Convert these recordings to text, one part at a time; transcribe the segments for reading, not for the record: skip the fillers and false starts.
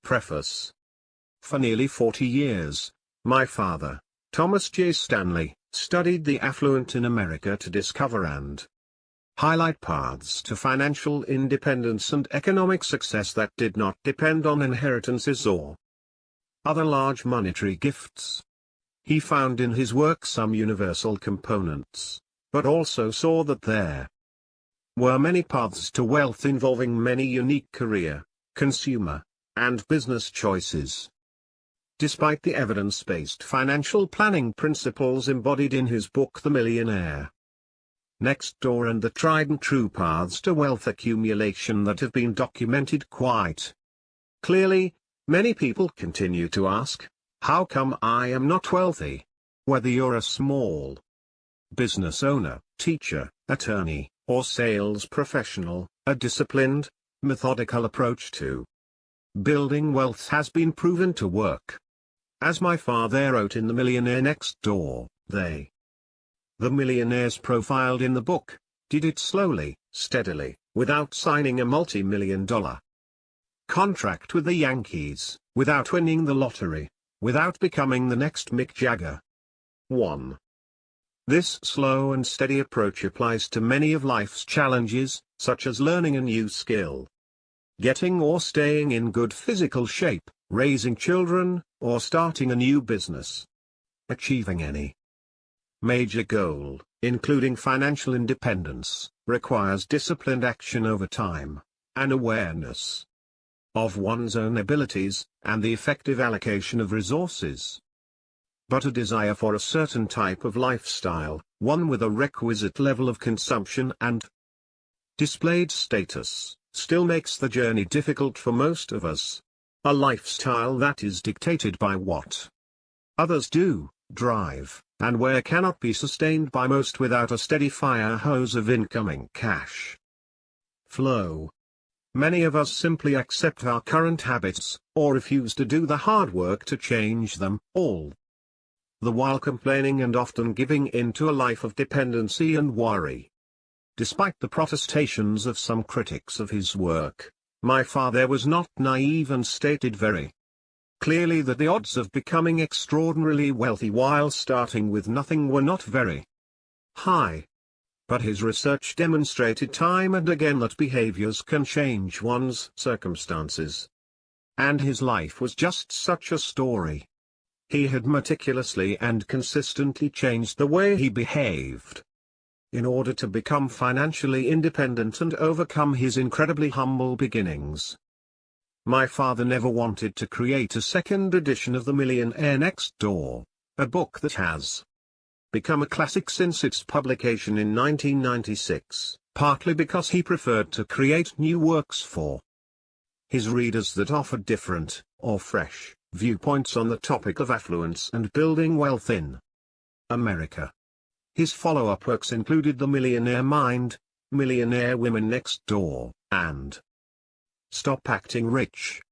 Preface. For nearly 40 years, my father, Thomas J. Stanley, studied the affluent in America to discover and highlight paths to financial independence and economic success that did not depend on inheritances or other large monetary gifts. He found in his work some universal components, but also saw that there were many paths to wealth involving many unique career, consumer, and business choices. Despite the evidence-based financial planning principles embodied in his book The Millionaire Next Door and the tried-and-true paths to wealth accumulation that have been documented quite clearly, many people continue to ask, how come I am not wealthy? Whether you're a small business owner, teacher, attorney, or sales professional, a disciplined, methodical approach to building wealth has been proven to work. As my father wrote in The Millionaire Next Door, the millionaires profiled in the book, did it slowly, steadily, without signing a multi-million-dollar contract with the Yankees, without winning the lottery, without becoming the next Mick Jagger. 1. This slow and steady approach applies to many of life's challenges, such as learning a new skill, getting or staying in good physical shape, raising children, or starting a new business. Achieving any major goal, including financial independence, requires disciplined action over time, an awareness of one's own abilities, and the effective allocation of resources. But a desire for a certain type of lifestyle, one with a requisite level of consumption and displayed status, still makes the journey difficult for most of us. A lifestyle that is dictated by what others do, drive, and where cannot be sustained by most without a steady fire hose of incoming cash flow. Many of us simply accept our current habits, or refuse to do the hard work to change them, all the while complaining and often giving in to a life of dependency and worry. Despite the protestations of some critics of his work, my father was not naive and stated very clearly that the odds of becoming extraordinarily wealthy while starting with nothing were not very high. But his research demonstrated time and again that behaviors can change one's circumstances. And his life was just such a story. He had meticulously and consistently changed the way he behaved in order to become financially independent and overcome his incredibly humble beginnings. My father never wanted to create a second edition of The Millionaire Next Door, a book that has become a classic since its publication in 1996, partly because he preferred to create new works for his readers that offered different, or fresh, viewpoints on the topic of affluence and building wealth in America. His follow-up works included The Millionaire Mind, Millionaire Women Next Door, and Stop Acting Rich.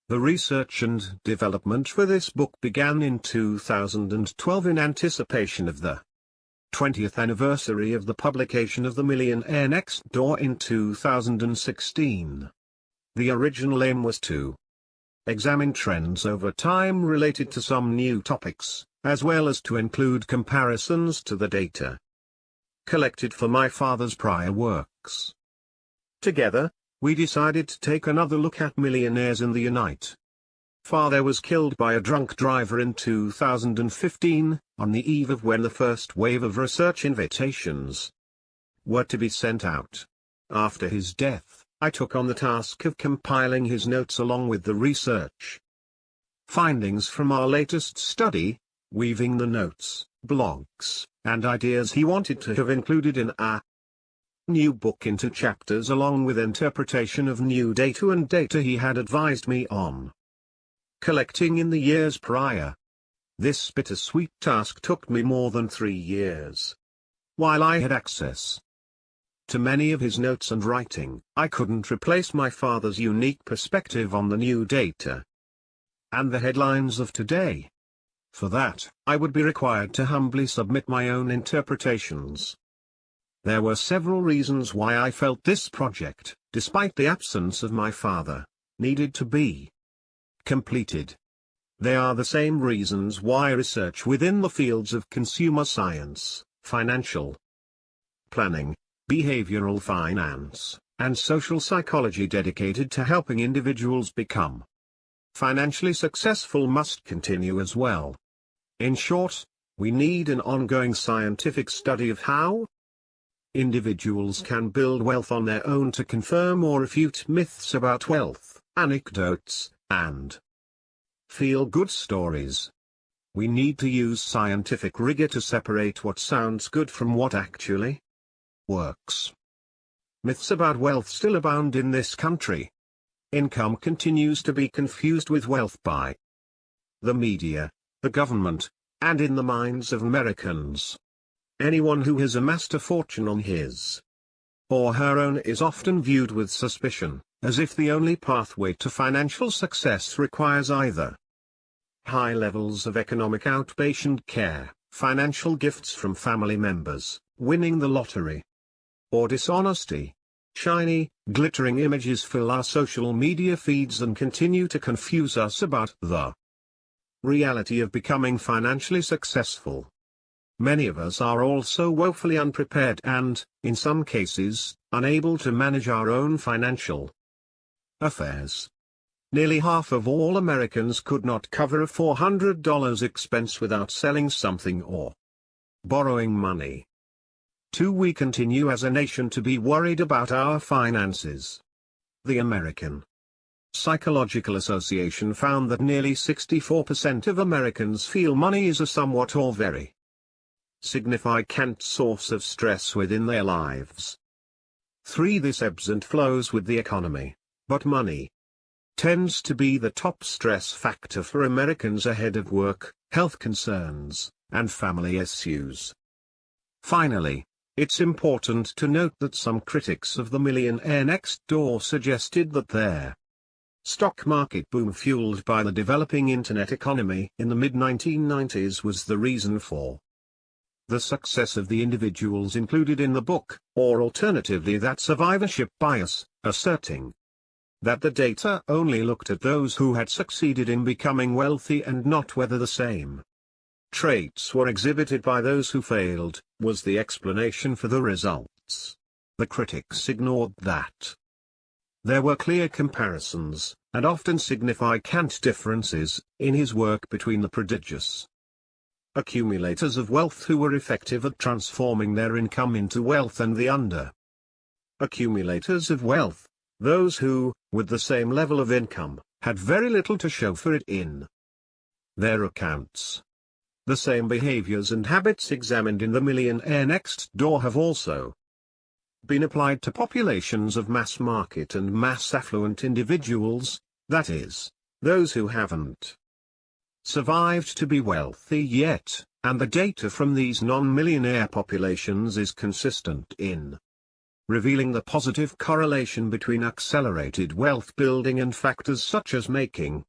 The research and development for this book began in 2012 in anticipation of the 20th anniversary of the publication of The Millionaire Next Door in 2016. The original aim was to examine trends over time related to some new topics, as well as to include comparisons to the data collected for my father's prior works. Together, we decided to take another look at millionaires in the United Father was killed by a drunk driver in 2015, on the eve of when the first wave of research invitations were to be sent out. After his death, I took on the task of compiling his notes along with the research findings from our latest study, weaving the notes, blogs, and ideas he wanted to have included in our new book into chapters along with interpretation of new data and data he had advised me on collecting in the years prior. This bittersweet task took me more than 3 years. While I had access to many of his notes and writing, I couldn't replace my father's unique perspective on the new data and the headlines of today. For that, I would be required to humbly submit my own interpretations. There were several reasons why I felt this project, despite the absence of my father, needed to be completed. They are the same reasons why research within the fields of consumer science, financial planning, behavioral finance, and social psychology dedicated to helping individuals become financially successful must continue as well. In short, we need an ongoing scientific study of how individuals can build wealth on their own to confirm or refute myths about wealth, anecdotes, and feel-good stories. We need to use scientific rigor to separate what sounds good from what actually works. Myths about wealth still abound in this country. Income continues to be confused with wealth by the media, the government, and in the minds of Americans. Anyone who has amassed a fortune on his or her own is often viewed with suspicion, as if the only pathway to financial success requires either high levels of economic outpatient care, financial gifts from family members, winning the lottery, or dishonesty. Shiny, glittering images fill our social media feeds and continue to confuse us about the reality of becoming financially successful. Many of us are also woefully unprepared and, in some cases, unable to manage our own financial affairs. Nearly half of all Americans could not cover a $400 expense without selling something or borrowing money. We continue as a nation to be worried about our finances. The American Psychological Association found that nearly 64% of Americans feel money is a somewhat or very significant source of stress within their lives. 3. This ebbs and flows with the economy, but money tends to be the top stress factor for Americans ahead of work, health concerns, and family issues. Finally, it's important to note that some critics of the Millionaire Next Door suggested that their stock market boom fueled by the developing internet economy in the mid-1990s was the reason for the success of the individuals included in the book, or alternatively that survivorship bias, asserting that the data only looked at those who had succeeded in becoming wealthy and not whether the same traits were exhibited by those who failed, was the explanation for the results. The critics ignored that there were clear comparisons, and often significant differences, in his work between the prodigious accumulators of wealth who were effective at transforming their income into wealth and the accumulators of wealth, those who, with the same level of income, had very little to show for it in their accounts. The same behaviors and habits examined in the Millionaire Next Door have also been applied to populations of mass market and mass affluent individuals, that is, those who haven't survived to be wealthy yet, and the data from these non-millionaire populations is consistent in revealing the positive correlation between accelerated wealth building and factors such as making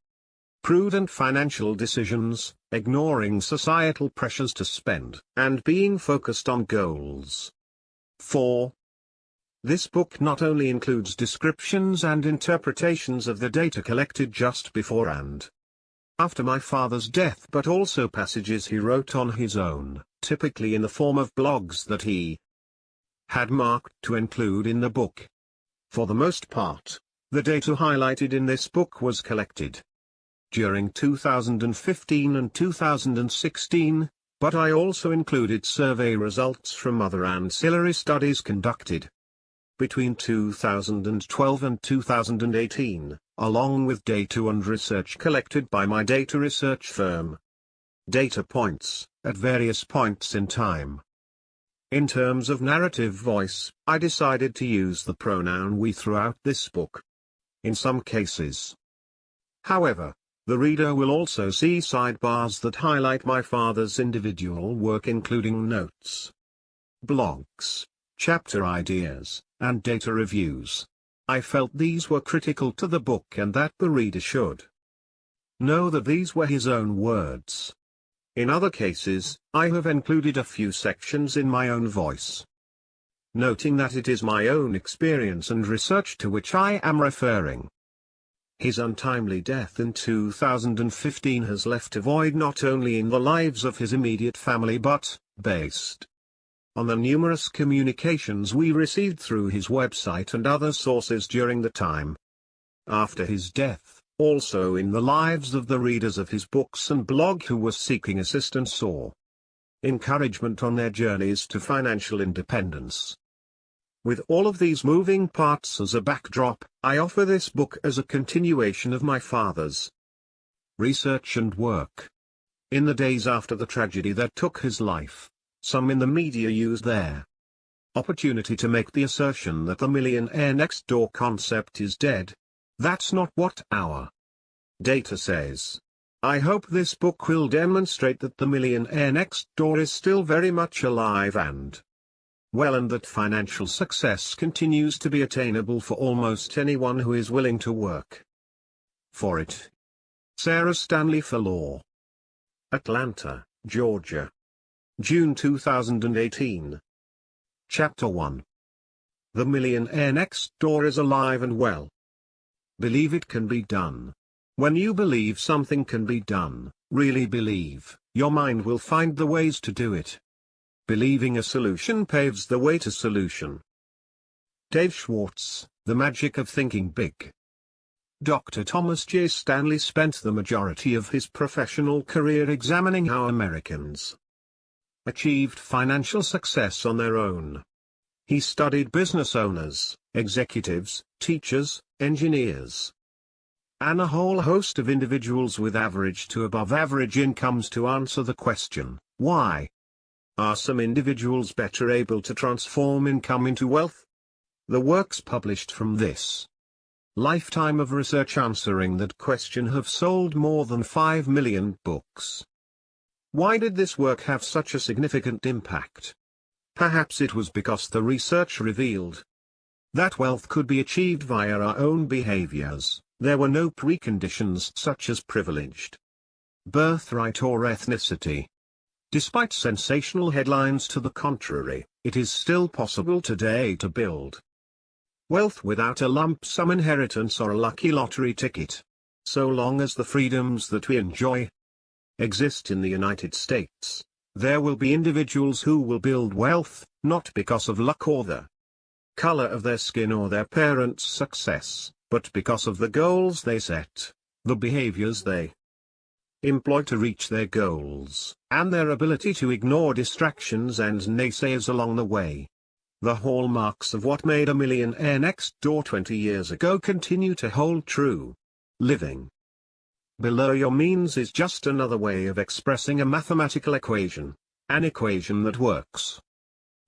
prudent financial decisions, ignoring societal pressures to spend, and being focused on goals. 4. This book not only includes descriptions and interpretations of the data collected just before and after my father's death, but also passages he wrote on his own, typically in the form of blogs that he had marked to include in the book. For the most part, the data highlighted in this book was collected during 2015 and 2016, but I also included survey results from other ancillary studies conducted between 2012 and 2018, along with data and research collected by my data research firm. Data points, at various points in time. In terms of narrative voice, I decided to use the pronoun we throughout this book. In some cases, however, the reader will also see sidebars that highlight my father's individual work, including notes, blogs, chapter ideas, and data reviews. I felt these were critical to the book and that the reader should know that these were his own words. In other cases, I have included a few sections in my own voice, noting that it is my own experience and research to which I am referring. His untimely death in 2015 has left a void not only in the lives of his immediate family but, based on the numerous communications we received through his website and other sources during the time after his death, also in the lives of the readers of his books and blog who were seeking assistance or encouragement on their journeys to financial independence. With all of these moving parts as a backdrop, I offer this book as a continuation of my father's research and work. In the days after the tragedy that took his life, some in the media used their opportunity to make the assertion that the millionaire next door concept is dead. That's not what our data says. I hope this book will demonstrate that the millionaire next door is still very much alive and well, and that financial success continues to be attainable for almost anyone who is willing to work for it. Sarah Stanley for Law. Atlanta, Georgia. June 2018. Chapter 1. The millionaire next door is alive and well. Believe it can be done. When you believe something can be done, really believe, your mind will find the ways to do it. Believing a solution paves the way to solution. Dave Schwartz, The Magic of Thinking Big. Dr. Thomas J. Stanley spent the majority of his professional career examining how Americans achieved financial success on their own. He studied business owners, executives, teachers, engineers, and a whole host of individuals with average to above average incomes to answer the question, why are some individuals better able to transform income into wealth? The works published from this lifetime of research answering that question have sold more than 5 million books. Why did this work have such a significant impact? Perhaps it was because the research revealed that wealth could be achieved via our own behaviors. There were no preconditions such as privileged birthright or ethnicity. Despite sensational headlines to the contrary, it is still possible today to build wealth without a lump sum inheritance or a lucky lottery ticket. So long as the freedoms that we enjoy exist in the United States, there will be individuals who will build wealth, not because of luck or the color of their skin or their parents' success, but because of the goals they set, the behaviors they employ to reach their goals, and their ability to ignore distractions and naysayers along the way. The hallmarks of what made a millionaire next door 20 years ago continue to hold true. Living below your means is just another way of expressing a mathematical equation, an equation that works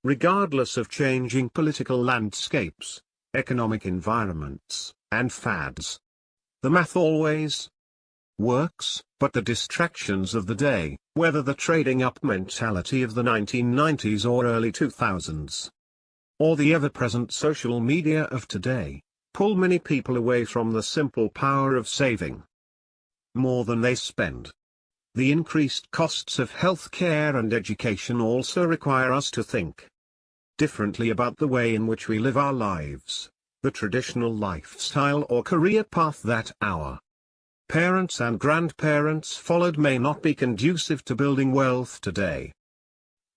regardless of changing political landscapes, economic environments, and fads. The math always works, but the distractions of the day, whether the trading up mentality of the 1990s or early 2000s, or the ever-present social media of today, pull many people away from the simple power of saving more than they spend. The increased costs of healthcare and education also require us to think differently about the way in which we live our lives. The traditional lifestyle or career path that our parents and grandparents followed may not be conducive to building wealth today.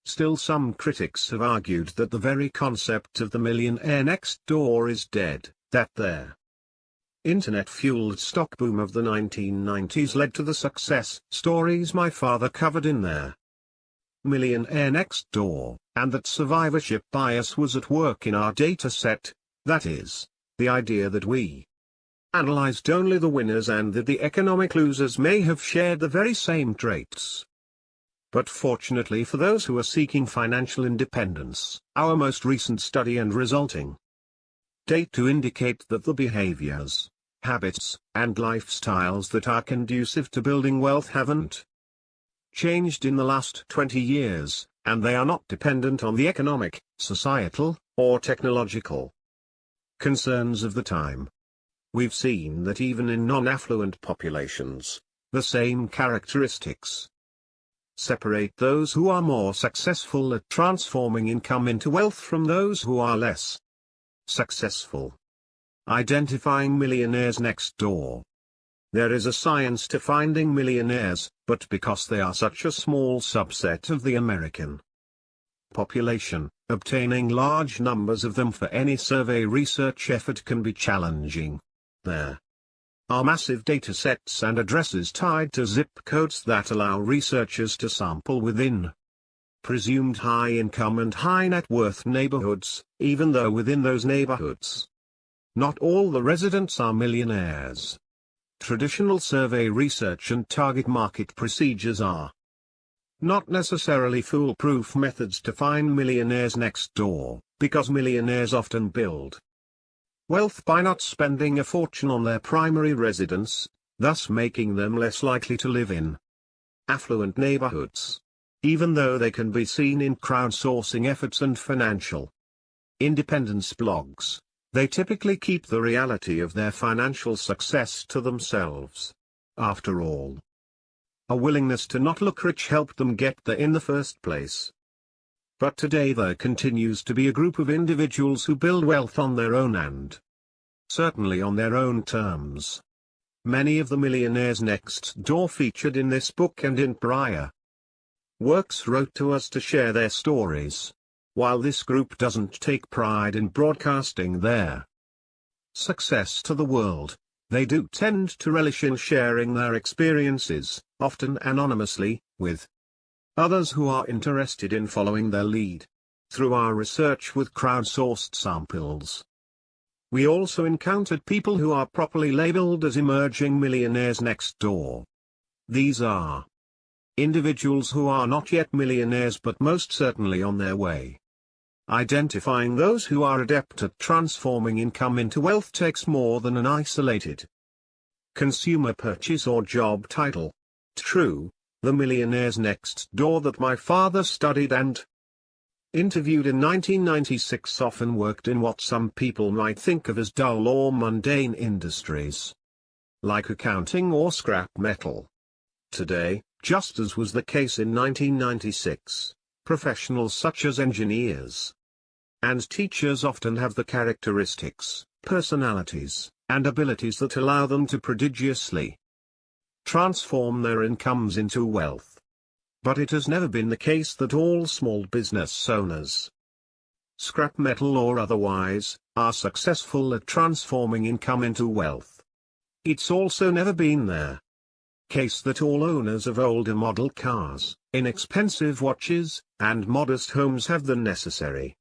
Still, some critics have argued that the very concept of the millionaire next door is dead, that their internet-fueled stock boom of the 1990s led to the success stories my father covered in their Millionaire Next Door, and that survivorship bias was at work in our data set, that is, the idea that we analyzed only the winners and that the economic losers may have shared the very same traits. But fortunately for those who are seeking financial independence, our most recent study and resulting data indicate that the behaviors, habits, and lifestyles that are conducive to building wealth haven't changed in the last 20 years, and they are not dependent on the economic, societal, or technological concerns of the time. We've seen that even in non-affluent populations, the same characteristics separate those who are more successful at transforming income into wealth from those who are less successful. Identifying Millionaires Next Door. There is a science to finding millionaires, but because they are such a small subset of the American population, obtaining large numbers of them for any survey research effort can be challenging. There are massive data sets and addresses tied to zip codes that allow researchers to sample within presumed high-income and high-net worth neighborhoods, even though within those neighborhoods, not all the residents are millionaires. Traditional survey research and target market procedures are not necessarily foolproof methods to find millionaires next door, because millionaires often build wealth by not spending a fortune on their primary residence, thus making them less likely to live in affluent neighborhoods, even though they can be seen in crowdsourcing efforts and financial independence blogs. They typically keep the reality of their financial success to themselves. After all, a willingness to not look rich helped them get there in the first place. But today there continues to be a group of individuals who build wealth on their own and certainly on their own terms. Many of the millionaires next door featured in this book and in prior works wrote to us to share their stories. While this group doesn't take pride in broadcasting their success to the world, they do tend to relish in sharing their experiences, often anonymously, with others who are interested in following their lead. Through our research with crowdsourced samples, we also encountered people who are properly labeled as emerging millionaires next door. These are individuals who are not yet millionaires but most certainly on their way. Identifying those who are adept at transforming income into wealth takes more than an isolated consumer purchase or job title. True, the millionaires next door that my father studied and interviewed in 1996 often worked in what some people might think of as dull or mundane industries, like accounting or scrap metal. Today, just as was the case in 1996, professionals such as engineers and teachers often have the characteristics, personalities, and abilities that allow them to prodigiously transform their incomes into wealth. But it has never been the case that all small business owners, scrap metal or otherwise, are successful at transforming income into wealth. It's also never been the case that all owners of older model cars, inexpensive watches, and modest homes have the necessary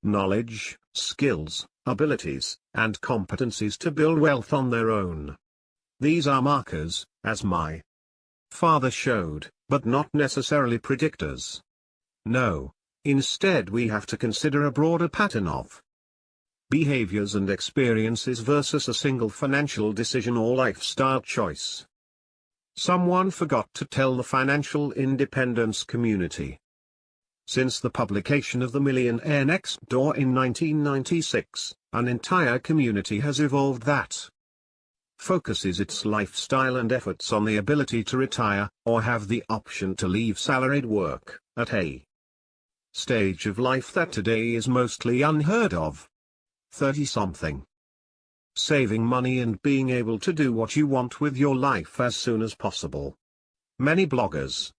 knowledge, skills, abilities, and competencies to build wealth on their own. These are markers, as my father showed, but not necessarily predictors. No, instead we have to consider a broader pattern of behaviors and experiences versus a single financial decision or lifestyle choice. Someone forgot to tell the financial independence community. Since the publication of The Millionaire Next Door in 1996, an entire community has evolved that focuses its lifestyle and efforts on the ability to retire, or have the option to leave salaried work, at a stage of life that today is mostly unheard of. 30-something. Saving money and being able to do what you want with your life as soon as possible. Many bloggers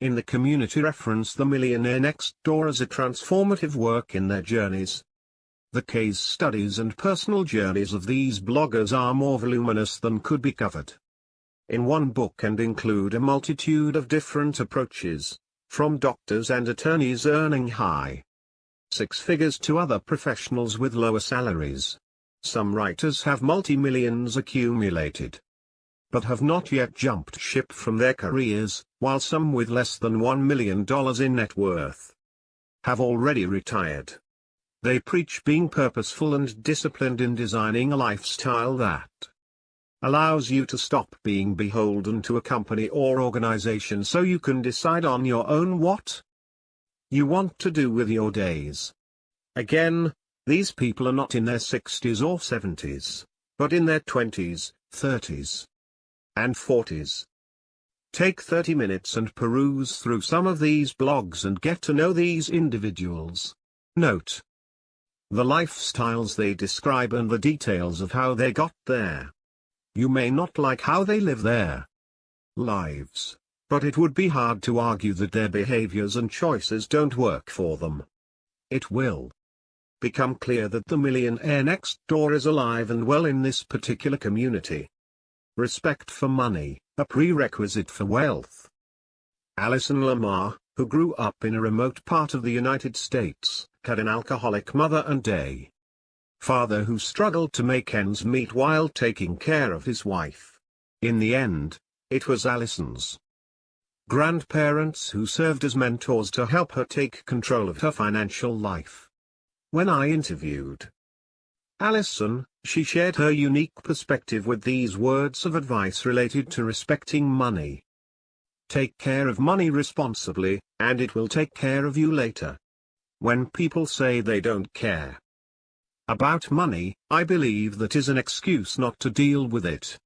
in the community reference The Millionaire Next Door as a transformative work in their journeys. The case studies and personal journeys of these bloggers are more voluminous than could be covered in one book and include a multitude of different approaches, from doctors and attorneys earning high six figures to other professionals with lower salaries. Some writers have multi-millions accumulated, but have not yet jumped ship from their careers, while some with less than $1 million in net worth have already retired. They preach being purposeful and disciplined in designing a lifestyle that allows you to stop being beholden to a company or organization so you can decide on your own what you want to do with your days. Again, these people are not in their 60s or 70s, but in their 20s, 30s, and 40s. Take 30 minutes and peruse through some of these blogs and get to know these individuals. Note: the lifestyles they describe and the details of how they got there. You may not like how they live their lives, but it would be hard to argue that their behaviors and choices don't work for them. It will become clear that the millionaire next door is alive and well in this particular community. Respect for money, a prerequisite for wealth. Alison Lamar, who grew up in a remote part of the United States, had an alcoholic mother and a father who struggled to make ends meet while taking care of his wife. In the end, it was Alison's grandparents who served as mentors to help her take control of her financial life. When I interviewed Alison, she shared her unique perspective with these words of advice related to respecting money. Take care of money responsibly, and it will take care of you later. When people say they don't care about money, I believe that is an excuse not to deal with it.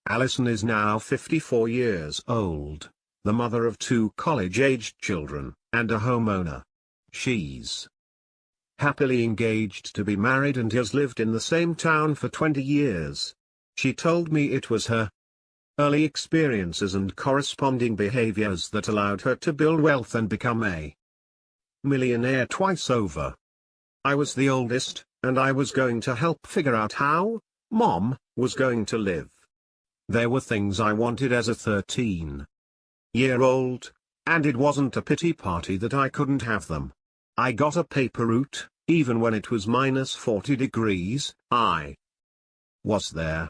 Alison is now 54 years old, the mother of 2 college-aged children, and a homeowner. She's happily engaged to be married and has lived in the same town for 20 years. She told me it was her early experiences and corresponding behaviors that allowed her to build wealth and become a millionaire twice over. I was the oldest, and I was going to help figure out how Mom was going to live. There were things I wanted as a 13-year-old, and it wasn't a pity party that I couldn't have them. I got a paper route, even when it was -40 degrees, I was there.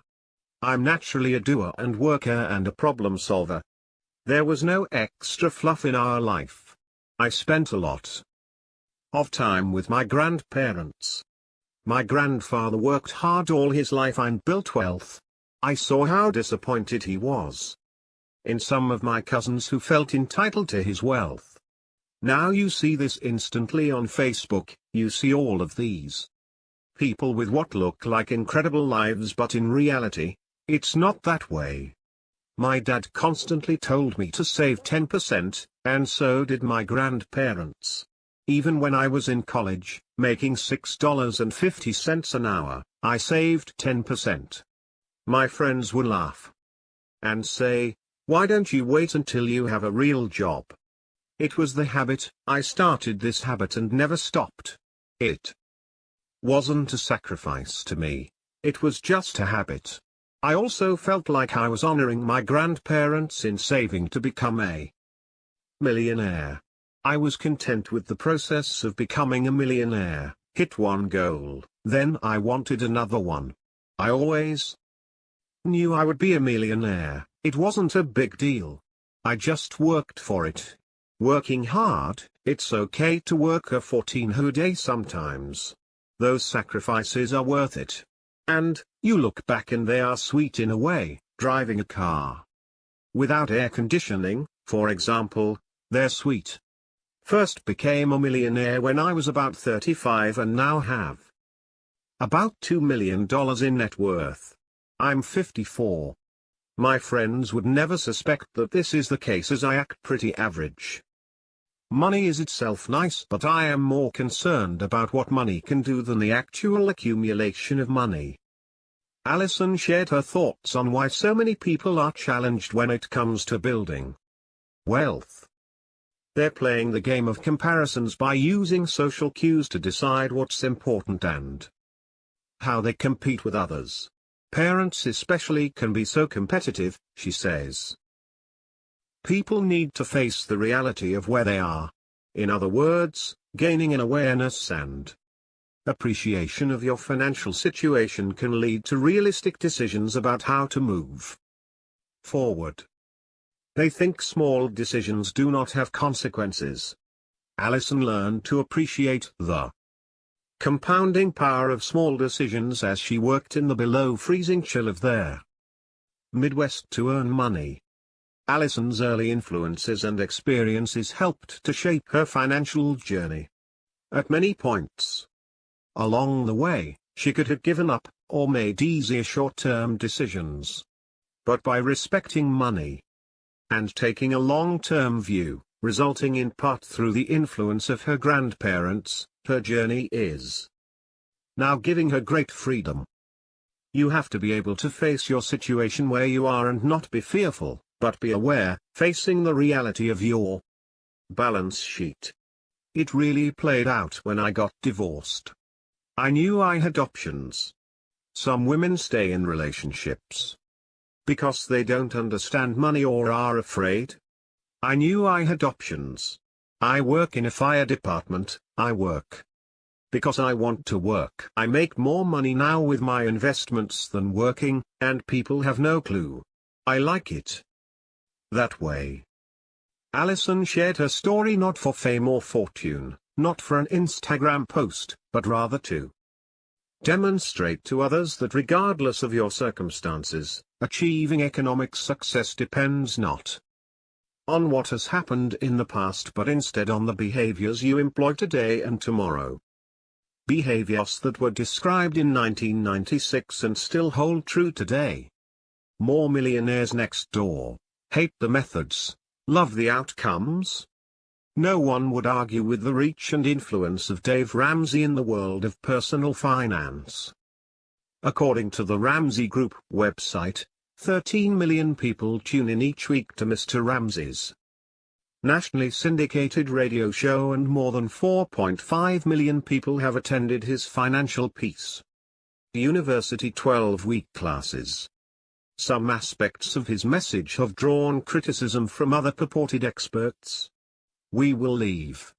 I'm naturally a doer and worker and a problem solver. There was no extra fluff in our life. I spent a lot of time with my grandparents. My grandfather worked hard all his life and built wealth. I saw how disappointed he was in some of my cousins who felt entitled to his wealth. Now you see this instantly on Facebook. You see all of these people with what look like incredible lives, but in reality, it's not that way. My dad constantly told me to save 10%, and so did my grandparents. Even when I was in college, making $6.50 an hour, I saved 10%. My friends would laugh and say, "Why don't you wait until you have a real job?" It was the habit. I started this habit and never stopped. It wasn't a sacrifice to me. It was just a habit. I also felt like I was honoring my grandparents in saving to become a millionaire. I was content with the process of becoming a millionaire. Hit one goal, then I wanted another one. I always knew I would be a millionaire. It wasn't a big deal. I just worked for it. Working hard, it's okay to work a 14-hour day sometimes. Those sacrifices are worth it. And, you look back and they are sweet in a way. Driving a car without air conditioning, for example, they're sweet. First became a millionaire when I was about 35 and now have about $2 million in net worth. I'm 54. My friends would never suspect that this is the case, as I act pretty average. Money is itself nice, but I am more concerned about what money can do than the actual accumulation of money. Alison shared her thoughts on why so many people are challenged when it comes to building wealth. They're playing the game of comparisons by using social cues to decide what's important and how they compete with others. Parents especially can be so competitive, she says. People need to face the reality of where they are. In other words, gaining an awareness and appreciation of your financial situation can lead to realistic decisions about how to move forward. They think small decisions do not have consequences. Alison learned to appreciate the compounding power of small decisions as she worked in the below-freezing chill of their Midwest to earn money. Alison's early influences and experiences helped to shape her financial journey. At many points along the way, she could have given up, or made easier short-term decisions. But by respecting money and taking a long-term view, resulting in part through the influence of her grandparents, her journey is now giving her great freedom. You have to be able to face your situation where you are and not be fearful, but be aware, facing the reality of your balance sheet. It really played out when I got divorced. I knew I had options. Some women stay in relationships because they don't understand money or are afraid. I knew I had options. I work in a fire department. I work because I want to work. I make more money now with my investments than working, and people have no clue. I like it that way. Alison shared her story not for fame or fortune, not for an Instagram post, but rather to demonstrate to others that regardless of your circumstances, achieving economic success depends not on what has happened in the past but instead on the behaviors you employ today and tomorrow. Behaviors that were described in 1996 and still hold true today. More millionaires next door. Hate the methods, love the outcomes. No one would argue with the reach and influence of Dave Ramsey in the world of personal finance. According to the Ramsey Group website, 13 million people tune in each week to Mr. Ramsey's nationally syndicated radio show, and more than 4.5 million people have attended his financial peace university 12-week classes. Some aspects of his message have drawn criticism from other purported experts. We will leave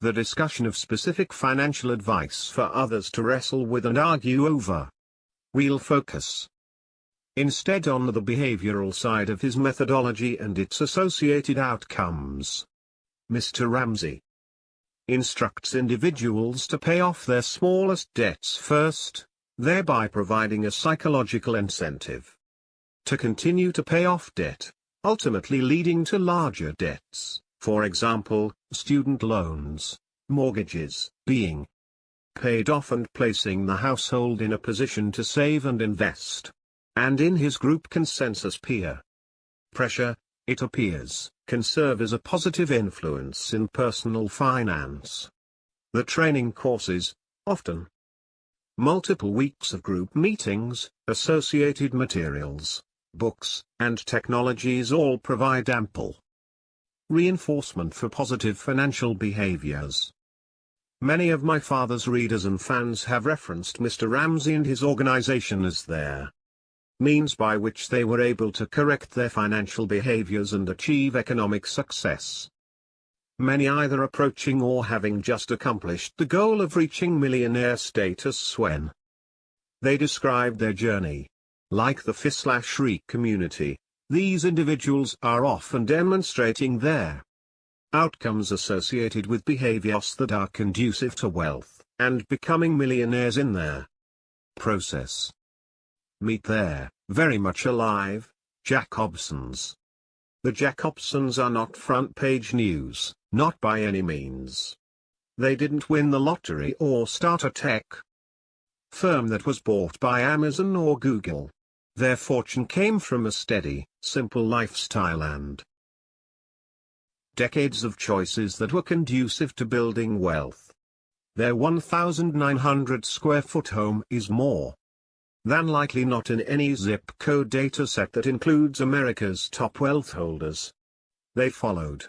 the discussion of specific financial advice for others to wrestle with and argue over. We'll focus instead on the behavioral side of his methodology and its associated outcomes. Mr. Ramsey instructs individuals to pay off their smallest debts first, thereby providing a psychological incentive to continue to pay off debt, ultimately leading to larger debts, for example, student loans, mortgages, being paid off and placing the household in a position to save and invest. And in his group consensus peer pressure, it appears, can serve as a positive influence in personal finance. The training courses, often multiple weeks of group meetings, associated materials, books, and technologies all provide ample reinforcement for positive financial behaviors. Many of my father's readers and fans have referenced Mr. Ramsey and his organization as their means by which they were able to correct their financial behaviors and achieve economic success. Many either approaching or having just accomplished the goal of reaching millionaire status when they described their journey. Like the F/Re community, these individuals are often demonstrating their outcomes associated with behaviors that are conducive to wealth, and becoming millionaires in their process. Meet their, very much alive, Jacobsons. The Jacobsons are not front-page news, not by any means. They didn't win the lottery or start a tech firm that was bought by Amazon or Google. Their fortune came from a steady, simple lifestyle and decades of choices that were conducive to building wealth. Their 1,900 square foot home is more than likely not in any zip code dataset that includes America's top wealth holders. They followed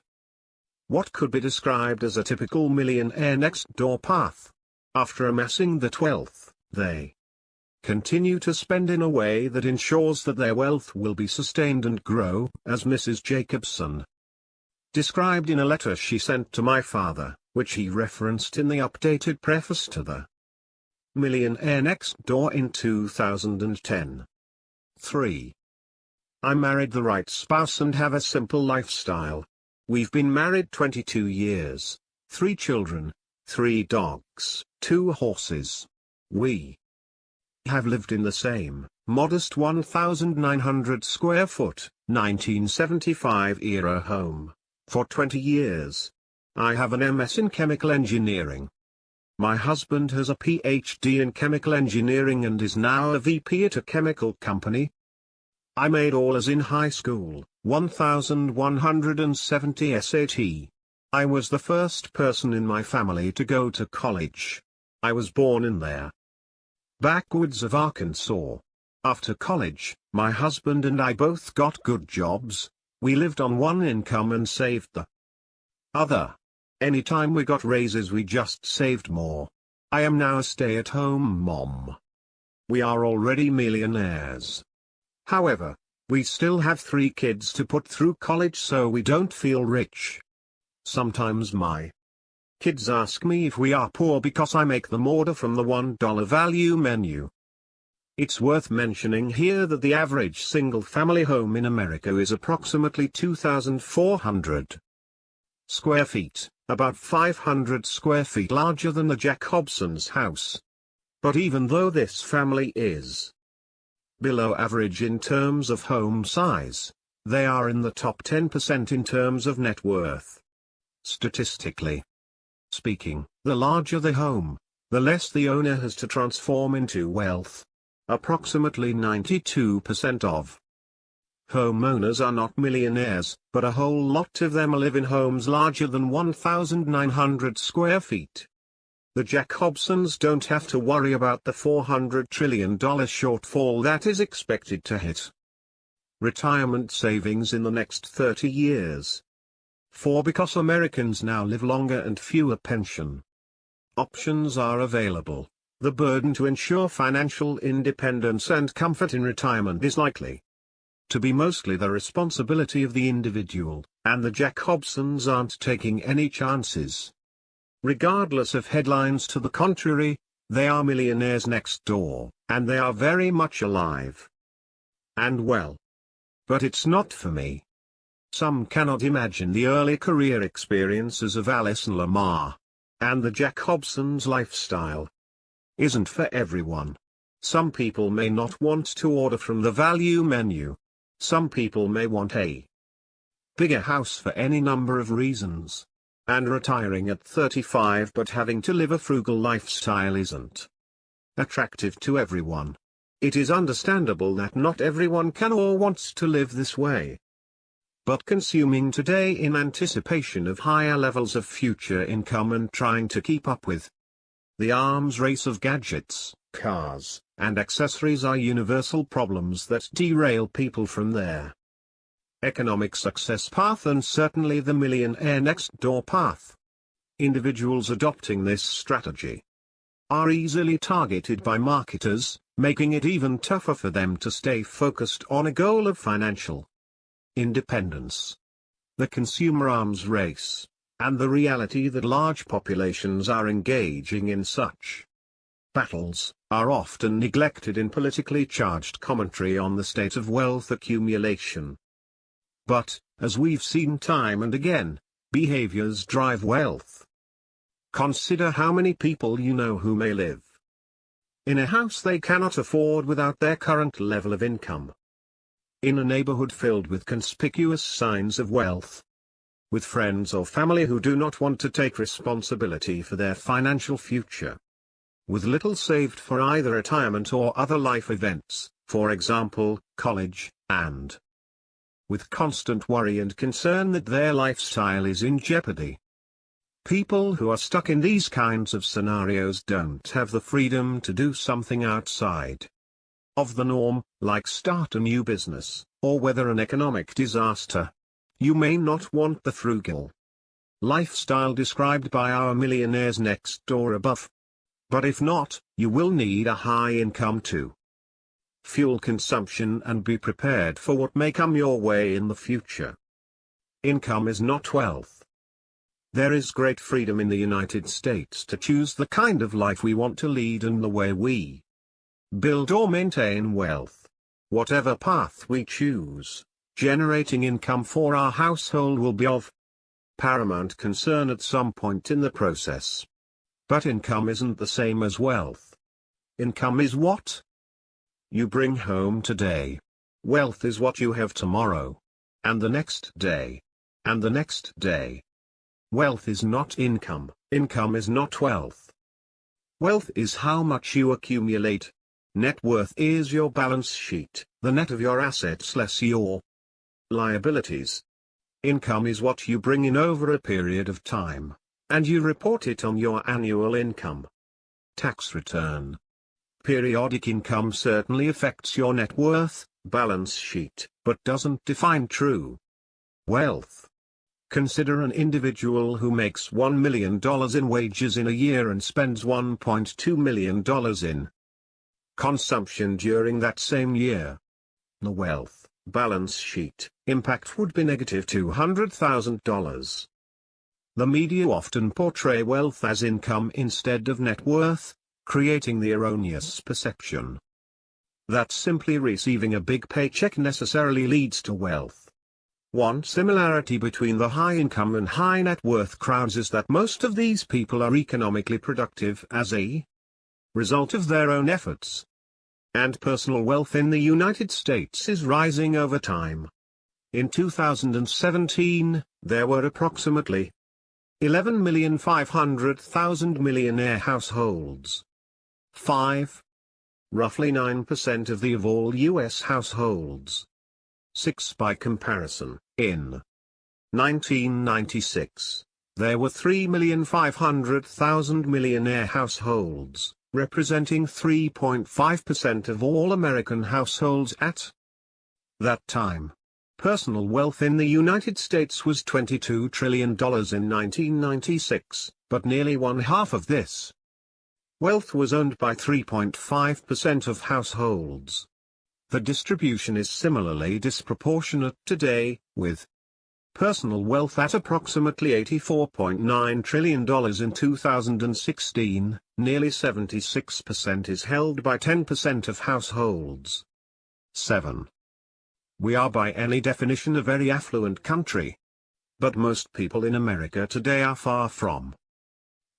what could be described as a typical millionaire next door path. After amassing that wealth, they continue to spend in a way that ensures that their wealth will be sustained and grow, as Mrs. Jacobson described in a letter she sent to my father, which he referenced in the updated preface to the Millionaire Next Door in 2010. 3. I married the right spouse and have a simple lifestyle. We've been married 22 years, 3 children, 3 dogs, 2 horses. We have lived in the same, modest 1,900 square foot, 1975 era home, for 20 years. I have an MS in chemical engineering. My husband has a PhD in chemical engineering and is now a VP at a chemical company. I made all A's in high school, 1,170 SAT. I was the first person in my family to go to college. I was born in there. backwoods of Arkansas. After college, my husband and I both got good jobs. We lived on one income and saved the other. Anytime we got raises we just saved more. I am now a stay-at-home mom. We are already millionaires. However, we still have 3 kids to put through college, so we don't feel rich. Sometimes my kids ask me if we are poor because I make them order from the $1 value menu. It's worth mentioning here that the average single-family home in America is approximately 2,400 square feet, about 500 square feet larger than the Jack Hobson's house. But even though this family is below average in terms of home size, they are in the top 10% in terms of net worth. Statistically speaking, the larger the home, the less the owner has to transform into wealth. Approximately 92% of homeowners are not millionaires, but a whole lot of them live in homes larger than 1,900 square feet. The Jack Hobsons don't have to worry about the $400 trillion shortfall that is expected to hit retirement savings in the next 30 years. Because Americans now live longer and fewer pension options are available, the burden to ensure financial independence and comfort in retirement is likely to be mostly the responsibility of the individual, and the Jack Hobsons aren't taking any chances. Regardless of headlines to the contrary, they are millionaires next door, and they are very much alive and well. But it's not for me. Some cannot imagine the early career experiences of Alice and Lamar. And the Jack Hobson's lifestyle isn't for everyone. Some people may not want to order from the value menu. Some people may want a bigger house for any number of reasons. And retiring at 35 but having to live a frugal lifestyle isn't attractive to everyone. It is understandable that not everyone can or wants to live this way. But consuming today in anticipation of higher levels of future income and trying to keep up with the arms race of gadgets, cars, and accessories are universal problems that derail people from their economic success path, and certainly the millionaire next door path. Individuals adopting this strategy are easily targeted by marketers, making it even tougher for them to stay focused on a goal of financial independence. The consumer arms race, and the reality that large populations are engaging in such battles, are often neglected in politically charged commentary on the state of wealth accumulation. But, as we've seen time and again, behaviors drive wealth. Consider how many people you know who may live in a house they cannot afford without their current level of income. In a neighborhood filled with conspicuous signs of wealth. With friends or family who do not want to take responsibility for their financial future. With little saved for either retirement or other life events, for example, college, and with constant worry and concern that their lifestyle is in jeopardy. People who are stuck in these kinds of scenarios don't have the freedom to do something outside of the norm, like start a new business, or weather an economic disaster. You may not want the frugal lifestyle described by our millionaires next door above. But if not, you will need a high income to fuel consumption and be prepared for what may come your way in the future. Income is not wealth. There is great freedom in the United States to choose the kind of life we want to lead and the way we build or maintain wealth. Whatever path we choose, generating income for our household will be of paramount concern at some point in the process. But income isn't the same as wealth. Income is what you bring home today. Wealth is what you have tomorrow, and the next day, and the next day. Wealth is not income. Income is not wealth. Wealth is how much you accumulate. Net worth is your balance sheet, the net of your assets less your liabilities. Income is what you bring in over a period of time, and you report it on your annual income tax return. Periodic income certainly affects your net worth, balance sheet, but doesn't define true wealth. Consider an individual who makes $1 million in wages in a year and spends $1.2 million in consumption during that same year. The wealth, balance sheet, impact would be negative $200,000. The media often portray wealth as income instead of net worth, creating the erroneous perception that simply receiving a big paycheck necessarily leads to wealth. One similarity between the high income and high net worth crowds is that most of these people are economically productive as a result of their own efforts. And personal wealth in the United States is rising over time. In 2017, there were approximately 11,500,000 millionaire households. Roughly 9% of all U.S. households. 6. By comparison, in 1996, there were 3,500,000 millionaire households, representing 3.5% of all American households at that time. Personal wealth in the United States was $22 trillion in 1996, but nearly one half of this wealth was owned by 3.5% of households. The distribution is similarly disproportionate today, with personal wealth at approximately $84.9 trillion in 2016, nearly 76% is held by 10% of households. 7. We are by any definition a very affluent country. But most people in America today are far from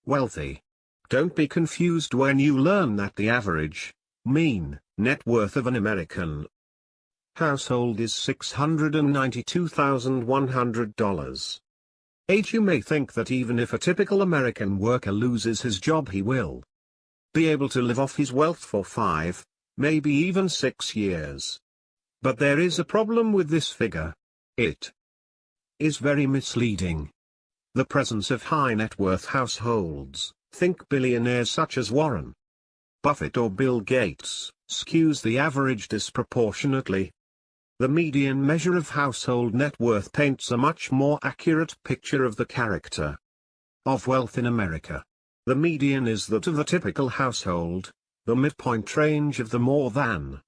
wealthy. Don't be confused when you learn that the average, mean, net worth of an American household is $692,100. 8. You may think that even if a typical American worker loses his job, he will be able to live off his wealth for 5, maybe even 6 years. But there is a problem with this figure. It is very misleading. The presence of high net worth households, think billionaires such as Warren Buffett or Bill Gates, skews the average disproportionately. The median measure of household net worth paints a much more accurate picture of the character of wealth in America. The median is that of the typical household, the midpoint range of the more than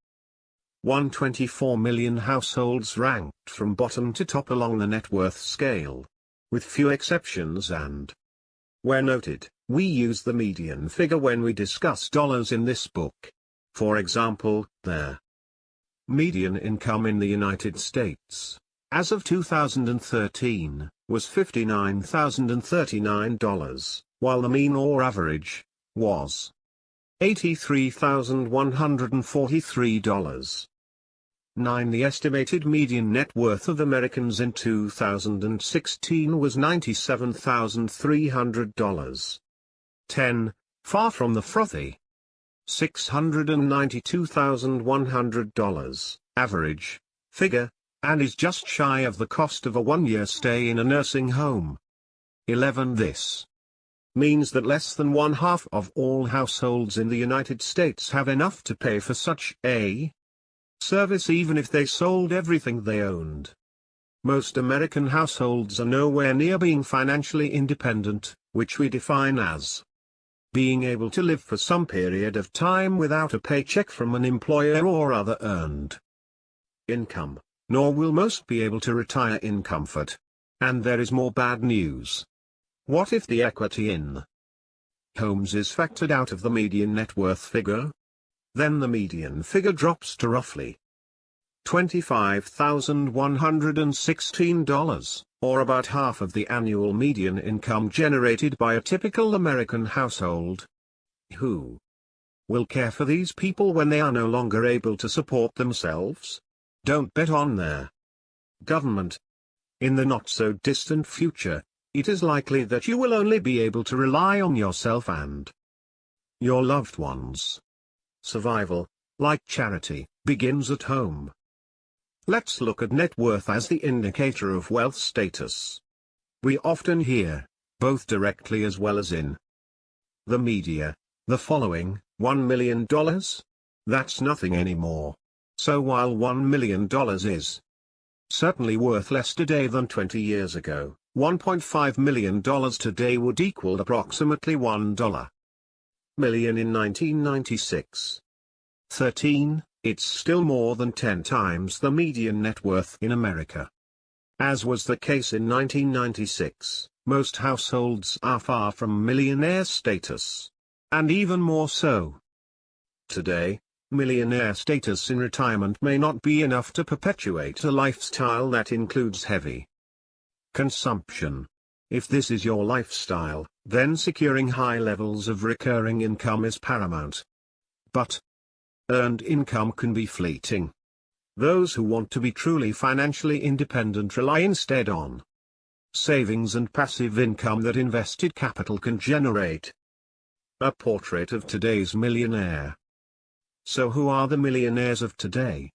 124 million households ranked from bottom to top along the net worth scale, with few exceptions, and where noted, we use the median figure when we discuss dollars in this book. For example, their median income in the United States, as of 2013, was $59,039, while the mean or average was $83,143. 9. The estimated median net worth of Americans in 2016 was $97,300. 10. Far from the frothy $692,100 average figure, and is just shy of the cost of a one-year stay in a nursing home. 11. This means that less than one half of all households in the United States have enough to pay for such a service even if they sold everything they owned. Most American households are nowhere near being financially independent, which we define as being able to live for some period of time without a paycheck from an employer or other earned income, nor will most be able to retire in comfort. And there is more bad news. What if the equity in homes is factored out of the median net worth figure? Then the median figure drops to roughly $25,116, or about half of the annual median income generated by a typical American household. Who will care for these people when they are no longer able to support themselves? Don't bet on their government. In the not-so-distant future, it is likely that you will only be able to rely on yourself and your loved ones. Survival, like charity, begins at home. Let's look at net worth as the indicator of wealth status. We often hear, both directly as well as in the media, The following, $1 million? That's nothing anymore. So while $1 million is certainly worth less today than 20 years ago, $1.5 million today would equal approximately $1 million in 1996. 13, it's still more than 10 times the median net worth in America. As was the case in 1996, most households are far from millionaire status. And even more so today. Millionaire status in retirement may not be enough to perpetuate a lifestyle that includes heavy consumption. If this is your lifestyle, then securing high levels of recurring income is paramount. But earned income can be fleeting. Those who want to be truly financially independent rely instead on savings and passive income that invested capital can generate. A portrait of today's millionaire. So who are the millionaires of today?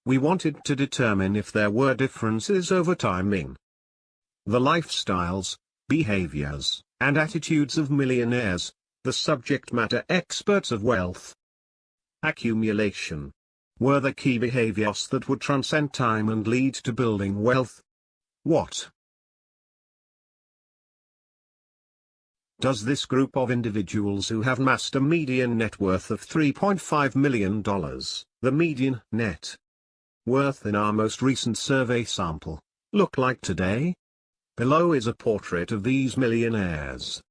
We wanted to determine if there were differences over time in the lifestyles, behaviors, and attitudes of millionaires, the subject matter experts of wealth accumulation. Were the key behaviors that would transcend time and lead to building wealth? What does this group of individuals who have amassed a median net worth of $3.5 million, the median net worth in our most recent survey sample, look like today? Below is a portrait of these millionaires.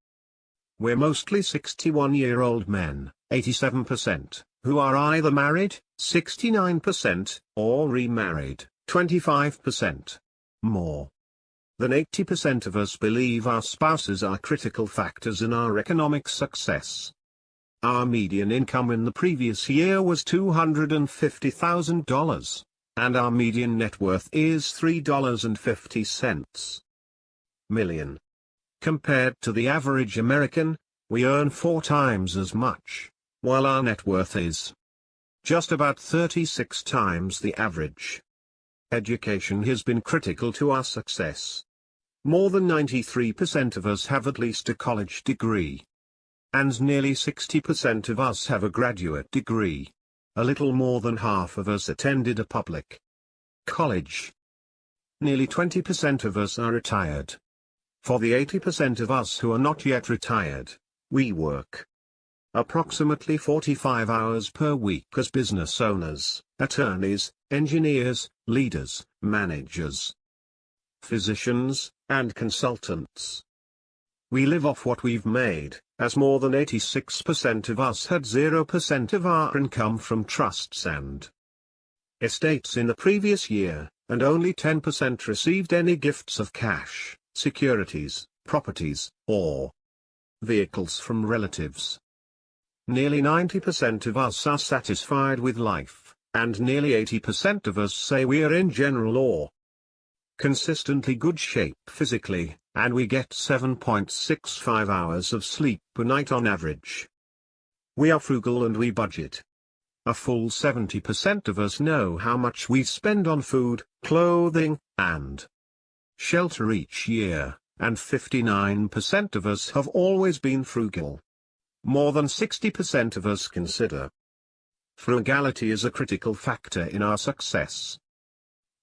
We're mostly 61-year-old men, 87%, who are either married, 69%, or remarried, 25%. More than 80% of us believe our spouses are critical factors in our economic success. Our median income in the previous year was $250,000, and our median net worth is $3.50 million. Compared to the average American, we earn 4 times as much, while our net worth is just about 36 times the average. Education has been critical to our success. More than 93% of us have at least a college degree. And nearly 60% of us have a graduate degree. A little more than half of us attended a public college. Nearly 20% of us are retired. For the 80% of us who are not yet retired, we work approximately 45 hours per week as business owners, attorneys, engineers, leaders, managers, physicians, and consultants. We live off what we've made, as more than 86% of us had 0% of our income from trusts and estates in the previous year, and only 10% received any gifts of cash, securities, properties, or vehicles from relatives. Nearly 90% of us are satisfied with life, and nearly 80% of us say we are in general or consistently good shape physically, and we get 7.65 hours of sleep per night on average. We are frugal and we budget. A full 70% of us know how much we spend on food, clothing, and shelter each year, and 59% of us have always been frugal. More than 60% of us consider frugality as a critical factor in our success.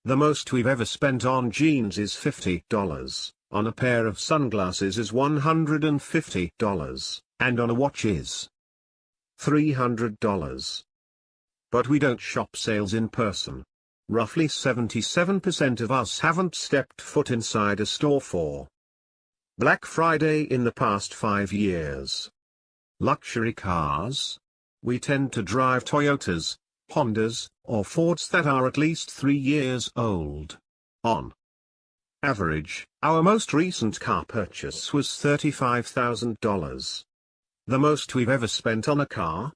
The most we've ever spent on jeans is $50, on a pair of sunglasses is $150, and on a watch is $300. But we don't shop sales in person. Roughly 77% of us haven't stepped foot inside a store for Black Friday in the past 5 years. Luxury cars? We tend to drive Toyotas, Hondas, or Fords that are at least 3 years old. On average, our most recent car purchase was $35,000. The most we've ever spent on a car?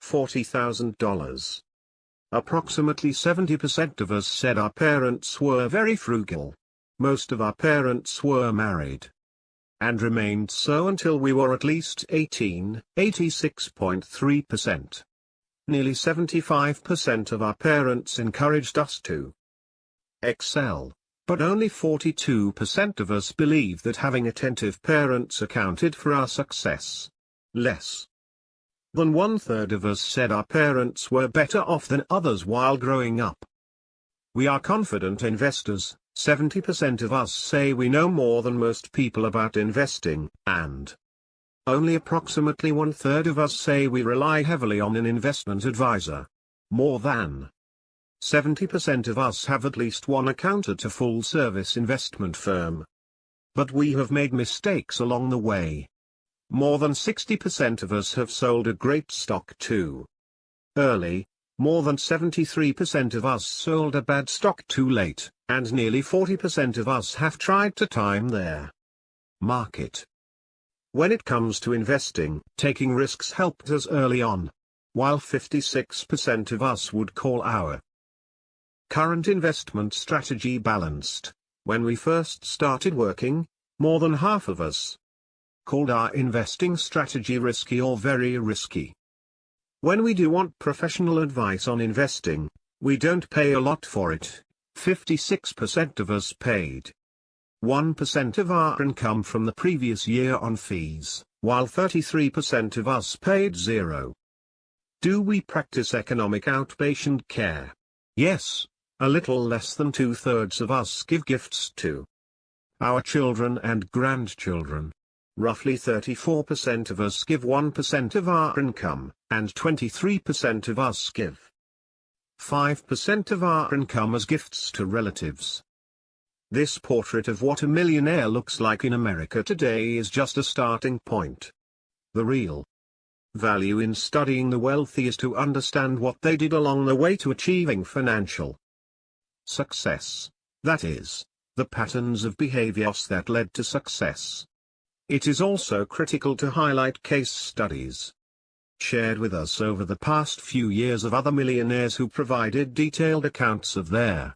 $40,000. Approximately 70% of us said our parents were very frugal. Most of our parents were married and remained so until we were at least 18, 86.3%. Nearly 75% of our parents encouraged us to excel, but only 42% of us believe that having attentive parents accounted for our success. Less than one-third of us said our parents were better off than others while growing up. We are confident investors. 70% of us say we know more than most people about investing, and only approximately one-third of us say we rely heavily on an investment advisor. More than 70% of us have at least one account at a full-service investment firm. But we have made mistakes along the way. More than 60% of us have sold a great stock too early. More than 73% of us sold a bad stock too late, and nearly 40% of us have tried to time their market. When it comes to investing, taking risks helped us early on, while 56% of us would call our current investment strategy balanced. When we first started working, more than half of us called our investing strategy risky or very risky. When we do want professional advice on investing, we don't pay a lot for it. 56% of us paid 1% of our income from the previous year on fees, while 33% of us paid 0. Do we practice economic outpatient care? Yes, a little less than two-thirds of us give gifts to our children and grandchildren. Roughly 34% of us give 1% of our income, and 23% of us give 5% of our income as gifts to relatives. This portrait of what a millionaire looks like in America today is just a starting point. The real value in studying the wealthy is to understand what they did along the way to achieving financial success, that is, the patterns of behaviors that led to success. It is also critical to highlight case studies shared with us over the past few years of other millionaires who provided detailed accounts of their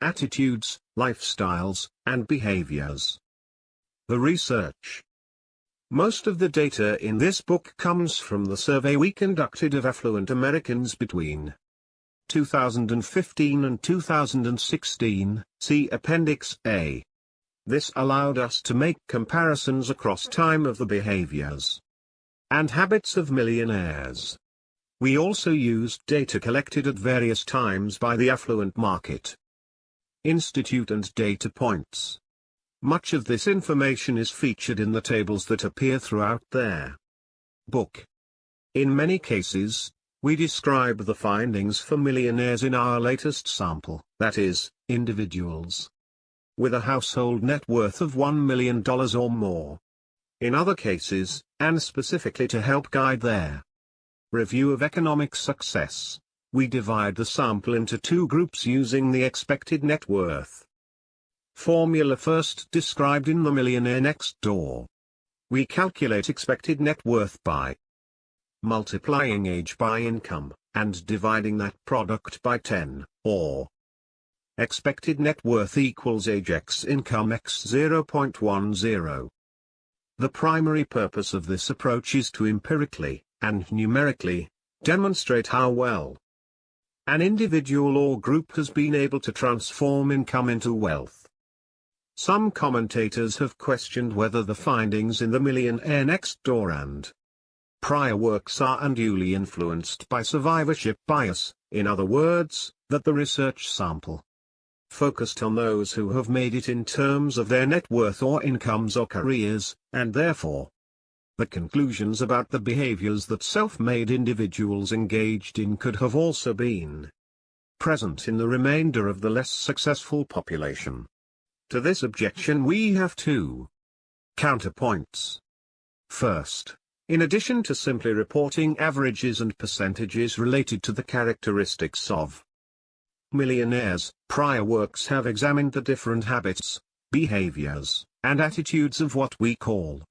attitudes, lifestyles, and behaviors. The research. Most of the data in this book comes from the survey we conducted of affluent Americans between 2015 and 2016, see Appendix A. This allowed us to make comparisons across time of the behaviors and habits of millionaires. We also used data collected at various times by the Affluent Market Institute and data points. Much of this information is featured in the tables that appear throughout their book. In many cases, we describe the findings for millionaires in our latest sample, that is, individuals with a household net worth of $1 million or more. In other cases, and specifically to help guide their review of economic success, we divide the sample into two groups using the expected net worth formula first described in the Millionaire Next Door. We calculate expected net worth by multiplying age by income, and dividing that product by 10, or expected net worth equals age x income x 0.10. The primary purpose of this approach is to empirically, and numerically, demonstrate how well an individual or group has been able to transform income into wealth. Some commentators have questioned whether the findings in the Millionaire Next Door and prior works are unduly influenced by survivorship bias, in other words, that the research sample focused on those who have made it in terms of their net worth or incomes or careers, and therefore, the conclusions about the behaviors that self-made individuals engaged in could have also been present in the remainder of the less successful population. To this objection we have two counterpoints. First, in addition to simply reporting averages and percentages related to the characteristics of millionaires, prior works have examined the different habits, behaviors, and attitudes of what we call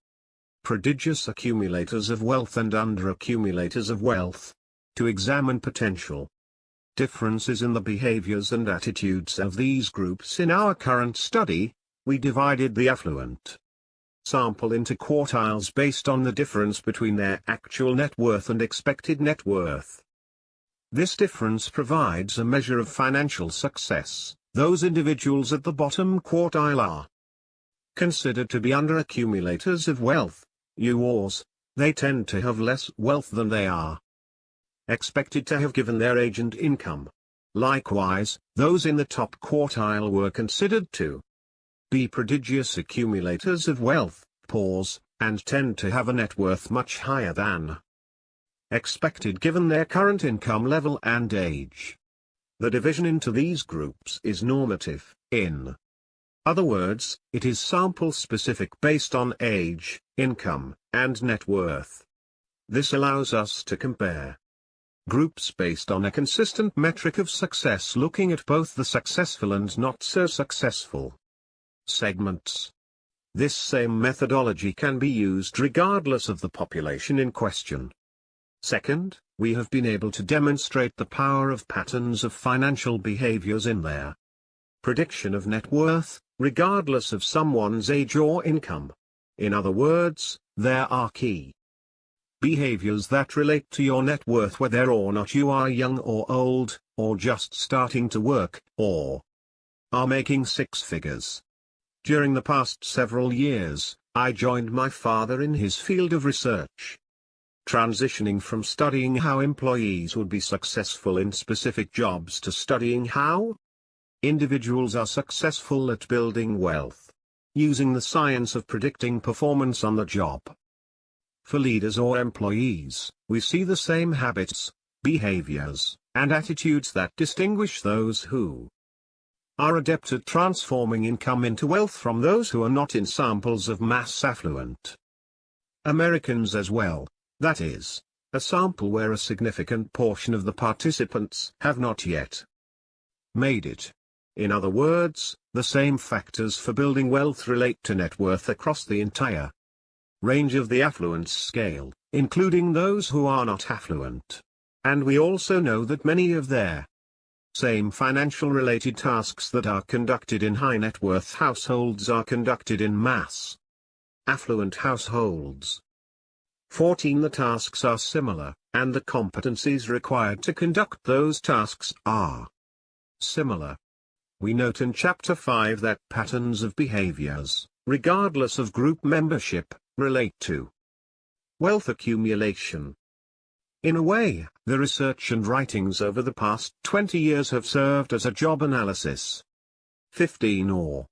prodigious accumulators of wealth and under-accumulators of wealth, to examine potential differences in the behaviors and attitudes of these groups. In our current study, we divided the affluent sample into quartiles based on the difference between their actual net worth and expected net worth. This difference provides a measure of financial success. Those individuals at the bottom quartile are considered to be under-accumulators of wealth, UORs, they tend to have less wealth than they are expected to have given their age and income. Likewise, those in the top quartile were considered to be prodigious accumulators of wealth, pause, and tend to have a net worth much higher than expected given their current income level and age. The division into these groups is normative, in other words, it is sample-specific based on age, income, and net worth. This allows us to compare groups based on a consistent metric of success, looking at both the successful and not so successful segments. This same methodology can be used regardless of the population in question. Second, we have been able to demonstrate the power of patterns of financial behaviors in their prediction of net worth, regardless of someone's age or income. In other words, there are key behaviors that relate to your net worth whether or not you are young or old, or just starting to work, or are making six figures. During the past several years, I joined my father in his field of research, transitioning from studying how employees would be successful in specific jobs to studying how individuals are successful at building wealth, using the science of predicting performance on the job. For leaders or employees, we see the same habits, behaviors, and attitudes that distinguish those who are adept at transforming income into wealth from those who are not in samples of mass affluent Americans as well, that is, a sample where a significant portion of the participants have not yet made it. In other words, the same factors for building wealth relate to net worth across the entire range of the affluence scale, including those who are not affluent. And we also know that many of their same financial-related tasks that are conducted in high net worth households are conducted in mass affluent households. 14. The tasks are similar, and the competencies required to conduct those tasks are similar. We note in Chapter 5 that patterns of behaviors, regardless of group membership, relate to wealth accumulation. In a way, the research and writings over the past 20 years have served as a job analysis. 15. Or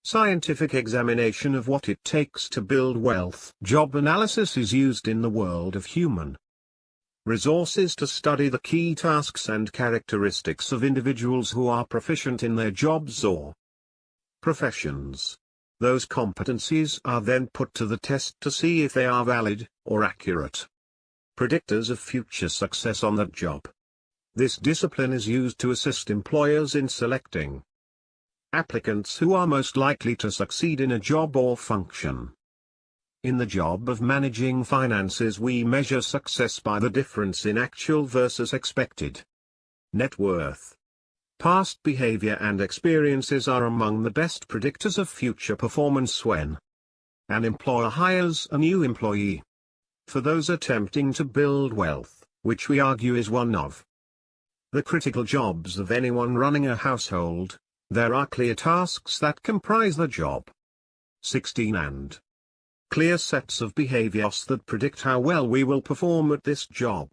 scientific examination of what it takes to build wealth. Job analysis is used in the world of human resources to study the key tasks and characteristics of individuals who are proficient in their jobs or professions. Those competencies are then put to the test to see if they are valid, or accurate predictors of future success on that job. This discipline is used to assist employers in selecting applicants who are most likely to succeed in a job or function. In the job of managing finances, we measure success by the difference in actual versus expected net worth. Past behavior and experiences are among the best predictors of future performance when an employer hires a new employee. For those attempting to build wealth, which we argue is one of the critical jobs of anyone running a household, there are clear tasks that comprise the job. 16. And clear sets of behaviors that predict how well we will perform at this job.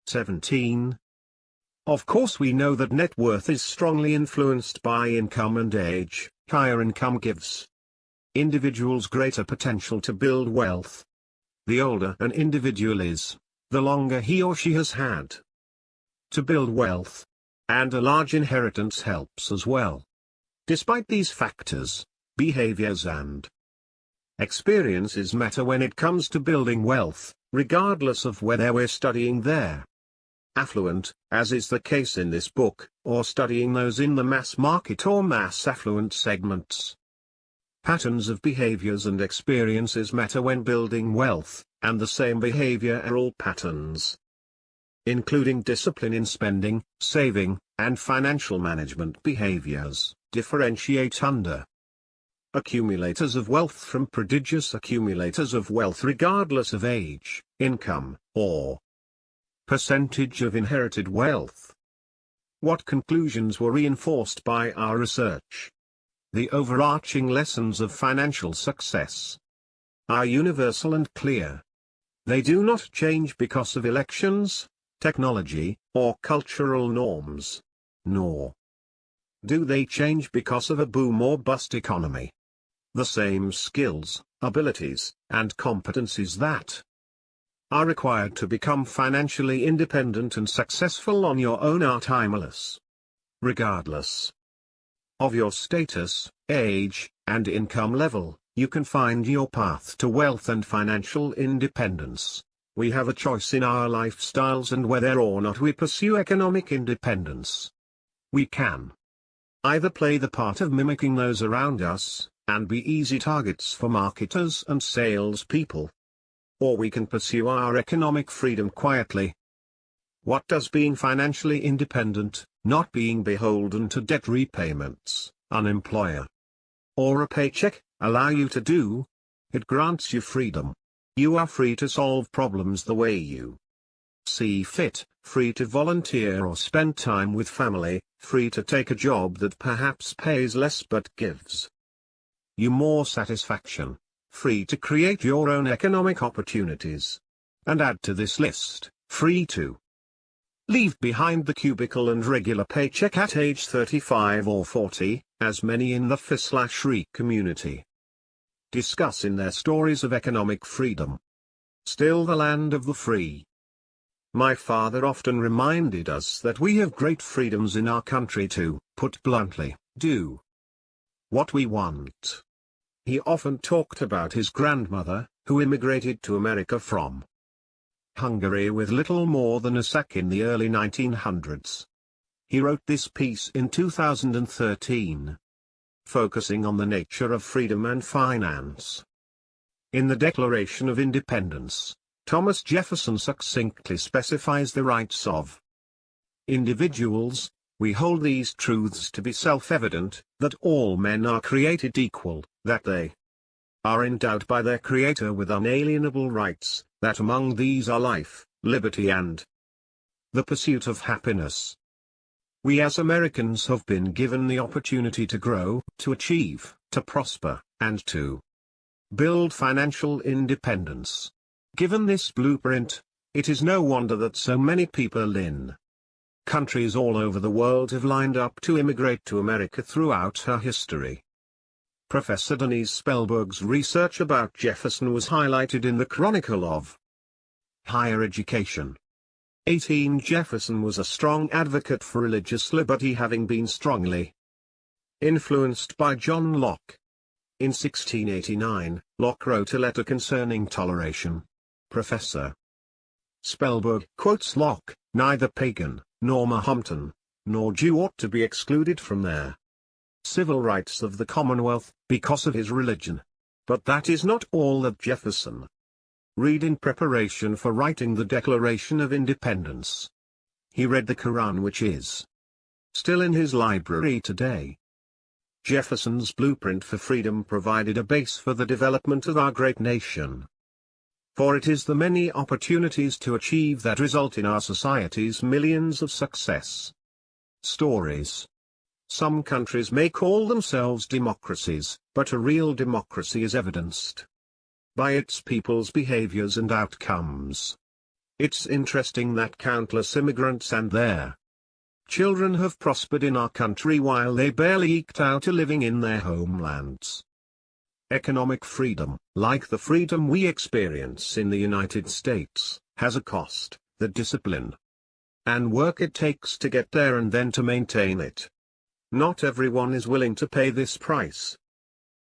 17. Of course, we know that net worth is strongly influenced by income and age. Higher income gives individuals greater potential to build wealth. The older an individual is, the longer he or she has had to build wealth. And a large inheritance helps as well. Despite these factors, behaviors and experiences matter when it comes to building wealth, regardless of whether we're studying their affluent, as is the case in this book, or studying those in the mass market or mass affluent segments. Patterns of behaviors and experiences matter when building wealth, and the same behavioral patterns, including discipline in spending, saving, and financial management behaviors, differentiate under accumulators of wealth from prodigious accumulators of wealth regardless of age, income, or percentage of inherited wealth. What conclusions were reinforced by our research? The overarching lessons of financial success are universal and clear. They do not change because of elections, technology, or cultural norms. Nor do they change because of a boom or bust economy. The same skills, abilities, and competencies that are required to become financially independent and successful on your own are timeless. Regardless of your status, age, and income level, you can find your path to wealth and financial independence. We have a choice in our lifestyles and whether or not we pursue economic independence. We can either play the part of mimicking those around us, and be easy targets for marketers and salespeople. Or we can pursue our economic freedom quietly. What does being financially independent, not being beholden to debt repayments, an employer, or a paycheck, allow you to do? It grants you freedom. You are free to solve problems the way you see fit, free to volunteer or spend time with family, free to take a job that perhaps pays less but gives you more satisfaction, free to create your own economic opportunities. And add to this list, free to leave behind the cubicle and regular paycheck at age 35 or 40, as many in the f/re community discuss in their stories of economic freedom. Still the land of the free. My father often reminded us that we have great freedoms in our country to, put bluntly, do what we want. He often talked about his grandmother, who immigrated to America from Hungary with little more than a sack in the early 1900s. He wrote this piece in 2013, focusing on the nature of freedom and finance. In the Declaration of Independence, Thomas Jefferson succinctly specifies the rights of individuals. We hold these truths to be self-evident, that all men are created equal, that they are endowed by their Creator with unalienable rights, that among these are life, liberty and the pursuit of happiness. We as Americans have been given the opportunity to grow, to achieve, to prosper, and to build financial independence. Given this blueprint, it is no wonder that so many people in countries all over the world have lined up to immigrate to America throughout her history. Professor Denise Spellberg's research about Jefferson was highlighted in the Chronicle of Higher Education. 18 Jefferson was a strong advocate for religious liberty, having been strongly influenced by John Locke. In 1689, Locke wrote a letter concerning toleration. Professor Spellberg quotes Locke, "Neither pagan, nor Mahometan, nor Jew ought to be excluded from their civil rights of the Commonwealth, because of his religion." But that is not all that Jefferson read in preparation for writing the Declaration of Independence. He read the Quran, which is still in his library today. Jefferson's blueprint for freedom provided a base for the development of our great nation. For it is the many opportunities to achieve that result in our society's millions of success stories. Some countries may call themselves democracies, but a real democracy is evidenced by its people's behaviors and outcomes. It's interesting that countless immigrants and their children have prospered in our country while they barely eked out a living in their homelands. Economic freedom, like the freedom we experience in the United States, has a cost, the discipline and work it takes to get there and then to maintain it. Not everyone is willing to pay this price.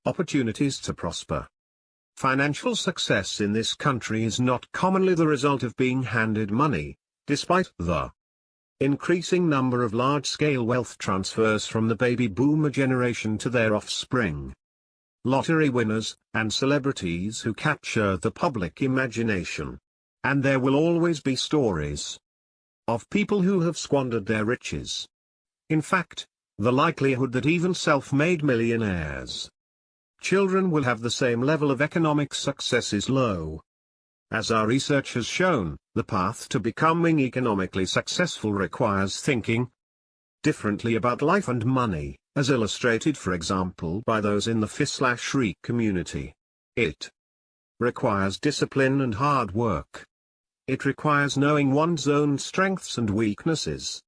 Opportunities to prosper. Financial success in this country is not commonly the result of being handed money, despite the increasing number of large-scale wealth transfers from the baby boomer generation to their offspring. Lottery winners, and celebrities who capture the public imagination. And there will always be stories of people who have squandered their riches. In fact, the likelihood that even self-made millionaires' children will have the same level of economic success is low. As our research has shown, the path to becoming economically successful requires thinking differently about life and money, as illustrated for example by those in the f/re community. It requires discipline and hard work. It requires knowing one's own strengths and weaknesses,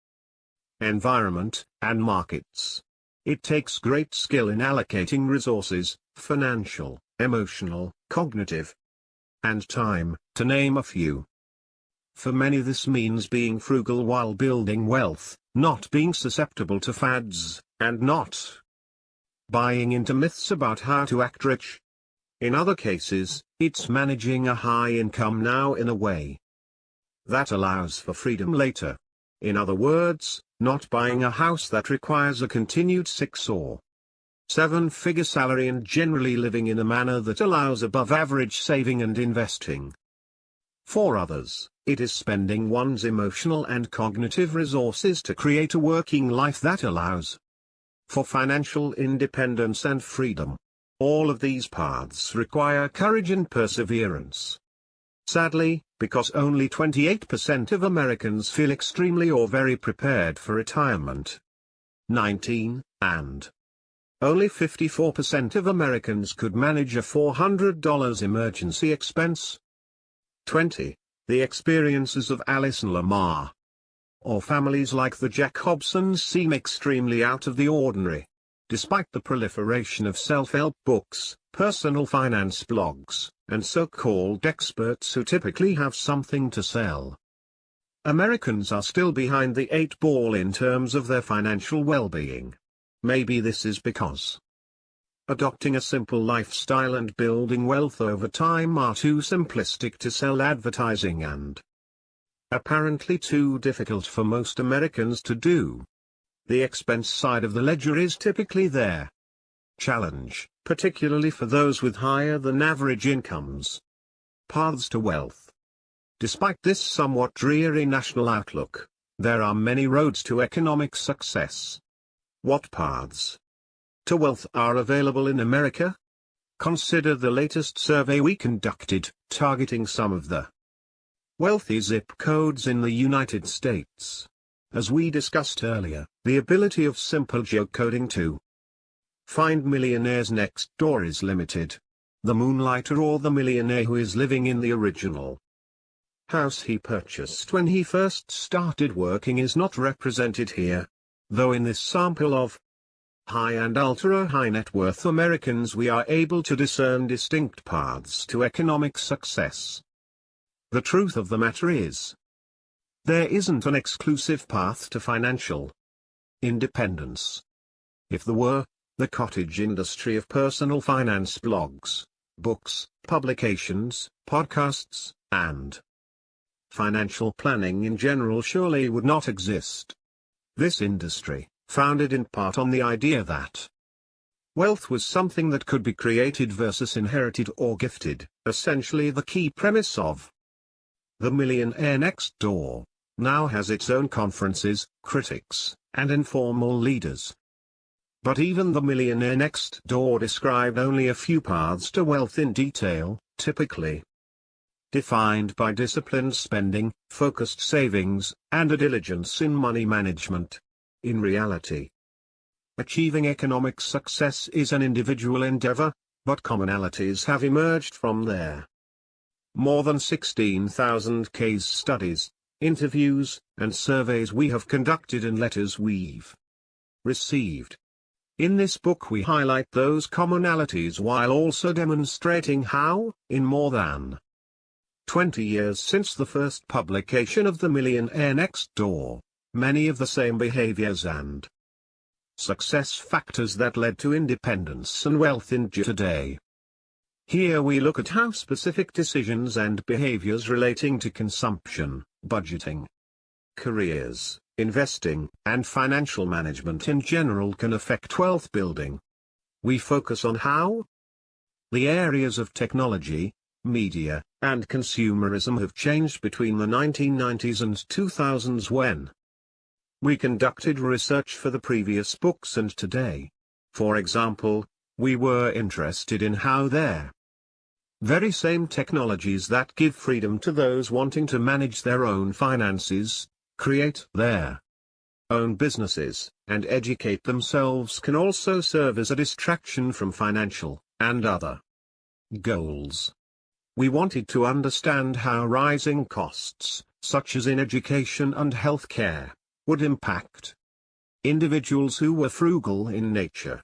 environment, and markets. It takes great skill in allocating resources, financial, emotional, cognitive, and time, to name a few. For many this means being frugal while building wealth, not being susceptible to fads, and not buying into myths about how to act rich. In other cases, it's managing a high income now in a way that allows for freedom later. In other words, not buying a house that requires a continued 6 or 7-figure salary and generally living in a manner that allows above average saving and investing. For others, it is spending one's emotional and cognitive resources to create a working life that allows for financial independence and freedom. All of these paths require courage and perseverance. Sadly, because only 28% of Americans feel extremely or very prepared for retirement. 19, and only 54% of Americans could manage a $400 emergency expense. 20. The experiences of Alice and Lamar, or families like the Jacobsons, seem extremely out of the ordinary. Despite the proliferation of self-help books, personal finance blogs, and so-called experts who typically have something to sell, Americans are still behind the 8 ball in terms of their financial well-being. Maybe this is because adopting a simple lifestyle and building wealth over time are too simplistic to sell advertising and apparently too difficult for most Americans to do. The expense side of the ledger is typically their challenge, particularly for those with higher than average incomes. Paths to wealth. Despite this somewhat dreary national outlook, there are many roads to economic success. What paths to wealth are available in America? Consider the latest survey we conducted, targeting some of the wealthy zip codes in the United States. As we discussed earlier, the ability of simple geocoding to find millionaires next door is limited. The moonlighter or the millionaire who is living in the original house he purchased when he first started working is not represented here, though in this sample of high and ultra-high net worth Americans we are able to discern distinct paths to economic success. The truth of the matter is, there isn't an exclusive path to financial independence. If there were, the cottage industry of personal finance blogs, books, publications, podcasts, and financial planning in general surely would not exist. This industry, founded in part on the idea that wealth was something that could be created versus inherited or gifted, essentially the key premise of the Millionaire Next Door, now has its own conferences, critics, and informal leaders. But even the Millionaire Next Door described only a few paths to wealth in detail, typically defined by disciplined spending, focused savings, and a diligence in money management. In reality, achieving economic success is an individual endeavor, but commonalities have emerged from there. More than 16,000 case studies, interviews, and surveys we have conducted and letters we've received. In this book we highlight those commonalities while also demonstrating how, in more than 20 years since the first publication of The Millionaire Next Door, many of the same behaviors and success factors that led to independence and wealth endure today. Here we look at how specific decisions and behaviors relating to consumption, budgeting, careers, investing, and financial management in general can affect wealth building. We focus on how the areas of technology, media, and consumerism have changed between the 1990s and 2000s when we conducted research for the previous books and today. For example, we were interested in how their very same technologies that give freedom to those wanting to manage their own finances, create their own businesses, and educate themselves can also serve as a distraction from financial and other goals. We wanted to understand how rising costs, such as in education and healthcare, would impact individuals who were frugal in nature.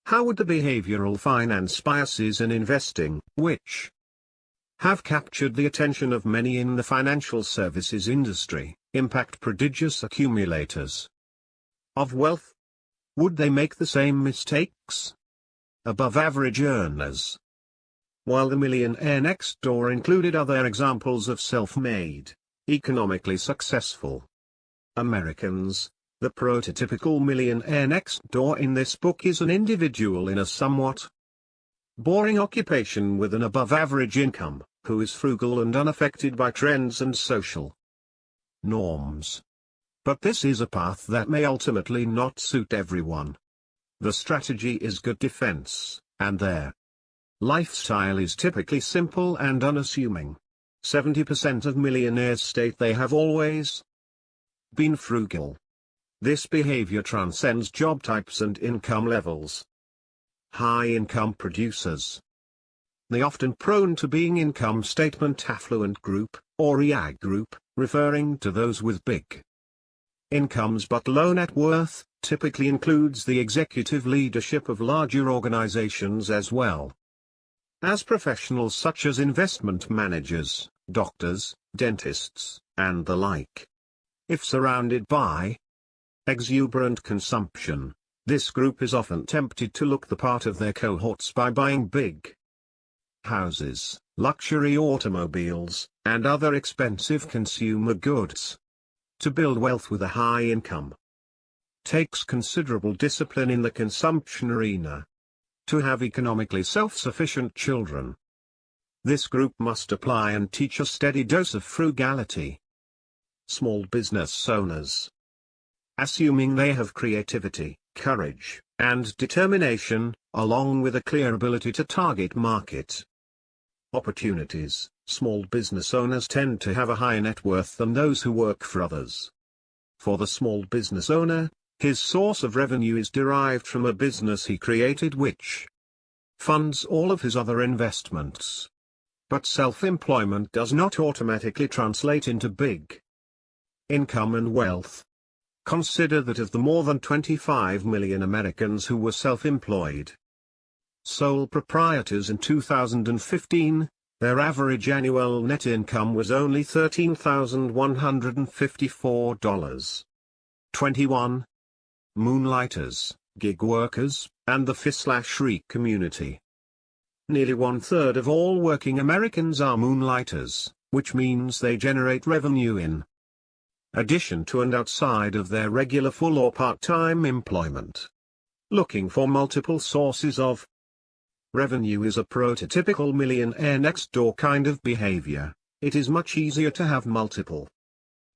How would the behavioral finance biases in investing, which have captured the attention of many in the financial services industry, impact prodigious accumulators of wealth? Would they make the same mistakes? Above-average earners. While the Millionaire Next Door included other examples of self-made, economically successful Americans, the prototypical millionaire next door in this book is an individual in a somewhat boring occupation with an above-average income, who is frugal and unaffected by trends and social norms. But this is a path that may ultimately not suit everyone. The strategy is good defense, and their lifestyle is typically simple and unassuming. 70% of millionaires state they have always been frugal. This behavior transcends job types and income levels. High-income producers. The often prone to being income statement affluent group, or EAG group, referring to those with big incomes but low net worth, typically includes the executive leadership of larger organizations as well as professionals such as investment managers, doctors, dentists, and the like. If surrounded by exuberant consumption, this group is often tempted to look the part of their cohorts by buying big houses, luxury automobiles, and other expensive consumer goods. To build wealth with a high income takes considerable discipline in the consumption arena. To have economically self-sufficient children, this group must apply and teach a steady dose of frugality. Small business owners. Assuming they have creativity, courage, and determination, along with a clear ability to target market opportunities, small business owners tend to have a higher net worth than those who work for others. For the small business owner, his source of revenue is derived from a business he created which funds all of his other investments. But self-employment does not automatically translate into big income and wealth. Consider that of the more than 25 million Americans who were self-employed sole proprietors in 2015, their average annual net income was only $13,154. 21. Moonlighters, gig workers, and the FI/RE community. Nearly one-third of all working Americans are moonlighters, which means they generate revenue in addition to and outside of their regular full or part-time employment. Looking for multiple sources of revenue is a prototypical millionaire next door kind of behavior. It is much easier to have multiple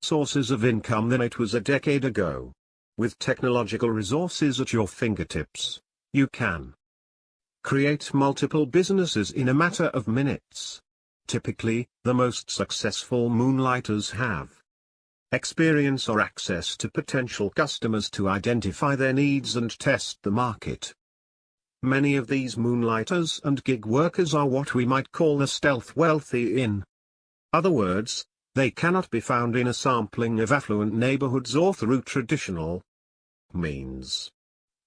sources of income than it was a decade ago. With technological resources at your fingertips, you can create multiple businesses in a matter of minutes. Typically, the most successful moonlighters have experience or access to potential customers to identify their needs and test the market. Many of these moonlighters and gig workers are what we might call the stealth wealthy. In other words, they cannot be found in a sampling of affluent neighborhoods or through traditional means.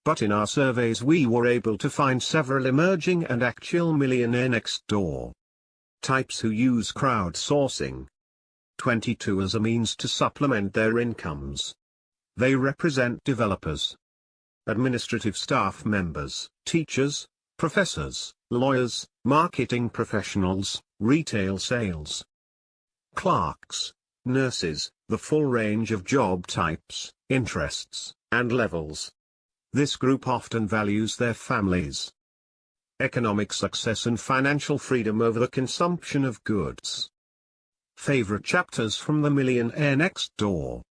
But in our surveys we were able to find several emerging and actual millionaire next door types who use crowdsourcing 22 as a means to supplement their incomes. They represent developers, administrative staff members, teachers, professors, lawyers, marketing professionals, retail sales clerks, nurses, the full range of job types, interests, and levels. This group often values their families' economic success and financial freedom over the consumption of goods. Favorite chapters from The Millionaire Next Door.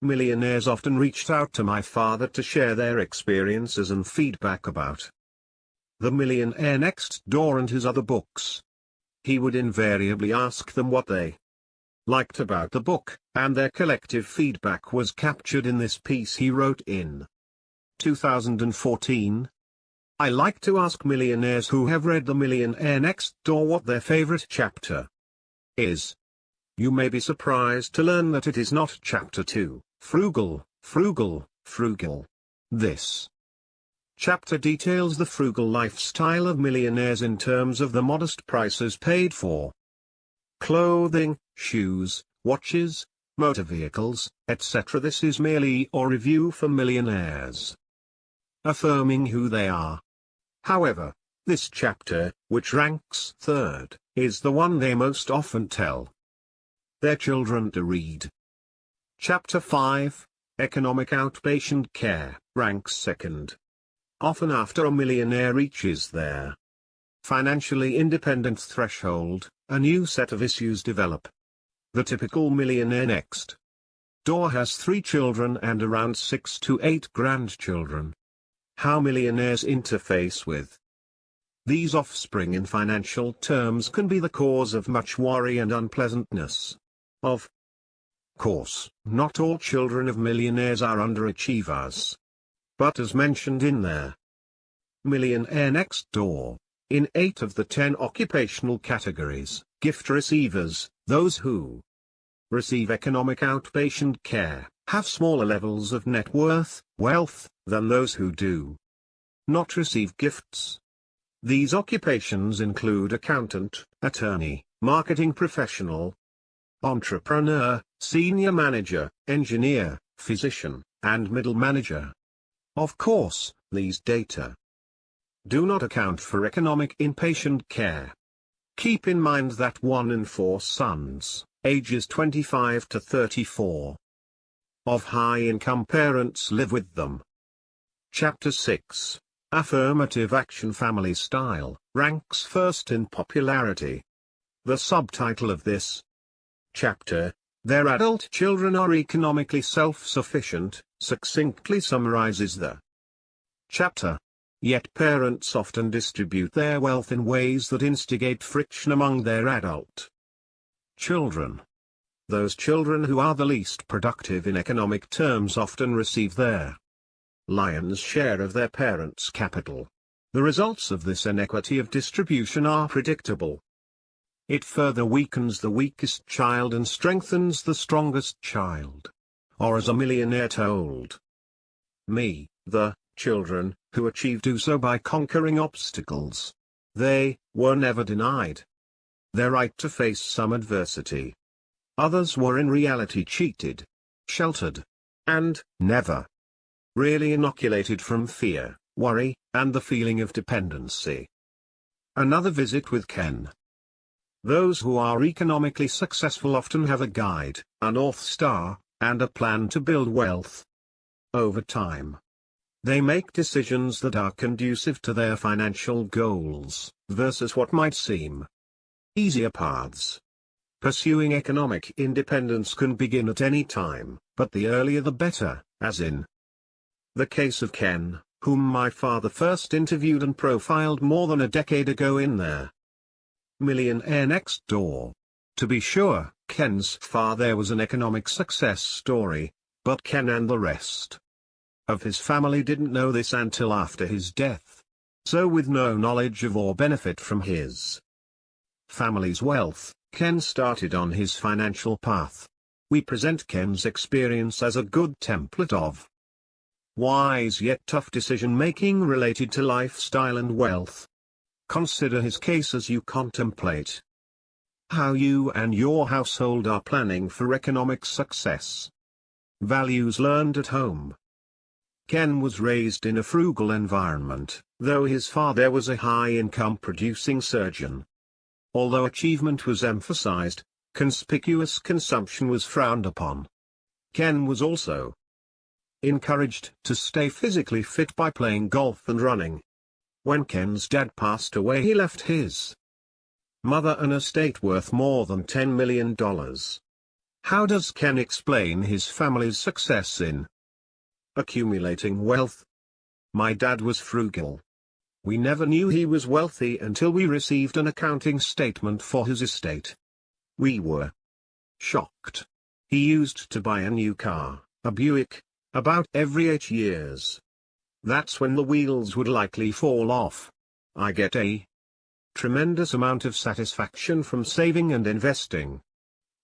Millionaires often reached out to my father to share their experiences and feedback about The Millionaire Next Door and his other books. He would invariably ask them what they liked about the book, and their collective feedback was captured in this piece he wrote in 2014. I like to ask millionaires who have read The Millionaire Next Door what their favorite chapter is. You may be surprised to learn that it is not Chapter 2, Frugal, Frugal, Frugal. This chapter details the frugal lifestyle of millionaires in terms of the modest prices paid for clothing, shoes, watches, motor vehicles, etc. This is merely a review for millionaires, affirming who they are. However, this chapter, which ranks third, is the one they most often tell their children to read. Chapter 5, Economic Outpatient Care, ranks second. Often after a millionaire reaches their financially independent threshold, a new set of issues develop. The typical millionaire next door has 3 children and around 6 to 8 grandchildren. How millionaires interface with these offspring in financial terms can be the cause of much worry and unpleasantness. Of course, not all children of millionaires are underachievers. But as mentioned in their Millionaire Next Door, in 8 of the 10 occupational categories, gift receivers, those who receive economic outpatient care, have smaller levels of net worth, wealth, than those who do not receive gifts. These occupations include accountant, attorney, marketing professional, entrepreneur, senior manager, engineer, physician, and middle manager. Of course, these data do not account for economic inpatient care. Keep in mind that 1 in 4 sons, ages 25 to 34, of high-income parents live with them. Chapter 6, Affirmative Action Family Style, ranks first in popularity. The subtitle of this chapter, Their Adult Children Are Economically Self-Sufficient, succinctly summarizes the chapter. Yet parents often distribute their wealth in ways that instigate friction among their adult children. Those children who are the least productive in economic terms often receive their lion's share of their parents' capital. The results of this inequity of distribution are predictable. It further weakens the weakest child and strengthens the strongest child. Or as a millionaire told me, the children who achieve do so by conquering obstacles. They were never denied their right to face some adversity. Others were in reality cheated, sheltered, and never really inoculated from fear, worry, and the feeling of dependency. Another visit with Ken. Those who are economically successful often have a guide, a North Star, and a plan to build wealth over time. They make decisions that are conducive to their financial goals, versus what might seem easier paths. Pursuing economic independence can begin at any time, but the earlier the better, as in the case of Ken, whom my father first interviewed and profiled more than a decade ago in their Millionaire Next Door. To be sure, Ken's father was an economic success story, but Ken and the rest of his family didn't know this until after his death. So with no knowledge of or benefit from his family's wealth, Ken started on his financial path. We present Ken's experience as a good template of wise yet tough decision-making related to lifestyle and wealth. Consider his case as you contemplate how you and your household are planning for economic success. Values learned at home. Ken was raised in a frugal environment, though his father was a high-income producing surgeon. Although achievement was emphasized, conspicuous consumption was frowned upon. Ken was also encouraged to stay physically fit by playing golf and running. When Ken's dad passed away, he left his mother an estate worth more than $10 million. How does Ken explain his family's success in accumulating wealth? My dad was frugal. We never knew he was wealthy until we received an accounting statement for his estate. We were shocked. He used to buy a new car, a Buick, about every 8 years. That's when the wheels would likely fall off. I get a tremendous amount of satisfaction from saving and investing.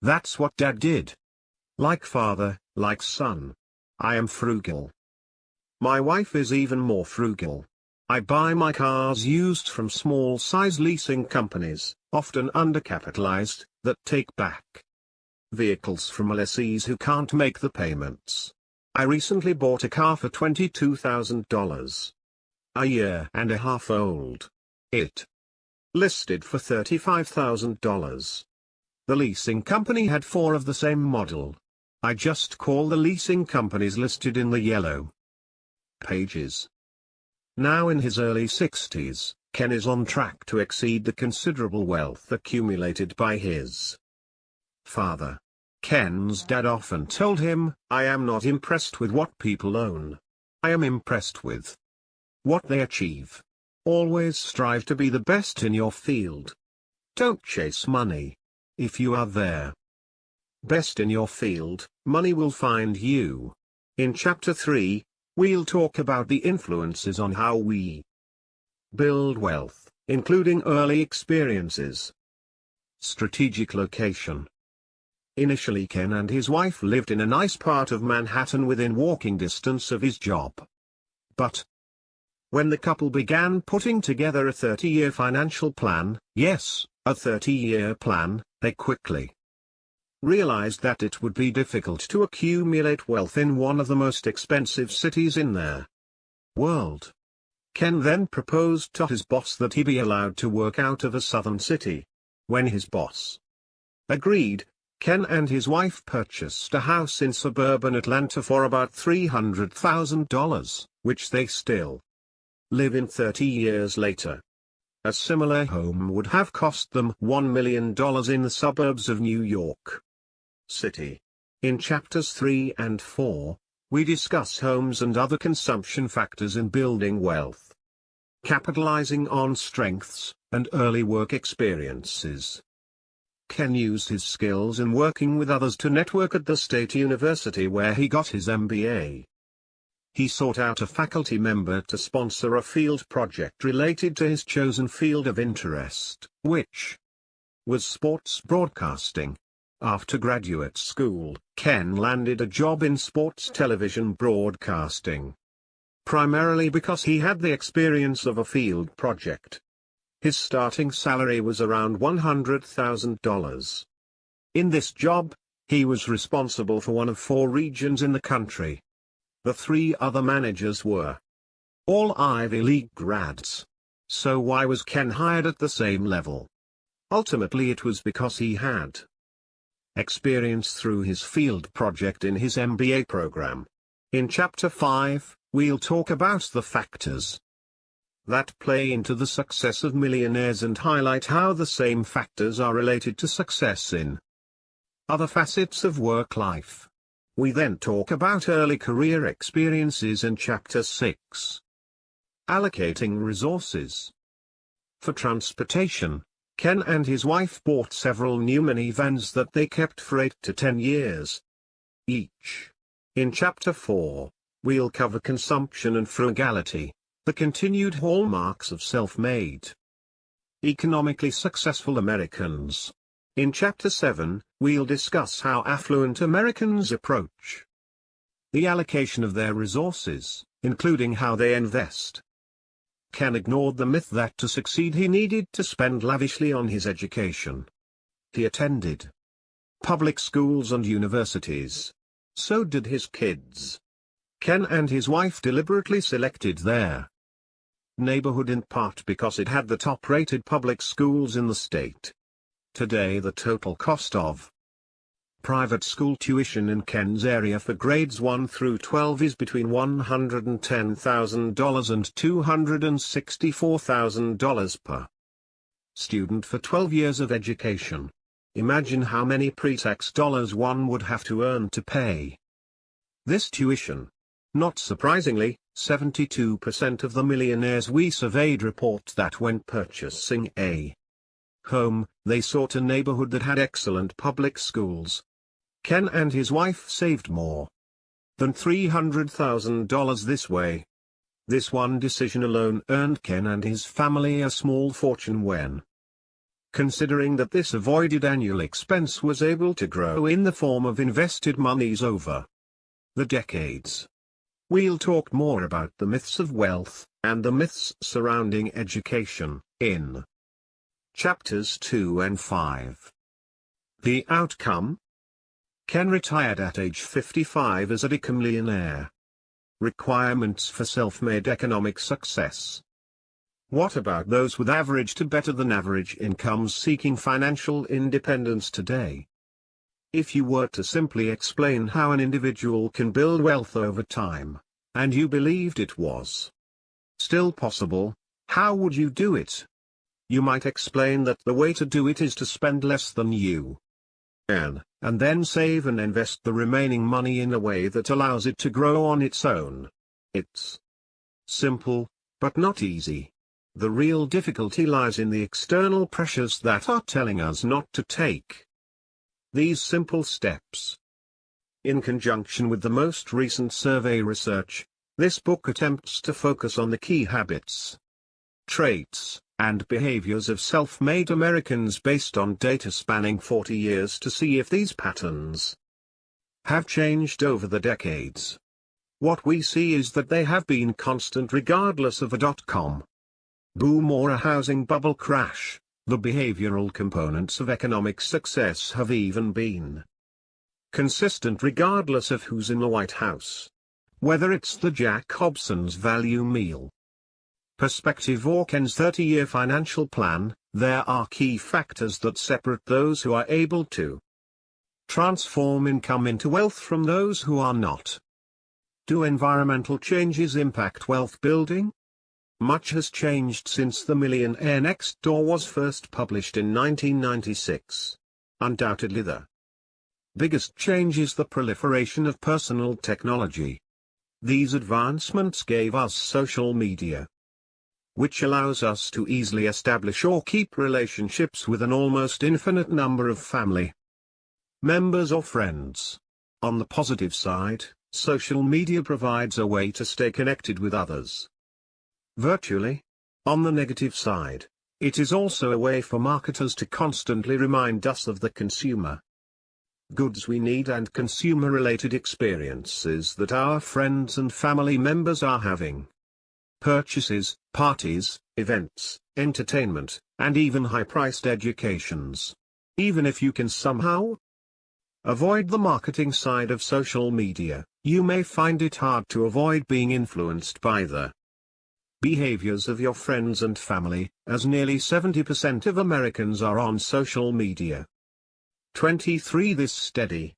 That's what Dad did. Like father, like son. I am frugal. My wife is even more frugal. I buy my cars used from small-size leasing companies, often undercapitalized, that take back vehicles from lessees who can't make the payments. I recently bought a car for $22,000. A year and a half old. It listed for $35,000. The leasing company had 4 of the same model. I just call the leasing companies listed in the yellow pages. Now in his early 60s, Ken is on track to exceed the considerable wealth accumulated by his father. Ken's dad often told him, "I am not impressed with what people own. I am impressed with what they achieve. Always strive to be the best in your field. Don't chase money. If you are there, best in your field, money will find you." In Chapter 3, we'll talk about the influences on how we build wealth, including early experiences. Strategic location. Initially, Ken and his wife lived in a nice part of Manhattan within walking distance of his job. But when the couple began putting together a 30-year financial plan, yes, a 30-year plan, they quickly realized that it would be difficult to accumulate wealth in one of the most expensive cities in their world. Ken then proposed to his boss that he be allowed to work out of a southern city. When his boss agreed, Ken and his wife purchased a house in suburban Atlanta for about $300,000, which they still live in 30 years later. A similar home would have cost them $1 million in the suburbs of New York City. In Chapters 3 and 4, we discuss homes and other consumption factors in building wealth, capitalizing on strengths and early work experiences. Ken used his skills in working with others to network at the State University where he got his MBA. He sought out a faculty member to sponsor a field project related to his chosen field of interest, which was sports broadcasting. After graduate school, Ken landed a job in sports television broadcasting, primarily because he had the experience of a field project. His starting salary was around $100,000. In this job, he was responsible for one of 4 regions in the country. The 3 other managers were all Ivy League grads. So why was Ken hired at the same level? Ultimately it was because he had experience through his field project in his MBA program. In Chapter 5, we'll talk about the factors that play into the success of millionaires and highlight how the same factors are related to success in other facets of work life. We then talk about early career experiences in Chapter 6. Allocating resources. For transportation, Ken and his wife bought several new minivans that they kept for 8 to 10 years each. In Chapter 4, we'll cover consumption and frugality, the continued hallmarks of self-made, economically successful Americans. In Chapter 7, we'll discuss how affluent Americans approach the allocation of their resources, including how they invest. Ken ignored the myth that to succeed he needed to spend lavishly on his education. He attended public schools and universities. So did his kids. Ken and his wife deliberately selected their neighborhood in part because it had the top-rated public schools in the state. Today the total cost of private school tuition in Ken's area for grades 1 through 12 is between $110,000 and $264,000 per student for 12 years of education. Imagine how many pre-tax dollars one would have to earn to pay this tuition. Not surprisingly, 72% of the millionaires we surveyed report that when purchasing a home, they sought a neighborhood that had excellent public schools. Ken and his wife saved more than $300,000 this way. This one decision alone earned Ken and his family a small fortune when considering that this avoided annual expense was able to grow in the form of invested monies over the decades. We'll talk more about the myths of wealth, and the myths surrounding education, in chapters 2 and 5. The outcome? Ken retired at age 55 as a decamillionaire. Requirements for self-made economic success. What about those with average to better than average incomes seeking financial independence today? If you were to simply explain how an individual can build wealth over time, and you believed it was still possible, how would you do it? You might explain that the way to do it is to spend less than you earn, and then save and invest the remaining money in a way that allows it to grow on its own. It's simple, but not easy. The real difficulty lies in the external pressures that are telling us not to take these simple steps. In conjunction with the most recent survey research, this book attempts to focus on the key habits, traits, and behaviors of self-made Americans based on data spanning 40 years to see if these patterns have changed over the decades. What we see is that they have been constant regardless of a dot-com boom or a housing bubble crash. The behavioral components of economic success have even been consistent regardless of who's in the White House. Whether it's the Jack Hobson's value meal perspective or Ken's 30-year financial plan, there are key factors that separate those who are able to transform income into wealth from those who are not. Do environmental changes impact wealth building? Much has changed since The Millionaire Next Door was first published in 1996. Undoubtedly the biggest change is the proliferation of personal technology. These advancements gave us social media, which allows us to easily establish or keep relationships with an almost infinite number of family members or friends. On the positive side, social media provides a way to stay connected with others virtually. On the negative side, it is also a way for marketers to constantly remind us of the consumer goods we need and consumer-related experiences that our friends and family members are having. Purchases, parties, events, entertainment, and even high-priced educations. Even if you can somehow avoid the marketing side of social media, you may find it hard to avoid being influenced by the behaviors of your friends and family, as nearly 70% of Americans are on social media. 23. This steady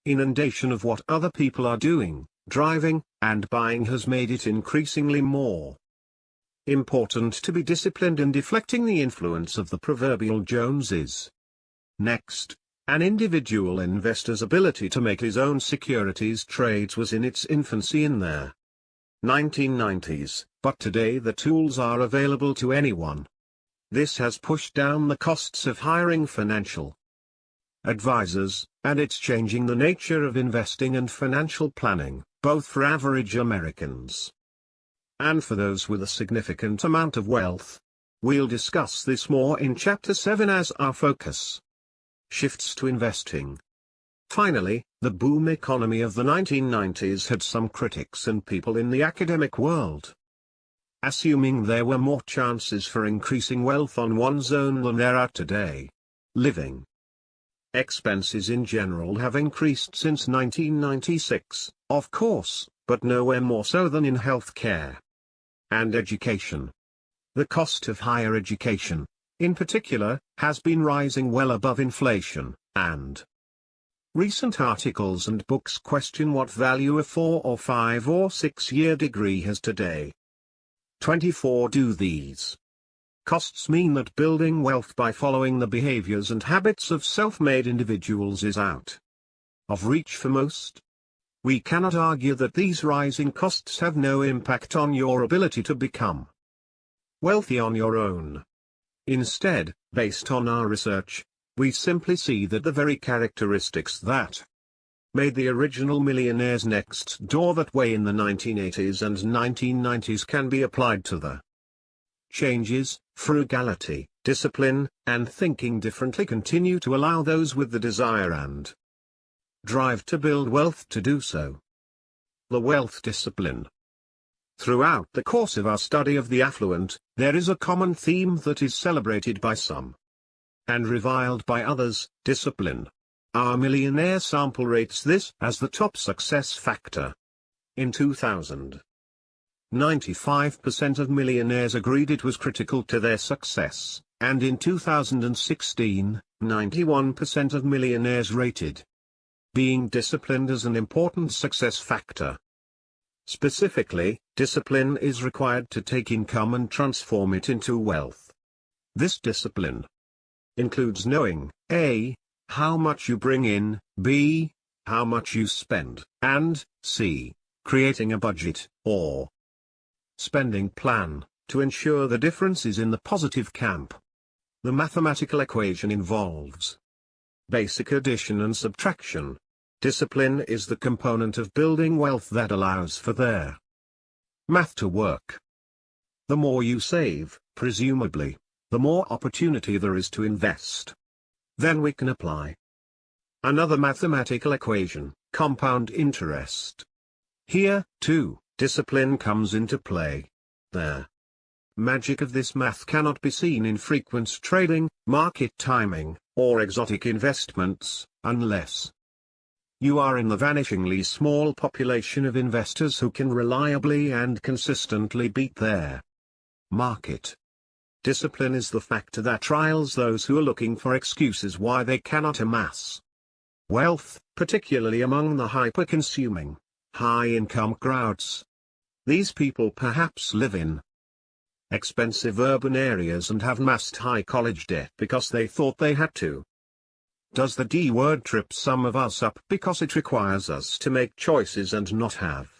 inundation of what other people are doing, driving, and buying has made it increasingly more important to be disciplined in deflecting the influence of the proverbial Joneses. Next, an individual investor's ability to make his own securities trades was in its infancy in the 1990s, but today the tools are available to anyone. This has pushed down the costs of hiring financial advisors, and it's changing the nature of investing and financial planning, both for average Americans and for those with a significant amount of wealth. We'll discuss this more in Chapter 7 as our focus shifts to investing. Finally, the boom economy of the 1990s had some critics and people in the academic world assuming there were more chances for increasing wealth on one's own than there are today. Living expenses in general have increased since 1996, of course, but nowhere more so than in healthcare and education. The cost of higher education, in particular, has been rising well above inflation, and recent articles and books question what value a 4 or 5 or 6-year degree has today. 24. Do these costs mean that building wealth by following the behaviors and habits of self-made individuals is out of reach for most? We cannot argue that these rising costs have no impact on your ability to become wealthy on your own. Instead, based on our research, we simply see that the very characteristics that made the original Millionaires Next Door that way in the 1980s and 1990s can be applied to the changes. Frugality, discipline, and thinking differently continue to allow those with the desire and drive to build wealth to do so. The wealth discipline. Throughout the course of our study of the affluent, there is a common theme that is celebrated by some and reviled by others: discipline. Our millionaire sample rates this as the top success factor. In 2000, 95% of millionaires agreed it was critical to their success, and in 2016, 91% of millionaires rated being disciplined as an important success factor. Specifically, discipline is required to take income and transform it into wealth. This discipline includes knowing A. how much you bring in, B. how much you spend, and C. creating a budget, or spending plan, to ensure the difference is in the positive camp. The mathematical equation involves basic addition and subtraction. Discipline is the component of building wealth that allows for their math to work. The more you save, presumably, the more opportunity there is to invest. Then we can apply another mathematical equation, compound interest. Here, too, discipline comes into play. The magic of this math cannot be seen in frequent trading, market timing, or exotic investments, unless you are in the vanishingly small population of investors who can reliably and consistently beat their market. Discipline is the factor that trials those who are looking for excuses why they cannot amass wealth, particularly among the hyper-consuming, high-income crowds. These people perhaps live in expensive urban areas and have amassed high college debt because they thought they had to. Does the D word trip some of us up because it requires us to make choices and not have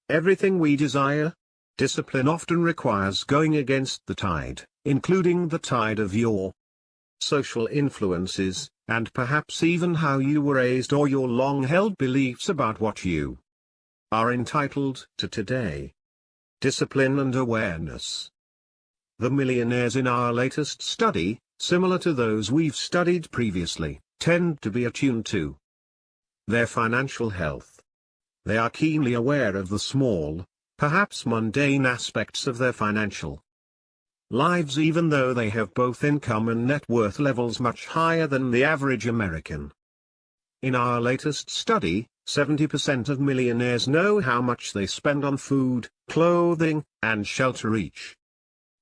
everything we desire? Discipline often requires going against the tide, including the tide of your social influences, and perhaps even how you were raised or your long-held beliefs about what you are entitled to today. Discipline and awareness. The millionaires in our latest study, similar to those we've studied previously, tend to be attuned to their financial health. They are keenly aware of the small, perhaps mundane aspects of their financial lives, even though they have both income and net worth levels much higher than the average American. In our latest study, 70% of millionaires know how much they spend on food, clothing, and shelter each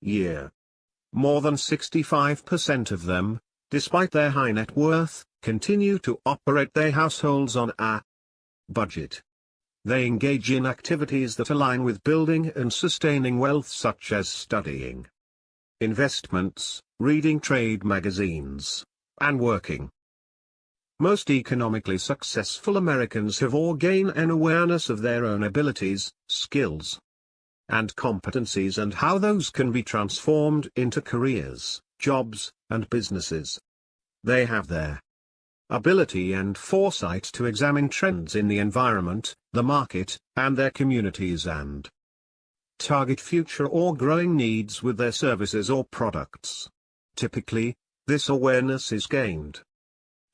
year. More than 65% of them, despite their high net worth, continue to operate their households on a budget. They engage in activities that align with building and sustaining wealth, such as studying, investments, reading trade magazines, and working. Most economically successful Americans have or gain an awareness of their own abilities, skills, and competencies, and how those can be transformed into careers, jobs, and businesses. They have their ability and foresight to examine trends in the environment, the market, and their communities, and target future or growing needs with their services or products. Typically, this awareness is gained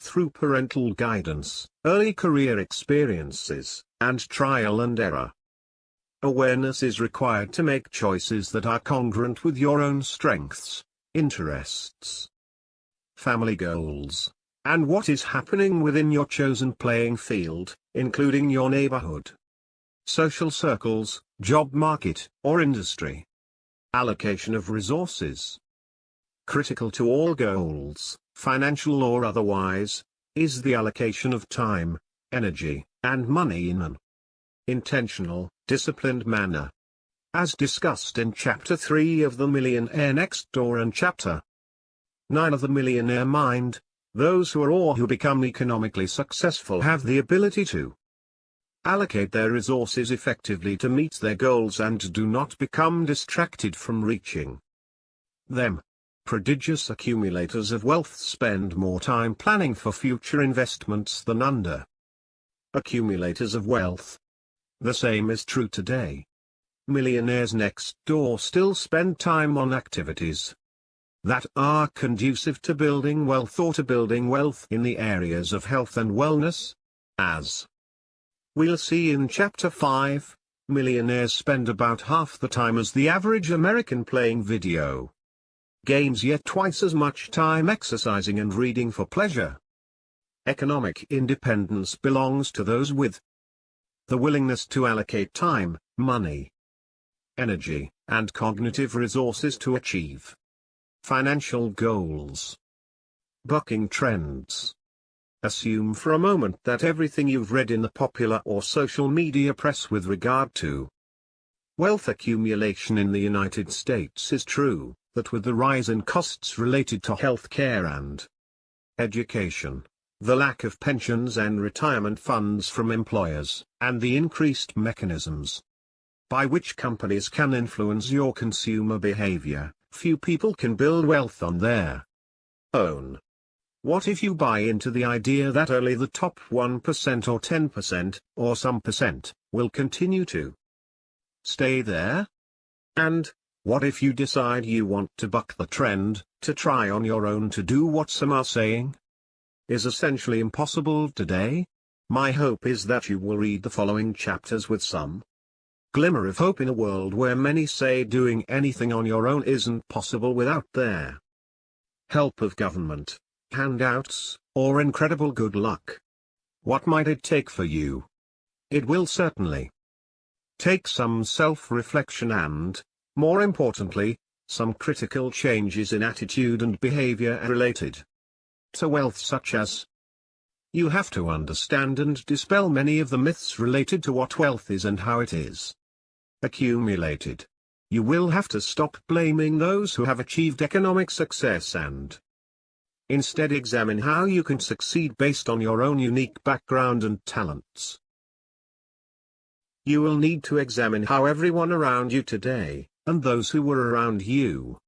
through parental guidance, early career experiences, and trial and error. Awareness is required to make choices that are congruent with your own strengths, interests, family goals, and what is happening within your chosen playing field, including your neighborhood, social circles, job market, or industry. Allocation of resources. Critical to all goals, financial or otherwise, is the allocation of time, energy, and money in an intentional, disciplined manner. As discussed in Chapter 3 of The Millionaire Next Door and Chapter 9 of The Millionaire Mind, those who are or who become economically successful have the ability to allocate their resources effectively to meet their goals and do not become distracted from reaching them. Prodigious accumulators of wealth spend more time planning for future investments than accumulators of wealth. The same is true today. Millionaires next door still spend time on activities that are conducive to building wealth or to building wealth in the areas of health and wellness. As we'll see in Chapter 5, millionaires spend about half the time as the average American playing video games, yet twice as much time exercising and reading for pleasure. Economic independence belongs to those with the willingness to allocate time, money, energy, and cognitive resources to achieve financial goals. Bucking trends. Assume for a moment that everything you've read in the popular or social media press with regard to wealth accumulation in the United States is true, that with the rise in costs related to health care and education, the lack of pensions and retirement funds from employers, and the increased mechanisms by which companies can influence your consumer behavior, few people can build wealth on their own. What if you buy into the idea that only the top 1% or 10%, or some percent, will continue to stay there? And what if you decide you want to buck the trend, to try on your own to do what some are saying is essentially impossible today? My hope is that you will read the following chapters with some glimmer of hope in a world where many say doing anything on your own isn't possible without their help of government, handouts, or incredible good luck. What might it take for you? It will certainly take some self-reflection and, more importantly, some critical changes in attitude and behavior related to wealth, such as you have to understand and dispel many of the myths related to what wealth is and how it is accumulated. You will have to stop blaming those who have achieved economic success and instead examine how you can succeed based on your own unique background and talents. You will need to examine how everyone around you today, and those who were around you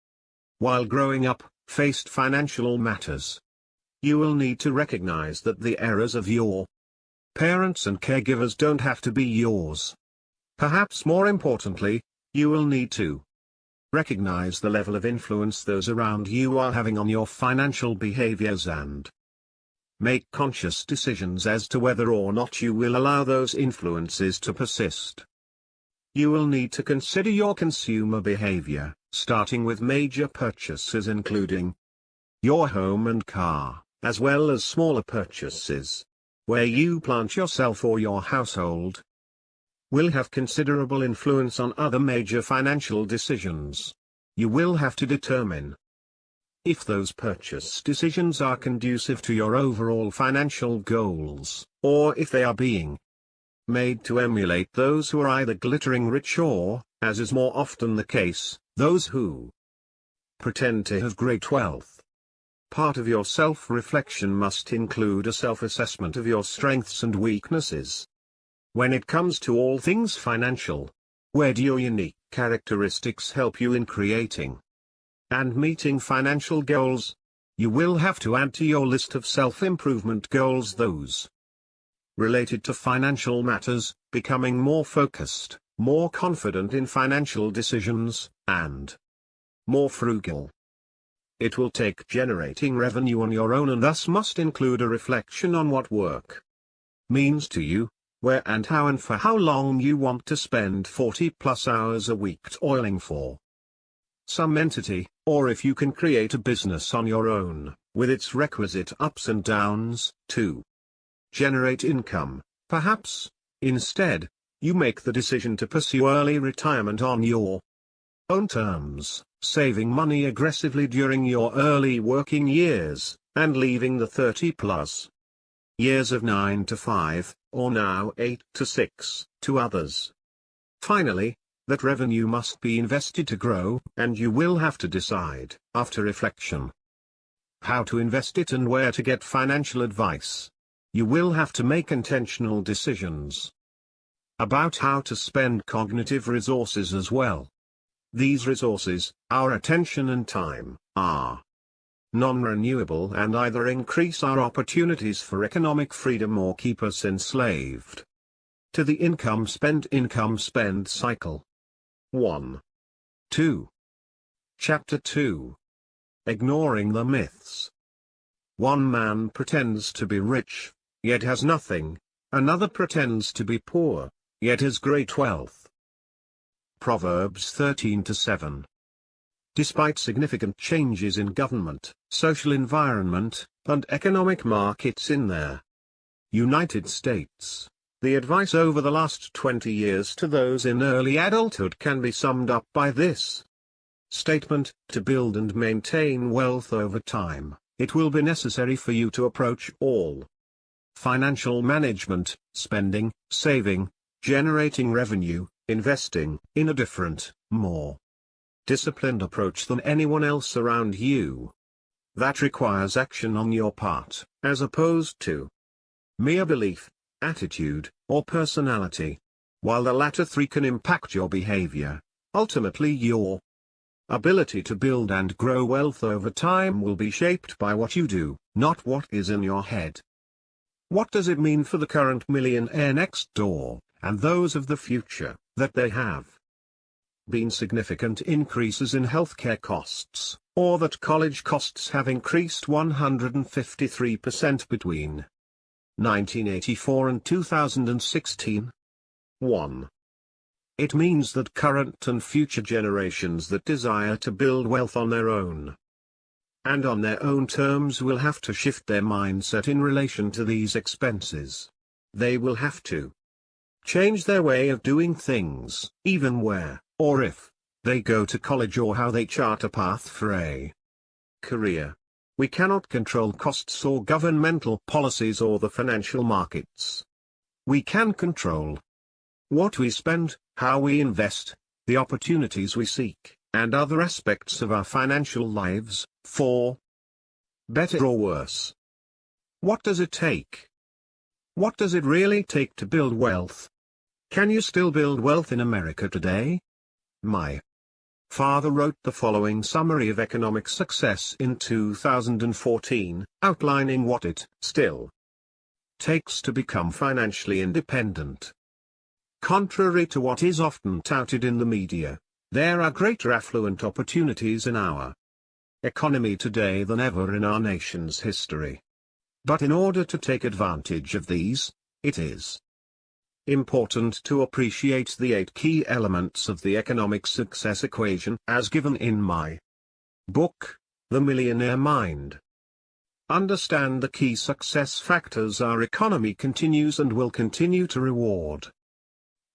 while growing up, faced financial matters. You will need to recognize that the errors of your parents and caregivers don't have to be yours. Perhaps more importantly, you will need to recognize the level of influence those around you are having on your financial behaviors and make conscious decisions as to whether or not you will allow those influences to persist. You will need to consider your consumer behavior, starting with major purchases including your home and car, as well as smaller purchases, where you plant yourself or your household, will have considerable influence on other major financial decisions. You will have to determine if those purchase decisions are conducive to your overall financial goals, or if they are being made to emulate those who are either glittering rich or, as is more often the case, those who pretend to have great wealth. Part of your self-reflection must include a self-assessment of your strengths and weaknesses. When it comes to all things financial, where do your unique characteristics help you in creating and meeting financial goals? You will have to add to your list of self-improvement goals those related to financial matters, becoming more focused, more confident in financial decisions, and more frugal. It will take generating revenue on your own and thus must include a reflection on what work means to you, where and how and for how long you want to spend 40+ hours a week toiling for some entity, or if you can create a business on your own, with its requisite ups and downs, to generate income. Perhaps, instead, you make the decision to pursue early retirement on your own terms, saving money aggressively during your early working years, and leaving the 30+ years of 9 to 5, or now 8 to 6, to others. Finally, that revenue must be invested to grow, and you will have to decide, after reflection, how to invest it and where to get financial advice. You will have to make intentional decisions about how to spend cognitive resources as well. These resources, our attention and time, are non-renewable, and either increase our opportunities for economic freedom or keep us enslaved to the income-spend cycle. 1. 2. Chapter 2. Ignoring the myths. One man pretends to be rich, yet has nothing. Another pretends to be poor, yet has great wealth. Proverbs 13-7. Despite significant changes in government, social environment, and economic markets in their United States, the advice over the last 20 years to those in early adulthood can be summed up by this statement: to build and maintain wealth over time, it will be necessary for you to approach all financial management, spending, saving, generating revenue, investing, in a different, more disciplined approach than anyone else around you. That requires action on your part, as opposed to mere belief, attitude, or personality. While the latter three can impact your behavior, ultimately your ability to build and grow wealth over time will be shaped by what you do, not what is in your head. What does it mean for the current millionaire next door, and those of the future, that they have been significant increases in healthcare costs, or that college costs have increased 153% between 1984 and 2016? 1. It means that current and future generations that desire to build wealth on their own and on their own terms will have to shift their mindset in relation to these expenses. They will have to change their way of doing things, even where, or if, they go to college, or how they chart a path for a career. We cannot control costs or governmental policies or the financial markets. We can control what we spend, how we invest, the opportunities we seek, and other aspects of our financial lives, for better or worse. What does it take? What does it really take to build wealth? Can you still build wealth in America today? My father wrote the following summary of economic success in 2014, outlining what it still takes to become financially independent. Contrary to what is often touted in the media, there are greater affluent opportunities in our economy today than ever in our nation's history. But in order to take advantage of these, it is important to appreciate the 8 key elements of the economic success equation as given in my book, The Millionaire Mind. Understand the key success factors our economy continues and will continue to reward: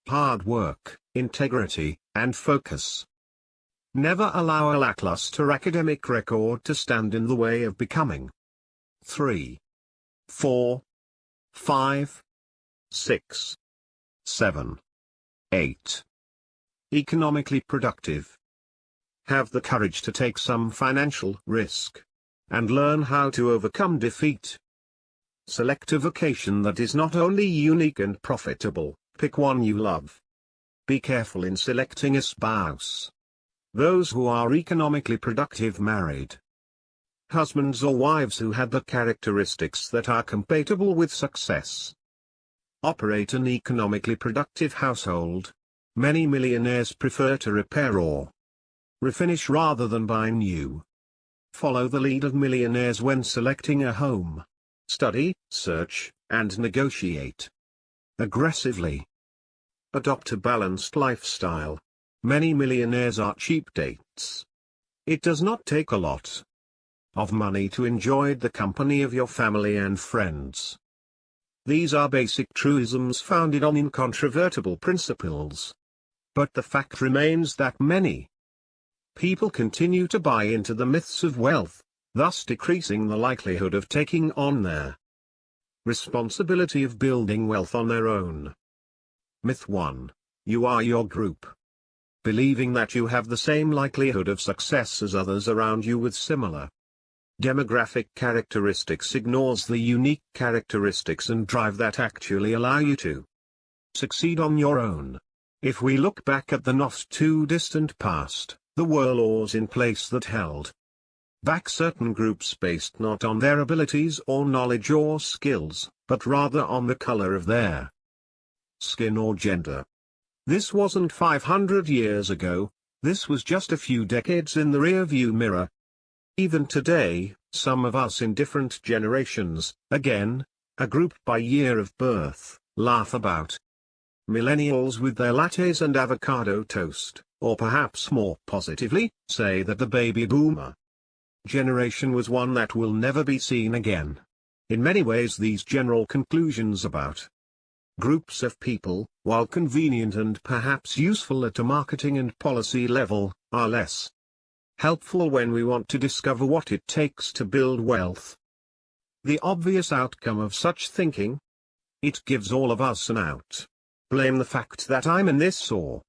hard work, integrity, and focus. Never allow a lackluster academic record to stand in the way of becoming 3, 4, 5, 6, 7, 8. Economically productive. Have the courage to take some financial risk, and learn how to overcome defeat. Select a vocation that is not only unique and profitable, pick one you love. Be careful in selecting a spouse. Those who are economically productive married husbands or wives who had the characteristics that are compatible with success. Operate an economically productive household. Many millionaires prefer to repair or refinish rather than buy new. Follow the lead of millionaires when selecting a home. Study, search, and negotiate aggressively. Adopt a balanced lifestyle. Many millionaires are cheap dates. It does not take a lot of money to enjoy the company of your family and friends. These are basic truisms founded on incontrovertible principles. But the fact remains that many people continue to buy into the myths of wealth, thus decreasing the likelihood of taking on their responsibility of building wealth on their own. Myth 1. You are your group. Believing that you have the same likelihood of success as others around you with similar demographic characteristics ignores the unique characteristics and drive that actually allow you to succeed on your own. If we look back at the not too distant past, there were laws in place that held back certain groups based not on their abilities or knowledge or skills, but rather on the color of their skin or gender. This wasn't 500 years ago, this was just a few decades in the rearview mirror. Even today, some of us in different generations, again, a group by year of birth, laugh about millennials with their lattes and avocado toast, or perhaps more positively, say that the baby boomer generation was one that will never be seen again. In many ways these general conclusions about groups of people, while convenient and perhaps useful at a marketing and policy level, are less helpful when we want to discover what it takes to build wealth. The obvious outcome of such thinking? It gives all of us an out. Blame the fact that I'm in this or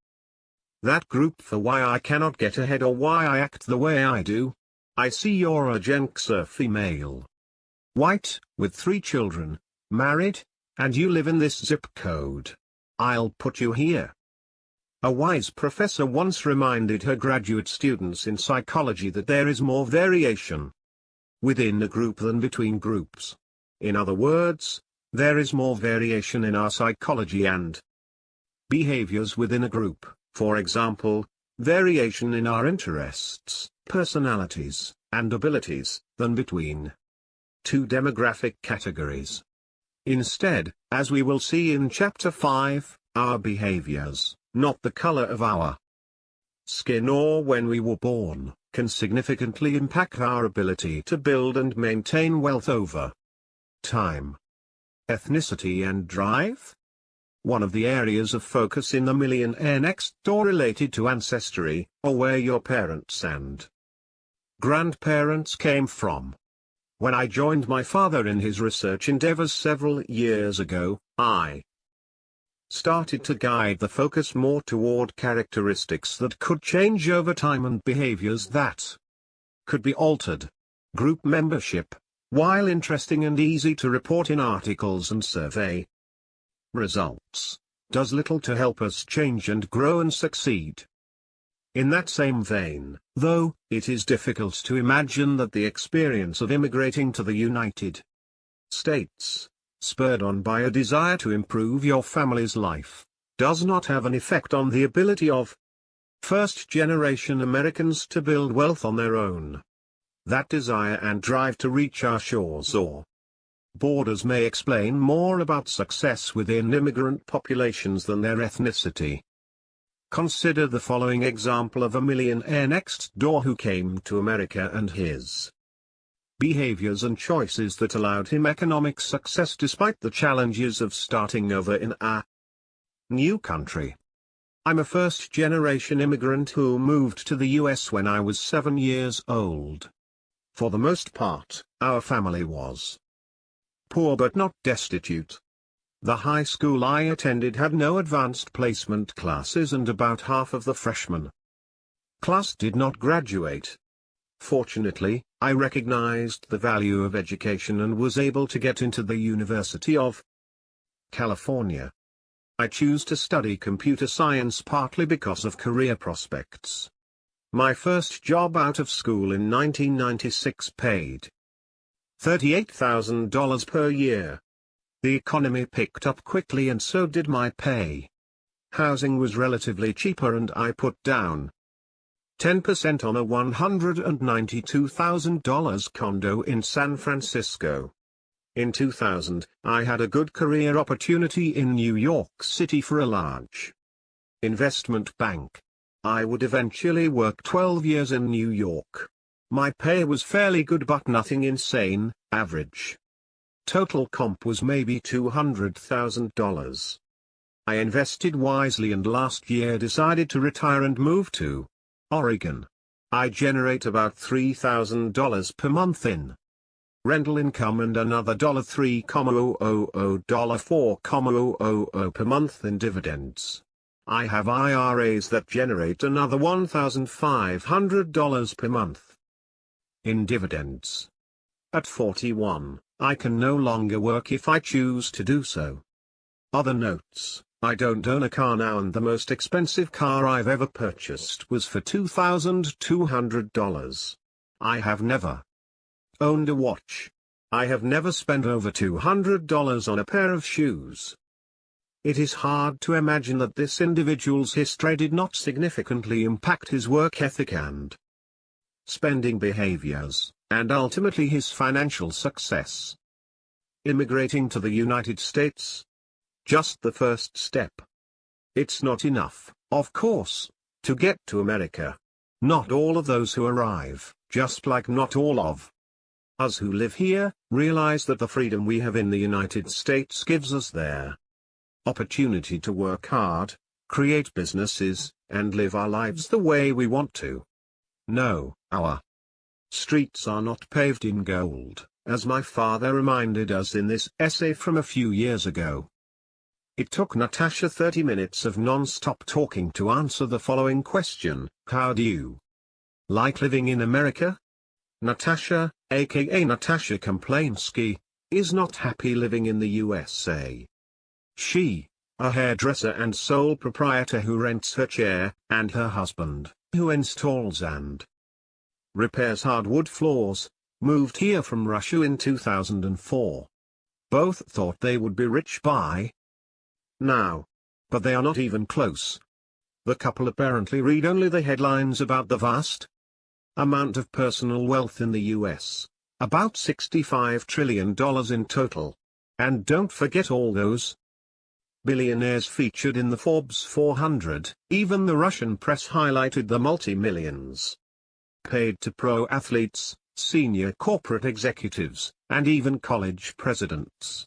that group for why I cannot get ahead or why I act the way I do. I see you're a Gen Xer female. White, with 3 children, married, and you live in this zip code. I'll put you here. A wise professor once reminded her graduate students in psychology that there is more variation within a group than between groups. In other words, there is more variation in our psychology and behaviors within a group, for example, variation in our interests, personalities, and abilities, than between 2 demographic categories. Instead, as we will see in Chapter 5, our behaviors, not the color of our skin or when we were born, can significantly impact our ability to build and maintain wealth over time. Ethnicity and drive? One of the areas of focus in the Millionaire Next Door related to ancestry, or where your parents and grandparents came from. When I joined my father in his research endeavors several years ago, I started to guide the focus more toward characteristics that could change over time and behaviors that could be altered. Group membership, while interesting and easy to report in articles and survey results, does little to help us change and grow and succeed. In that same vein, though, it is difficult to imagine that the experience of immigrating to the United States, spurred on by a desire to improve your family's life, does not have an effect on the ability of first-generation Americans to build wealth on their own. That desire and drive to reach our shores or borders may explain more about success within immigrant populations than their ethnicity. Consider the following example of a millionaire next door who came to America and his behaviors and choices that allowed him economic success despite the challenges of starting over in a new country. I'm a first-generation immigrant who moved to the US when I was 7 years old. For the most part, our family was poor but not destitute. The high school I attended had no advanced placement classes and about half of the freshman class did not graduate. Fortunately, I recognized the value of education and was able to get into the University of California. I chose to study computer science partly because of career prospects. My first job out of school in 1996 paid $38,000 per year. The economy picked up quickly and so did my pay. Housing was relatively cheaper and I put down 10% on a $192,000 condo in San Francisco. In 2000, I had a good career opportunity in New York City for a large investment bank. I would eventually work 12 years in New York. My pay was fairly good but nothing insane, average. Total comp was maybe $200,000. I invested wisely and last year decided to retire and move to Oregon. I generate about $3,000 per month in rental income and another $3,000–$4,000 per month in dividends. I have IRAs that generate another $1,500 per month in dividends. At 41, I can no longer work if I choose to do so. Other notes: I don't own a car now and the most expensive car I've ever purchased was for $2,200. I have never owned a watch. I have never spent over $200 on a pair of shoes. It is hard to imagine that this individual's history did not significantly impact his work ethic and spending behaviors, and ultimately his financial success. Immigrating to the United States? Just the first step. It's not enough, of course, to get to America. Not all of those who arrive, just like not all of us who live here, realize that the freedom we have in the United States gives us their opportunity to work hard, create businesses, and live our lives the way we want to. No, our streets are not paved in gold, as my father reminded us in this essay from a few years ago. It took Natasha 30 minutes of non-stop talking to answer the following question: how do you like living in America? Natasha, aka Natasha Komplainski, is not happy living in the USA. She, a hairdresser and sole proprietor who rents her chair, and her husband, who installs and repairs hardwood floors, moved here from Russia in 2004. Both thought they would be rich by now. But they are not even close. The couple apparently read only the headlines about the vast amount of personal wealth in the US, about $65 trillion in total. And don't forget all those billionaires featured in the Forbes 400, even the Russian press highlighted the multi-millions paid to pro athletes, senior corporate executives, and even college presidents.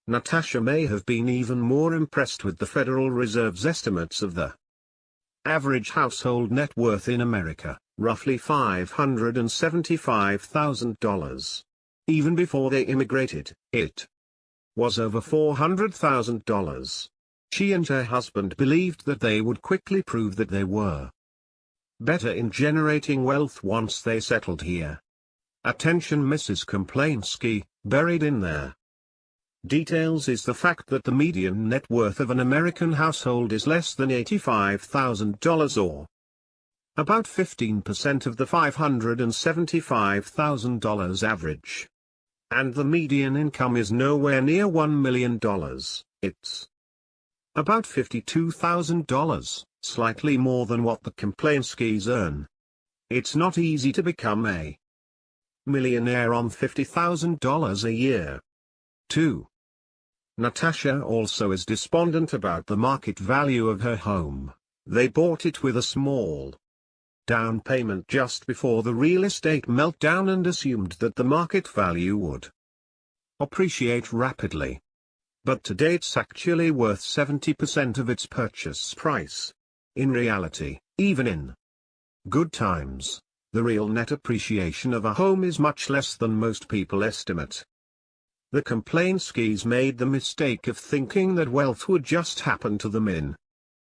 Natasha may have been even more impressed with the Federal Reserve's estimates of the average household net worth in America, roughly $575,000. Even before they immigrated, it was over $400,000. She and her husband believed that they would quickly prove that they were better in generating wealth once they settled here. Attention Mrs. Komplainski, buried in there details is the fact that the median net worth of an American household is less than $85,000 or about 15% of the $575,000 average. And the median income is nowhere near $1 million, it's about $52,000, slightly more than what the Komplainskis earn. It's not easy to become a millionaire on $50,000 a year. 2. Natasha also is despondent about the market value of her home. They bought it with a small down payment just before the real estate meltdown and assumed that the market value would appreciate rapidly. But today it's actually worth 70% of its purchase price. In reality, even in good times, the real net appreciation of a home is much less than most people estimate. The Komplainskis made the mistake of thinking that wealth would just happen to them in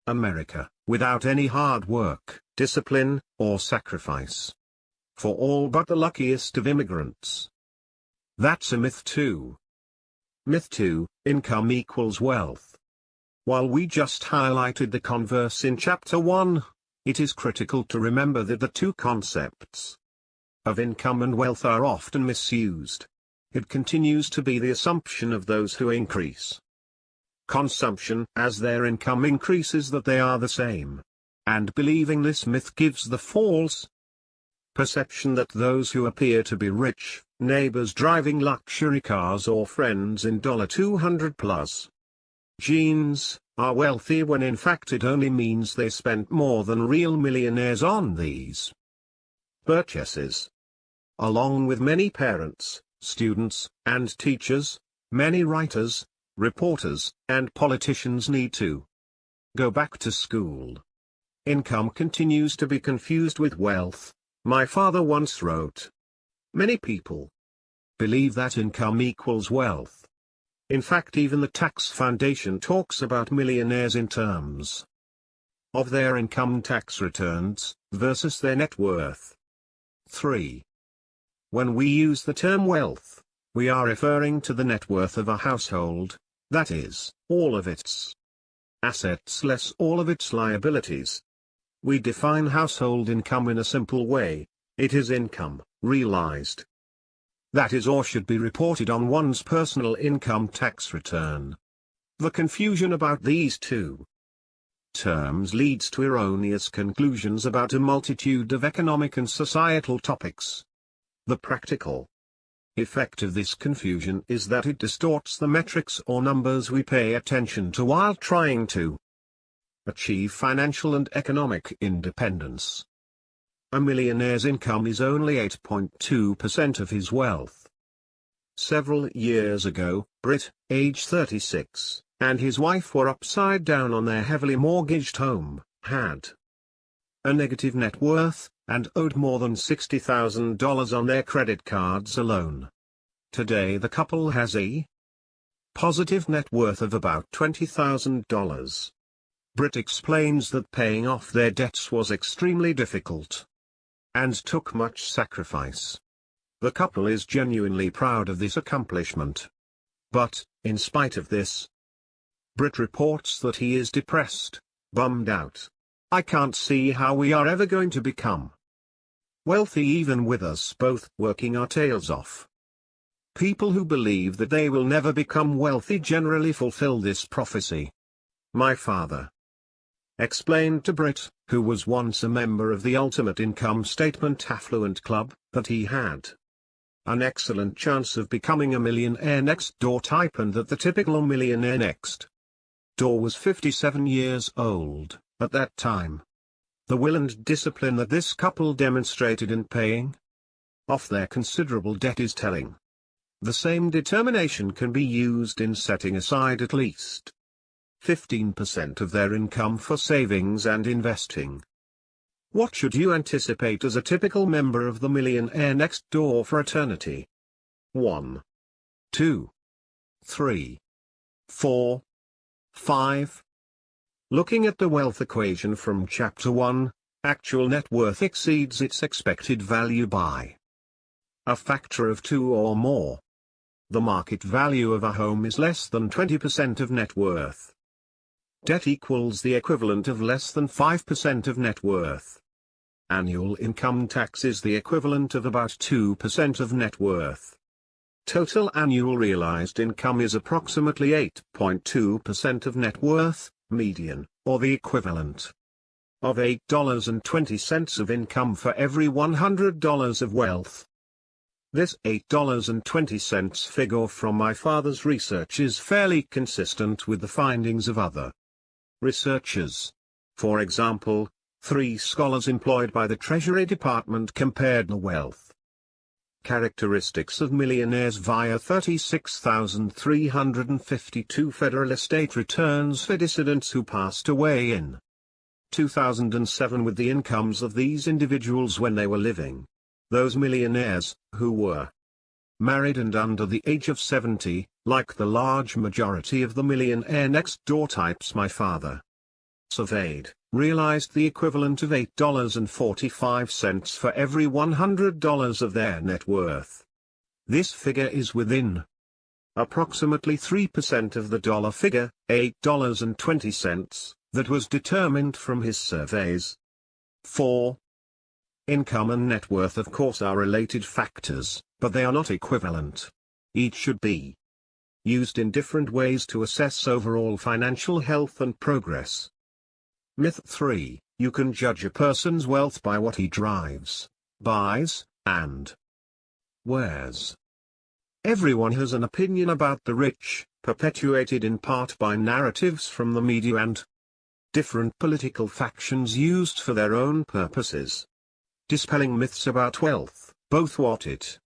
America, without any hard work, discipline, or sacrifice. For all but the luckiest of immigrants. That's a myth too. Myth 2, income equals wealth. While we just highlighted the converse in Chapter 1, it is critical to remember that the two concepts of income and wealth are often misused. It continues to be the assumption of those who increase consumption as their income increases that they are the same. And believing this myth gives the false perception that those who appear to be rich, neighbors driving luxury cars or friends in $200 plus jeans, are wealthy when in fact it only means they spent more than real millionaires on these purchases. Along with many parents, students, and teachers, many writers, reporters, and politicians need to go back to school. Income continues to be confused with wealth, my father once wrote. Many people believe that income equals wealth. In fact, even the Tax Foundation talks about millionaires in terms of their income tax returns versus their net worth. 3. When we use the term wealth, we are referring to the net worth of a household, that is, all of its assets less all of its liabilities. We define household income in a simple way. It is income, realized. That is or should be reported on one's personal income tax return. The confusion about these two terms leads to erroneous conclusions about a multitude of economic and societal topics. The practical effect of this confusion is that it distorts the metrics or numbers we pay attention to while trying to achieve financial and economic independence. A millionaire's income is only 8.2% of his wealth. Several years ago, Britt, age 36, and his wife were upside down on their heavily mortgaged home, had a negative net worth, and owed more than $60,000 on their credit cards alone. Today the couple has a positive net worth of about $20,000. Britt explains that paying off their debts was extremely difficult and took much sacrifice. The couple is genuinely proud of this accomplishment. But, in spite of this, Britt reports that he is depressed, bummed out. I can't see how we are ever going to become wealthy even with us both working our tails off. People who believe that they will never become wealthy generally fulfill this prophecy. My father explained to Britt, who was once a member of the Ultimate Income Statement Affluent Club, that he had an excellent chance of becoming a millionaire next door type and that the typical millionaire next door was 57 years old, at that time. The will and discipline that this couple demonstrated in paying off their considerable debt is telling. The same determination can be used in setting aside at least 15% of their income for savings and investing. What should you anticipate as a typical member of the Millionaire Next Door fraternity? 1, 2, 3, 4, 5. Looking at the wealth equation from Chapter 1, actual net worth exceeds its expected value by a factor of 2 or more. The market value of a home is less than 20% of net worth. Debt equals the equivalent of less than 5% of net worth. Annual income tax is the equivalent of about 2% of net worth. Total annual realized income is approximately 8.2% of net worth, median, or the equivalent of $8.20 of income for every $100 of wealth. This $8.20 figure from my father's research is fairly consistent with the findings of other researchers. For example, 3 scholars employed by the Treasury Department compared the wealth characteristics of millionaires via 36,352 federal estate returns for dissidents who passed away in 2007 with the incomes of these individuals when they were living. Those millionaires, who were married and under the age of 70, like the large majority of the millionaire next door types my father surveyed, realized the equivalent of $8.45 for every $100 of their net worth. This figure is within approximately 3% of the dollar figure, $8.20, that was determined from his surveys. 4. Income and net worth of course are related factors, but they are not equivalent. Each should be used in different ways to assess overall financial health and progress. Myth 3: you can judge a person's wealth by what he drives, buys, and wears. Everyone has an opinion about the rich, perpetuated in part by narratives from the media and different political factions used for their own purposes. Dispelling myths about wealth, both what it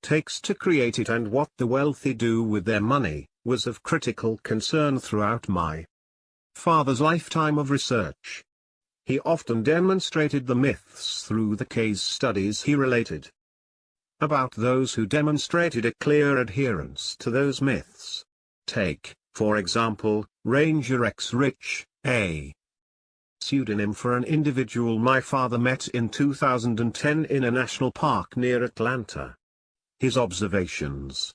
takes to create it and what the wealthy do with their money, was of critical concern throughout my father's lifetime of research. He often demonstrated the myths through the case studies he related about those who demonstrated a clear adherence to those myths. Take, for example, Ranger X Rich, a pseudonym for an individual my father met in 2010 in a national park near Atlanta. His observations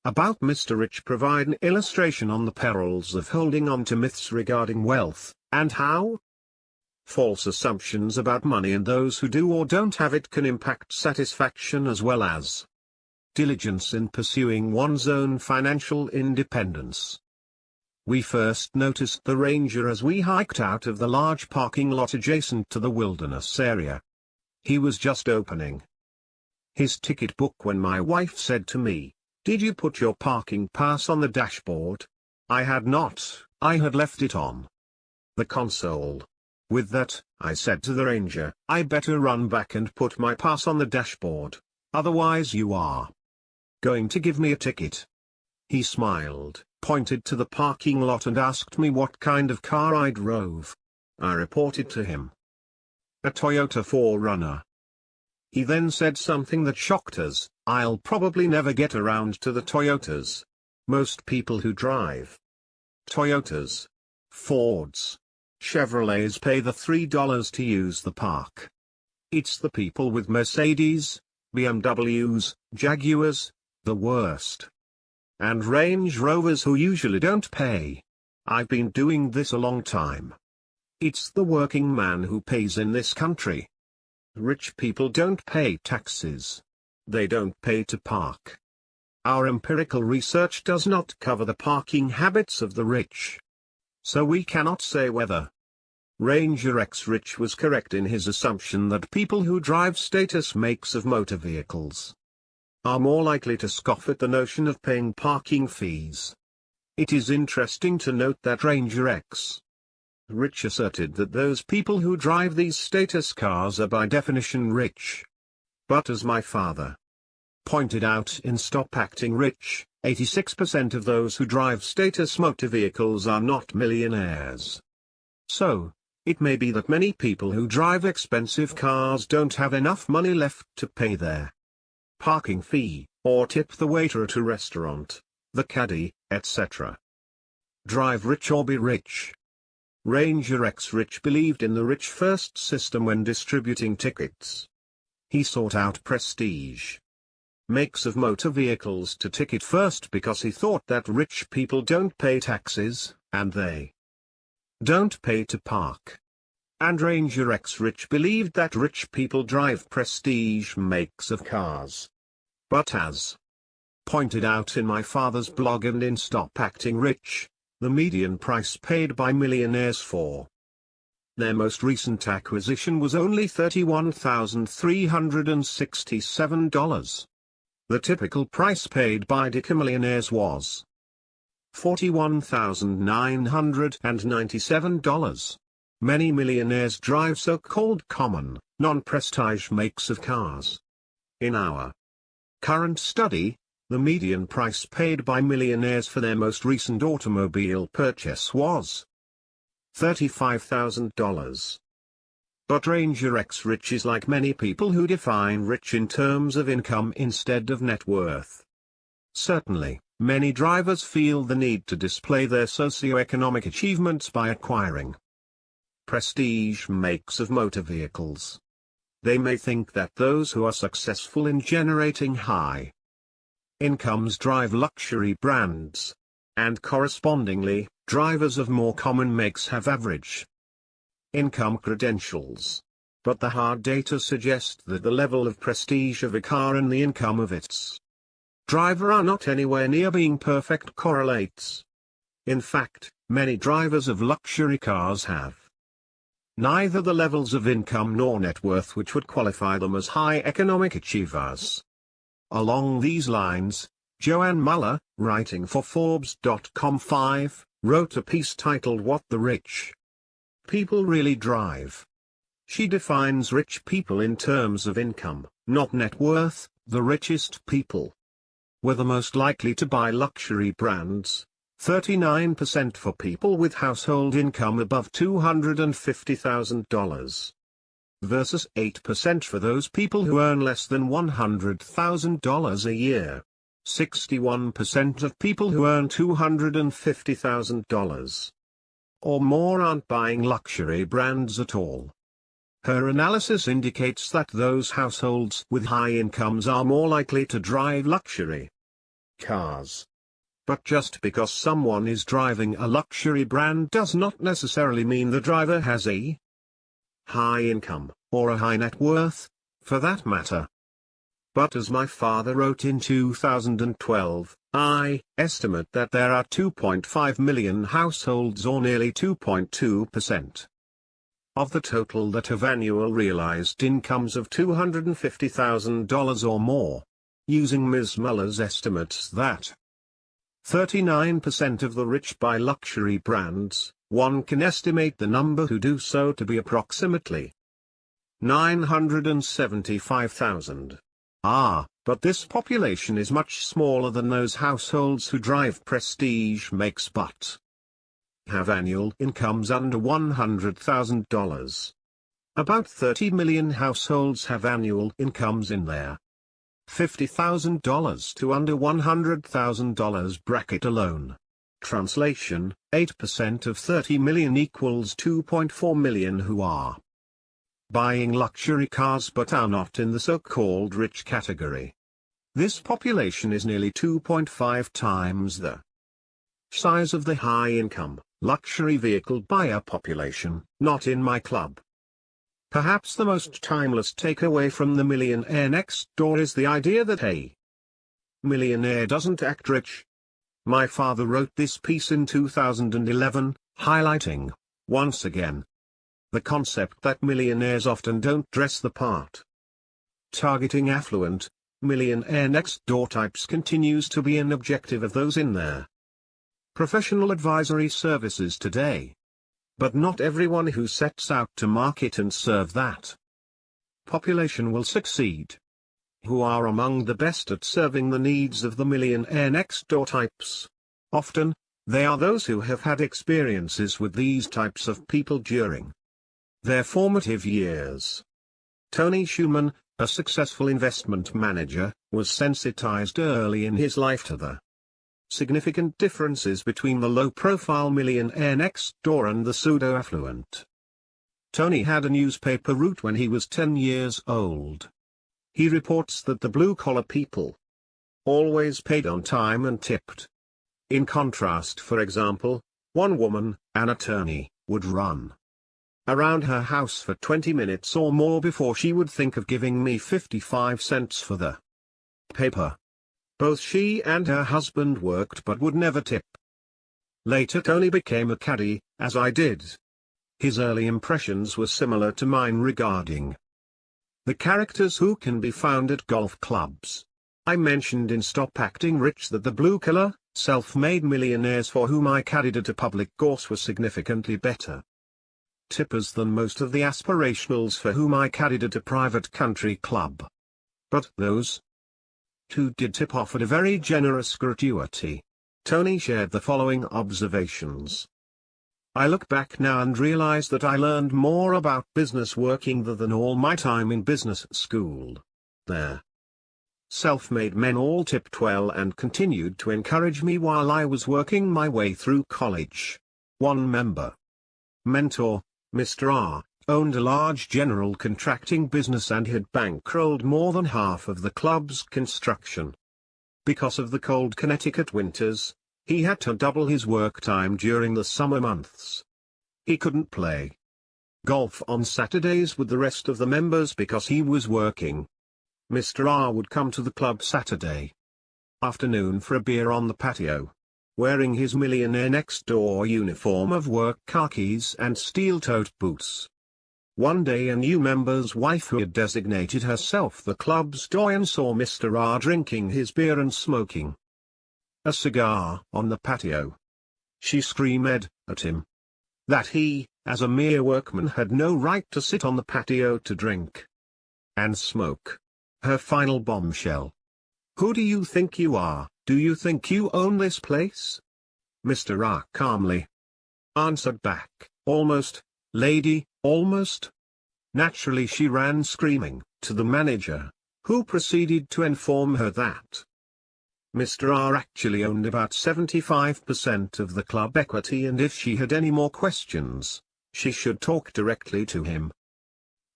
about Mr. Rich provide an illustration on the perils of holding on to myths regarding wealth, and how False assumptions about money and those who do or don't have it can impact satisfaction as well as diligence in pursuing one's own financial independence. We first noticed the ranger as we hiked out of the large parking lot adjacent to the wilderness area. He was just opening his ticket book when my wife said to me, "Did you put your parking pass on the dashboard?" I had not, I had left it on the console. With that, I said to the ranger, "I better run back and put my pass on the dashboard, otherwise you are going to give me a ticket." He smiled, pointed to the parking lot and asked me what kind of car I drove. I reported to him a Toyota 4Runner. He then said something that shocked us: "I'll probably never get around to the Toyotas. Most people who drive Toyotas, Fords, Chevrolets pay the $3 to use the park. It's the people with Mercedes, BMWs, Jaguars, the worst, and Range Rovers who usually don't pay. I've been doing this a long time. It's the working man who pays in this country. Rich people don't pay taxes. They don't pay to park. Our empirical research does not cover the parking habits of the rich. So we cannot say whether Ranger X Rich was correct in his assumption that people who drive status makes of motor vehicles are more likely to scoff at the notion of paying parking fees. It is interesting to note that Ranger X Rich asserted that those people who drive these status cars are by definition rich. But as my father pointed out in Stop Acting Rich, 86% of those who drive status motor vehicles are not millionaires. So, it may be that many people who drive expensive cars don't have enough money left to pay their parking fee, or tip the waiter at a restaurant, the caddy, etc. Drive rich or be rich. Ranger X Rich believed in the rich first system when distributing tickets. He sought out prestige makes of motor vehicles to ticket first because he thought that rich people don't pay taxes, and they don't pay to park. And Ranger X Rich believed that rich people drive prestige makes of cars. But as pointed out in my father's blog and in Stop Acting Rich, the median price paid by millionaires for their most recent acquisition was only $31,367. The typical price paid by decamillionaires was $41,997. Many millionaires drive so-called common, non-prestige makes of cars. In our current study, the median price paid by millionaires for their most recent automobile purchase was $35,000. But Ranger X Rich is like many people who define rich in terms of income instead of net worth. Certainly, many drivers feel the need to display their socioeconomic achievements by acquiring prestige makes of motor vehicles. They may think that those who are successful in generating high incomes drive luxury brands, and correspondingly, drivers of more common makes have average income credentials. But the hard data suggest that the level of prestige of a car and the income of its driver are not anywhere near being perfect correlates. In fact, many drivers of luxury cars have neither the levels of income nor net worth which would qualify them as high economic achievers. Along these lines, Joanne Muller, writing for Forbes.com, wrote a piece titled "What the Rich People Really Drive." She defines rich people in terms of income, not net worth. The richest people were the most likely to buy luxury brands, 39% for people with household income above $250,000, versus 8% for those people who earn less than $100,000 a year. 61% of people who earn $250,000 or more aren't buying luxury brands at all. Her analysis indicates that those households with high incomes are more likely to drive luxury cars. But just because someone is driving a luxury brand does not necessarily mean the driver has a high income, or a high net worth, for that matter. But as my father wrote in 2012, I estimate that there are 2.5 million households, or nearly 2.2%, of the total that have annual realized incomes of $250,000 or more. Using Ms. Muller's estimates that 39% of the rich buy luxury brands, one can estimate the number who do so to be approximately 975,000. But this population is much smaller than those households who drive prestige makes but have annual incomes under $100,000. About 30 million households have annual incomes in their $50,000 to under $100,000 bracket alone. Translation: 8% of 30 million equals 2.4 million who are buying luxury cars but are not in the so-called rich category. This population is nearly 2.5 times the size of the high-income, luxury vehicle buyer population. Not in my club. Perhaps the most timeless takeaway from the Millionaire Next Door is the idea that a millionaire doesn't act rich. My father wrote this piece in 2011, highlighting, once again, the concept that millionaires often don't dress the part. Targeting affluent, Millionaire Next Door types continues to be an objective of those in their professional advisory services today. But not everyone who sets out to market and serve that population will succeed. Who are among the best at serving the needs of the Millionaire Next Door types? Often, they are those who have had experiences with these types of people during their formative years. Tony Schumann, a successful investment manager, was sensitized early in his life to the significant differences between the low-profile millionaire next door and the pseudo-affluent. Tony had a newspaper route when he was 10 years old. He reports that the blue-collar people always paid on time and tipped. In contrast, for example, one woman, an attorney, would run around her house for 20 minutes or more before she would think of giving me 55 cents for the paper. Both she and her husband worked but would never tip. Later Tony became a caddy, as I did. His early impressions were similar to mine regarding the characters who can be found at golf clubs. I mentioned in Stop Acting Rich that the blue-collar, self-made millionaires for whom I caddied at a public course were significantly better tippers than most of the aspirationals for whom I caddied at a private country club. But those who did tip offered a very generous gratuity. Tony shared the following observations. I look back now and realize that I learned more about business working there than all my time in business school. There. Self-made men all tipped well and continued to encourage me while I was working my way through college. One mentor, Mr. R, owned a large general contracting business and had bankrolled more than half of the club's construction. Because of the cold Connecticut winters, he had to double his work time during the summer months. He couldn't play golf on Saturdays with the rest of the members because he was working. Mr. R would come to the club Saturday afternoon for a beer on the patio, wearing his Millionaire Next Door uniform of work khakis and steel-toed boots. One day a new member's wife who had designated herself the club's doyen saw Mr. R drinking his beer and smoking a cigar on the patio. She screamed at him that he, as a mere workman, had no right to sit on the patio to drink and smoke. Her final bombshell. Who do you think you are? Do you think you own this place? Mr. R calmly answered back, almost, lady, almost. Naturally she ran screaming to the manager, who proceeded to inform her that Mr. R actually owned about 75% of the club equity, and if she had any more questions, she should talk directly to him.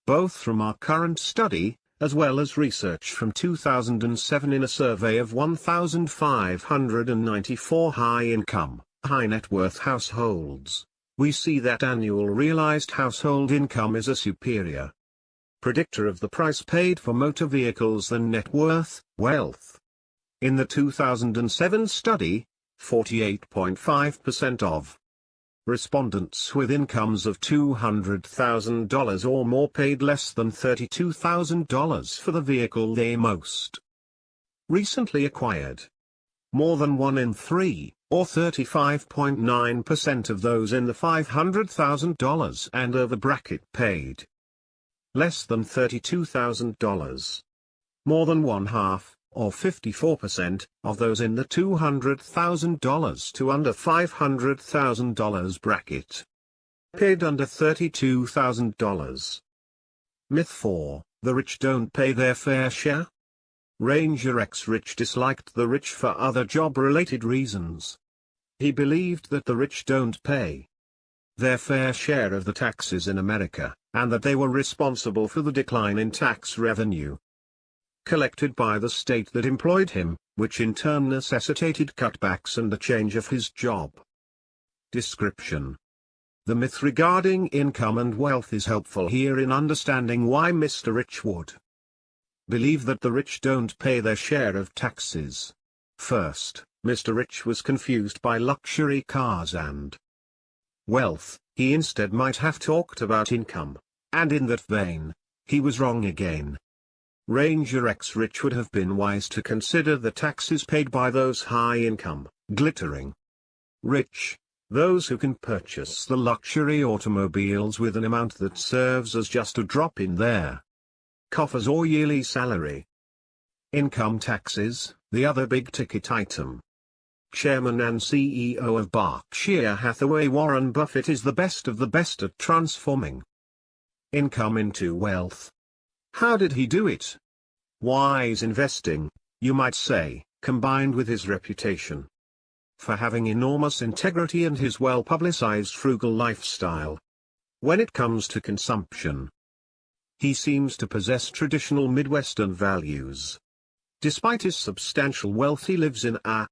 Both from our current study, as well as research from 2007 in a survey of 1,594 high-income, high-net-worth households, we see that annual realized household income is a superior predictor of the price paid for motor vehicles than net worth, wealth. In the 2007 study, 48.5% of respondents with incomes of $200,000 or more paid less than $32,000 for the vehicle they most recently acquired. More than 1 in 3, or 35.9% of those in the $500,000 and over bracket paid less than $32,000. More than 1/2, or 54%, of those in the $200,000 to under $500,000 bracket paid under $32,000. Myth 4, the rich don't pay their fair share. Ranger X Rich disliked the rich for other job-related reasons. He believed that the rich don't pay their fair share of the taxes in America, and that they were responsible for the decline in tax revenue collected by the state that employed him, which in turn necessitated cutbacks and the change of his job. Description: the myth regarding income and wealth is helpful here in understanding why Mr. Rich would believe that the rich don't pay their share of taxes. First, Mr. Rich was confused by luxury cars and wealth. He instead might have talked about income, and in that vein, he was wrong again. Ranger X Rich would have been wise to consider the taxes paid by those high-income, glittering rich, those who can purchase the luxury automobiles with an amount that serves as just a drop in their coffers or yearly salary. Income taxes, the other big-ticket item. Chairman and CEO of Berkshire Hathaway Warren Buffett is the best of the best at transforming income into wealth. How did he do it? Wise investing, you might say, combined with his reputation for having enormous integrity and his well-publicized frugal lifestyle. When it comes to consumption, he seems to possess traditional Midwestern values. Despite his substantial wealth, he lives in a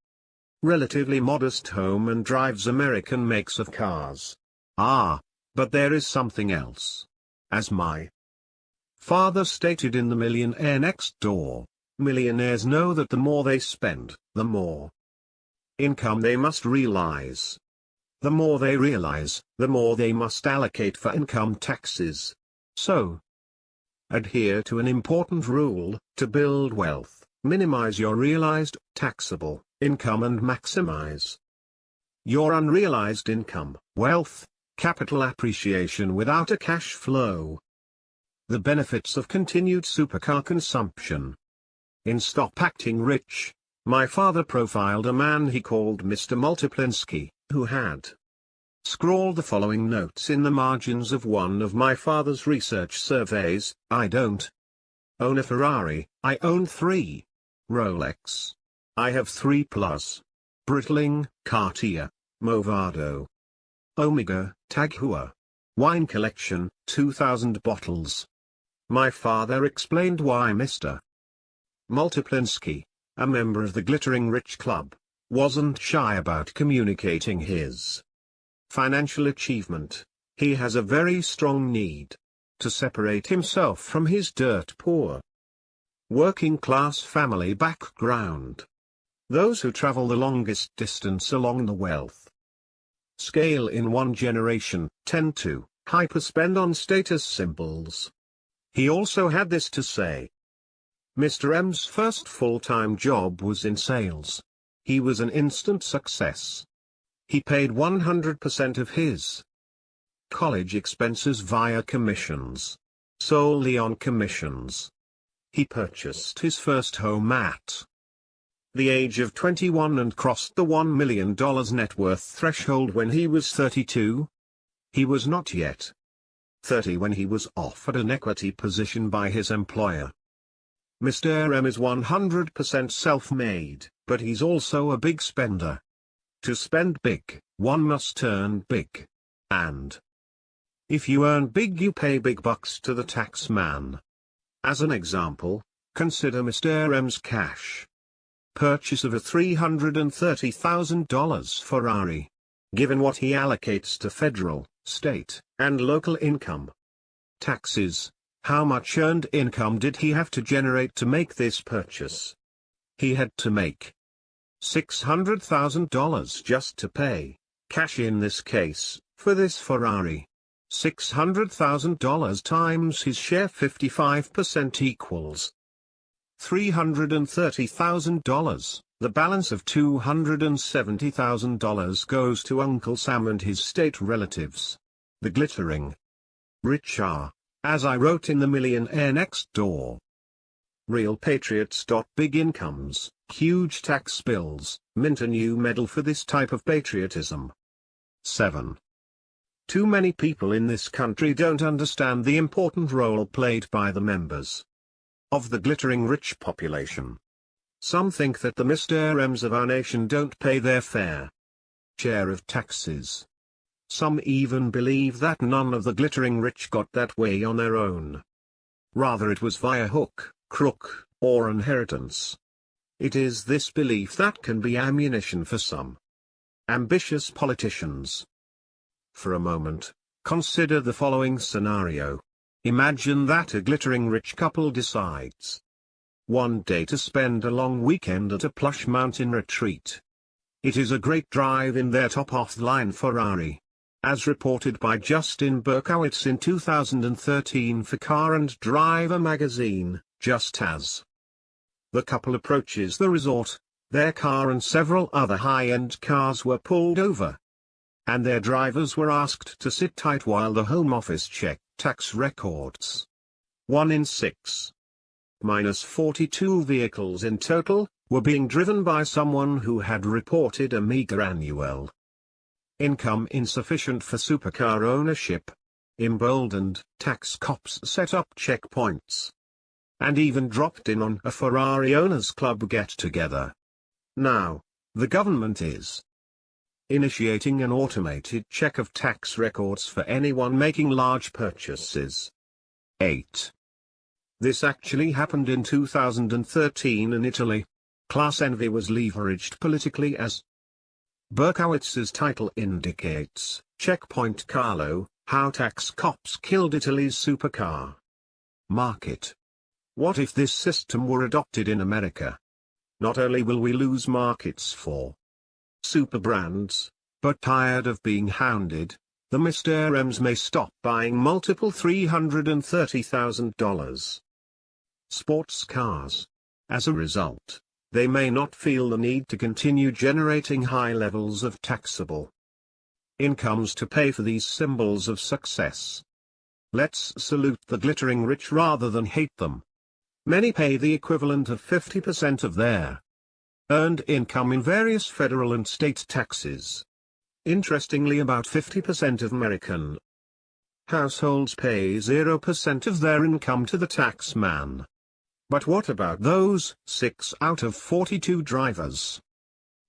relatively modest home and drives American makes of cars. But there is something else. As my father stated in The Millionaire Next Door, millionaires know that the more they spend, the more income they must realize. The more they realize, the more they must allocate for income taxes. So, adhere to an important rule: to build wealth, minimize your realized, taxable income and maximize your unrealized income, wealth, capital appreciation without a cash flow. The benefits of continued supercar consumption. In Stop Acting Rich, my father profiled a man he called Mr. Multiplinsky, who had scrawled the following notes in the margins of one of my father's research surveys: I don't own a Ferrari, I own 3 Rolex. I have 3 plus Breitling, Cartier, Movado, Omega, Tag Heuer. Wine collection, 2,000 bottles. My father explained why Mr. Multiplinsky, a member of the Glittering Rich Club, wasn't shy about communicating his financial achievement. He has a very strong need to separate himself from his dirt poor working class family background. Those who travel the longest distance along the wealth scale in one generation tend to hyperspend on status symbols. He also had this to say. Mr. M's first full-time job was in sales. He was an instant success. He paid 100% of his college expenses via commissions. Solely on commissions. He purchased his first home at the age of 21 and crossed the $1 million net worth threshold when he was 32. He was not yet 30 when he was offered an equity position by his employer. Mr. M is 100% self-made, but he's also a big spender. To spend big, one must earn big. And if you earn big, you pay big bucks to the tax man. As an example, consider Mr. M's cash purchase of a $330,000 Ferrari. given what he allocates to federal, state, and local income. Taxes. How much earned income did he have to generate to make this purchase? He had to make $600,000 just to pay, cash in this case, for this Ferrari. $600,000 times his share 55% equals $330,000. The balance of $270,000 goes to Uncle Sam and his state relatives. The glittering rich are, as I wrote in the Millionaire Next Door, real patriots. Big incomes, huge tax bills, mint a new medal for this type of patriotism. 7. Too many people in this country don't understand the important role played by the members of the glittering rich population. Some think that the Mr. M's of our nation don't pay their fair share of taxes. Some even believe that none of the glittering rich got that way on their own. Rather it was via hook, crook, or inheritance. It is this belief that can be ammunition for some ambitious politicians. For a moment, consider the following scenario. Imagine that a glittering rich couple decides one day to spend a long weekend at a plush mountain retreat. It is a great drive in their top-off-the-line Ferrari. As reported by Justin Berkowitz in 2013 for Car and Driver magazine, just as the couple approaches the resort, their car and several other high-end cars were pulled over, and their drivers were asked to sit tight while the Home Office checked tax records. 1 in 6. Minus 42 vehicles in total, were being driven by someone who had reported a meager annual income insufficient for supercar ownership. Emboldened, tax cops set up checkpoints and even dropped in on a Ferrari owners club get-together. Now, the government is initiating an automated check of tax records for anyone making large purchases. 8. This actually happened in 2013 in Italy. Class envy was leveraged politically, as Berkowitz's title indicates. Checkpoint Carlo, How Tax Cops Killed Italy's Supercar Market. What if this system were adopted in America? Not only will we lose markets for super brands, but tired of being hounded, the Mr. M's may stop buying multiple $330,000 sports cars. As a result, they may not feel the need to continue generating high levels of taxable incomes to pay for these symbols of success. Let's salute the glittering rich rather than hate them. Many pay the equivalent of 50% of their earned income in various federal and state taxes. Interestingly, about 50% of American households pay 0% of their income to the tax man. But what about those 6 out of 42 drivers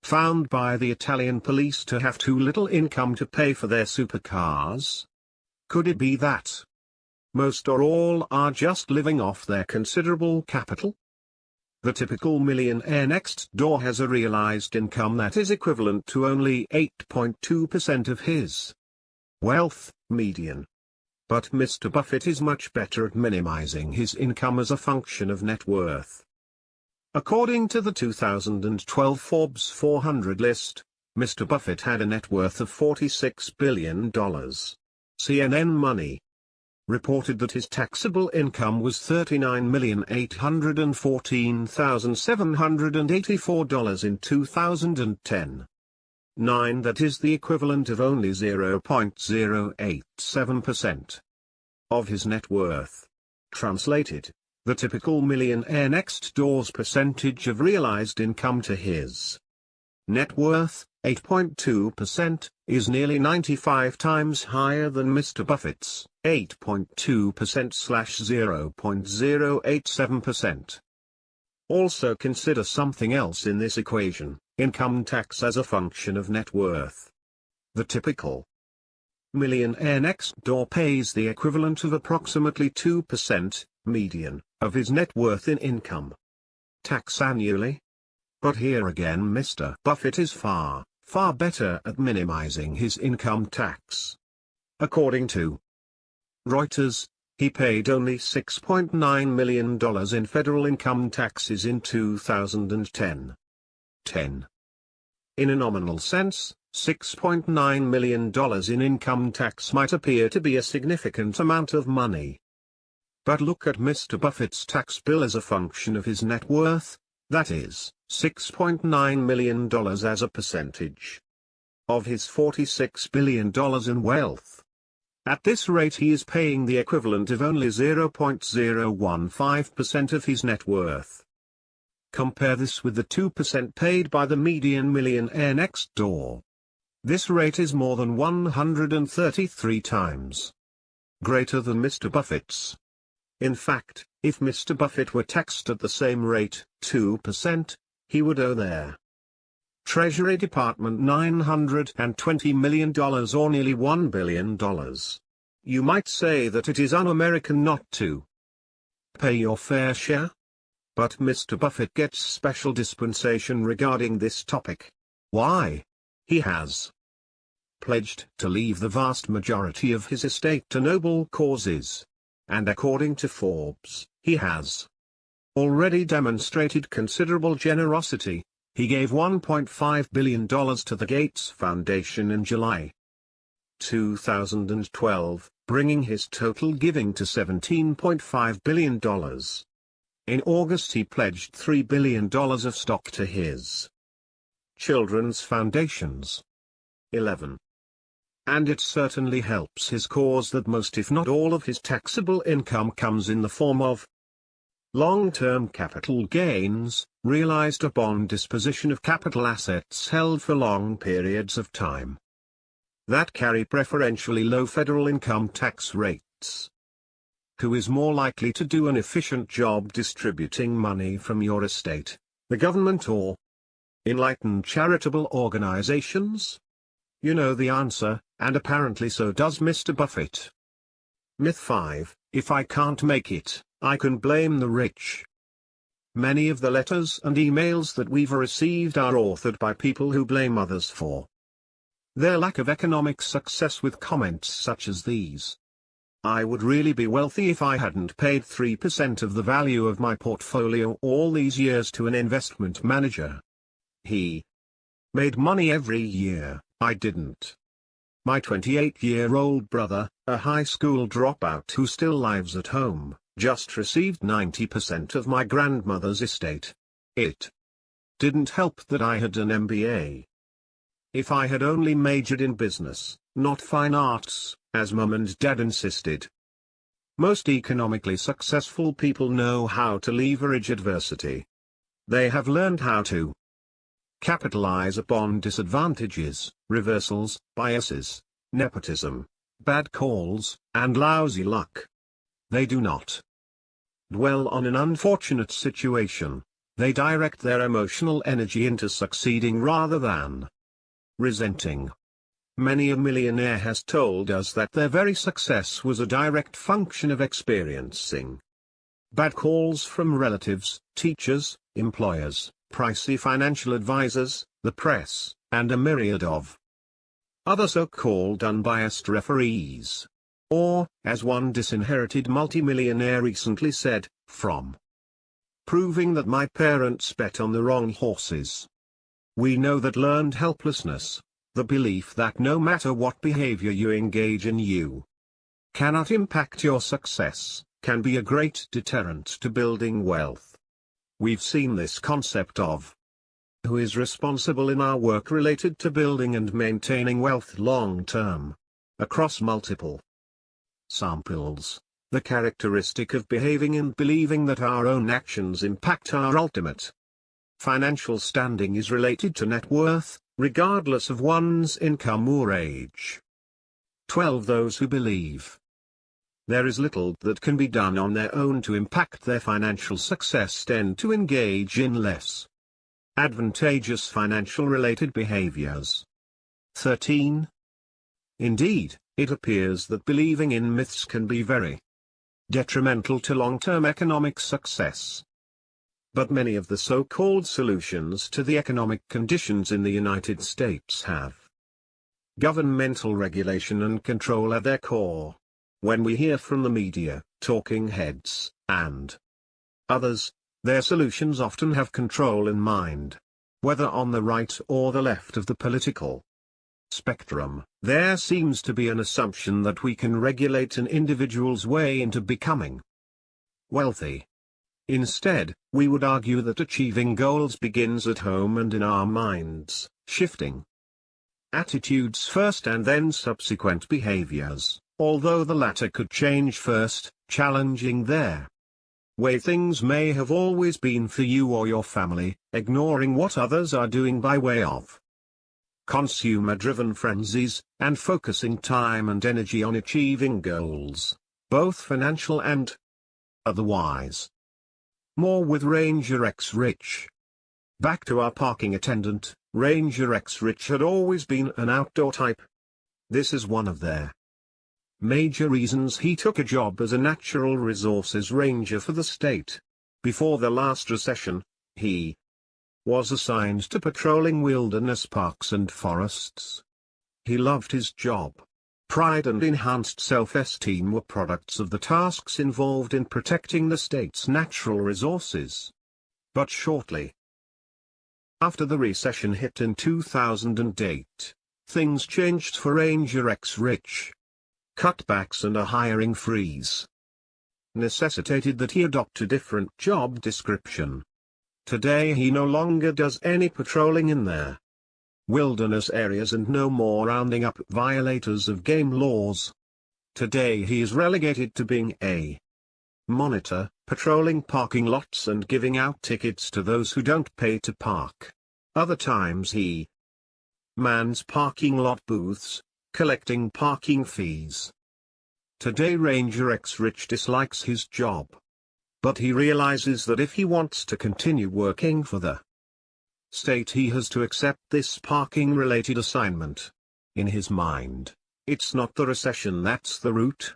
found by the Italian police to have too little income to pay for their supercars? Could it be that most or all are just living off their considerable capital? The typical millionaire next door has a realized income that is equivalent to only 8.2% of his wealth median. But Mr. Buffett is much better at minimizing his income as a function of net worth. According to the 2012 Forbes 400 list, Mr. Buffett had a net worth of $46 billion. CNN Money reported that his taxable income was $39,814,784 in 2010. 9. That is the equivalent of only 0.087% of his net worth. Translated, the typical millionaire next door's percentage of realized income to his net worth, 8.2%, is nearly 95 times higher than Mr. Buffett's 8.2%/0.087%. Also consider something else in this equation: income tax as a function of net worth. The typical millionaire next door pays the equivalent of approximately 2%, median, of his net worth in income tax annually. But here again Mr. Buffett is far far better at minimizing his income tax. According to Reuters, he paid only $6.9 million in federal income taxes in 2010. In a nominal sense, $6.9 million in income tax might appear to be a significant amount of money. But look at Mr. Buffett's tax bill as a function of his net worth, that is, $6.9 million as a percentage of his $46 billion in wealth. At this rate he is paying the equivalent of only 0.015% of his net worth. Compare this with the 2% paid by the median millionaire next door. This rate is more than 133 times greater than Mr. Buffett's. In fact, if Mr. Buffett were taxed at the same rate, 2%, he would owe their Treasury Department $920 million or nearly $1 billion. You might say that it is un-American not to pay your fair share. But Mr. Buffett gets special dispensation regarding this topic. Why? He has pledged to leave the vast majority of his estate to noble causes. And according to Forbes, he has already demonstrated considerable generosity. He gave $1.5 billion to the Gates Foundation in July 2012, bringing his total giving to $17.5 billion. In August he pledged $3 billion of stock to his children's foundations. 11. And it certainly helps his cause that most if not all of his taxable income comes in the form of long-term capital gains, realized upon disposition of capital assets held for long periods of time, that carry preferentially low federal income tax rates. Who is more likely to do an efficient job distributing money from your estate, the government or enlightened charitable organizations? You know the answer, and apparently so does Mr. Buffett. Myth 5, if I can't make it, I can blame the rich. Many of the letters and emails that we've received are authored by people who blame others for their lack of economic success with comments such as these. I would really be wealthy if I hadn't paid 3% of the value of my portfolio all these years to an investment manager. He made money every year, I didn't. My 28-year-old brother, a high school dropout who still lives at home, just received 90% of my grandmother's estate. It didn't help that I had an MBA. If I had only majored in business, not fine arts, as Mum and Dad insisted. Most economically successful people know how to leverage adversity. They have learned how to capitalize upon disadvantages, reversals, biases, nepotism, bad calls, and lousy luck. They do not dwell on an unfortunate situation. They direct their emotional energy into succeeding rather than resenting. Many a millionaire has told us that their very success was a direct function of experiencing bad calls from relatives, teachers, employers, pricey financial advisors, the press, and a myriad of other so-called unbiased referees. Or, as one disinherited multimillionaire recently said, from proving that my parents bet on the wrong horses. We know that learned helplessness, the belief that no matter what behavior you engage in you cannot impact your success, can be a great deterrent to building wealth. We've seen this concept of who is responsible in our work related to building and maintaining wealth long term, across multiple samples, the characteristic of behaving and believing that our own actions impact our ultimate financial standing is related to net worth, regardless of one's income or age. 12. Those who believe there is little that can be done on their own to impact their financial success tend to engage in less advantageous financial-related behaviors. 13. Indeed, it appears that believing in myths can be very detrimental to long-term economic success. But many of the so-called solutions to the economic conditions in the United States have governmental regulation and control at their core. When we hear from the media, talking heads, and others, their solutions often have control in mind. Whether on the right or the left of the political spectrum, there seems to be an assumption that we can regulate an individual's way into becoming wealthy. Instead, we would argue that achieving goals begins at home and in our minds, shifting attitudes first and then subsequent behaviors, although the latter could change first, challenging their way things may have always been for you or your family, ignoring what others are doing by way of consumer-driven frenzies, and focusing time and energy on achieving goals, both financial and otherwise. More with Ranger X Rich. Back to our parking attendant, Ranger X Rich had always been an outdoor type. This is one of their major reasons he took a job as a natural resources ranger for the state. Before the last recession, he was assigned to patrolling wilderness parks and forests. He loved his job. Pride and enhanced self-esteem were products of the tasks involved in protecting the state's natural resources. But shortly after the recession hit in 2008, things changed for Ranger X Rich. Cutbacks and a hiring freeze necessitated that he adopt a different job description. Today he no longer does any patrolling in their wilderness areas and no more rounding up violators of game laws. Today he is relegated to being a monitor, patrolling parking lots and giving out tickets to those who don't pay to park. Other times he mans parking lot booths, collecting parking fees. Today Ranger X Rich dislikes his job. But he realizes that if he wants to continue working for the state he has to accept this parking-related assignment. In his mind, it's not the recession that's the root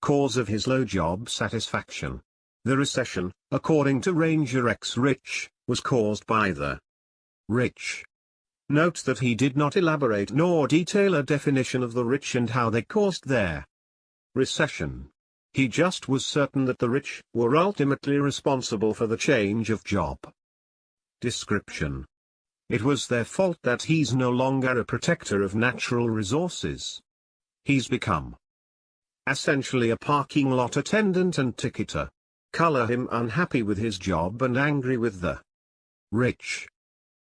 cause of his low job satisfaction. The recession, according to Ranger X Rich, was caused by the rich. Note that he did not elaborate nor detail a definition of the rich and how they caused their recession. He just was certain that the rich were ultimately responsible for the change of job description. It was their fault that he's no longer a protector of natural resources. He's become essentially a parking lot attendant and ticketer. Color him unhappy with his job and angry with the rich.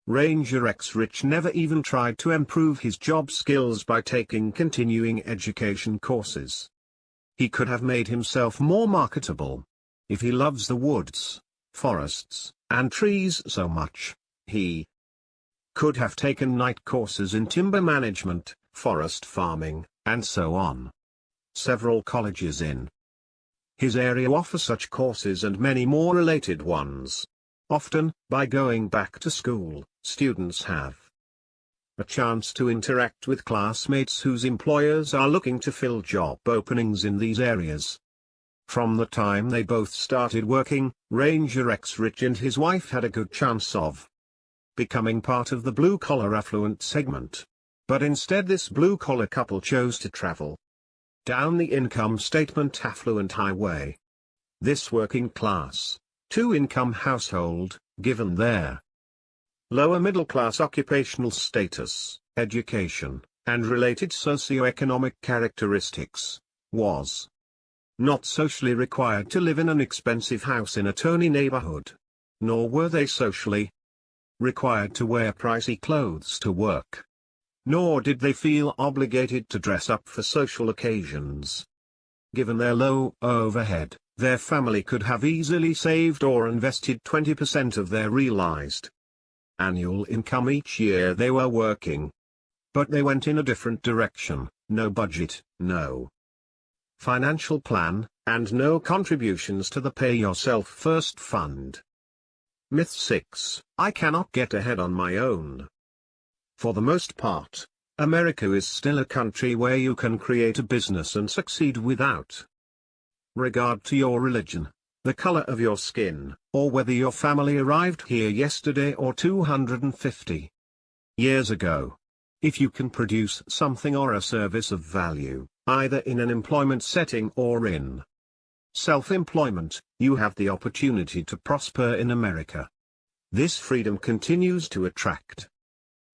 Ranger X Rich never even tried to improve his job skills by taking continuing education courses. He could have made himself more marketable. If he loves the woods, forests, and trees so much, he could have taken night courses in timber management, forest farming, and so on. Several colleges in his area offer such courses and many more related ones. Often, by going back to school, students have a chance to interact with classmates whose employers are looking to fill job openings in these areas. From the time they both started working, Ranger X Rich and his wife had a good chance of becoming part of the blue-collar affluent segment. But instead this blue-collar couple chose to travel down the income statement affluent highway. This working class, two-income household, given their lower middle-class occupational status, education, and related socio-economic characteristics, was not socially required to live in an expensive house in a Tony neighborhood. Nor were they socially required to wear pricey clothes to work. Nor did they feel obligated to dress up for social occasions. Given their low overhead, their family could have easily saved or invested 20% of their realized annual income each year they were working. But they went in a different direction: no budget, no financial plan, and no contributions to the Pay Yourself First fund. Myth 6: I cannot get ahead on my own. For the most part, America is still a country where you can create a business and succeed without regard to your religion. the color of your skin, or whether your family arrived here yesterday or 250 years ago. If you can produce something or a service of value, either in an employment setting or in self-employment, you have the opportunity to prosper in America. This freedom continues to attract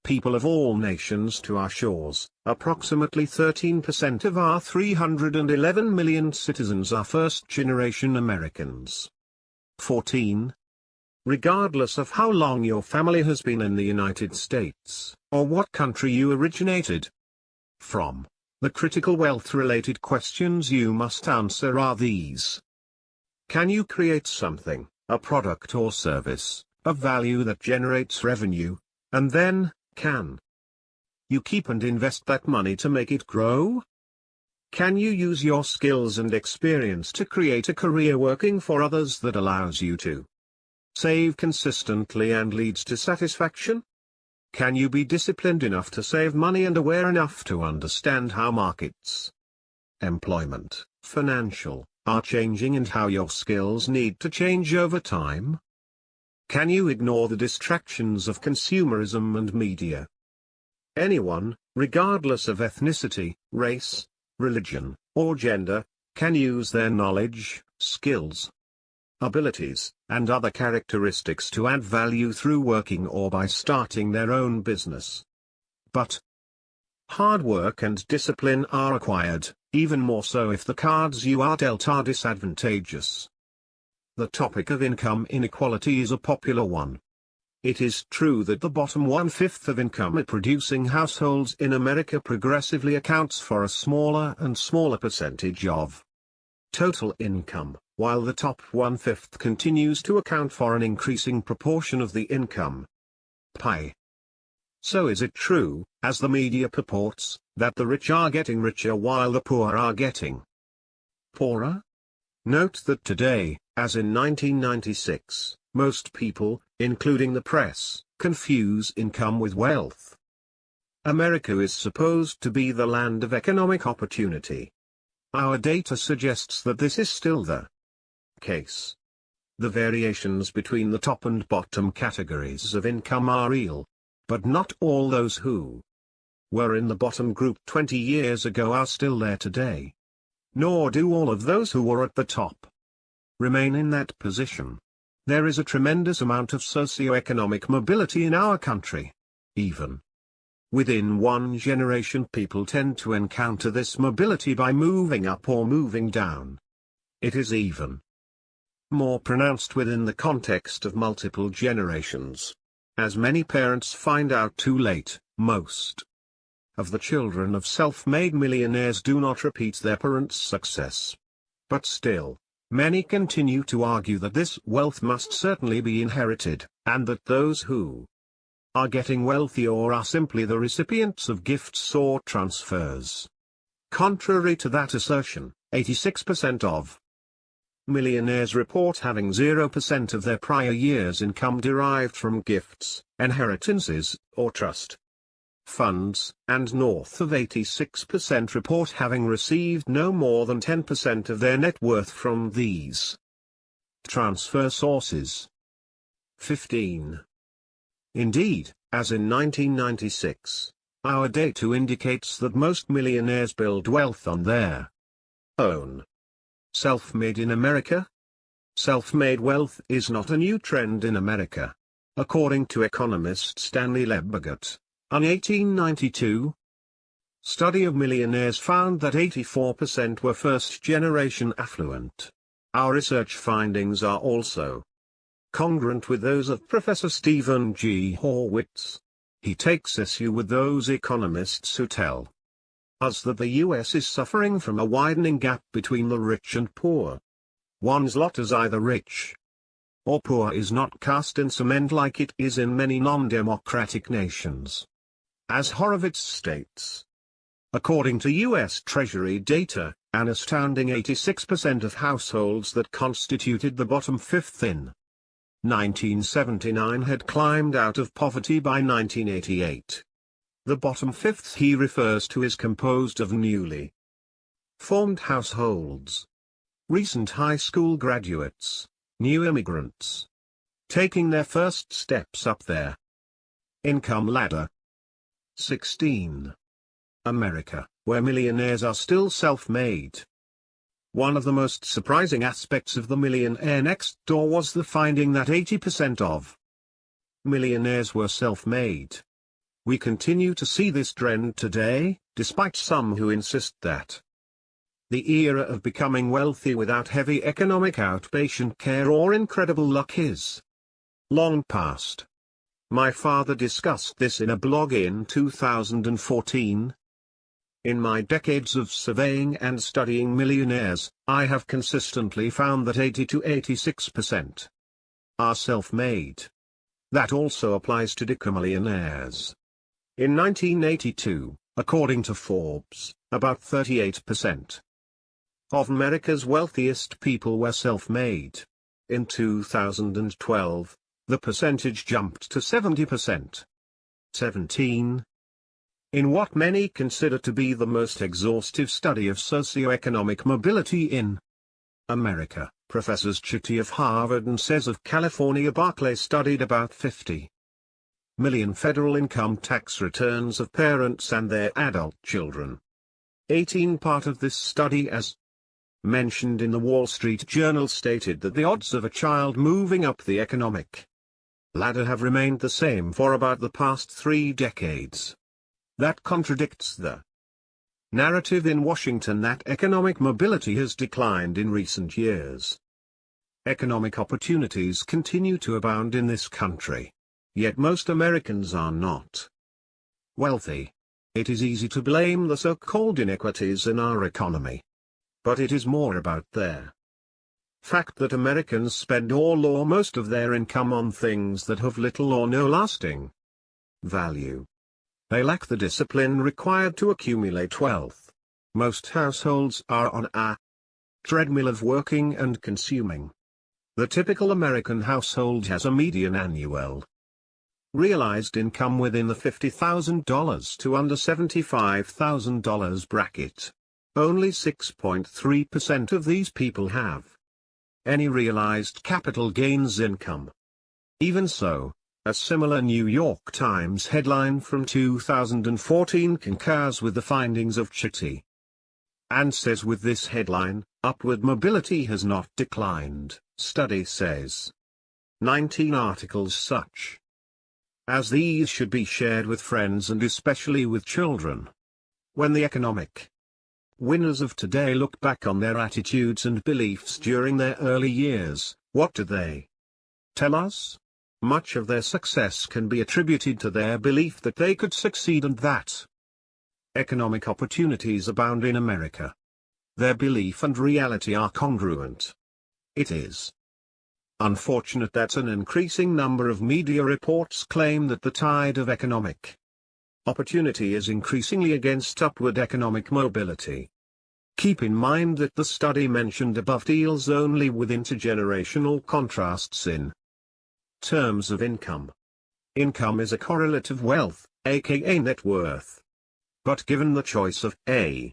people of all nations to our shores. Approximately 13% of our 311 million citizens are first-generation Americans. 14. Regardless of how long your family has been in the United States, or what country you originated from, the critical wealth-related questions you must answer are these. Can you create something, a product or service, of value that generates revenue, and then, can you keep and invest that money to make it grow? Can you use your skills and experience to create a career working for others that allows you to save consistently and leads to satisfaction? Can you be disciplined enough to save money and aware enough to understand how markets, employment, financial, are changing and how your skills need to change over time? Can you ignore the distractions of consumerism and media? Anyone, regardless of ethnicity, race, religion, or gender, can use their knowledge, skills, abilities, and other characteristics to add value through working or by starting their own business. But hard work and discipline are required, even more so if the cards you are dealt are disadvantageous. The topic of income inequality is a popular one. It is true that the bottom 1/5 of income-producing households in America progressively accounts for a smaller and smaller percentage of total income, while the top 1/5 continues to account for an increasing proportion of the income pie. So is it true, as the media purports, that the rich are getting richer while the poor are getting poorer? Note that today, as in 1996, most people, including the press, confuse income with wealth. America is supposed to be the land of economic opportunity. Our data suggests that this is still the case. The variations between the top and bottom categories of income are real, but not all those who were in the bottom group 20 years ago are still there today. Nor do all of those who were at the top remain in that position. There is a tremendous amount of socioeconomic mobility in our country. Even within one generation, people tend to encounter this mobility by moving up or moving down. It is even more pronounced within the context of multiple generations. As many parents find out too late, most of the children of self-made millionaires do not repeat their parents' success. But still, many continue to argue that this wealth must certainly be inherited, and that those who are getting wealthy or are simply the recipients of gifts or transfers. Contrary to that assertion, 86% of millionaires report having 0% of their prior year's income derived from gifts, inheritances, or trust funds, and north of 86% report having received no more than 10% of their net worth from these transfer sources. 15. Indeed, as in 1996, our data indicates that most millionaires build wealth on their own. Self-made in America? Self-made wealth is not a new trend in America. According to economist Stanley Lebigot, an 1892 study of millionaires found that 84% were first-generation affluent. Our research findings are also congruent with those of Professor Stephen G. Horwitz. He takes issue with those economists who tell us that the U.S. is suffering from a widening gap between the rich and poor. One's lot as either rich or poor is not cast in cement like it is in many non-democratic nations. As Horowitz states, according to U.S. Treasury data, an astounding 86% of households that constituted the bottom fifth in 1979 had climbed out of poverty by 1988. The bottom fifth he refers to is composed of newly formed households, recent high school graduates, new immigrants, taking their first steps up their income ladder. 16. America, where millionaires are still self-made. One of the most surprising aspects of the Millionaire Next Door was the finding that 80% of millionaires were self-made. We continue to see this trend today, despite some who insist that the era of becoming wealthy without heavy economic outpatient care or incredible luck is long past. My father discussed this in a blog in 2014. In my decades of surveying and studying millionaires, I have consistently found that 80 to 86% are self-made. That also applies to decamillionaires. In 1982, according to Forbes, about 38% of America's wealthiest people were self-made. In 2012, the percentage jumped to 70%. 17. In what many consider to be the most exhaustive study of socioeconomic mobility in America, Professors Chitty of Harvard and Says of California Barclay studied about 50 million federal income tax returns of parents and their adult children. 18. Part of this study, as mentioned in the Wall Street Journal, stated that the odds of a child moving up the economic ladder have remained the same for about the past 3 decades. That contradicts the narrative in Washington that economic mobility has declined in recent years. Economic opportunities continue to abound in this country. Yet most Americans are not wealthy. It is easy to blame the so-called inequities in our economy. But it is more about their fact that Americans spend all or most of their income on things that have little or no lasting value. They lack the discipline required to accumulate wealth. Most households are on a treadmill of working and consuming. The typical American household has a median annual realized income within the $50,000 to under $75,000 bracket. Only 6.3% of these people have any realized capital gains income. Even so, a similar New York Times headline from 2014 concurs with the findings of Chitty and says with this headline, upward mobility has not declined, study says. 19 articles such as these should be shared with friends and especially with children. When the economic winners of today look back on their attitudes and beliefs during their early years, what do they tell us? Much of their success can be attributed to their belief that they could succeed and that economic opportunities abound in America. Their belief and reality are congruent. It is unfortunate that an increasing number of media reports claim that the tide of economic opportunity is increasingly against upward economic mobility. Keep in mind that the study mentioned above deals only with intergenerational contrasts in terms of income. Income is a correlate of wealth, aka net worth. But given the choice of a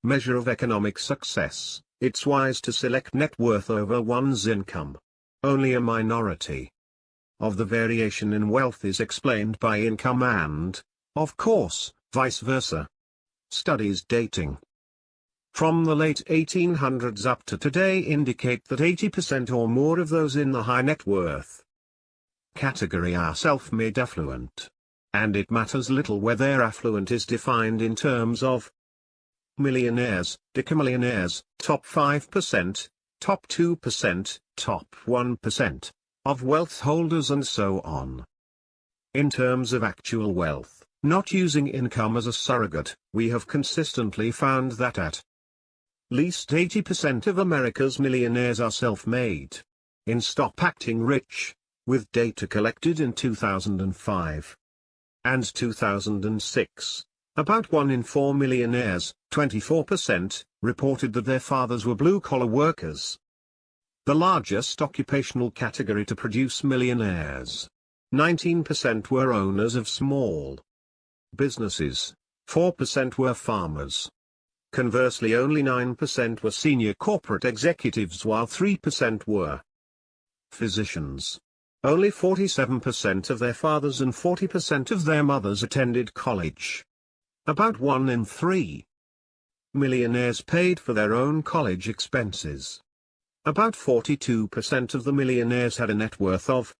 measure of economic success, it's wise to select net worth over one's income. Only a minority of the variation in wealth is explained by income and, of course, vice versa. Studies dating from the late 1800s up to today indicate that 80% or more of those in the high net worth category are self-made affluent. And it matters little whether affluent is defined in terms of millionaires, decamillionaires, top 5%, top 2%, top 1% of wealth holders and so on. In terms of actual wealth, not using income as a surrogate, we have consistently found that at least 80% of America's millionaires are self-made. In Stop Acting Rich, with data collected in 2005 and 2006, about 1 in 4 millionaires, 24%, reported that their fathers were blue-collar workers. The largest occupational category to produce millionaires. 19% were owners of small businesses, 4% were farmers. Conversely, only 9% were senior corporate executives while 3% were physicians. Only 47% of their fathers and 40% of their mothers attended college. About 1 in 3 millionaires paid for their own college expenses. About 42% of the millionaires had a net worth of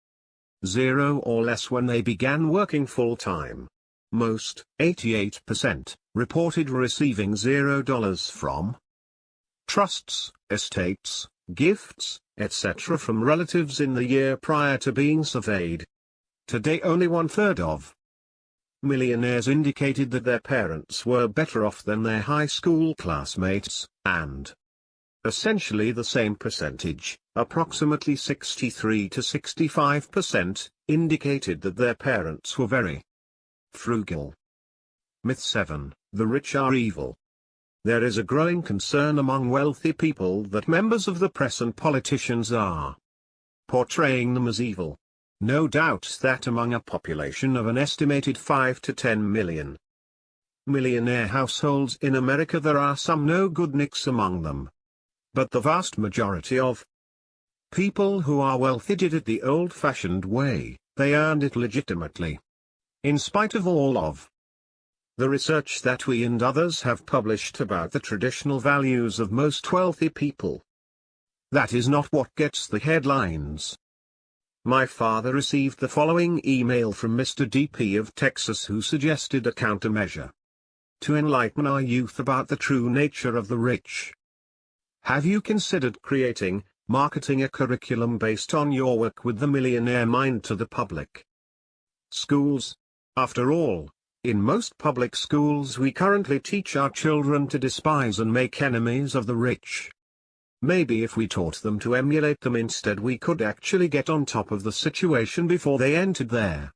0 or less when they began working full-time. Most, 88%, reported receiving $0 from trusts, estates, gifts, etc. from relatives in the year prior to being surveyed. Today only 1/3 of millionaires indicated that their parents were better off than their high school classmates, and essentially the same percentage, approximately 63 to 65%, indicated that their parents were very frugal. Myth 7, the rich are evil. There is a growing concern among wealthy people that members of the press and politicians are portraying them as evil. No doubt that among a population of an estimated 5 to 10 million millionaire households in America, there are some no-good nicks among them. But the vast majority of people who are wealthy did it the old-fashioned way. They earned it legitimately. In spite of all of the research that we and others have published about the traditional values of most wealthy people, that is not what gets the headlines. My father received the following email from Mr. DP of Texas, who suggested a countermeasure to enlighten our youth about the true nature of the rich. Have you considered creating, marketing a curriculum based on your work with the millionaire mind to the public schools? After all, in most public schools we currently teach our children to despise and make enemies of the rich. Maybe if we taught them to emulate them instead, we could actually get on top of the situation before they entered their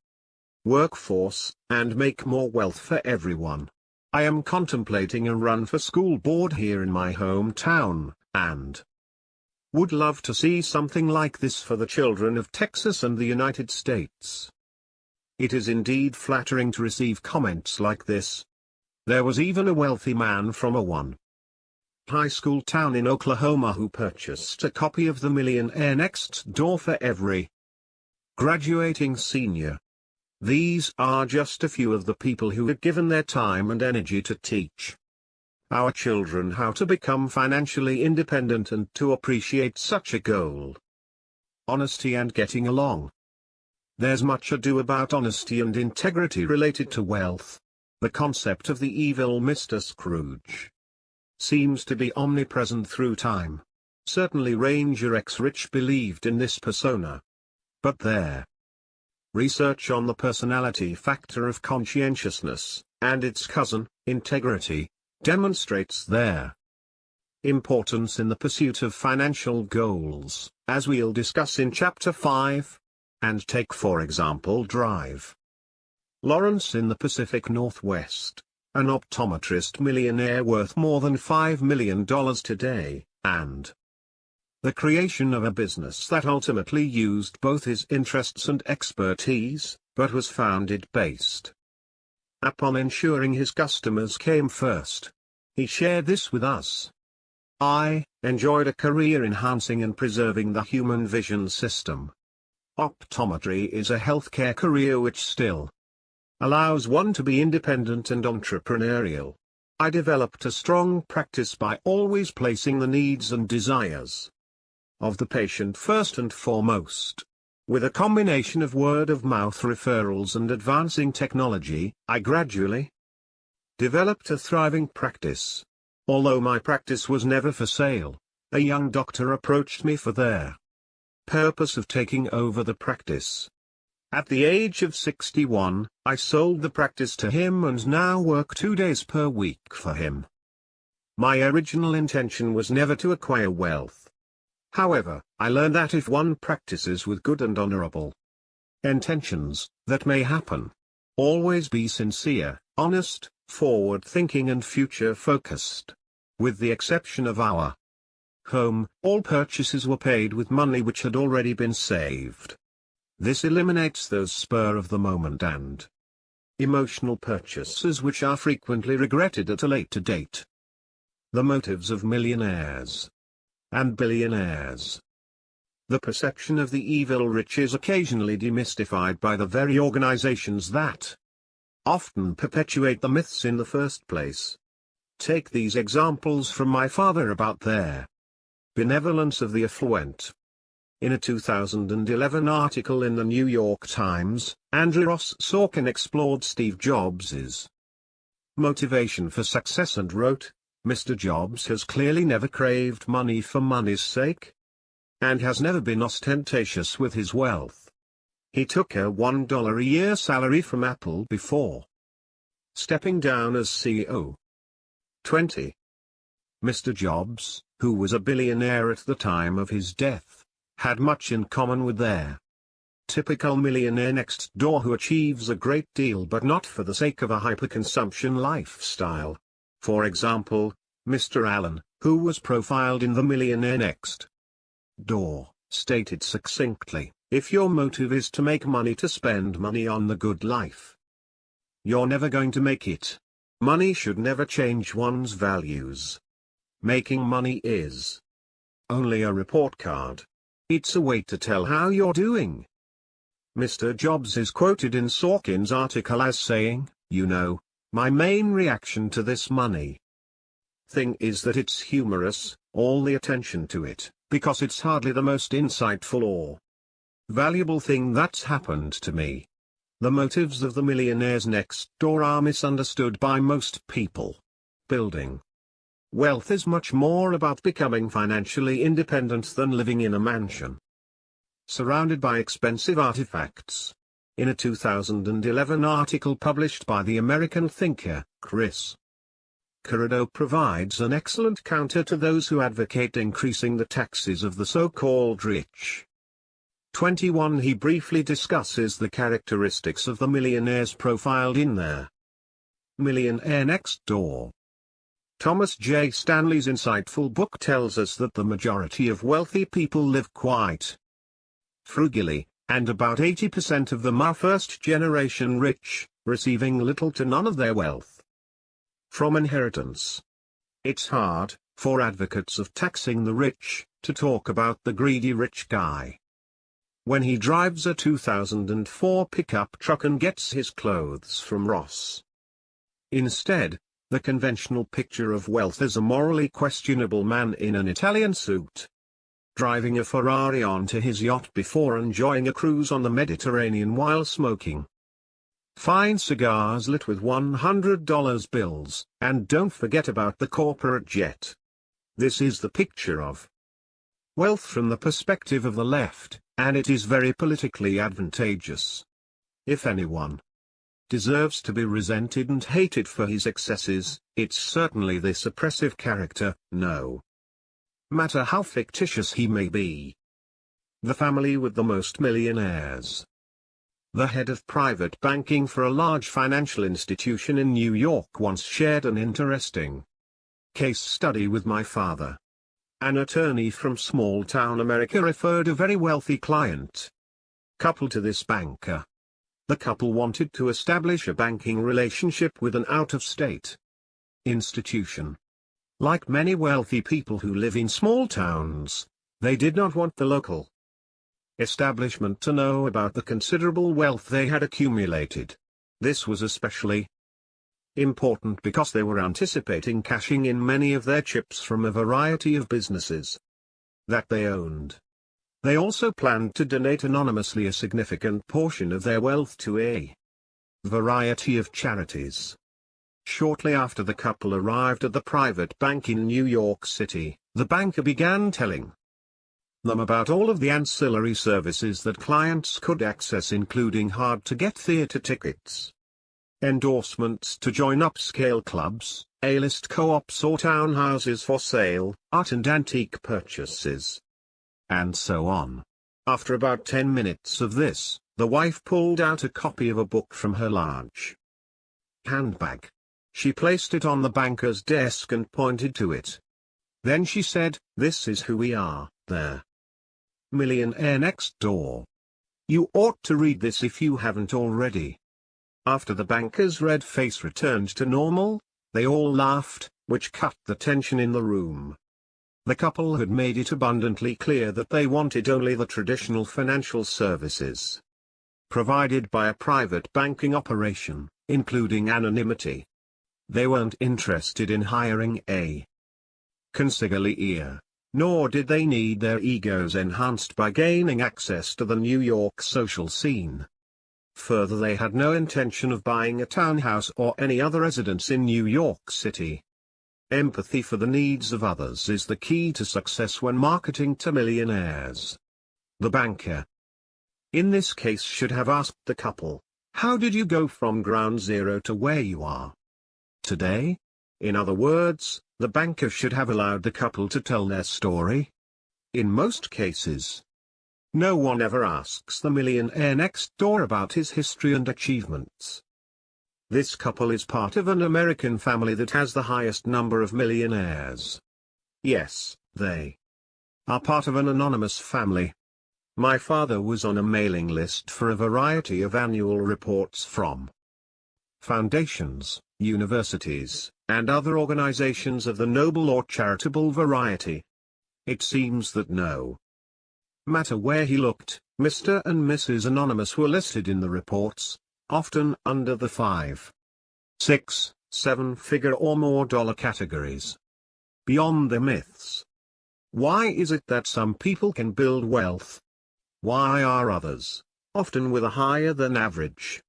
workforce, and make more wealth for everyone. I am contemplating a run for school board here in my hometown, and would love to see something like this for the children of Texas and the United States. It is indeed flattering to receive comments like this. There was even a wealthy man from a high school town in Oklahoma who purchased a copy of the Millionaire Next Door for every graduating senior. These are just a few of the people who have given their time and energy to teach our children how to become financially independent and to appreciate such a goal. Honesty and getting along. There's much ado about honesty and integrity related to wealth. The concept of the evil Mr. Scrooge seems to be omnipresent through time. Certainly Ranger X Rich believed in this persona. But their research on the personality factor of conscientiousness, and its cousin, integrity, demonstrates their importance in the pursuit of financial goals, as we'll discuss in Chapter 5. And take for example Drive Lawrence in the Pacific Northwest, an optometrist millionaire worth more than $5 million today, and the creation of a business that ultimately used both his interests and expertise, but was founded based upon ensuring his customers came first. He shared this with us. I enjoyed a career enhancing and preserving the human vision system. Optometry is a healthcare career which still allows one to be independent and entrepreneurial. I developed a strong practice by always placing the needs and desires of the patient first and foremost. With a combination of word-of-mouth referrals and advancing technology, I gradually developed a thriving practice. Although my practice was never for sale, a young doctor approached me for their purpose of taking over the practice. At the age of 61, I sold the practice to him and now work 2 days per week for him. My original intention was never to acquire wealth. However, I learned that if one practices with good and honorable intentions, that may happen. Always be sincere, honest, forward-thinking and future-focused. With the exception of our home, all purchases were paid with money which had already been saved. This eliminates those spur-of-the-moment and emotional purchases which are frequently regretted at a later date. The motives of millionaires and billionaires. The perception of the evil rich is occasionally demystified by the very organizations that often perpetuate the myths in the first place. Take these examples from my father about their benevolence of the affluent. In a 2011 article in the New York Times, Andrew Ross Sorkin explored Steve Jobs' motivation for success and wrote, "Mr. Jobs has clearly never craved money for money's sake, and has never been ostentatious with his wealth. He took a $1 a year salary from Apple before stepping down as CEO. 20. Mr. Jobs, who was a billionaire at the time of his death, had much in common with their typical millionaire next door who achieves a great deal but not for the sake of a hyperconsumption lifestyle. For example, Mr. Allen, who was profiled in the Millionaire Next Door, stated succinctly, if your motive is to make money to spend money on the good life, you're never going to make it. Money should never change one's values. Making money is only a report card. It's a way to tell how you're doing." Mr. Jobs is quoted in Sorkin's article as saying, "You know, my main reaction to this money thing is that it's humorous, all the attention to it, because it's hardly the most insightful or valuable thing that's happened to me." The motives of the millionaires next door are misunderstood by most people. Building wealth is much more about becoming financially independent than living in a mansion surrounded by expensive artifacts. In a 2011 article published by the American thinker, Chris Carrado provides an excellent counter to those who advocate increasing the taxes of the so-called rich. 21. He briefly discusses the characteristics of the millionaires profiled in their Millionaire Next Door. Thomas J. Stanley's insightful book tells us that the majority of wealthy people live quite frugally, and about 80% of them are first-generation rich, receiving little to none of their wealth from inheritance. It's hard, for advocates of taxing the rich, to talk about the greedy rich guy when he drives a 2004 pickup truck and gets his clothes from Ross. Instead, the conventional picture of wealth is a morally questionable man in an Italian suit, driving a Ferrari onto his yacht before enjoying a cruise on the Mediterranean while smoking fine cigars lit with $100 bills, and don't forget about the corporate jet. This is the picture of wealth from the perspective of the left, and it is very politically advantageous. If anyone deserves to be resented and hated for his excesses, it's certainly this oppressive character, no matter how fictitious he may be. The family with the most millionaires. The head of private banking for a large financial institution in New York once shared an interesting case study with my father. An attorney from small-town America referred a very wealthy client couple to this banker. The couple wanted to establish a banking relationship with an out-of-state institution. Like many wealthy people who live in small towns, they did not want the local establishment to know about the considerable wealth they had accumulated. This was especially important because they were anticipating cashing in many of their chips from a variety of businesses that they owned. They also planned to donate anonymously a significant portion of their wealth to a variety of charities. Shortly after the couple arrived at the private bank in New York City, the banker began telling them about all of the ancillary services that clients could access, including hard-to-get theater tickets, endorsements to join upscale clubs, A-list co-ops or townhouses for sale, art and antique purchases, and so on. After about 10 minutes of this, the wife pulled out a copy of a book from her large handbag. She placed it on the banker's desk and pointed to it. Then she said, "This is who we are, there. Millionaire Next Door. You ought to read this if you haven't already." After the banker's red face returned to normal, they all laughed, which cut the tension in the room. The couple had made it abundantly clear that they wanted only the traditional financial services provided by a private banking operation, including anonymity. They weren't interested in hiring a consigliere, nor did they need their egos enhanced by gaining access to the New York social scene. Further, they had no intention of buying a townhouse or any other residence in New York City. Empathy for the needs of others is the key to success when marketing to millionaires. The banker, in this case, should have asked the couple, "How did you go from ground zero to where you are today?" In other words, the banker should have allowed the couple to tell their story. In most cases, no one ever asks the millionaire next door about his history and achievements. This couple is part of an American family that has the highest number of millionaires. Yes, they are part of an anonymous family. My father was on a mailing list for a variety of annual reports from foundations, universities, and other organizations of the noble or charitable variety. It seems that no matter where he looked, Mr. and Mrs. Anonymous were listed in the reports, often under the 5, 6, 7-figure or more dollar categories. Beyond the myths. Why is it that some people can build wealth? Why are others, often with a higher than average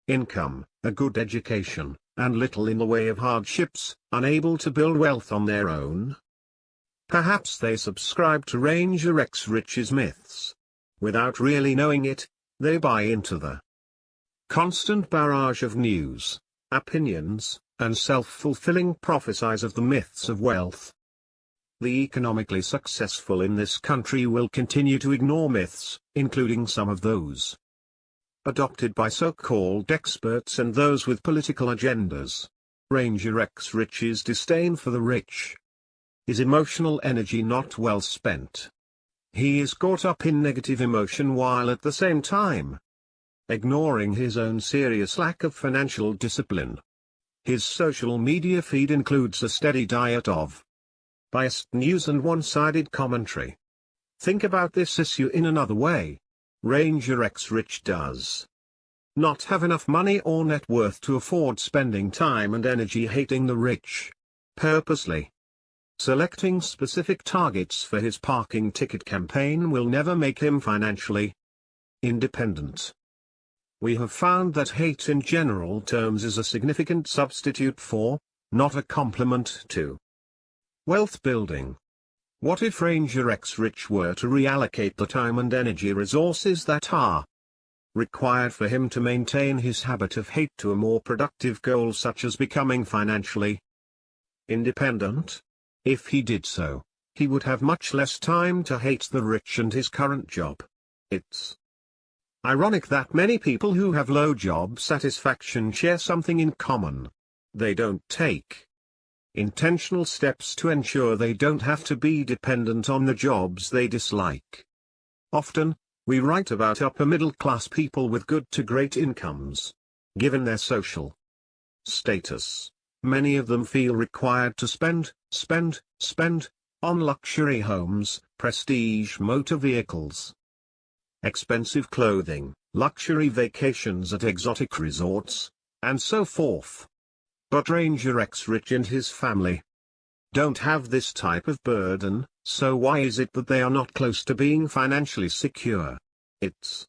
income, a good education, and little in the way of hardships, unable to build wealth on their own? Perhaps they subscribe to Ranger X Rich's myths. Without really knowing it, they buy into the constant barrage of news, opinions, and self-fulfilling prophecies of the myths of wealth. The economically successful in this country will continue to ignore myths, including some of those adopted by so-called experts and those with political agendas. Ranger X Rich's disdain for the rich. His emotional energy not well spent. He is caught up in negative emotion while at the same time ignoring his own serious lack of financial discipline. His social media feed includes a steady diet of biased news and one-sided commentary. Think about this issue in another way. Ranger X Rich does not have enough money or net worth to afford spending time and energy hating the rich. Purposely selecting specific targets for his parking ticket campaign will never make him financially independent. We have found that hate in general terms is a significant substitute for, not a complement to, wealth building. What if Ranger X Rich were to reallocate the time and energy resources that are required for him to maintain his habit of hate to a more productive goal such as becoming financially independent? If he did so, he would have much less time to hate the rich and his current job. It's ironic that many people who have low job satisfaction share something in common. They don't take intentional steps to ensure they don't have to be dependent on the jobs they dislike. Often, we write about upper middle class people with good to great incomes. Given their social status, many of them feel required to spend on luxury homes, prestige motor vehicles, expensive clothing, luxury vacations at exotic resorts, and so forth. But Ranger X Rich and his family don't have this type of burden, so why is it that they are not close to being financially secure? It's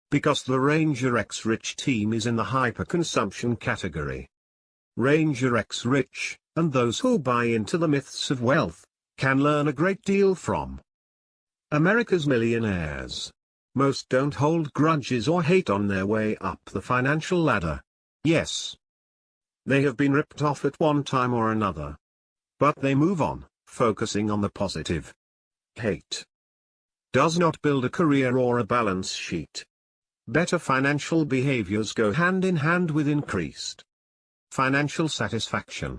because the Ranger X Rich team is in the hyperconsumption category. Ranger X Rich, and those who buy into the myths of wealth, can learn a great deal from America's millionaires. Most don't hold grudges or hate on their way up the financial ladder. Yes, they have been ripped off at one time or another. But they move on, focusing on the positive. Hate does not build a career or a balance sheet. Better financial behaviors go hand in hand with increased financial satisfaction.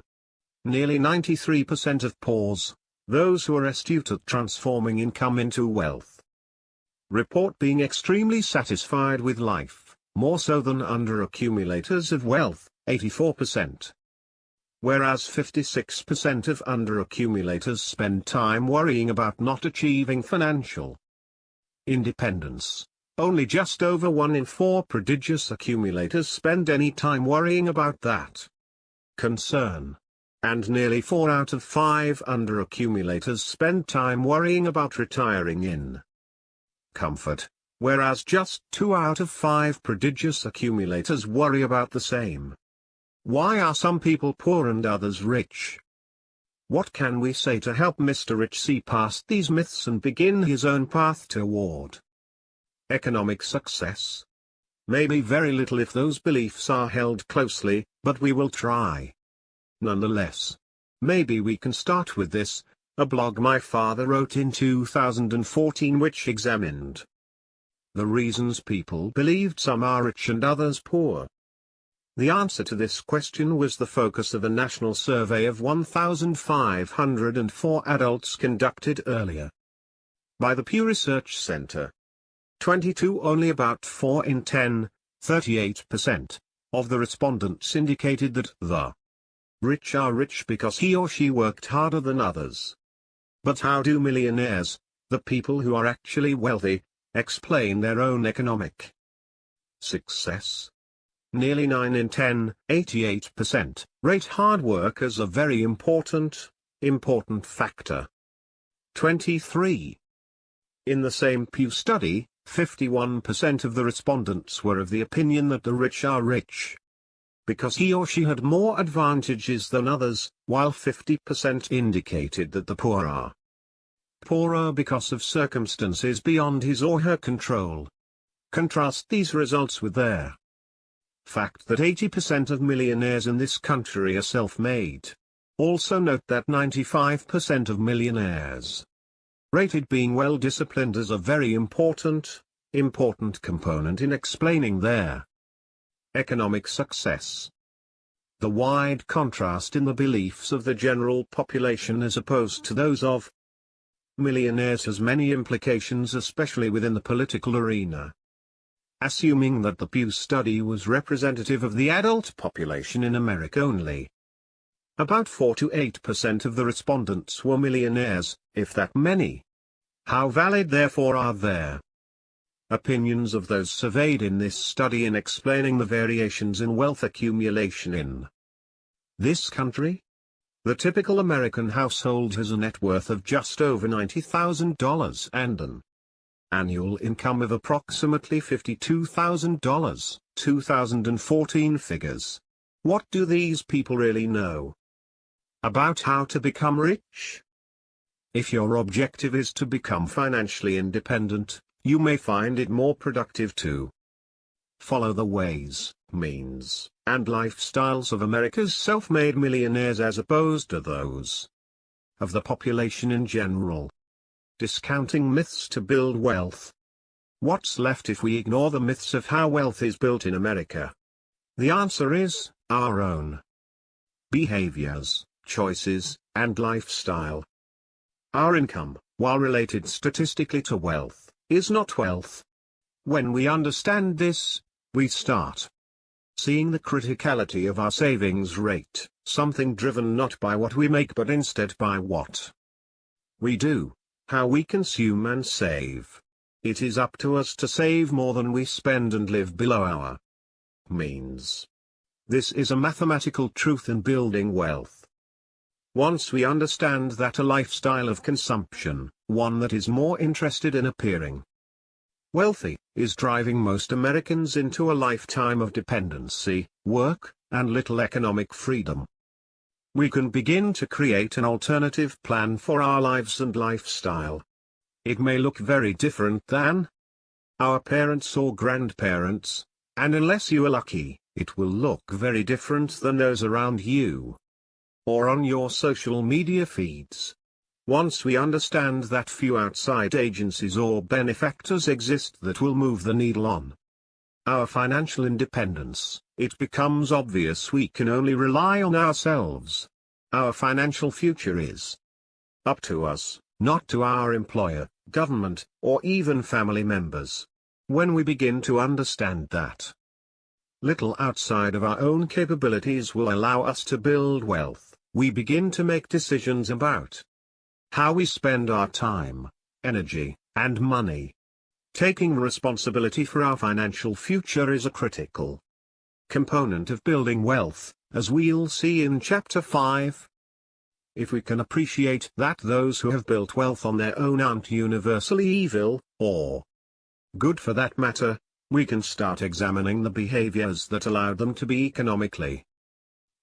Nearly 93% of PAWs, those who are astute at transforming income into wealth, report being extremely satisfied with life, more so than under accumulators of wealth, 84%. whereas 56% of underaccumulators spend time worrying about not achieving financial independence. Only just over 1 in 4 prodigious accumulators spend any time worrying about that concern. And nearly 4 out of 5 underaccumulators spend time worrying about retiring in comfort, whereas just 2 out of 5 prodigious accumulators worry about the same. Why are some people poor and others rich? What can we say to help Mr. Rich see past these myths and begin his own path toward economic success? Maybe very little if those beliefs are held closely, but we will try. Nonetheless, maybe we can start with this, a blog my father wrote in 2014 which examined the reasons people believed some are rich and others poor. The answer to this question was the focus of a national survey of 1,504 adults conducted earlier by the Pew Research Center. 22 Only about 4 in 10, 38%, of the respondents indicated that the rich are rich because he or she worked harder than others. But how do millionaires, the people who are actually wealthy, explain their own economic success? Nearly 9 in 10, 88%, rate hard work as a very important factor. 23. In the same Pew study, 51% of the respondents were of the opinion that the rich are rich because he or she had more advantages than others, while 50% indicated that the poor are poorer because of circumstances beyond his or her control. Contrast these results with their fact that 80% of millionaires in this country are self-made. Also note that 95% of millionaires rated being well-disciplined as a very important component in explaining their economic success. The wide contrast in the beliefs of the general population as opposed to those of millionaires has many implications, especially within the political arena. Assuming that the Pew study was representative of the adult population in America only, about 4 to 8% of the respondents were millionaires, if that many. How valid therefore are their opinions of those surveyed in this study in explaining the variations in wealth accumulation in this country? The typical American household has a net worth of just over $90,000 and an annual income of approximately $52,000, 2014 figures. What do these people really know about how to become rich? If your objective is to become financially independent, you may find it more productive to follow the ways, means, and lifestyles of America's self-made millionaires as opposed to those of the population in general. Discounting myths to build wealth. What's left if we ignore the myths of how wealth is built in America? The answer is our own behaviors, choices, and lifestyle. Our income, while related statistically to wealth, is not wealth. When we understand this, we start seeing the criticality of our savings rate, something driven not by what we make but instead by what we do, how we consume and save. It is up to us to save more than we spend and live below our means. This is a mathematical truth in building wealth. Once we understand that a lifestyle of consumption, one that is more interested in appearing wealthy, is driving most Americans into a lifetime of dependency, work, and little economic freedom, we can begin to create an alternative plan for our lives and lifestyle. It may look very different than our parents or grandparents, and unless you are lucky, it will look very different than those around you or on your social media feeds. Once we understand that few outside agencies or benefactors exist that will move the needle on our financial independence, it becomes obvious we can only rely on ourselves. Our financial future is up to us, not to our employer, government, or even family members. When we begin to understand that little outside of our own capabilities will allow us to build wealth. We begin to make decisions about how we spend our time, energy, and money. Taking responsibility for our financial future is a critical component of building wealth, as we'll see in Chapter 5. If we can appreciate that those who have built wealth on their own aren't universally evil, or good for that matter, we can start examining the behaviors that allowed them to be economically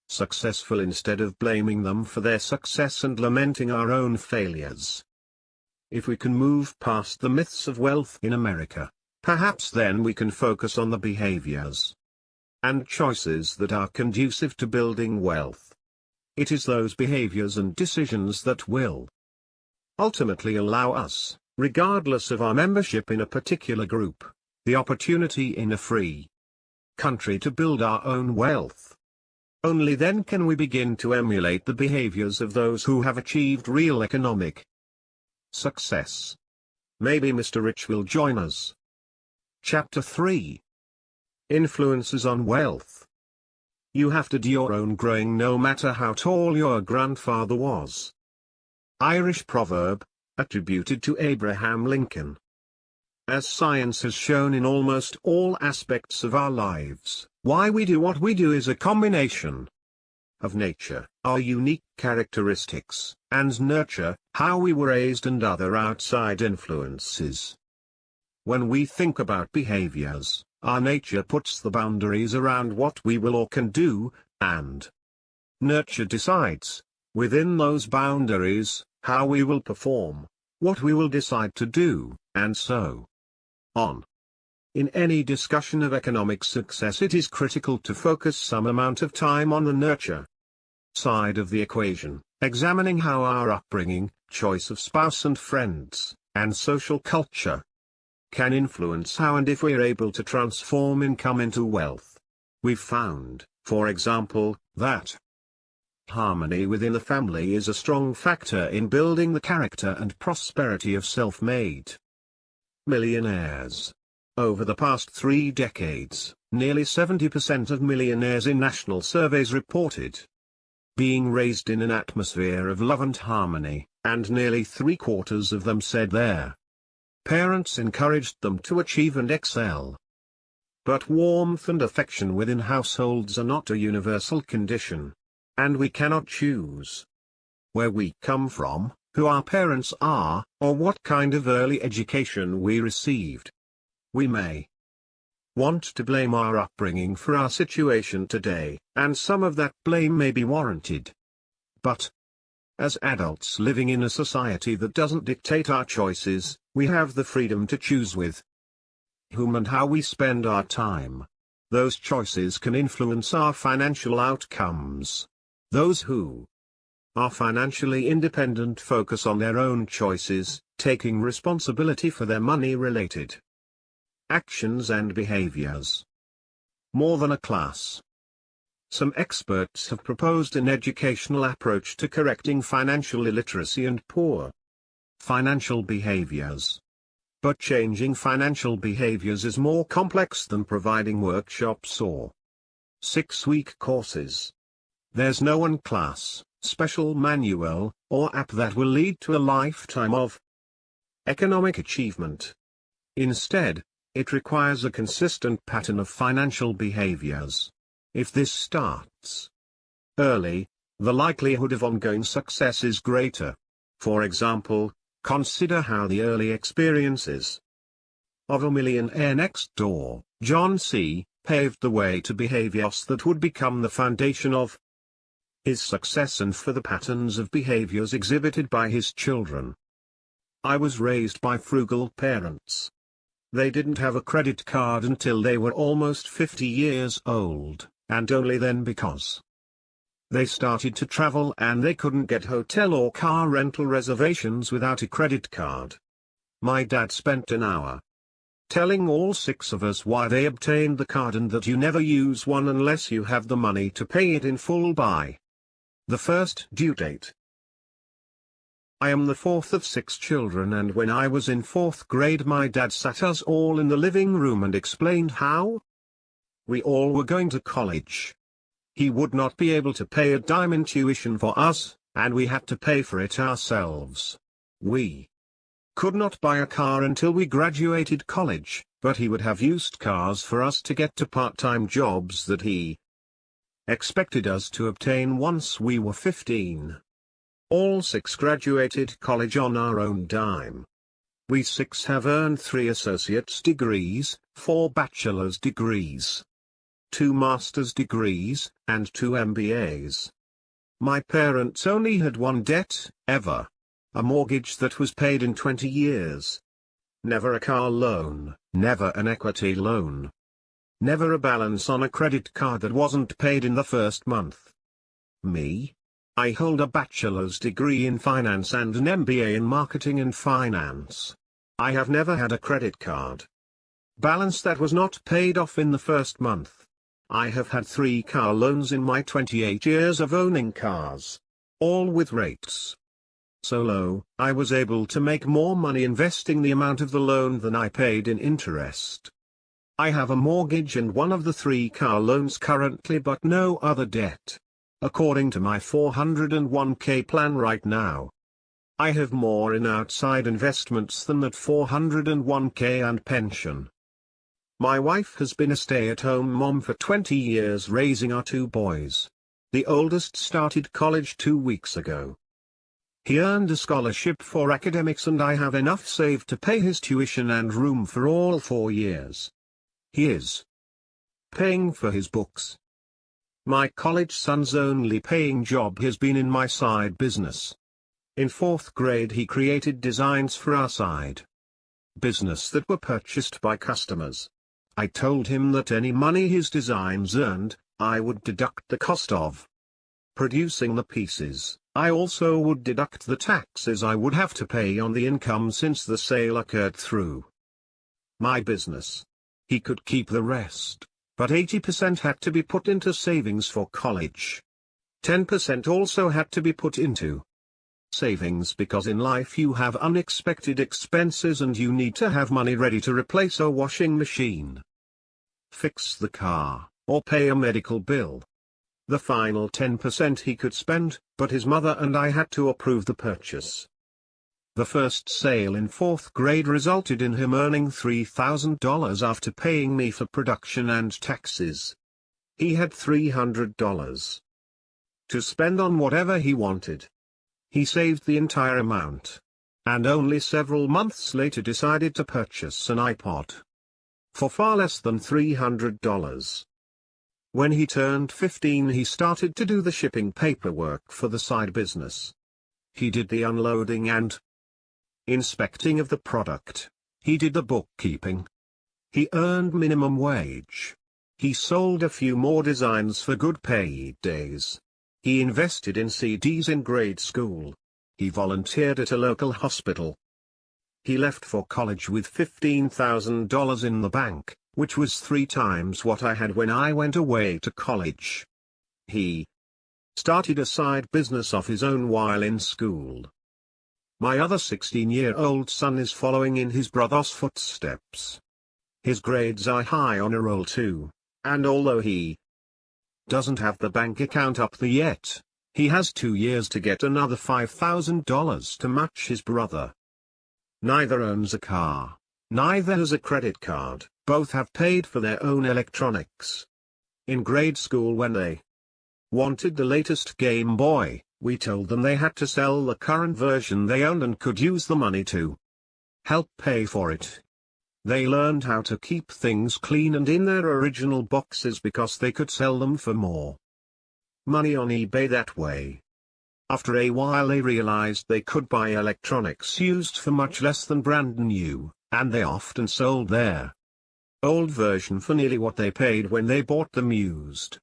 successful instead of blaming them for their success and lamenting our own failures. If we can move past the myths of wealth in America, perhaps then we can focus on the behaviors and choices that are conducive to building wealth. It is those behaviors and decisions that will ultimately allow us, regardless of our membership in a particular group, the opportunity in a free country to build our own wealth. Only then can we begin to emulate the behaviors of those who have achieved real economic success. Maybe Mr. Rich will join us. Chapter 3. Influences on Wealth. You have to do your own growing no matter how tall your grandfather was. Irish proverb, attributed to Abraham Lincoln. As science has shown in almost all aspects of our lives, why we do what we do is a combination of nature, our unique characteristics, and nurture, how we were raised and other outside influences. When we think about behaviors, our nature puts the boundaries around what we will or can do, and nurture decides, within those boundaries, how we will perform, what we will decide to do, and so on. In any discussion of economic success, it is critical to focus some amount of time on the nurture side of the equation, examining how our upbringing, choice of spouse and friends, and social culture can influence how and if we're able to transform income into wealth. We've found, for example, that harmony within the family is a strong factor in building the character and prosperity of self-made millionaires. Over the past 3 decades, nearly 70% of millionaires in national surveys reported being raised in an atmosphere of love and harmony, and nearly 3/4 of them said their parents encouraged them to achieve and excel. But warmth and affection within households are not a universal condition. And we cannot choose where we come from, who our parents are, or what kind of early education we received. We may want to blame our upbringing for our situation today, and some of that blame may be warranted. But as adults living in a society that doesn't dictate our choices, we have the freedom to choose with whom and how we spend our time. Those choices can influence our financial outcomes. Those who are financially independent focus on their own choices, taking responsibility for their money-related actions and behaviors. More than a class. Some experts have proposed an educational approach to correcting financial illiteracy and poor financial behaviors. But changing financial behaviors is more complex than providing workshops or 6-week courses. There's no one class, special manual, or app that will lead to a lifetime of economic achievement. Instead, it requires a consistent pattern of financial behaviors. If this starts early, the likelihood of ongoing success is greater. For example, consider how the early experiences of a millionaire next door, John C., paved the way to behaviors that would become the foundation of his success and for the patterns of behaviors exhibited by his children. I was raised by frugal parents. They didn't have a credit card until they were almost 50 years old, and only then because they started to travel and they couldn't get hotel or car rental reservations without a credit card. My dad spent an hour telling all 6 of us why they obtained the card and that you never use one unless you have the money to pay it in full by the first due date. I am the 4th of 6 children, and when I was in 4th grade my dad sat us all in the living room and explained how We all were going to college. He would not be able to pay a dime in tuition for us, and we had to pay for it ourselves. We could not buy a car until we graduated college, but he would have used cars for us to get to part-time jobs that he expected us to obtain once we were 15. All 6 graduated college on our own dime. We 6 have earned 3 associate's degrees, 4 bachelor's degrees, 2 master's degrees, and 2 MBAs. My parents only had one debt, ever. A mortgage that was paid in 20 years. Never a car loan, never an equity loan. Never a balance on a credit card that wasn't paid in the first month. Me? I hold a bachelor's degree in finance and an MBA in marketing and finance. I have never had a credit card balance that was not paid off in the first month. I have had 3 car loans in my 28 years of owning cars. All with rates so low, I was able to make more money investing the amount of the loan than I paid in interest. I have a mortgage and one of the 3 car loans currently but no other debt. According to my 401k plan right now. I have more in outside investments than that 401k and pension. My wife has been a stay-at-home mom for 20 years raising our 2 boys. The oldest started college 2 weeks ago. He earned a scholarship for academics and I have enough saved to pay his tuition and room for all 4 years. He is paying for his books. My college son's only paying job has been in my side business. In 4th grade he created designs for our side business that were purchased by customers. I told him that any money his designs earned, I would deduct the cost of producing the pieces. I also would deduct the taxes I would have to pay on the income since the sale occurred through my business. He could keep the rest, but 80% had to be put into savings for college. 10% also had to be put into savings because in life you have unexpected expenses and you need to have money ready to replace a washing machine, fix the car, or pay a medical bill. The final 10% he could spend, but his mother and I had to approve the purchase. The first sale in 4th grade resulted in him earning $3,000 after paying me for production and taxes. He had $300 to spend on whatever he wanted. He saved the entire amount, and only several months later decided to purchase an iPod for far less than $300. When he turned 15 he started to do the shipping paperwork for the side business. He did the unloading and inspecting of the product. He did the bookkeeping. He earned minimum wage. He sold a few more designs for good paid days. He invested in CDs in grade school. He volunteered at a local hospital. He left for college with $15,000 in the bank, which was 3 times what I had when I went away to college. He started a side business of his own while in school. My other 16-year-old son is following in his brother's footsteps. His grades are high on a roll too, and although he doesn't have the bank account up there yet, he has 2 years to get another $5,000 to match his brother. Neither owns a car, neither has a credit card, both have paid for their own electronics. In grade school when they wanted the latest Game Boy, we told them they had to sell the current version they owned and could use the money to help pay for it. They learned how to keep things clean and in their original boxes because they could sell them for more money on eBay that way. After a while they realized they could buy electronics used for much less than brand new, and they often sold their old version for nearly what they paid when they bought them used.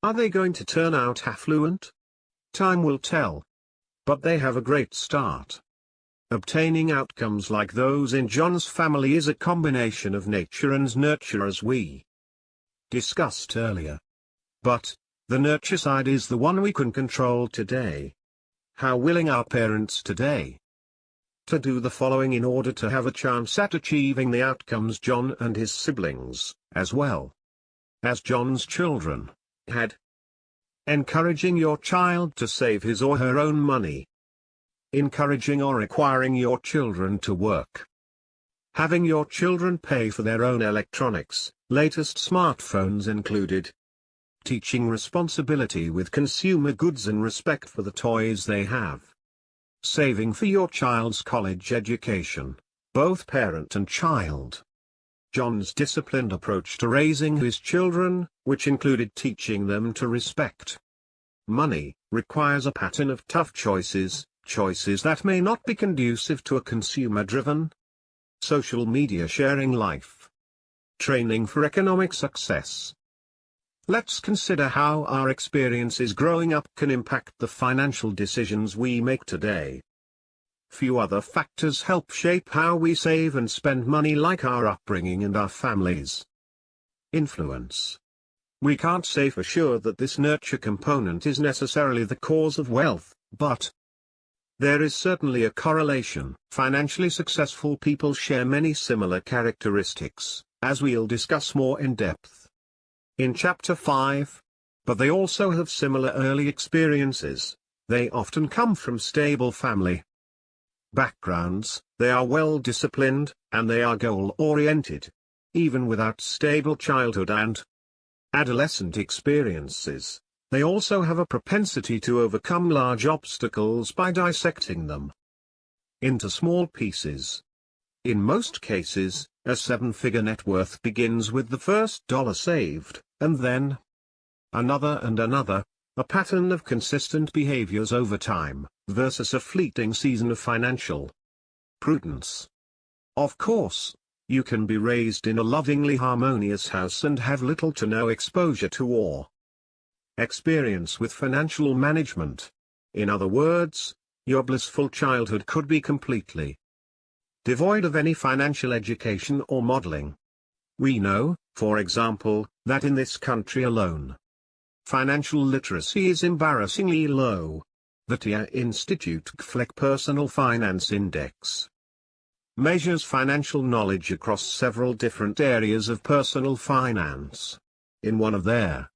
Are they going to turn out affluent? Time will tell. But they have a great start. Obtaining outcomes like those in John's family is a combination of nature and nurture as we discussed earlier. But the nurture side is the one we can control today. How willing are parents today to do the following in order to have a chance at achieving the outcomes John and his siblings, as well as John's children had. Encouraging your child to save his or her own money. Encouraging or requiring your children to work. Having your children pay for their own electronics, latest smartphones included. Teaching responsibility with consumer goods and respect for the toys they have. Saving for your child's college education, both parent and child. John's disciplined approach to raising his children, which included teaching them to respect money, requires a pattern of tough choices, choices that may not be conducive to a consumer-driven, social media sharing life. Training for economic success. Let's consider how our experiences growing up can impact the financial decisions we make today. Few other factors help shape how we save and spend money like our upbringing and our families. Influence. We can't say for sure that this nurture component is necessarily the cause of wealth, but there is certainly a correlation. Financially successful people share many similar characteristics, as we'll discuss more in depth in Chapter 5. But they also have similar early experiences. They often come from stable family backgrounds, they are well disciplined, and they are goal-oriented. Even without stable childhood and adolescent experiences, they also have a propensity to overcome large obstacles by dissecting them into small pieces. In most cases, a seven-figure net worth begins with the first dollar saved, and then another and another, a pattern of consistent behaviors over time, versus a fleeting season of financial prudence. Of course, you can be raised in a lovingly harmonious house and have little to no exposure to or experience with financial management. In other words, your blissful childhood could be completely devoid of any financial education or modeling. We know, for example, that in this country alone, financial literacy is embarrassingly low. The TIA Institute GFLEC Personal Finance Index measures financial knowledge across several different areas of personal finance. In one of their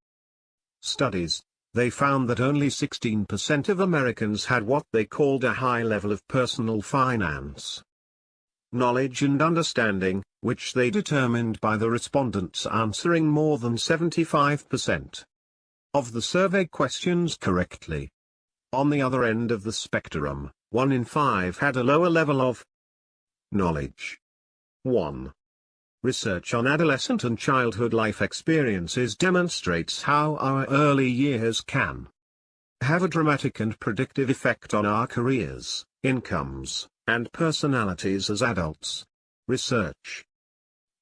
studies, they found that only 16% of Americans had what they called a high level of personal finance knowledge and understanding, which they determined by the respondents answering more than 75% of the survey questions correctly. On the other end of the spectrum, 1 in 5 had a lower level of knowledge. 1. Research on adolescent and childhood life experiences demonstrates how our early years can have a dramatic and predictive effect on our careers, incomes, and personalities as adults. Research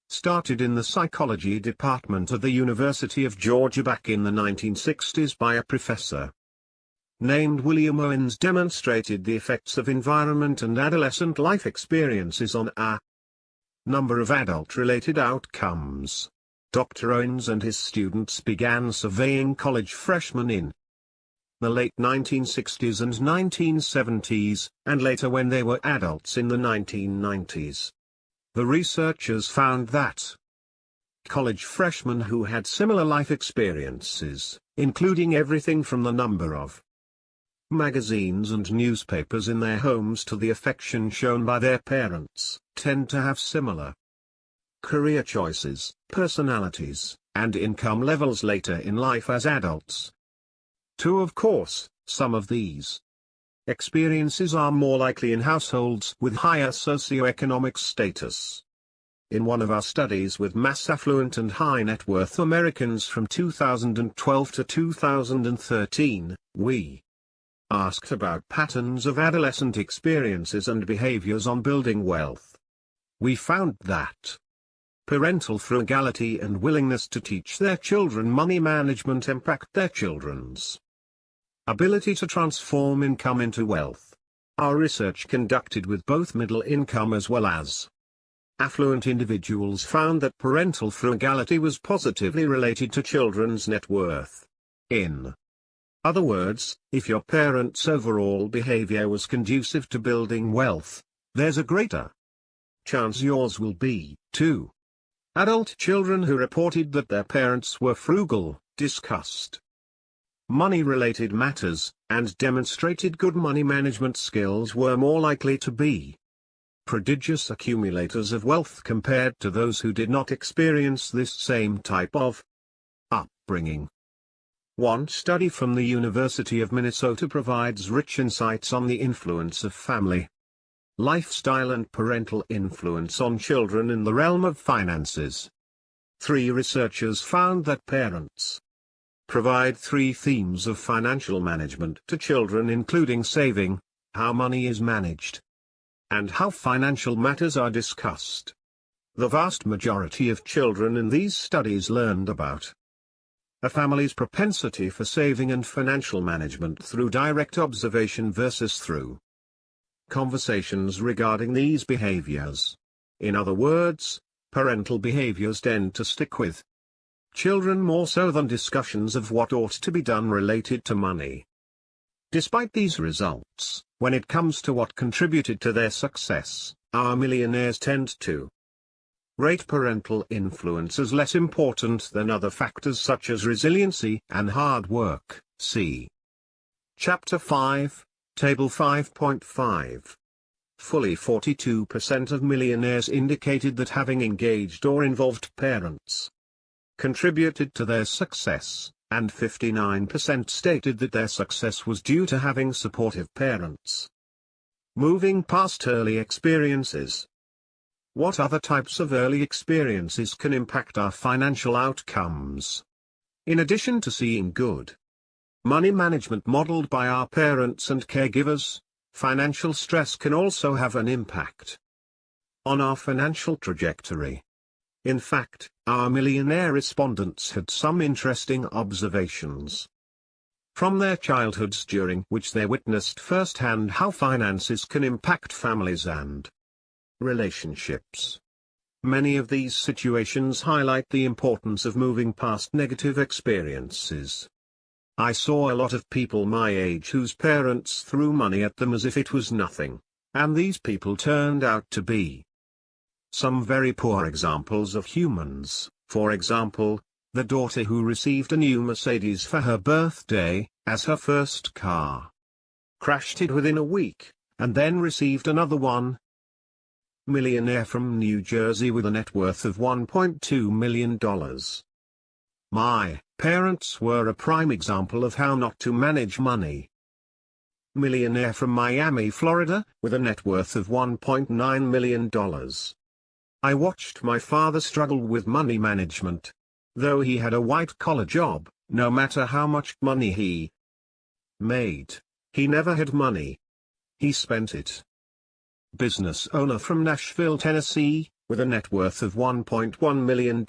started in the psychology department of the University of Georgia back in the 1960s by a professor named William Owens demonstrated the effects of environment and adolescent life experiences on a number of adult-related outcomes. Dr. Owens and his students began surveying college freshmen in the late 1960s and 1970s, and later when they were adults in the 1990s. The researchers found that college freshmen who had similar life experiences, including everything from the number of magazines and newspapers in their homes to the affection shown by their parents, tend to have similar career choices, personalities, and income levels later in life as adults. Of course, some of these experiences are more likely in households with higher socioeconomic status. In one of our studies with mass affluent and high net worth Americans from 2012 to 2013, we asked about patterns of adolescent experiences and behaviors on building wealth. We found that parental frugality and willingness to teach their children money management impact their children's ability to transform income into wealth. Our research conducted with both middle income as well as affluent individuals found that parental frugality was positively related to children's net worth. In other words, if your parents' overall behavior was conducive to building wealth, there's a greater chance yours will be, too. Adult children who reported that their parents were frugal, discussed money-related matters, and demonstrated good money management skills were more likely to be prodigious accumulators of wealth compared to those who did not experience this same type of upbringing. One study from the University of Minnesota provides rich insights on the influence of family, lifestyle and parental influence on children in the realm of finances. 3 researchers found that parents provide 3 themes of financial management to children, including saving, how money is managed, and how financial matters are discussed. The vast majority of children in these studies learned about a family's propensity for saving and financial management through direct observation versus through conversations regarding these behaviors. In other words, parental behaviors tend to stick with children more so than discussions of what ought to be done related to money. Despite these results, when it comes to what contributed to their success, our millionaires tend to rate parental influence as less important than other factors such as resiliency and hard work. See Chapter 5, Table 5.5. Fully 42% of millionaires indicated that having engaged or involved parents contributed to their success, and 59% stated that their success was due to having supportive parents. Moving past early experiences. What other types of early experiences can impact our financial outcomes? In addition to seeing good money management modeled by our parents and caregivers, financial stress can also have an impact on our financial trajectory. In fact, our millionaire respondents had some interesting observations from their childhoods during which they witnessed firsthand how finances can impact families and relationships. Many of these situations highlight the importance of moving past negative experiences. I saw a lot of people my age whose parents threw money at them as if it was nothing, and these people turned out to be some very poor examples of humans. For example, the daughter who received a new Mercedes for her birthday, as her first car, crashed it within a week, and then received another one. Millionaire from New Jersey with a net worth of $1.2 million. My parents were a prime example of how not to manage money. Millionaire from Miami, Florida, with a net worth of $1.9 million. I watched my father struggle with money management. Though he had a white-collar job, no matter how much money he made, he never had money. He spent it. Business owner from Nashville, Tennessee, with a net worth of $1.1 million.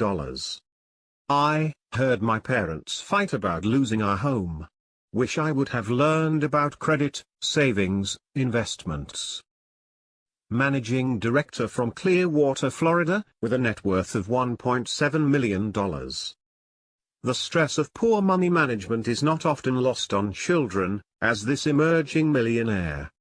I heard my parents fight about losing our home. Wish I would have learned about credit, savings, investments. Managing director from Clearwater, Florida, with a net worth of $1.7 million. The stress of poor money management is not often lost on children, as this emerging millionaire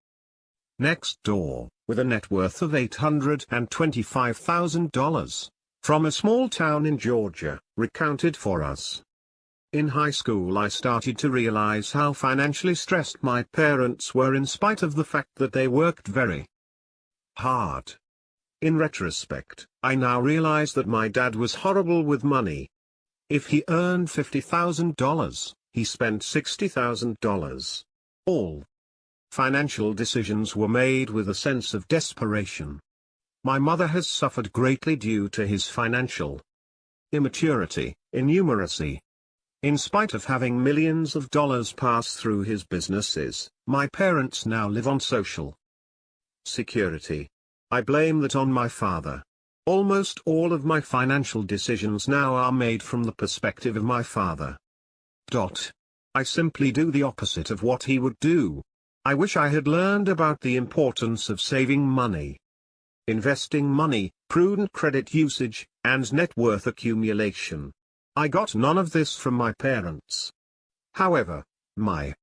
next door, with a net worth of $825,000, from a small town in Georgia, recounted for us. In high school I started to realize how financially stressed my parents were in spite of the fact that they worked very hard. In retrospect, I now realize that my dad was horrible with money. If he earned $50,000, he spent $60,000. All financial decisions were made with a sense of desperation. My mother has suffered greatly due to his financial immaturity, innumeracy. In spite of having millions of dollars pass through his businesses, my parents now live on Social Security. I blame that on my father. Almost all of my financial decisions now are made from the perspective of my father. I simply do the opposite of what he would do. I wish I had learned about the importance of saving money, investing money, prudent credit usage, and net worth accumulation. I got none of this from my parents. However, my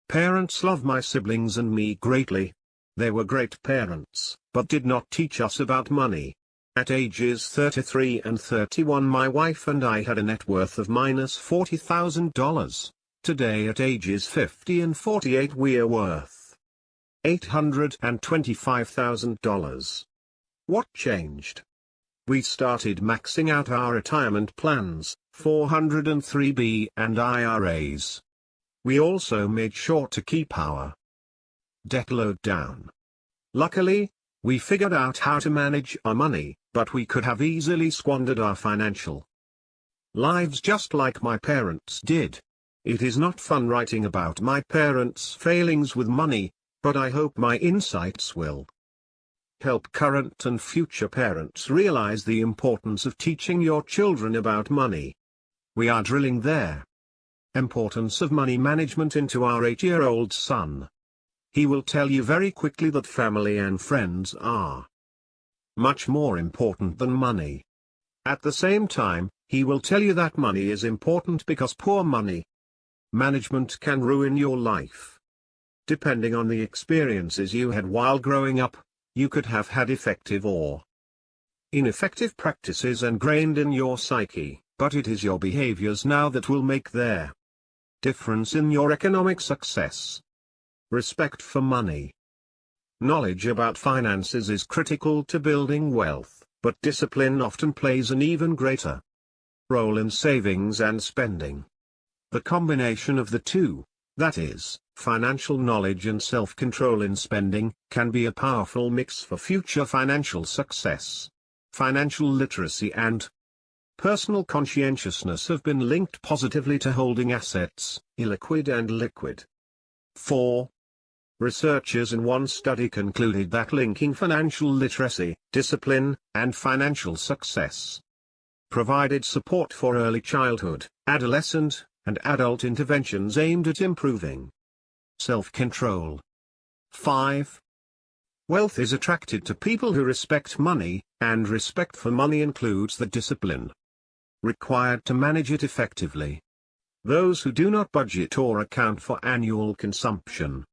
parents love my siblings and me greatly. They were great parents, but did not teach us about money. At ages 33 and 31 my wife and I had a net worth of -$40,000. Today at ages 50 and 48 we are worth $825,000. What changed? We started maxing out our retirement plans, 403(b) and IRAs. We also made sure to keep our debt load down. Luckily, we figured out how to manage our money, but we could have easily squandered our financial lives just like my parents did. It is not fun writing about my parents' failings with money, but I hope my insights will help current and future parents realize the importance of teaching your children about money. We are drilling their importance of money management into our 8-year-old son. He will tell you very quickly that family and friends are much more important than money. At the same time, he will tell you that money is important because poor money management can ruin your life. Depending on the experiences you had while growing up, you could have had effective or ineffective practices ingrained in your psyche, but it is your behaviors now that will make their difference in your economic success. Respect for money. Knowledge about finances is critical to building wealth, but discipline often plays an even greater role in savings and spending. The combination of the two, that is, financial knowledge and self-control in spending, can be a powerful mix for future financial success. Financial literacy and personal conscientiousness have been linked positively to holding assets, illiquid and liquid. 4. Researchers in one study concluded that linking financial literacy, discipline, and financial success provided support for early childhood, adolescent, and adult interventions aimed at improving self-control. 5. Wealth is attracted to people who respect money, and respect for money includes the discipline required to manage it effectively. Those who do not budget or account for annual consumption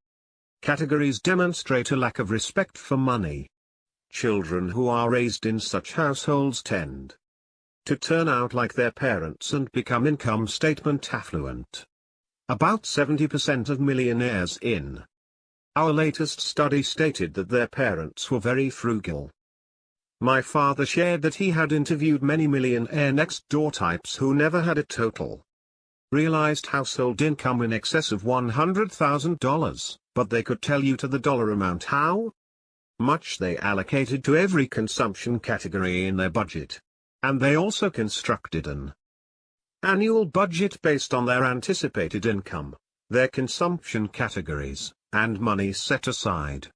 categories demonstrate a lack of respect for money. Children who are raised in such households tend to turn out like their parents and become income statement affluent. About 70% of millionaires in our latest study stated that their parents were very frugal. My father shared that he had interviewed many Millionaire Next Door types who never had a total realized household income in excess of $100,000, but they could tell you to the dollar amount how much they allocated to every consumption category in their budget. And they also constructed an annual budget based on their anticipated income, their consumption categories, and money set aside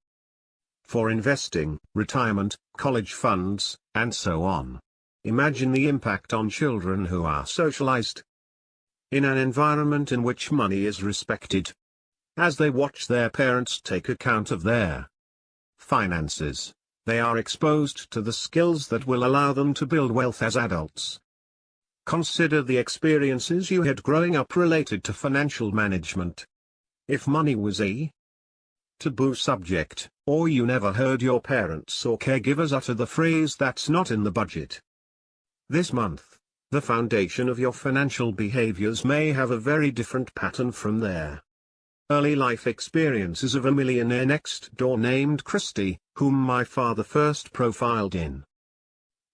for investing, retirement, college funds, and so on. Imagine the impact on children who are socialized in an environment in which money is respected. As they watch their parents take account of their finances, they are exposed to the skills that will allow them to build wealth as adults. Consider the experiences you had growing up related to financial management. If money was a taboo subject, or you never heard your parents or caregivers utter the phrase "that's not in the budget" this month, the foundation of your financial behaviors may have a very different pattern from their early life experiences of a millionaire next door named Christy, whom my father first profiled in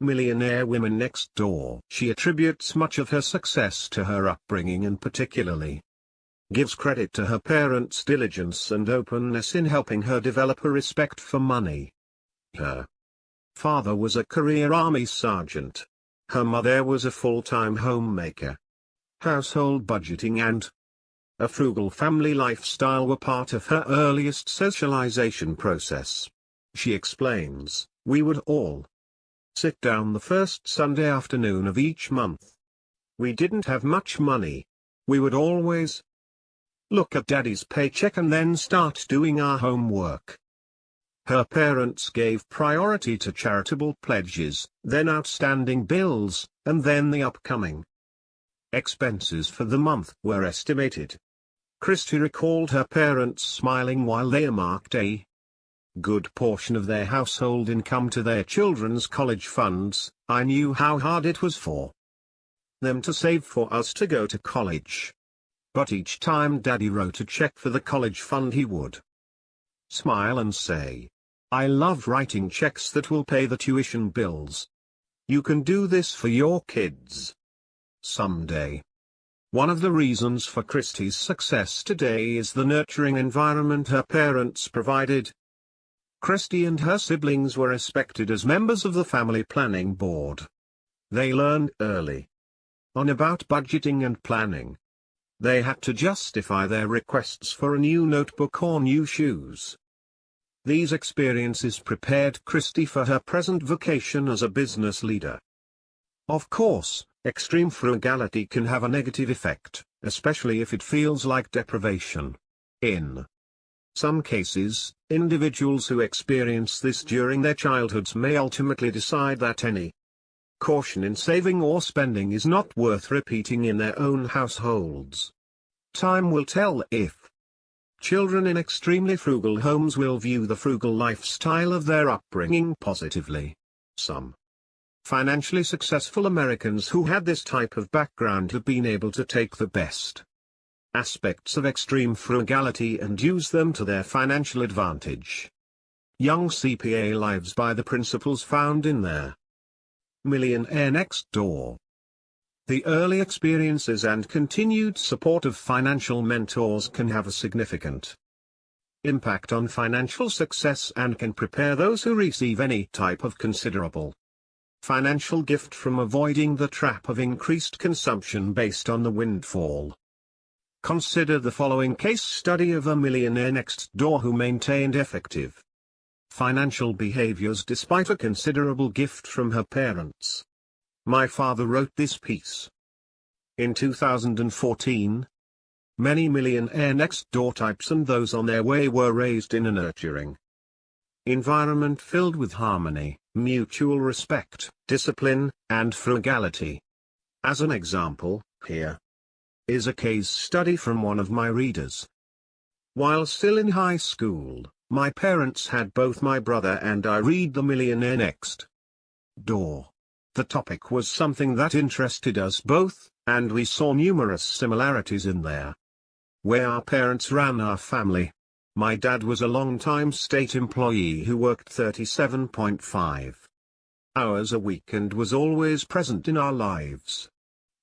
Millionaire Women Next Door. She attributes much of her success to her upbringing and particularly gives credit to her parents' diligence and openness in helping her develop a respect for money. Her father was a career Army sergeant. Her mother was a full-time homemaker. Household budgeting and a frugal family lifestyle were part of her earliest socialization process. She explains, "We would all sit down the first Sunday afternoon of each month. We didn't have much money. We would always look at Daddy's paycheck and then start doing our homework." Her parents gave priority to charitable pledges, then outstanding bills, and then the upcoming expenses for the month were estimated. Christy recalled her parents smiling while they earmarked a good portion of their household income to their children's college funds, I knew how hard it was for them to save for us to go to college. But each time Daddy wrote a check for the college fund, he would smile and say, "I love writing checks that will pay the tuition bills. You can do this for your kids someday." One of the reasons for Christie's success today is the nurturing environment her parents provided. Christie and her siblings were respected as members of the family planning board. They learned early on about budgeting and planning. They had to justify their requests for a new notebook or new shoes. These experiences prepared Christie for her present vocation as a business leader. Of course, extreme frugality can have a negative effect, especially if it feels like deprivation. In some cases, individuals who experience this during their childhoods may ultimately decide that any caution in saving or spending is not worth repeating in their own households. Time will tell if children in extremely frugal homes will view the frugal lifestyle of their upbringing positively. Some financially successful Americans who had this type of background have been able to take the best aspects of extreme frugality and use them to their financial advantage. Young CPA lives by the principles found in their Millionaire Next Door. The early experiences and continued support of financial mentors can have a significant impact on financial success and can prepare those who receive any type of considerable financial gift from avoiding the trap of increased consumption based on the windfall. Consider the following case study of a millionaire next door who maintained effective financial behaviors despite a considerable gift from her parents. My father wrote this piece in 2014. Many millionaire next door types and those on their way were raised in a nurturing environment filled with harmony, mutual respect, discipline, and frugality. As an example, here is a case study from one of my readers. While still in high school, my parents had both my brother and I read The Millionaire Next Door. The topic was something that interested us both, and we saw numerous similarities in there. Where our parents ran our family. My dad was a long-time state employee who worked 37.5 hours a week and was always present in our lives.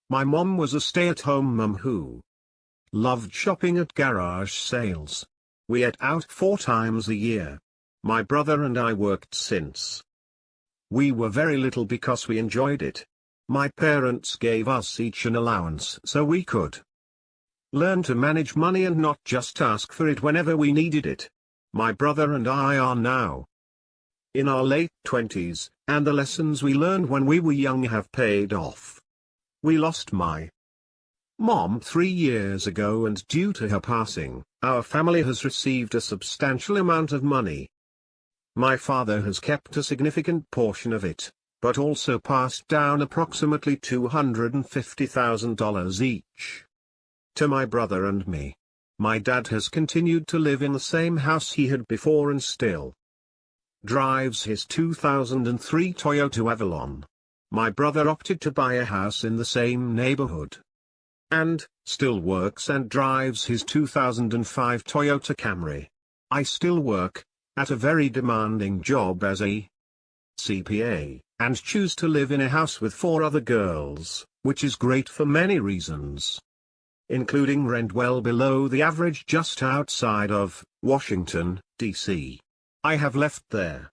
My mom was a stay-at-home mum who loved shopping at garage sales. We ate out 4 times a year. My brother and I worked since we were very little because we enjoyed it. My parents gave us each an allowance so we could learn to manage money and not just ask for it whenever we needed it. My brother and I are now in our late 20s, and the lessons we learned when we were young have paid off. We lost my mom 3 years ago, and due to her passing, our family has received a substantial amount of money. My father has kept a significant portion of it, but also passed down approximately $250,000 each to my brother and me. My dad has continued to live in the same house he had before and still drives his 2003 Toyota Avalon. My brother opted to buy a house in the same neighborhood and still works and drives his 2005 Toyota Camry. I still work at a very demanding job as a CPA, and choose to live in a house with 4 other girls, which is great for many reasons, including rent well below the average just outside of Washington, D.C. I have left their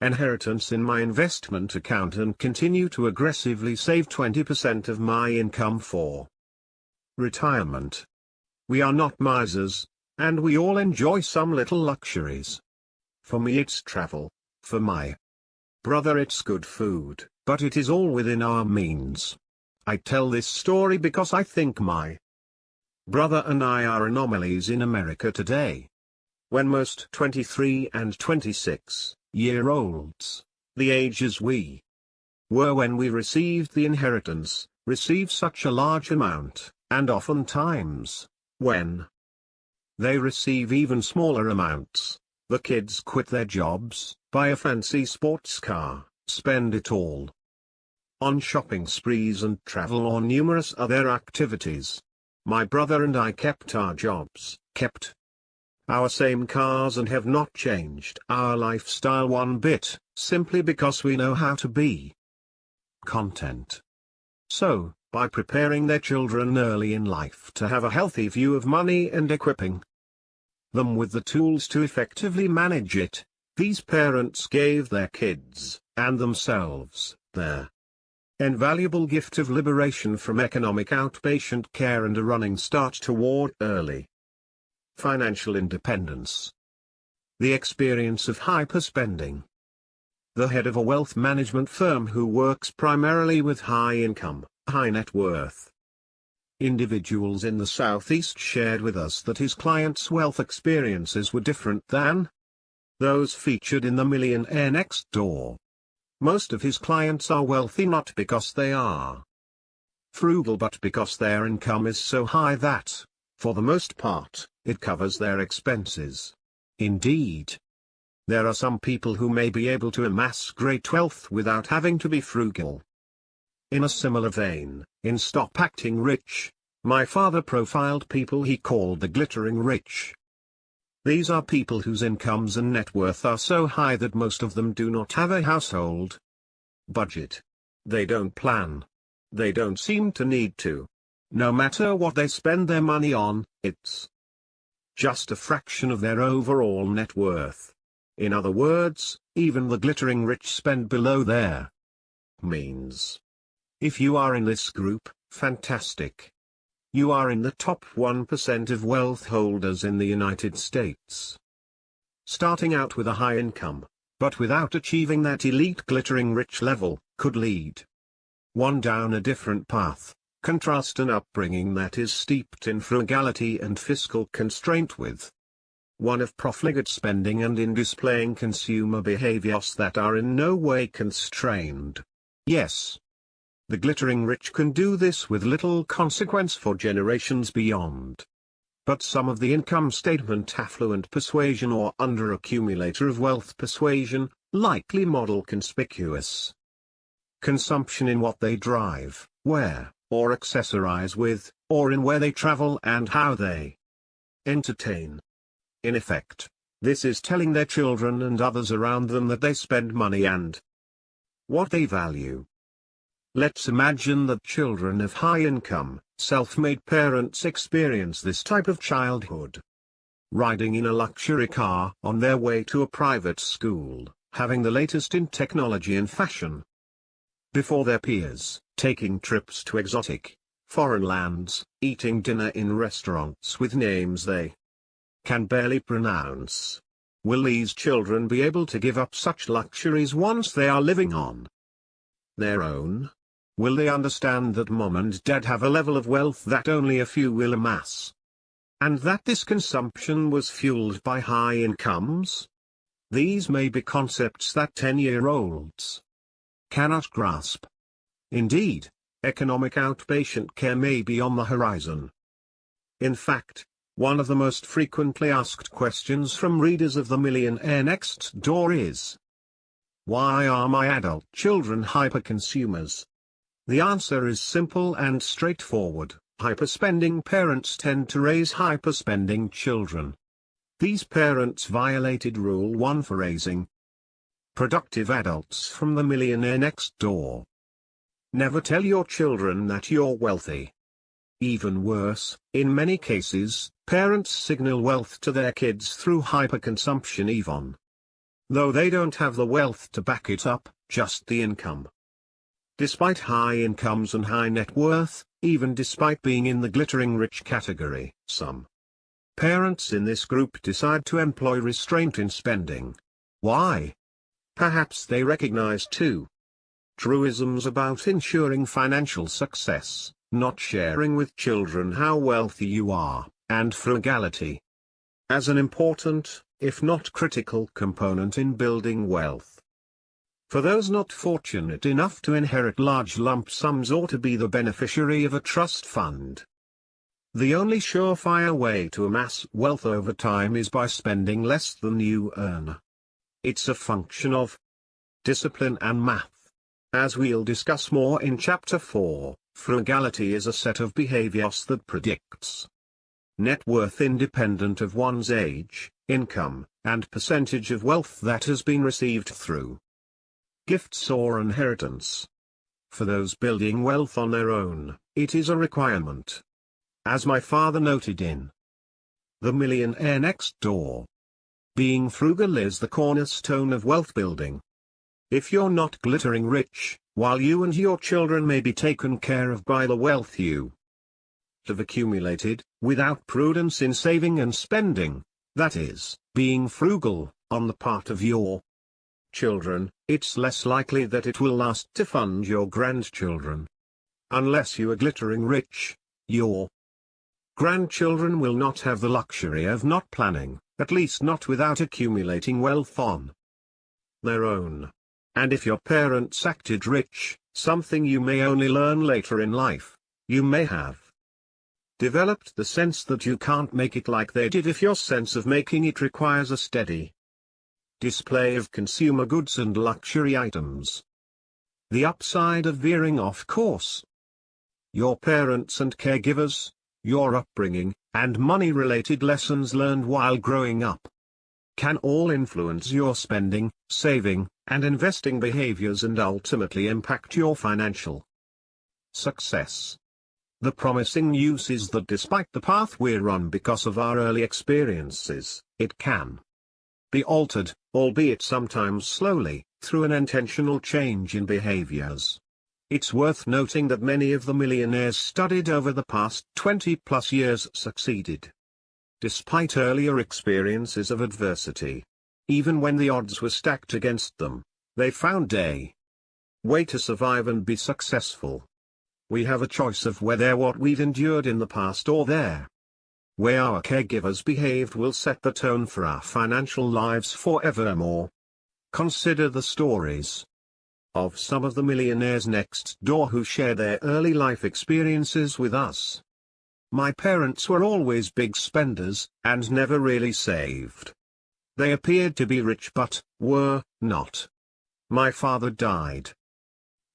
inheritance in my investment account and continue to aggressively save 20% of my income for retirement. We are not misers, and we all enjoy some little luxuries. For me it's travel, for my brother it's good food, but it is all within our means. I tell this story because I think my brother and I are anomalies in America today. When most 23 and 26-year-olds, the ages we were when we received the inheritance, receive such a large amount, and oftentimes, when they receive even smaller amounts, The kids quit their jobs, buy a fancy sports car, spend it all on shopping sprees and travel or numerous other activities. My brother and I kept our jobs, kept our same cars, and have not changed our lifestyle one bit, simply because we know how to be content. So, by preparing their children early in life to have a healthy view of money and equipping them with the tools to effectively manage it, these parents gave their kids, and themselves, their invaluable gift of liberation from economic outpatient care and a running start toward early financial independence. The experience of hyperspending. The head of a wealth management firm who works primarily with high income, high net worth individuals in the Southeast shared with us that his clients' wealth experiences were different than those featured in the Millionaire Next Door. Most of his clients are wealthy not because they are frugal but because their income is so high that, for the most part, it covers their expenses. Indeed, there are some people who may be able to amass great wealth without having to be frugal. In a similar vein, in Stop Acting Rich, my father profiled people he called the glittering rich. These are people whose incomes and net worth are so high that most of them do not have a household budget. They don't plan. They don't seem to need to. No matter what they spend their money on, it's just a fraction of their overall net worth. In other words, even the glittering rich spend below their means. If you are in this group, fantastic. You are in the top 1% of wealth holders in the United States. Starting out with a high income, but without achieving that elite glittering rich level, could lead one down a different path. Contrast an upbringing that is steeped in frugality and fiscal constraint with one of profligate spending and in displaying consumer behaviors that are in no way constrained. Yes, the glittering rich can do this with little consequence for generations beyond. But some of the income statement affluent persuasion or under-accumulator of wealth persuasion, likely model conspicuous consumption in what they drive, wear, or accessorize with, or in where they travel and how they entertain. In effect, this is telling their children and others around them that they spend money and what they value. Let's imagine that children of high income, self-made parents experience this type of childhood. Riding in a luxury car on their way to a private school, having the latest in technology and fashion before their peers, taking trips to exotic, foreign lands, eating dinner in restaurants with names they can barely pronounce. Will these children be able to give up such luxuries once they are living on their own? Will they understand that mom and dad have a level of wealth that only a few will amass? And that this consumption was fueled by high incomes? These may be concepts that 10-year-olds cannot grasp. Indeed, economic outpatient care may be on the horizon. In fact, one of the most frequently asked questions from readers of the Millionaire Next Door is, why are my adult children hyper-consumers? The answer is simple and straightforward. Hyperspending parents tend to raise hyperspending children. These parents violated Rule 1 for raising productive adults from the Millionaire Next Door. Never tell your children that you're wealthy. Even worse, in many cases, parents signal wealth to their kids through hyperconsumption even though they don't have the wealth to back it up, just the income. Despite high incomes and high net worth, even despite being in the glittering rich category, some parents in this group decide to employ restraint in spending. Why? Perhaps they recognize two truisms about ensuring financial success: not sharing with children how wealthy you are, and frugality as an important, if not critical, component in building wealth. For those not fortunate enough to inherit large lump sums or to be the beneficiary of a trust fund, The only surefire way to amass wealth over time is by spending less than you earn. It's a function of discipline and math. As we'll discuss more in Chapter 4, frugality is a set of behaviors that predicts net worth independent of one's age, income, and percentage of wealth that has been received through gifts or inheritance. For those building wealth on their own, it is a requirement. As my father noted in The Millionaire Next Door, being frugal is the cornerstone of wealth building. If you're not glittering rich, while you and your children may be taken care of by the wealth you have accumulated, without prudence in saving and spending, that is, being frugal, on the part of your children, it's less likely that it will last to fund your grandchildren. Unless you are glittering rich, your grandchildren will not have the luxury of not planning, at least not without accumulating wealth on their own. And if your parents acted rich, something you may only learn later in life, you may have developed the sense that you can't make it like they did if your sense of making it requires a steady display of consumer goods and luxury items. The upside of veering off course. Your parents and caregivers, your upbringing, and money-related lessons learned while growing up can all influence your spending, saving, and investing behaviors and ultimately impact your financial success. The promising news is that despite the path we're on because of our early experiences, it can be altered, albeit sometimes slowly, through an intentional change in behaviors. It's worth noting that many of the millionaires studied over the past 20+ years succeeded despite earlier experiences of adversity. Even when the odds were stacked against them, they found a way to survive and be successful. We have a choice of whether what we've endured in the past or the way our caregivers behaved will set the tone for our financial lives forevermore. Consider the stories of some of the millionaires next door who share their early life experiences with us. My parents were always big spenders, and never really saved. They appeared to be rich but were not. My father died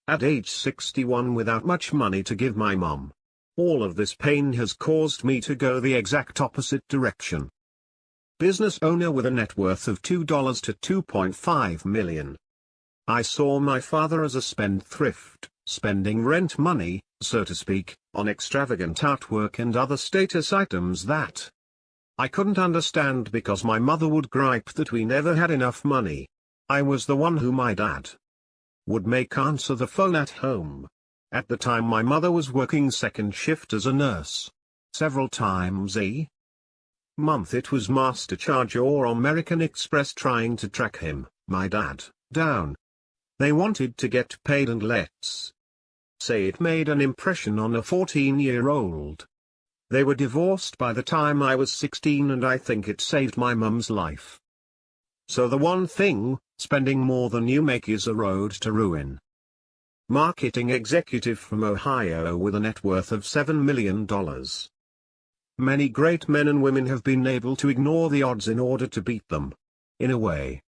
at age 61 without much money to give my mum. All of this pain has caused me to go the exact opposite direction. Business owner with a net worth of $2 to $2.5 million. I saw my father as a spendthrift, spending rent money, so to speak, on extravagant artwork and other status items that I couldn't understand because my mother would gripe that we never had enough money. I was the one who my dad would make answer the phone at home. At the time my mother was working second shift as a nurse. Several times a month it was MasterCharge or American Express trying to track him, my dad, down. They wanted to get paid, and let's say it made an impression on a 14-year-old. They were divorced by the time I was 16, and I think it saved my mum's life. So the one thing, spending more than you make is a road to ruin. Marketing executive from Ohio with a net worth of $7 million. Many great men and women have been able to ignore the odds in order to beat them. In a way,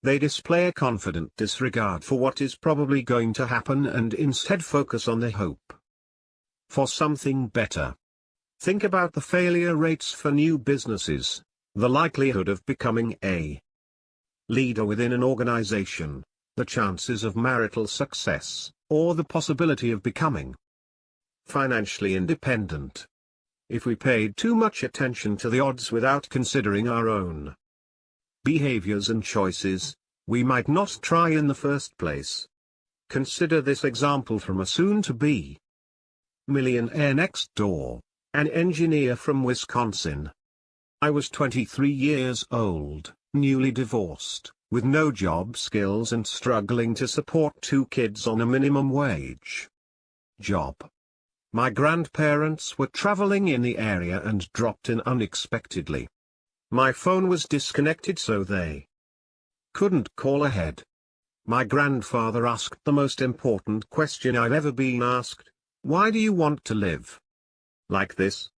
they display a confident disregard for what is probably going to happen and instead focus on the hope for something better. Think about the failure rates for new businesses, the likelihood of becoming a leader within an organization, the chances of marital success, or the possibility of becoming financially independent. If we paid too much attention to the odds without considering our own behaviors and choices, we might not try in the first place. Consider this example from a soon-to-be millionaire next door, an engineer from Wisconsin. I was 23 years old, newly divorced, with no job skills and struggling to support 2 kids on a minimum wage job. My grandparents were traveling in the area and dropped in unexpectedly. My phone was disconnected, so they couldn't call ahead. My grandfather asked the most important question I've ever been asked: why do you want to live like this?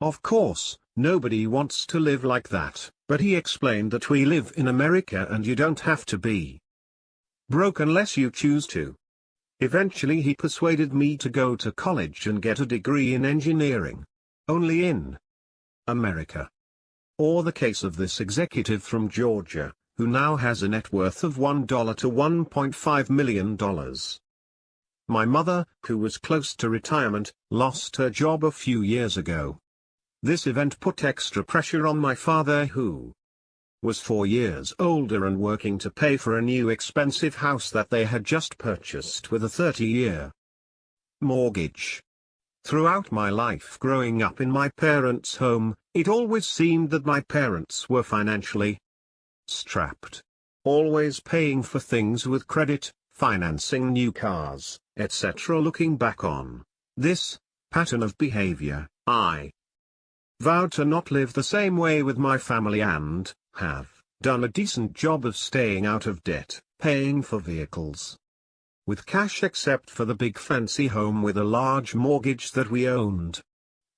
Of course, nobody wants to live like that, but he explained that we live in America and you don't have to be broke unless you choose to. Eventually he persuaded me to go to college and get a degree in engineering. Only in America. Or the case of this executive from Georgia, who now has a net worth of $1 to $1.5 million. My mother, who was close to retirement, lost her job a few years ago. This event put extra pressure on my father, who was 4 years older and working to pay for a new expensive house that they had just purchased with a 30-year mortgage. Throughout my life growing up in my parents' home, it always seemed that my parents were financially strapped. Always paying for things with credit, financing new cars, etc. Looking back on this pattern of behavior, I vowed to not live the same way with my family and have done a decent job of staying out of debt, paying for vehicles with cash except for the big fancy home with a large mortgage that we owned.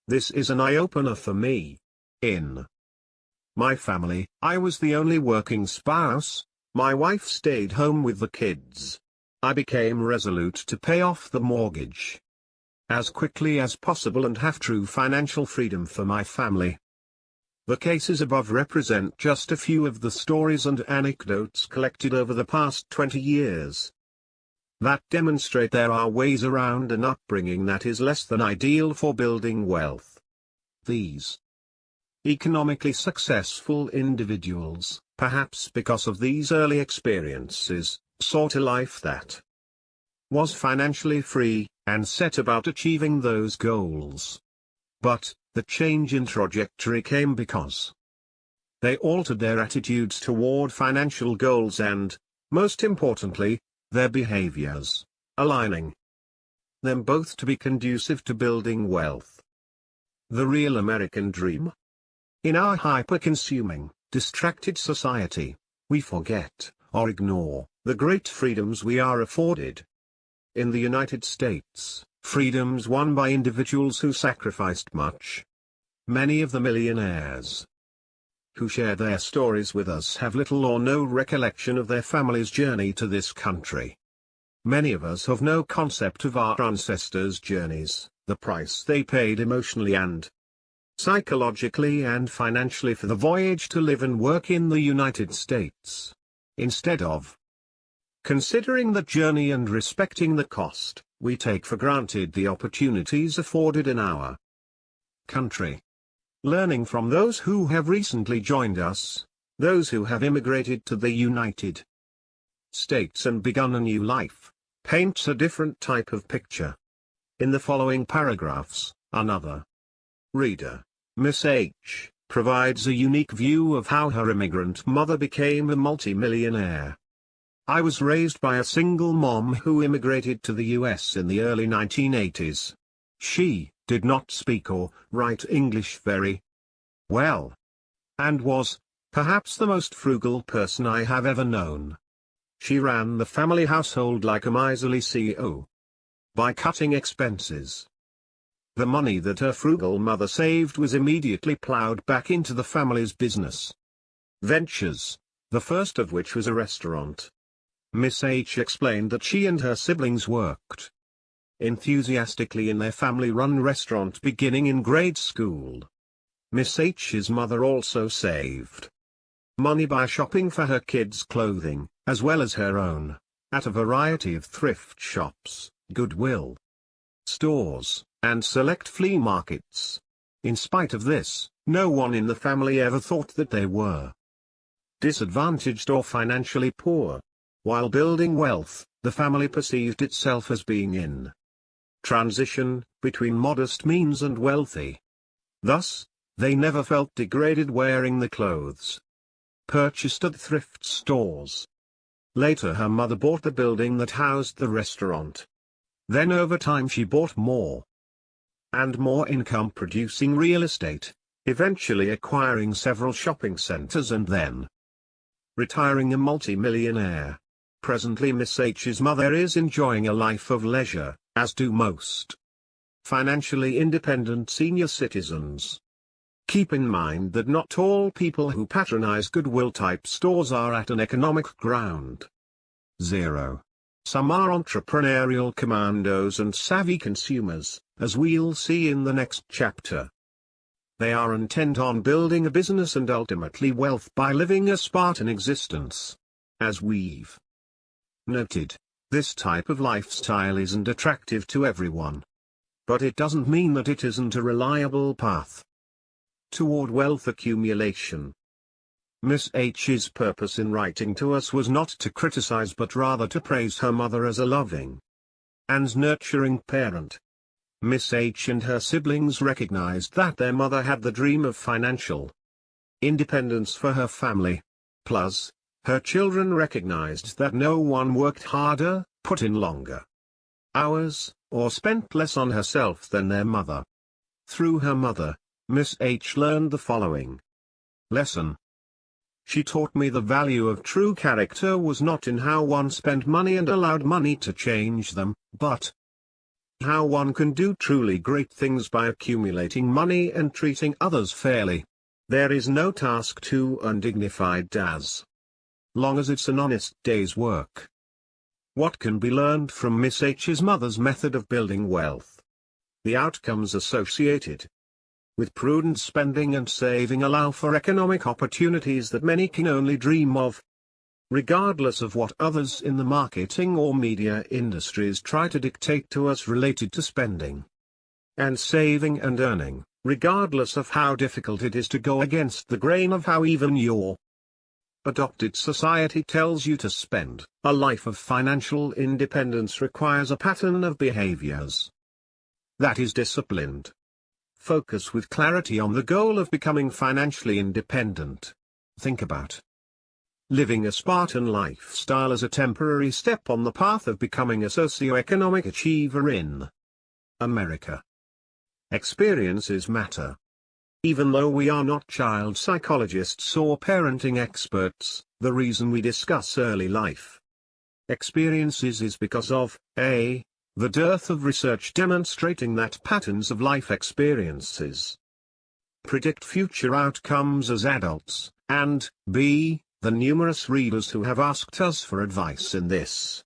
This is an eye-opener for me. In my family, I was the only working spouse. My wife stayed home with the kids. I became resolute to pay off the mortgage as quickly as possible and have true financial freedom for my family. The cases above represent just a few of the stories and anecdotes collected over the past 20 years that demonstrate there are ways around an upbringing that is less than ideal for building wealth. These economically successful individuals, perhaps because of these early experiences, sought a life that was financially free, and set about achieving those goals. But, the change in trajectory came because they altered their attitudes toward financial goals and, most importantly, their behaviors, aligning them both to be conducive to building wealth. The real American dream? In our hyper-consuming, distracted society, we forget, or ignore, the great freedoms we are afforded. In the United States, freedoms won by individuals who sacrificed much. Many of the millionaires who share their stories with us have little or no recollection of their family's journey to this country. Many of us have no concept of our ancestors' journeys, the price they paid emotionally and psychologically and financially for the voyage to live and work in the United States. Instead of considering the journey and respecting the cost, we take for granted the opportunities afforded in our country. Learning from those who have recently joined us, those who have immigrated to the United States and begun a new life, paints a different type of picture. In the following paragraphs, another reader, Miss H, provides a unique view of how her immigrant mother became a multimillionaire. I was raised by a single mom who immigrated to the US in the early 1980s. She did not speak or write English very well, and was, perhaps, the most frugal person I have ever known. She ran the family household like a miserly CEO. By cutting expenses, the money that her frugal mother saved was immediately plowed back into the family's business ventures, the first of which was a restaurant. Miss H explained that she and her siblings worked enthusiastically in their family-run restaurant beginning in grade school. Miss H's mother also saved money by shopping for her kids' clothing, as well as her own, at a variety of thrift shops, Goodwill stores, and select flea markets. In spite of this, no one in the family ever thought that they were disadvantaged or financially poor. While building wealth, the family perceived itself as being in transition between modest means and wealthy. Thus, they never felt degraded wearing the clothes purchased at thrift stores. Later her mother bought the building that housed the restaurant. Then over time she bought more and more income-producing real estate, eventually acquiring several shopping centers and then retiring a multi-millionaire. Presently Miss H's mother is enjoying a life of leisure, as do most financially independent senior citizens. Keep in mind that not all people who patronize Goodwill-type stores are at an economic ground zero. Some are entrepreneurial commandos and savvy consumers, as we'll see in the next chapter. They are intent on building a business and ultimately wealth by living a Spartan existence. As we've noted, this type of lifestyle isn't attractive to everyone. But it doesn't mean that it isn't a reliable path toward wealth accumulation. Miss H's purpose in writing to us was not to criticize but rather to praise her mother as a loving and nurturing parent. Miss H and her siblings recognized that their mother had the dream of financial independence for her family. Plus, her children recognized that no one worked harder, put in longer hours, or spent less on herself than their mother. Through her mother, Miss H learned the following lesson. She taught me the value of true character was not in how one spent money and allowed money to change them, but how one can do truly great things by accumulating money and treating others fairly. There is no task too undignified as long as it's an honest day's work. What can be learned from Miss H's mother's method of building wealth? The outcomes associated with prudent spending and saving allow for economic opportunities that many can only dream of. Regardless of what others in the marketing or media industries try to dictate to us related to spending and saving and earning, regardless of how difficult it is to go against the grain of how even your adopted society tells you to spend, a life of financial independence requires a pattern of behaviors that is disciplined. Focus with clarity on the goal of becoming financially independent. Think about living a Spartan lifestyle as a temporary step on the path of becoming a socio-economic achiever in America. Experiences matter. Even though we are not child psychologists or parenting experts, the reason we discuss early life experiences is because of a. the dearth of research demonstrating that patterns of life experiences predict future outcomes as adults, and b. the numerous readers who have asked us for advice in this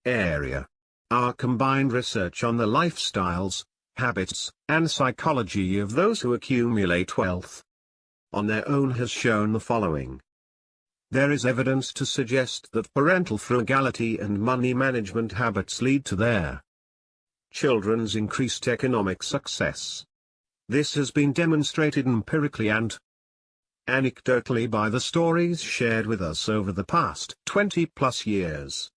area. Our combined research on the lifestyles, habits, and psychology of those who accumulate wealth on their own has shown the following. There is evidence to suggest that parental frugality and money management habits lead to their children's increased economic success. This has been demonstrated empirically and anecdotally by the stories shared with us over the past 20+ years.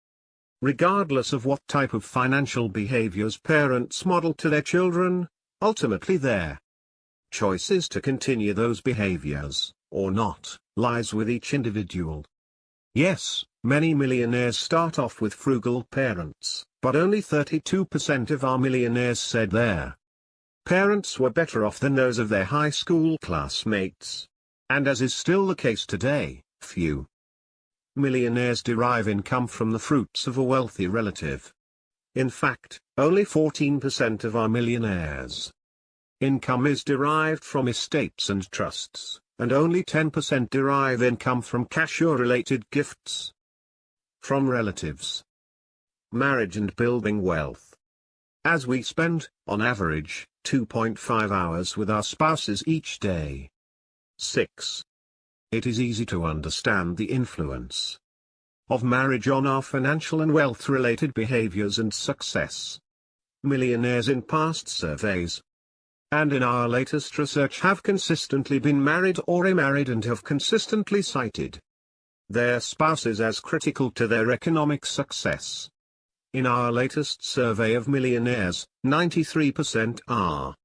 Regardless of what type of financial behaviors parents model to their children, ultimately their choice is to continue those behaviors, or not, lies with each individual. Yes, many millionaires start off with frugal parents, but only 32% of our millionaires said their parents were better off than those of their high school classmates. And as is still the case today, few millionaires derive income from the fruits of a wealthy relative. In fact, only 14% of our millionaires' income is derived from estates and trusts, and only 10% derive income from cash or related gifts from relatives. Marriage and building wealth. As we spend, on average, 2.5 hours with our spouses each day. 6. It is easy to understand the influence of marriage on our financial and wealth-related behaviors and success. Millionaires in past surveys and in our latest research have consistently been married or remarried and have consistently cited their spouses as critical to their economic success. In our latest survey of millionaires, 93% are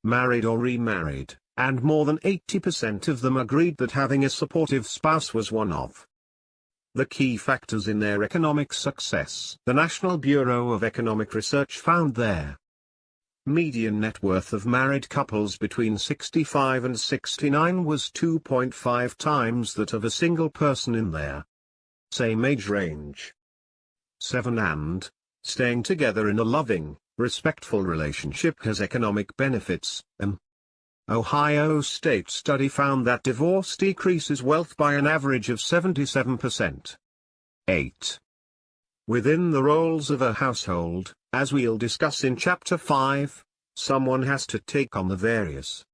married or remarried, and more than 80% of them agreed that having a supportive spouse was one of the key factors in their economic success. The National Bureau of Economic Research found their median net worth of married couples between 65 and 69 was 2.5 times that of a single person in their same age range. 7. And staying together in a loving, respectful relationship has economic benefits. Ohio State study found that divorce decreases wealth by an average of 77%. 8. Within the roles of a household, as we'll discuss in Chapter 5, someone has to take on the various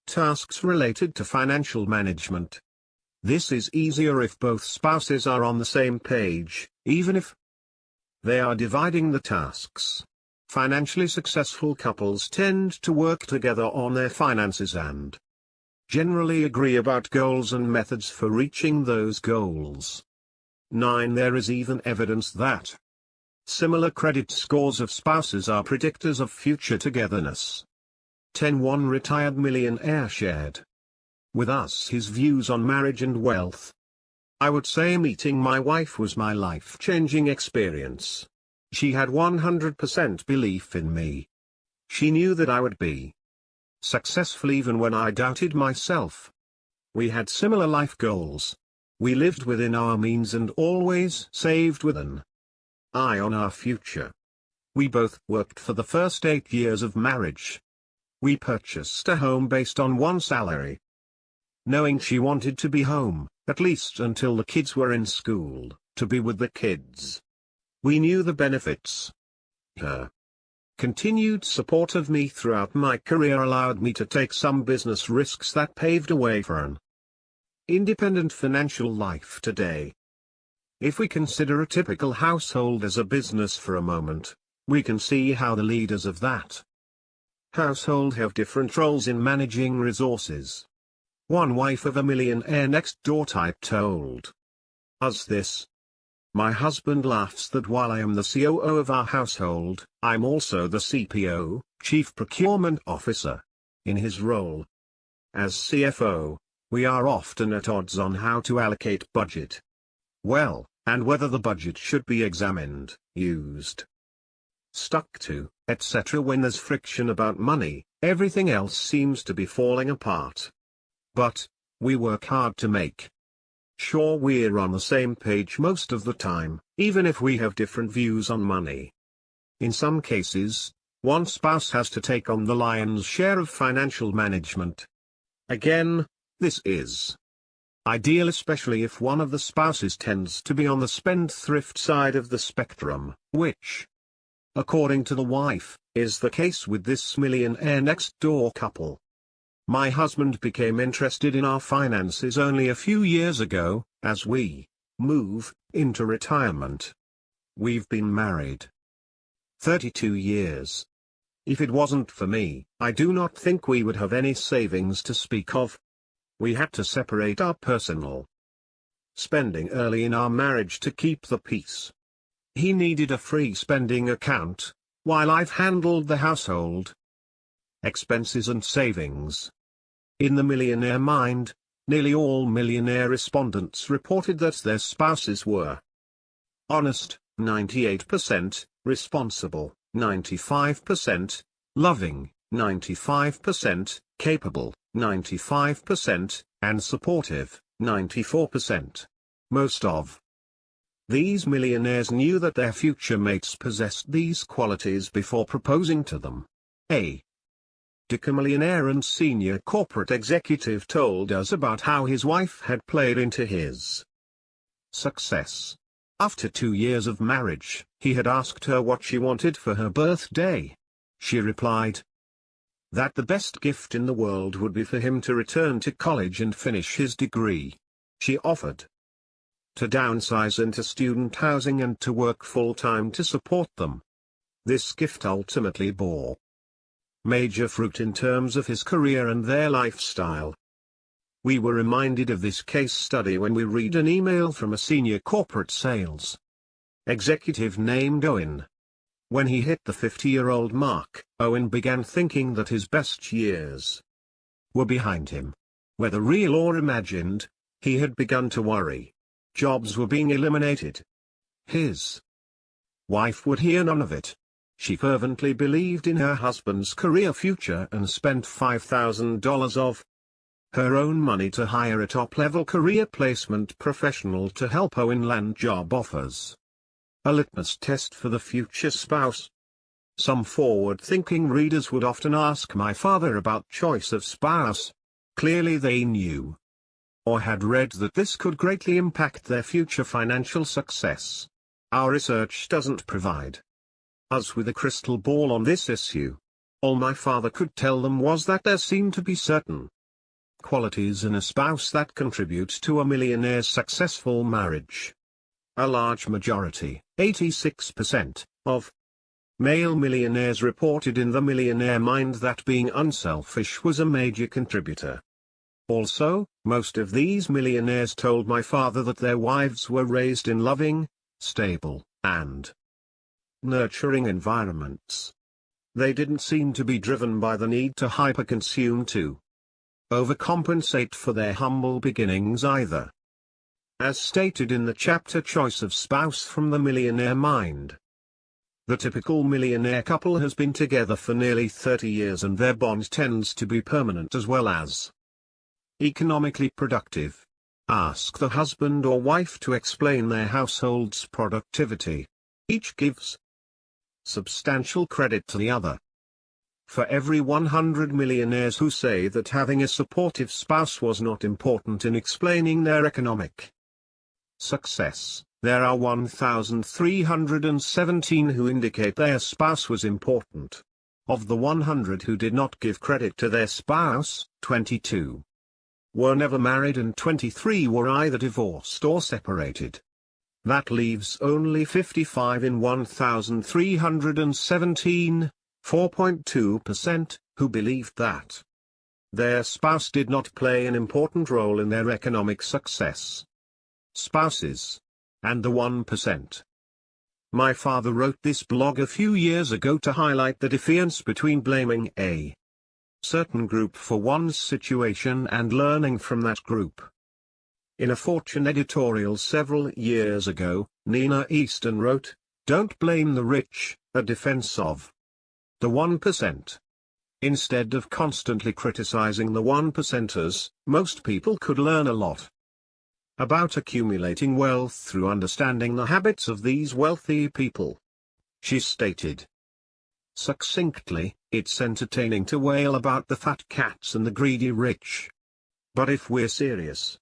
tasks related to financial management. This is easier if both spouses are on the same page, even if they are dividing the tasks. Financially successful couples tend to work together on their finances and generally agree about goals and methods for reaching those goals. 9. There is even evidence that similar credit scores of spouses are predictors of future togetherness. 10. One retired millionaire shared with us his views on marriage and wealth. I would say meeting my wife was my life-changing experience. She had 100% belief in me. She knew that I would be successful even when I doubted myself. We had similar life goals. We lived within our means and always saved with an eye on our future. We both worked for the first 8 years of marriage. We purchased a home based on one salary, knowing she wanted to be home, at least until the kids were in school, to be with the kids. We knew the benefits. Her continued support of me throughout my career allowed me to take some business risks that paved a way for an independent financial life today. If we consider a typical household as a business for a moment, we can see how the leaders of that household have different roles in managing resources. One wife of a Millionaire Next Door type told us this: "My husband laughs that while I am the COO of our household, I'm also the CPO, Chief Procurement Officer. In his role as CFO, we are often at odds on how to allocate budget well, and whether the budget should be examined, used, stuck to, etc. When there's friction about money, everything else seems to be falling apart. But we work hard to make sure we're on the same page most of the time, even if we have different views on money. In some cases, one spouse has to take on the lion's share of financial management. Again, this is ideal, especially if one of the spouses tends to be on the spendthrift side of the spectrum, which, according to the wife, is the case with this Millionaire Next Door couple. My husband became interested in our finances only a few years ago, as we move into retirement. We've been married 32 years. If it wasn't for me, I do not think we would have any savings to speak of. We had to separate our personal spending early in our marriage to keep the peace. He needed a free spending account, while I've handled the household expenses and savings. In the millionaire mind, nearly all millionaire respondents reported that their spouses were honest, 98%, responsible, 95%, loving, 95%, capable, 95%, and supportive, 94%. Most of these millionaires knew that their future mates possessed these qualities before proposing to them. A Danko millionaire and senior corporate executive told us about how his wife had played into his success. After 2 years of marriage, he had asked her what she wanted for her birthday. She replied that the best gift in the world would be for him to return to college and finish his degree. She offered to downsize into student housing and to work full-time to support them. This gift ultimately bore major fruit in terms of his career and their lifestyle. We were reminded of this case study when we read an email from a senior corporate sales executive named Owen. When he hit the 50-year-old mark, Owen began thinking that his best years were behind him. Whether real or imagined, he had begun to worry. Jobs were being eliminated. His wife would hear none of it. She fervently believed in her husband's career future and spent $5,000 of her own money to hire a top-level career placement professional to help Owen land job offers. A litmus test for the future spouse. Some forward-thinking readers would often ask my father about choice of spouse. Clearly they knew or had read that this could greatly impact their future financial success. Our research doesn't provide us with a crystal ball on this issue. All my father could tell them was that there seemed to be certain qualities in a spouse that contribute to a millionaire's successful marriage. A large majority, 86%, of male millionaires reported in the Millionaire Mind that being unselfish was a major contributor. Also, most of these millionaires told my father that their wives were raised in loving, stable, and nurturing environments. They didn't seem to be driven by the need to hyperconsume to overcompensate for their humble beginnings either. As stated in the chapter Choice of Spouse from the Millionaire Mind, the typical millionaire couple has been together for nearly 30 years and their bond tends to be permanent as well as economically productive. Ask the husband or wife to explain their household's productivity. Each gives substantial credit to the other. For every 100 millionaires who say that having a supportive spouse was not important in explaining their economic success, there are 1,317 who indicate their spouse was important. Of the 100 who did not give credit to their spouse, 22 were never married and 23 were either divorced or separated. That leaves only 55 in 1,317, 4.2%, who believed that their spouse did not play an important role in their economic success. Spouses. And the 1%. My father wrote this blog a few years ago to highlight the difference between blaming a certain group for one's situation and learning from that group. In a Fortune editorial several years ago, Nina Easton wrote, "Don't blame the rich, a defense of the 1%. Instead of constantly criticizing the 1%ers, most people could learn a lot about accumulating wealth through understanding the habits of these wealthy people." She stated succinctly, "It's entertaining to wail about the fat cats and the greedy rich. But if we're serious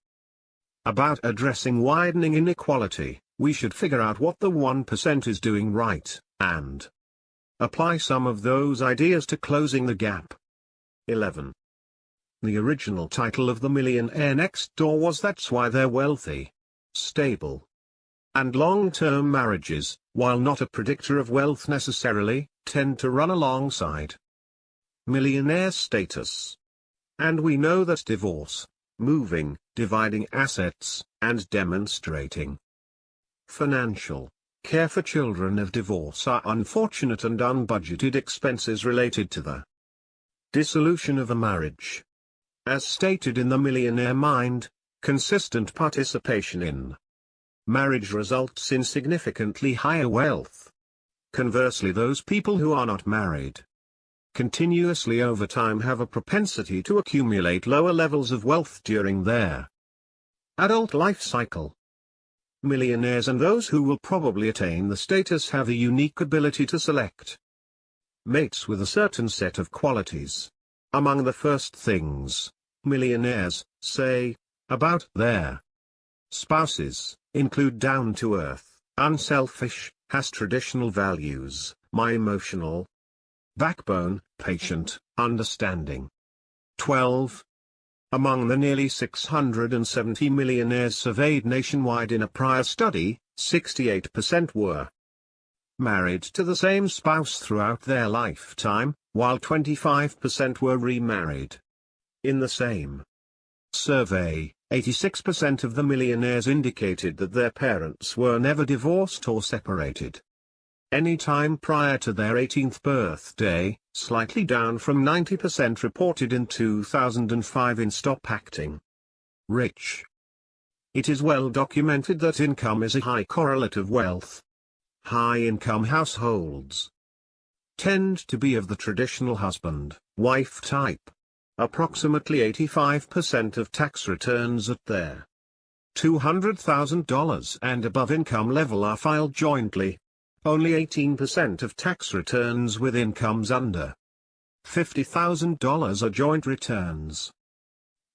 about addressing widening inequality, we should figure out what the 1% is doing right, and apply some of those ideas to closing the gap." 11. The original title of The Millionaire Next Door was That's Why They're Wealthy. Stable and long-term marriages, while not a predictor of wealth necessarily, tend to run alongside millionaire status. And we know that divorce, moving, dividing assets, and demonstrating financial care for children of divorce are unfortunate and unbudgeted expenses related to the dissolution of a marriage. As stated in The Millionaire Mind, consistent participation in marriage results in significantly higher wealth. Conversely, those people who are not married continuously over time have a propensity to accumulate lower levels of wealth during their adult life cycle. Millionaires and those who will probably attain the status have a unique ability to select mates with a certain set of qualities. Among the first things millionaires say about their spouses include down-to-earth, unselfish, has traditional values, my emotional backbone, patient, understanding. 12. Among the nearly 670 millionaires surveyed nationwide in a prior study, 68% were married to the same spouse throughout their lifetime, while 25% were remarried. In the same survey, 86% of the millionaires indicated that their parents were never divorced or separated any time prior to their 18th birthday, slightly down from 90% reported in 2005 in Stop Acting Rich. It is well documented that income is a high correlate of wealth. High-income households tend to be of the traditional husband-wife type. Approximately 85% of tax returns at their $200,000 and above income level are filed jointly. Only 18% of tax returns with incomes under $50,000 are joint returns.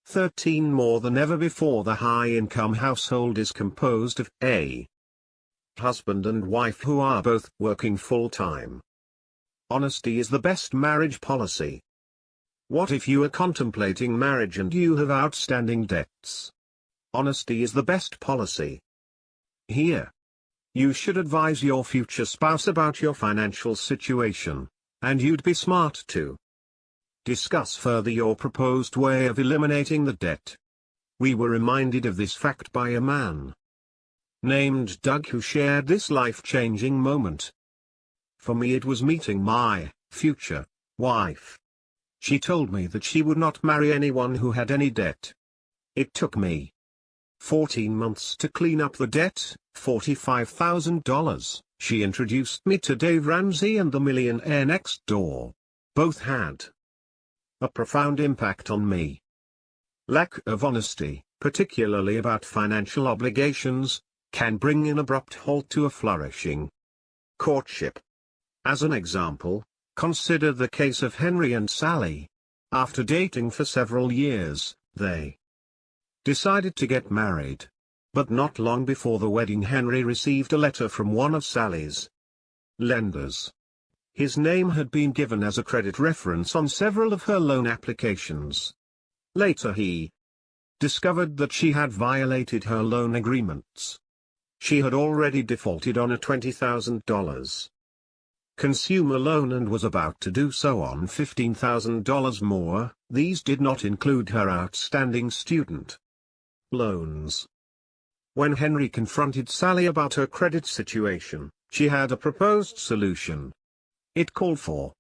13 more than ever before. The high-income household is composed of a husband and wife who are both working full-time. Honesty is the best marriage policy. What if you are contemplating marriage and you have outstanding debts? Honesty is the best policy. Here, you should advise your future spouse about your financial situation, and you'd be smart to discuss further your proposed way of eliminating the debt. We were reminded of this fact by a man named Doug who shared this life-changing moment. For me, it was meeting my future wife. She told me that she would not marry anyone who had any debt. It took me 14 months to clean up the debt, $45,000. She introduced me to Dave Ramsey and the Millionaire Next Door. Both had a profound impact on me. Lack of honesty, particularly about financial obligations, can bring an abrupt halt to a flourishing courtship. As an example, consider the case of Henry and Sally. After dating for several years, they decided to get married. But not long before the wedding, Henry received a letter from one of Sally's lenders. His name had been given as a credit reference on several of her loan applications. Later he discovered that she had violated her loan agreements. She had already defaulted on a $20,000 consumer loan and was about to do so on $15,000 more. These did not include her outstanding student loans. When Henry confronted Sally about her credit situation, she had a proposed solution. It called for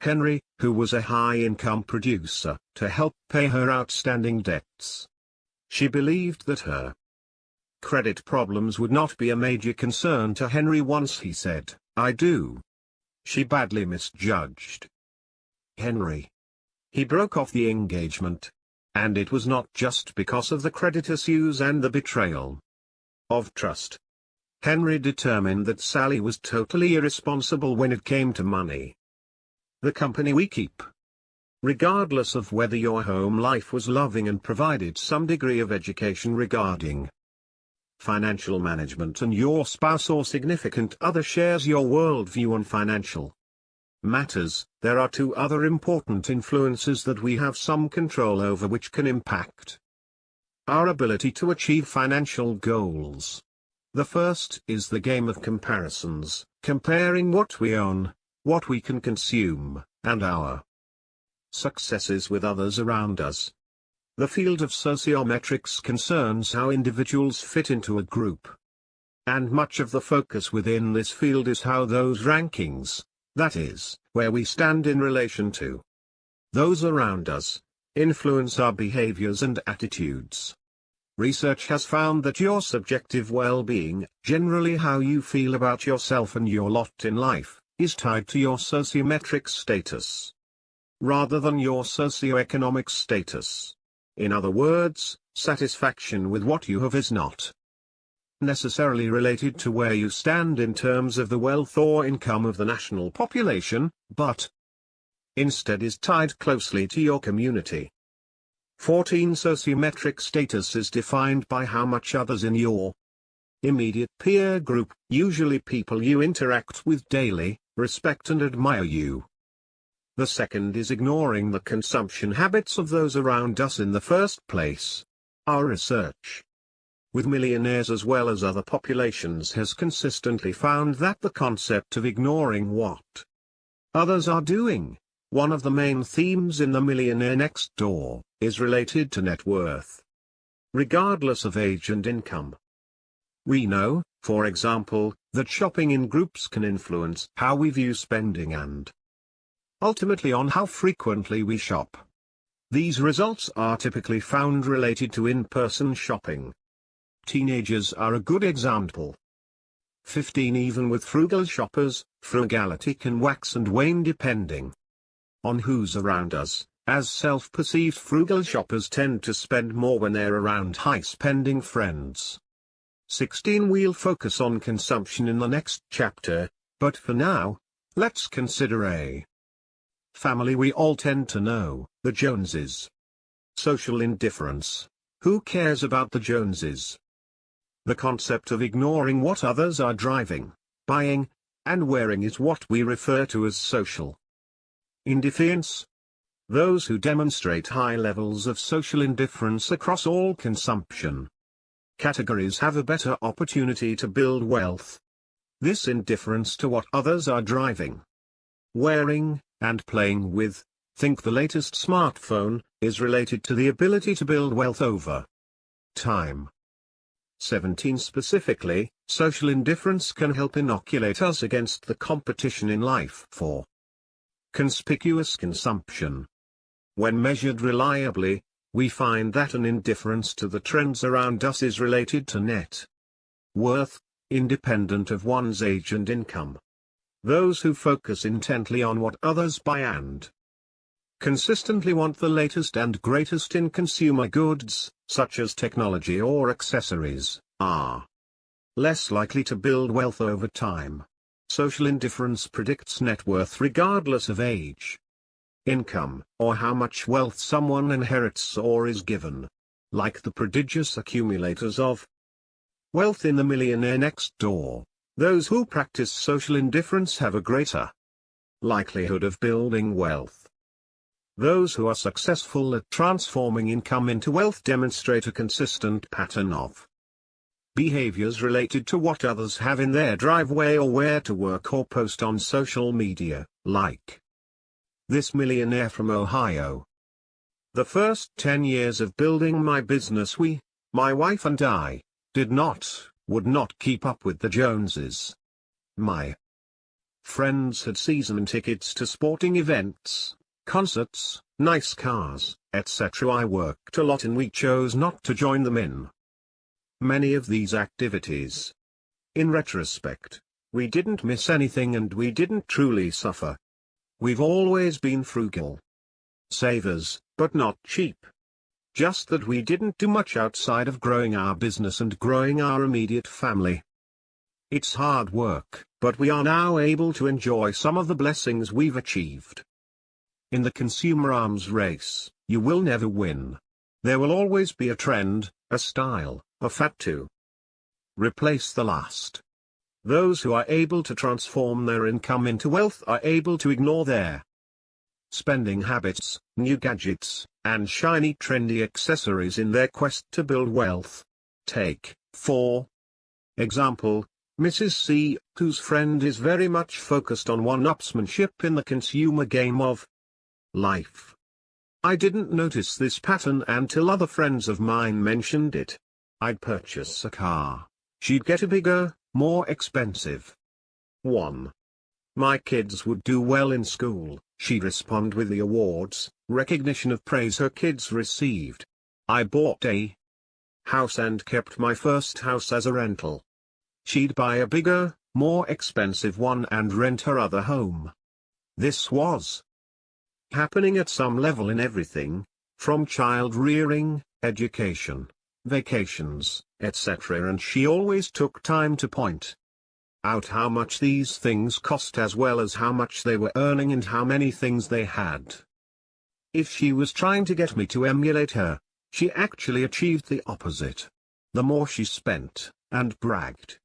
Henry, who was a high-income producer, to help pay her outstanding debts. She believed that her credit problems would not be a major concern to Henry once he said, "I do." She badly misjudged Henry. He broke off the engagement. And it was not just because of the credit issues and the betrayal of trust. Henry determined that Sally was totally irresponsible when it came to money. The company we keep, regardless of whether your home life was loving and provided some degree of education regarding financial management, and your spouse or significant other shares your worldview on financial matters, there are two other important influences that we have some control over which can impact our ability to achieve financial goals. The first is the game of comparisons, comparing what we own, what we can consume, and our successes with others around us. The field of sociometrics concerns how individuals fit into a group. And much of the focus within this field is how those rankings, that is, where we stand in relation to those around us, influence our behaviors and attitudes. Research has found that your subjective well-being, generally how you feel about yourself and your lot in life, is tied to your sociometric status, rather than your socioeconomic status. In other words, satisfaction with what you have is not necessarily related to where you stand in terms of the wealth or income of the national population, but instead is tied closely to your community. 14. Sociometric status is defined by how much others in your immediate peer group, usually people you interact with daily, respect and admire you. The second is ignoring the consumption habits of those around us in the first place. Our research with millionaires as well as other populations has consistently found that the concept of ignoring what others are doing, one of the main themes in the Millionaire Next Door, is related to net worth, regardless of age and income. We know, for example, that shopping in groups can influence how we view spending and ultimately on how frequently we shop. These results are typically found related to in-person shopping. Teenagers are a good example. 15. Even with frugal shoppers, frugality can wax and wane depending on who's around us, as self-perceived frugal shoppers tend to spend more when they're around high-spending friends. 16. We'll focus on consumption in the next chapter, but for now, let's consider a family we all tend to know, the Joneses. Social indifference. Who cares about the Joneses? The concept of ignoring what others are driving, buying, and wearing is what we refer to as social indifference. Those who demonstrate high levels of social indifference across all consumption categories have a better opportunity to build wealth. This indifference to what others are driving, wearing, and playing with, think the latest smartphone, is related to the ability to build wealth over time. 17. Specifically, social indifference can help inoculate us against the competition in life for conspicuous consumption. When measured reliably, we find that an indifference to the trends around us is related to net worth, independent of one's age and income. Those who focus intently on what others buy and consistently want the latest and greatest in consumer goods, such as technology or accessories, are less likely to build wealth over time. Social indifference predicts net worth regardless of age, income, or how much wealth someone inherits or is given. Like the prodigious accumulators of wealth in the Millionaire Next Door, those who practice social indifference have a greater likelihood of building wealth. Those who are successful at transforming income into wealth demonstrate a consistent pattern of behaviors related to what others have in their driveway or where to work or post on social media, like this millionaire from Ohio. The first 10 years of building my business my wife and I, would not keep up with the Joneses. My friends had season tickets to sporting events, concerts, nice cars, etc. I worked a lot and we chose not to join them in many of these activities. In retrospect, we didn't miss anything and we didn't truly suffer. We've always been frugal savers, but not cheap. Just that we didn't do much outside of growing our business and growing our immediate family. It's hard work, but we are now able to enjoy some of the blessings we've achieved. In the consumer arms race, you will never win. There will always be a trend, a style, a fad to replace the last. Those who are able to transform their income into wealth are able to ignore their spending habits, new gadgets, and shiny trendy accessories in their quest to build wealth. Take, for example, Mrs. C, whose friend is very much focused on one-upsmanship in the consumer game of life. I didn't notice this pattern until other friends of mine mentioned it. I'd purchase a car. She'd get a bigger, more expensive one. My kids would do well in school. She'd respond with the awards, recognition of praise her kids received. I bought a house and kept my first house as a rental. She'd buy a bigger, more expensive one and rent her other home. This was happening at some level in everything, from child rearing, education, vacations, etc. And she always took time to point out how much these things cost as well as how much they were earning and how many things they had. If she was trying to get me to emulate her, she actually achieved the opposite. The more she spent, and bragged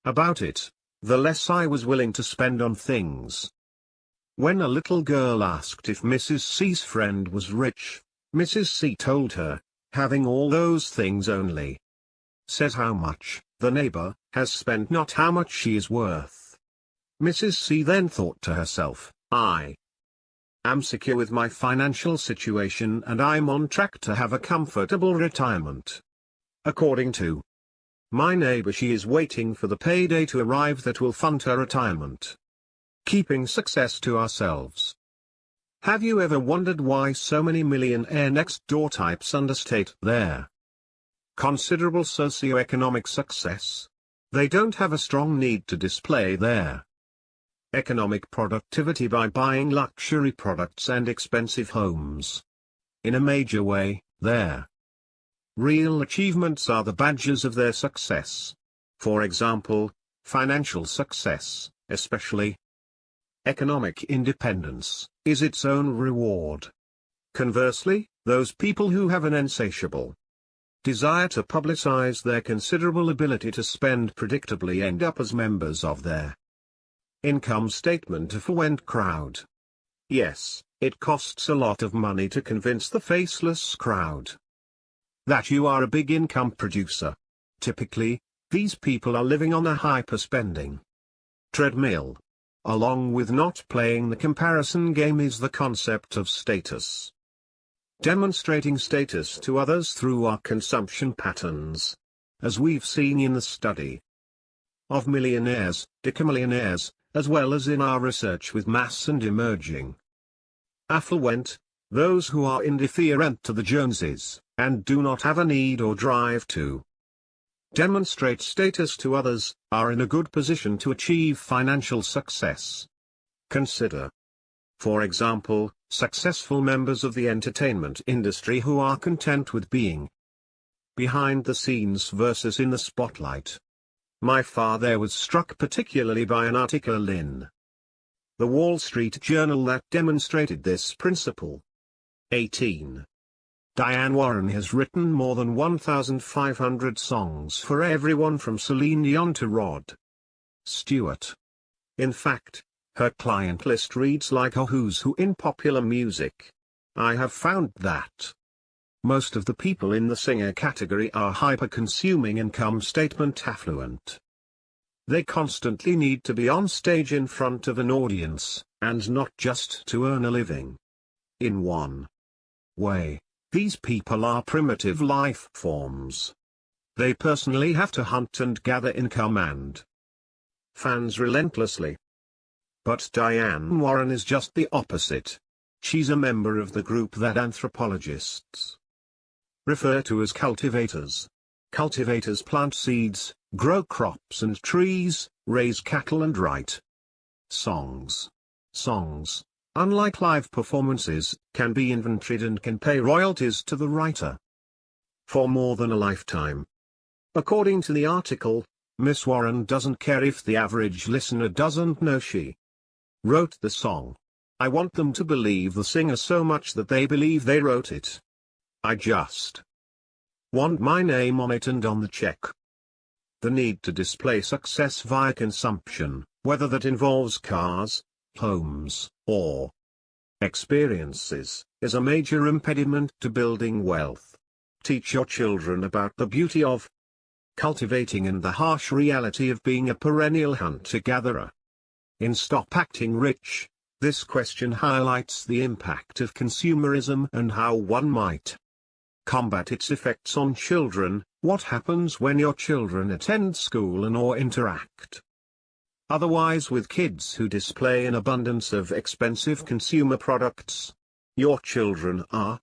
about it, the less I was willing to spend on things. When a little girl asked if Mrs. C's friend was rich, Mrs. C told her, having all those things only says how much the neighbor has spent, not how much she is worth. Mrs. C then thought to herself, I am secure with my financial situation and I'm on track to have a comfortable retirement. According to my neighbor, she is waiting for the payday to arrive that will fund her retirement. Keeping success to ourselves. Have you ever wondered why so many millionaire next door types understate their considerable socioeconomic success? They don't have a strong need to display their economic productivity by buying luxury products and expensive homes. In a major way, their Real achievements are the badges of their success. For example, financial success, especially economic independence, is its own reward. Conversely, those people who have an insatiable desire to publicize their considerable ability to spend predictably end up as members of their income statement affluent crowd. Yes, it costs a lot of money to convince the faceless crowd that you are a big income producer. Typically, these people are living on a hyper-spending treadmill. Along with not playing the comparison game is the concept of status. Demonstrating status to others through our consumption patterns. As we've seen in the study of millionaires, decamillionaires, as well as in our research with mass and emerging affluent, those who are indifferent to the Joneses, and do not have a need or drive to demonstrate status to others, are in a good position to achieve financial success. Consider, for example, successful members of the entertainment industry who are content with being behind the scenes versus in the spotlight. My father was struck particularly by an article in the Wall Street Journal that demonstrated this principle. 18. Diane Warren has written more than 1,500 songs for everyone from Celine Dion to Rod Stewart. In fact, her client list reads like a who's who in popular music. I have found that most of the people in the singer category are hyper-consuming income statement affluent. They constantly need to be on stage in front of an audience, and not just to earn a living. In one way, these people are primitive life forms. They personally have to hunt and gather income and fans relentlessly. But Diane Warren is just the opposite. She's a member of the group that anthropologists refer to as cultivators. Cultivators plant seeds, grow crops and trees, raise cattle and write songs. Songs, unlike live performances, can be inventoried and can pay royalties to the writer for more than a lifetime. According to the article, Miss Warren doesn't care if the average listener doesn't know she wrote the song. I want them to believe the singer so much that they believe they wrote it. I just want my name on it and on the check. The need to display success via consumption, whether that involves cars, homes, or experiences, is a major impediment to building wealth. Teach your children about the beauty of cultivating and the harsh reality of being a perennial hunter-gatherer. In Stop Acting Rich, this question highlights the impact of consumerism and how one might combat its effects on children. What happens when your children attend school and or interact otherwise with kids who display an abundance of expensive consumer products? Your children are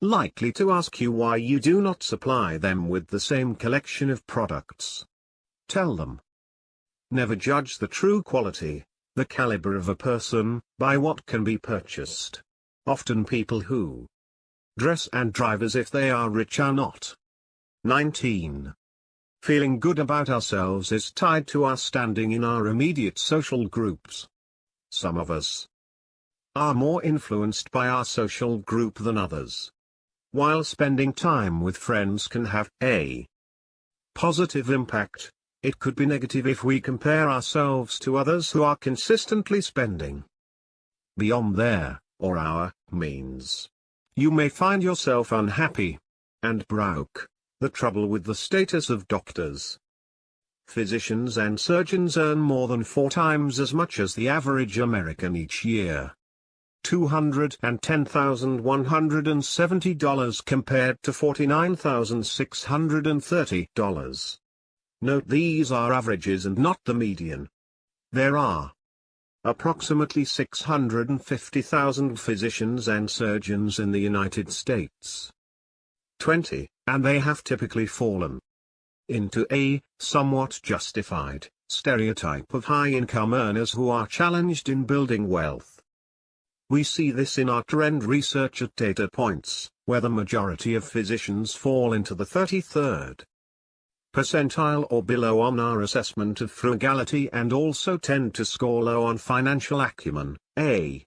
likely to ask you why you do not supply them with the same collection of products. Tell them. Never judge the true quality, the caliber of a person, by what can be purchased. Often people who dress and drive as if they are rich are not. 19. Feeling good about ourselves is tied to our standing in our immediate social groups. Some of us are more influenced by our social group than others. While spending time with friends can have a positive impact, it could be negative if we compare ourselves to others who are consistently spending beyond their, or our, means. You may find yourself unhappy and broke. The trouble with the status of doctors, physicians and surgeons earn more than 4 times as much as the average American each year. $210,170 compared to $49,630. Note these are averages and not the median. There are approximately 650,000 physicians and surgeons in the United States. 20, and they have typically fallen into a somewhat justified stereotype of high-income earners who are challenged in building wealth. We see this in our trend research at data points, where the majority of physicians fall into the 33rd percentile or below on our assessment of frugality and also tend to score low on financial acumen, a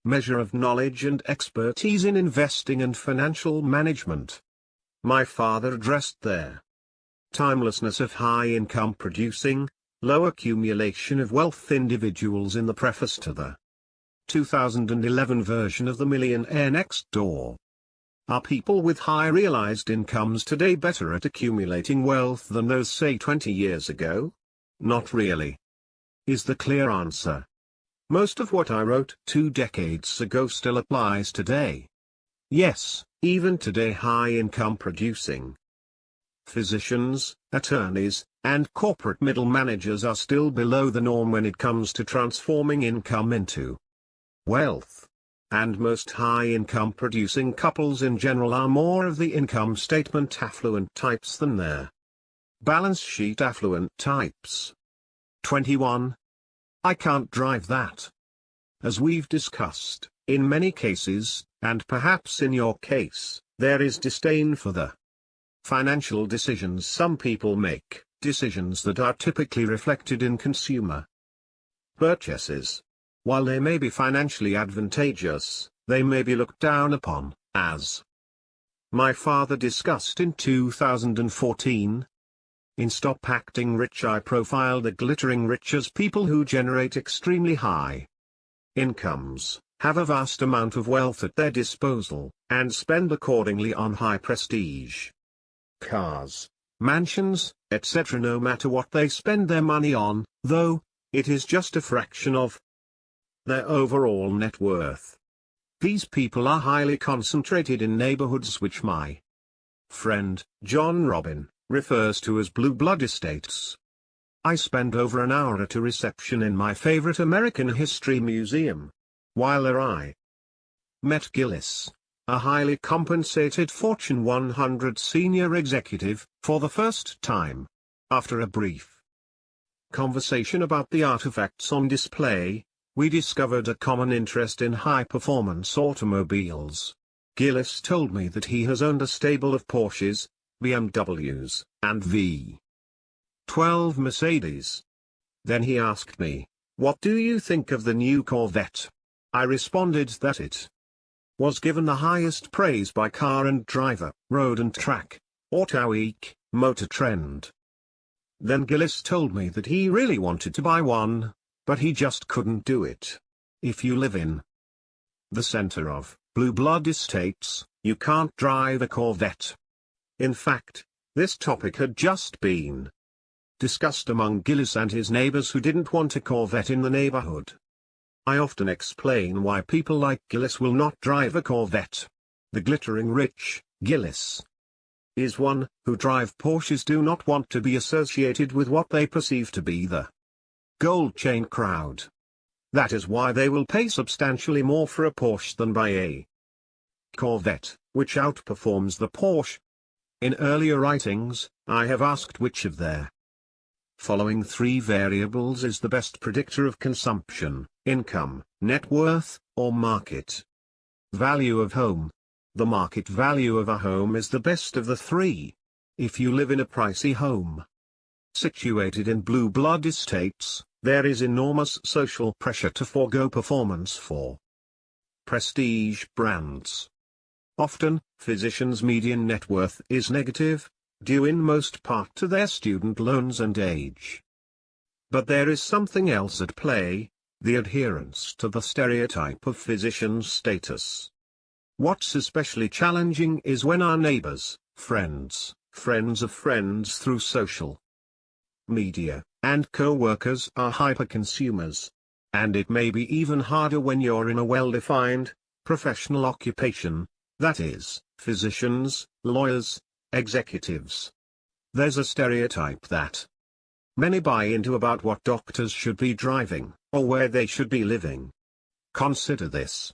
measure of knowledge and expertise in investing and financial management. My father addressed their timelessness of high-income producing, low accumulation of wealth individuals in the preface to the 2011 version of the Millionaire Next Door. Are people with high realized incomes today better at accumulating wealth than those say 20 years ago? Not really, is the clear answer. Most of what I wrote 2 decades ago still applies today. Yes, even today high-income producing physicians, attorneys, and corporate middle managers are still below the norm when it comes to transforming income into wealth. And most high-income producing couples in general are more of the income statement affluent types than their balance sheet affluent types. 21. I can't drive that. As we've discussed, in many cases, and perhaps in your case, there is disdain for the financial decisions some people make, decisions that are typically reflected in consumer purchases. While they may be financially advantageous, they may be looked down upon, as my father discussed in 2014. In Stop Acting Rich, I profile the glittering rich as people who generate extremely high incomes, have a vast amount of wealth at their disposal, and spend accordingly on high prestige cars, mansions, etc. No matter what they spend their money on, though, it is just a fraction of their overall net worth. These people are highly concentrated in neighborhoods which my friend, John Robin, refers to as blue blood estates. I spent over an hour at a reception in my favorite American History Museum. While there I met Gillis, a highly compensated Fortune 100 senior executive, for the first time. After a brief conversation about the artifacts on display, we discovered a common interest in high-performance automobiles. Gillis told me that he has owned a stable of Porsches, BMWs, and V12 Mercedes. Then he asked me, "What do you think of the new Corvette?" I responded that it was given the highest praise by Car and Driver, Road and Track, Auto Week, Motor Trend. Then Gillis told me that he really wanted to buy one, but he just couldn't do it. If you live in the center of blue blood estates, you can't drive a Corvette. In fact, this topic had just been discussed among Gillis and his neighbors who didn't want a Corvette in the neighborhood. I often explain why people like Gillis will not drive a Corvette. The glittering rich, Gillis, is one, who drive Porsches do not want to be associated with what they perceive to be the gold chain crowd. That is why they will pay substantially more for a Porsche than buy a Corvette, which outperforms the Porsche. In earlier writings, I have asked which of their following 3 variables is the best predictor of consumption: income, net worth, or market value of home. The market value of a home is the best of the 3. If you live in a pricey home situated in blue blood estates, there is enormous social pressure to forego performance for prestige brands. Often, physicians' median net worth is negative, due in most part to their student loans and age. But there is something else at play: the adherence to the stereotype of physicians' status. What's especially challenging is when our neighbors, friends, friends of friends through social media, and co-workers are hyper-consumers. And it may be even harder when you're in a well-defined, professional occupation, that is, physicians, lawyers, executives. There's a stereotype that many buy into about what doctors should be driving, or where they should be living. Consider this.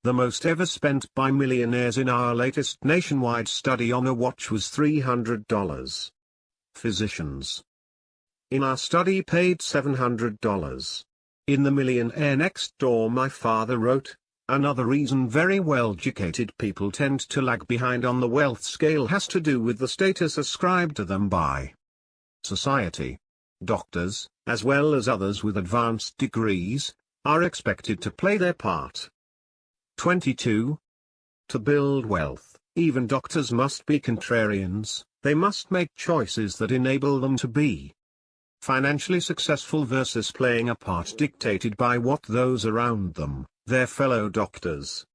The most ever spent by millionaires in our latest nationwide study on a watch was $300. Physicians in our study paid $700. In The Millionaire Next Door, my father wrote, another reason very well-educated people tend to lag behind on the wealth scale has to do with the status ascribed to them by society. Doctors, as well as others with advanced degrees, are expected to play their part. 22. To build wealth, even doctors must be contrarians. They must make choices that enable them to be financially successful versus playing a part dictated by what those around them, their fellow doctors,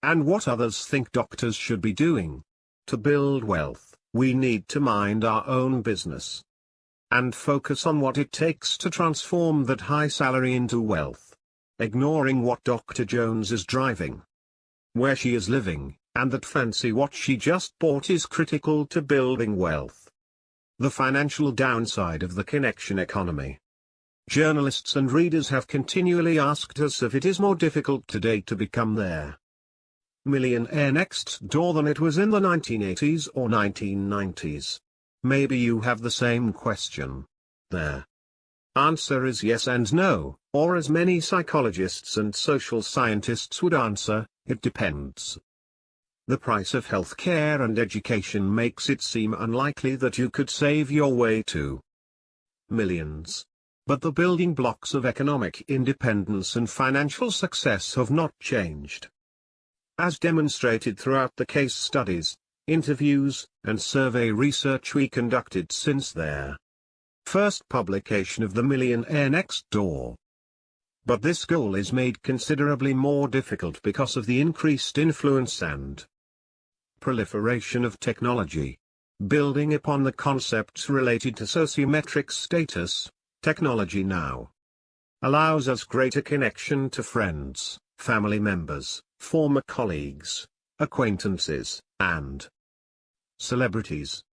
and what others think doctors should be doing. To build wealth, we need to mind our own business and focus on what it takes to transform that high salary into wealth. Ignoring what Dr. Jones is driving, where she is living, and that fancy watch she just bought is critical to building wealth. The financial downside of the connection economy. Journalists and readers have continually asked us if it is more difficult today to become their millionaire next door than it was in the 1980s or 1990s. Maybe you have the same question. Their answer is yes and no, or as many psychologists and social scientists would answer, it depends. The price of healthcare and education makes it seem unlikely that you could save your way to millions. But the building blocks of economic independence and financial success have not changed. As demonstrated throughout the case studies, interviews, and survey research we conducted since their first publication of The Millionaire Next Door. But this goal is made considerably more difficult because of the increased influence and proliferation of technology. Building upon the concepts related to sociometric status, technology now allows us greater connection to friends, family members, former colleagues, acquaintances, and celebrities.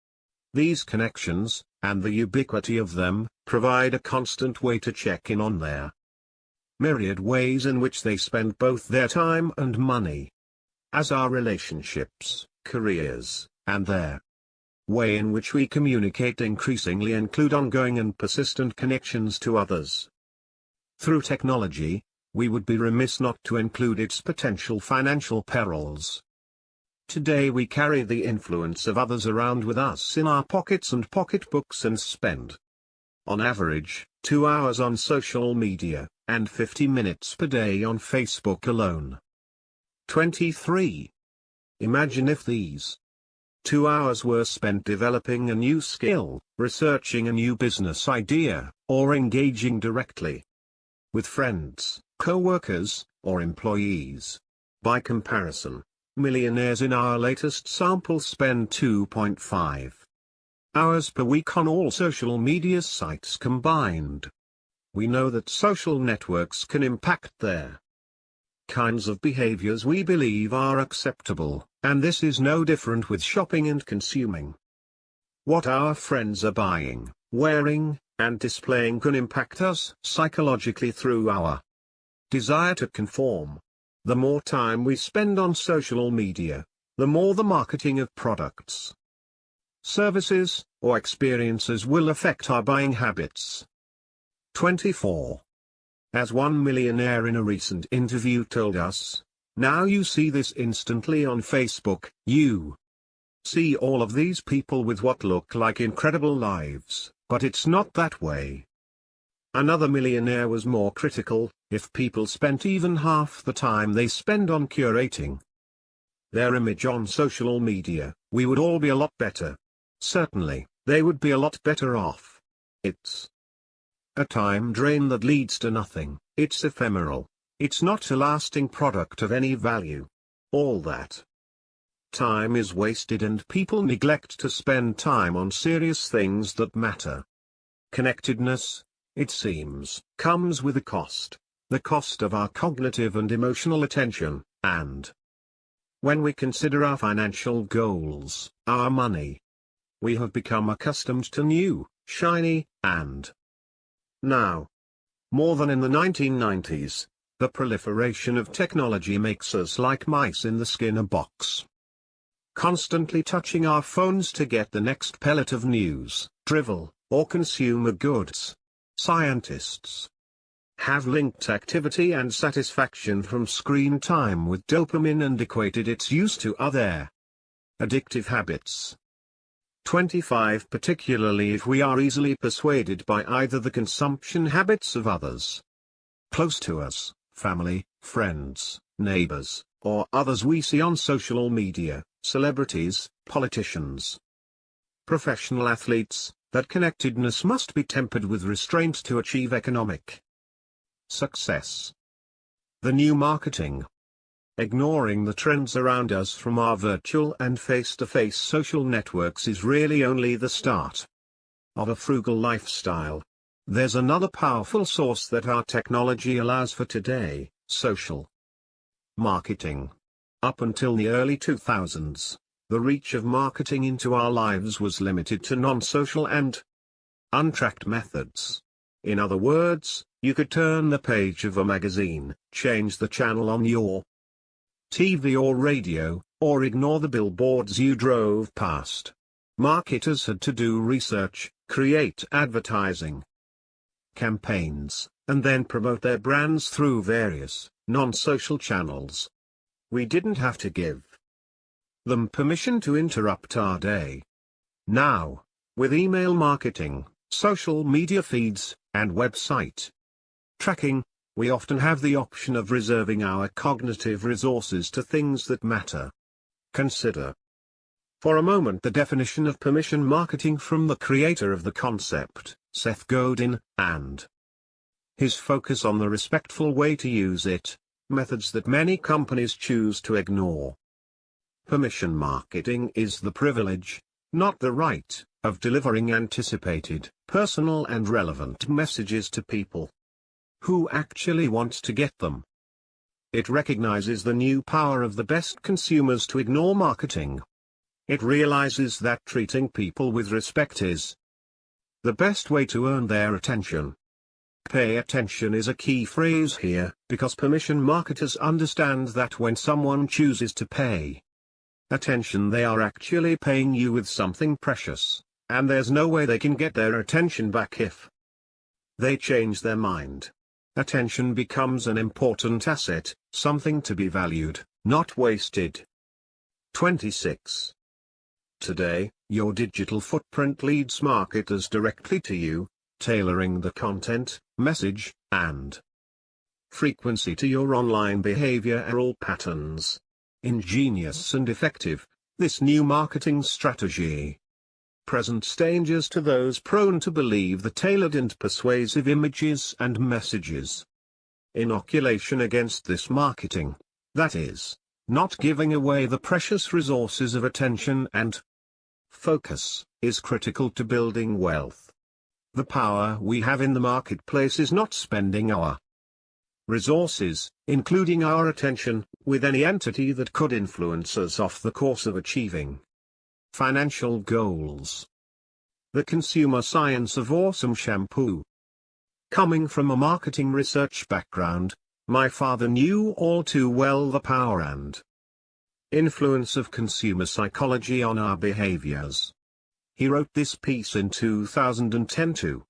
These connections, and the ubiquity of them, provide a constant way to check in on their myriad ways in which they spend both their time and money, as our relationships, careers, and their way in which we communicate increasingly include ongoing and persistent connections to others. Through technology, we would be remiss not to include its potential financial perils. Today we carry the influence of others around with us in our pockets and pocketbooks and spend, on average, 2 hours on social media, and 50 minutes per day on Facebook alone. 23. Imagine if these 2 hours were spent developing a new skill, researching a new business idea, or engaging directly with friends, co-workers, or employees. By comparison, millionaires in our latest sample spend 2.5 hours per week on all social media sites combined. We know that social networks can impact their kinds of behaviors we believe are acceptable, and this is no different with shopping and consuming. What our friends are buying, wearing, and displaying can impact us psychologically through our desire to conform. The more time we spend on social media, the more the marketing of products, services, or experiences will affect our buying habits. 24. As one millionaire in a recent interview told us, now you see this instantly on Facebook, you see all of these people with what look like incredible lives, but it's not that way. Another millionaire was more critical: if people spent even half the time they spend on curating their image on social media, we would all be a lot better. Certainly, they would be a lot better off. It's a time drain that leads to nothing, it's ephemeral, it's not a lasting product of any value. All that time is wasted and people neglect to spend time on serious things that matter. Connectedness, it seems, comes with a cost, the cost of our cognitive and emotional attention, and when we consider our financial goals, our money, we have become accustomed to new, shiny, and now, more than in the 1990s, the proliferation of technology makes us like mice in the Skinner box, constantly touching our phones to get the next pellet of news, drivel, or consumer goods. Scientists have linked activity and satisfaction from screen time with dopamine and equated its use to other addictive habits. 25. Particularly if we are easily persuaded by either the consumption habits of others close to us, family, friends, neighbors, or others we see on social media, celebrities, politicians, professional athletes, that connectedness must be tempered with restraint to achieve economic success. The new marketing. Ignoring the trends around us from our virtual and face-to-face social networks is really only the start of a frugal lifestyle. There's another powerful source that our technology allows for today: social marketing. Up until the early 2000s, the reach of marketing into our lives was limited to non-social and untracked methods. In other words, you could turn the page of a magazine, change the channel on your TV or radio, or ignore the billboards you drove past. Marketers had to do research, create advertising campaigns, and then promote their brands through various non-social channels. We didn't have to give them permission to interrupt our day. Now, with email marketing, social media feeds, and website tracking, we often have the option of reserving our cognitive resources to things that matter. Consider for a moment the definition of permission marketing from the creator of the concept, Seth Godin, and his focus on the respectful way to use it, methods that many companies choose to ignore. Permission marketing is the privilege, not the right, of delivering anticipated, personal and relevant messages to people who actually want to get them. It recognizes the new power of the best consumers to ignore marketing. It realizes that treating people with respect is the best way to earn their attention. Pay attention is a key phrase here, because permission marketers understand that when someone chooses to pay attention, they are actually paying you with something precious, and there's no way they can get their attention back if they change their mind. Attention becomes an important asset, something to be valued, not wasted. 26. Today, your digital footprint leads marketers directly to you, tailoring the content, message, and frequency to your online behavioral patterns. Ingenious and effective, this new marketing strategy presents dangers to those prone to believe the tailored and persuasive images and messages. Inoculation against this marketing, that is, not giving away the precious resources of attention and focus, is critical to building wealth. The power we have in the marketplace is not spending our resources, including our attention, with any entity that could influence us off the course of achieving financial goals. The consumer science of awesome shampoo. Coming from a marketing research background, my father knew all too well the power and influence of consumer psychology on our behaviors. He wrote this piece in 2010 to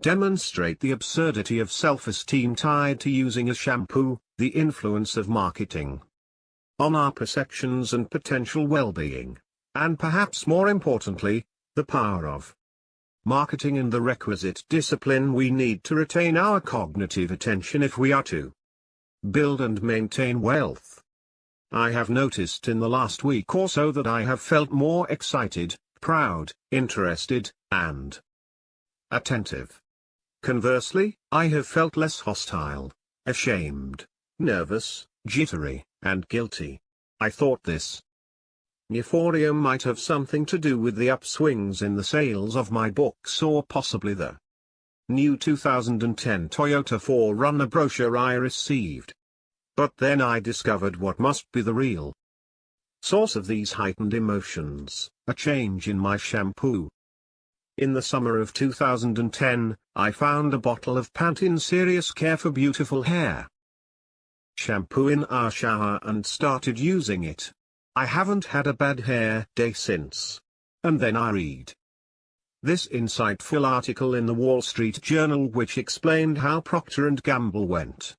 demonstrate the absurdity of self-esteem tied to using a shampoo, the influence of marketing on our perceptions and potential well-being, and perhaps more importantly, the power of marketing and the requisite discipline we need to retain our cognitive attention if we are to build and maintain wealth. I have noticed in the last week or so that I have felt more excited, proud, interested, and attentive. Conversely, I have felt less hostile, ashamed, nervous, jittery, and guilty. I thought this euphoria might have something to do with the upswings in the sales of my books, or possibly the new 2010 Toyota 4Runner brochure I received. But then I discovered what must be the real source of these heightened emotions: a change in my shampoo. In the summer of 2010, I found a bottle of Pantene Serious Care for Beautiful Hair shampoo in our shower and started using it. I haven't had a bad hair day since. And then I read This insightful article in the Wall Street Journal, which explained how Procter & Gamble went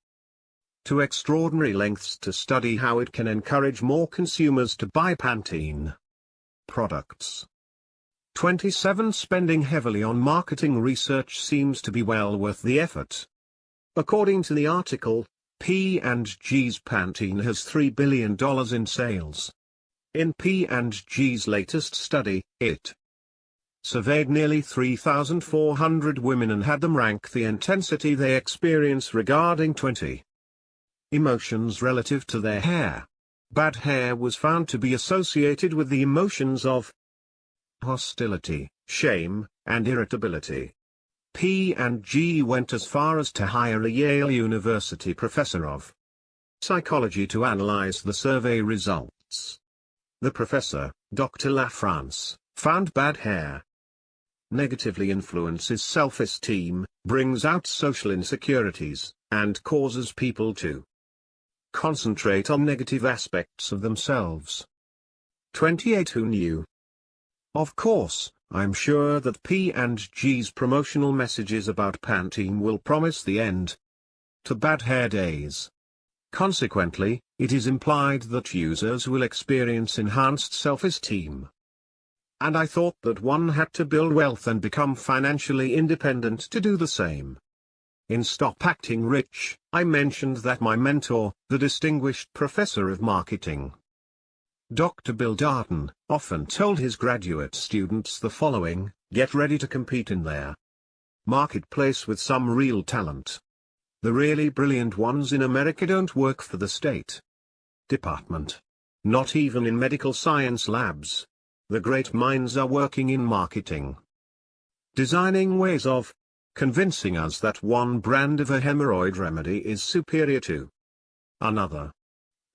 to extraordinary lengths to study how it can encourage more consumers to buy Pantene products. 27. Spending heavily on marketing research seems to be well worth the effort. According to the article, P&G's Pantene has $3 billion in sales. In P&G's latest study, it surveyed nearly 3,400 women and had them rank the intensity they experience regarding 20 emotions relative to their hair. Bad hair was found to be associated with the emotions of hostility, shame, and irritability. P&G went as far as to hire a Yale University professor of psychology to analyze the survey results. The professor, Dr. LaFrance, found bad hair negatively influences self-esteem, brings out social insecurities, and causes people to concentrate on negative aspects of themselves. 28. Who knew? Of course, I'm sure that P&G's promotional messages about Pantene will promise the end to bad hair days. Consequently, it is implied that users will experience enhanced self-esteem. And I thought that one had to build wealth and become financially independent to do the same. In Stop Acting Rich, I mentioned that my mentor, the distinguished professor of marketing, Dr. Bill Darden, often told his graduate students the following: get ready to compete in their marketplace with some real talent. The really brilliant ones in America don't work for the State Department. Not even in medical science labs. The great minds are working in marketing, designing ways of convincing us that one brand of a hemorrhoid remedy is superior to another.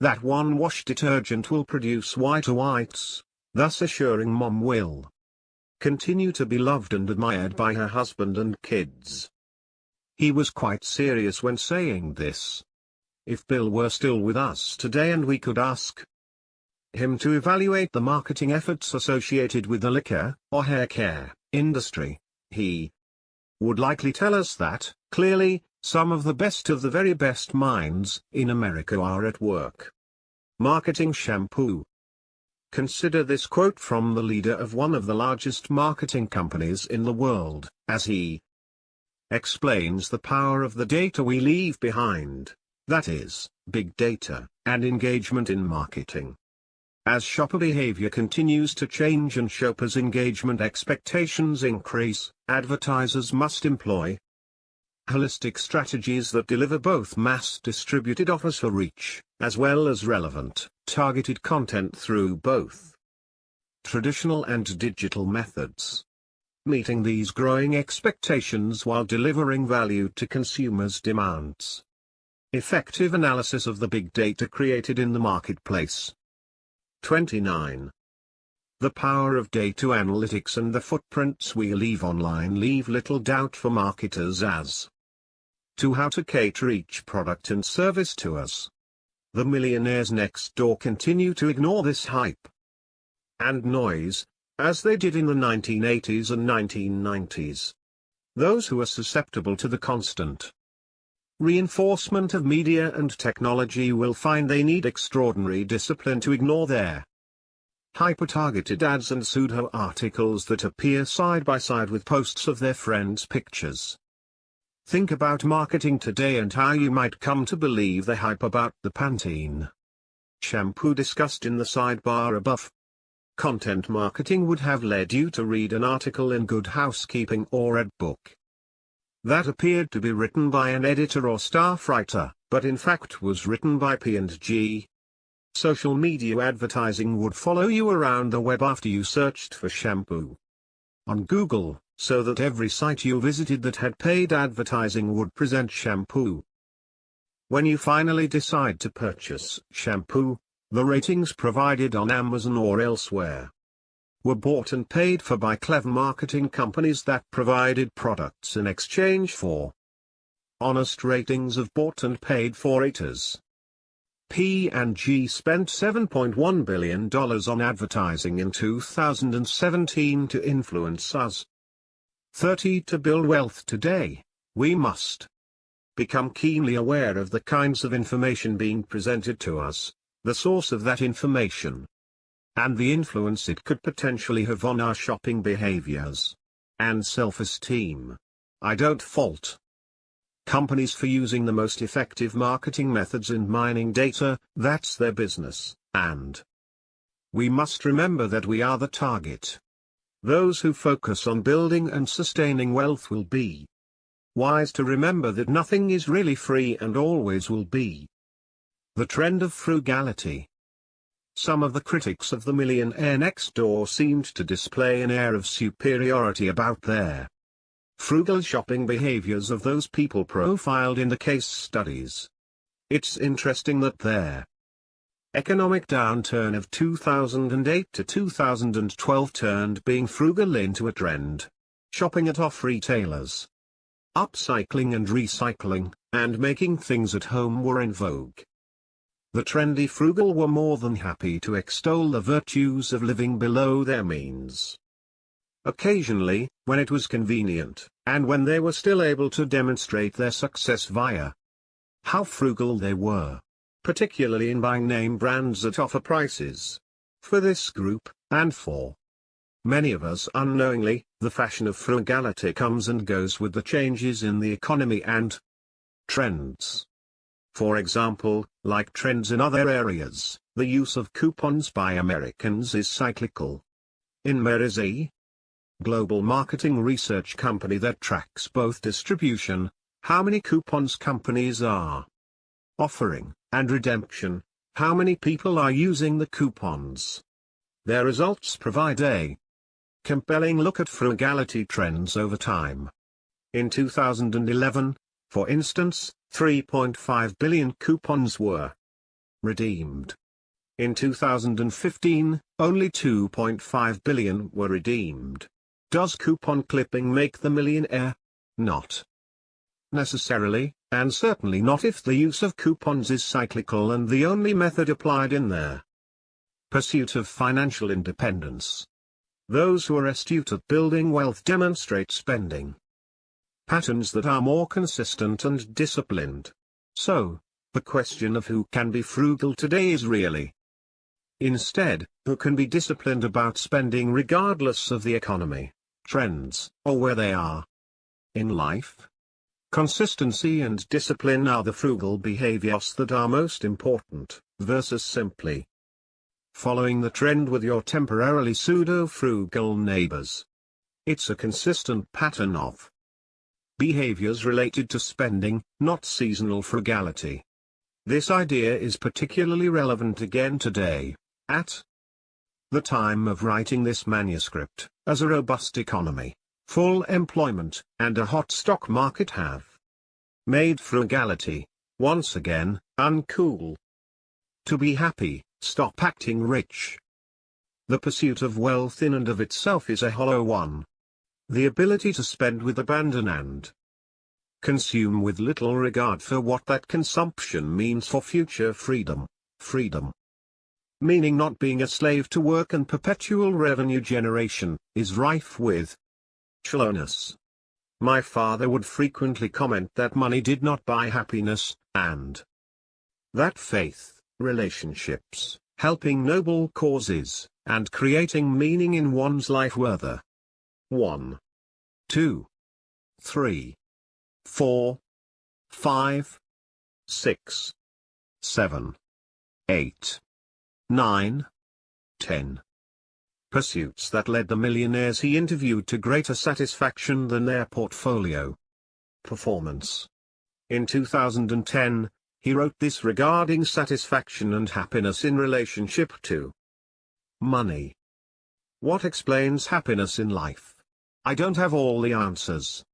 That one wash detergent will produce whiter whites, thus assuring mom will continue to be loved and admired by her husband and kids. He was quite serious when saying this. If Bill were still with us today and we could ask him to evaluate the marketing efforts associated with the liquor or hair care industry, he would likely tell us that, clearly, some of the very best minds in America are at work marketing shampoo. Consider this quote from the leader of one of the largest marketing companies in the world, as he explains the power of the data we leave behind, that is, big data, and engagement in marketing. As shopper behavior continues to change and shoppers' engagement expectations increase, advertisers must employ holistic strategies that deliver both mass-distributed offers for reach, as well as relevant, targeted content through both traditional and digital methods. Meeting these growing expectations while delivering value to consumers demands effective analysis of the big data created in the marketplace. 29. The power of data analytics and the footprints we leave online leave little doubt for marketers as to how to cater each product and service to us. The millionaires next door continue to ignore this hype and noise, as they did in the 1980s and 1990s. Those who are susceptible to the constant reinforcement of media and technology will find they need extraordinary discipline to ignore their hyper-targeted ads and pseudo-articles that appear side by side with posts of their friends' pictures. Think about marketing today and how you might come to believe the hype about the Pantene shampoo discussed in the sidebar above. Content marketing would have led you to read an article in Good Housekeeping or Audiobook that appeared to be written by an editor or staff writer, but in fact was written by P&G. Social media advertising would follow you around the web after you searched for shampoo on Google, so that every site you visited that had paid advertising would present shampoo. When you finally decide to purchase shampoo, the ratings provided on Amazon or elsewhere were bought and paid for by clever marketing companies that provided products in exchange for honest ratings of bought and paid for raters. P&G spent $7.1 billion on advertising in 2017 to influence us 30. To build wealth today, we must become keenly aware of the kinds of information being presented to us, the source of that information, and the influence it could potentially have on our shopping behaviors and self-esteem. I don't fault companies for using the most effective marketing methods and mining data. That's their business, and we must remember that we are the target. Those who focus on building and sustaining wealth will be wise to remember that nothing is really free and always will be. The trend of frugality. Some of the critics of the Millionaire Next Door seemed to display an air of superiority about their frugal shopping behaviors of those people profiled in the case studies. It's interesting that their economic downturn of 2008 to 2012 turned being frugal into a trend. Shopping at off-retailers, upcycling and recycling, and making things at home were in vogue. The trendy frugal were more than happy to extol the virtues of living below their means. Occasionally, when it was convenient, and when they were still able to demonstrate their success via how frugal they were, particularly in buying name brands at offer prices. For this group, and for many of us unknowingly, the fashion of frugality comes and goes with the changes in the economy and trends. For example, like trends in other areas, the use of coupons by Americans is cyclical. INMA is a global marketing research company that tracks both distribution, how many coupons companies are offering, and redemption, how many people are using the coupons. Their results provide a compelling look at frugality trends over time. In 2011, for instance, 3.5 billion coupons were redeemed. In 2015, only 2.5 billion were redeemed. Does coupon clipping make the millionaire? Not necessarily, and certainly not if the use of coupons is cyclical and the only method applied in their pursuit of financial independence. Those who are astute at building wealth demonstrate spending patterns that are more consistent and disciplined. So, the question of who can be frugal today is really, instead, who can be disciplined about spending regardless of the economy, trends, or where they are in life. Consistency and discipline are the frugal behaviors that are most important, versus simply following the trend with your temporarily pseudo-frugal neighbors. It's a consistent pattern of behaviors related to spending, not seasonal frugality. This idea is particularly relevant again today, at the time of writing this manuscript, as a robust economy, full employment, and a hot stock market have made frugality, once again, uncool. To be happy, stop acting rich. The pursuit of wealth in and of itself is a hollow one. The ability to spend with abandon and consume with little regard for what that consumption means for future freedom. Freedom, meaning not being a slave to work and perpetual revenue generation, is rife with shallowness. My father would frequently comment that money did not buy happiness, and that faith, relationships, helping noble causes, and creating meaning in one's life were the 1, 2, 3, 4, 5, 6, 7, 8, 9, 10 pursuits that led the millionaires he interviewed to greater satisfaction than their portfolio performance. In 2010, he wrote this regarding satisfaction and happiness in relationship to money. What explains happiness in life? I don't have all the answers.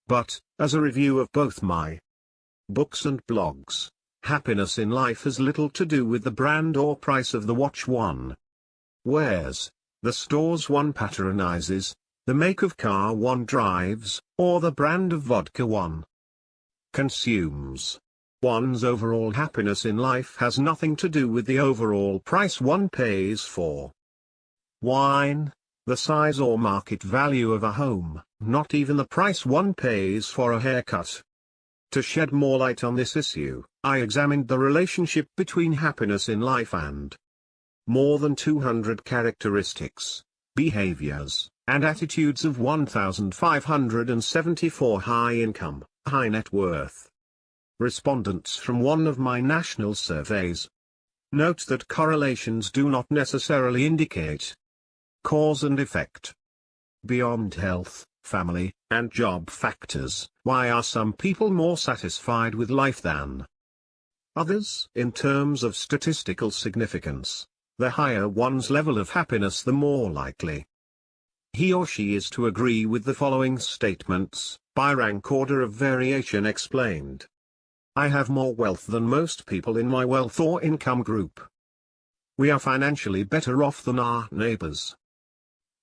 But, as a review of both my books and blogs, happiness in life has little to do with the brand or price of the watch one wears, the stores one patronizes, the make of car one drives, or the brand of vodka one consumes. One's overall happiness in life has nothing to do with the overall price one pays for wine, the size or market value of a home, not even the price one pays for a haircut. To shed more light on this issue, I examined the relationship between happiness in life and more than 200 characteristics, behaviors, and attitudes of 1,574 high-income, high-net worth respondents from one of my national surveys. Note that correlations do not necessarily indicate cause and effect. Beyond health, family, and job factors, why are some people more satisfied with life than others? In terms of statistical significance, the higher one's level of happiness, the more likely he or she is to agree with the following statements, by rank order of variation explained. I have more wealth than most people in my wealth or income group. We are financially better off than our neighbors.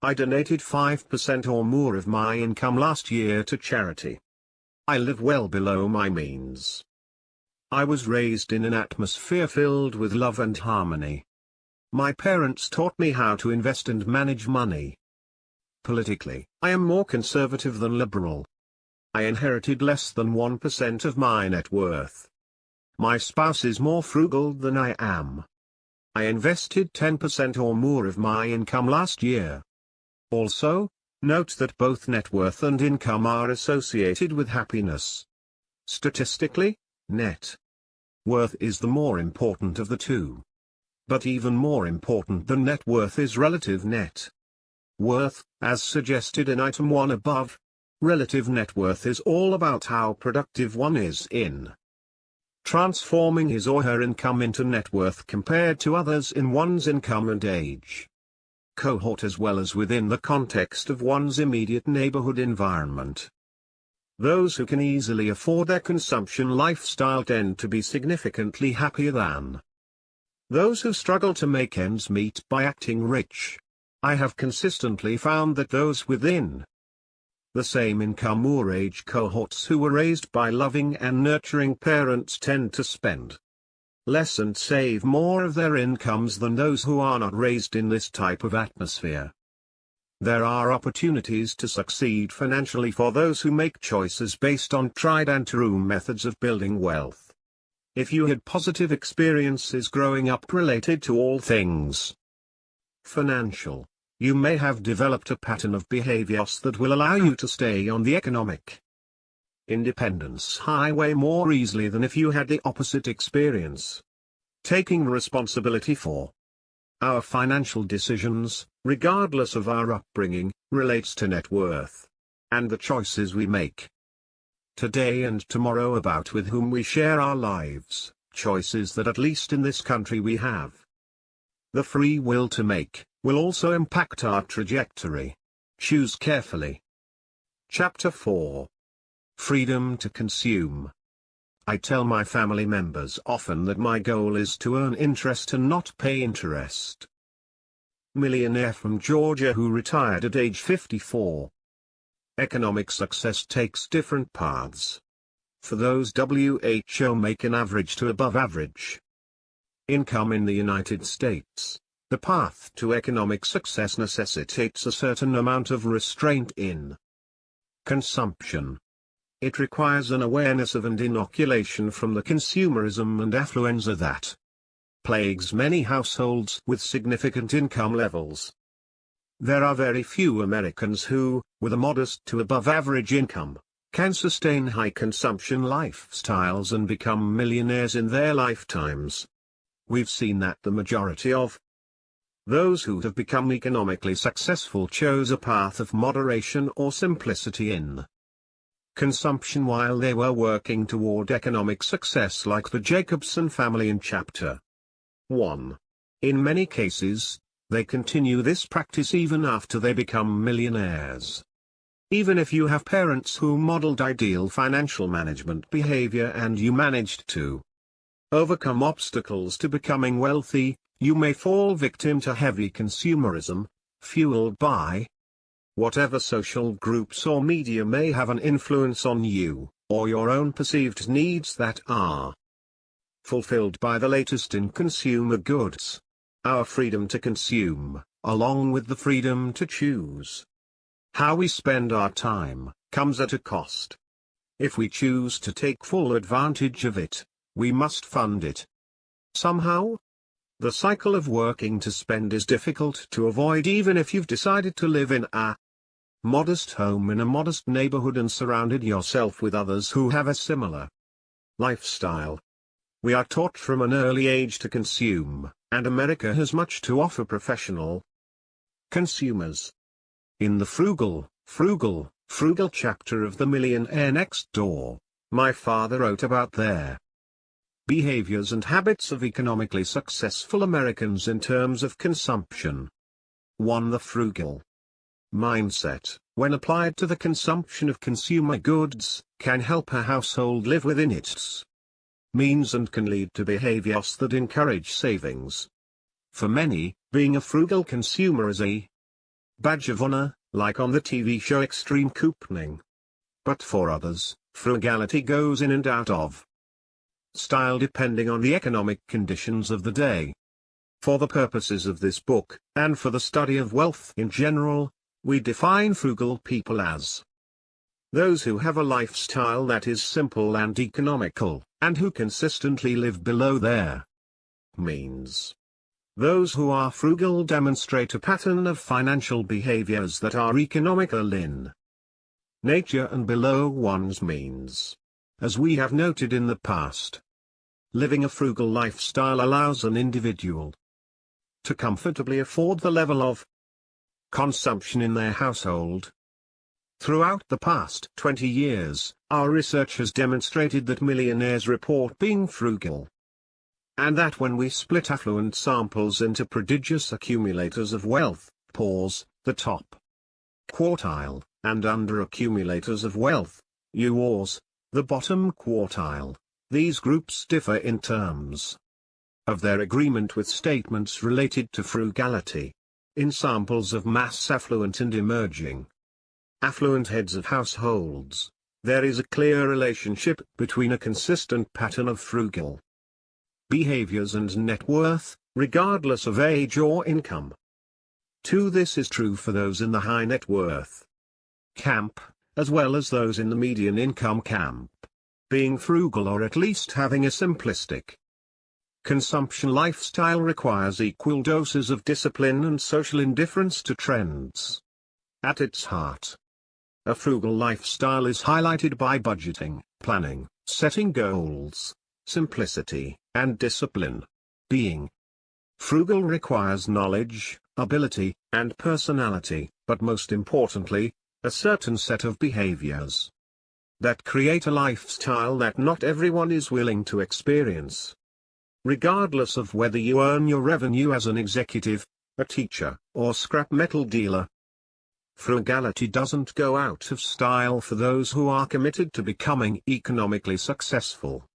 I donated 5% or more of my income last year to charity. I live well below my means. I was raised in an atmosphere filled with love and harmony. My parents taught me how to invest and manage money. Politically, I am more conservative than liberal. I inherited less than 1% of my net worth. My spouse is more frugal than I am. I invested 10% or more of my income last year. Also, note that both net worth and income are associated with happiness. Statistically, net worth is the more important of the two. But even more important than net worth is relative net worth, as suggested in item 1 above. Relative net worth is all about how productive one is in transforming his or her income into net worth compared to others in one's income and age cohort, as well as within the context of one's immediate neighborhood environment. Those who can easily afford their consumption lifestyle tend to be significantly happier than those who struggle to make ends meet by acting rich. I have consistently found that those within the same income or age cohorts who were raised by loving and nurturing parents tend to spend less and save more of their incomes than those who are not raised in this type of atmosphere. There are opportunities to succeed financially for those who make choices based on tried and true methods of building wealth. If you had positive experiences growing up related to all things financial, you may have developed a pattern of behaviors that will allow you to stay on the economic independence highway more easily than if you had the opposite experience. Taking responsibility for our financial decisions, regardless of our upbringing, relates to net worth and the choices we make today and tomorrow about with whom we share our lives, choices that at least in this country we have the free will to make, will also impact our trajectory. Choose carefully. Chapter 4. Freedom to consume. I tell my family members often that my goal is to earn interest and not pay interest. Millionaire from Georgia who retired at age 54. Economic success takes different paths. For those who make an average to above average income in the United States, the path to economic success necessitates a certain amount of restraint in consumption. It requires an awareness of and inoculation from the consumerism and affluenza that plagues many households with significant income levels. There are very few Americans who, with a modest to above average income, can sustain high consumption lifestyles and become millionaires in their lifetimes. We've seen that the majority of those who have become economically successful chose a path of moderation or simplicity in consumption while they were working toward economic success, like the Jacobson family in Chapter 1. In many cases, they continue this practice even after they become millionaires. Even if you have parents who modeled ideal financial management behavior and you managed to overcome obstacles to becoming wealthy, you may fall victim to heavy consumerism, fueled by whatever social groups or media may have an influence on you, or your own perceived needs that are fulfilled by the latest in consumer goods. Our freedom to consume along with the freedom to choose. How we spend our time comes at a cost. If we choose to take full advantage of it, we must fund it somehow. The cycle of working to spend is difficult to avoid even if you've decided to live in a modest home in a modest neighborhood and surrounded yourself with others who have a similar lifestyle. We are taught from an early age to consume, and America has much to offer professional consumers. In the Frugal chapter of the Millionaire Next Door, my father wrote about their behaviors and habits of economically successful Americans in terms of consumption. 1. The frugal mindset, when applied to the consumption of consumer goods, can help a household live within its means and can lead to behaviors that encourage savings. For many, being a frugal consumer is a badge of honor, like on the TV show Extreme Couponing. But for others, frugality goes in and out of style depending on the economic conditions of the day. For the purposes of this book, and for the study of wealth in general, we define frugal people as those who have a lifestyle that is simple and economical, and who consistently live below their means. Those who are frugal demonstrate a pattern of financial behaviors that are economical in nature and below one's means. As we have noted in the past, living a frugal lifestyle allows an individual to comfortably afford the level of consumption in their household. Throughout the past 20 years, our research has demonstrated that millionaires report being frugal, and that when we split affluent samples into prodigious accumulators of wealth, the top quartile, and under-accumulators of wealth, the bottom quartile, these groups differ in terms of their agreement with statements related to frugality. In samples of mass affluent and emerging affluent heads of households, there is a clear relationship between a consistent pattern of frugal behaviors and net worth, regardless of age or income. 2. This is true for those in the high net worth camp, as well as those in the median income camp. Being frugal or at least having a simplistic consumption lifestyle requires equal doses of discipline and social indifference to trends. At its heart, a frugal lifestyle is highlighted by budgeting, planning, setting goals, simplicity, and discipline. Being frugal requires knowledge, ability, and personality, but most importantly, a certain set of behaviors that create a lifestyle that not everyone is willing to experience. Regardless of whether you earn your revenue as an executive, a teacher, or scrap metal dealer, frugality doesn't go out of style for those who are committed to becoming economically successful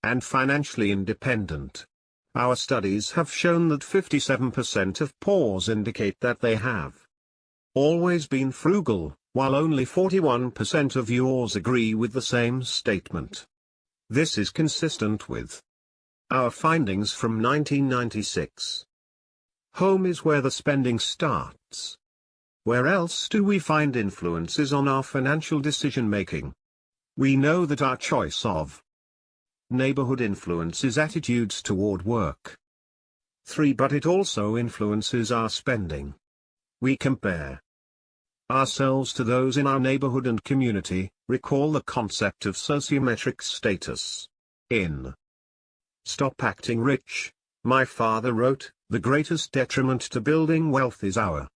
and financially independent. Our studies have shown that 57% of poors indicate that they have always been frugal, while only 41% of yours agree with the same statement. This is consistent with our findings from 1996. Home is where the spending starts. Where else do we find influences on our financial decision-making? We know that our choice of neighborhood influences attitudes toward work. 3. But it also influences our spending. We compare ourselves to those in our neighborhood and community. Recall the concept of sociometric status. In Stop Acting Rich, my father wrote, the greatest detriment to building wealth is our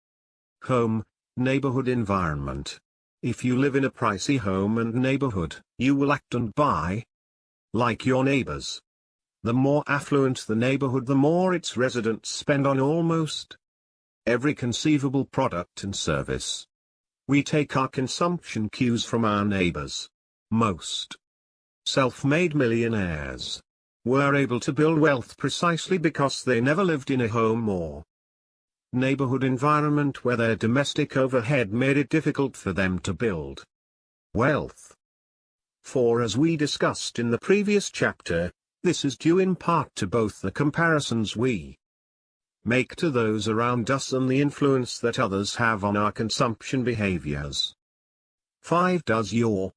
home, neighborhood environment. If you live in a pricey home and neighborhood, you will act and buy like your neighbors. The more affluent the neighborhood, the more its residents spend on almost every conceivable product and service. We take our consumption cues from our neighbors. Most self-made millionaires were able to build wealth precisely because they never lived in a home or neighborhood environment where their domestic overhead made it difficult for them to build wealth. For as we discussed in the previous chapter, this is due in part to both the comparisons we make to those around us and the influence that others have on our consumption behaviors. 5. Does your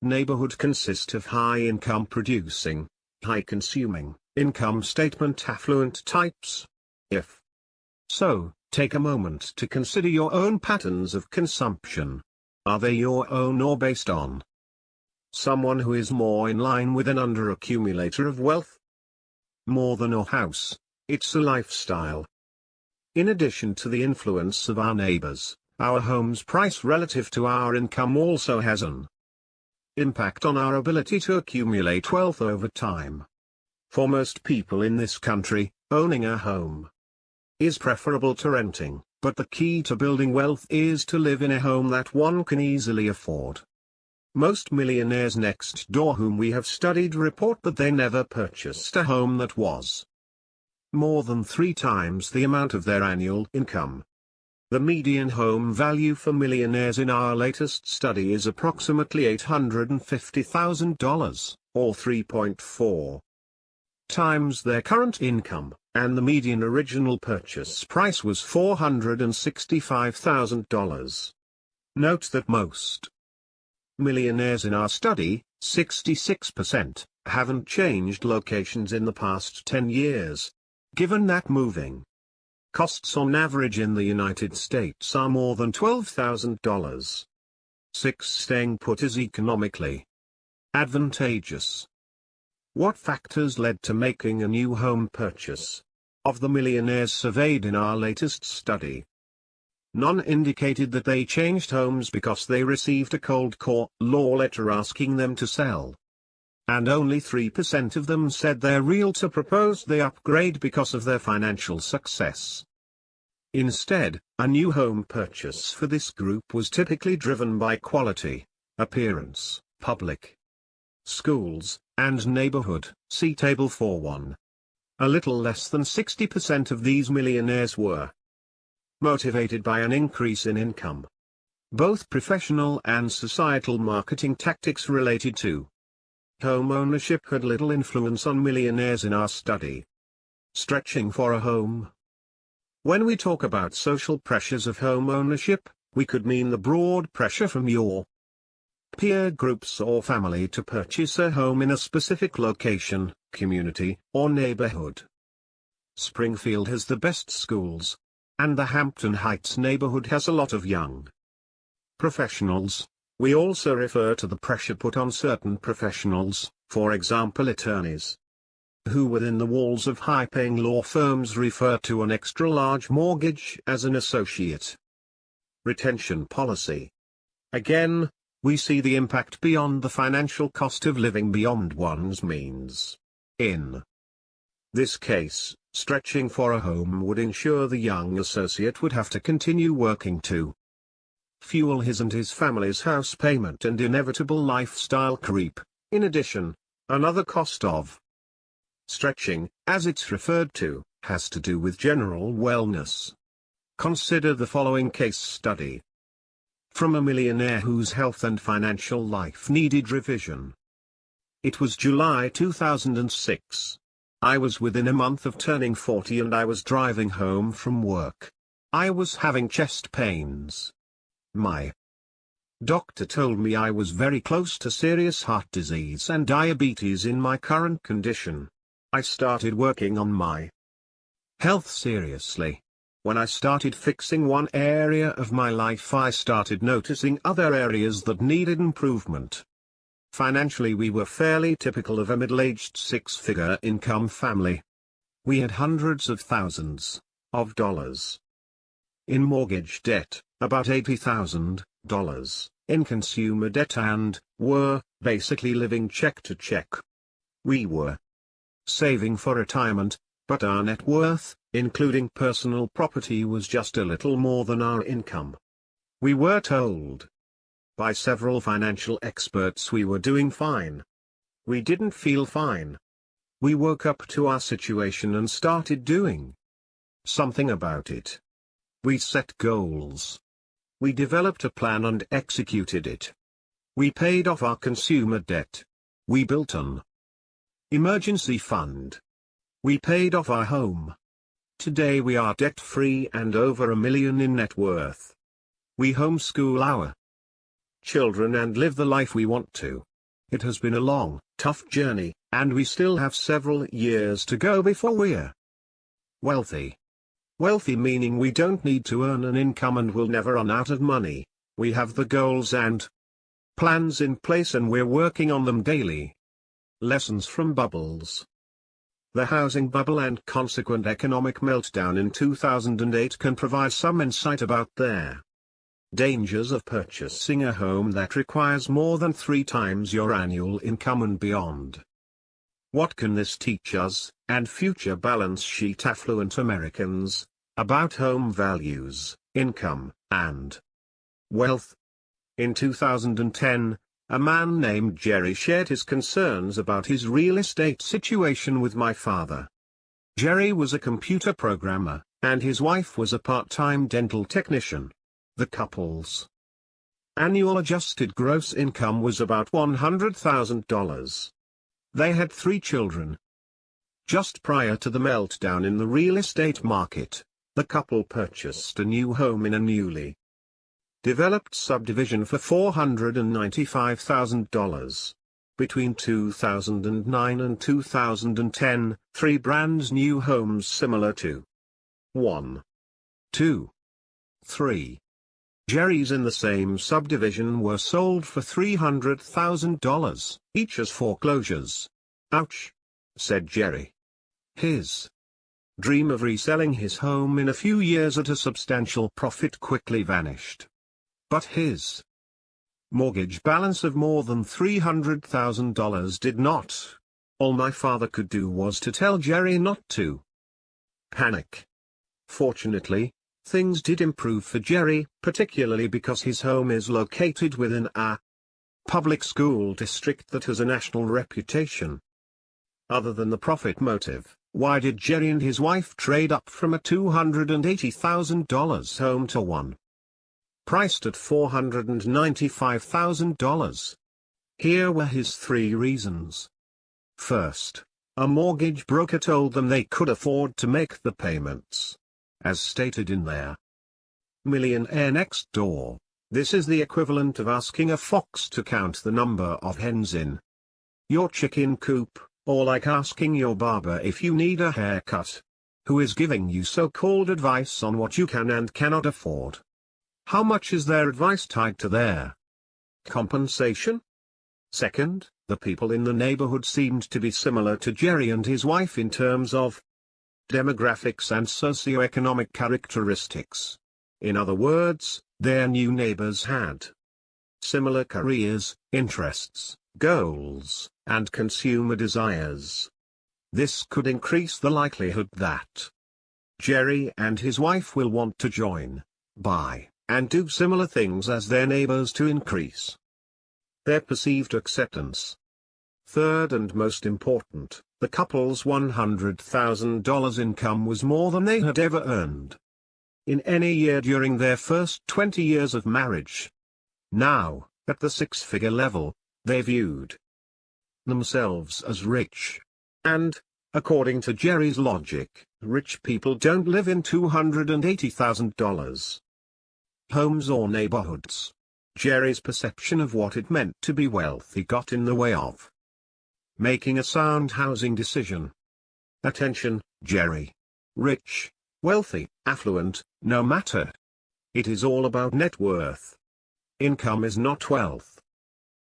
neighborhood consist of high-income producing, high-consuming, income statement affluent types? If so, take a moment to consider your own patterns of consumption. Are they your own or based on someone who is more in line with an under-accumulator of wealth? More than a house, it's a lifestyle. In addition to the influence of our neighbors, our home's price relative to our income also has an impact on our ability to accumulate wealth over time. For most people in this country, owning a home is preferable to renting, but the key to building wealth is to live in a home that one can easily afford. Most millionaires next door whom we have studied report that they never purchased a home that was more than 3 times the amount of their annual income. The median home value for millionaires in our latest study is approximately $850,000, or 3.4 times their current income, and the median original purchase price was $465,000. Note that most millionaires in our study, 66%, haven't changed locations in the past 10 years. Given that moving costs on average in the United States are more than $12,000. 6. Staying put is economically advantageous. What factors led to making a new home purchase? Of the millionaires surveyed in our latest study, none indicated that they changed homes because they received a cold call letter asking them to sell. And only 3% of them said their realtor proposed they upgrade because of their financial success. Instead, a new home purchase for this group was typically driven by quality, appearance, public schools, and neighborhood. See Table 4.1. A little less than 60% of these millionaires were motivated by an increase in income. Both professional and societal marketing tactics related to home ownership had little influence on millionaires in our study. Stretching for a home. When we talk about social pressures of home ownership, we could mean the broad pressure from your peer groups or family to purchase a home in a specific location, community, or neighborhood. Springfield has the best schools, and the Hampton Heights neighborhood has a lot of young professionals. We also refer to the pressure put on certain professionals, for example attorneys, who within the walls of high-paying law firms refer to an extra-large mortgage as an associate retention policy. Again, we see the impact beyond the financial cost of living beyond one's means. In this case, stretching for a home would ensure the young associate would have to continue working to fuel his and his family's house payment and inevitable lifestyle creep. In addition, another cost of stretching, as it's referred to, has to do with general wellness. Consider the following case study from a millionaire whose health and financial life needed revision. It was July 2006. I was within a month of turning 40 and I was driving home from work. I was having chest pains. My doctor told me I was very close to serious heart disease and diabetes in my current condition. I started working on my health seriously. When I started fixing one area of my life, I started noticing other areas that needed improvement. Financially, we were fairly typical of a middle-aged 6-figure income family. We had hundreds of thousands of dollars in mortgage debt, about $80,000 in consumer debt, and were basically living check to check. We were saving for retirement, but our net worth, including personal property, was just a little more than our income. We were told by several financial experts we were doing fine. We didn't feel fine. We woke up to our situation and started doing something about it. We set goals. We developed a plan and executed it. We paid off our consumer debt. We built an emergency fund. We paid off our home. today we are debt-free and over $1 million in net worth. We homeschool our children and live the life we want to. It has been a long, tough journey, and we still have several years to go before we're wealthy. Wealthy meaning we don't need to earn an income and will never run out of money. We have the goals and plans in place and we're working on them daily. Lessons from bubbles. The housing bubble and consequent economic meltdown in 2008 can provide some insight about their dangers of purchasing a home that requires more than 3 times your annual income and beyond. What can this teach us, and future balance sheet affluent Americans, about home values, income, and wealth? In 2010, a man named Jerry shared his concerns about his real estate situation with my father. Jerry was a computer programmer, and his wife was a part-time dental technician. The couple's annual adjusted gross income was about $100,000. They had 3 children. Just prior to the meltdown in the real estate market, the couple purchased a new home in a newly developed subdivision for $495,000. Between 2009 and 2010, 3 brand new homes similar to 1, 2, 3 Jerry's in the same subdivision were sold for $300,000, each as foreclosures. Ouch, said Jerry. His dream of reselling his home in a few years at a substantial profit quickly vanished. But his mortgage balance of more than $300,000 did not. All my father could do was to tell Jerry not to panic. Fortunately, things did improve for Jerry, particularly because his home is located within a public school district that has a national reputation. Other than the profit motive, why did Jerry and his wife trade up from a $280,000 home to one priced at $495,000? Here were his 3 reasons. First, a mortgage broker told them they could afford to make the payments. As stated in their Millionaire Next Door, this is the equivalent of asking a fox to count the number of hens in your chicken coop, or like asking your barber if you need a haircut. Who is giving you so-called advice on what you can and cannot afford? How much is their advice tied to their compensation? Second, the people in the neighborhood seemed to be similar to Jerry and his wife in terms of demographics and socioeconomic characteristics. In other words, their new neighbors had similar careers, interests, goals, and consumer desires. This could increase the likelihood that Jerry and his wife will want to join, buy, and do similar things as their neighbors to increase their perceived acceptance. Third and most important, the couple's $100,000 income was more than they had ever earned in any year during their first 20 years of marriage. Now, at the 6-figure level, they viewed themselves as rich. And, according to Jerry's logic, rich people don't live in $280,000 homes or neighborhoods. Jerry's perception of what it meant to be wealthy got in the way of making a sound housing decision. Attention, Jerry. Rich, wealthy, affluent, no matter. It is all about net worth. Income is not wealth.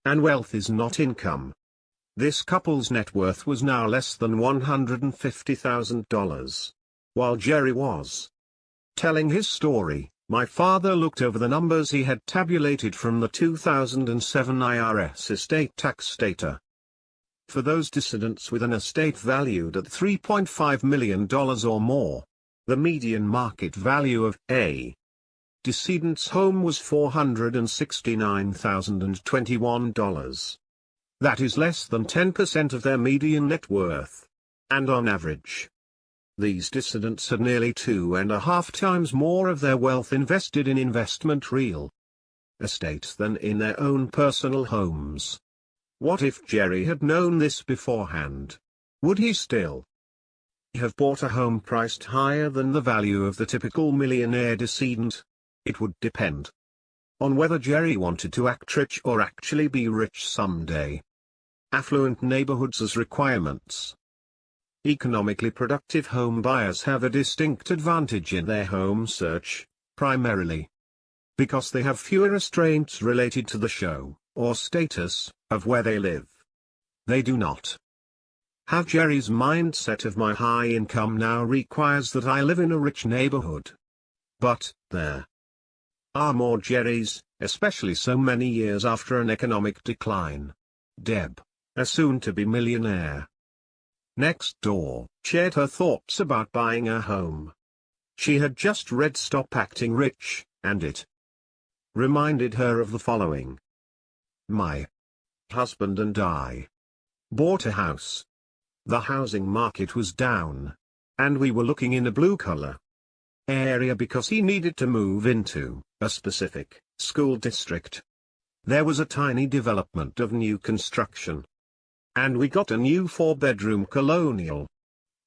And wealth is not income. This couple's net worth was now less than $150,000. While Jerry was telling his story, my father looked over the numbers he had tabulated from the 2007 IRS estate tax data. For those descendants with an estate valued at $3.5 million or more, the median market value of a decedent's home was $469,021. That is less than 10% of their median net worth. And on average, these descendants had nearly 2.5 times more of their wealth invested in investment real estate than in their own personal homes. What if Jerry had known this beforehand? Would he still have bought a home priced higher than the value of the typical millionaire decedent? It would depend on whether Jerry wanted to act rich or actually be rich someday. Affluent neighborhoods as requirements. Economically productive home buyers have a distinct advantage in their home search, primarily because they have fewer restraints related to the show, or status, of where they live. They do not have Jerry's mindset of my high income now requires that I live in a rich neighborhood. But, there are more Jerrys, especially so many years after an economic decline. Deb, a soon-to-be millionaire next door, shared her thoughts about buying a home. She had just read Stop Acting Rich, and it reminded her of the following. My husband and I bought a house. The housing market was down, and we were looking in a blue-collar area because he needed to move into a specific school district. There was a tiny development of new construction, and we got a new 4-bedroom colonial.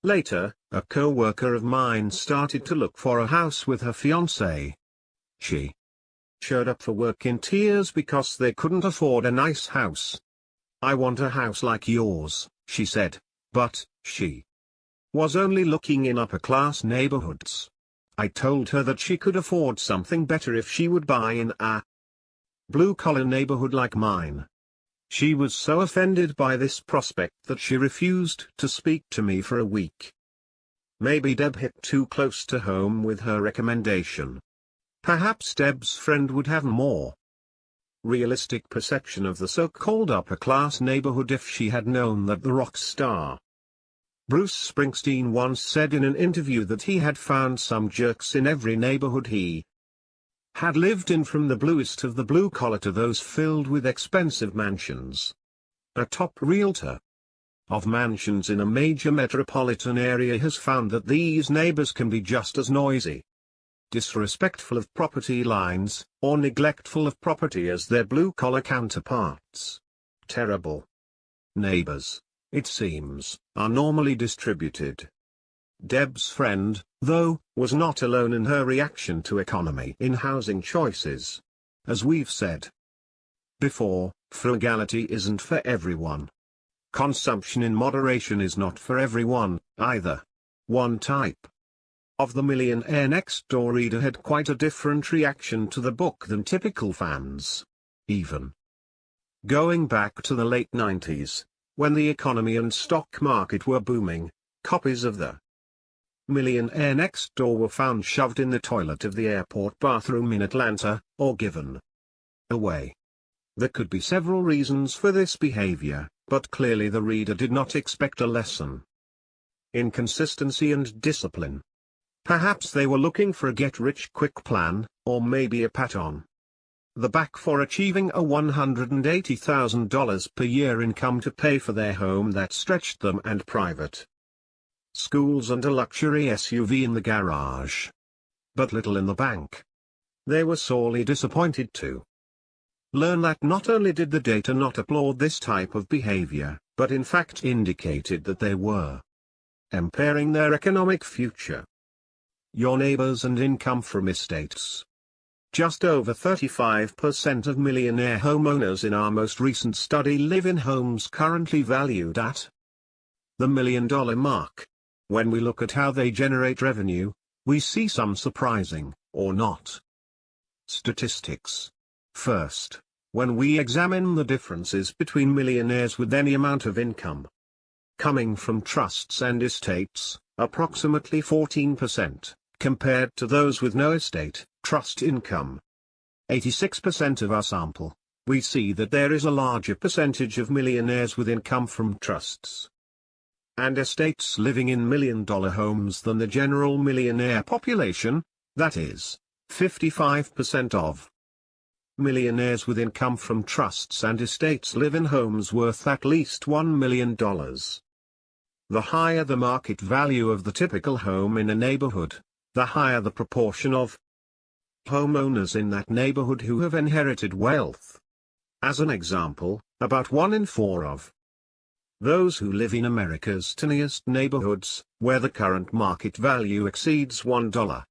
Later, a co-worker of mine started to look for a house with her fiancé. She showed up for work in tears because they couldn't afford a nice house. I want a house like yours, she said, but she was only looking in upper-class neighborhoods. I told her that she could afford something better if she would buy in a blue-collar neighborhood like mine. She was so offended by this prospect that she refused to speak to me for a week. Maybe Deb hit too close to home with her recommendation. Perhaps Deb's friend would have more realistic perception of the so-called upper-class neighborhood if she had known that the rock star Bruce Springsteen once said in an interview that he had found some jerks in every neighborhood he had lived in, from the bluest of the blue-collar to those filled with expensive mansions. A top realtor of mansions in a major metropolitan area has found that these neighbors can be just as noisy, disrespectful of property lines, or neglectful of property as their blue-collar counterparts. Terrible neighbors, it seems, are normally distributed. Deb's friend, though, was not alone in her reaction to economy in housing choices. As we've said before, frugality isn't for everyone. Consumption in moderation is not for everyone, either. One type of the Millionaire Next Door reader had quite a different reaction to the book than typical fans. Even going back to the late 90s, when the economy and stock market were booming, copies of the Millionaire Next Door were found shoved in the toilet of the airport bathroom in Atlanta, or given away. There could be several reasons for this behavior, but clearly the reader did not expect a lesson in consistency and discipline. Perhaps they were looking for a get-rich-quick plan, or maybe a pat on the back for achieving a $180,000 per year income to pay for their home that stretched them and private schools and a luxury SUV in the garage, but little in the bank. They were sorely disappointed to learn that not only did the data not applaud this type of behavior, but in fact indicated that they were impairing their economic future. Your neighbors and income from estates. Just over 35% of millionaire homeowners in our most recent study live in homes currently valued at the $1 million mark. When we look at how they generate revenue, we see some surprising, or not, statistics. First, when we examine the differences between millionaires with any amount of income coming from trusts and estates, approximately 14%, compared to those with no estate, trust income. 86% of our sample, we see that there is a larger percentage of millionaires with income from trusts and estates living in million-dollar homes than the general millionaire population. That is, 55% of millionaires with income from trusts and estates live in homes worth at least $1 million. The higher the market value of the typical home in a neighborhood, the higher the proportion of homeowners in that neighborhood who have inherited wealth. As an example, about 1 in 4 of Those who live in America's tiniest neighborhoods, where the current market value exceeds $1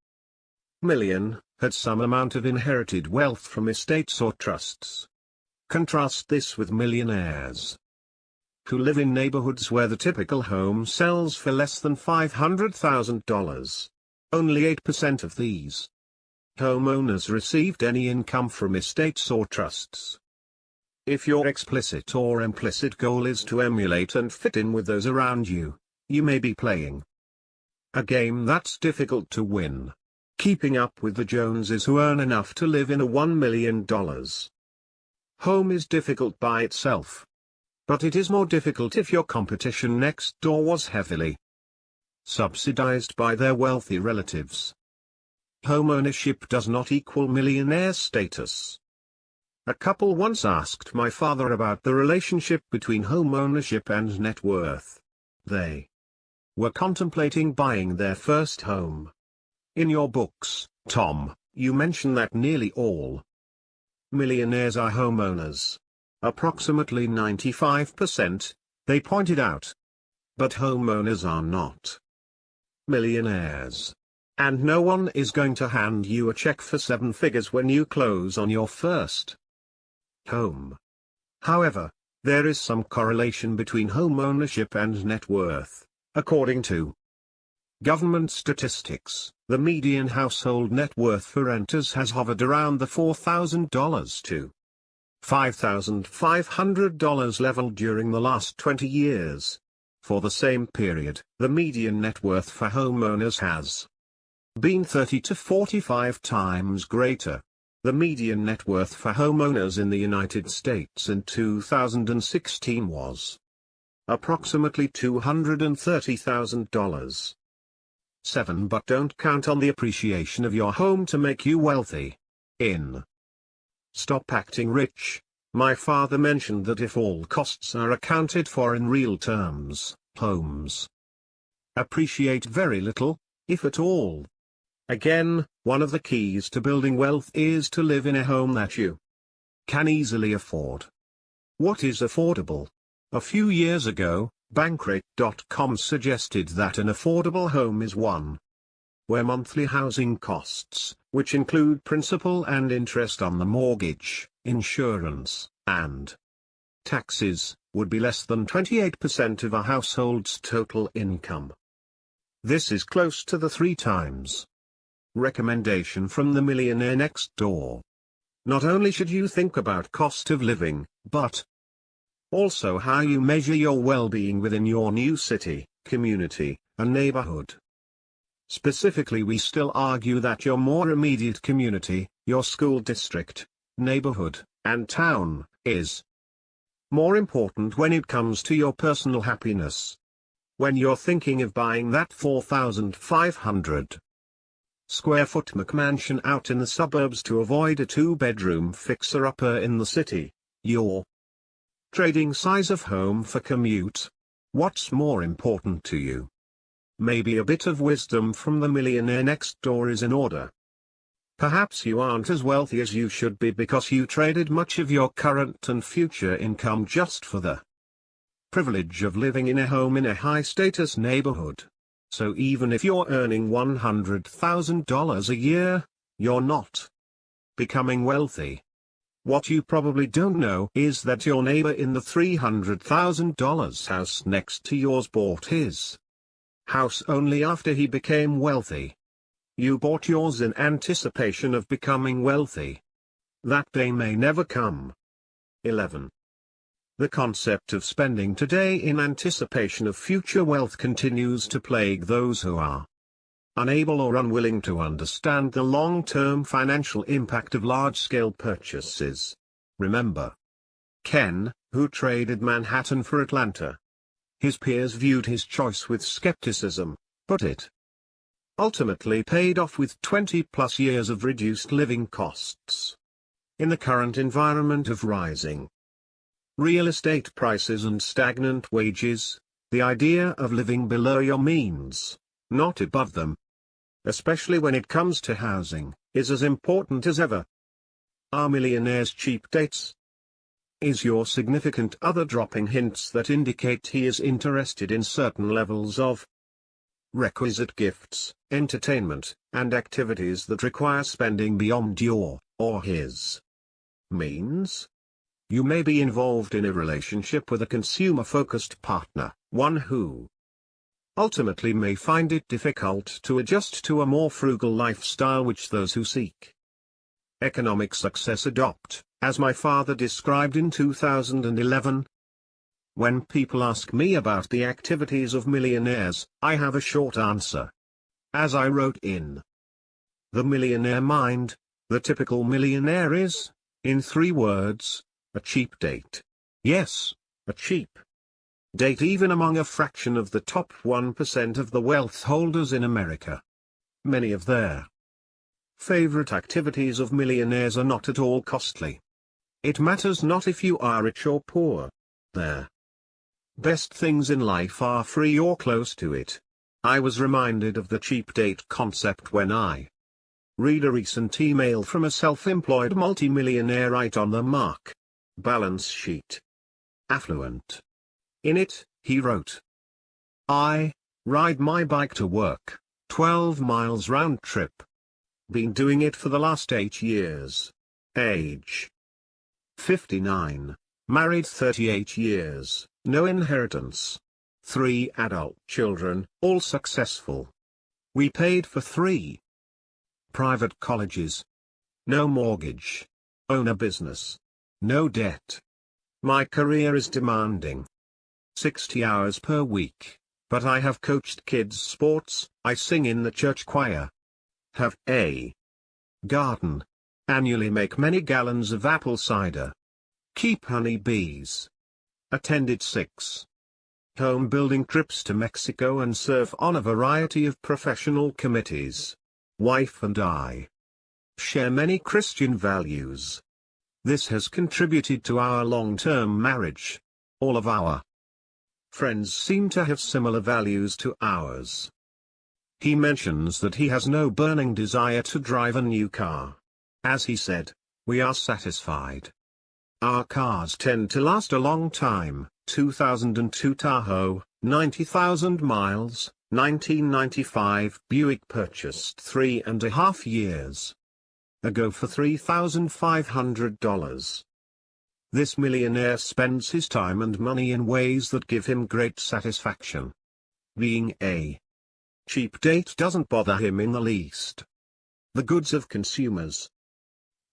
million, had some amount of inherited wealth from estates or trusts. Contrast this with millionaires, who live in neighborhoods where the typical home sells for less than $500,000. Only 8% of these homeowners received any income from estates or trusts. If your explicit or implicit goal is to emulate and fit in with those around you, you may be playing a game that's difficult to win. Keeping up with the Joneses who earn enough to live in a $1 million home is difficult by itself. But it is more difficult if your competition next door was heavily subsidized by their wealthy relatives. Homeownership does not equal millionaire status. A couple once asked my father about the relationship between homeownership and net worth. They were contemplating buying their first home. In your books, Tom, you mention that nearly all millionaires are homeowners. Approximately 95%, they pointed out. But homeowners are not millionaires. And no one is going to hand you a check for 7 figures when you close on your first home. However, there is some correlation between home ownership and net worth. According to government statistics, the median household net worth for renters has hovered around the $4,000 to $5,500 level during the last 20 years. For the same period, the median net worth for homeowners has been 30 to 45 times greater. The median net worth for homeowners in the United States in 2016 was approximately $230,000. 7. But don't count on the appreciation of your home to make you wealthy. In Stop Acting Rich, my father mentioned that if all costs are accounted for in real terms, homes appreciate very little, if at all. Again, one of the keys to building wealth is to live in a home that you can easily afford. What is affordable? A few years ago, Bankrate.com suggested that an affordable home is one where monthly housing costs, which include principal and interest on the mortgage, insurance, and taxes, would be less than 28% of a household's total income. This is close to the 3 times recommendation from the Millionaire Next Door. Not only should you think about cost of living, but also how you measure your well-being within your new city, community, and neighborhood. Specifically, we still argue that your more immediate community, your school district, neighborhood, and town, is more important when it comes to your personal happiness. When you're thinking of buying that 4,500 square foot McMansion out in the suburbs to avoid a 2-bedroom fixer-upper in the city, you're trading size of home for commute. What's more important to you? Maybe a bit of wisdom from the Millionaire Next Door is in order. Perhaps you aren't as wealthy as you should be because you traded much of your current and future income just for the privilege of living in a home in a high-status neighborhood. So even if you're earning $100,000 a year, you're not becoming wealthy. What you probably don't know is that your neighbor in the $300,000 house next to yours bought his house only after he became wealthy. You bought yours in anticipation of becoming wealthy. That day may never come. 11. The concept of spending today in anticipation of future wealth continues to plague those who are unable or unwilling to understand the long-term financial impact of large-scale purchases. Remember Ken, who traded Manhattan for Atlanta. His peers viewed his choice with skepticism, but it ultimately paid off with 20-plus years of reduced living costs. In the current environment of rising real estate prices and stagnant wages, the idea of living below your means, not above them, especially when it comes to housing, is as important as ever. Are millionaires cheap dates? Is your significant other dropping hints that indicate he is interested in certain levels of requisite gifts, entertainment, and activities that require spending beyond your, or his, means? You may be involved in a relationship with a consumer-focused partner, one who ultimately may find it difficult to adjust to a more frugal lifestyle which those who seek economic success adopt, as my father described in 2011. When people ask me about the activities of millionaires, I have a short answer. As I wrote in The Millionaire Mind, the typical millionaire is, in 3 words, a cheap date. Yes, a cheap date even among a fraction of the top 1% of the wealth holders in America. Many of their favorite activities of millionaires are not at all costly. It matters not if you are rich or poor. Their best things in life are free or close to it. I was reminded of the cheap date concept when I read a recent email from a self-employed multimillionaire right on the mark balance sheet. Affluent. In it, he wrote, I ride my bike to work, 12 miles round trip. Been doing it for the last 8 years. Age 59. Married 38 years, no inheritance. 3 adult children, all successful. We paid for 3 private colleges. No mortgage. Own a business. No debt. My career is demanding. 60 hours per week, but I have coached kids' sports, I sing in the church choir. Have a garden. Annually make many gallons of apple cider. Keep honey bees. Attended 6 home building trips to Mexico and serve on a variety of professional committees. Wife and I share many Christian values. This has contributed to our long-term marriage. All of our friends seem to have similar values to ours. He mentions that he has no burning desire to drive a new car. As he said, we are satisfied. Our cars tend to last a long time. 2002 Tahoe, 90,000 miles, 1995 Buick purchased 3.5 years ago for $3,500. This millionaire spends his time and money in ways that give him great satisfaction. Being a cheap date doesn't bother him in the least. The goods of consumers.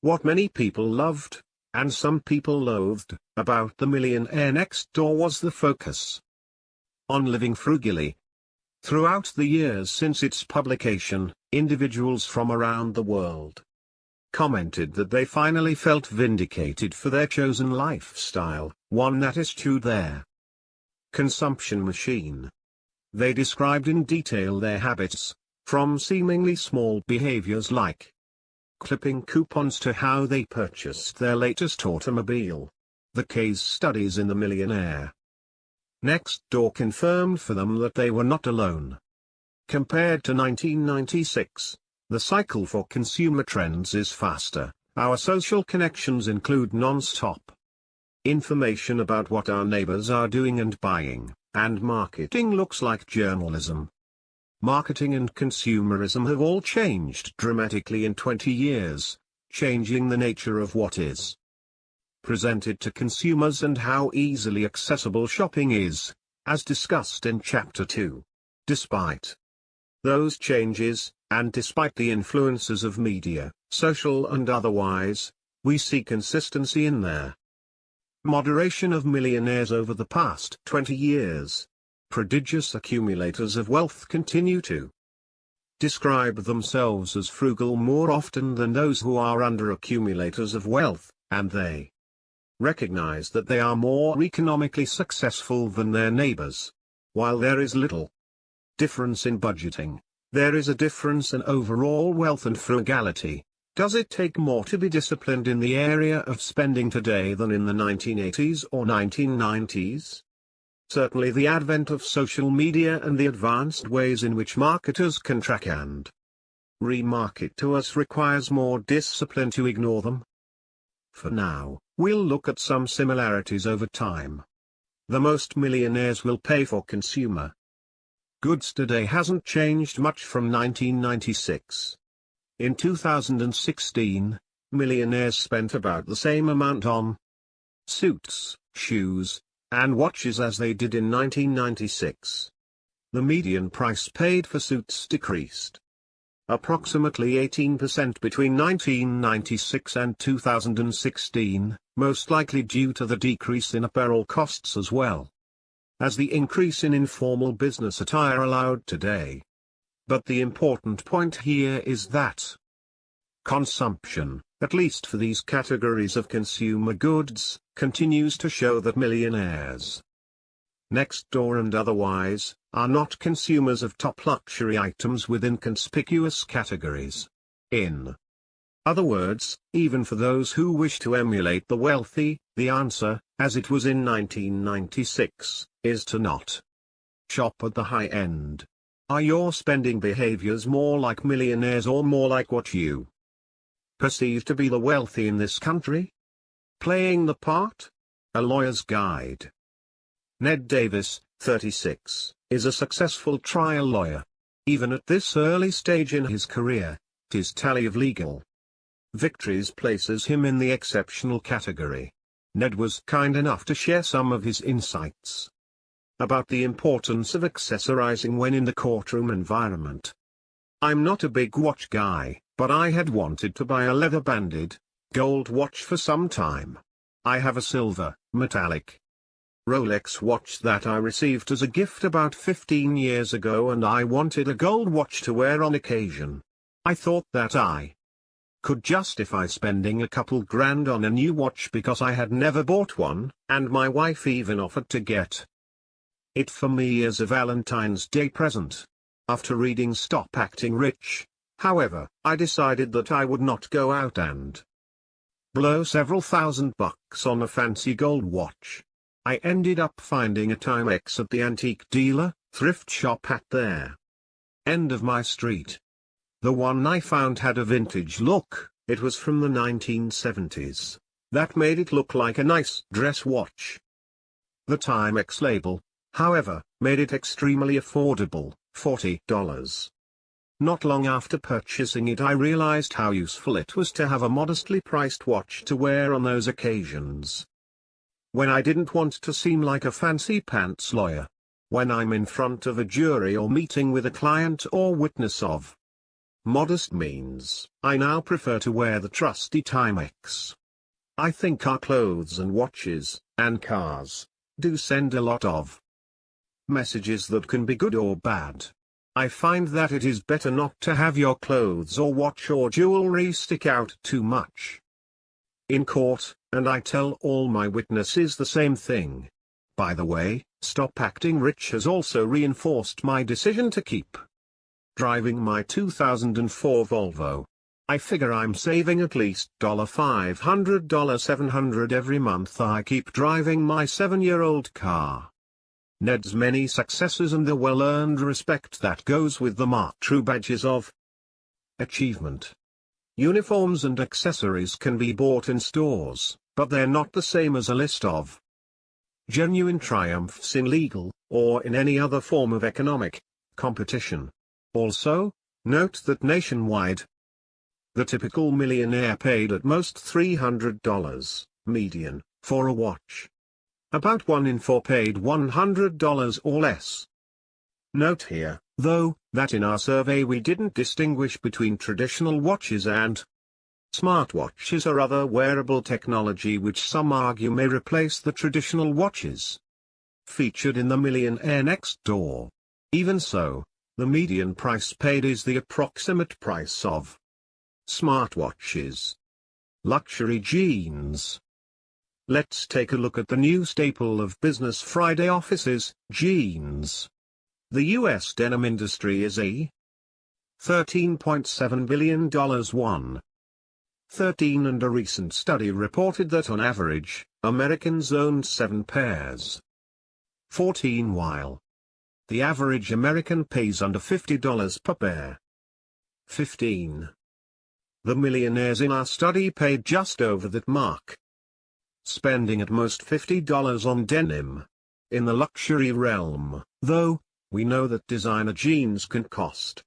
What many people loved, and some people loathed, about The Millionaire Next Door was the focus on living frugally. Throughout the years since its publication, individuals from around the world commented that they finally felt vindicated for their chosen lifestyle, one that eschewed their consumption machine. They described in detail their habits, from seemingly small behaviors like clipping coupons to how they purchased their latest automobile. The case studies in The Millionaire Next Door confirmed for them that they were not alone. Compared to 1996, the cycle for consumer trends is faster. Our social connections include non-stop information about what our neighbors are doing and buying, and marketing looks like journalism. Marketing and consumerism have all changed dramatically in 20 years, changing the nature of what is presented to consumers and how easily accessible shopping is, as discussed in Chapter 2. Despite those changes, and despite the influences of media, social and otherwise, we see consistency in their moderation of millionaires over the past 20 years. Prodigious accumulators of wealth continue to describe themselves as frugal more often than those who are under-accumulators of wealth, and they recognize that they are more economically successful than their neighbors. While there is little difference in budgeting, there is a difference in overall wealth and frugality. Does it take more to be disciplined in the area of spending today than in the 1980s or 1990s? Certainly the advent of social media and the advanced ways in which marketers can track and remarket to us requires more discipline to ignore them. For now, we'll look at some similarities over time. The most millionaires will pay for consumer goods today hasn't changed much from 1996. In 2016, millionaires spent about the same amount on suits, shoes, and watches as they did in 1996. The median price paid for suits decreased approximately 18% between 1996 and 2016, most likely due to the decrease in apparel costs as well as the increase in informal business attire allowed today. But the important point here is that consumption, at least for these categories of consumer goods, continues to show that millionaires next door and otherwise are not consumers of top luxury items within conspicuous categories. In other words, even for those who wish to emulate the wealthy, the answer, as it was in 1996, is to not shop at the high end. Are your spending behaviors more like millionaires or more like what you perceive to be the wealthy in this country? Playing the part? A Lawyer's Guide. Ned Davis, 36, is a successful trial lawyer. Even at this early stage in his career, his tally of legal victories places him in the exceptional category. Ned was kind enough to share some of his insights about the importance of accessorizing when in the courtroom environment. I'm not a big watch guy, but I had wanted to buy a leather-banded, gold watch for some time. I have a silver, metallic Rolex watch that I received as a gift about 15 years ago, and I wanted a gold watch to wear on occasion. I thought that I could justify spending a couple grand on a new watch because I had never bought one, and my wife even offered to get it for me as a Valentine's Day present. After reading Stop Acting Rich, however, I decided that I would not go out and blow several $1,000s on a fancy gold watch. I ended up finding a Timex at the antique dealer, thrift shop at their end of my street. The one I found had a vintage look. It was from the 1970s. That made it look like a nice dress watch. The Timex label, however, made it extremely affordable, $40. Not long after purchasing it, I realized how useful it was to have a modestly priced watch to wear on those occasions when I didn't want to seem like a fancy pants lawyer. When I'm in front of a jury or meeting with a client or witness of modest means, I now prefer to wear the trusty Timex. I think our clothes and watches, and cars, do send a lot of messages that can be good or bad. I find that it is better not to have your clothes or watch or jewelry stick out too much in court, and I tell all my witnesses the same thing. By the way, Stop Acting Rich has also reinforced my decision to keep driving my 2004 Volvo. I figure I'm saving at least $500, $700 every month I keep driving my 7-year-old car. Ned's many successes and the well-earned respect that goes with them are true badges of achievement. Uniforms and accessories can be bought in stores, but they're not the same as a list of genuine triumphs in legal, or in any other form of economic competition. Also, note that nationwide, the typical millionaire paid at most $300, median, for a watch. About 1 in 4 paid $100 or less. Note here, though, that in our survey we didn't distinguish between traditional watches and smartwatches or other wearable technology which some argue may replace the traditional watches featured in the Millionaire Next Door. Even so, the median price paid is the approximate price of smartwatches. Luxury jeans. Let's take a look at the new staple of Business Friday offices, jeans. The U.S. denim industry is a $13.7 billion one. 13 and a recent study reported that on average, Americans owned 7 pairs. 14 while the average American pays under $50 per pair. 15. The millionaires in our study paid just over that mark, spending at most $50 on denim. In the luxury realm, though, we know that designer jeans can cost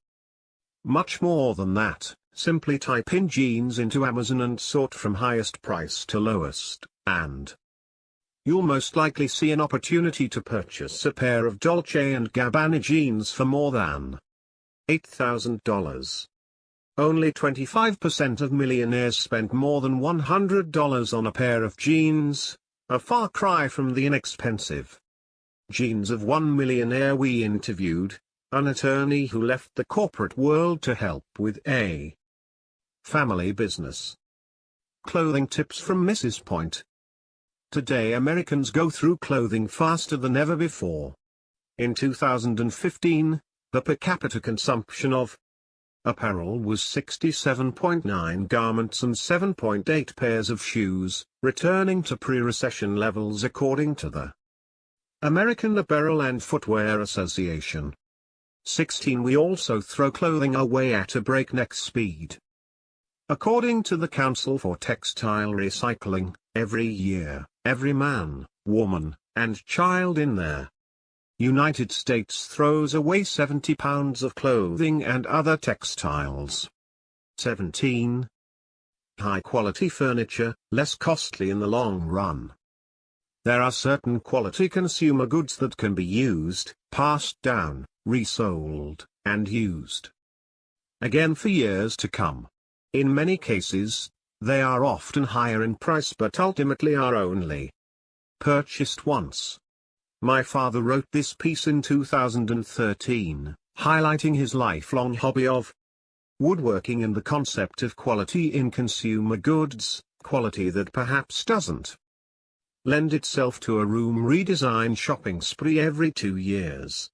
much more than that. Simply type in jeans into Amazon and sort from highest price to lowest, and you'll most likely see an opportunity to purchase a pair of Dolce & Gabbana jeans for more than $8,000. Only 25% of millionaires spend more than $100 on a pair of jeans, a far cry from the inexpensive jeans of one millionaire we interviewed, an attorney who left the corporate world to help with a family business. Clothing tips from Mrs. Point. Today Americans go through clothing faster than ever before. In 2015, the per capita consumption of apparel was 67.9 garments and 7.8 pairs of shoes, returning to pre-recession levels according to the American Apparel and Footwear Association. 16. We also throw clothing away at a breakneck speed. According to the Council for Textile Recycling, every year, every man, woman, and child in the United States throws away 70 pounds of clothing and other textiles. 17. High-quality furniture, less costly in the long run. There are certain quality consumer goods that can be used, passed down, resold, and used again for years to come. In many cases, they are often higher in price but ultimately are only purchased once. My father wrote this piece in 2013, highlighting his lifelong hobby of woodworking and the concept of quality in consumer goods, quality that perhaps doesn't lend itself to a room redesign shopping spree every 2 years.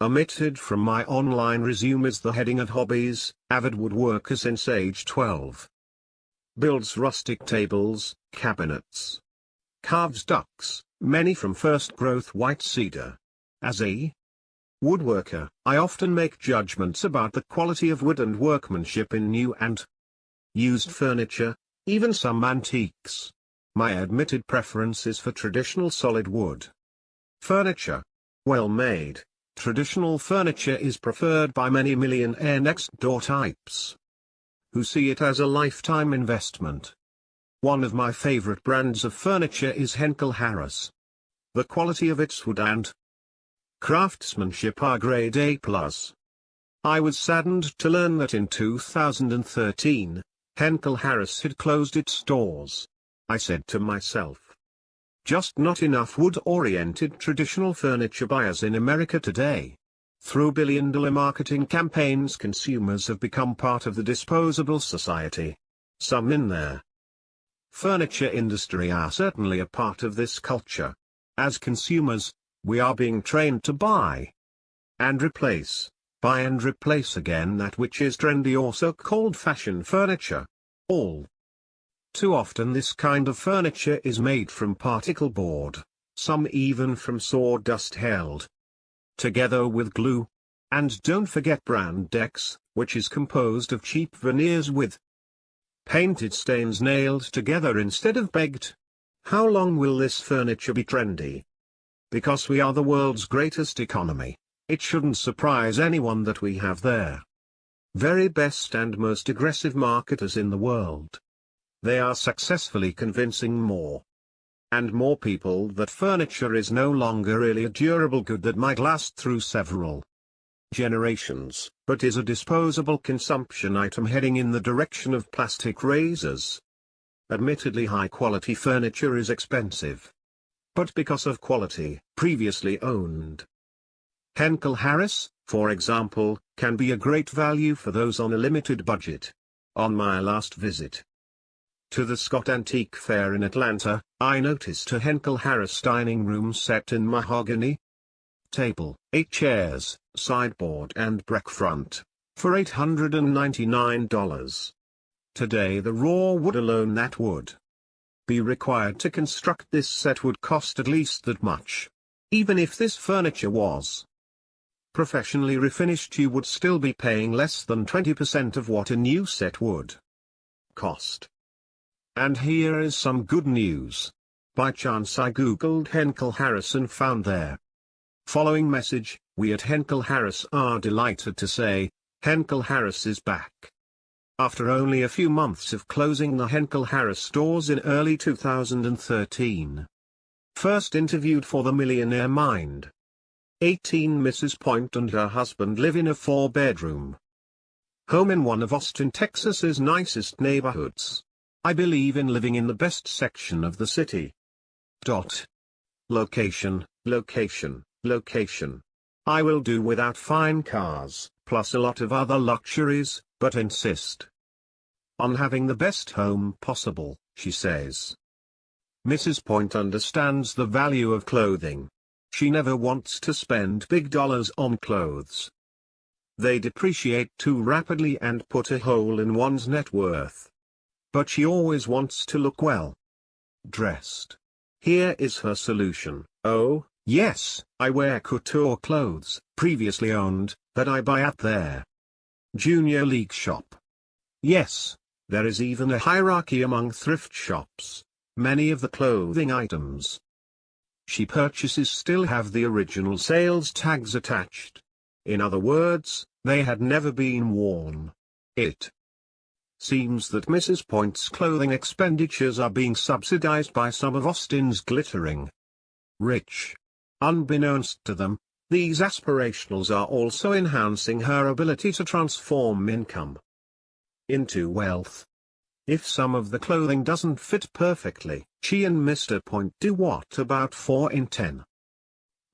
Omitted from my online resume is the heading at Hobbies. Avid woodworker since age 12. Builds rustic tables, cabinets. Carves ducks, many from first growth white cedar. As a woodworker, I often make judgments about the quality of wood and workmanship in new and used furniture, even some antiques. My admitted preference is for traditional solid wood furniture. Well made, traditional furniture is preferred by many Millionaire Next Door types, who see it as a lifetime investment. One of my favorite brands of furniture is Henkel Harris. The quality of its wood and craftsmanship are grade A+. I was saddened to learn that in 2013, Henkel Harris had closed its stores. I said to myself, just not enough wood-oriented traditional furniture buyers in America today. Through billion-dollar marketing campaigns, consumers have become part of the disposable society. Some in their furniture industry are certainly a part of this culture. As consumers, we are being trained to buy and replace again that which is trendy or so-called fashion furniture. All too often this kind of furniture is made from particle board, some even from sawdust held together with glue. And don't forget brand decks, which is composed of cheap veneers with painted stains nailed together instead of baked. How long will this furniture be trendy? Because we are the world's greatest economy, it shouldn't surprise anyone that we have the very best and most aggressive marketers in the world. They are successfully convincing more and more people that furniture is no longer really a durable good that might last through several generations, but is a disposable consumption item heading in the direction of plastic razors. Admittedly, high-quality furniture is expensive, but because of quality, previously owned. Henkel Harris, for example, can be a great value for those on a limited budget. On my last visit to the Scott Antique Fair in Atlanta, I noticed a Henkel Harris dining room set in mahogany table, 8 chairs, sideboard and break front, for $899. Today the raw wood alone that would be required to construct this set would cost at least that much. Even if this furniture was professionally refinished, you would still be paying less than 20% of what a new set would. cost. And here is some good news. By chance I googled Henkel Harris and found their following message: "We at Henkel Harris are delighted to say, Henkel Harris is back." After only a few months of closing the Henkel Harris stores in early 2013. First interviewed for the Millionaire Mind. 18 Mrs. Point and her husband live in a 4-bedroom home in one of Austin, Texas's nicest neighborhoods. "I believe in living in the best section of the city. Location, location, location. I will do without fine cars, plus a lot of other luxuries, but insist on having the best home possible," she says. Mrs. Point understands the value of clothing. She never wants to spend big dollars on clothes. They depreciate too rapidly and put a hole in one's net worth. But she always wants to look well dressed. Here is her solution: "Oh, yes, I wear couture clothes, previously owned, that I buy at their Junior League shop. Yes, there is even a hierarchy among thrift shops. Many of the clothing items she purchases still have the original sales tags attached. In other words, they had never been worn." It seems that Mrs. Point's clothing expenditures are being subsidized by some of Austin's glittering rich. Unbeknownst to them, these aspirationals are also enhancing her ability to transform income into wealth. If some of the clothing doesn't fit perfectly, she and Mr. Point do what about 4 in 10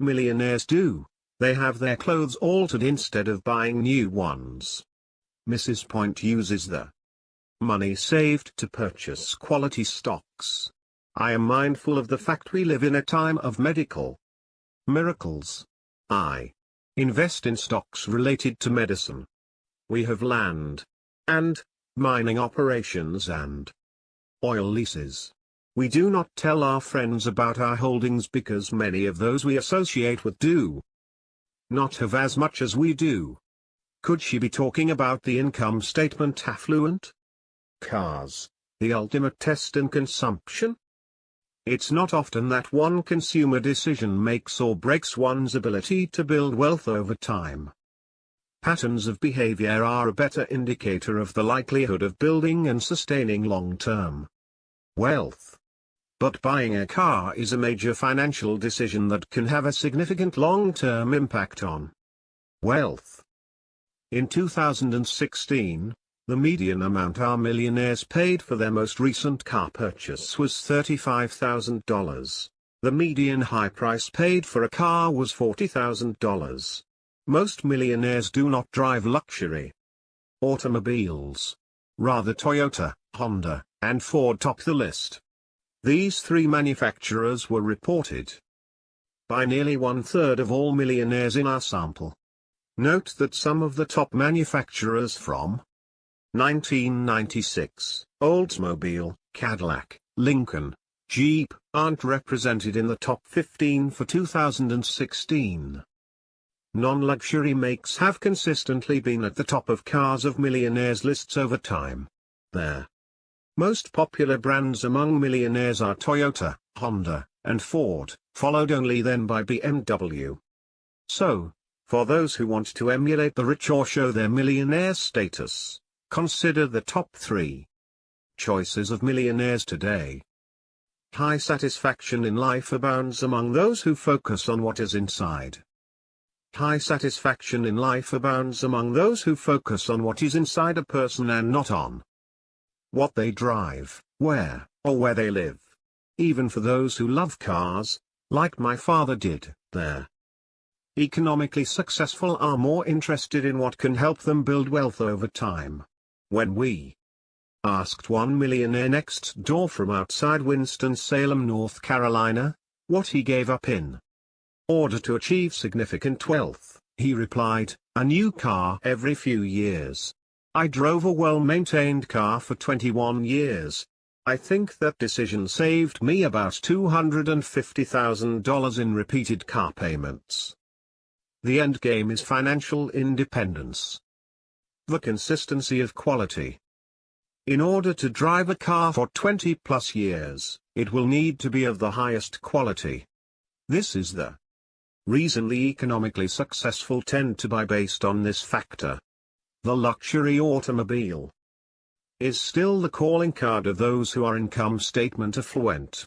millionaires do: they have their clothes altered instead of buying new ones. Mrs. Point uses the money saved to purchase quality stocks. "I am mindful of the fact we live in a time of medical miracles. I invest in stocks related to medicine. We have land and mining operations and oil leases. We do not tell our friends about our holdings because many of those we associate with do not have as much as we do." Could she be talking about the income statement affluent? Cars, the ultimate test in consumption? It's not often that one consumer decision makes or breaks one's ability to build wealth over time. Patterns of behavior are a better indicator of the likelihood of building and sustaining long-term wealth. But buying a car is a major financial decision that can have a significant long-term impact on wealth. In 2016, the median amount our millionaires paid for their most recent car purchase was $35,000. The median high price paid for a car was $40,000. Most millionaires do not drive luxury automobiles. Rather Toyota, Honda, and Ford top the list. These 3 manufacturers were reported by nearly 1/3 of all millionaires in our sample. Note that some of the top manufacturers from 1996, Oldsmobile, Cadillac, Lincoln, Jeep, aren't represented in the top 15 for 2016. Non-luxury makes have consistently been at the top of cars of millionaires lists over time. Their most popular brands among millionaires are Toyota, Honda, and Ford, followed only then by BMW. So, for those who want to emulate the rich or show their millionaire status, consider the top 3 choices of millionaires today. High satisfaction in life abounds among those who focus on what is inside. High satisfaction in life abounds among those who focus on what is inside a person and not on what they drive, where, or where they live. Even for those who love cars, like my father did, they're economically successful are more interested in what can help them build wealth over time. When we asked one millionaire next door from outside Winston-Salem, North Carolina, what he gave up in order to achieve significant wealth, he replied, "A new car every few years. I drove a well-maintained car for 21 years. I think that decision saved me about $250,000 in repeated car payments." The end game is financial independence. The consistency of quality In order to drive a car for 20 plus years, it will need to be of the highest quality. This is the reason the economically successful tend to buy based on this factor. The luxury automobile is still the calling card of those who are income statement affluent.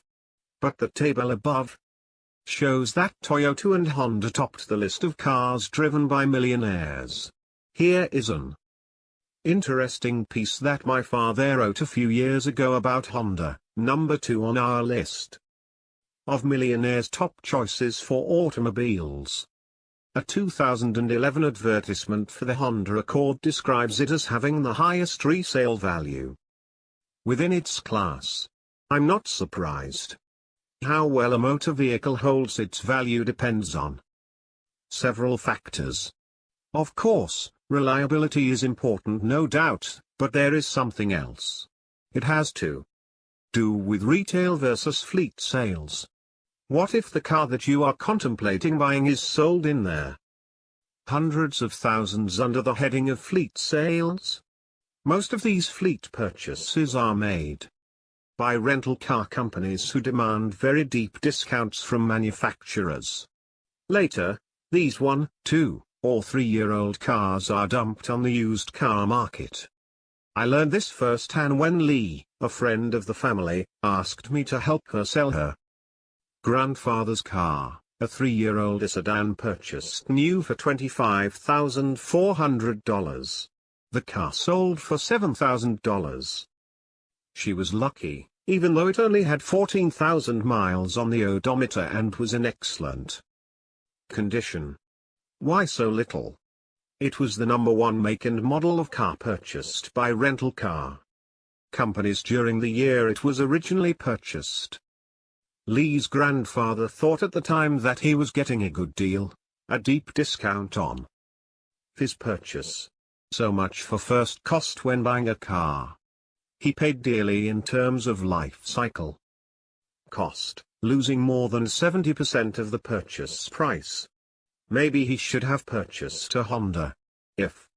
But the table above shows that Toyota and Honda topped the list of cars driven by millionaires. Here is an interesting piece that my father wrote a few years ago about Honda, number 2 on our list of millionaires' top choices for automobiles. A 2011 advertisement for the Honda Accord describes it as having the highest resale value within its class. I'm not surprised. How well a motor vehicle holds its value depends on several factors. Of course, reliability is important, no doubt, but there is something else. It has to do with retail versus fleet sales. What if the car that you are contemplating buying is sold in their hundreds of thousands under the heading of fleet sales? Most of these fleet purchases are made by rental car companies who demand very deep discounts from manufacturers. Later, these 1, 2, or 3-year-old cars are dumped on the used car market. I learned this firsthand when Lee, a friend of the family, asked me to help her sell her grandfather's car, a 3-year-old sedan purchased new for $25,400. The car sold for $7,000. She was lucky, even though it only had 14,000 miles on the odometer and was in excellent condition. Why so little? It was the number 1 make and model of car purchased by rental car companies during the year it was originally purchased. Lee's grandfather thought at the time that he was getting a good deal, a deep discount on his purchase. So much for first cost when buying a car. He paid dearly in terms of life cycle cost, losing more than 70% of the purchase price. Maybe he should have purchased a Honda. If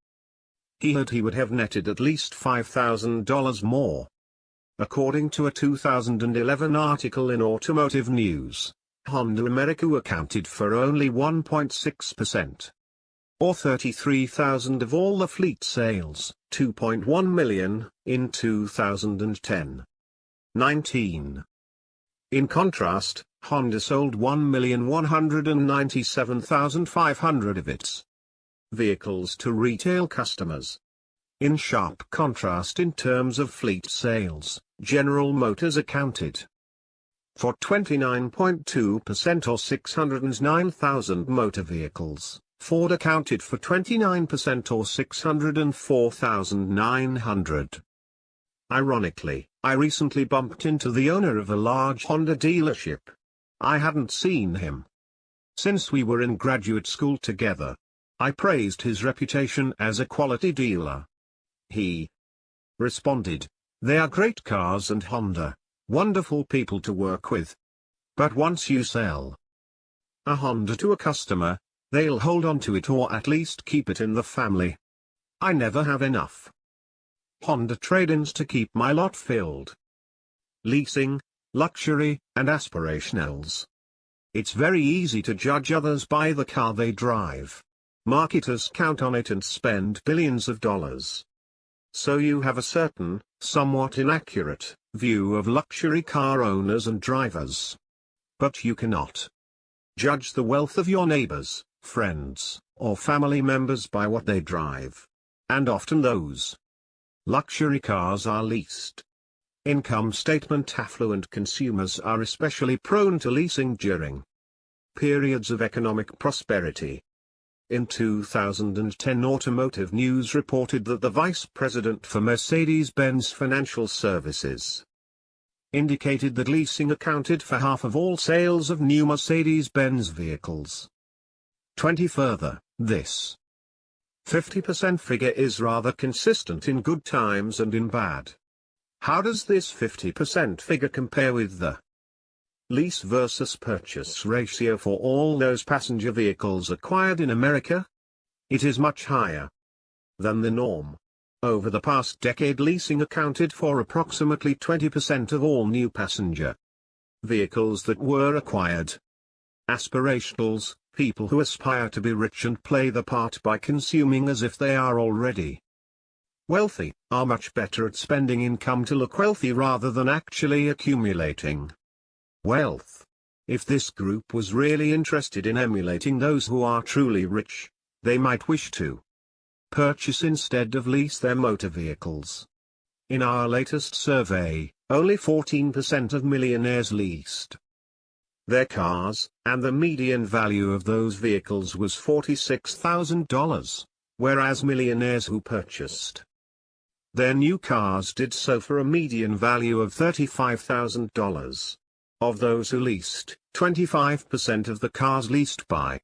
he would have netted at least $5,000 more. According to a 2011 article in Automotive News, Honda America accounted for only 1.6%. Or 33,000 of all the fleet sales, 2.1 million, in 2010. 19. In contrast, Honda sold 1,197,500 of its vehicles to retail customers. In sharp contrast in terms of fleet sales, General Motors accounted for 29.2% or 609,000 motor vehicles. Ford accounted for 29% or 604,900. Ironically, I recently bumped into the owner of a large Honda dealership. I hadn't seen him since we were in graduate school together. I praised his reputation as a quality dealer. He responded, "They are great cars and Honda, wonderful people to work with. But once you sell a Honda to a customer, they'll hold on to it or at least keep it in the family. I never have enough Honda trade-ins to keep my lot filled." Leasing, luxury, and aspirationals. It's very easy to judge others by the car they drive. Marketers count on it and spend billions of dollars. So you have a certain, somewhat inaccurate, view of luxury car owners and drivers. But you cannot judge the wealth of your neighbors, friends, or family members by what they drive. And often those luxury cars are leased. Income statement affluent consumers are especially prone to leasing during periods of economic prosperity. In 2010, Automotive News reported that the vice president for Mercedes-Benz Financial Services indicated that leasing accounted for half of all sales of new Mercedes-Benz vehicles. 20 further, this 50% figure is rather consistent in good times and in bad. How does this 50% figure compare with the lease versus purchase ratio for all those passenger vehicles acquired in America? It is much higher than the norm. Over the past decade, leasing accounted for approximately 20% of all new passenger vehicles that were acquired. Aspirationals, people who aspire to be rich and play the part by consuming as if they are already wealthy, are much better at spending income to look wealthy rather than actually accumulating wealth. If this group was really interested in emulating those who are truly rich, they might wish to purchase instead of lease their motor vehicles. In our latest survey, only 14% of millionaires leased their cars, and the median value of those vehicles was $46,000, whereas millionaires who purchased their new cars did so for a median value of $35,000. Of those who leased, 25% of the cars leased by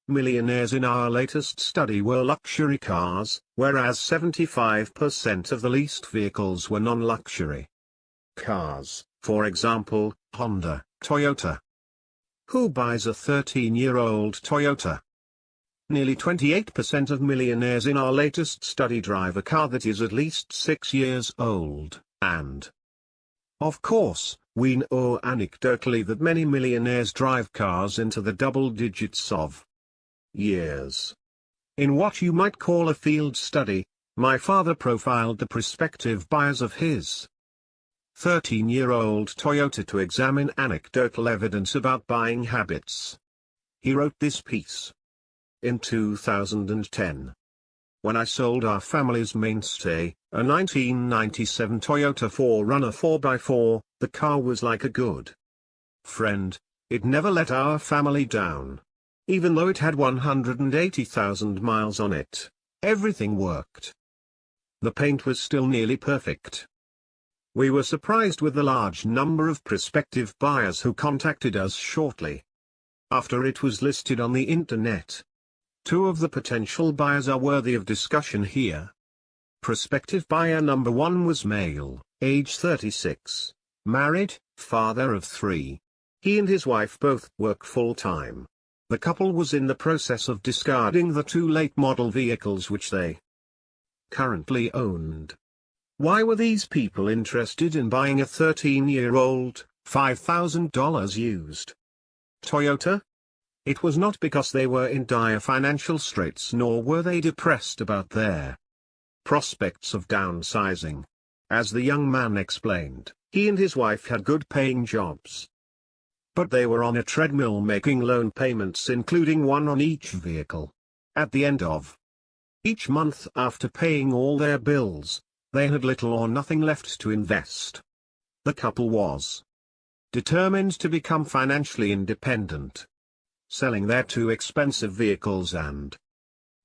millionaires in our latest study were luxury cars, whereas 75% of the leased vehicles were non-luxury cars, for example, Honda, Toyota. Who buys a 13-year-old Toyota? Nearly 28% of millionaires in our latest study drive a car that is at least 6 years old, and of course, we know anecdotally that many millionaires drive cars into the double digits of years. In what you might call a field study, my father profiled the prospective buyers of his 13-year-old Toyota to examine anecdotal evidence about buying habits. He wrote this piece in 2010. When I sold our family's mainstay, a 1997 Toyota 4Runner 4x4, the car was like a good friend. It never let our family down. Even though it had 180,000 miles on it, everything worked. The paint was still nearly perfect. We were surprised with the large number of prospective buyers who contacted us shortly after it was listed on the internet. Two of the potential buyers are worthy of discussion here. Prospective buyer number 1 was male, age 36, married, father of 3. He and his wife both work full-time. The couple was in the process of discarding the 2 late-model vehicles which they currently owned. Why were these people interested in buying a 13-year-old, $5,000 used Toyota? It was not because they were in dire financial straits, nor were they depressed about their prospects of downsizing. As the young man explained, he and his wife had good-paying jobs, but they were on a treadmill making loan payments, including one on each vehicle. At the end of each month, after paying all their bills, they had little or nothing left to invest. The couple was determined to become financially independent. Selling their 2 expensive vehicles and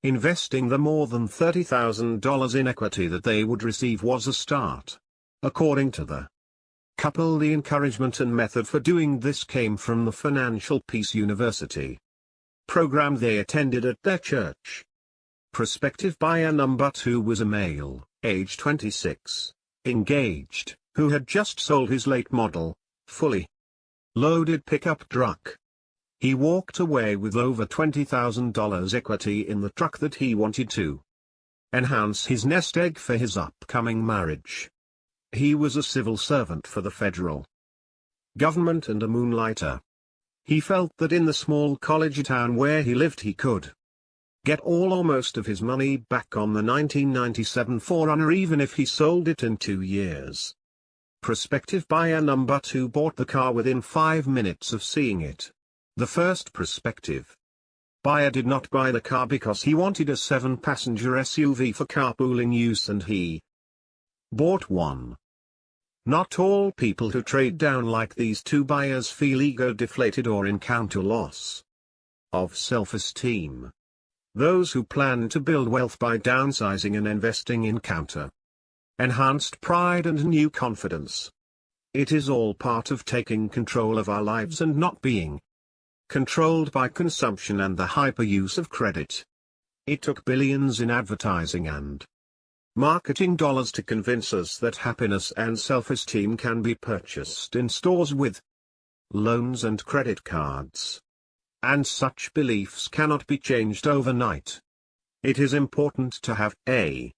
investing the more than $30,000 in equity that they would receive was a start. According to the couple, the encouragement and method for doing this came from the Financial Peace University program they attended at their church. Prospective buyer number 2 was a male, age 26, engaged, who had just sold his late model, fully loaded pickup truck. He walked away with over $20,000 equity in the truck that he wanted to enhance his nest egg for his upcoming marriage. He was a civil servant for the federal government and a moonlighter. He felt that in the small college town where he lived he could get all or most of his money back on the 1997 4Runner even if he sold it in 2 years. Prospective buyer number 2 bought the car within 5 minutes of seeing it. The first prospective buyer did not buy the car because he wanted a 7-passenger SUV for carpooling use, and he bought one. Not all people who trade down like these 2 buyers feel ego-deflated or encounter loss of self-esteem. Those who plan to build wealth by downsizing and investing encounter enhanced pride and new confidence. It is all part of taking control of our lives and not being controlled by consumption and the hyper-use of credit. It took billions in advertising and marketing dollars to convince us that happiness and self-esteem can be purchased in stores with loans and credit cards. And such beliefs cannot be changed overnight. It is important to have a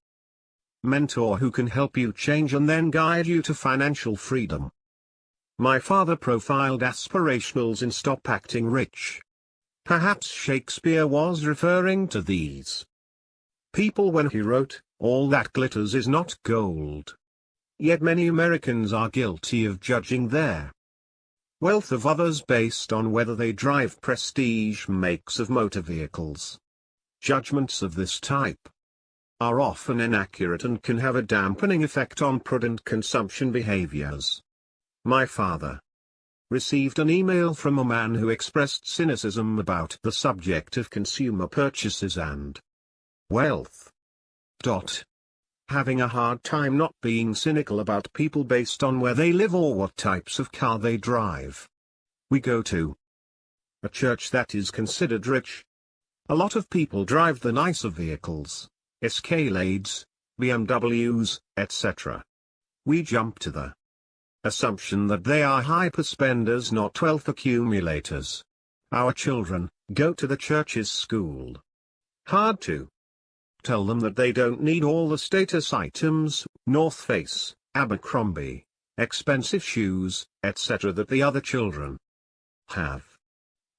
mentor who can help you change and then guide you to financial freedom. My father profiled aspirationals in Stop Acting Rich. Perhaps Shakespeare was referring to these people when he wrote, "All that glitters is not gold." Yet many Americans are guilty of judging their wealth of others based on whether they drive prestige makes of motor vehicles. Judgments of this type are often inaccurate and can have a dampening effect on prudent consumption behaviors. My father received an email from a man who expressed cynicism about the subject of consumer purchases and wealth. Having a hard time not being cynical about people based on where they live or what types of car they drive. We go to a church that is considered rich. A lot of people drive the nicer vehicles, Escalades, BMWs, etc. We jump to the assumption that they are hyperspenders, not wealth accumulators. Our children go to the church's school. Hard to tell them that they don't need all the status items, North Face, Abercrombie, expensive shoes, etc. that the other children have.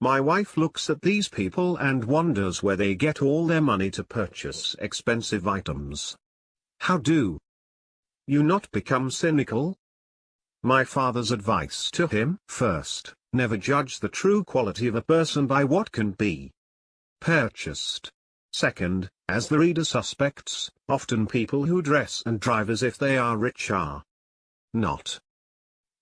My wife looks at these people and wonders where they get all their money to purchase expensive items. How do you not become cynical? My father's advice to him: first, never judge the true quality of a person by what can be purchased. Second, as the reader suspects, often people who dress and drive as if they are rich are not.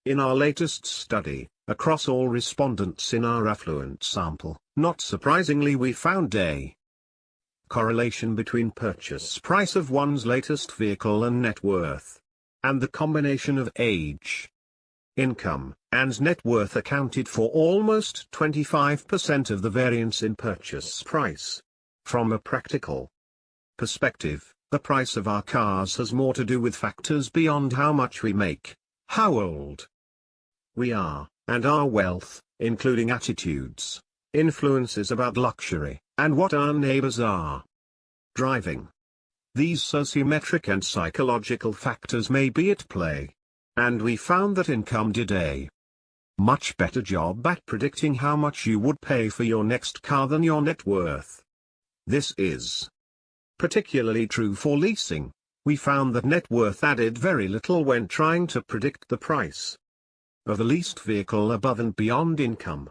In our latest study, across all respondents in our affluent sample, not surprisingly we found a correlation between purchase price of one's latest vehicle and net worth. And the combination of age, income, and net worth accounted for almost 25% of the variance in purchase price. From a practical perspective, the price of our cars has more to do with factors beyond how much we make, how old we are, and our wealth, including attitudes, influences about luxury, and what our neighbors are driving. These sociometric and psychological factors may be at play. And we found that income did a much better job at predicting how much you would pay for your next car than your net worth. This is particularly true for leasing. We found that net worth added very little when trying to predict the price of the leased vehicle above and beyond income.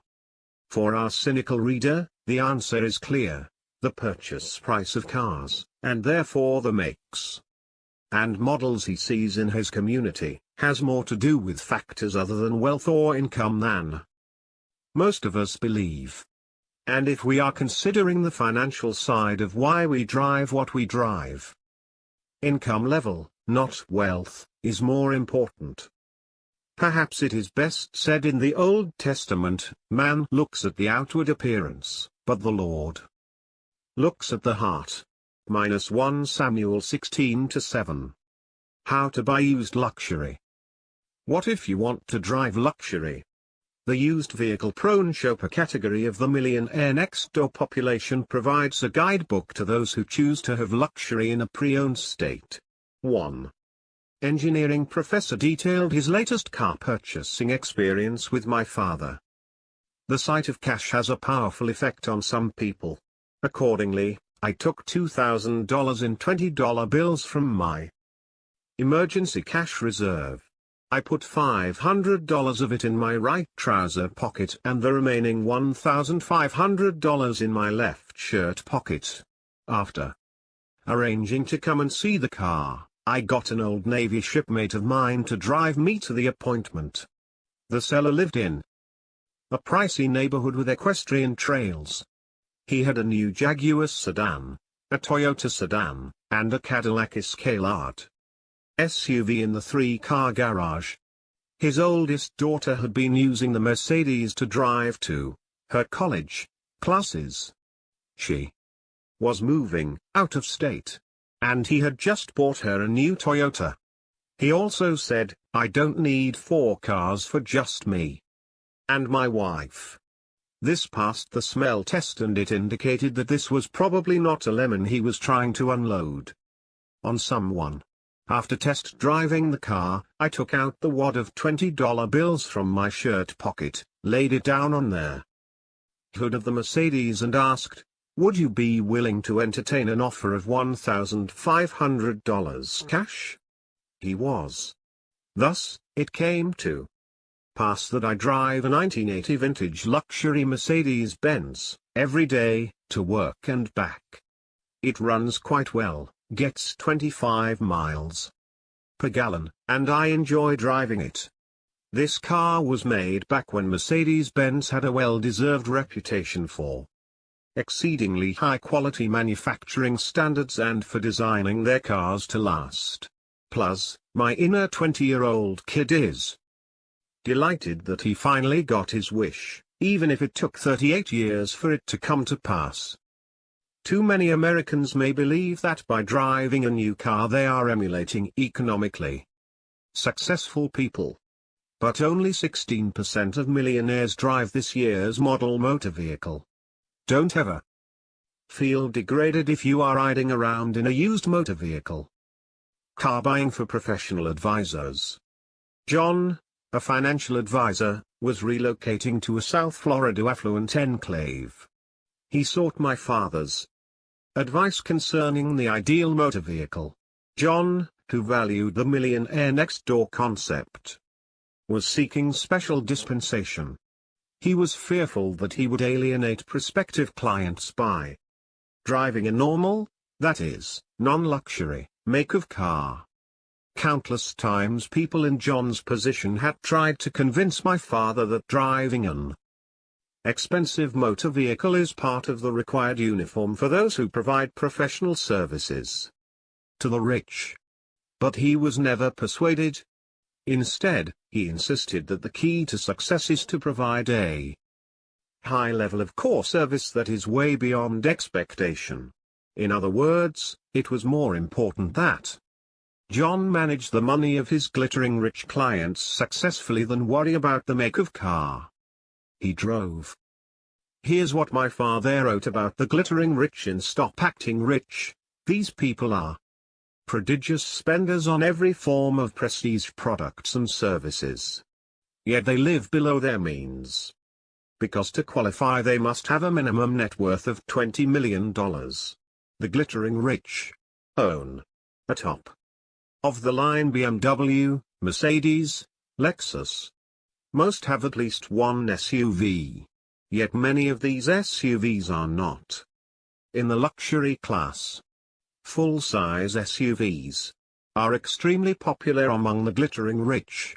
For our cynical reader, the answer is clear: the purchase price of cars, and therefore the makes and models he sees in his community, has more to do with factors other than wealth or income than most of us believe. And if we are considering the financial side of why we drive what we drive, income level, not wealth, is more important. Perhaps it is best said in the Old Testament, man looks at the outward appearance, but the Lord looks at the heart. -1 Samuel 16-7. How to buy used luxury. What if you want to drive luxury? The used vehicle-prone shopper category of the Millionaire Next Door population provides a guidebook to those who choose to have luxury in a pre-owned state. 1. Engineering professor detailed his latest car purchasing experience with my father. The sight of cash has a powerful effect on some people. Accordingly, I took $2,000 in $20 bills from my emergency cash reserve. I put $500 of it in my right trouser pocket and the remaining $1,500 in my left shirt pocket. After arranging to come and see the car, I got an old Navy shipmate of mine to drive me to the appointment. The seller lived in a pricey neighborhood with equestrian trails. He had a new Jaguar sedan, a Toyota sedan, and a Cadillac Escalade SUV in the 3-car garage. His oldest daughter had been using the Mercedes to drive to her college classes. She was moving out of state, and he had just bought her a new Toyota. He also said, "I don't need 4 cars for just me and my wife." This passed the smell test and it indicated that this was probably not a lemon he was trying to unload on someone. After test driving the car, I took out the wad of $20 bills from my shirt pocket, laid it down on the hood of the Mercedes and asked, "Would you be willing to entertain an offer of $1,500 cash?" He was. Thus, it came to pass that I drive a 1980 vintage luxury Mercedes-Benz, every day, to work and back. It runs quite well, gets 25 miles per gallon, and I enjoy driving it. This car was made back when Mercedes-Benz had a well-deserved reputation for exceedingly high-quality manufacturing standards and for designing their cars to last. Plus, my inner 20-year-old kid is delighted that he finally got his wish, even if it took 38 years for it to come to pass. Too many Americans may believe that by driving a new car they are emulating economically successful people. But only 16% of millionaires drive this year's model motor vehicle. Don't ever feel degraded if you are riding around in a used motor vehicle. Car buying for professional advisors. John, a financial advisor, was relocating to a South Florida affluent enclave. He sought my father's advice concerning the ideal motor vehicle. John, who valued the Millionaire Next Door concept, was seeking special dispensation. He was fearful that he would alienate prospective clients by driving a normal, that is, non-luxury, make of car. Countless times people in John's position had tried to convince my father that driving an expensive motor vehicle is part of the required uniform for those who provide professional services to the rich. But he was never persuaded. Instead, he insisted that the key to success is to provide a high level of core service that is way beyond expectation. In other words, it was more important that John managed the money of his glittering rich clients successfully than worry about the make of car he drove. Here's what my father wrote about the glittering rich in Stop Acting Rich. These people are prodigious spenders on every form of prestige products and services. Yet they live below their means. Because to qualify they must have a minimum net worth of $20 million. The glittering rich own a top of the line BMW, Mercedes, Lexus. Most have at least one SUV. Yet many of these SUVs are not in the luxury class. Full-size SUVs are extremely popular among the glittering rich.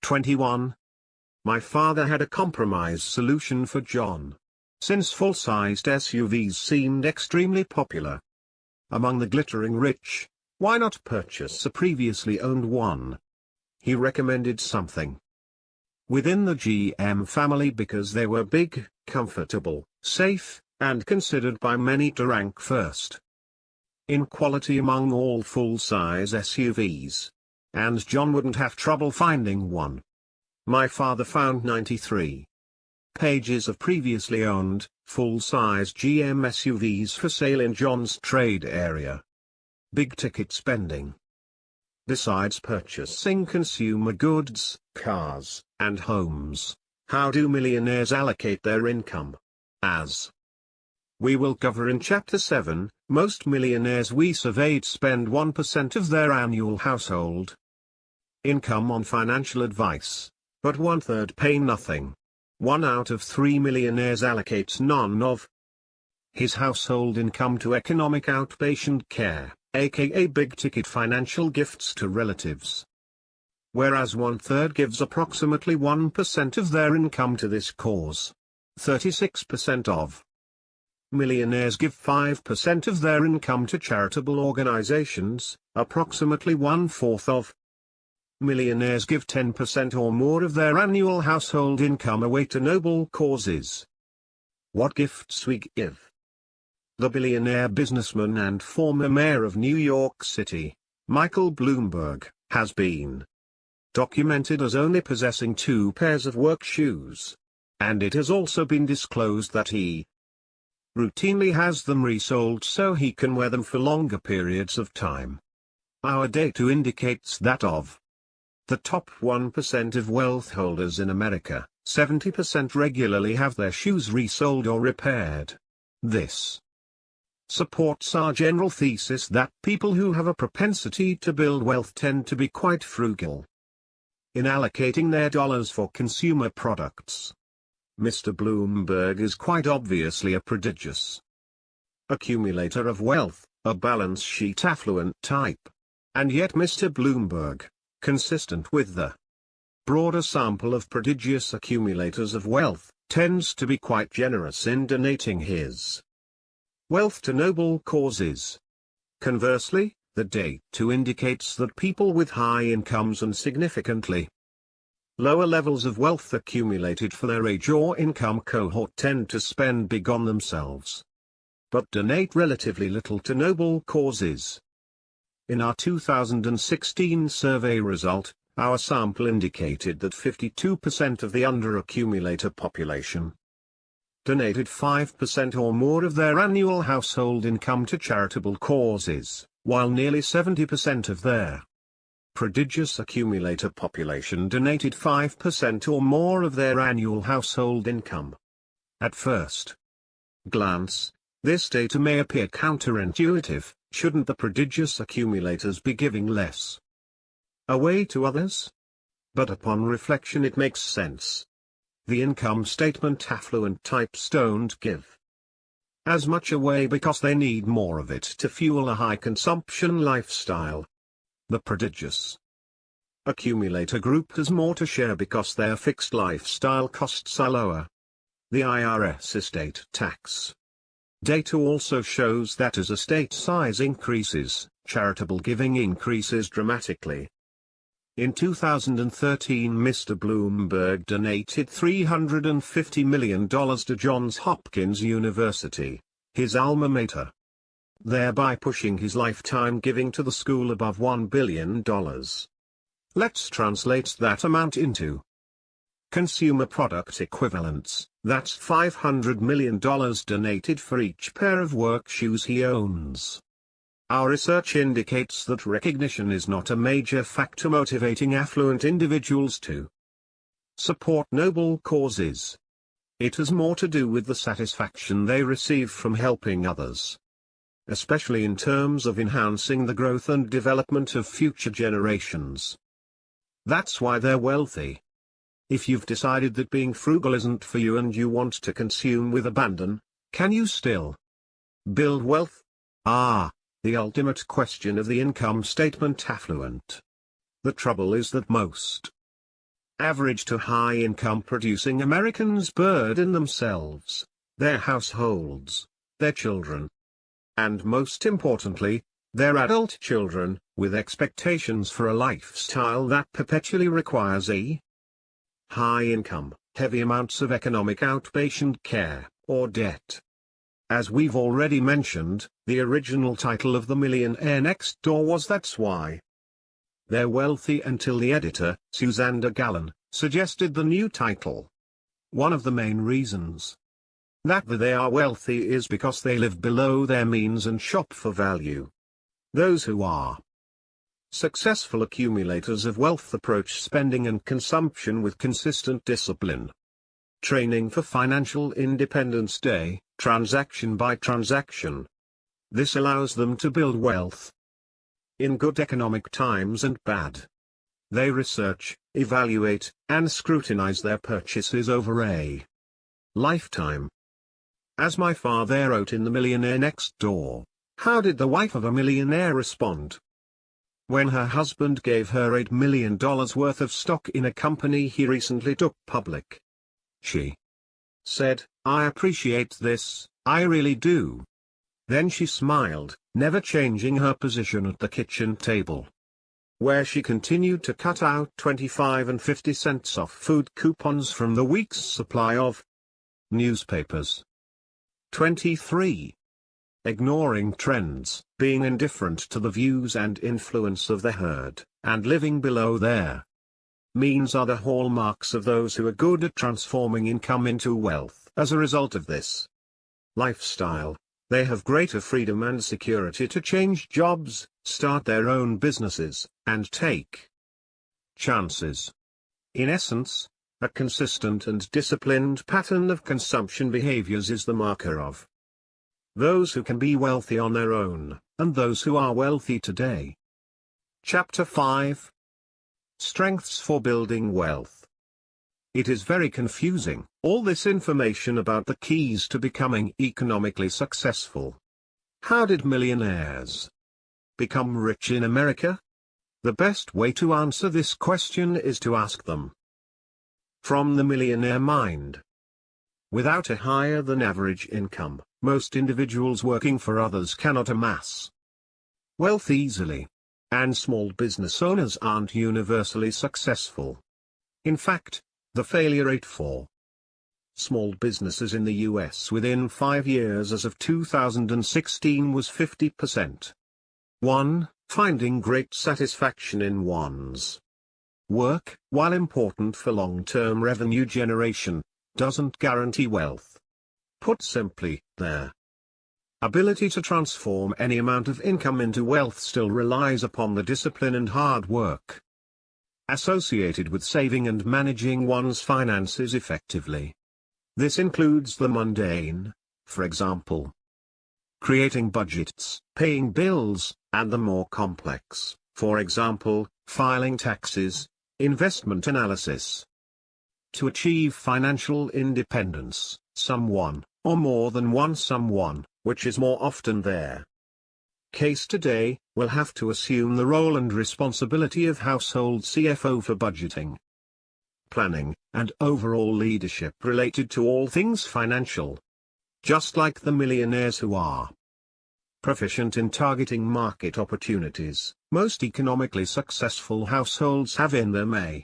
21. My father had a compromise solution for John. Since full-sized SUVs seemed extremely popular among the glittering rich, why not purchase a previously owned one? He recommended something within the GM family because they were big, comfortable, safe, and considered by many to rank first in quality among all full-size SUVs. And John wouldn't have trouble finding one. My father found 93 pages of previously owned, full-size GM SUVs for sale in John's trade area. Big ticket spending. Besides purchasing consumer goods, cars, and homes, how do millionaires allocate their income? As we will cover in Chapter 7, most millionaires we surveyed spend 1% of their annual household income on financial advice, but 1/3 pay nothing. 1 out of 3 millionaires allocates none of his household income to economic outpatient care, aka big-ticket financial gifts to relatives. Whereas 1/3 gives approximately 1% of their income to this cause. 36% of millionaires give 5% of their income to charitable organizations, approximately 1/4 of millionaires give 10% or more of their annual household income away to noble causes. What gifts we give? The billionaire businessman and former mayor of New York City, Michael Bloomberg, has been documented as only possessing 2 pairs of work shoes. And it has also been disclosed that he routinely has them resold so he can wear them for longer periods of time. Our data indicates that of the top 1% of wealth holders in America, 70% regularly have their shoes resoled or repaired. This supports our general thesis that people who have a propensity to build wealth tend to be quite frugal in allocating their dollars for consumer products. Mr. Bloomberg is quite obviously a prodigious accumulator of wealth, a balance sheet affluent type. And yet Mr. Bloomberg, consistent with the broader sample of prodigious accumulators of wealth, tends to be quite generous in donating his wealth to noble causes. Conversely, the data indicates that people with high incomes and significantly lower levels of wealth accumulated for their age or income cohort tend to spend big on themselves, but donate relatively little to noble causes. In our 2016 survey result, our sample indicated that 52% of the under-accumulator population donated 5% or more of their annual household income to charitable causes, while nearly 70% of their prodigious accumulator population donated 5% or more of their annual household income. At first glance, this data may appear counterintuitive. Shouldn't the prodigious accumulators be giving less away to others? But upon reflection it makes sense. The income statement affluent types don't give as much away because they need more of it to fuel a high consumption lifestyle. The prodigious accumulator group has more to share because their fixed lifestyle costs are lower. The IRS estate tax data also shows that as estate size increases, charitable giving increases dramatically. In 2013 Mr. Bloomberg donated $350 million to Johns Hopkins University, his alma mater, thereby pushing his lifetime giving to the school above $1 billion. Let's translate that amount into consumer product equivalents. That's $500 million donated for each pair of work shoes he owns. Our research indicates that recognition is not a major factor motivating affluent individuals to support noble causes. It has more to do with the satisfaction they receive from helping others, especially in terms of enhancing the growth and development of future generations. That's why they're wealthy. If you've decided that being frugal isn't for you and you want to consume with abandon, can you still build wealth? The ultimate question of the income statement affluent. The trouble is that most average to high income producing Americans burden themselves, their households, their children, and most importantly, their adult children, with expectations for a lifestyle that perpetually requires a high income, heavy amounts of economic outpatient care, or debt. As we've already mentioned, the original title of the Millionaire Next Door was That's Why They're Wealthy until the editor, Suzanne Gallen, suggested the new title. One of the main reasons that they are wealthy is because they live below their means and shop for value. Those who are successful accumulators of wealth approach spending and consumption with consistent discipline. Training for financial independence day, transaction by transaction. This allows them to build wealth in good economic times and bad. They research, evaluate, and scrutinize their purchases over a lifetime. As my father wrote in The Millionaire Next Door, how did the wife of a millionaire respond when her husband gave her $8 million worth of stock in a company he recently took public? She said, "I appreciate this, I really do." Then she smiled, never changing her position at the kitchen table, where she continued to cut out 25 and 50 cents off food coupons from the week's supply of newspapers. 23. Ignoring trends, being indifferent to the views and influence of the herd, and living below their means are the hallmarks of those who are good at transforming income into wealth. As a result of this lifestyle, They have greater freedom and security to change jobs, start their own businesses, and take chances. In essence, a consistent and disciplined pattern of consumption behaviors is the marker of those who can be wealthy on their own, and those who are wealthy today. Chapter 5. Strengths for Building Wealth. It is very confusing, all this information about the keys to becoming economically successful. How did millionaires become rich in America? The best way to answer this question is to ask them from the millionaire mind. Without a higher than average income, most individuals working for others cannot amass wealth easily. And small business owners aren't universally successful. In fact, the failure rate for small businesses in the US within 5 years as of 2016 was 50%. 1. Finding great satisfaction in one's work, while important for long-term revenue generation, doesn't guarantee wealth. Put simply, their ability to transform any amount of income into wealth still relies upon the discipline and hard work associated with saving and managing one's finances effectively. This includes the mundane, for example, creating budgets, paying bills, and the more complex, for example, filing taxes, investment analysis. To achieve financial independence, someone, or more than one someone, which is more often their case today, will have to assume the role and responsibility of household CFO for budgeting, planning, and overall leadership related to all things financial. Just like the millionaires who are proficient in targeting market opportunities, most economically successful households have in them a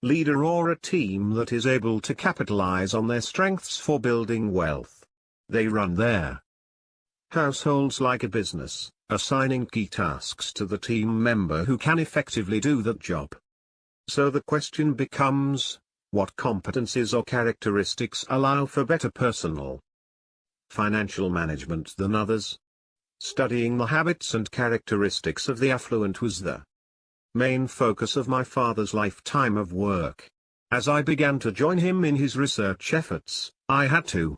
leader or a team that is able to capitalize on their strengths for building wealth. They run their households like a business, assigning key tasks to the team member who can effectively do that job. So the question becomes, what competencies or characteristics allow for better personal financial management than others? Studying the habits and characteristics of the affluent was the main focus of my father's lifetime of work. As I began to join him in his research efforts, I had to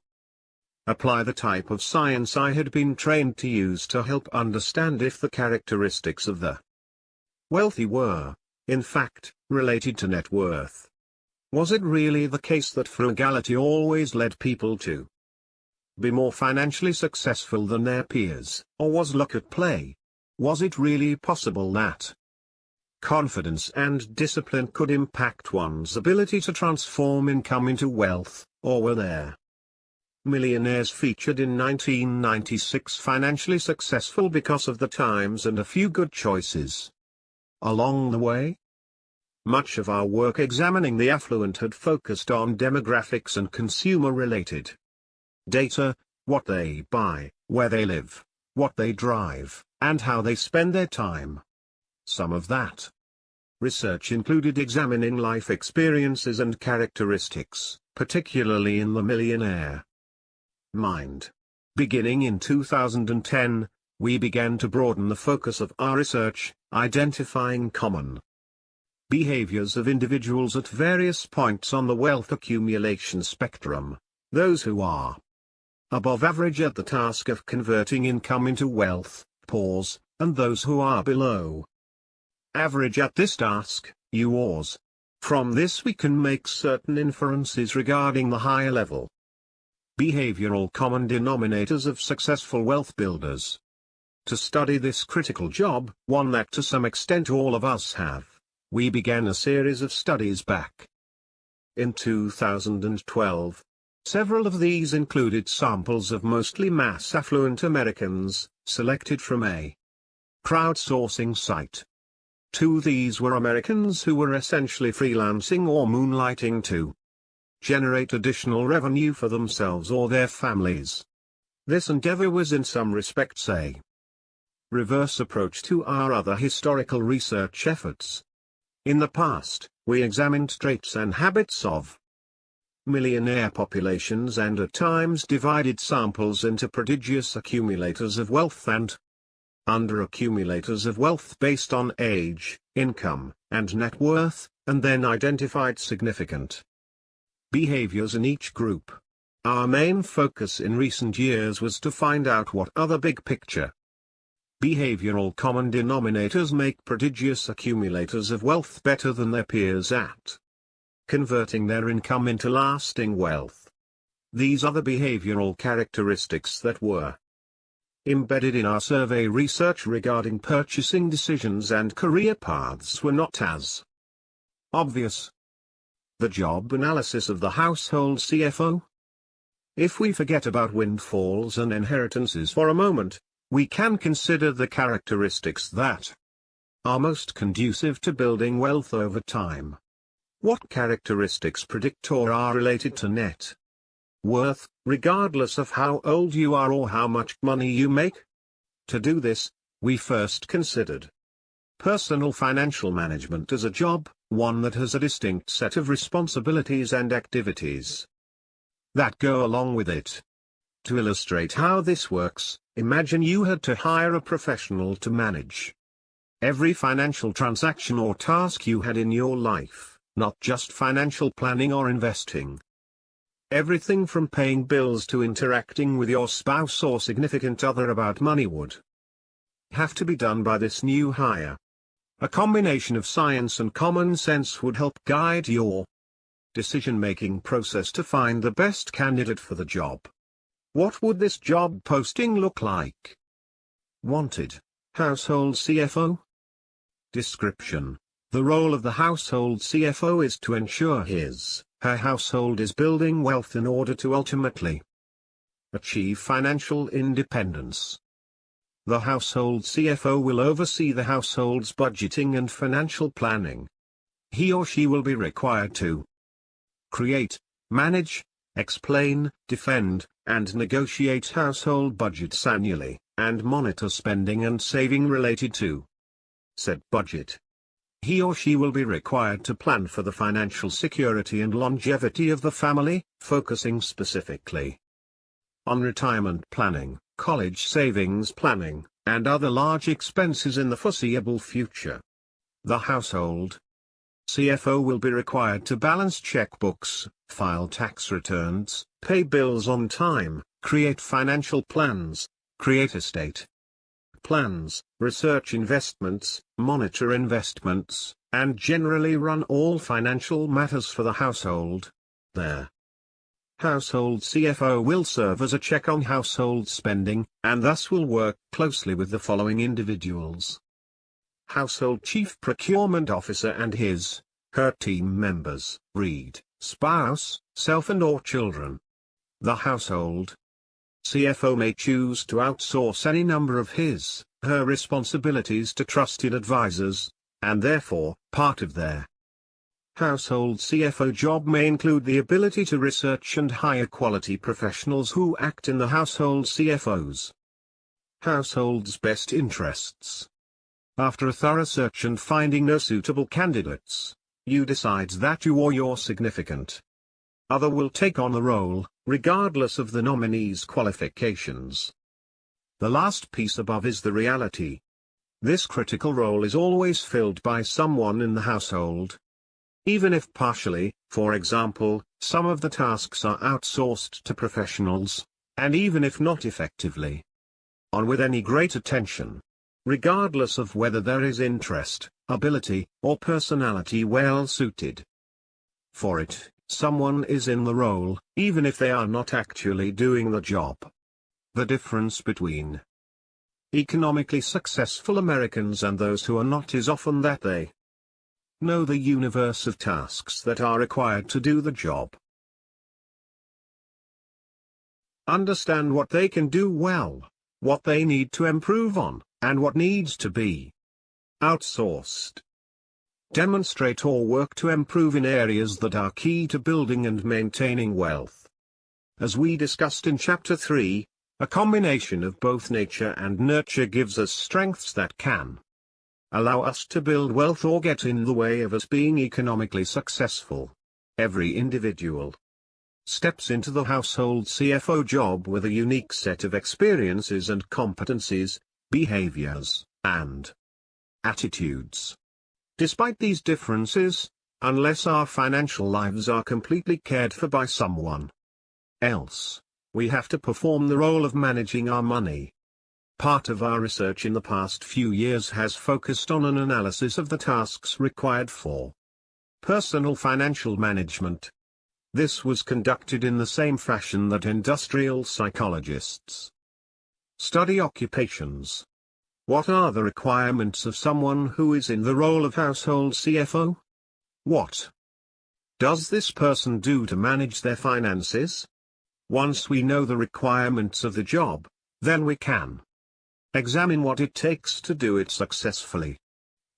apply the type of science I had been trained to use to help understand if the characteristics of the wealthy were, in fact, related to net worth. Was it really the case that frugality always led people to be more financially successful than their peers, or was luck at play? Was it really possible that confidence and discipline could impact one's ability to transform income into wealth, or were there millionaires featured in 1996 financially successful because of the times and a few good choices along the way? Much of our work examining the affluent had focused on demographics and consumer-related data, what they buy, where they live, what they drive, and how they spend their time. Some of that research included examining life experiences and characteristics, particularly in the millionaire mind. Beginning in 2010, we began to broaden the focus of our research, identifying common behaviors of individuals at various points on the wealth accumulation spectrum, those who are above average at the task of converting income into wealth, pause, and those who are below average at this task, yours. From this we can make certain inferences regarding the higher level behavioral common denominators of successful wealth builders. To study this critical job, one that to some extent all of us have, we began a series of studies back in 2012. Several of these included samples of mostly mass affluent Americans, selected from a crowdsourcing site. 2 of these were Americans who were essentially freelancing or moonlighting to generate additional revenue for themselves or their families. This endeavor was in some respects a reverse approach to our other historical research efforts. In the past, we examined traits and habits of millionaire populations and at times divided samples into prodigious accumulators of wealth and under-accumulators of wealth based on age, income, and net worth, and then identified significant behaviors in each group. Our main focus in recent years was to find out what other big picture behavioral common denominators make prodigious accumulators of wealth better than their peers at converting their income into lasting wealth. These are the behavioral characteristics that were embedded in our survey research regarding purchasing decisions and career paths were not as obvious. The job analysis of the household CFO. If we forget about windfalls and inheritances for a moment, we can consider the characteristics that are most conducive to building wealth over time. What characteristics predict or are related to net worth, regardless of how old you are or how much money you make? To do this, we first considered personal financial management as a job, one that has a distinct set of responsibilities and activities that go along with it. To illustrate how this works, imagine you had to hire a professional to manage every financial transaction or task you had in your life, not just financial planning or investing. Everything from paying bills to interacting with your spouse or significant other about money would have to be done by this new hire. A combination of science and common sense would help guide your decision-making process to find the best candidate for the job. What would this job posting look like? Wanted: household CFO. Description: the role of the household CFO is to ensure her household is building wealth in order to ultimately achieve financial independence. The household CFO will oversee the household's budgeting and financial planning. He or she will be required to create, manage, explain, defend, and negotiate household budgets annually, and monitor spending and saving related to said budget. He or she will be required to plan for the financial security and longevity of the family, focusing specifically on retirement planning, college savings planning, and other large expenses in the foreseeable future. The household CFO will be required to balance checkbooks, file tax returns, pay bills on time, create financial plans, create estate plans, research investments, monitor investments, and generally run all financial matters for the household. Their household CFO will serve as a check on household spending, and thus will work closely with the following individuals: household chief procurement officer and her team members, read, spouse, self and/or children. The household CFO may choose to outsource any number of her responsibilities to trusted advisors, and therefore, part of their household CFO job may include the ability to research and hire quality professionals who act in the household CFO's household's best interests. After a thorough search and finding no suitable candidates, you decide that you or your significant other will take on the role, regardless of the nominee's qualifications. The last piece above is the reality. This critical role is always filled by someone in the household. Even if partially, for example, some of the tasks are outsourced to professionals, and even if not effectively on with any great attention, regardless of whether there is interest, ability, or personality well suited for it, someone is in the role, even if they are not actually doing the job. The difference between economically successful Americans and those who are not is often that they know the universe of tasks that are required to do the job, understand what they can do well, what they need to improve on, and what needs to be outsourced. Demonstrate or work to improve in areas that are key to building and maintaining wealth. As we discussed in Chapter 3, a combination of both nature and nurture gives us strengths that can allow us to build wealth or get in the way of us being economically successful. Every individual steps into the household CFO job with a unique set of experiences and competencies, behaviors, and attitudes. Despite these differences, unless our financial lives are completely cared for by someone else, we have to perform the role of managing our money. Part of our research in the past few years has focused on an analysis of the tasks required for personal financial management. This was conducted in the same fashion that industrial psychologists study occupations. What are the requirements of someone who is in the role of household CFO? What does this person do to manage their finances? Once we know the requirements of the job, then we can examine what it takes to do it successfully.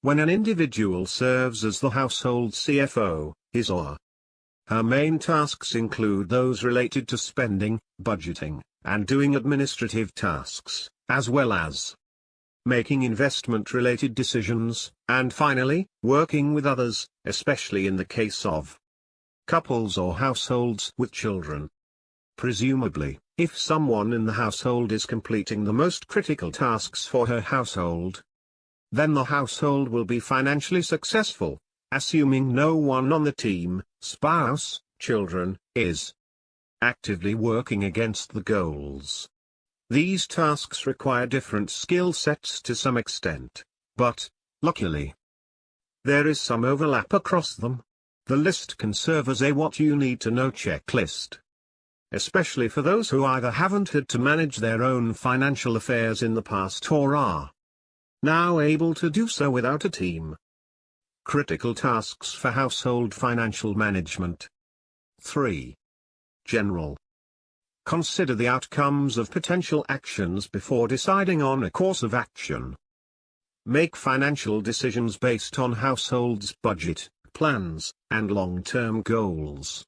When an individual serves as the household CFO, his or her main tasks include those related to spending, budgeting, and doing administrative tasks, as well as making investment-related decisions, and finally, working with others, especially in the case of couples or households with children. Presumably, if someone in the household is completing the most critical tasks for her household, then the household will be financially successful, assuming no one on the team, spouse, children, is actively working against the goals. These tasks require different skill sets to some extent, but, luckily, there is some overlap across them. The list can serve as a what you need to know checklist, especially for those who either haven't had to manage their own financial affairs in the past or are now able to do so without a team. Critical tasks for household financial management. 3. General. Consider the outcomes of potential actions before deciding on a course of action. Make financial decisions based on household's budget, plans, and long-term goals.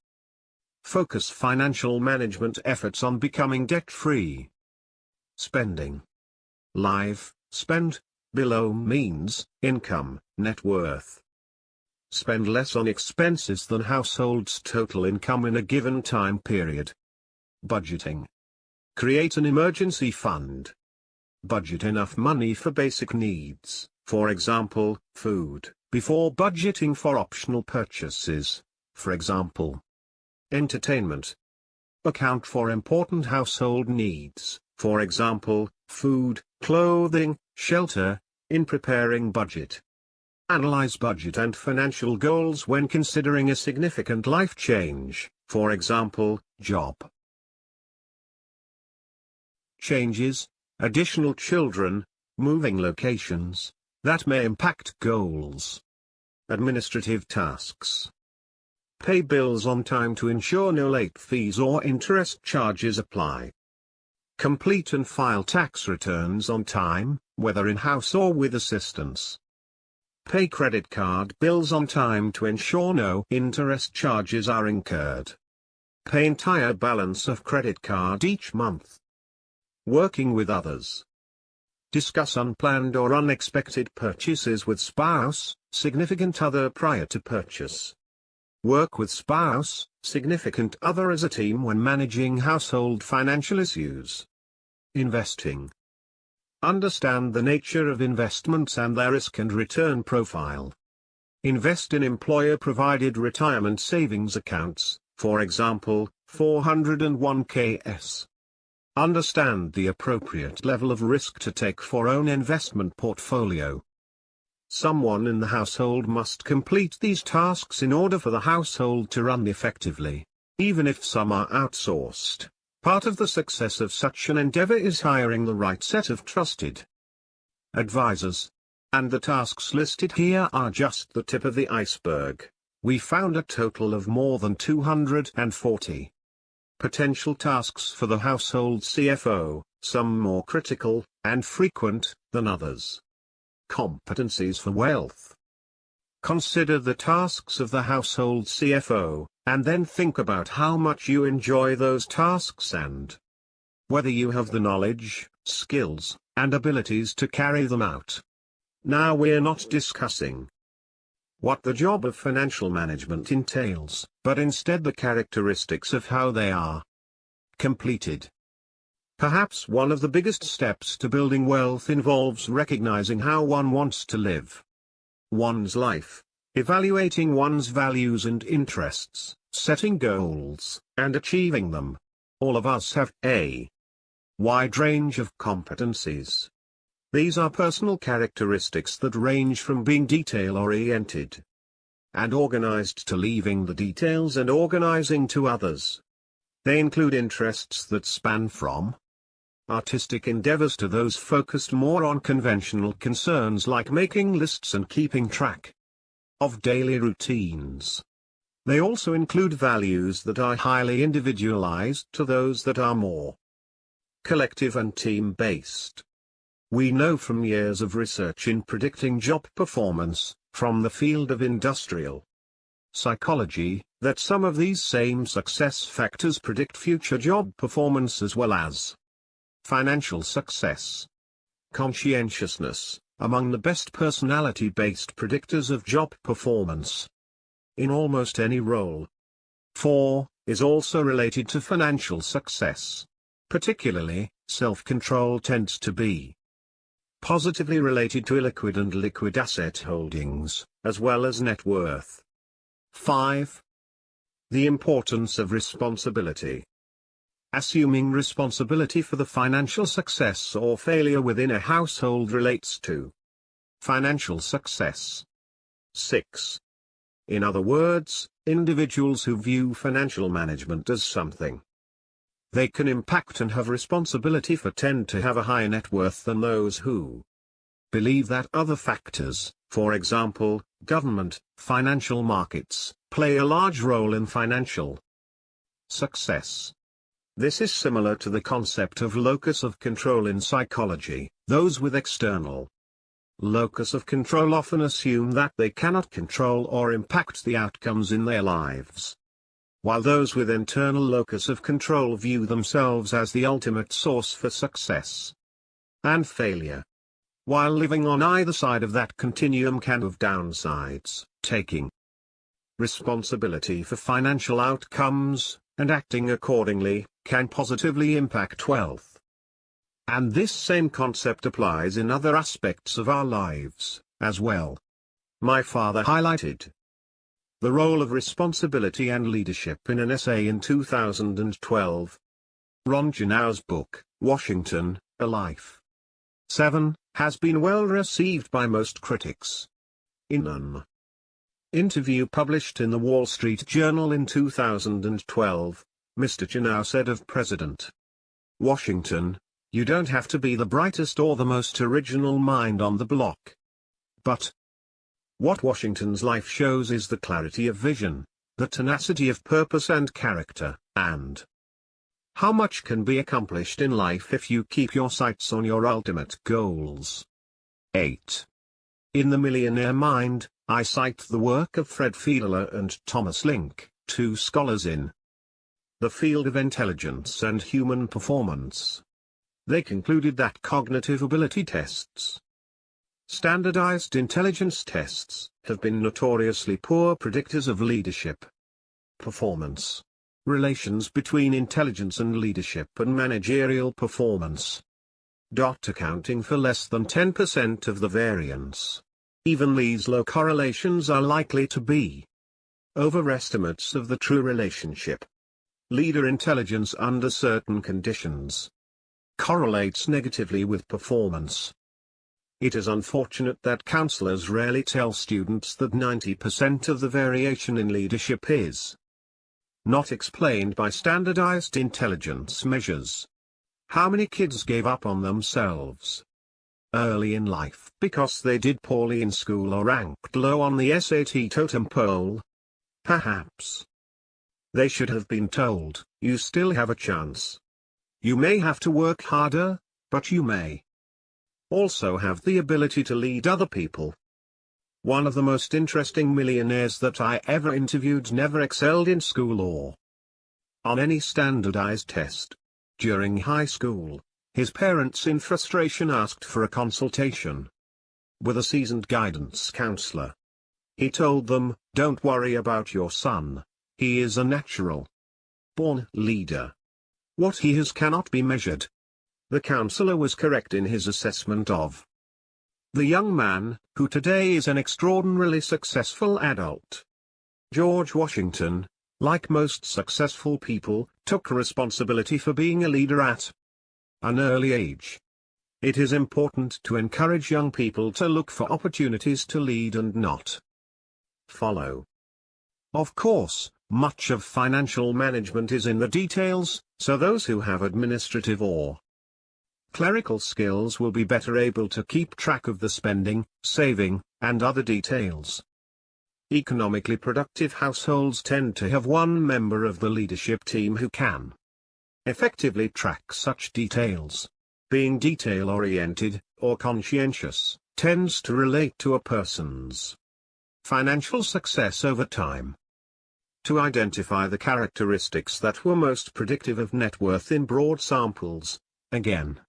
Focus financial management efforts on becoming debt-free. Spending. Live, spend, below means, income, net worth. Spend less on expenses than household's total income in a given time period. Budgeting. Create an emergency fund. Budget enough money for basic needs, for example, food, before budgeting for optional purchases, for example, entertainment. Account for important household needs, for example, food, clothing, shelter, in preparing budget. Analyze budget and financial goals when considering a significant life change, for example, job changes, additional children, moving locations, that may impact goals. Administrative tasks. Pay bills on time to ensure no late fees or interest charges apply. Complete and file tax returns on time, whether in-house or with assistance. Pay credit card bills on time to ensure no interest charges are incurred. Pay entire balance of credit card each month. Working with others. Discuss unplanned or unexpected purchases with spouse, significant other prior to purchase. Work with spouse, significant other as a team when managing household financial issues. Investing. Understand the nature of investments and their risk and return profile. Invest in employer-provided retirement savings accounts, for example, 401(k)s. Understand the appropriate level of risk to take for own investment portfolio. Someone in the household must complete these tasks in order for the household to run effectively, even if some are outsourced. Part of the success of such an endeavor is hiring the right set of trusted advisors. And the tasks listed here are just the tip of the iceberg. We found a total of more than 240 potential tasks for the household CFO, some more critical and frequent than others. Competencies for wealth. Consider the tasks of the household CFO, and then think about how much you enjoy those tasks and whether you have the knowledge, skills, and abilities to carry them out. Now we're not discussing what the job of financial management entails, but instead the characteristics of how they are completed. Perhaps one of the biggest steps to building wealth involves recognizing how one wants to live one's life, evaluating one's values and interests, setting goals, and achieving them. All of us have a wide range of competencies. These are personal characteristics that range from being detail-oriented and organized to leaving the details and organizing to others. They include interests that span from artistic endeavors to those focused more on conventional concerns like making lists and keeping track of daily routines. They also include values that are highly individualized to those that are more collective and team-based. We know from years of research in predicting job performance, from the field of industrial psychology, that some of these same success factors predict future job performance as well as financial success. Conscientiousness, among the best personality-based predictors of job performance in almost any role. 4, is also related to financial success. Particularly, self-control tends to be positively related to illiquid and liquid asset holdings, as well as net worth. 5. The importance of responsibility. Assuming responsibility for the financial success or failure within a household relates to financial success. 6. In other words, individuals who view financial management as something they can impact and have responsibility for tend to have a higher net worth than those who believe that other factors, for example, government, financial markets, play a large role in financial success. This is similar to the concept of locus of control in psychology. Those with external locus of control often assume that they cannot control or impact the outcomes in their lives, while those with internal locus of control view themselves as the ultimate source for success and failure. While living on either side of that continuum can have downsides, taking responsibility for financial outcomes, and acting accordingly, can positively impact wealth. And this same concept applies in other aspects of our lives, as well. My father highlighted the role of responsibility and leadership in an essay in 2012. Ron Janau's book, Washington, A Life. 7, has been well received by most critics. In an interview published in the Wall Street Journal in 2012, Mr. Janau said of President Washington, "You don't have to be the brightest or the most original mind on the block. But what Washington's life shows is the clarity of vision, the tenacity of purpose and character, and how much can be accomplished in life if you keep your sights on your ultimate goals." 8. In The Millionaire Mind, I cite the work of Fred Fiedler and Thomas Link, 2 scholars in the field of intelligence and human performance. They concluded that cognitive ability tests, standardized intelligence tests, have been notoriously poor predictors of leadership performance, relations between intelligence and leadership and managerial performance, accounting for less than 10% of the variance. Even these low correlations are likely to be overestimates of the true relationship. Leader intelligence under certain conditions correlates negatively with performance. It is unfortunate that counselors rarely tell students that 90% of the variation in leadership is not explained by standardized intelligence measures. How many kids gave up on themselves early in life because they did poorly in school or ranked low on the SAT totem pole? Perhaps they should have been told, "You still have a chance. You may have to work harder, but you may also have the ability to lead other people." One of the most interesting millionaires that I ever interviewed never excelled in school or on any standardized test. During high school, his parents in frustration asked for a consultation with a seasoned guidance counselor. He told them, "Don't worry about your son. He is a natural born leader. What he has cannot be measured." The counselor was correct in his assessment of the young man, who today is an extraordinarily successful adult. George Washington, like most successful people, took responsibility for being a leader at an early age. It is important to encourage young people to look for opportunities to lead and not follow. Of course, much of financial management is in the details, so those who have administrative or clerical skills will be better able to keep track of the spending, saving, and other details. Economically productive households tend to have one member of the leadership team who can effectively track such details. Being detail-oriented, or conscientious, tends to relate to a person's financial success over time. To identify the characteristics that were most predictive of net worth in broad samples, again,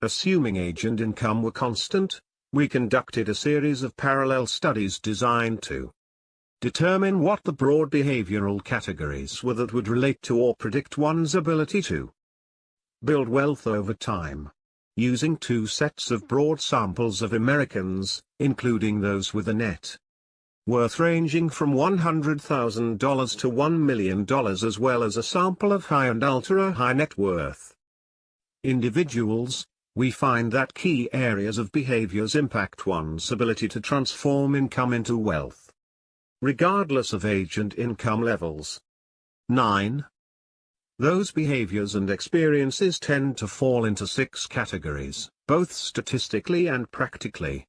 assuming age and income were constant, we conducted a series of parallel studies designed to determine what the broad behavioral categories were that would relate to or predict one's ability to build wealth over time. Using two sets of broad samples of Americans, including those with a net worth ranging from $100,000 to $1 million, as well as a sample of high and ultra-high net worth individuals, we find that key areas of behaviors impact one's ability to transform income into wealth, regardless of age and income levels. 9. Those behaviors and experiences tend to fall into 6 categories, both statistically and practically.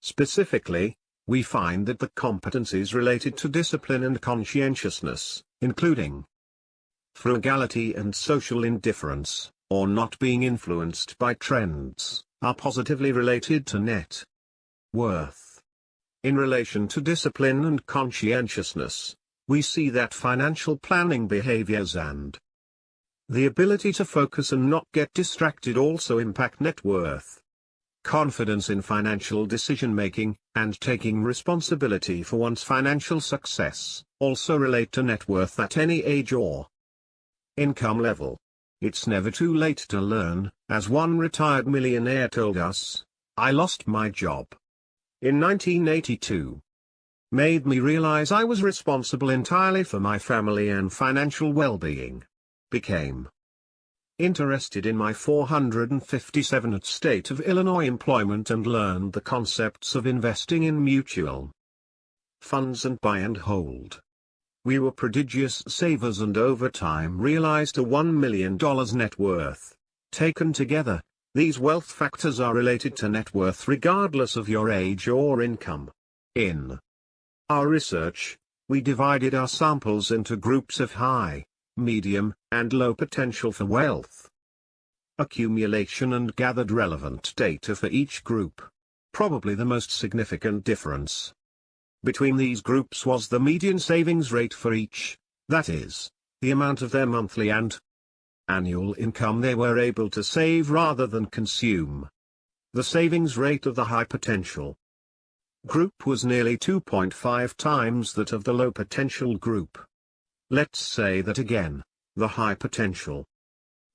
Specifically, we find that the competencies related to discipline and conscientiousness, including frugality and social indifference, or not being influenced by trends, are positively related to net worth. In relation to discipline and conscientiousness, we see that financial planning behaviors and the ability to focus and not get distracted also impact net worth. Confidence in financial decision-making, and taking responsibility for one's financial success, also relate to net worth at any age or income level. It's never too late to learn, as one retired millionaire told us, "I lost my job in 1982. Made me realize I was responsible entirely for my family and financial well-being. Became interested in my 457th state of Illinois employment and learned the concepts of investing in mutual funds and buy and hold. We were prodigious savers and over time realized a $1 million net worth. Taken together, these wealth factors are related to net worth regardless of your age or income. In our research, we divided our samples into groups of high, medium, and low potential for wealth accumulation and gathered relevant data for each group. Probably the most significant difference between these groups was the median savings rate for each, that is, the amount of their monthly and annual income they were able to save rather than consume. The savings rate of the high potential group was nearly 2.5 times that of the low potential group. Let's say that again, the high potential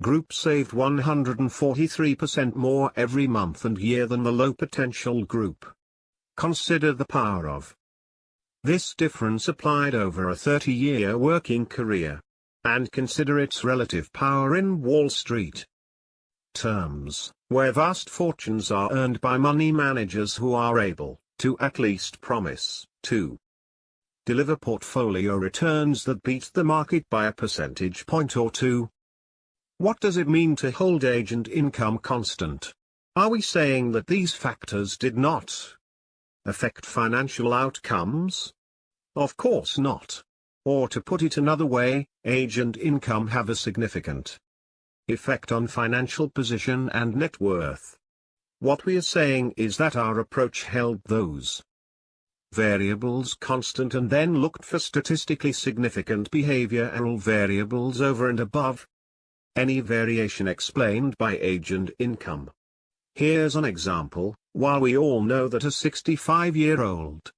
group saved 143% more every month and year than the low potential group. Consider the power of this difference applied over a 30-year working career, and consider its relative power in Wall Street terms, where vast fortunes are earned by money managers who are able to at least promise to deliver portfolio returns that beat the market by a percentage point or two. What does it mean to hold age and income constant? Are we saying that these factors did not affect financial outcomes? Of course not. Or to put it another way, age and income have a significant effect on financial position and net worth. What we are saying is that our approach held those variables constant and then looked for statistically significant behavioral variables over and above any variation explained by age and income. Here's an example. While we all know that a 65-year-old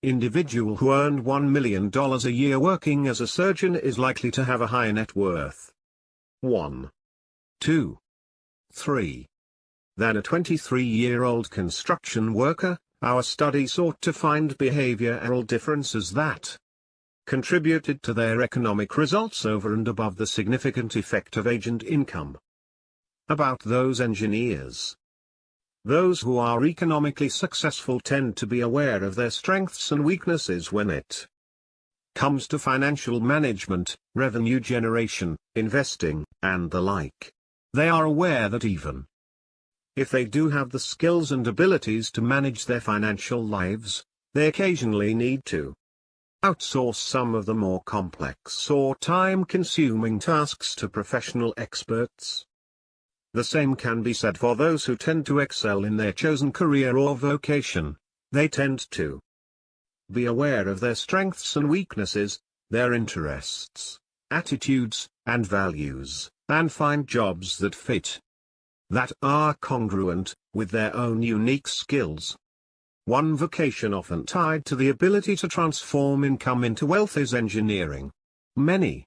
individual who earned $1 million a year working as a surgeon is likely to have a higher net worth 1, 2, 3 than a 23-year-old construction worker. Our study sought to find behavioral differences that contributed to their economic results over and above the significant effect of age and income. About those engineers. Those who are economically successful tend to be aware of their strengths and weaknesses when it comes to financial management, revenue generation, investing, and the like. They are aware that even if they do have the skills and abilities to manage their financial lives, they occasionally need to outsource some of the more complex or time-consuming tasks to professional experts. The same can be said for those who tend to excel in their chosen career or vocation. They tend to be aware of their strengths and weaknesses, their interests, attitudes, and values, and find jobs that fit, that are congruent with their own unique skills. One vocation often tied to the ability to transform income into wealth is engineering. Many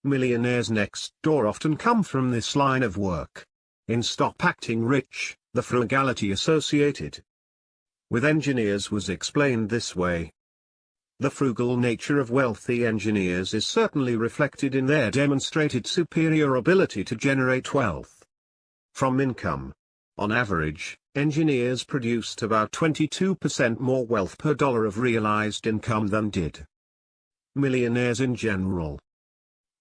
millionaires next door often come from this line of work. In Stop Acting Rich, the frugality associated with engineers was explained this way. The frugal nature of wealthy engineers is certainly reflected in their demonstrated superior ability to generate wealth from income. On average, engineers produced about 22% more wealth per dollar of realized income than did millionaires in general.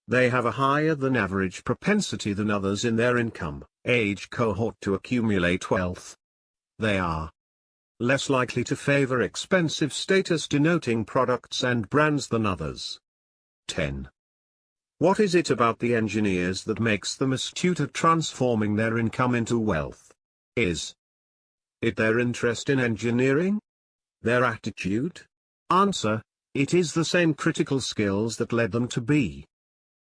They have a higher than average propensity than others in their income age cohort to accumulate wealth. They are less likely to favor expensive status-denoting products and brands than others. 10. What is it about the engineers that makes them astute at transforming their income into wealth? Is it their interest in engineering? Their attitude? Answer: it is the same critical skills that led them to be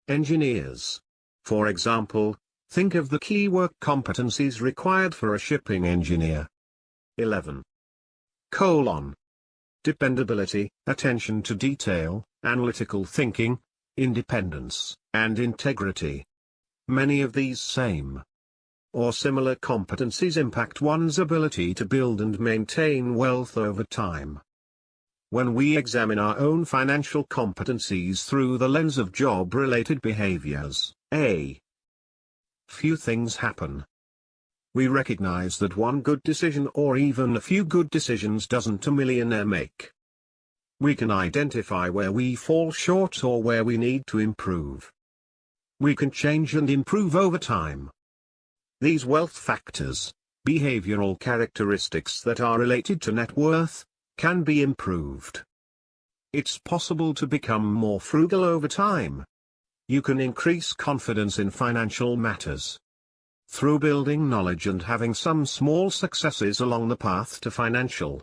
engineers. For example, think of the key work competencies required for a shipping engineer. 11. Dependability, attention to detail, analytical thinking, independence, and integrity. Many of these same or similar competencies impact one's ability to build and maintain wealth over time. When we examine our own financial competencies through the lens of job-related behaviors, a few things happen. We recognize that one good decision or even a few good decisions doesn't a millionaire make. We can identify where we fall short or where we need to improve. We can change and improve over time. These wealth factors, behavioral characteristics that are related to net worth, can be improved. It's possible to become more frugal over time. You can increase confidence in financial matters through building knowledge and having some small successes along the path to financial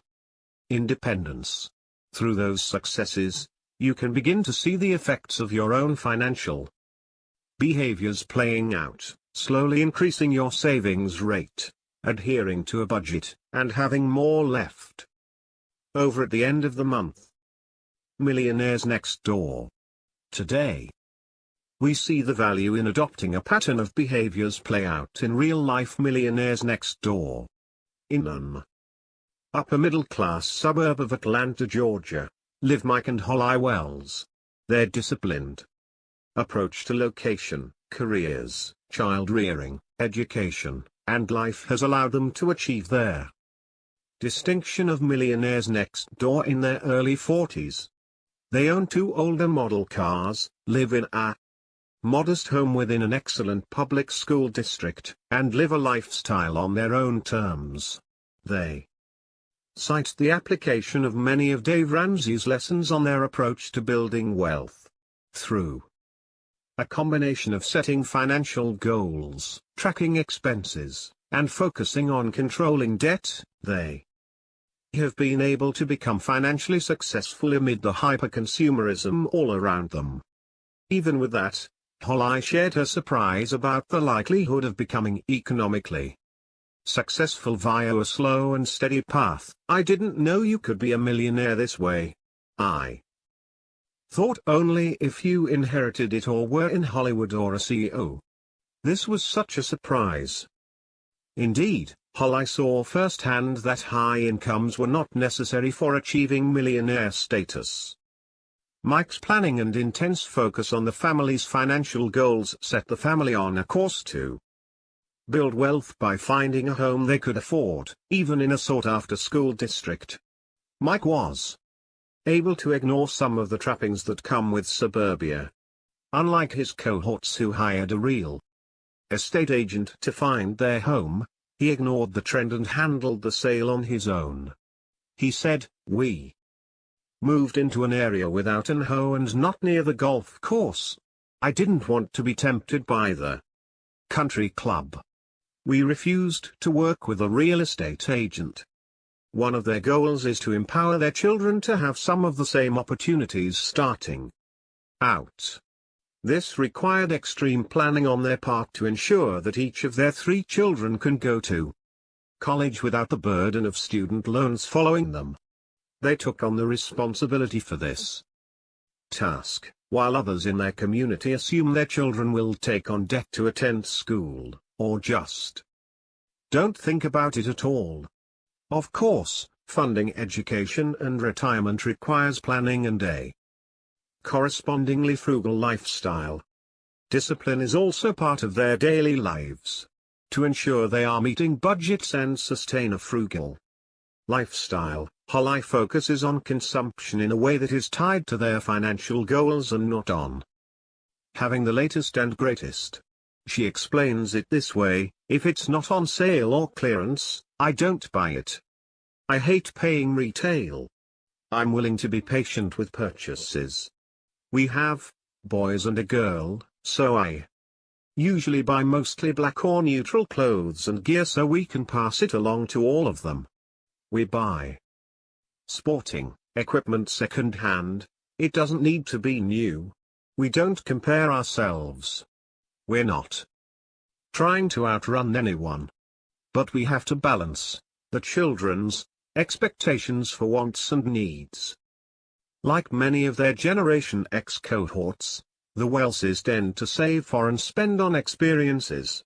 independence. Through those successes, you can begin to see the effects of your own financial behaviors playing out, slowly increasing your savings rate, adhering to a budget, and having more left over at the end of the month. Millionaires Next Door. Today, we see the value in adopting a pattern of behaviors play out in real-life millionaires next door. In an upper-middle-class suburb of Atlanta, Georgia, live Mike and Holly Wells. Their disciplined approach to location, careers, child-rearing, education, and life has allowed them to achieve their distinction of millionaires next door in their early 40s. They own 2 older model cars, live in a modest home within an excellent public school district, and live a lifestyle on their own terms. They cite the application of many of Dave Ramsey's lessons on their approach to building wealth. Through a combination of setting financial goals, tracking expenses, and focusing on controlling debt, they have been able to become financially successful amid the hyper-consumerism all around them. Even with that, Holly shared her surprise about the likelihood of becoming economically successful via a slow and steady path. I didn't know you could be a millionaire this way. I thought only if you inherited it or were in Hollywood or a CEO. This was such a surprise. Indeed, I saw firsthand that high incomes were not necessary for achieving millionaire status. Mike's planning and intense focus on the family's financial goals set the family on a course to build wealth by finding a home they could afford, even in a sought-after school district. Mike was able to ignore some of the trappings that come with suburbia. Unlike his cohorts who hired a real estate agent to find their home, he ignored the trend and handled the sale on his own. He said, "We moved into an area without an home and not near the golf course. I didn't want to be tempted by the country club. We refused to work with a real estate agent. One of their goals is to empower their children to have some of the same opportunities starting out. This required extreme planning on their part to ensure that each of their 3 children can go to college without the burden of student loans following them. They took on the responsibility for this task, while others in their community assume their children will take on debt to attend school, or just don't think about it at all. Of course, funding education and retirement requires planning and a correspondingly frugal lifestyle. Discipline is also part of their daily lives. To ensure they are meeting budgets and sustain a frugal lifestyle, Holly focuses on consumption in a way that is tied to their financial goals and not on having the latest and greatest. She explains it this way: if it's not on sale or clearance, I don't buy it. I hate paying retail. I'm willing to be patient with purchases. We have boys and a girl, so I usually buy mostly black or neutral clothes and gear so we can pass it along to all of them. We buy sporting equipment second-hand. It doesn't need to be new. We don't compare ourselves. We're not trying to outrun anyone. But we have to balance the children's expectations for wants and needs. Like many of their Generation X cohorts, the Welses tend to save for and spend on experiences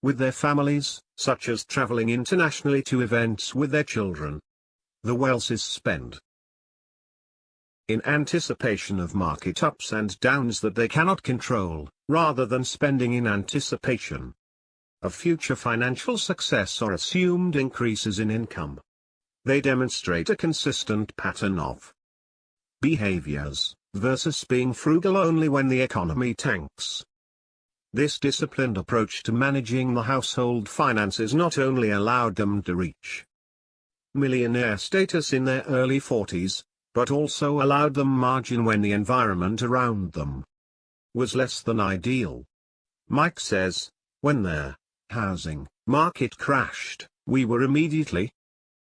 with their families, such as traveling internationally to events with their children. The Welses spend in anticipation of market ups and downs that they cannot control, rather than spending in anticipation of future financial success or assumed increases in income. They demonstrate a consistent pattern of behaviors, versus being frugal only when the economy tanks. This disciplined approach to managing the household finances not only allowed them to reach millionaire status in their early 40s, but also allowed them margin when the environment around them was less than ideal. Mike says, when their housing market crashed, we were immediately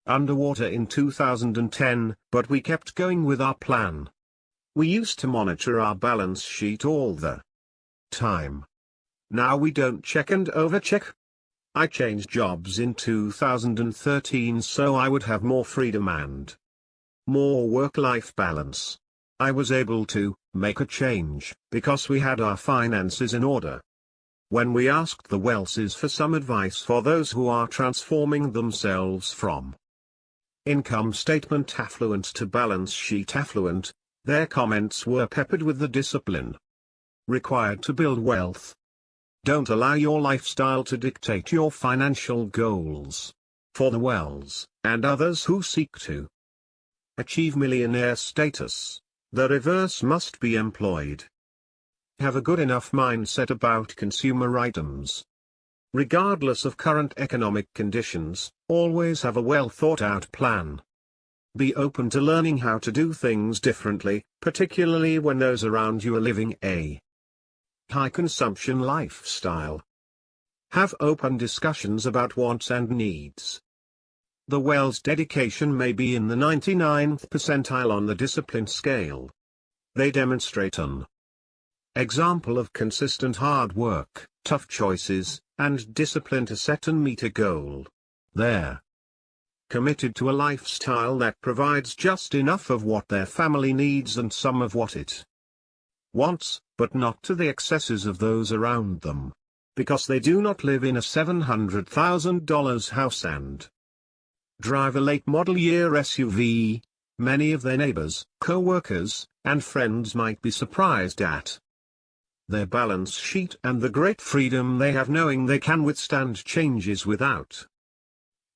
underwater in 2010, but we kept going with our plan. We used to monitor our balance sheet all the time. Now we don't check and overcheck. I changed jobs in 2013 so I would have more freedom and more work-life balance. I was able to make a change because we had our finances in order. When we asked the Welses for some advice for those who are transforming themselves from income statement affluent to balance sheet affluent, their comments were peppered with the discipline required to build wealth. Don't allow your lifestyle to dictate your financial goals. For the Wells, and others who seek to achieve millionaire status, the reverse must be employed. Have a good enough mindset about consumer items. Regardless of current economic conditions, always have a well-thought-out plan. Be open to learning how to do things differently, particularly when those around you are living a high-consumption lifestyle. Have open discussions about wants and needs. The Wells' dedication may be in the 99th percentile on the discipline scale. They demonstrate an example of consistent hard work, tough choices, and discipline to set and meet a goal. They're committed to a lifestyle that provides just enough of what their family needs and some of what it wants, but not to the excesses of those around them. Because they do not live in a $700,000 house and drive a late model year SUV, many of their neighbors, co-workers, and friends might be surprised at their balance sheet and the great freedom they have knowing they can withstand changes without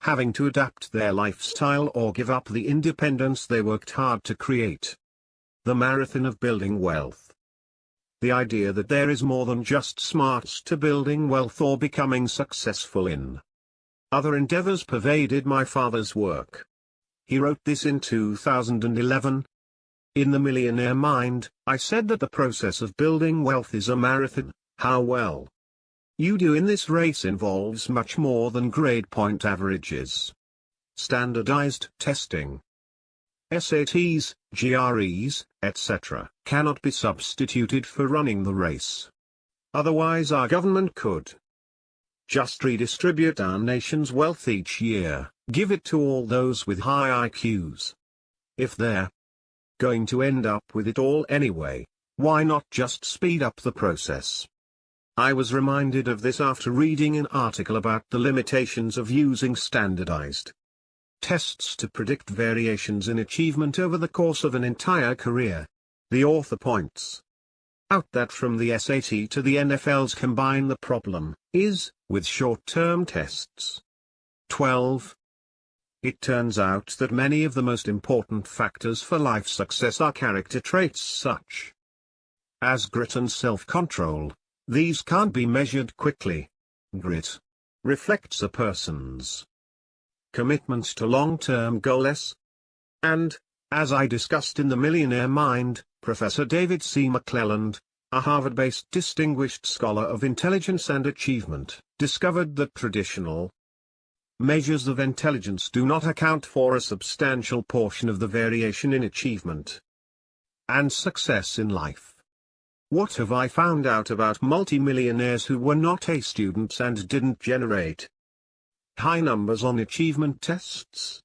having to adapt their lifestyle or give up the independence they worked hard to create. The marathon of building wealth. The idea that there is more than just smarts to building wealth or becoming successful in other endeavors pervaded my father's work. He wrote this in 2011. In The Millionaire Mind, I said that the process of building wealth is a marathon. How well you do in this race involves much more than grade point averages. Standardized testing, SATs, GREs, etc., cannot be substituted for running the race. Otherwise our government could just redistribute our nation's wealth each year, give it to all those with high IQs. If they're going to end up with it all anyway, why not just speed up the process? I was reminded of this after reading an article about the limitations of using standardized tests to predict variations in achievement over the course of an entire career. The author points out that from the SAT to the NFL's combine the problem is, with short-term tests. 12. It turns out that many of the most important factors for life success are character traits such as grit and self-control. These can't be measured quickly. Grit reflects a person's commitment to long-term goals. And, as I discussed in The Millionaire Mind, Professor David C. McClelland, a Harvard-based distinguished scholar of intelligence and achievement, discovered that traditional measures of intelligence do not account for a substantial portion of the variation in achievement and success in life. What have I found out about multimillionaires who were not A students and didn't generate high numbers on achievement tests?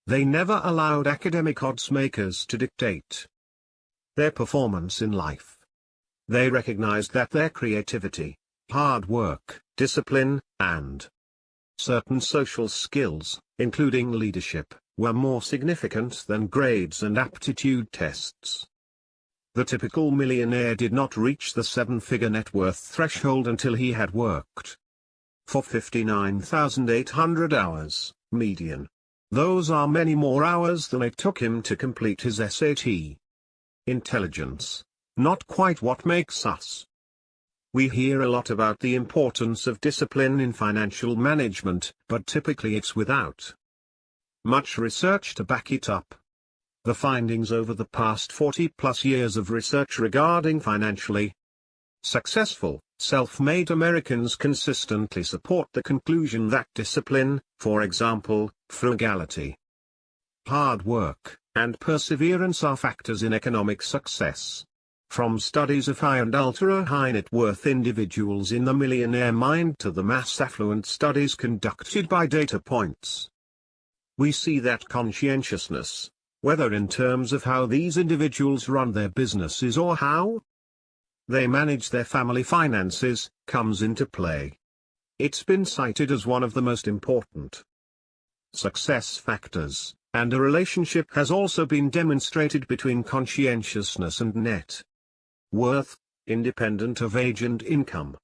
They never allowed academic odds makers to dictate their performance in life. They recognized that their creativity, hard work, discipline, and certain social skills, including leadership, were more significant than grades and aptitude tests. The typical millionaire did not reach the seven-figure net worth threshold until he had worked for 59,800 hours, median. Those are many more hours than it took him to complete his SAT. Intelligence, not quite what makes us. We hear a lot about the importance of discipline in financial management, but typically it's without much research to back it up. The findings over the past 40-plus years of research regarding financially successful, self-made Americans consistently support the conclusion that discipline, for example, frugality, hard work, and perseverance are factors in economic success. From studies of high and ultra-high net worth individuals in The Millionaire Mind to the mass affluent studies conducted by Data Points, we see that conscientiousness, whether in terms of how these individuals run their businesses or how they manage their family finances, comes into play. It's been cited as one of the most important success factors, and a relationship has also been demonstrated between conscientiousness and net worth, independent of age and income.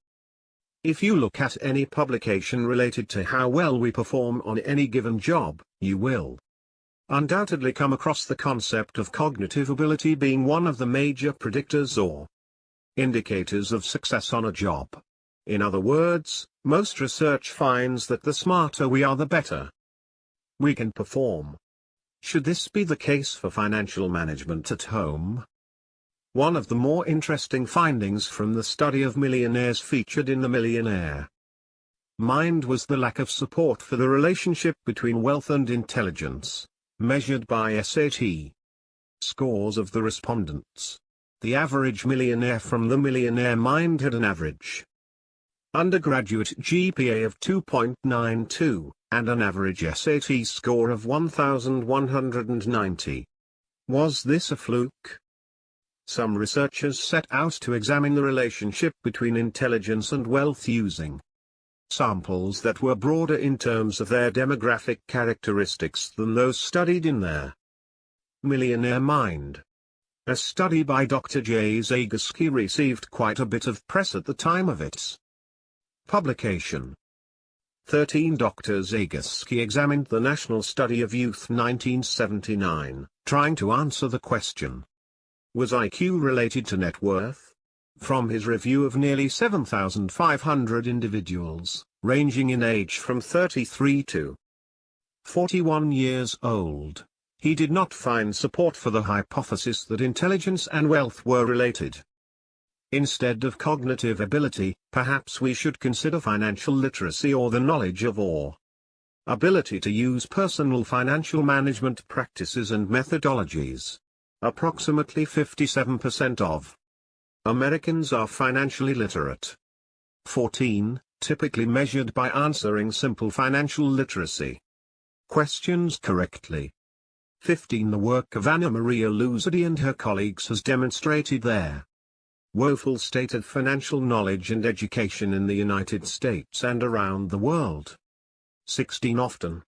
If you look at any publication related to how well we perform on any given job, you will undoubtedly come across the concept of cognitive ability being one of the major predictors or indicators of success on a job. In other words, most research finds that the smarter we are, the better we can perform. Should this be the case for financial management at home? One of the more interesting findings from the study of millionaires featured in The Millionaire Mind was the lack of support for the relationship between wealth and intelligence, measured by SAT scores of the respondents. The average millionaire from The Millionaire Mind had an average undergraduate GPA of 2.92, and an average SAT score of 1,190. Was this a fluke? Some researchers set out to examine the relationship between intelligence and wealth using samples that were broader in terms of their demographic characteristics than those studied in their Millionaire Mind. A study by Dr. J. Zagorski received quite a bit of press at the time of its publication. 13 Dr. Zagorski examined the National Study of Youth 1979, trying to answer the question, was IQ related to net worth? From his review of nearly 7,500 individuals, ranging in age from 33 to 41 years old, he did not find support for the hypothesis that intelligence and wealth were related. Instead of cognitive ability, perhaps we should consider financial literacy, or the knowledge of or ability to use personal financial management practices and methodologies. Approximately 57% of Americans are financially literate. 14, typically measured by answering simple financial literacy questions correctly. 15. The work of Anna Maria Luzardi and her colleagues has demonstrated their woeful state of financial knowledge and education in the United States and around the world. 16. Often,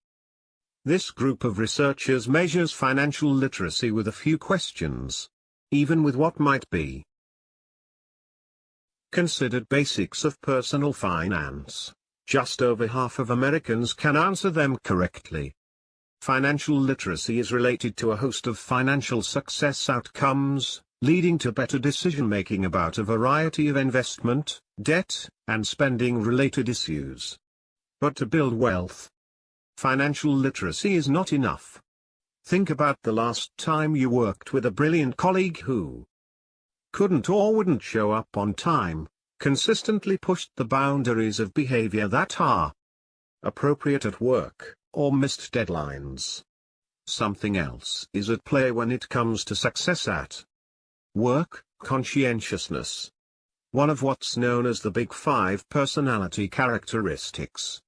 this group of researchers measures financial literacy with a few questions, even with what might be considered basics of personal finance. Just over half of Americans can answer them correctly. Financial literacy is related to a host of financial success outcomes, leading to better decision-making about a variety of investment, debt, and spending-related issues. But to build wealth, financial literacy is not enough. Think about the last time you worked with a brilliant colleague who couldn't or wouldn't show up on time, consistently pushed the boundaries of behavior that are appropriate at work, or missed deadlines. Something else is at play when it comes to success at work: conscientiousness. One of what's known as the Big Five personality characteristics.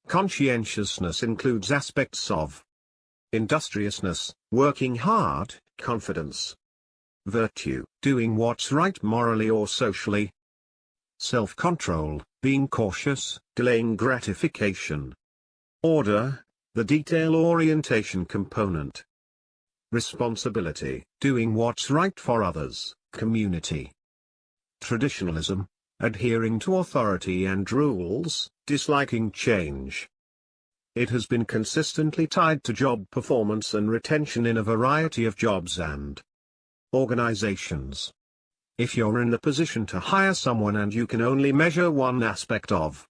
Conscientiousness includes aspects of industriousness, working hard, confidence, virtue, doing what's right morally or socially, self-control, being cautious, delaying gratification, order, the detail orientation component, responsibility, doing what's right for others, community, traditionalism, adhering to authority and rules, disliking change. It has been consistently tied to job performance and retention in a variety of jobs and organizations. If you're in the position to hire someone and you can only measure one aspect of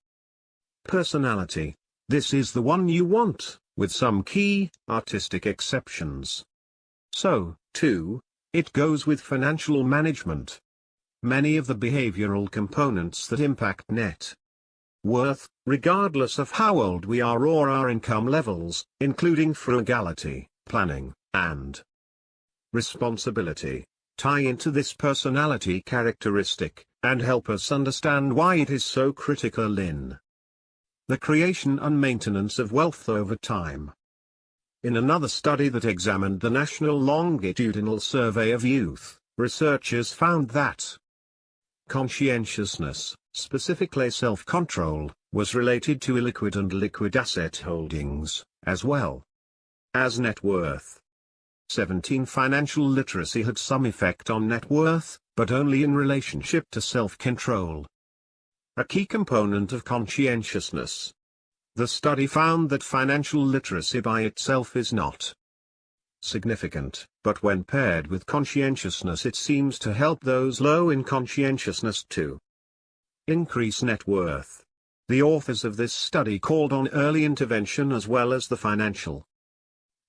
personality, this is the one you want, with some key, artistic exceptions. So, too, it goes with financial management. Many of the behavioral components that impact net worth, regardless of how old we are or our income levels, including frugality, planning, and responsibility, tie into this personality characteristic, and help us understand why it is so critical in the creation and maintenance of wealth over time. In another study that examined the National Longitudinal Survey of Youth, researchers found that conscientiousness, specifically self-control, was related to illiquid and liquid asset holdings, as well as net worth. 17. Financial literacy had some effect on net worth, but only in relationship to self-control, a key component of conscientiousness. The study found that financial literacy by itself is not significant, but when paired with conscientiousness it seems to help those low in conscientiousness to increase net worth. The authors of this study called on early intervention as well as the financial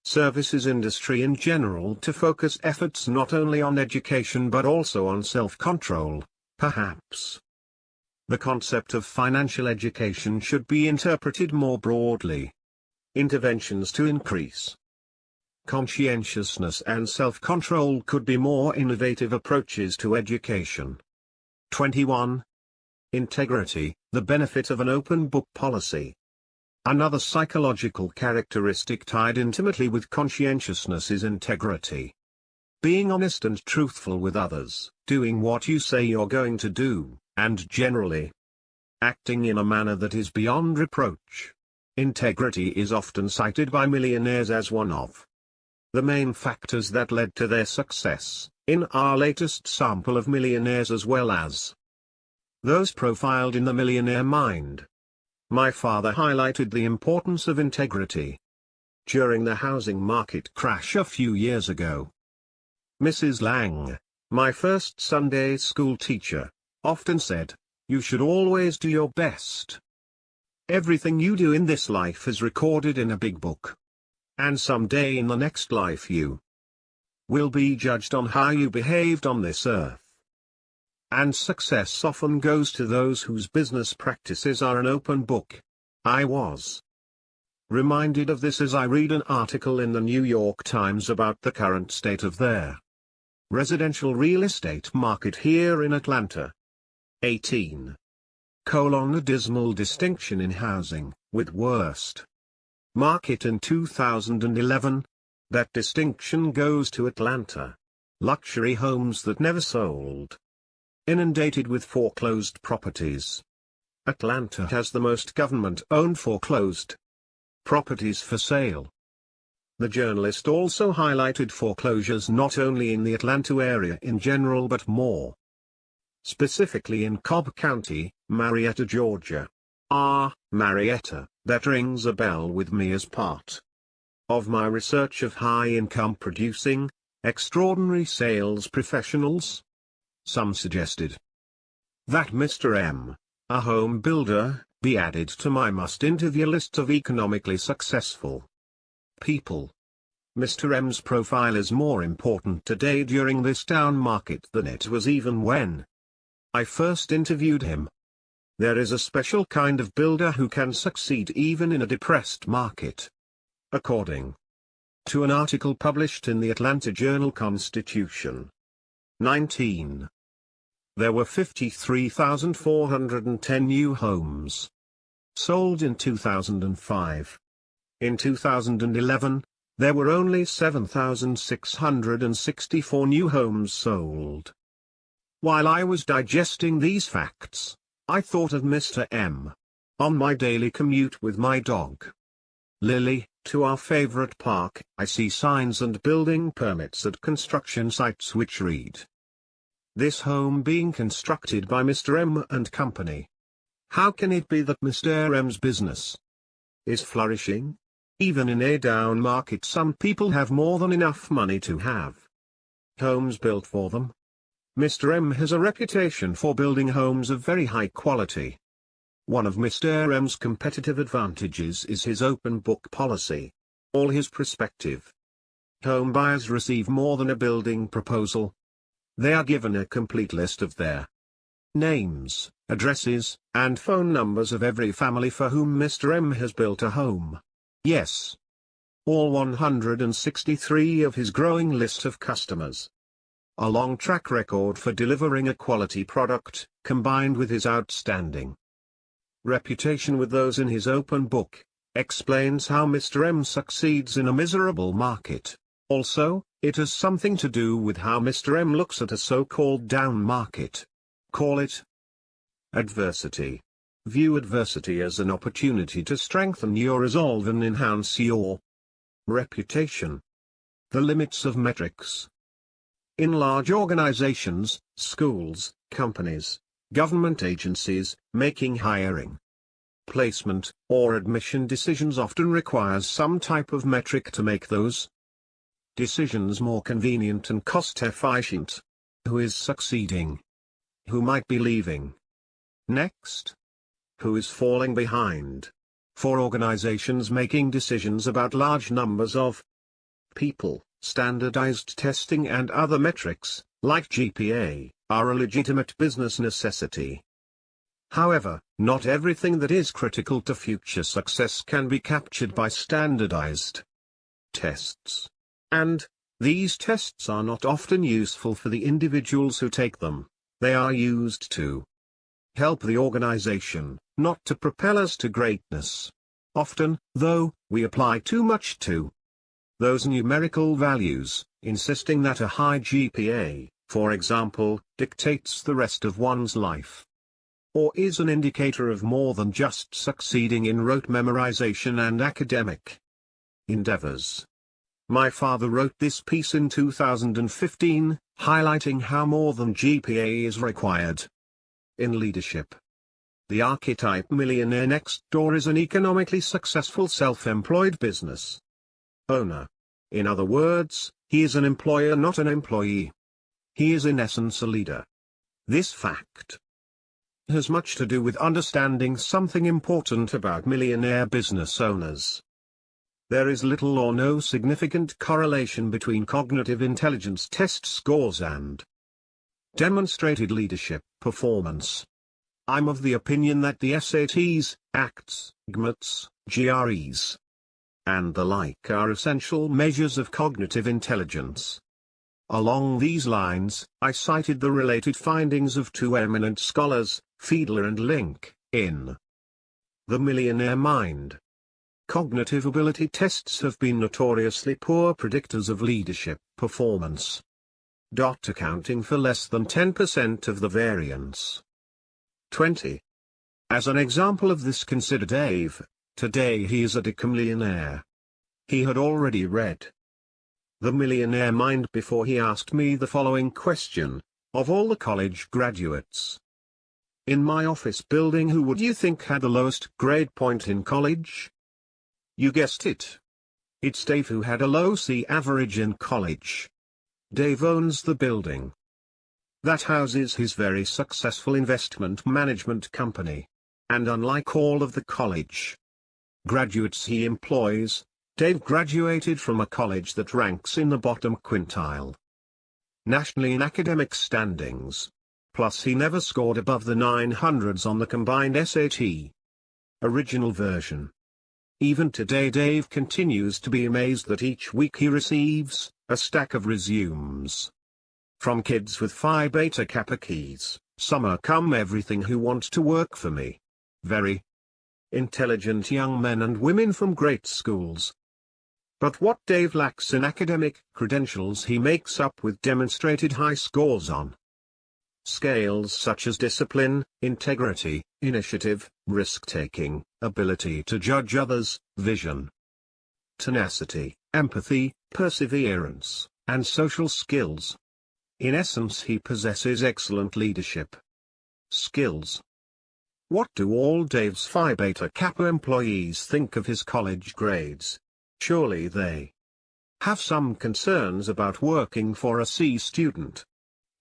services industry in general to focus efforts not only on education but also on self-control, perhaps. The concept of financial education should be interpreted more broadly. Interventions to increase conscientiousness and self-control could be more innovative approaches to education. 21. Integrity, the benefit of an open book policy. Another psychological characteristic tied intimately with conscientiousness is integrity. Being honest and truthful with others, doing what you say you're going to do, and generally acting in a manner that is beyond reproach. Integrity is often cited by millionaires as one of the main factors that led to their success, in our latest sample of millionaires as well as those profiled in the Millionaire Mind. My father highlighted the importance of integrity during the housing market crash a few years ago. Mrs. Lang, my first Sunday school teacher, often said, "You should always do your best. Everything you do in this life is recorded in a big book. And someday in the next life you will be judged on how you behaved on this earth." And success often goes to those whose business practices are an open book. I was reminded of this as I read an article in the New York Times about the current state of their residential real estate market here in Atlanta. 18. A dismal distinction in housing, with worst market in 2011. That distinction goes to Atlanta. Luxury homes that never sold. Inundated with foreclosed properties. Atlanta has the most government-owned foreclosed properties for sale. The journalist also highlighted foreclosures not only in the Atlanta area in general but more specifically in Cobb County, Marietta, Georgia. Marietta, that rings a bell with me as part of my research of high-income producing, extraordinary sales professionals. Some suggested that Mr. M, a home builder, be added to my must-interview list of economically successful people. Mr. M's profile is more important today during this down market than it was even when I first interviewed him. There is a special kind of builder who can succeed even in a depressed market. According to an article published in the Atlanta Journal-Constitution. 19. There were 53,410 new homes sold in 2005. In 2011, there were only 7,664 new homes sold. While I was digesting these facts, I thought of Mr. M. On my daily commute with my dog Lily, to our favorite park, I see signs and building permits at construction sites which read, "This home being constructed by Mr. M and Company." How can it be that Mr. M's business is flourishing? Even in a down market, some people have more than enough money to have homes built for them. Mr. M has a reputation for building homes of very high quality. One of Mr. M's competitive advantages is his open book policy. All his prospective home buyers receive more than a building proposal. They are given a complete list of their names, addresses, and phone numbers of every family for whom Mr. M has built a home. Yes, all 163 of his growing list of customers. A long track record for delivering a quality product, combined with his outstanding reputation with those in his open book, explains how Mr. M succeeds in a miserable market. Also, it has something to do with how Mr. M looks at a so-called down market. Call it adversity. View adversity as an opportunity to strengthen your resolve and enhance your reputation. The limits of metrics. In large organizations, schools, companies, government agencies, making hiring, placement, or admission decisions often requires some type of metric to make those decisions more convenient and cost-efficient. Who is succeeding? Who might be leaving next? Who is falling behind? For organizations making decisions about large numbers of people, standardized testing and other metrics, like GPA, are a legitimate business necessity. However, not everything that is critical to future success can be captured by standardized tests. And these tests are not often useful for the individuals who take them. They are used to help the organization, not to propel us to greatness. Often, though, we apply too much to those numerical values, insisting that a high GPA, for example, dictates the rest of one's life, or is an indicator of more than just succeeding in rote memorization and academic endeavors. My father wrote this piece in 2015, highlighting how more than GPA is required in leadership. The archetype millionaire next door is an economically successful self-employed business owner. In other words, he is an employer, not an employee. He is in essence a leader. This fact has much to do with understanding something important about millionaire business owners. There is little or no significant correlation between cognitive intelligence test scores and demonstrated leadership performance. I'm of the opinion that the SATs, ACTs, GMATs, GREs, and the like are essential measures of cognitive intelligence. Along these lines, I cited the related findings of two eminent scholars, Fiedler and Link, in The Millionaire Mind. Cognitive ability tests have been notoriously poor predictors of leadership performance, accounting for less than 10% of the variance. 20. As an example of this, consider Dave. Today he is a decamillionaire. He had already read The Millionaire Mind before he asked me the following question: of all the college graduates in my office building, who would you think had the lowest grade point in college? You guessed it. It's Dave, who had a low C average in college. Dave owns the building that houses his very successful investment management company. And unlike all of the college graduates he employs, Dave graduated from a college that ranks in the bottom quintile nationally in academic standings. Plus he never scored above the 900s on the combined SAT original version. Even today Dave continues to be amazed that each week he receives a stack of resumes from kids with Phi Beta Kappa keys. Summer come everything who want to work for me. Very intelligent young men and women from great schools. But what Dave lacks in academic credentials he makes up with demonstrated high scores on scales such as discipline, integrity, initiative, risk-taking, ability to judge others, vision, tenacity, empathy, perseverance, and social skills. In essence, he possesses excellent leadership skills. What do all Dave's Phi Beta Kappa employees think of his college grades? Surely they have some concerns about working for a C student.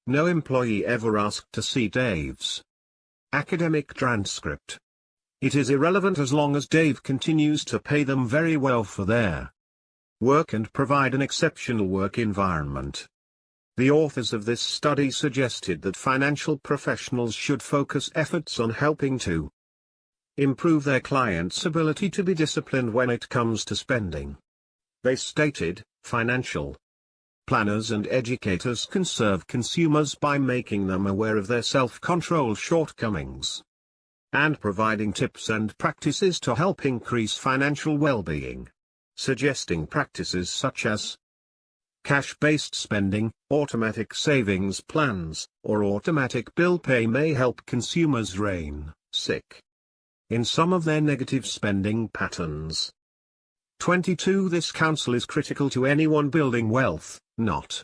No employee ever asked to see Dave's academic transcript. It is irrelevant as long as Dave continues to pay them very well for their work and provide an exceptional work environment. The authors of this study suggested that financial professionals should focus efforts on helping to improve their clients' ability to be disciplined when it comes to spending. They stated, financial planners and educators can serve consumers by making them aware of their self-control shortcomings and providing tips and practices to help increase financial well-being. Suggesting practices such as cash-based spending, automatic savings plans, or automatic bill pay may help consumers rein in some of their negative spending patterns. 22. This counsel is critical to anyone building wealth, not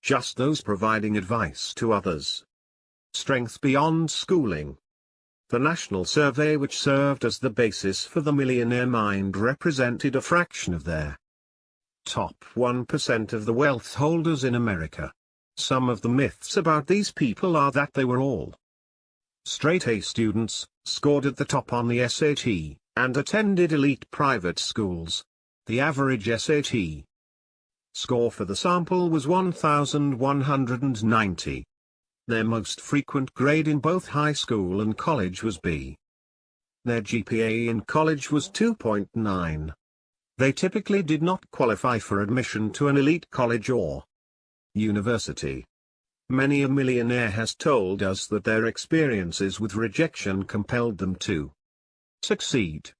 just those providing advice to others. Strength beyond schooling. The national survey, which served as the basis for the Millionaire Mind, represented a fraction of their top 1% of the wealth holders in America. Some of the myths about these people are that they were all straight A students, scored at the top on the SAT, and attended elite private schools. The average SAT score for the sample was 1,190. Their most frequent grade in both high school and college was B. Their GPA in college was 2.9. They typically did not qualify for admission to an elite college or university. Many a millionaire has told us that their experiences with rejection compelled them to succeed.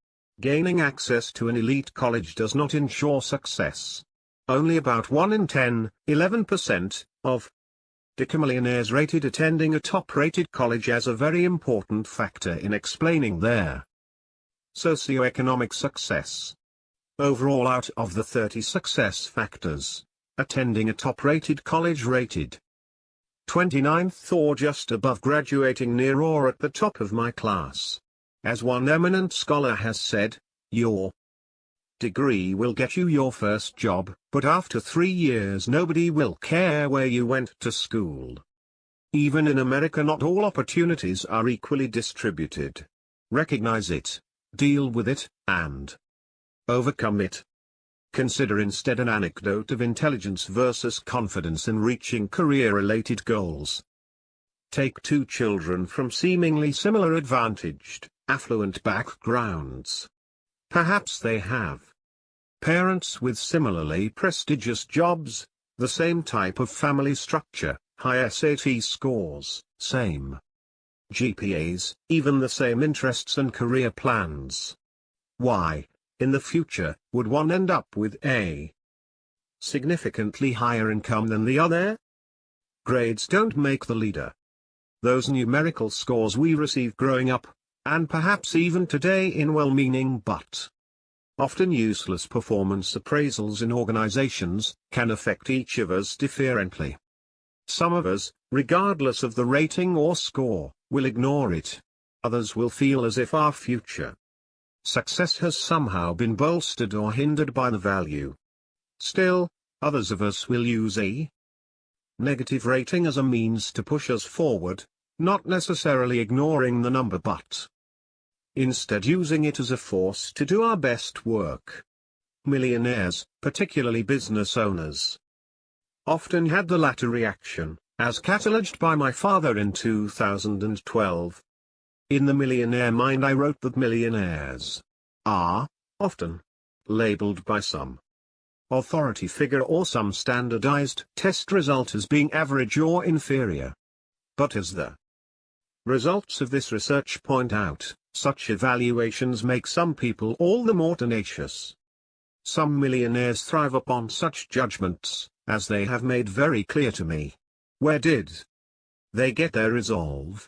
Gaining access to an elite college does not ensure success. Only about 1 in 10, 11%, of decamillionaires rated attending a top-rated college as a very important factor in explaining their socioeconomic success. Overall, out of the 30 success factors, attending a top-rated college rated 29th or just above graduating near or at the top of my class. As one eminent scholar has said, your degree will get you your first job, but after 3 years nobody will care where you went to school. Even in America, not all opportunities are equally distributed. Recognize it, deal with it, and overcome it. Consider instead an anecdote of intelligence versus confidence in reaching career-related goals. Take 2 children from seemingly similar advantaged, affluent backgrounds. Perhaps they have parents with similarly prestigious jobs, the same type of family structure, high SAT scores, same GPAs, even the same interests and career plans. Why, in the future, would one end up with a significantly higher income than the other? Grades don't make the leader. Those numerical scores we receive growing up, and perhaps even today in well-meaning but often useless performance appraisals in organizations, can affect each of us differently. Some of us, regardless of the rating or score, will ignore it. Others will feel as if our future success has somehow been bolstered or hindered by the value. Still, others of us will use a negative rating as a means to push us forward, not necessarily ignoring the number but instead using it as a force to do our best work. Millionaires, particularly business owners, often had the latter reaction, as cataloged by my father in 2012. In The Millionaire Mind I wrote that millionaires are often labeled by some authority figure or some standardized test result as being average or inferior. But as the results of this research point out, such evaluations make some people all the more tenacious. Some millionaires thrive upon such judgments, as they have made very clear to me. Where did they get their resolve?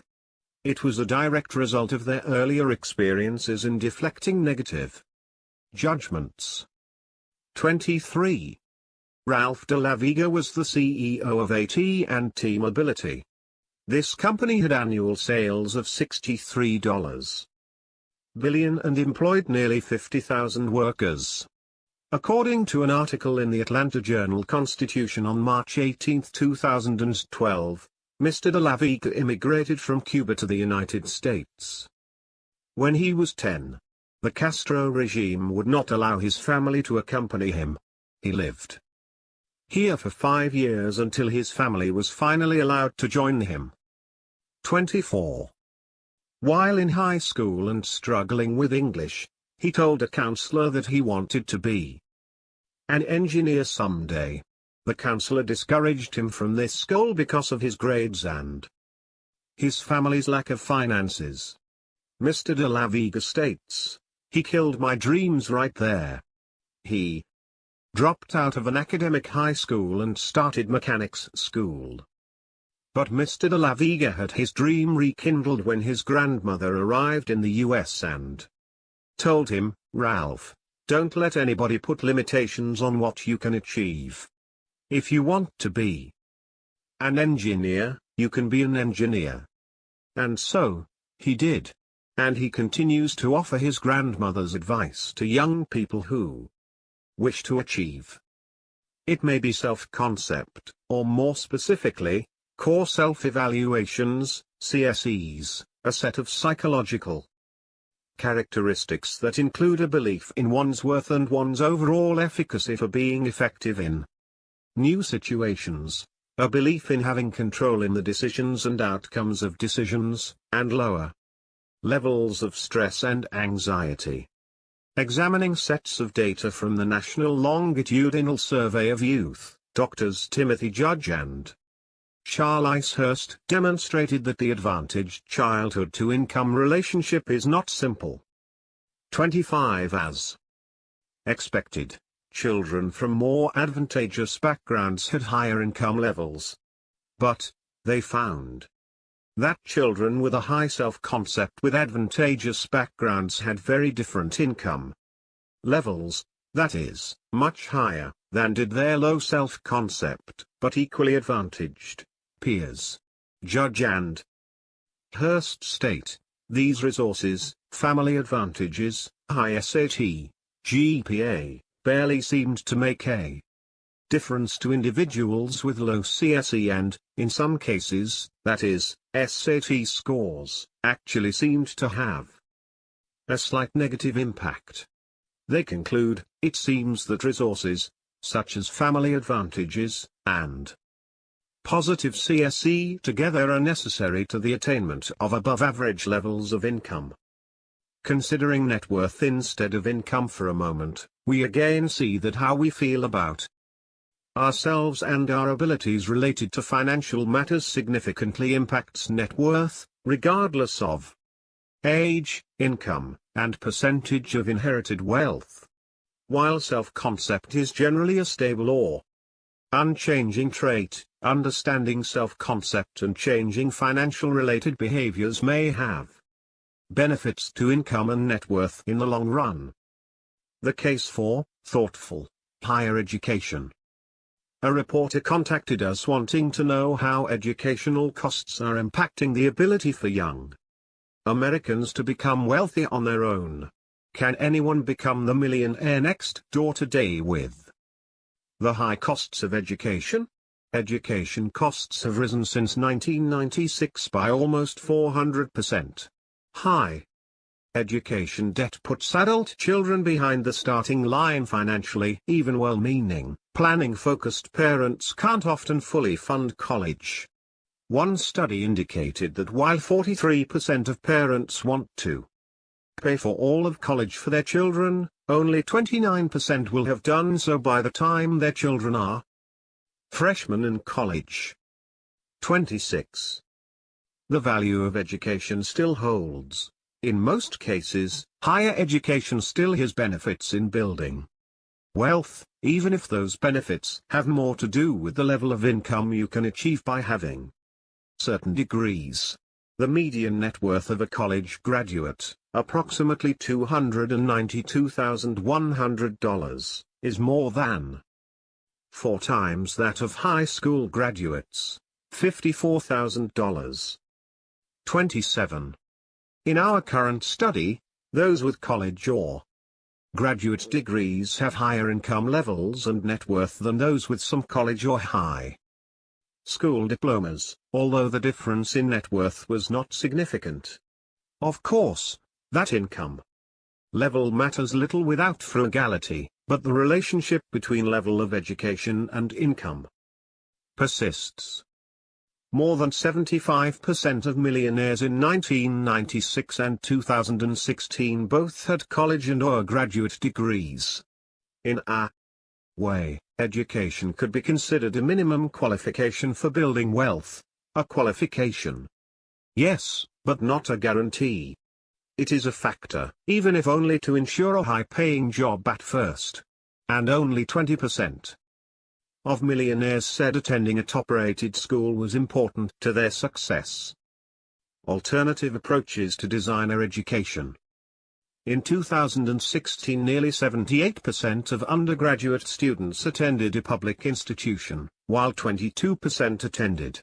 It was a direct result of their earlier experiences in deflecting negative judgments. 23. Ralph de la Vega was the CEO of AT&T Mobility. This company had annual sales of $63 billion and employed nearly 50,000 workers. According to an article in the Atlanta Journal-Constitution on March 18, 2012, Mr. de la Vega immigrated from Cuba to the United States. When he was 10, the Castro regime would not allow his family to accompany him. He lived here for 5 years until his family was finally allowed to join him. 24. While in high school and struggling with English, he told a counselor that he wanted to be an engineer someday. The counselor discouraged him from this goal because of his grades and his family's lack of finances. Mr. de la Vega states, "He killed my dreams right there." He dropped out of an academic high school and started mechanics school. But Mr. de la Vega had his dream rekindled when his grandmother arrived in the US and told him, "Ralph, don't let anybody put limitations on what you can achieve. If you want to be an engineer, you can be an engineer." And so, he did. And he continues to offer his grandmother's advice to young people who wish to achieve. It may be self-concept, or more specifically, core self-evaluations, CSEs, a set of psychological characteristics that include a belief in one's worth and one's overall efficacy for being effective in new situations, a belief in having control in the decisions and outcomes of decisions, and lower levels of stress and anxiety. Examining sets of data from the National Longitudinal Survey of Youth, Drs. Timothy Judge and Charles Hurst demonstrated that the advantaged childhood-to-income relationship is not simple. 25 As expected, children from more advantageous backgrounds had higher income levels. But, they found that children with a high self-concept with advantageous backgrounds had very different income levels, that is, much higher than did their low self-concept, but equally advantaged peers. Judge and Hurst state, these resources, family advantages, high SAT, GPA, barely seemed to make a difference to individuals with low CSE and, in some cases, that is, SAT scores, actually seemed to have a slight negative impact. They conclude, it seems that resources, such as family advantages, and positive CSE together are necessary to the attainment of above-average levels of income. Considering net worth instead of income for a moment, we again see that how we feel about ourselves and our abilities related to financial matters significantly impacts net worth, regardless of age, income, and percentage of inherited wealth. While self-concept is generally a stable or unchanging trait, understanding self-concept and changing financial-related behaviors may have benefits to income and net worth in the long run. The case for thoughtful higher education. A reporter contacted us wanting to know how educational costs are impacting the ability for young Americans to become wealthy on their own. Can anyone become the millionaire next door today with the high costs of education? Education costs have risen since 1996 by almost 400%. High education debt puts adult children behind the starting line financially. Even well-meaning, planning-focused parents can't often fully fund college. One study indicated that while 43% of parents want to pay for all of college for their children, only 29% will have done so by the time their children are freshmen in college. 26. The value of education still holds. In most cases, higher education still has benefits in building wealth, even if those benefits have more to do with the level of income you can achieve by having certain degrees. The median net worth of a college graduate, approximately $292,100, is more than 4 times that of high school graduates, $54,000. 27. In our current study, those with college or graduate degrees have higher income levels and net worth than those with some college or high school diplomas, although the difference in net worth was not significant. Of course, that income level matters little without frugality, but the relationship between level of education and income persists. More than 75% of millionaires in 1996 and 2016 both had college and/or graduate degrees. In a way, education could be considered a minimum qualification for building wealth, a qualification. Yes, but not a guarantee. It is a factor, even if only to ensure a high-paying job at first. And only 20% of millionaires said attending a top-rated school was important to their success. Alternative approaches to designer education. In 2016, nearly 78% of undergraduate students attended a public institution, while 22% attended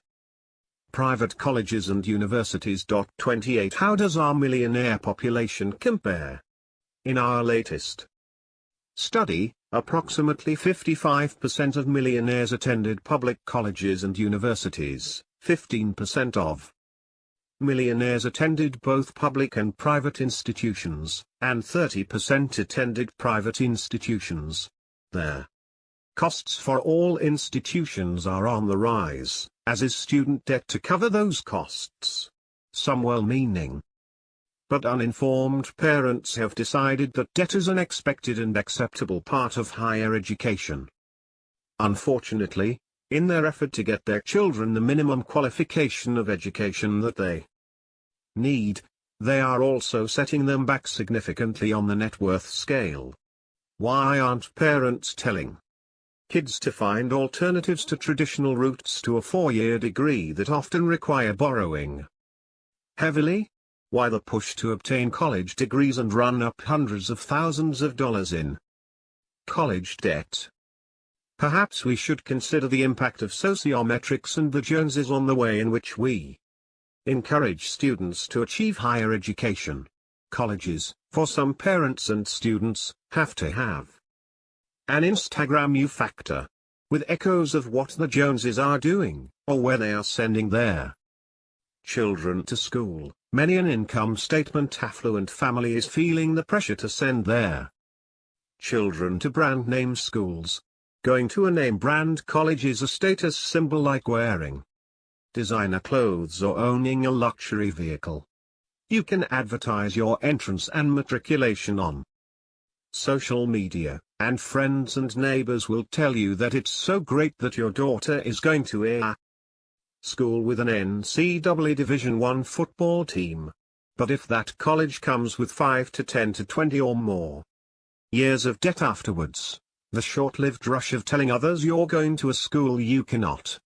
private colleges and universities. 28 How does our millionaire population compare? In our latest study, approximately 55% of millionaires attended public colleges and universities, 15% of millionaires attended both public and private institutions, and 30% attended private institutions. Their costs for all institutions are on the rise, as is student debt to cover those costs. Some well-meaning but uninformed parents have decided that debt is an expected and acceptable part of higher education. Unfortunately, in their effort to get their children the minimum qualification of education that they need, they are also setting them back significantly on the net worth scale. Why aren't parents telling kids to find alternatives to traditional routes to a 4-year degree that often require borrowing heavily? Why the push to obtain college degrees and run up hundreds of thousands of dollars in college debt? Perhaps we should consider the impact of sociometrics and the Joneses on the way in which we encourage students to achieve higher education. Colleges, for some parents and students, have to have an Instagram you factor, with echoes of what the Joneses are doing, or where they are sending their children to school. Many an income statement affluent family is feeling the pressure to send their children to brand name schools. Going to a name brand college is a status symbol like wearing designer clothes or owning a luxury vehicle. You can advertise your entrance and matriculation on social media, and friends and neighbors will tell you that it's so great that your daughter is going to a school with an NCAA Division I football team. But if that college comes with 5 to 10 to 20 or more years of debt afterwards, the short-lived rush of telling others you're going to a school you cannot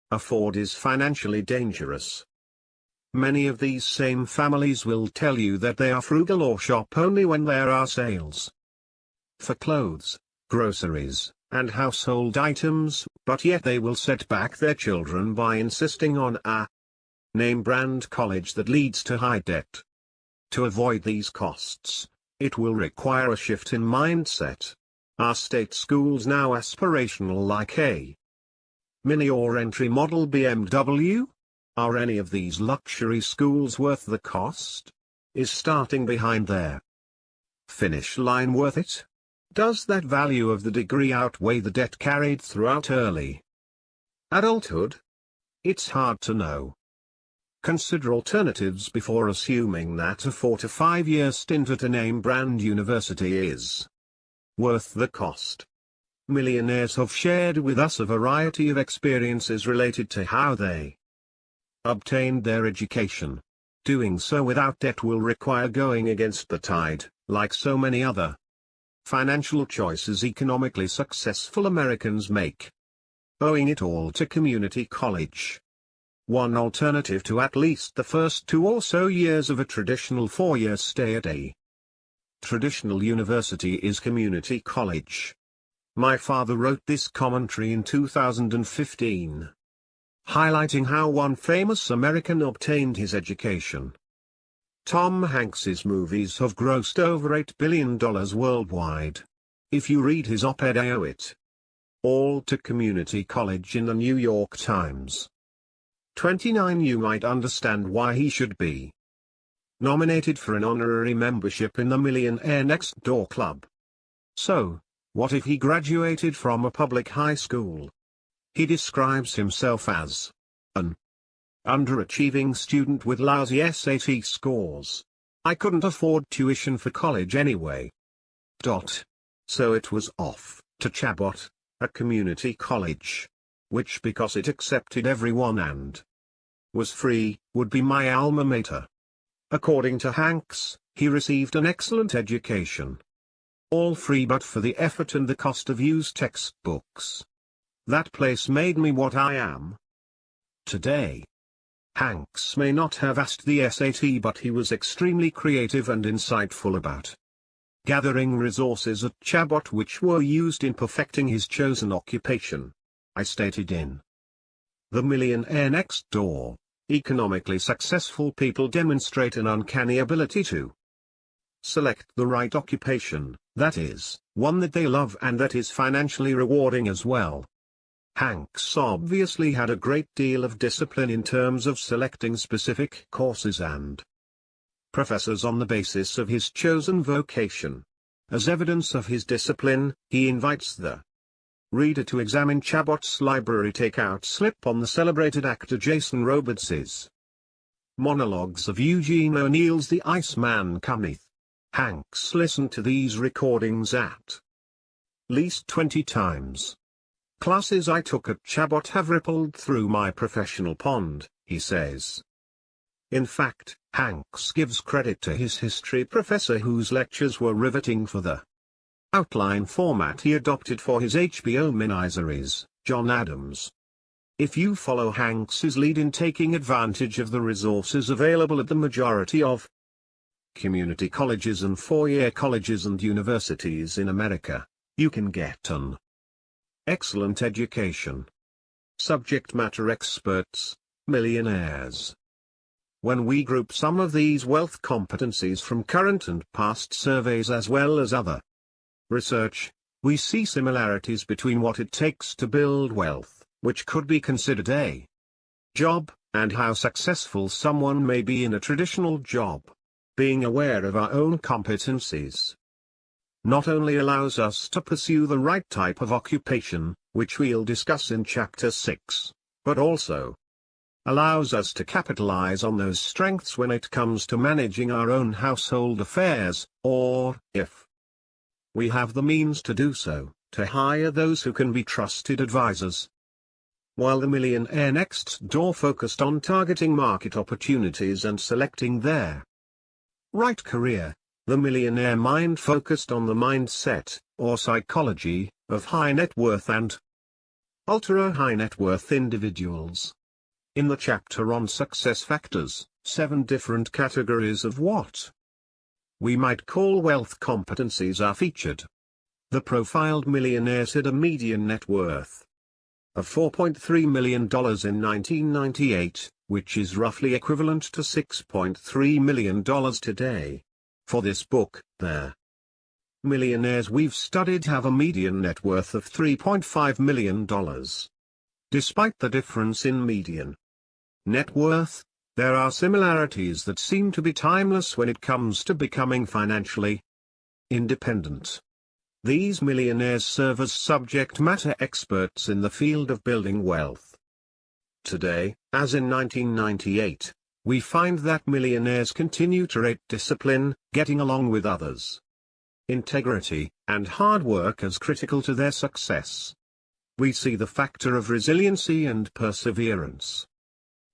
afford is financially dangerous. Many of these same families will tell you that they are frugal or shop only when there are sales for clothes, groceries, and household items, but yet they will set back their children by insisting on a name brand college that leads to high debt. To avoid these costs, it will require a shift in mindset. Are state schools now aspirational like a Mini or entry model BMW? Are any of these luxury schools worth the cost? Is starting behind their finish line worth it? Does that value of the degree outweigh the debt carried throughout early adulthood? It's hard to know. Consider alternatives before assuming that a 4 to 5 year stint at a name brand university is worth the cost. Millionaires have shared with us a variety of experiences related to how they obtained their education. Doing so without debt will require going against the tide, like so many other financial choices economically successful Americans make. Owing it all to community college. One alternative to at least the first 2 or so years of a traditional 4-year stay at a traditional university is community college. My father wrote this commentary in 2015, highlighting how one famous American obtained his education. Tom Hanks's movies have grossed over $8 billion worldwide. If you read his op-ed I Owe It All to Community College in the New York Times 29, you might understand why he should be nominated for an honorary membership in the Millionaire Next Door Club. So, what if he graduated from a public high school? He describes himself as an underachieving student with lousy SAT scores. I couldn't afford tuition for college anyway. So it was off to Chabot, a community college, which because it accepted everyone and was free, would be my alma mater. According to Hanks, he received an excellent education. All free but for the effort and the cost of used textbooks. That place made me what I am today. Hanks may not have asked the SAT, but he was extremely creative and insightful about gathering resources at Chabot which were used in perfecting his chosen occupation. I stated in The Millionaire Next Door, economically successful people demonstrate an uncanny ability to select the right occupation, that is, one that they love and that is financially rewarding as well. Hanks obviously had a great deal of discipline in terms of selecting specific courses and professors on the basis of his chosen vocation. As evidence of his discipline, he invites the reader to examine Chabot's library takeout slip on the celebrated actor Jason Robards's monologues of Eugene O'Neill's The Iceman Cometh. Hanks listened to these recordings at least 20 times. classes I took at Chabot have rippled through my professional pond," he says. In fact, Hanks gives credit to his history professor whose lectures were riveting for the outline format he adopted for his HBO miniseries, John Adams. If you follow Hanks's lead in taking advantage of the resources available at the majority of community colleges and four-year colleges and universities in America, you can get an excellent education. Subject matter experts, millionaires. When we group some of these wealth competencies from current and past surveys as well as other research, we see similarities between what it takes to build wealth, which could be considered a job, and how successful someone may be in a traditional job. Being aware of our own competencies not only allows us to pursue the right type of occupation, which we'll discuss in Chapter 6, but also allows us to capitalize on those strengths when it comes to managing our own household affairs, or, if we have the means to do so, to hire those who can be trusted advisors. While the Millionaire Next Door focused on targeting market opportunities and selecting their right career, the Millionaire Mind focused on the mindset, or psychology, of high net worth and ultra-high net worth individuals. In the chapter on success factors, 7 different categories of what we might call wealth competencies are featured. The profiled millionaires had a median net worth of $4.3 million in 1998, which is roughly equivalent to $6.3 million today. For this book, the millionaires we've studied have a median net worth of $3.5 million. Despite the difference in median net worth, there are similarities that seem to be timeless when it comes to becoming financially independent. These millionaires serve as subject matter experts in the field of building wealth. Today, as in 1998, we find that millionaires continue to rate discipline, getting along with others, integrity, and hard work as critical to their success. We see the factor of resiliency and perseverance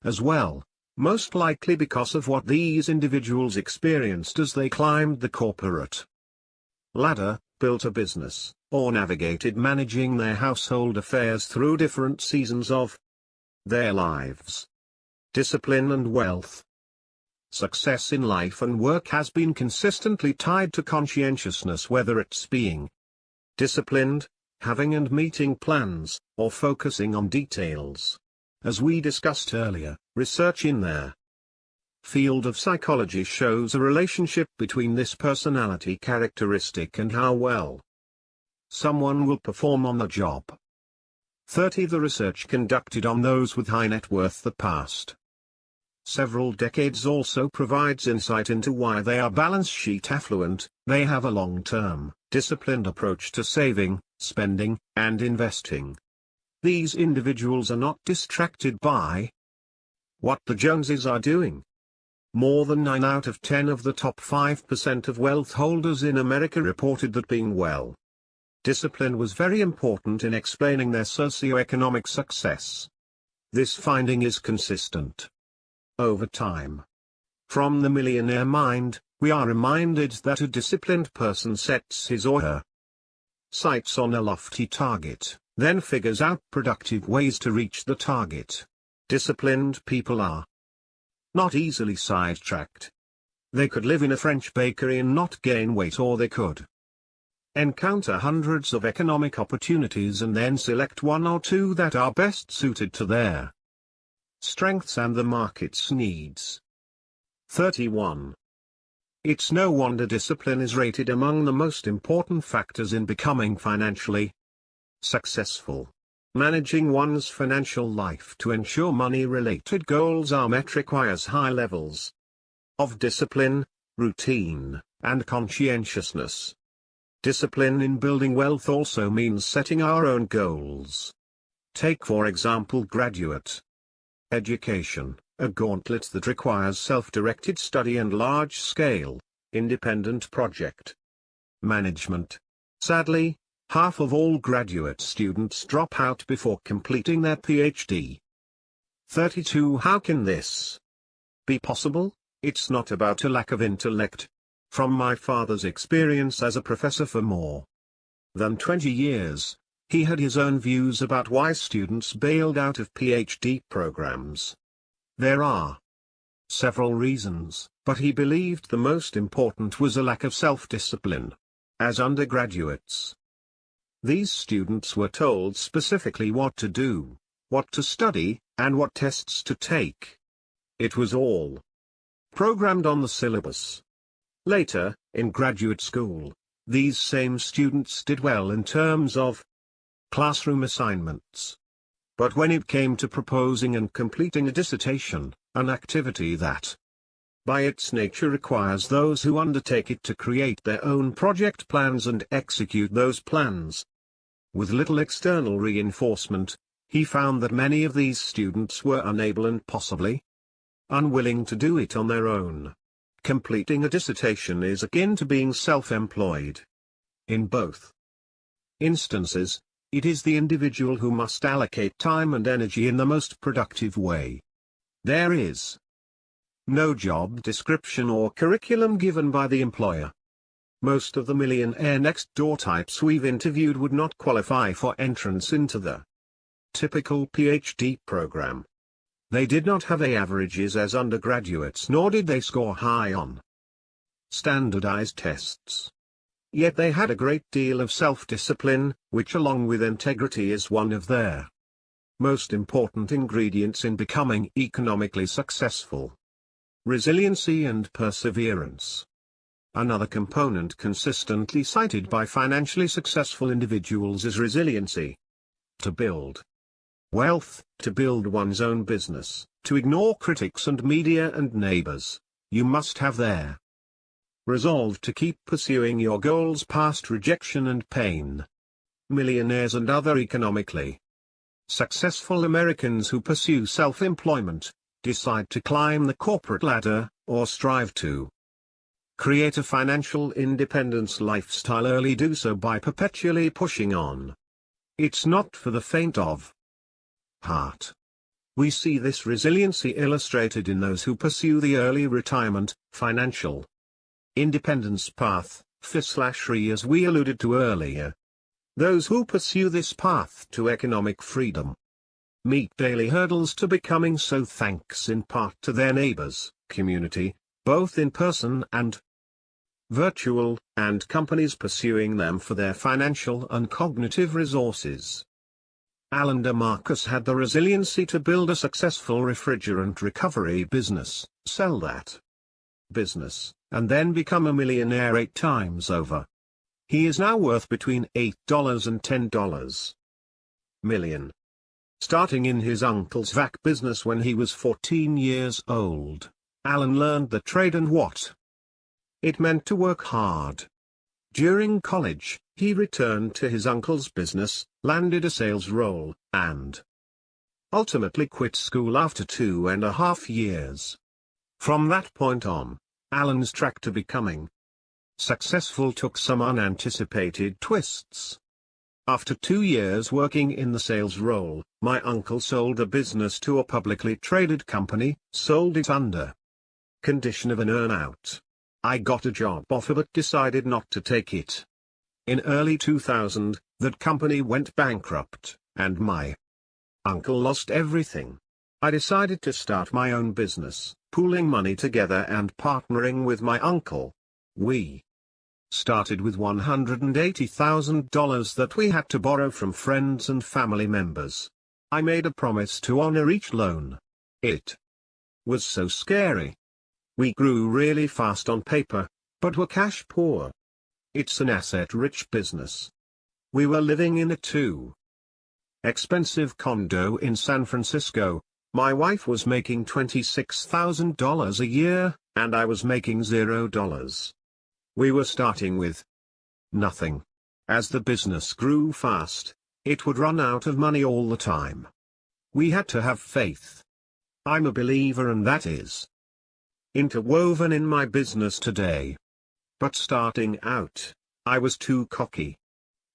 as well, most likely because of what these individuals experienced as they climbed the corporate ladder, built a business, or navigated managing their household affairs through different seasons of their lives. Discipline and wealth. Success in life and work has been consistently tied to conscientiousness, whether it's being disciplined, having and meeting plans, or focusing on details. As we discussed earlier, research in their field of psychology shows a relationship between this personality characteristic and how well someone will perform on the job. 30. The research conducted on those with high net worth the past several decades also provides insight into why they are balance sheet affluent. They have a long-term, disciplined approach to saving, spending, and investing. These individuals are not distracted by what the Joneses are doing. More than 9 out of 10 of the top 5% of wealth holders in America reported that being well disciplined was very important in explaining their socioeconomic success. This finding is consistent over time. From the Millionaire Mind, we are reminded that a disciplined person sets his or her sights on a lofty target, then figures out productive ways to reach the target. Disciplined people are not easily sidetracked. They could live in a French bakery and not gain weight, or they could encounter hundreds of economic opportunities and then select 1 or 2 that are best suited to their strengths and the market's needs. 31. It's no wonder discipline is rated among the most important factors in becoming financially successful. Managing one's financial life to ensure money-related goals are met requires high levels of discipline, routine, and conscientiousness. Discipline in building wealth also means setting our own goals. Take for example graduate education, a gauntlet that requires self-directed study and large-scale, independent project management. Sadly, Half of all graduate students drop out before completing their PhD. 32. How can this be possible? It's not about a lack of intellect. From my father's experience as a professor for more than 20 years, he had his own views about why students bailed out of PhD programs. There are several reasons, but he believed the most important was a lack of self-discipline. As undergraduates, these students were told specifically what to do, what to study, and what tests to take. It was all programmed on the syllabus. Later, in graduate school, these same students did well in terms of classroom assignments. But when it came to proposing and completing a dissertation, an activity that, by its nature, requires those who undertake it to create their own project plans and execute those plans with little external reinforcement, he found that many of these students were unable and possibly unwilling to do it on their own. Completing a dissertation is akin to being self-employed. In both instances, it is the individual who must allocate time and energy in the most productive way. There is no job description or curriculum given by the employer. Most of the Millionaire Next Door types we've interviewed would not qualify for entrance into the typical PhD program. They did not have A averages as undergraduates, nor did they score high on standardized tests. Yet they had a great deal of self-discipline, which along with integrity is one of their most important ingredients in becoming economically successful. Resiliency and perseverance. Another component consistently cited by financially successful individuals is resiliency. To build wealth, to build one's own business, to ignore critics and media and neighbors, you must have their resolve to keep pursuing your goals past rejection and pain. Millionaires and other economically successful Americans who pursue self-employment, decide to climb the corporate ladder, or strive to create a financial independence lifestyle early do so by perpetually pushing on. It's not for the faint of heart. We see this resiliency illustrated in those who pursue the early retirement, financial independence path, FI/RE as we alluded to earlier. Those who pursue this path to economic freedom meet daily hurdles to becoming so thanks in part to their neighbors, community, both in person and virtual, and companies pursuing them for their financial and cognitive resources. Alan DeMarcus had the resiliency to build a successful refrigerant recovery business, sell that business, and then become a millionaire 8 times over. He is now worth between $8 and $10 million. Starting in his uncle's vac business when he was 14 years old, Alan learned the trade and what it meant to work hard. During college, he returned to his uncle's business, landed a sales role, and ultimately quit school after 2.5 years. From that point on, Alan's track to becoming successful took some unanticipated twists. After 2 years working in the sales role, my uncle sold the business to a publicly traded company, sold it under condition of an earn-out. I got a job offer but decided not to take it. In early 2000, that company went bankrupt, and my uncle lost everything. I decided to start my own business, pooling money together and partnering with my uncle. We started with $180,000 that we had to borrow from friends and family members. I made a promise to honor each loan. It was so scary. We grew really fast on paper, but were cash poor. It's an asset-rich business. We were living in a too expensive condo in San Francisco. My wife was making $26,000 a year, and I was making $0. We were starting with nothing. As the business grew fast, it would run out of money all the time. We had to have faith. I'm a believer, and that is interwoven in my business today. But starting out, I was too cocky.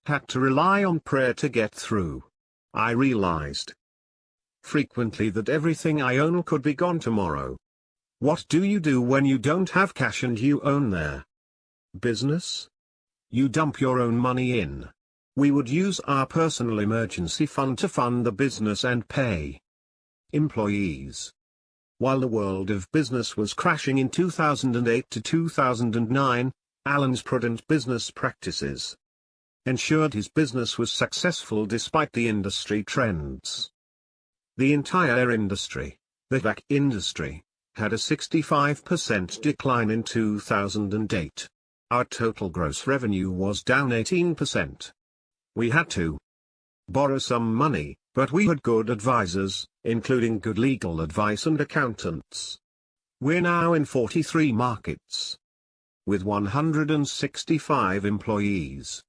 Had to rely on prayer to get through. I realized frequently that everything I own could be gone tomorrow. What do you do when you don't have cash and you own their business? You dump your own money in. We would use our personal emergency fund to fund the business and pay employees. While the world of business was crashing in 2008 to 2009, Alan's prudent business practices ensured his business was successful despite the industry trends. The entire industry, the tech industry, had a 65% decline in 2008. Our total gross revenue was down 18%. We had to borrow some money, but we had good advisors, including good legal advice and accountants. We're now in 43 markets, with 165 employees.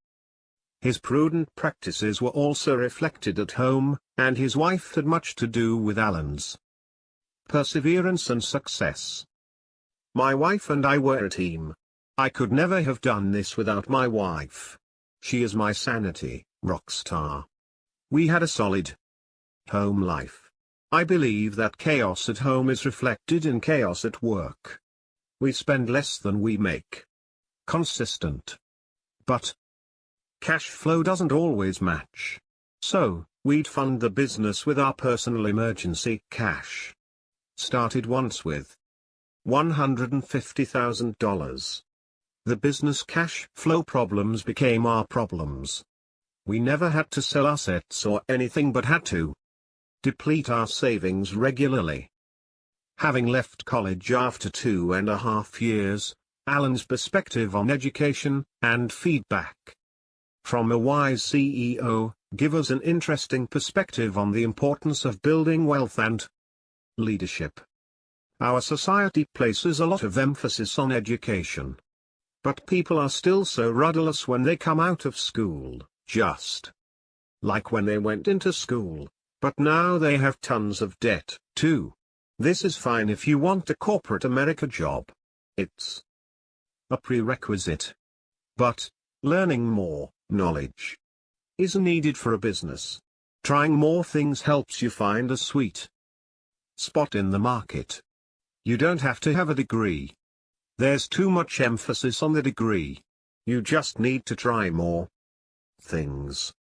His prudent practices were also reflected at home, and his wife had much to do with Alan's perseverance and success. My wife and I were a team. I could never have done this without my wife. She is my sanity, rock star. We had a solid home life. I believe that chaos at home is reflected in chaos at work. We spend less than we make. Consistent. But cash flow doesn't always match. So, we'd fund the business with our personal emergency cash. Started once with $150,000. The business cash flow problems became our problems. We never had to sell assets or anything but had to deplete our savings regularly. Having left college after 2.5 years, Alan's perspective on education and feedback from a wise CEO give us an interesting perspective on the importance of building wealth and leadership. Our society places a lot of emphasis on education. But people are still so rudderless when they come out of school, just like when they went into school, but now they have tons of debt, too. This is fine if you want a corporate America job. It's a prerequisite. But learning more knowledge is needed for a business. Trying more things helps you find a sweet spot in the market. You don't have to have a degree. There's too much emphasis on the degree. You just need to try more things.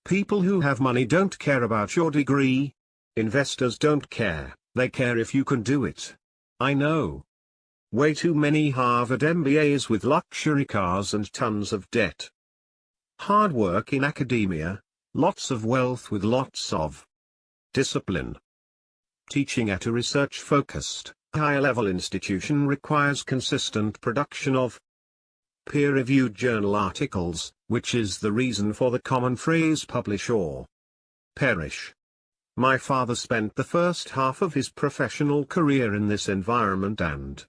People who have money don't care about your degree. Investors don't care, they care if you can do it. I know way too many Harvard MBAs with luxury cars and tons of debt. Hard work in academia, lots of wealth with lots of discipline. Teaching at a research-focused, higher-level institution requires consistent production of peer-reviewed journal articles, which is the reason for the common phrase publish or perish. My father spent the first half of his professional career in this environment and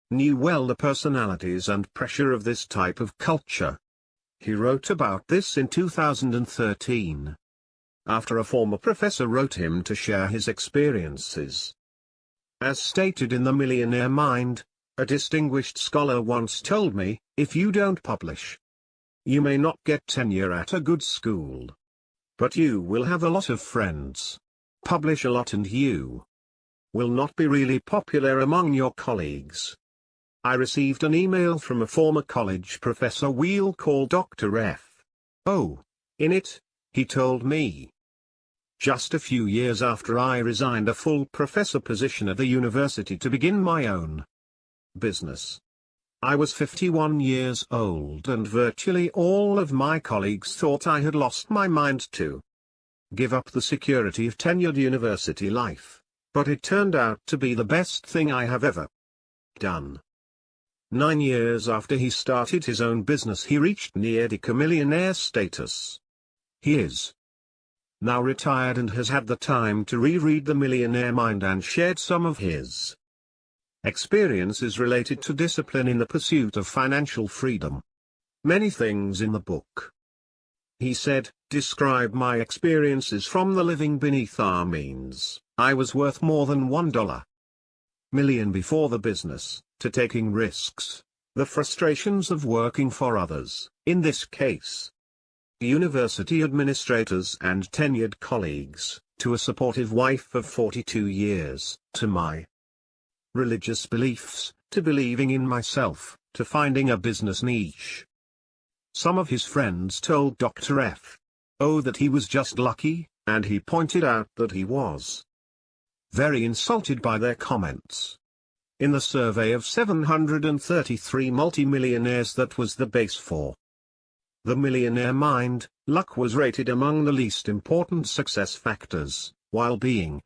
knew well the personalities and pressure of this type of culture. He wrote about this in 2013. After a former professor wrote him to share his experiences. As stated in The Millionaire Mind, a distinguished scholar once told me, if you don't publish, you may not get tenure at a good school. But you will have a lot of friends. Publish a lot and you will not be really popular among your colleagues. I received an email from a former college professor we'll call Dr. F. Oh, in it, he told me. Just a few years after I resigned a full professor position at the university to begin my own business. I was 51 years old and virtually all of my colleagues thought I had lost my mind to give up the security of tenured university life, but it turned out to be the best thing I have ever done. 9 years after he started his own business he reached near-decade millionaire status. He is now retired and has had the time to reread The Millionaire Mind and shared some of his experiences related to discipline in the pursuit of financial freedom. Many things in the book. He said, describe my experiences from the living beneath our means. I was worth more than $1 million before the business, to taking risks, the frustrations of working for others, in this case university administrators and tenured colleagues, to a supportive wife of 42 years, to my religious beliefs, to believing in myself, to finding a business niche. Some of his friends told Dr. F. O that he was just lucky, and he pointed out that he was very insulted by their comments. In the survey of 733 multimillionaires that was the base for The Millionaire Mind, luck was rated among the least important success factors, while being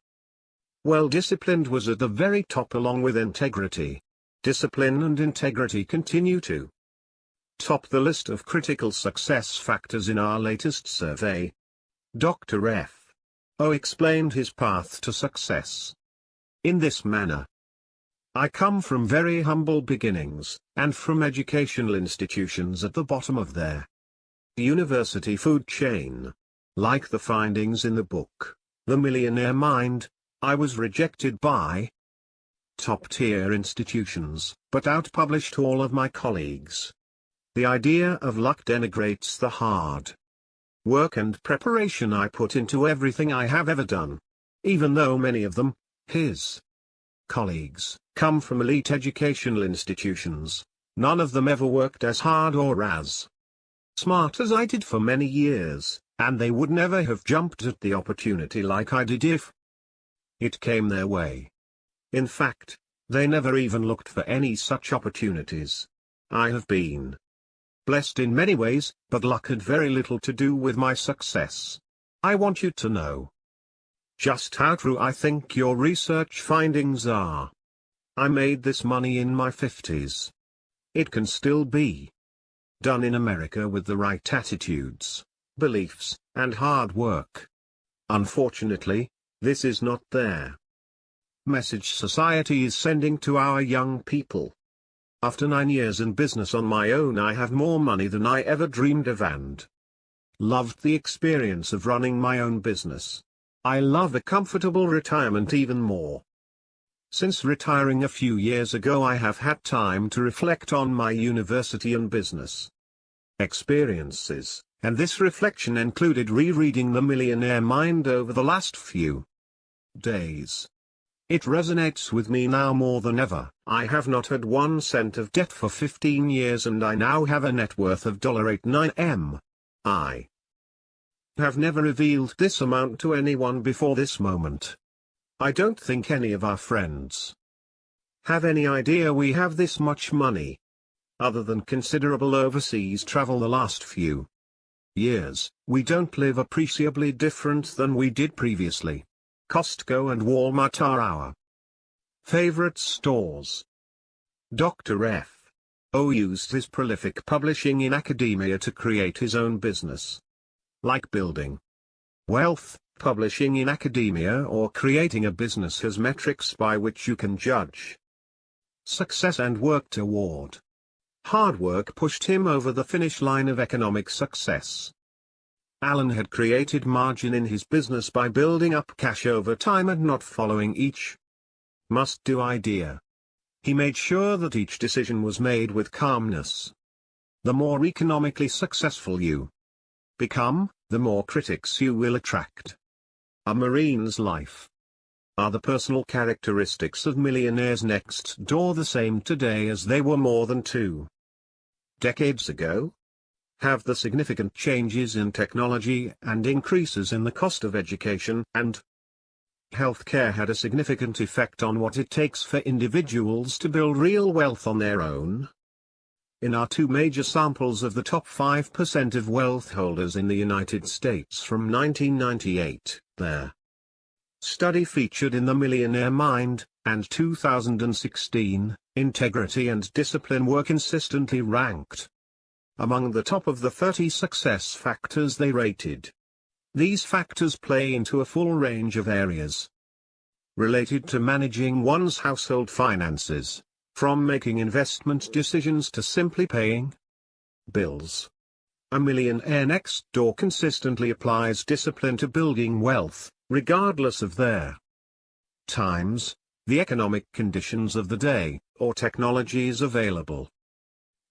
well-disciplined was at the very top along with integrity. Discipline and integrity continue to top the list of critical success factors in our latest survey. Dr. F. O explained his path to success in this manner. I come from very humble beginnings, and from educational institutions at the bottom of their university food chain. Like the findings in the book, The Millionaire Mind, I was rejected by top-tier institutions, but out-published all of my colleagues. The idea of luck denigrates the hard work and preparation I put into everything I have ever done. Even though many of them, his colleagues, come from elite educational institutions, none of them ever worked as hard or as smart as I did for many years, and they would never have jumped at the opportunity like I did if it came their way. In fact, they never even looked for any such opportunities. I have been blessed in many ways, but luck had very little to do with my success. I want you to know just how true I think your research findings are. I made this money in my 50s. It can still be done in America with the right attitudes, beliefs, and hard work. Unfortunately, this is not their message society is sending to our young people. After 9 years in business on my own, I have more money than I ever dreamed of and loved the experience of running my own business. I love a comfortable retirement even more. Since retiring a few years ago, I have had time to reflect on my university and business experiences, and this reflection included rereading The Millionaire Mind over the last few days. It resonates with me now more than ever. I have not had 1 cent of debt for 15 years and I now have a net worth of $89 M. I have never revealed this amount to anyone before this moment. I don't think any of our friends have any idea we have this much money. Other than considerable overseas travel the last few years, we don't live appreciably different than we did previously. Costco and Walmart are our favorite stores. Dr. F. O used his prolific publishing in academia to create his own business. Like building wealth, publishing in academia or creating a business has metrics by which you can judge success and work toward. Hard work pushed him over the finish line of economic success. Allen had created margin in his business by building up cash over time and not following each must-do idea. He made sure that each decision was made with calmness. The more economically successful you become, the more critics you will attract. A Marine's life. Are the personal characteristics of millionaires next door the same today as they were more than 2 decades ago? Have the significant changes in technology and increases in the cost of education and healthcare had a significant effect on what it takes for individuals to build real wealth on their own? In our 2 major samples of the top 5% of wealth holders in the United States from 1998, their study featured in The Millionaire Mind, and 2016, integrity and discipline were consistently ranked among the top of the 30 success factors they rated. These factors play into a full range of areas related to managing one's household finances, from making investment decisions to simply paying bills. A Millionaire Next Door consistently applies discipline to building wealth, regardless of their times, the economic conditions of the day, or technologies available.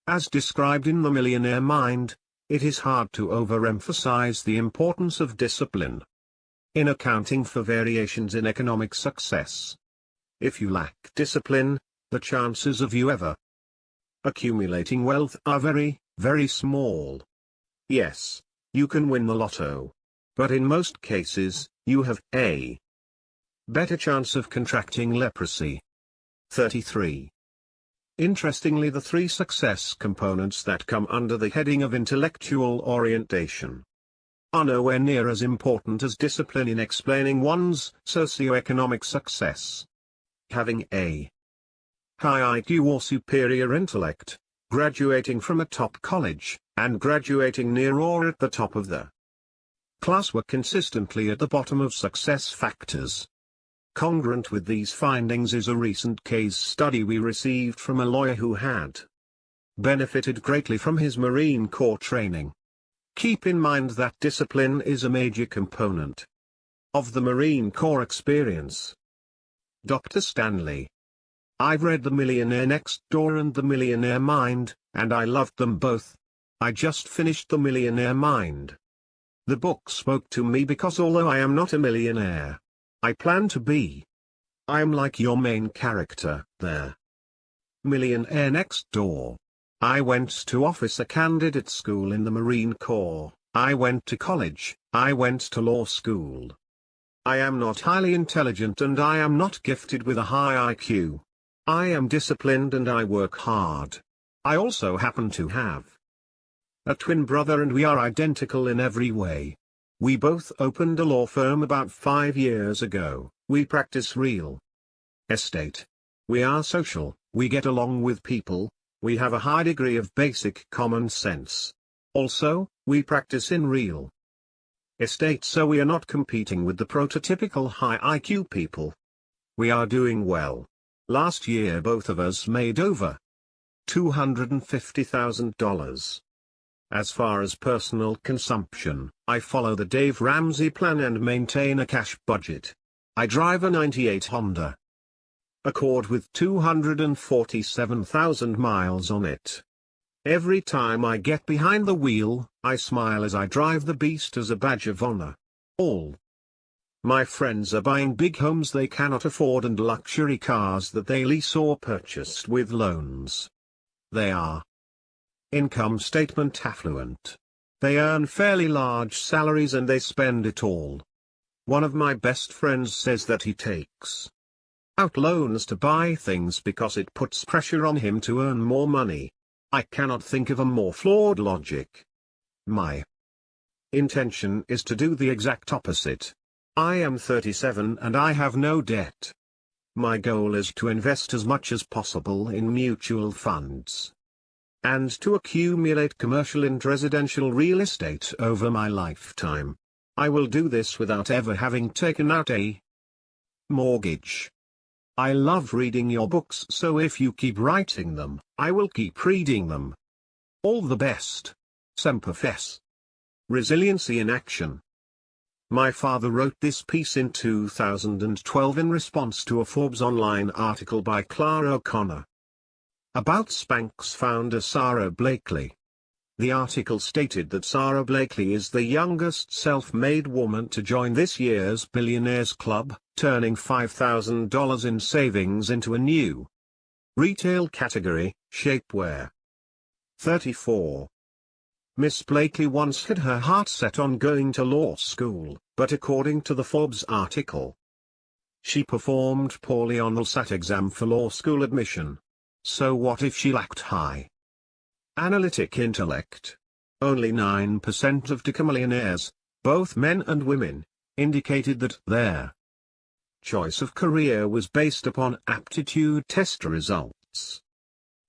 As described in The Millionaire Mind, It is hard to overemphasize the importance of discipline in accounting for variations in economic success. If you lack discipline, the chances of you ever accumulating wealth are very, very small. Yes, you can win the lotto. But in most cases, you have a better chance of contracting leprosy. 33. Interestingly, the three success components that come under the heading of intellectual orientation are nowhere near as important as discipline in explaining one's socioeconomic success. Having a high IQ or superior intellect, graduating from a top college, and graduating near or at the top of the class were consistently at the bottom of success factors. Congruent with these findings is a recent case study we received from a lawyer who had benefited greatly from his Marine Corps training. Keep in mind that discipline is a major component of the Marine Corps experience. Dr. Stanley. I've read The Millionaire Next Door and The Millionaire Mind, and I loved them both. I just finished The Millionaire Mind. The book spoke to me because although I am not a millionaire, I plan to be. I am like your main character there. Millionaire Next Door. I went to officer candidate school in the Marine Corps, I went to college, I went to law school. I am not highly intelligent and I am not gifted with a high IQ. I am disciplined and I work hard. I also happen to have a twin brother and we are identical in every way. We both opened a law firm about 5 years ago. We practice real estate. We are social, we get along with people, we have a high degree of basic common sense. Also, we practice in real estate so we are not competing with the prototypical high IQ people. We are doing well. Last year both of us made over $250,000. As far as personal consumption, I follow the Dave Ramsey plan and maintain a cash budget. I drive a '98 Honda Accord with 247,000 miles on it. Every time I get behind the wheel, I smile as I drive the beast as a badge of honor. All my friends are buying big homes they cannot afford and luxury cars that they lease or purchased with loans. They are income statement affluent. They earn fairly large salaries and they spend it all. One of my best friends says that he takes out loans to buy things because it puts pressure on him to earn more money. I cannot think of a more flawed logic. My intention is to do the exact opposite. I am 37 and I have no debt. My goal is to invest as much as possible in mutual funds and to accumulate commercial and residential real estate over my lifetime. I will do this without ever having taken out a mortgage. I love reading your books, so if you keep writing them, I will keep reading them. All the best. Semper Fes. Resiliency in action. My father wrote this piece in 2012 in response to a Forbes online article by Clara O'Connor about Spanx founder Sarah Blakely. The article stated that Sarah Blakely is the youngest self-made woman to join this year's Billionaires Club, turning $5,000 in savings into a new retail category, shapewear. 34. Miss Blakely once had her heart set on going to law school, but according to the Forbes article, she performed poorly on the LSAT exam for law school admission. So what if she lacked high analytic intellect? Only 9% of millionaires, both men and women, indicated that their choice of career was based upon aptitude test results.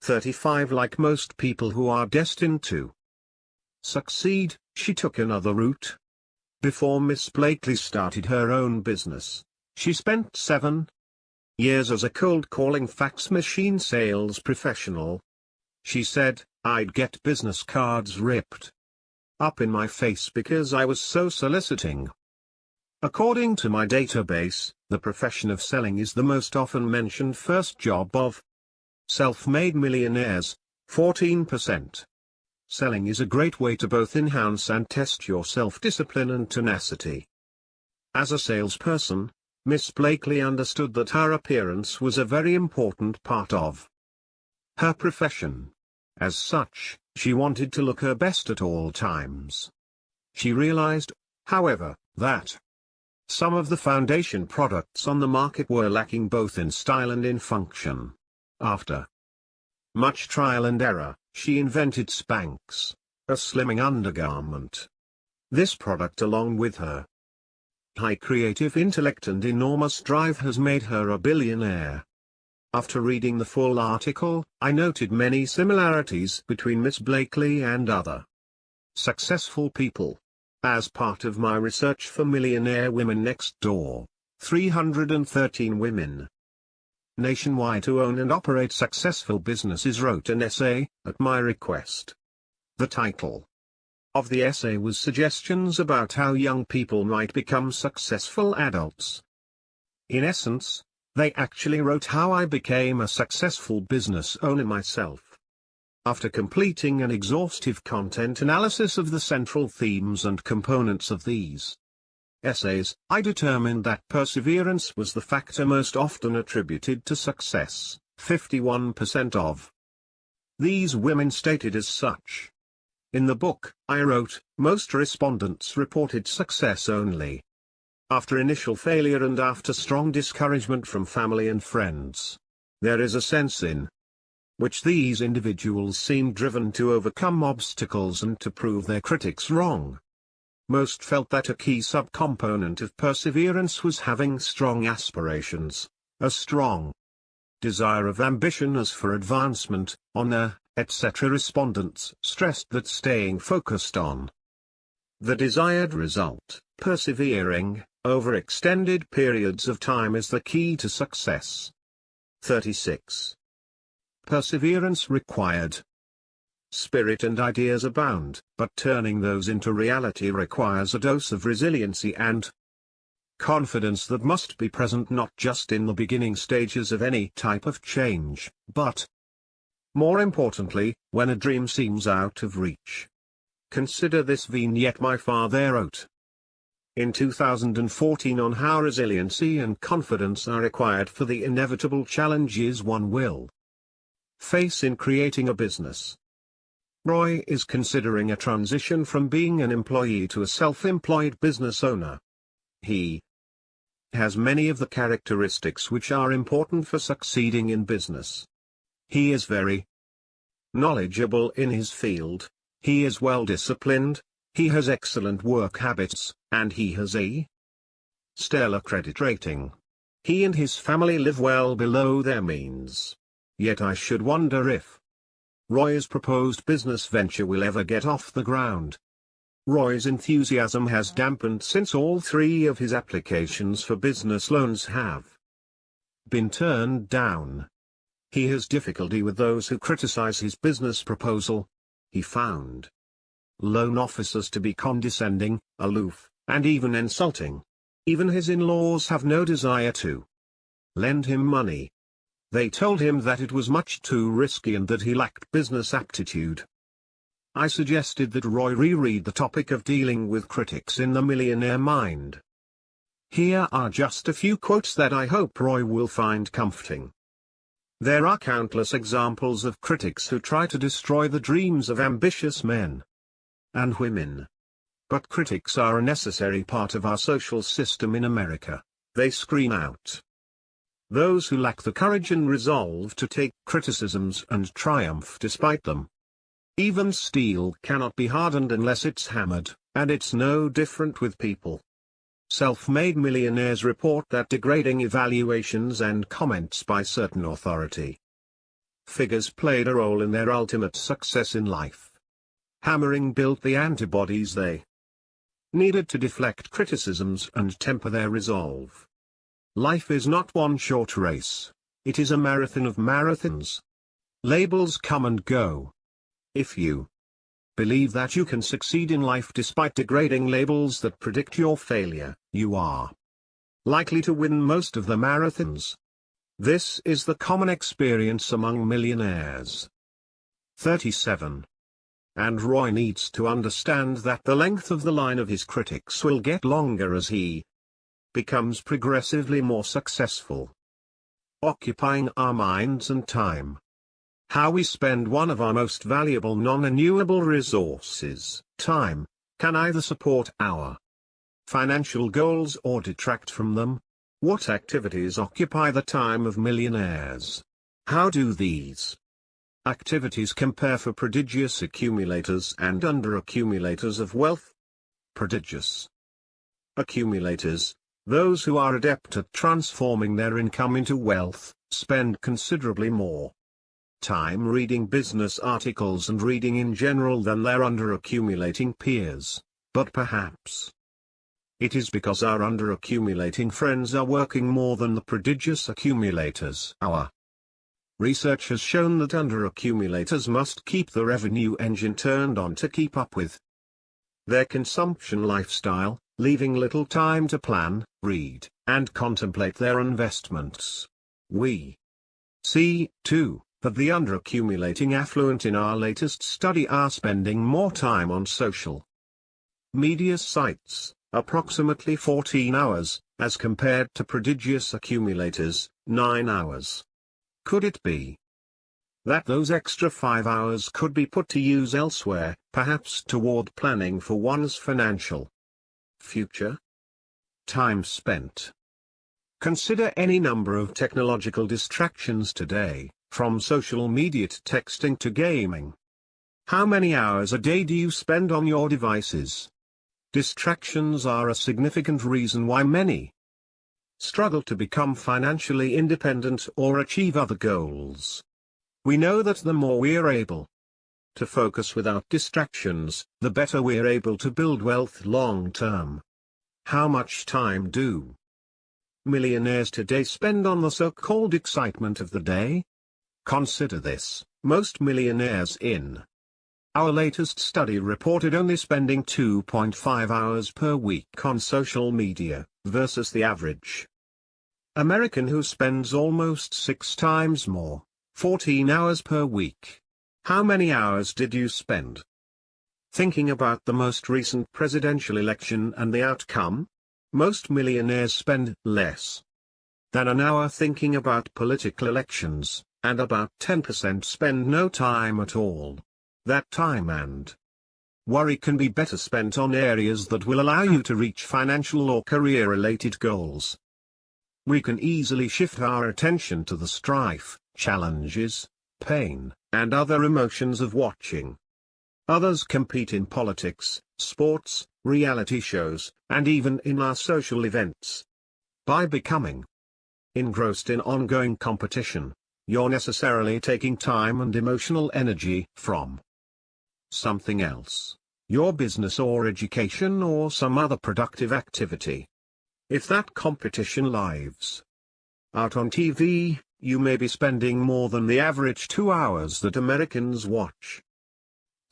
35. Like most people who are destined to succeed, she took another route. Before Miss Blakely started her own business, she spent 7 years as a cold-calling fax machine sales professional. She said, I'd get business cards ripped up in my face because I was so soliciting. According to my database, the profession of selling is the most often mentioned first job of self-made millionaires, 14%. Selling is a great way to both enhance and test your self-discipline and tenacity. As a salesperson, Miss Blakely understood that her appearance was a very important part of her profession. As such, she wanted to look her best at all times. She realized, however, that some of the foundation products on the market were lacking both in style and in function. After much trial and error, she invented Spanx, a slimming undergarment. This product, along with her high creative intellect and enormous drive, has made her a billionaire. After reading the full article, I noted many similarities between Miss Blakely and other successful people. As part of my research for Millionaire Women Next Door, 313 women nationwide who own and operate successful businesses wrote an essay, at my request. The title of the essay was Suggestions about how young people might become successful adults. In essence, they actually wrote how I became a successful business owner myself. After completing an exhaustive content analysis of the central themes and components of these essays, I determined that perseverance was the factor most often attributed to success. 51% of these women stated as such. In the book, I wrote, most respondents reported success only after initial failure and after strong discouragement from family and friends. There is a sense in which these individuals seem driven to overcome obstacles and to prove their critics wrong. Most felt that a key subcomponent of perseverance was having strong aspirations, a strong desire of ambition as for advancement, honor, etc. Respondents stressed that staying focused on the desired result, persevering, over extended periods of time is the key to success. 36. Perseverance required. Spirit and ideas abound, but turning those into reality requires a dose of resiliency and confidence that must be present not just in the beginning stages of any type of change, but, more importantly, when a dream seems out of reach. Consider this vignette my father wrote in 2014 on how resiliency and confidence are required for the inevitable challenges one will face in creating a business. Roy is considering a transition from being an employee to a self-employed business owner. He has many of the characteristics which are important for succeeding in business. He is very knowledgeable in his field, he is well disciplined, he has excellent work habits, and he has a stellar credit rating. He and his family live well below their means. Yet I should wonder if Roy's proposed business venture will ever get off the ground. Roy's enthusiasm has dampened since all three of his applications for business loans have been turned down. He has difficulty with those who criticize his business proposal. He found loan officers to be condescending, aloof, and even insulting. Even his in-laws have no desire to lend him money. They told him that it was much too risky and that he lacked business aptitude. I suggested that Roy reread the topic of dealing with critics in the millionaire mind. Here are just a few quotes that I hope Roy will find comforting. There are countless examples of critics who try to destroy the dreams of ambitious men and women. But critics are a necessary part of our social system in America. They screen out those who lack the courage and resolve to take criticisms and triumph despite them. Even steel cannot be hardened unless it's hammered, and it's no different with people. Self-made millionaires report that degrading evaluations and comments by certain authority figures played a role in their ultimate success in life. Hammering built the antibodies they needed to deflect criticisms and temper their resolve. Life is not one short race, it is a marathon of marathons. Labels come and go. If you believe that you can succeed in life despite degrading labels that predict your failure, you are likely to win most of the marathons. This is the common experience among millionaires. 37. and Roy needs to understand that the length of the line of his critics will get longer as he becomes progressively more successful. Occupying our minds and time. How we spend one of our most valuable non-renewable resources, time, can either support our financial goals or detract from them. What activities occupy the time of millionaires? How do these activities compare for prodigious accumulators and under-accumulators of wealth? Prodigious accumulators, those who are adept at transforming their income into wealth, spend considerably more time reading business articles and reading in general than their under-accumulating peers, but perhaps it is because our under-accumulating friends are working more than the prodigious accumulators. Our research has shown that under-accumulators must keep the revenue engine turned on to keep up with their consumption lifestyle, leaving little time to plan, read, and contemplate their investments. We see, too, that the under-accumulating affluent in our latest study are spending more time on social media sites, approximately 14 hours, as compared to prodigious accumulators, 9 hours. Could it be that those extra 5 hours could be put to use elsewhere, perhaps toward planning for one's financial future? Time spent. Consider any number of technological distractions today, from social media to texting to gaming. How many hours a day do you spend on your devices? Distractions are a significant reason why many struggle to become financially independent or achieve other goals. We know that the more we are able to focus without distractions, the better we are able to build wealth long term. How much time do millionaires today spend on the so-called excitement of the day? Consider this: most millionaires in our latest study reported only spending 2.5 hours per week on social media, versus the average American who spends almost 6 times more, 14 hours per week. How many hours did you spend thinking about the most recent presidential election and the outcome? Most millionaires spend less than an hour thinking about political elections, and about 10% spend no time at all. That time and worry can be better spent on areas that will allow you to reach financial or career-related goals. We can easily shift our attention to the strife, challenges, pain, and other emotions of watching others compete in politics, sports, reality shows, and even in our social events. By becoming engrossed in ongoing competition, you're necessarily taking time and emotional energy from something else, your business or education or some other productive activity. If that competition lives out on TV, you may be spending more than the average 2 hours that Americans watch.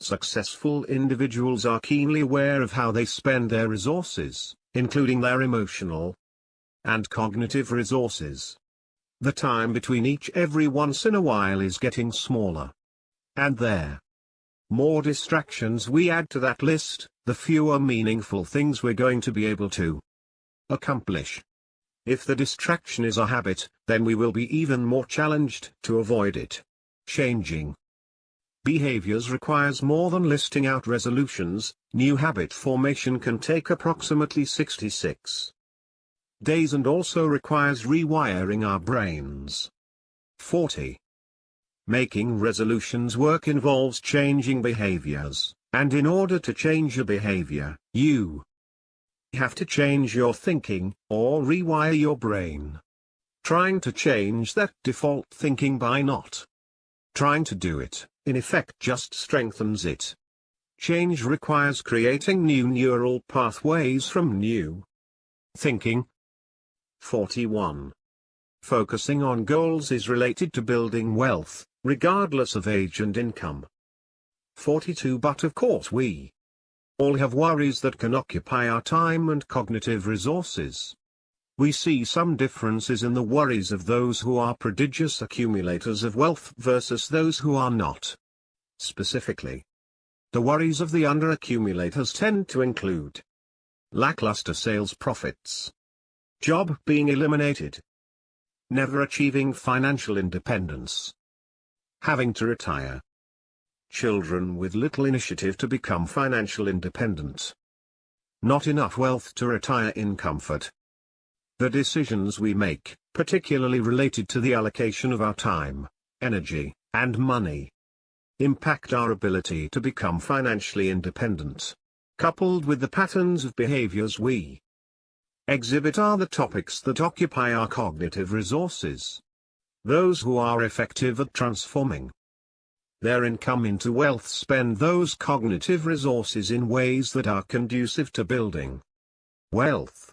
Successful individuals are keenly aware of how they spend their resources, including their emotional and cognitive resources. The time between each every once in a while is getting smaller. And there more distractions we add to that list, the fewer meaningful things we're going to be able to accomplish. If the distraction is a habit, then we will be even more challenged to avoid it. Changing behaviors requires more than listing out resolutions. New habit formation can take approximately 66 days and also requires rewiring our brains. 40. Making resolutions work involves changing behaviors, and in order to change a behavior, you have to change your thinking, or rewire your brain. Trying to change that default thinking by not trying to do it, in effect just strengthens it. Change requires creating new neural pathways from new thinking. 41. Focusing on goals is related to building wealth, regardless of age and income. 42. But of course we all have worries that can occupy our time and cognitive resources. We see some differences in the worries of those who are prodigious accumulators of wealth versus those who are not. Specifically, The worries of the underaccumulators tend to include lackluster sales profits, job being eliminated, never achieving financial independence, having to retire, children with little initiative to become financial independent, not enough wealth to retire in comfort. The decisions we make, particularly related to the allocation of our time, energy, and money, impact our ability to become financially independent. Coupled with the patterns of behaviors we exhibit are the topics that occupy our cognitive resources. Those who are effective at transforming their income into wealth spend those cognitive resources in ways that are conducive to building wealth.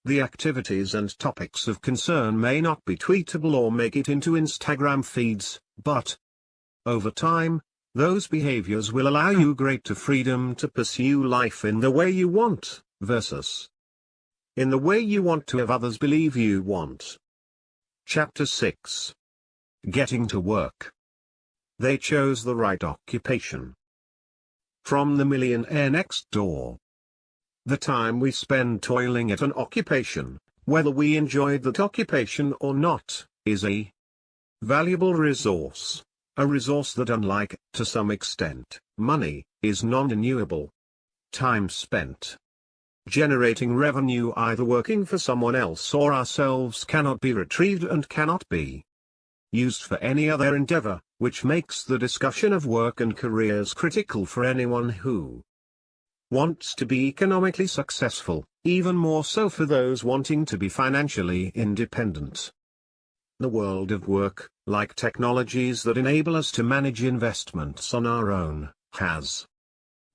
The activities and topics of concern may not be tweetable or make it into Instagram feeds, but over time, those behaviors will allow you greater freedom to pursue life in the way you want, versus in the way you want to have others believe you want. Chapter 6. Getting to Work. They chose the right occupation. From the Millionaire Next Door. The time we spend toiling at an occupation, whether we enjoyed that occupation or not, is a valuable resource. A resource that, unlike, to some extent, money, is non-renewable. Time spent generating revenue either working for someone else or ourselves cannot be retrieved and cannot be used for any other endeavor, which makes the discussion of work and careers critical for anyone who wants to be economically successful, even more so for those wanting to be financially independent. The world of work, like technologies that enable us to manage investments on our own, has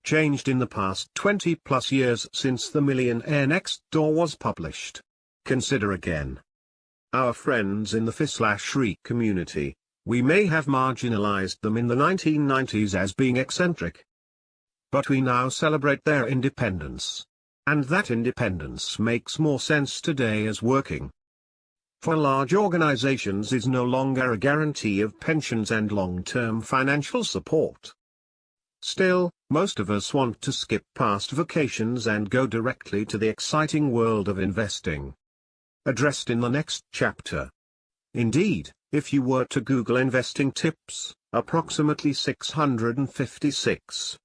changed in the past 20+ years since the Millionaire Next Door was published. Consider again. Our friends in the F/RE community, we may have marginalized them in the 1990s as being eccentric. But we now celebrate their independence. And that independence makes more sense today as working for large organizations is no longer a guarantee of pensions and long-term financial support. Still, most of us want to skip past vacations and go directly to the exciting world of investing, addressed in the next chapter. Indeed, if you were to Google investing tips, approximately 656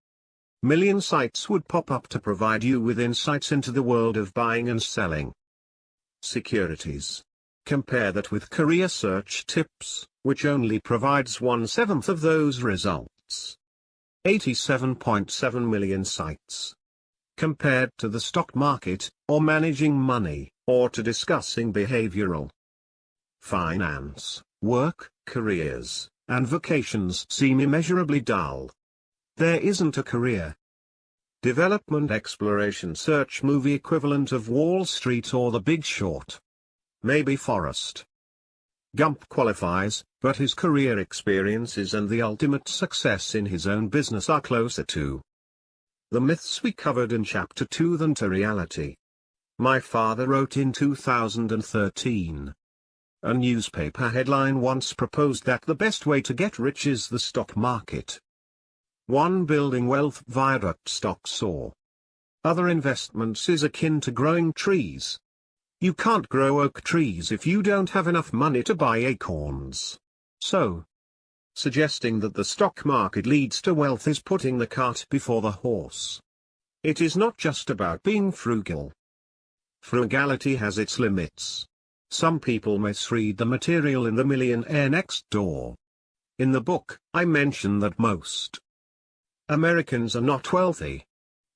million sites would pop up to provide you with insights into the world of buying and selling securities. Compare that with career search tips, which only provides 1/7 of those results. 87.7 million sites. Compared to the stock market, or managing money, or to discussing behavioral finance, work, careers, and vacations seem immeasurably dull. There isn't a career development exploration search movie equivalent of Wall Street or The Big Short. Maybe Forrest Gump qualifies, but his career experiences and the ultimate success in his own business are closer to the myths we covered in Chapter 2 than to reality. My father wrote in 2013. A newspaper headline once proposed that the best way to get rich is the stock market. One, building wealth via stocks or other investments is akin to growing trees. You can't grow oak trees if you don't have enough money to buy acorns. So, suggesting that the stock market leads to wealth is putting the cart before the horse. It is not just about being frugal. Frugality has its limits. Some people misread the material in the Millionaire Next Door. In the book, I mention that most Americans are not wealthy.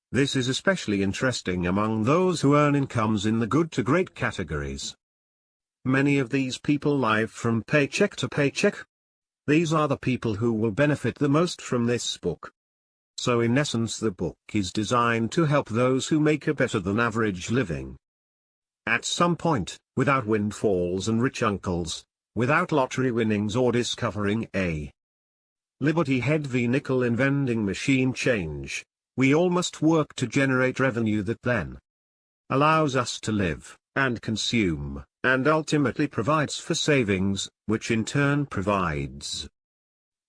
This is especially interesting among those who earn incomes in the good to great categories. Many of these people live from paycheck to paycheck. These are the people who will benefit the most from this book. So in essence, the book is designed to help those who make a better than average living. At some point, without windfalls and rich uncles, without lottery winnings or discovering a Liberty Head v nickel in vending machine change, we all must work to generate revenue that then allows us to live, and consume, and ultimately provides for savings, which in turn provides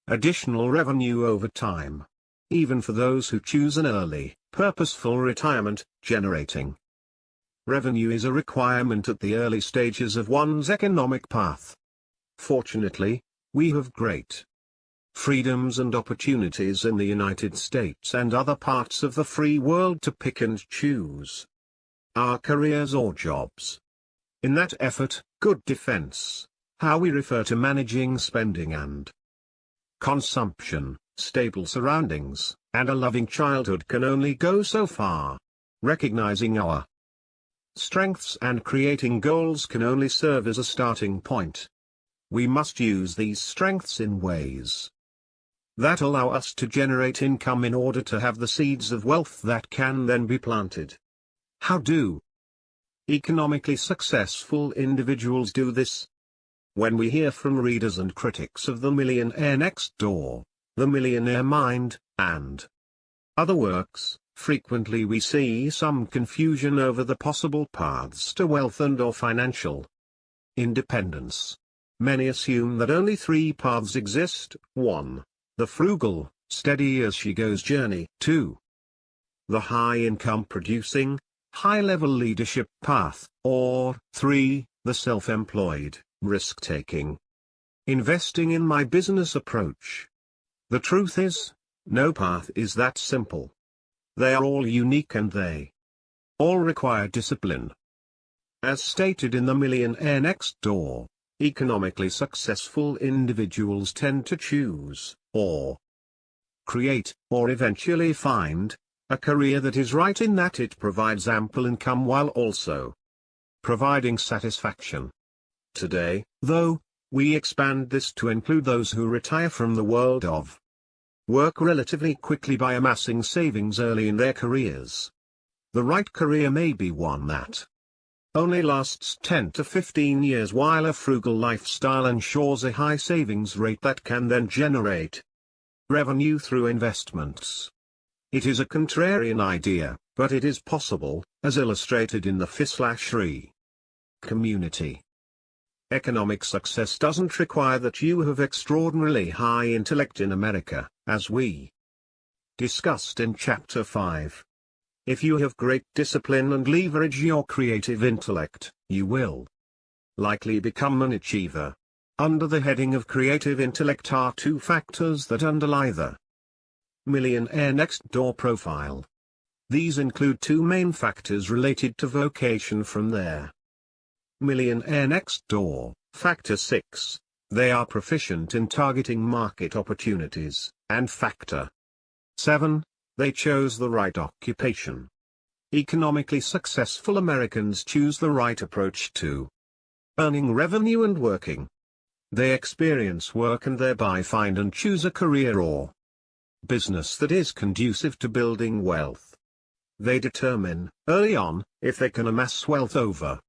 additional revenue over time. even for those who choose an early, purposeful retirement. Generating revenue is a requirement at the early stages of one's economic path. Fortunately, we have great freedoms and opportunities in the United States and other parts of the free world to pick and choose our careers or jobs. In that effort, good defense, how we refer to managing spending and consumption, stable surroundings, and a loving childhood can only go so far. Recognizing our strengths and creating goals can only serve as a starting point. We must use these strengths in ways that allow us to generate income in order to have the seeds of wealth that can then be planted. How do economically successful individuals do this? When we hear from readers and critics of The Millionaire Next Door, The Millionaire Mind, and other works, frequently we see some confusion over the possible paths to wealth and/or financial independence. Many assume that only three paths exist: 1. The frugal, steady-as-she-goes journey; 2. The high-income producing, high-level leadership path; or 3. The self-employed, risk-taking, investing in my business approach. The truth is, no path is that simple. They are all unique and they all require discipline. As stated in The Millionaire Next Door, economically successful individuals tend to choose, or create, or eventually find, a career that is right in that it provides ample income while also providing satisfaction. Today, though, we expand this to include those who retire from the world of work relatively quickly by amassing savings early in their careers. The right career may be one that only lasts 10 to 15 years, while a frugal lifestyle ensures a high savings rate that can then generate revenue through investments. It is a contrarian idea, but it is possible, as illustrated in the F/Re community. Economic success doesn't require that you have extraordinarily high intellect in America, as we discussed in Chapter 5. If you have great discipline and leverage your creative intellect, you will likely become an achiever. Under the heading of creative intellect are two factors that underlie the Millionaire Next Door profile. These include two main factors related to vocation from there. Millionaire Next Door, Factor 6, they are proficient in targeting market opportunities, and Factor 7, they chose the right occupation. Economically successful Americans choose the right approach to earning revenue and working. They experience work and thereby find and choose a career or business that is conducive to building wealth. They determine, early on, if they can amass wealth over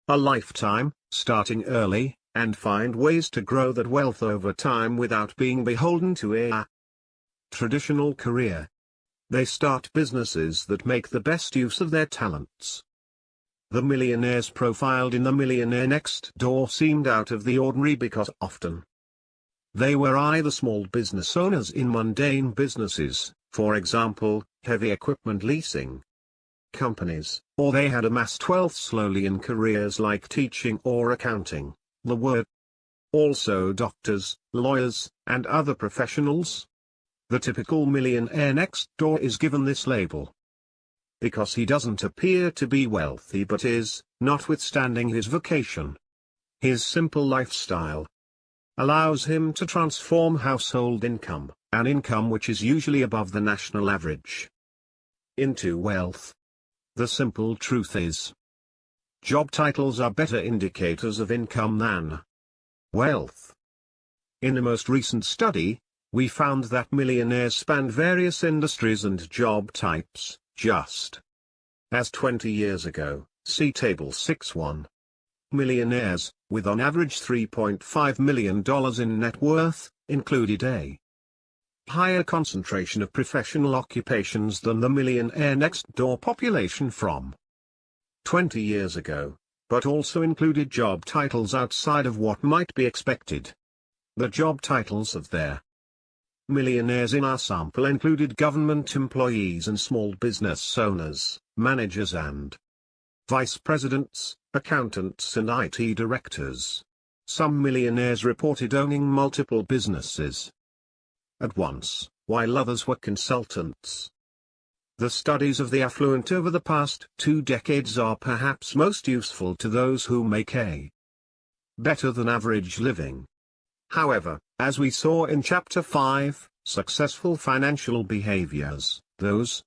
a lifetime, starting early, and find ways to grow that wealth over time without being beholden to a traditional career. They start businesses that make the best use of their talents. The millionaires profiled in The Millionaire Next Door seemed out of the ordinary because often they were either small business owners in mundane businesses, for example, heavy equipment leasing companies, or they had amassed wealth slowly in careers like teaching or accounting. The word also doctors, lawyers, and other professionals. The typical millionaire next door is given this label because he doesn't appear to be wealthy but is, notwithstanding his vocation. His simple lifestyle allows him to transform household income, an income which is usually above the national average, into wealth. The simple truth is, job titles are better indicators of income than wealth. In a most recent study, we found that millionaires spanned various industries and job types, just as 20 years ago. See Table 6.1. Millionaires, with on average $3.5 million in net worth, included a higher concentration of professional occupations than the millionaire next door population from 20 years ago, but also included job titles outside of what might be expected. The job titles of their Millionaires in our sample included government employees and small business owners, managers and vice presidents, accountants and IT directors. Some millionaires reported owning multiple businesses at once, while others were consultants. The studies of the affluent over the past 2 decades are perhaps most useful to those who make a better than average living. However, as we saw in Chapter 5, successful financial behaviors, those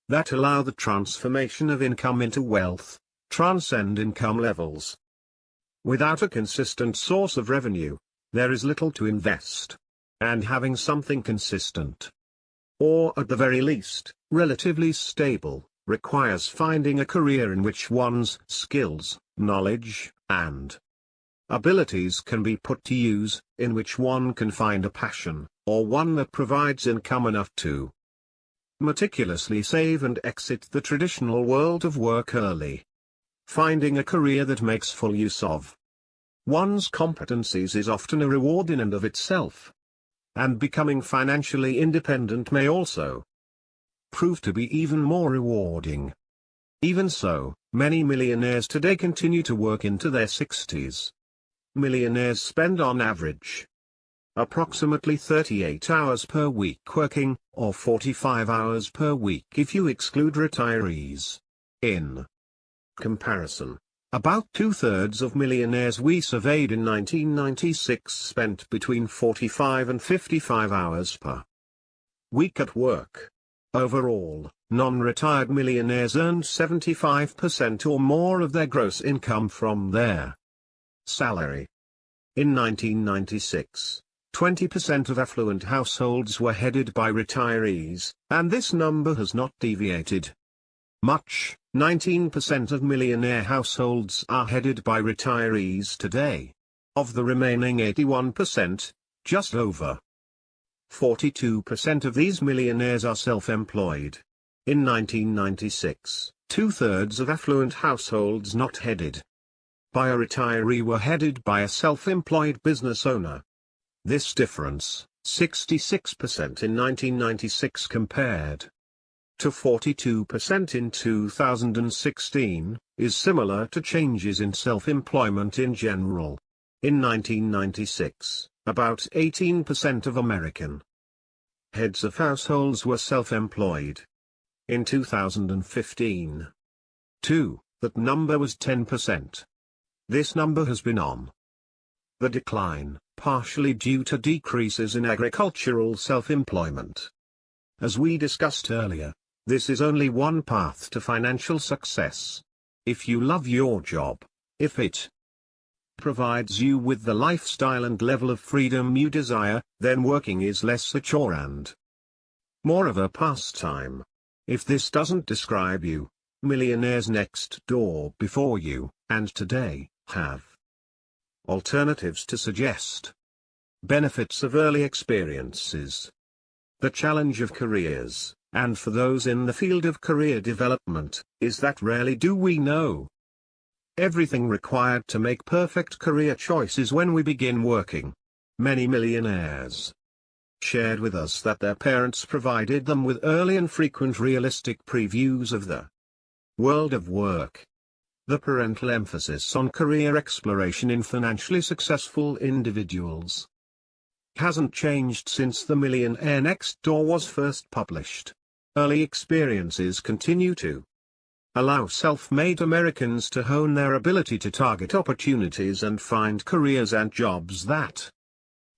that allow the transformation of income into wealth, transcend income levels. Without a consistent source of revenue, there is little to invest. And having something consistent, or at the very least, relatively stable, requires finding a career in which one's skills, knowledge, and abilities can be put to use, in which one can find a passion, or one that provides income enough to meticulously save and exit the traditional world of work early. Finding a career that makes full use of one's competencies is often a reward in and of itself. And becoming financially independent may also prove to be even more rewarding. Even so, many millionaires today continue to work into their 60s. Millionaires spend on average approximately 38 hours per week working, or 45 hours per week if you exclude retirees. In comparison, about 2/3 of millionaires we surveyed in 1996 spent between 45 and 55 hours per week at work. Overall, non-retired millionaires earned 75% or more of their gross income from their salary. In 1996, 20% of affluent households were headed by retirees, and this number has not deviated much. 19% of millionaire households are headed by retirees today. Of the remaining 81%, just over 42% of these millionaires are self-employed. In 1996, 2/3 of affluent households not headed by a retiree were headed by a self-employed business owner. This difference, 66% in 1996 compared to 42% in 2016, is similar to changes in self-employment in general. In 1996, about 18% of American heads of households were self-employed. In 2015, that number was 10%. This number has been on the decline, partially due to decreases in agricultural self-employment. As we discussed earlier, this is only one path to financial success. If you love your job, if it provides you with the lifestyle and level of freedom you desire, then working is less a chore and more of a pastime. If this doesn't describe you, Millionaires Next Door before you, and today, have alternatives to suggest. Benefits of early experiences. The challenge of careers, and for those in the field of career development, is that rarely do we know everything required to make perfect career choices when we begin working. Many millionaires shared with us that their parents provided them with early and frequent realistic previews of the world of work. The parental emphasis on career exploration in financially successful individuals hasn't changed since The Millionaire Next Door was first published. Early experiences continue to allow self-made Americans to hone their ability to target opportunities and find careers and jobs that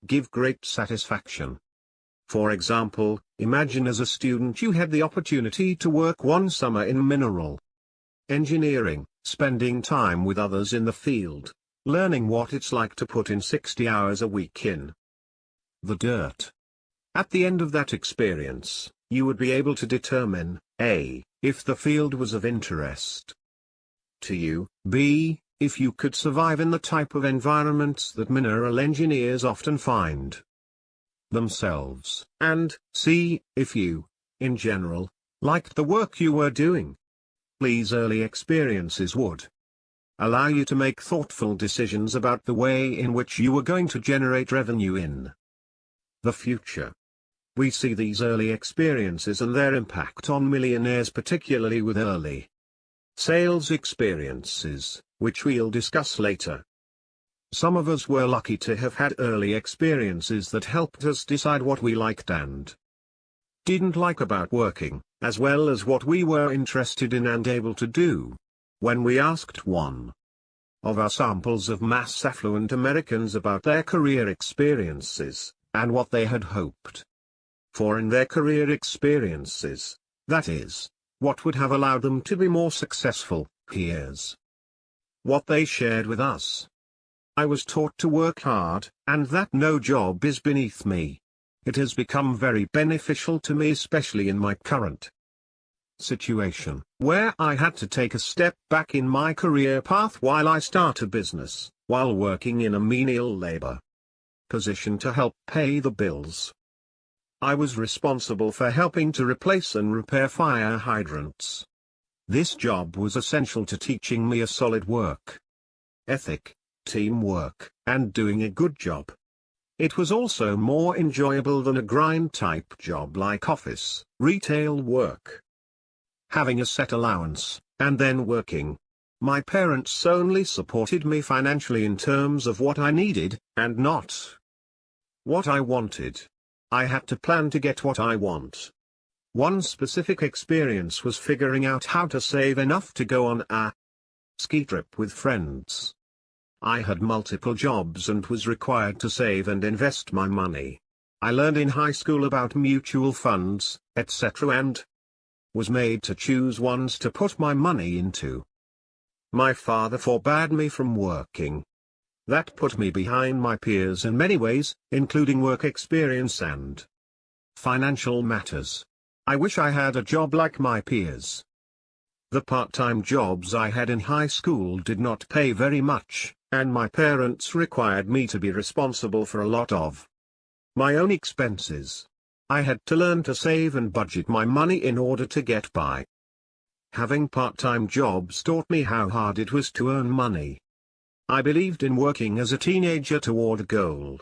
give great satisfaction. For example, imagine as a student you had the opportunity to work one summer in mineral engineering, spending time with others in the field, learning what it's like to put in 60 hours a week in the dirt. At the end of that experience, you would be able to determine, A, if the field was of interest to you, B, if you could survive in the type of environments that mineral engineers often find themselves, and C, if you, in general, liked the work you were doing. These early experiences would allow you to make thoughtful decisions about the way in which you were going to generate revenue in the future. We see these early experiences and their impact on millionaires, particularly with early sales experiences, which we'll discuss later. Some of us were lucky to have had early experiences that helped us decide what we liked and didn't like about working, as well as what we were interested in and able to do. When we asked one of our samples of mass affluent Americans about their career experiences, and what they had hoped for in their career experiences, that is, what would have allowed them to be more successful, here's what they shared with us. I was taught to work hard, and that no job is beneath me. It has become very beneficial to me, especially in my current situation, where I had to take a step back in my career path while I start a business, while working in a menial labor position to help pay the bills. I was responsible for helping to replace and repair fire hydrants. This job was essential to teaching me a solid work ethic, teamwork, and doing a good job. It was also more enjoyable than a grind-type job like office, retail work. Having a set allowance, and then working. My parents only supported me financially in terms of what I needed, and not what I wanted. I had to plan to get what I want. One specific experience was figuring out how to save enough to go on a ski trip with friends. I had multiple jobs and was required to save and invest my money. I learned in high school about mutual funds, etc., and was made to choose ones to put my money into. My father forbade me from working. That put me behind my peers in many ways, including work experience and financial matters. I wish I had a job like my peers. The part-time jobs I had in high school did not pay very much, and my parents required me to be responsible for a lot of my own expenses. I had to learn to save and budget my money in order to get by. Having part-time jobs taught me how hard it was to earn money. I believed in working as a teenager toward a goal.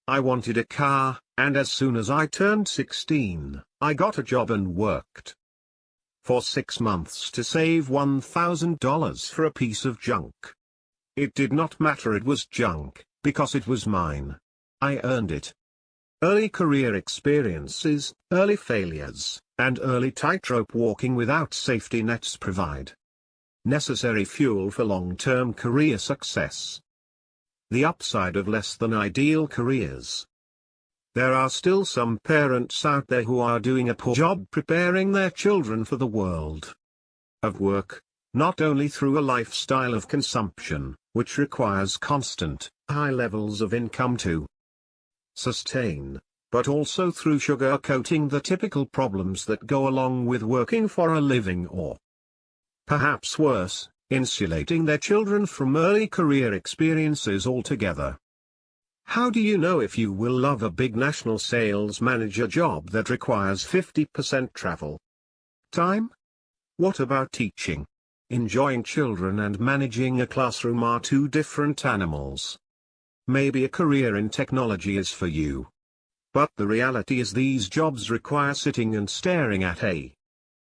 I wanted a car, and as soon as I turned 16, I got a job and worked for 6 months to save $1,000 for a piece of junk. It did not matter it was junk, because it was mine. I earned it. Early career experiences, early failures, and early tightrope walking without safety nets provide necessary fuel for long-term career success. The upside of less than ideal careers. There are still some parents out there who are doing a poor job preparing their children for the world of work, not only through a lifestyle of consumption, which requires constant, high levels of income to sustain, but also through sugarcoating the typical problems that go along with working for a living, or perhaps worse, insulating their children from early career experiences altogether. How do you know if you will love a big national sales manager job that requires 50% travel time? What about teaching? Enjoying children and managing a classroom are two different animals. Maybe a career in technology is for you. But the reality is these jobs require sitting and staring at a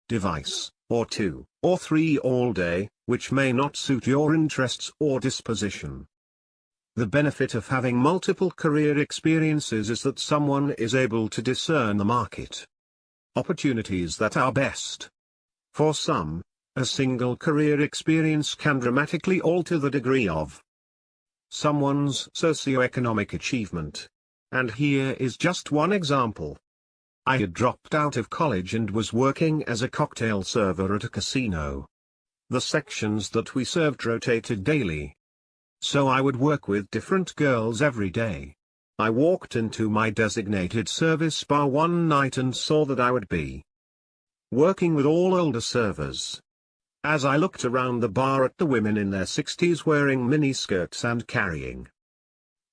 device, or 2, or 3 all day, which may not suit your interests or disposition. The benefit of having multiple career experiences is that someone is able to discern the market opportunities that are best. For some, a single career experience can dramatically alter the degree of someone's socioeconomic achievement. And here is just one example. I had dropped out of college and was working as a cocktail server at a casino. The sections that we served rotated daily. So I would work with different girls every day. I walked into my designated service bar one night and saw that I would be working with all older servers. As I looked around the bar at the women in their 60s wearing miniskirts and carrying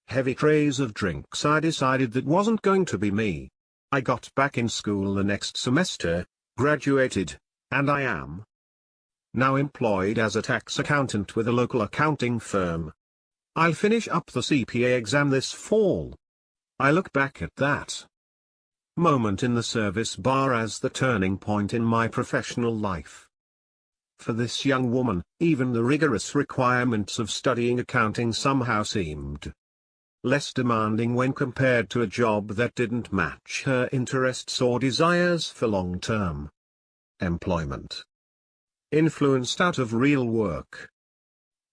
heavy trays of drinks, I decided that wasn't going to be me. I got back in school the next semester, graduated, and I am now employed as a tax accountant with a local accounting firm. I'll finish up the CPA exam this fall. I look back at that moment in the service bar as the turning point in my professional life. For this young woman, even the rigorous requirements of studying accounting somehow seemed less demanding when compared to a job that didn't match her interests or desires for long-term employment. Influenced out of real work.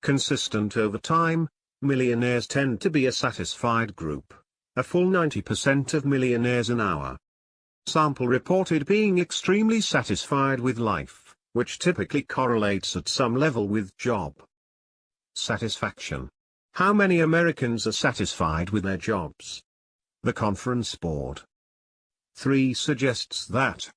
Consistent over time, millionaires tend to be a satisfied group, a full 90% of millionaires an hour. Sample reported being extremely satisfied with life, which typically correlates at some level with job satisfaction. How many Americans are satisfied with their jobs? The Conference Board 3 suggests that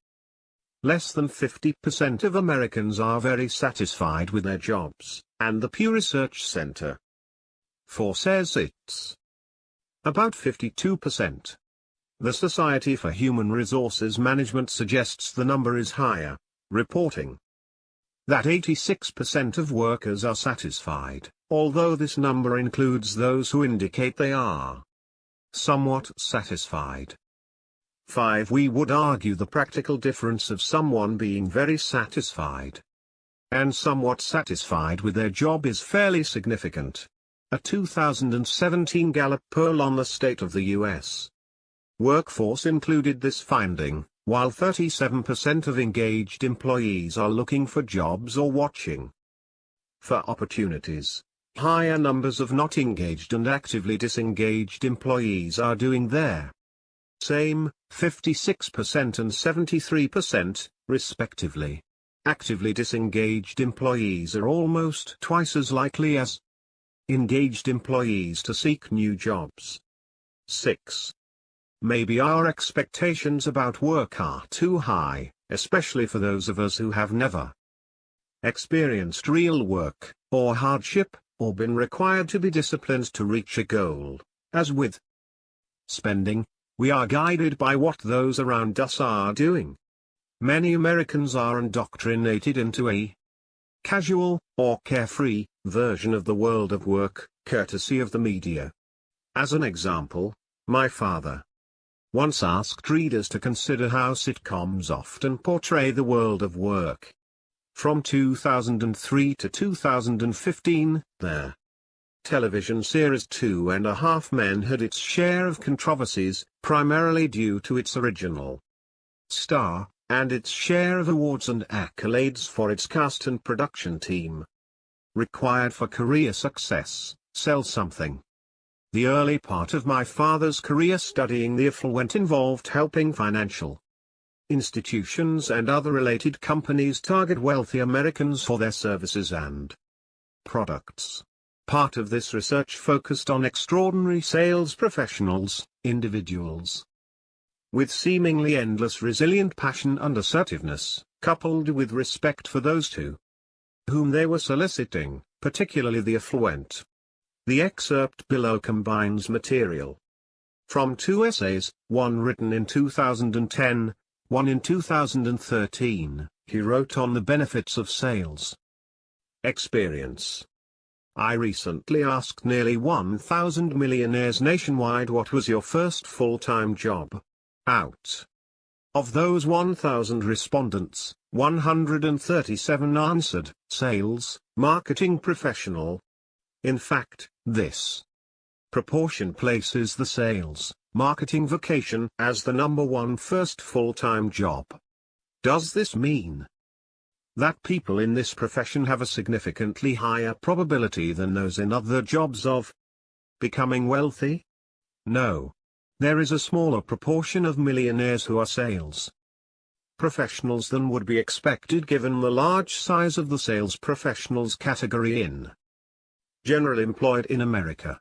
less than 50% of Americans are very satisfied with their jobs, and the Pew Research Center 4 says it's about 52%. The Society for Human Resources Management suggests the number is higher, reporting that 86% of workers are satisfied, although this number includes those who indicate they are somewhat satisfied. 5. We would argue the practical difference of someone being very satisfied and somewhat satisfied with their job is fairly significant. A 2017 Gallup poll on the state of the U.S. workforce included this finding, while 37% of engaged employees are looking for jobs or watching for opportunities. Higher numbers of not engaged and actively disengaged employees are doing their same, 56% and 73%, respectively. Actively disengaged employees are almost twice as likely as engaged employees to seek new jobs. 6. Maybe our expectations about work are too high, especially for those of us who have never experienced real work, or hardship, or been required to be disciplined to reach a goal. As with spending, we are guided by what those around us are doing. Many Americans are indoctrinated into a casual, or carefree, version of the world of work, courtesy of the media. As an example, my father once asked readers to consider how sitcoms often portray the world of work. From 2003 to 2015, their television series 2.5 Men had its share of controversies, primarily due to its original star, and its share of awards and accolades for its cast and production team. Required for career success, sell something. The early part of my father's career studying the affluent involved helping financial institutions and other related companies target wealthy Americans for their services and products. Part of this research focused on extraordinary sales professionals, individuals with seemingly endless resilient passion and assertiveness, coupled with respect for those to whom they were soliciting, particularly the affluent. The excerpt below combines material from 2 essays, one written in 2010, one in 2013. He wrote on the benefits of sales experience. I recently asked nearly 1,000 millionaires nationwide what was your first full-time job. Out of those 1,000 respondents, 137 answered, sales, marketing professional. In fact, this proportion places the sales, marketing vocation as the #1 first full-time job. Does this mean that people in this profession have a significantly higher probability than those in other jobs of becoming wealthy? No. There is a smaller proportion of millionaires who are sales professionals than would be expected given the large size of the sales professionals category in general employed in America.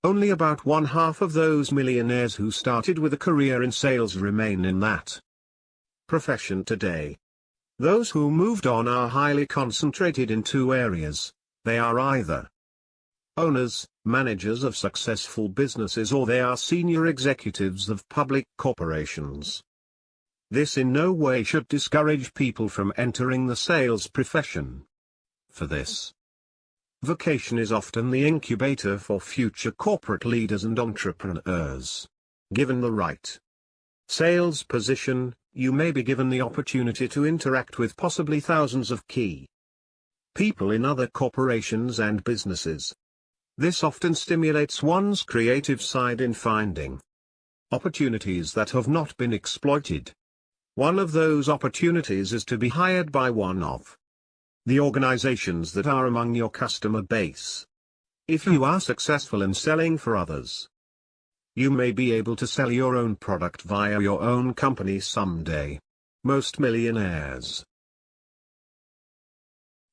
Only about 1/2 of those millionaires who started with a career in sales remain in that profession today. Those who moved on are highly concentrated in 2 areas. They are either owners, managers of successful businesses, or they are senior executives of public corporations. This in no way should discourage people from entering the sales profession. For this vocation is often the incubator for future corporate leaders and entrepreneurs. Given the right Sales position, you may be given the opportunity to interact with possibly thousands of key people in other corporations and businesses. This often stimulates one's creative side in finding opportunities that have not been exploited. One of those opportunities is to be hired by one of the organizations that are among your customer base. If you are successful in selling for others, you may be able to sell your own product via your own company someday. Most millionaires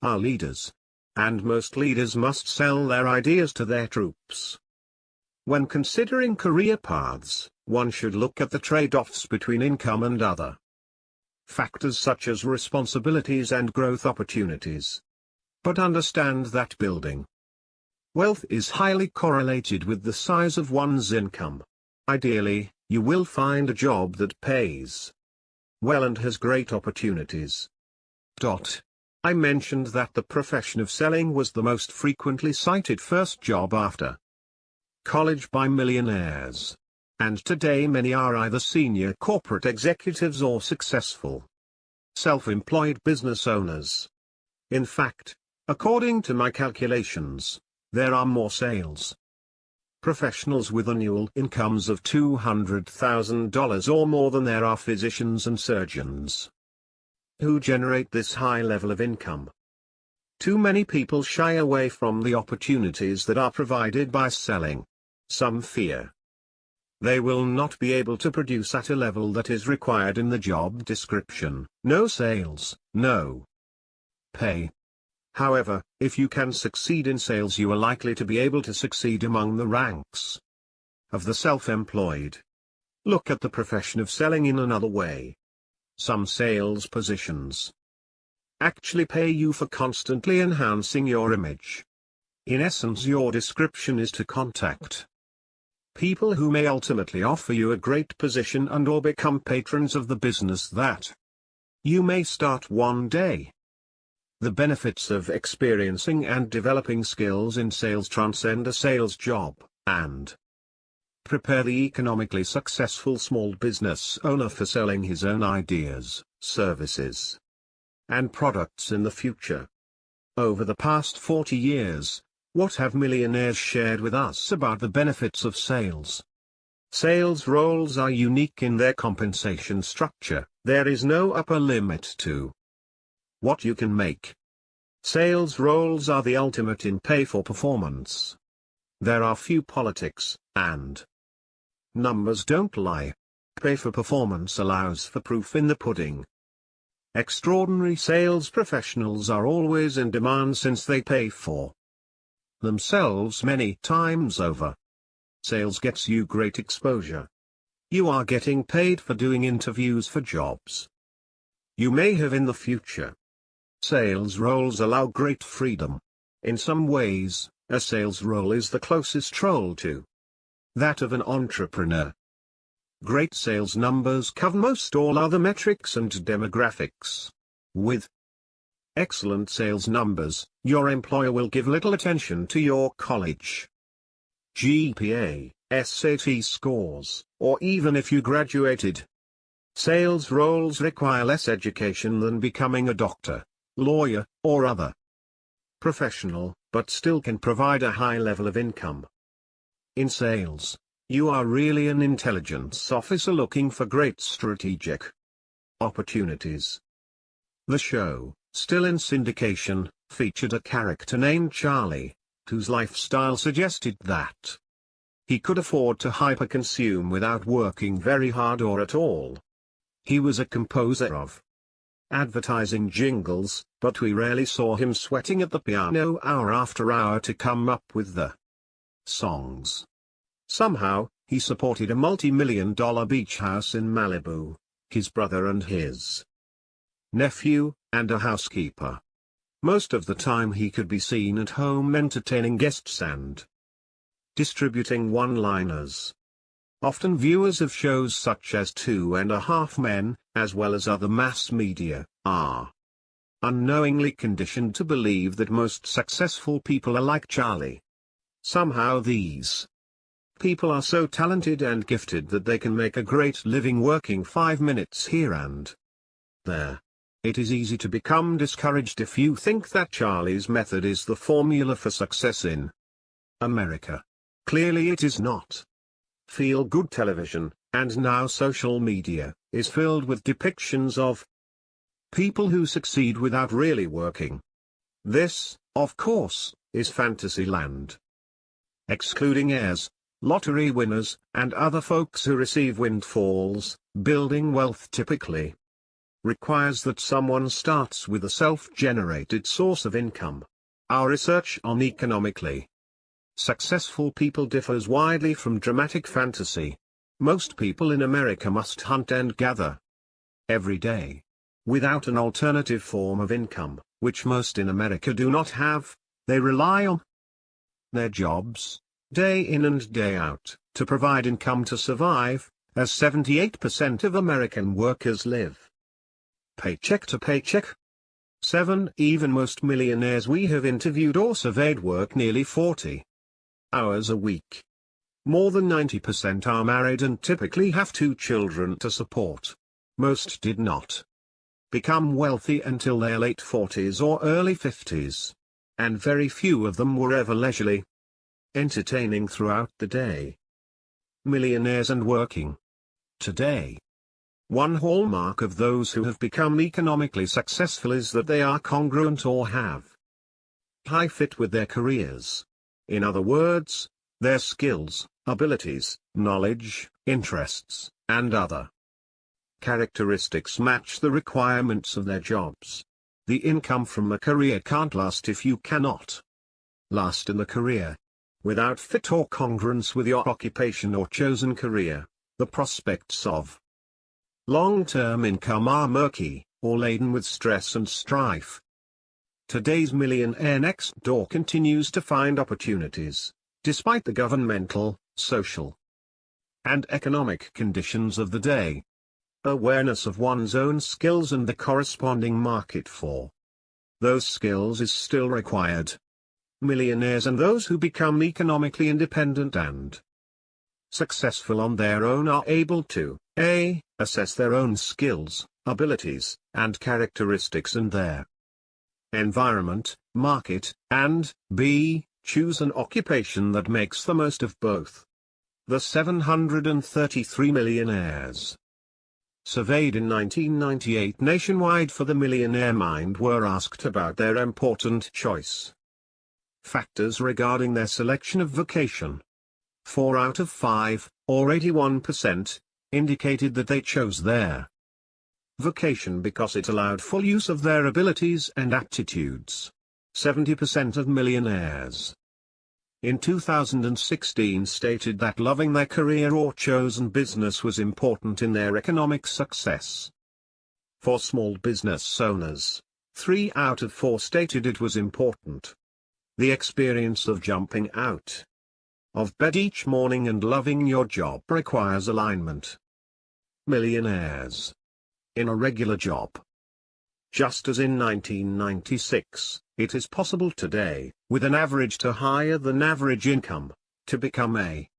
are leaders. And most leaders must sell their ideas to their troops. When considering career paths, one should look at the trade-offs between income and other factors such as responsibilities and growth opportunities. But understand that building wealth is highly correlated with the size of one's income. Ideally, you will find a job that pays well and has great opportunities. I mentioned that the profession of selling was the most frequently cited first job after college by millionaires. And today many are either senior corporate executives or successful self-employed business owners. In fact, according to my calculations, there are more sales professionals with annual incomes of $200,000 or more than there are physicians and surgeons who generate this high level of income. Too many people shy away from the opportunities that are provided by selling. Some fear they will not be able to produce at a level that is required in the job description. No sales, no pay. However, if you can succeed in sales, you are likely to be able to succeed among the ranks of the self-employed. Look at the profession of selling in another way. Some sales positions actually pay you for constantly enhancing your image. In essence, your description is to contact people who may ultimately offer you a great position and or become patrons of the business that you may start one day. The benefits of experiencing and developing skills in sales transcend a sales job, and prepare the economically successful small business owner for selling his own ideas, services, and products in the future. Over the past 40 years, what have millionaires shared with us about the benefits of sales? Sales roles are unique in their compensation structure. There is no upper limit to what you can make. Sales roles are the ultimate in pay for performance. There are few politics, and numbers don't lie. Pay for performance allows for proof in the pudding. Extraordinary sales professionals are always in demand since they pay for themselves many times over. Sales gets you great exposure. You are getting paid for doing interviews for jobs you may have in the future. Sales roles allow great freedom. In some ways, a sales role is the closest role to that of an entrepreneur. Great sales numbers cover most all other metrics and demographics. With excellent sales numbers, your employer will give little attention to your college GPA, SAT scores, or even if you graduated. Sales roles require less education than becoming a doctor, lawyer, or other professional, but still can provide a high level of income. In sales, you are really an intelligence officer looking for great strategic opportunities. The show, still in syndication, featured a character named Charlie, whose lifestyle suggested that he could afford to hyper-consume without working very hard or at all. He was a composer of advertising jingles, but we rarely saw him sweating at the piano hour after hour to come up with the songs. Somehow, he supported a multi-million-dollar beach house in Malibu, his brother and his nephew, and a housekeeper. Most of the time he could be seen at home entertaining guests and distributing one-liners. Often viewers of shows such as 2.5 Men, as well as other mass media, are unknowingly conditioned to believe that most successful people are like Charlie. Somehow these people are so talented and gifted that they can make a great living working 5 minutes here and there. It is easy to become discouraged if you think that Charlie's method is the formula for success in America. Clearly it is not. Feel-good television, and now social media, is filled with depictions of people who succeed without really working. This, of course, is fantasy land. Excluding heirs, lottery winners, and other folks who receive windfalls, building wealth typically requires that someone starts with a self-generated source of income. Our research on economically successful people differs widely from dramatic fantasy. Most people in America must hunt and gather every day. Without an alternative form of income, which most in America do not have, they rely on their jobs, day in and day out, to provide income to survive, as 78% of American workers live paycheck to paycheck. Even most millionaires we have interviewed or surveyed work nearly 40 hours a week. More than 90% are married and typically have 2 children to support. Most did not become wealthy until their late 40s or early 50s. And very few of them were ever leisurely entertaining throughout the day. Millionaires and working today. One hallmark of those who have become economically successful is that they are congruent or have high fit with their careers. In other words, their skills, abilities, knowledge, interests, and other characteristics match the requirements of their jobs. The income from a career can't last if you cannot last in the career. Without fit or congruence with your occupation or chosen career, the prospects of long-term income are murky, or laden with stress and strife. Today's Millionaire Next Door continues to find opportunities, despite the governmental, social, and economic conditions of the day. Awareness of one's own skills and the corresponding market for those skills is still required. Millionaires and those who become economically independent and successful on their own are able to A. Assess their own skills, abilities, and characteristics and their environment, market, and B. Choose an occupation that makes the most of both. The 733 millionaires surveyed in 1998 nationwide for the Millionaire Mind were asked about their important choice factors regarding their selection of vocation. 4 out of 5, or 81%, indicated that they chose their vocation because it allowed full use of their abilities and aptitudes. 70% of millionaires in 2016 stated that loving their career or chosen business was important in their economic success. For small business owners, 3 out of 4 stated it was important. The experience of jumping out of bed each morning and loving your job requires alignment. Millionaires in a regular job. Just as in 1996, it is possible today, with an average to higher than average income, to become a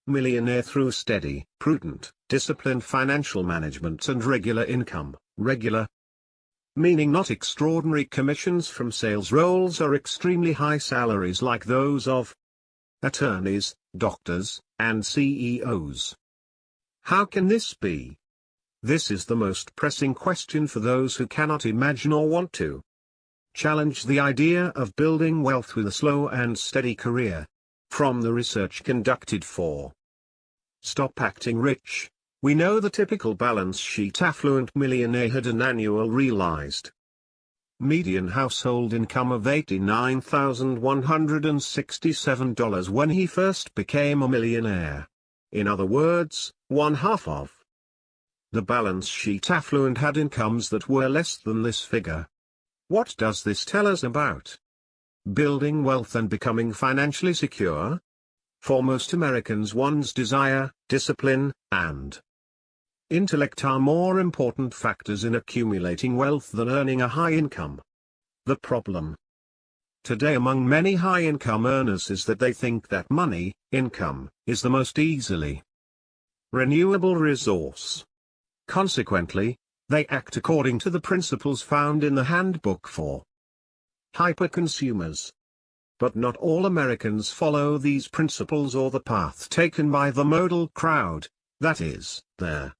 millionaire through steady, prudent, disciplined financial management and regular income. Regular meaning not extraordinary commissions from sales roles or extremely high salaries like those of attorneys, doctors, and CEOs. How can this be? This is the most pressing question for those who cannot imagine or want to challenge the idea of building wealth with a slow and steady career. From the research conducted for Stop Acting Rich, we know the typical balance sheet affluent millionaire had an annual realized median household income of $89,167 when he first became a millionaire. In other words, 1/2 of the balance sheet affluent had incomes that were less than this figure. What does this tell us about building wealth and becoming financially secure? For most Americans, one's desire, discipline, and intellect are more important factors in accumulating wealth than earning a high income. The problem today among many high-income earners is that they think that money, income, is the most easily renewable resource. Consequently, they act according to the principles found in the Handbook for Hyper-Consumers. But not all Americans follow these principles or the path taken by the modal crowd, that is, their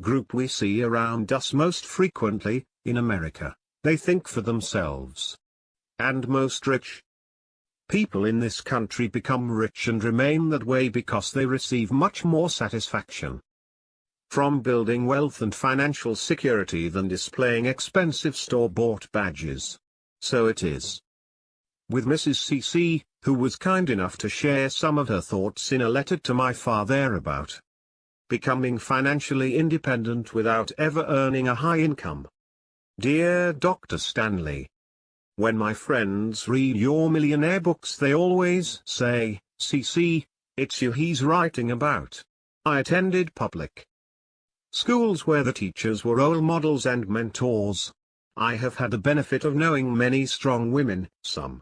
group we see around us most frequently, in America. They think for themselves. And most rich people in this country become rich and remain that way because they receive much more satisfaction from building wealth and financial security than displaying expensive store-bought badges. So it is with Mrs. CC, who was kind enough to share some of her thoughts in a letter to my father about becoming financially independent without ever earning a high income. Dear Dr. Stanley, when my friends read your millionaire books they always say, CC, it's you he's writing about. I attended public schools where the teachers were role models and mentors. I have had the benefit of knowing many strong women, some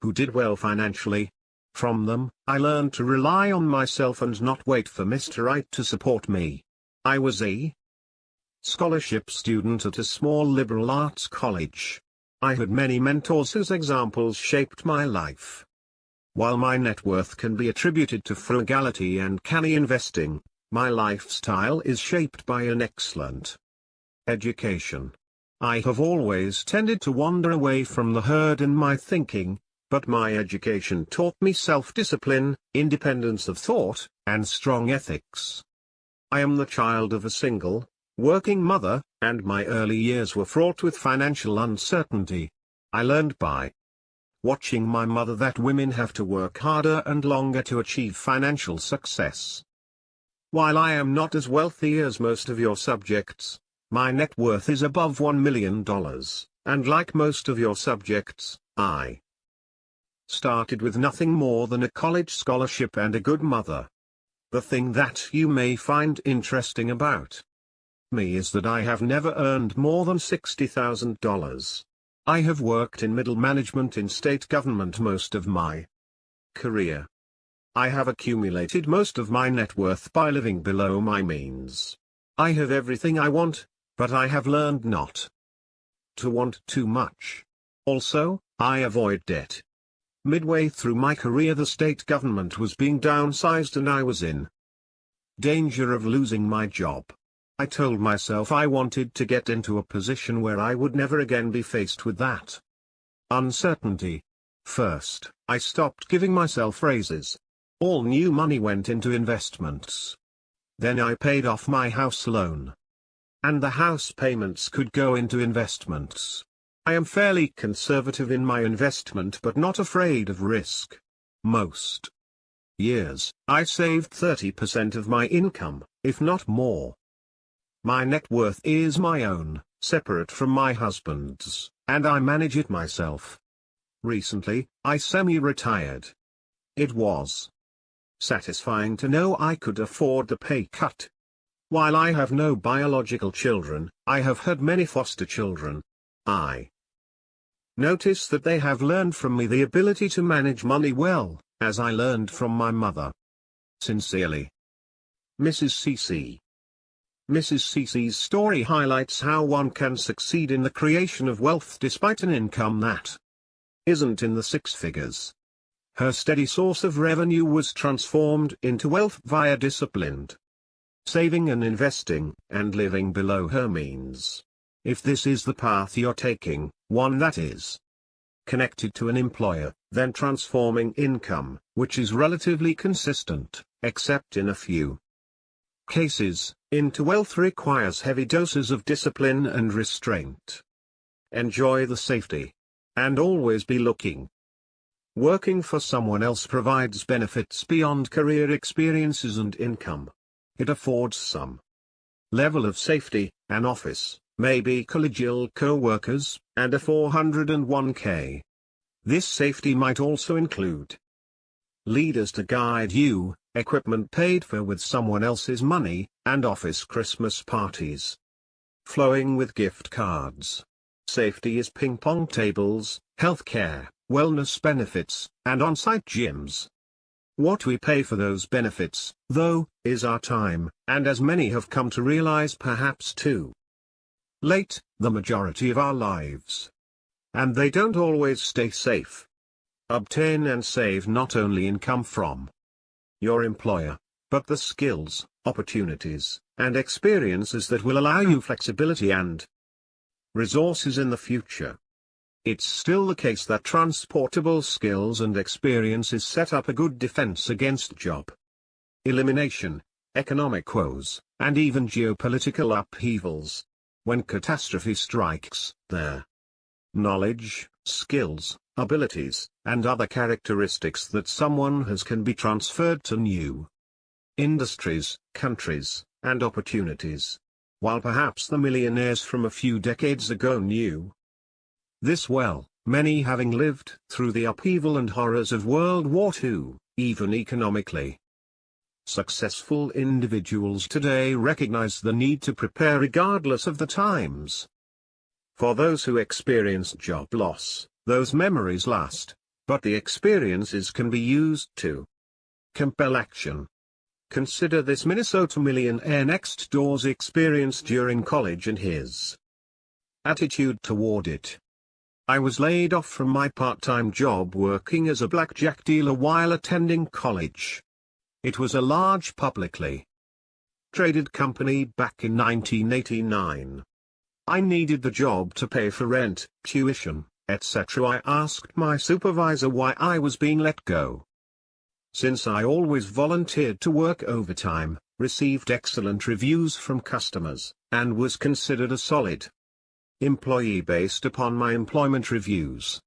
who did well financially. From them, I learned to rely on myself and not wait for Mr. Right to support me. I was a scholarship student at a small liberal arts college. I had many mentors whose examples shaped my life. While my net worth can be attributed to frugality and canny investing, my lifestyle is shaped by an excellent education. I have always tended to wander away from the herd in my thinking, but my education taught me self-discipline, independence of thought, and strong ethics. I am the child of a single, working mother, and my early years were fraught with financial uncertainty. I learned by watching my mother that women have to work harder and longer to achieve financial success. While I am not as wealthy as most of your subjects, my net worth is above $1 million, and like most of your subjects, I started with nothing more than a college scholarship and a good mother. The thing that you may find interesting about me is that I have never earned more than $60,000. I have worked in middle management in state government most of my career. I have accumulated most of my net worth by living below my means. I have everything I want, but I have learned not to want too much. Also, I avoid debt. Midway through my career the state government was being downsized and I was in danger of losing my job. I told myself I wanted to get into a position where I would never again be faced with that uncertainty. First, I stopped giving myself raises. All new money went into investments. Then I paid off my house loan. And the house payments could go into investments. I am fairly conservative in my investment but not afraid of risk. Most years, I saved 30% of my income, if not more. My net worth is my own, separate from my husband's, and I manage it myself. Recently, I semi-retired. It was satisfying to know I could afford the pay cut. While I have no biological children, I have had many foster children. I notice that they have learned from me the ability to manage money well, as I learned from my mother. Sincerely, Mrs. CC. Mrs. CC's story highlights how one can succeed in the creation of wealth despite an income that isn't in the six figures. Her steady source of revenue was transformed into wealth via disciplined saving and investing, and living below her means. If this is the path you're taking, one that is connected to an employer, then transforming income, which is relatively consistent, except in a few cases, into wealth requires heavy doses of discipline and restraint. Enjoy the safety. And always be looking. Working for someone else provides benefits beyond career experiences and income. It affords some level of safety, an office, maybe collegial co-workers, and a 401k. This safety might also include leaders to guide you, equipment paid for with someone else's money, and office Christmas parties flowing with gift cards. Safety is ping pong tables, healthcare, wellness benefits, and on-site gyms. What we pay for those benefits, though, is our time, and as many have come to realize perhaps too late, the majority of our lives. And they don't always stay safe. Obtain and save not only income from your employer, but the skills, opportunities, and experiences that will allow you flexibility and resources in the future. It's still the case that transportable skills and experiences set up a good defense against job elimination, economic woes, and even geopolitical upheavals. When catastrophe strikes, their knowledge, skills, abilities, and other characteristics that someone has can be transferred to new industries, countries, and opportunities. While perhaps the millionaires from a few decades ago knew this well, many having lived through the upheaval and horrors of World War II, even economically successful individuals today recognize the need to prepare regardless of the times. For those who experienced job loss, those memories last, but the experiences can be used to compel action. Consider this Minnesota millionaire next door's experience during college and his attitude toward it. I was laid off from my part-time job working as a blackjack dealer while attending college. It was a large publicly traded company back in 1989. I needed the job to pay for rent, tuition, etc. I asked my supervisor why I was being let go. Since I always volunteered to work overtime, received excellent reviews from customers, and was considered a solid employee based upon my employment reviews.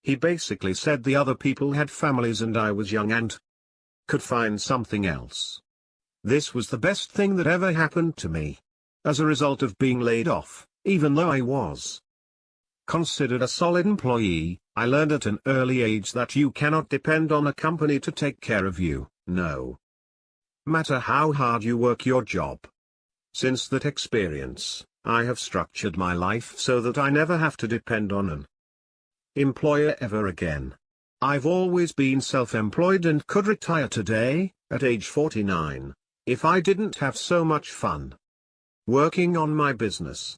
He basically said the other people had families and I was young and could find something else. This was the best thing that ever happened to me. As a result of being laid off, even though I was considered a solid employee, I learned at an early age that you cannot depend on a company to take care of you, no matter how hard you work your job. Since that experience, I have structured my life so that I never have to depend on an employer ever again. I've always been self-employed and could retire today, at age 49, if I didn't have so much fun working on my business.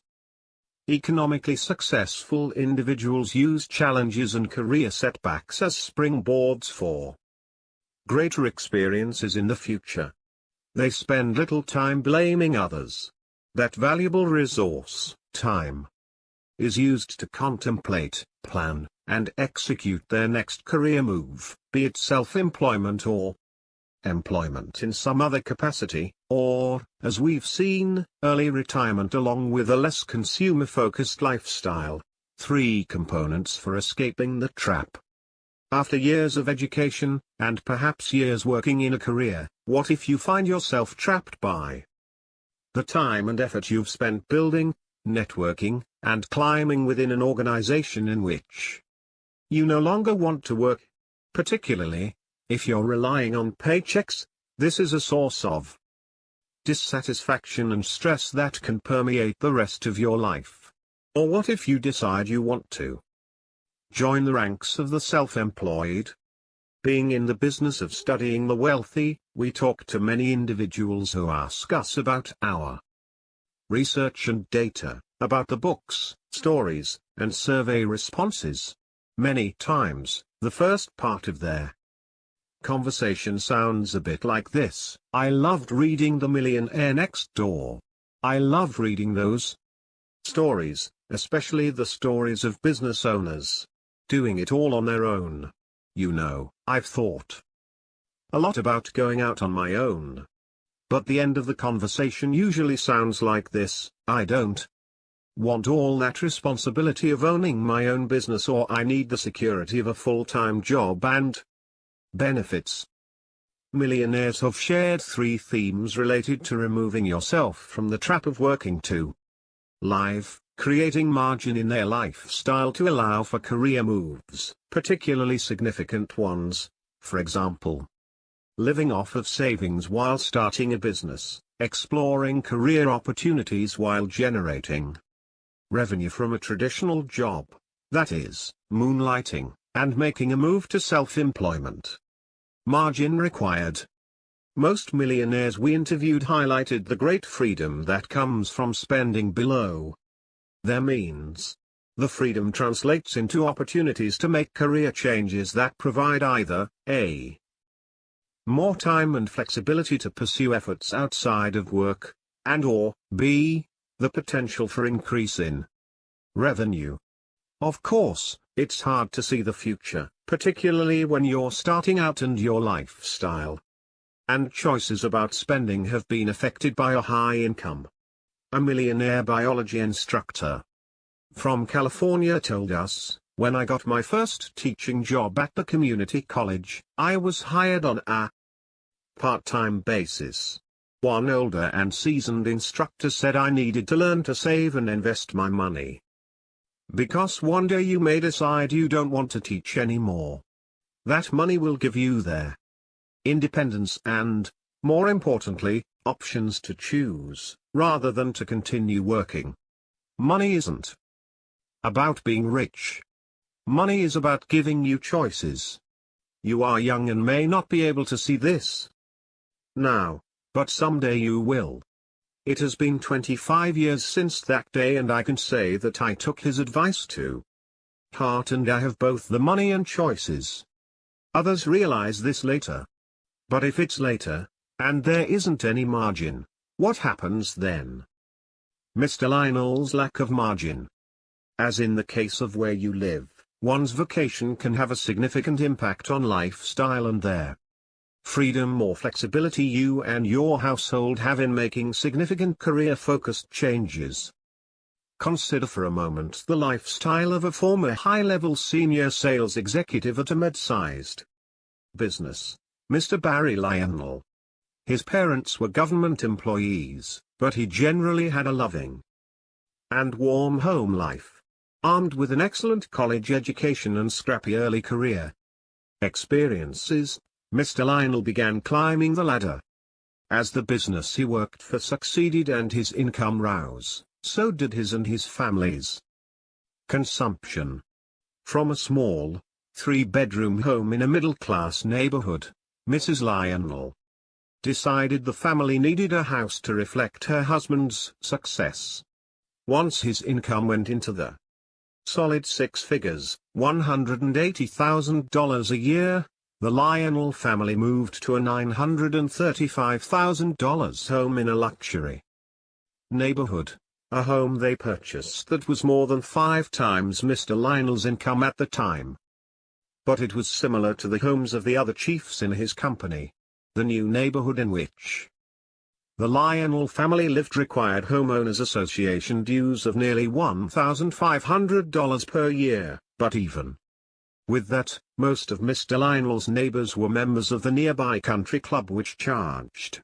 Economically successful individuals use challenges and career setbacks as springboards for greater experiences in the future. They spend little time blaming others. That valuable resource, time, is used to contemplate, plan, and execute their next career move, be it self-employment or employment in some other capacity, or, as we've seen, early retirement along with a less consumer-focused lifestyle. 3 components for escaping the trap. After years of education, and perhaps years working in a career, what if you find yourself trapped by the time and effort you've spent building, networking, and climbing within an organization in which you no longer want to work? Particularly, if you're relying on paychecks, this is a source of dissatisfaction and stress that can permeate the rest of your life. Or what if you decide you want to join the ranks of the self-employed? Being in the business of studying the wealthy, we talk to many individuals who ask us about our research and data, about the books, stories, and survey responses. Many times, the first part of their conversation sounds a bit like this: I loved reading The Millionaire Next Door. I love reading those stories, especially the stories of business owners doing it all on their own. You know, I've thought a lot about going out on my own. But the end of the conversation usually sounds like this: I don't want all that responsibility of owning my own business, or I need the security of a full-time job and benefits. Millionaires have shared 3 themes related to removing yourself from the trap of working to live, creating margin in their lifestyle to allow for career moves, particularly significant ones, for example, living off of savings while starting a business, exploring career opportunities while generating revenue from a traditional job, that is, moonlighting, and making a move to self-employment. Margin required. Most millionaires we interviewed highlighted the great freedom that comes from spending below their means. The freedom translates into opportunities to make career changes that provide either A. more time and flexibility to pursue efforts outside of work, and or B. the potential for increase in revenue. Of course, it's hard to see the future, particularly when you're starting out and your lifestyle and choices about spending have been affected by a high income. A millionaire biology instructor from California told us, "When I got my first teaching job at the community college, I was hired on a part-time basis. One older and seasoned instructor said I needed to learn to save and invest my money. Because one day you may decide you don't want to teach anymore. That money will give you their independence and, more importantly, options to choose, rather than to continue working. Money isn't about being rich. Money is about giving you choices. You are young and may not be able to see this now, but someday you will." It has been 25 years since that day, and I can say that I took his advice to heart, and I have both the money and choices. Others realize this later. But if it's later, and there isn't any margin, what happens then? Mr. Lionel's lack of margin. As in the case of where you live, one's vocation can have a significant impact on lifestyle and their freedom or flexibility you and your household have in making significant career-focused changes. Consider for a moment the lifestyle of a former high-level senior sales executive at a mid-sized business, Mr. Barry Lionel. His parents were government employees, but he generally had a loving and warm home life, armed with an excellent college education and scrappy early career experiences. Mr. Lionel began climbing the ladder. As the business he worked for succeeded and his income rose, so did his and his family's consumption. From a small, 3-bedroom home in a middle-class neighborhood, Mrs. Lionel decided the family needed a house to reflect her husband's success. Once his income went into the solid six figures, $180,000 a year, the Lionel family moved to a $935,000 home in a luxury neighborhood, a home they purchased that was more than 5 times Mr. Lionel's income at the time. But it was similar to the homes of the other chiefs in his company. The new neighborhood in which the Lionel family lived required homeowners association dues of nearly $1,500 per year, but even with that, most of Mr. Lionel's neighbors were members of the nearby country club, which charged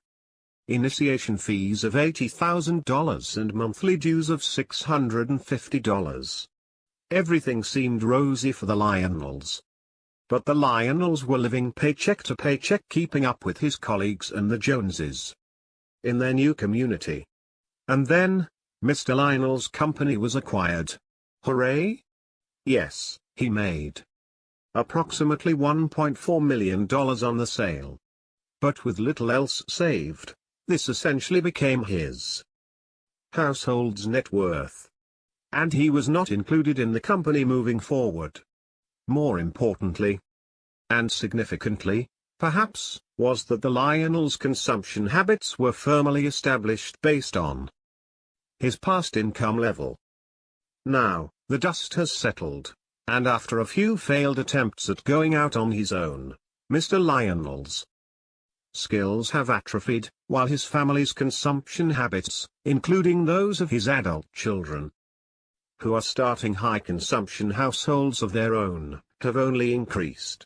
initiation fees of $80,000 and monthly dues of $650. Everything seemed rosy for the Lionels. But the Lionels were living paycheck to paycheck, keeping up with his colleagues and the Joneses in their new community. And then, Mr. Lionel's company was acquired. Hooray? Yes, he made approximately $1.4 million on the sale. But with little else saved, this essentially became his household's net worth. And he was not included in the company moving forward. More importantly, and significantly, perhaps, was that the Lionel's consumption habits were firmly established based on his past income level. Now, the dust has settled, and after a few failed attempts at going out on his own, Mr. Lionel's skills have atrophied, while his family's consumption habits, including those of his adult children, who are starting high-consumption households of their own, have only increased.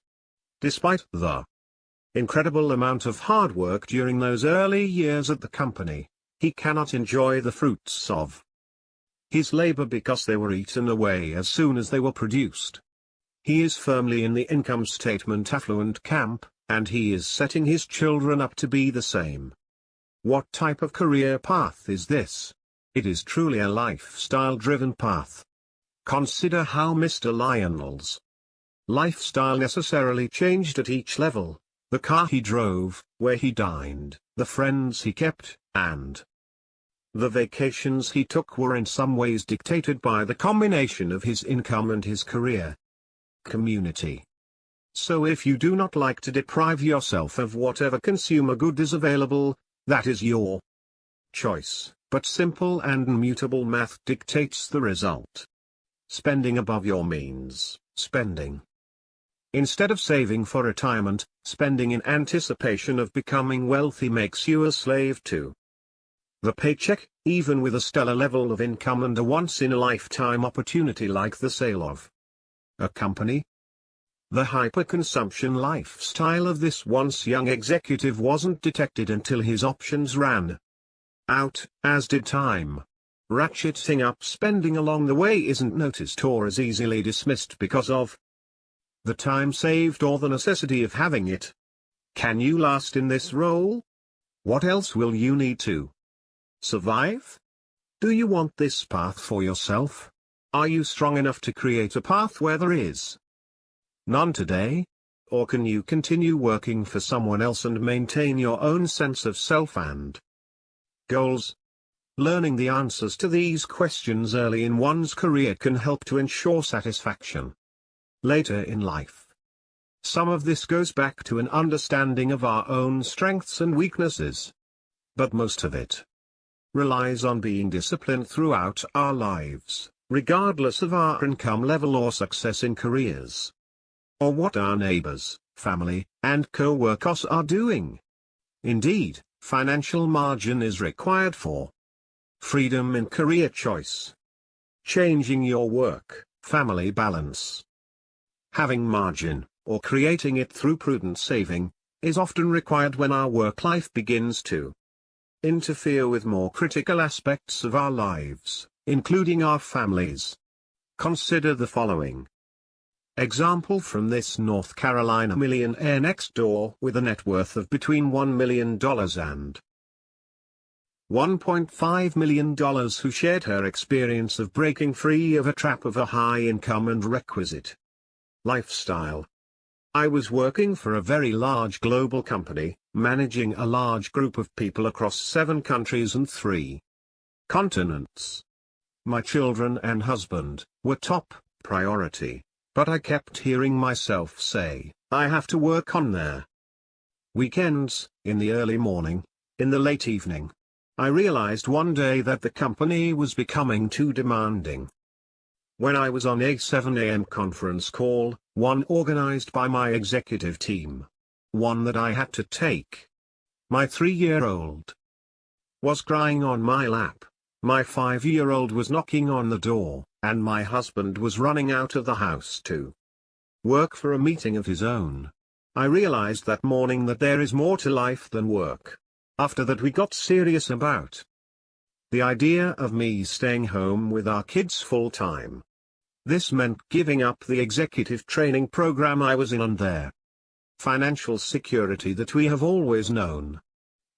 Despite the incredible amount of hard work during those early years at the company, he cannot enjoy the fruits of his labor because they were eaten away as soon as they were produced. He is firmly in the income statement affluent camp, and he is setting his children up to be the same. What type of career path is this? It is truly a lifestyle-driven path. Consider how Mr. Lionel's Lifestyle necessarily changed at each level: the car he drove, where he dined, the friends he kept, and the vacations he took were in some ways dictated by the combination of his income and his career. Community. So if you do not like to deprive yourself of whatever consumer good is available, that is your choice, but simple and immutable math dictates the result. Spending above your means, spending. Instead of saving for retirement, spending in anticipation of becoming wealthy makes you a slave to the paycheck, even with a stellar level of income and a once-in-a-lifetime opportunity like the sale of a company. The hyperconsumption lifestyle of this once young executive wasn't detected until his options ran out, as did time. Ratcheting up spending along the way isn't noticed or as easily dismissed because of the time saved or the necessity of having it. Can you last in this role? What else will you need to survive? Do you want this path for yourself? Are you strong enough to create a path where there is none today? Or can you continue working for someone else and maintain your own sense of self and goals? Learning the answers to these questions early in one's career can help to ensure satisfaction later in life. Some of this goes back to an understanding of our own strengths and weaknesses. But most of it relies on being disciplined throughout our lives, regardless of our income level or success in careers, or what our neighbors, family, and co-workers are doing. Indeed, financial margin is required for freedom in career choice. Changing your work-family balance. Having margin, or creating it through prudent saving, is often required when our work life begins to interfere with more critical aspects of our lives, including our families. Consider the following example from this North Carolina millionaire next door with a net worth of between $1 million and $1.5 million, who shared her experience of breaking free of a trap of a high income and requisite lifestyle. I was working for a very large global company, managing a large group of people across 7 countries and 3 continents. My children and husband were top priority, but I kept hearing myself say, I have to work on their weekends, in the early morning, in the late evening. I realized one day that the company was becoming too demanding. When I was on a 7 a.m. conference call, one organized by my executive team, one that I had to take, my 3-year-old was crying on my lap, my 5-year-old was knocking on the door, and my husband was running out of the house to work for a meeting of his own. I realized that morning that there is more to life than work. After that we got serious about the idea of me staying home with our kids full time. This meant giving up the executive training program I was in and their financial security that we have always known.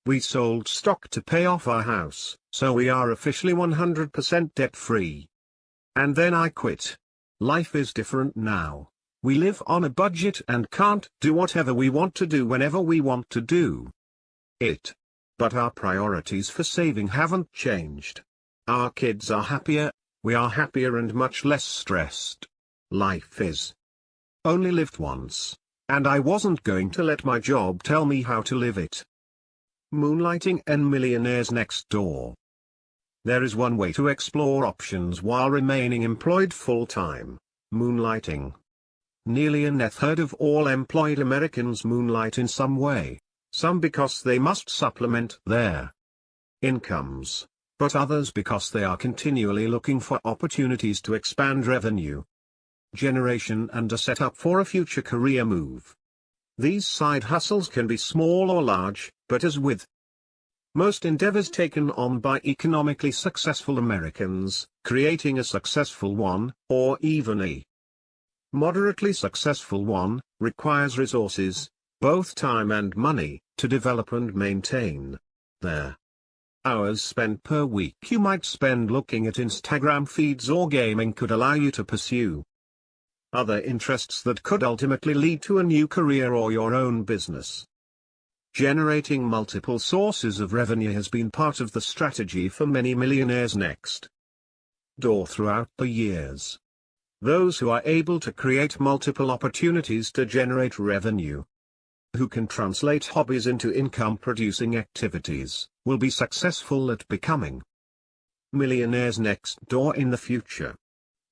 We sold stock to pay off our house, so we are officially 100% debt-free. And then I quit. Life is different now. We live on a budget and can't do whatever we want to do whenever we want to do it. But our priorities for saving haven't changed. Our kids are happier, we are happier and much less stressed. Life is only lived once, and I wasn't going to let my job tell me how to live it. Moonlighting and Millionaires Next Door. There is one way to explore options while remaining employed full-time: moonlighting. Nearly a third of all employed Americans moonlight in some way, some because they must supplement their incomes, but others because they are continually looking for opportunities to expand revenue generation and a setup for a future career move. These side hustles can be small or large, but as with most endeavors taken on by economically successful Americans, creating a successful one, or even a moderately successful one, requires resources, both time and money, to develop and maintain. Their hours spent per week you might spend looking at Instagram feeds or gaming could allow you to pursue other interests that could ultimately lead to a new career or your own business. Generating multiple sources of revenue has been part of the strategy for many millionaires next door throughout the years. Those who are able to create multiple opportunities to generate revenue, who can translate hobbies into income-producing activities, will be successful at becoming millionaires next door in the future.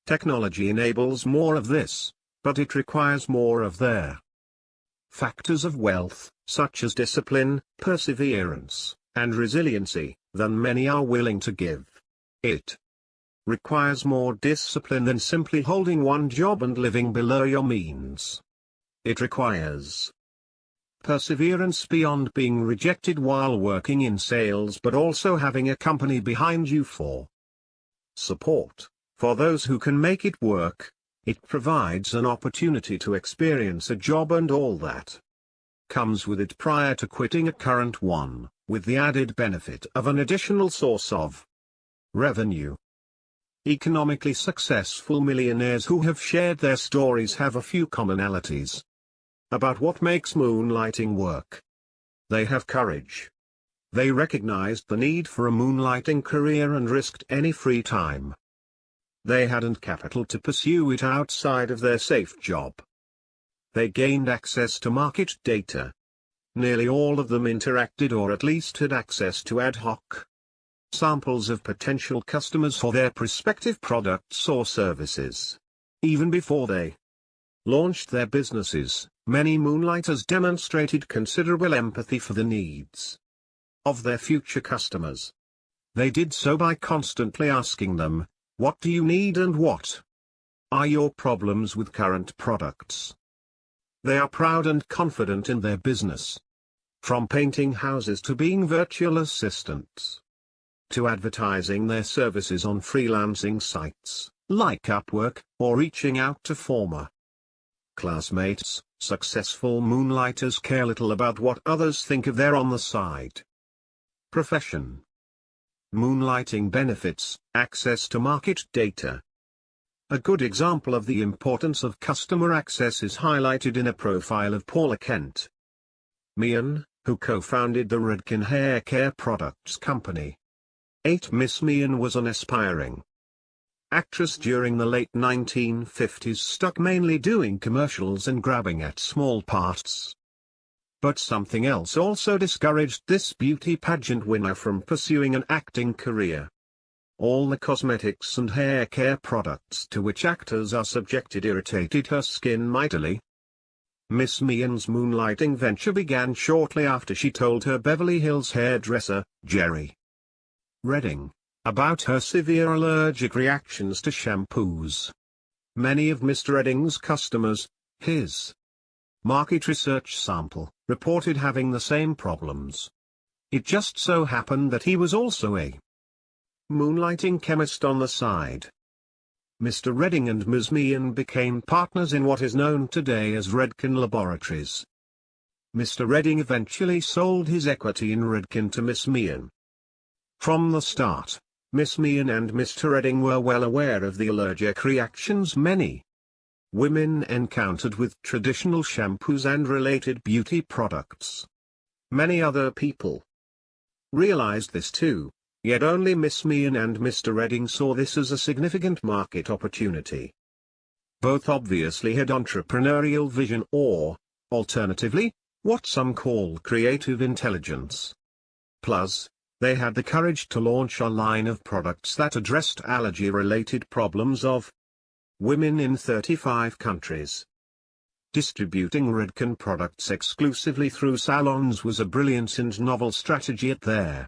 Technology enables more of this, but it requires more of their factors of wealth, such as discipline, perseverance, and resiliency, than many are willing to give. It requires more discipline than simply holding one job and living below your means. It requires perseverance beyond being rejected while working in sales, but also having a company behind you for support. For those who can make it work, it provides an opportunity to experience a job and all that comes with it prior to quitting a current one, with the added benefit of an additional source of revenue. Economically successful millionaires who have shared their stories have a few commonalities about what makes moonlighting work. They have courage. They recognized the need for a moonlighting career and risked any free time they hadn't capital to pursue it outside of their safe job. They gained access to market data. Nearly all of them interacted or at least had access to ad hoc samples of potential customers for their prospective products or services. Even before they launched their businesses, many moonlighters demonstrated considerable empathy for the needs of their future customers. They did so by constantly asking them, "What do you need and what are your problems with current products?" They are proud and confident in their business. From painting houses to being virtual assistants, to advertising their services on freelancing sites, like Upwork, or reaching out to former classmates, successful moonlighters care little about what others think of their on-the-side profession. Moonlighting benefits: access to market data. A good example of the importance of customer access is highlighted in a profile of Paula Kent Meehan, who co-founded the Redken hair care products company. Miss Meehan was an aspiring actress during the late 1950s, stuck mainly doing commercials and grabbing at small parts. But something else also discouraged this beauty pageant winner from pursuing an acting career. All the cosmetics and hair care products to which actors are subjected irritated her skin mightily. Miss Meehan's moonlighting venture began shortly after she told her Beverly Hills hairdresser, Jerry Redding, about her severe allergic reactions to shampoos. Many of Mr. Redding's customers, his market research sample, reported having the same problems. It just so happened that he was also a moonlighting chemist on the side. Mr. Redding and Ms. Meehan became partners in what is known today as Redken Laboratories. Mr. Redding eventually sold his equity in Redken to Miss Meehan. From the start, Miss Meehan and Mr. Redding were well aware of the allergic reactions many women encountered with traditional shampoos and related beauty products. Many other people realized this too, yet only Miss Meehan and Mr. Redding saw this as a significant market opportunity. Both obviously had entrepreneurial vision or, alternatively, what some call creative intelligence. Plus, they had the courage to launch a line of products that addressed allergy-related problems of women in 35 countries. Distributing Redken products exclusively through salons was a brilliant and novel strategy at their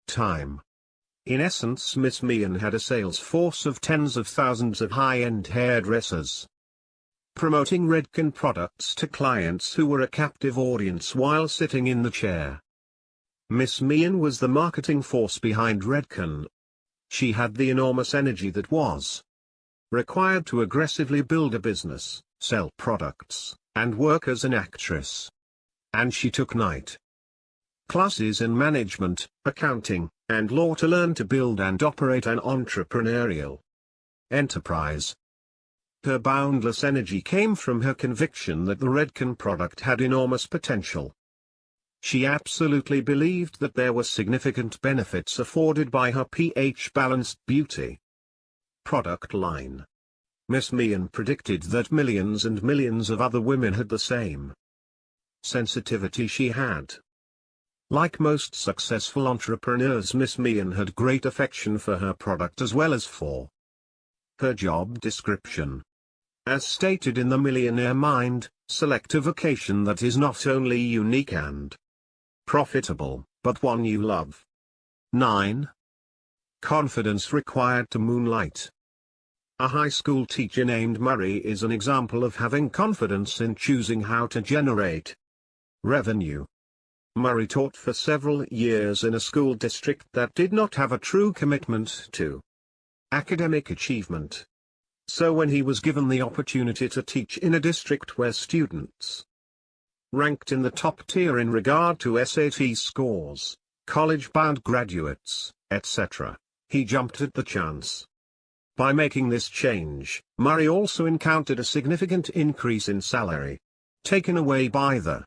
time. In essence, Miss Meehan had a sales force of tens of thousands of high-end hairdressers, promoting Redken products to clients who were a captive audience while sitting in the chair. Miss Meehan was the marketing force behind Redken. She had the enormous energy that was required to aggressively build a business, sell products, and work as an actress. And she took night classes in management, accounting, and law to learn to build and operate an entrepreneurial enterprise. Her boundless energy came from her conviction that the Redken product had enormous potential. She absolutely believed that there were significant benefits afforded by her pH-balanced beauty product line. Miss Meehan predicted that millions and millions of other women had the same sensitivity she had. Like most successful entrepreneurs, Miss Meehan had great affection for her product as well as for her job description. As stated in The Millionaire Mind, select a vocation that is not only unique and profitable, but one you love. 9. Confidence required to moonlight. A high school teacher named Murray is an example of having confidence in choosing how to generate revenue. Murray taught for several years in a school district that did not have a true commitment to academic achievement. So when he was given the opportunity to teach in a district where students ranked in the top tier in regard to SAT scores, college-bound graduates, etc., he jumped at the chance. By making this change, Murray also encountered a significant increase in salary, taken away by the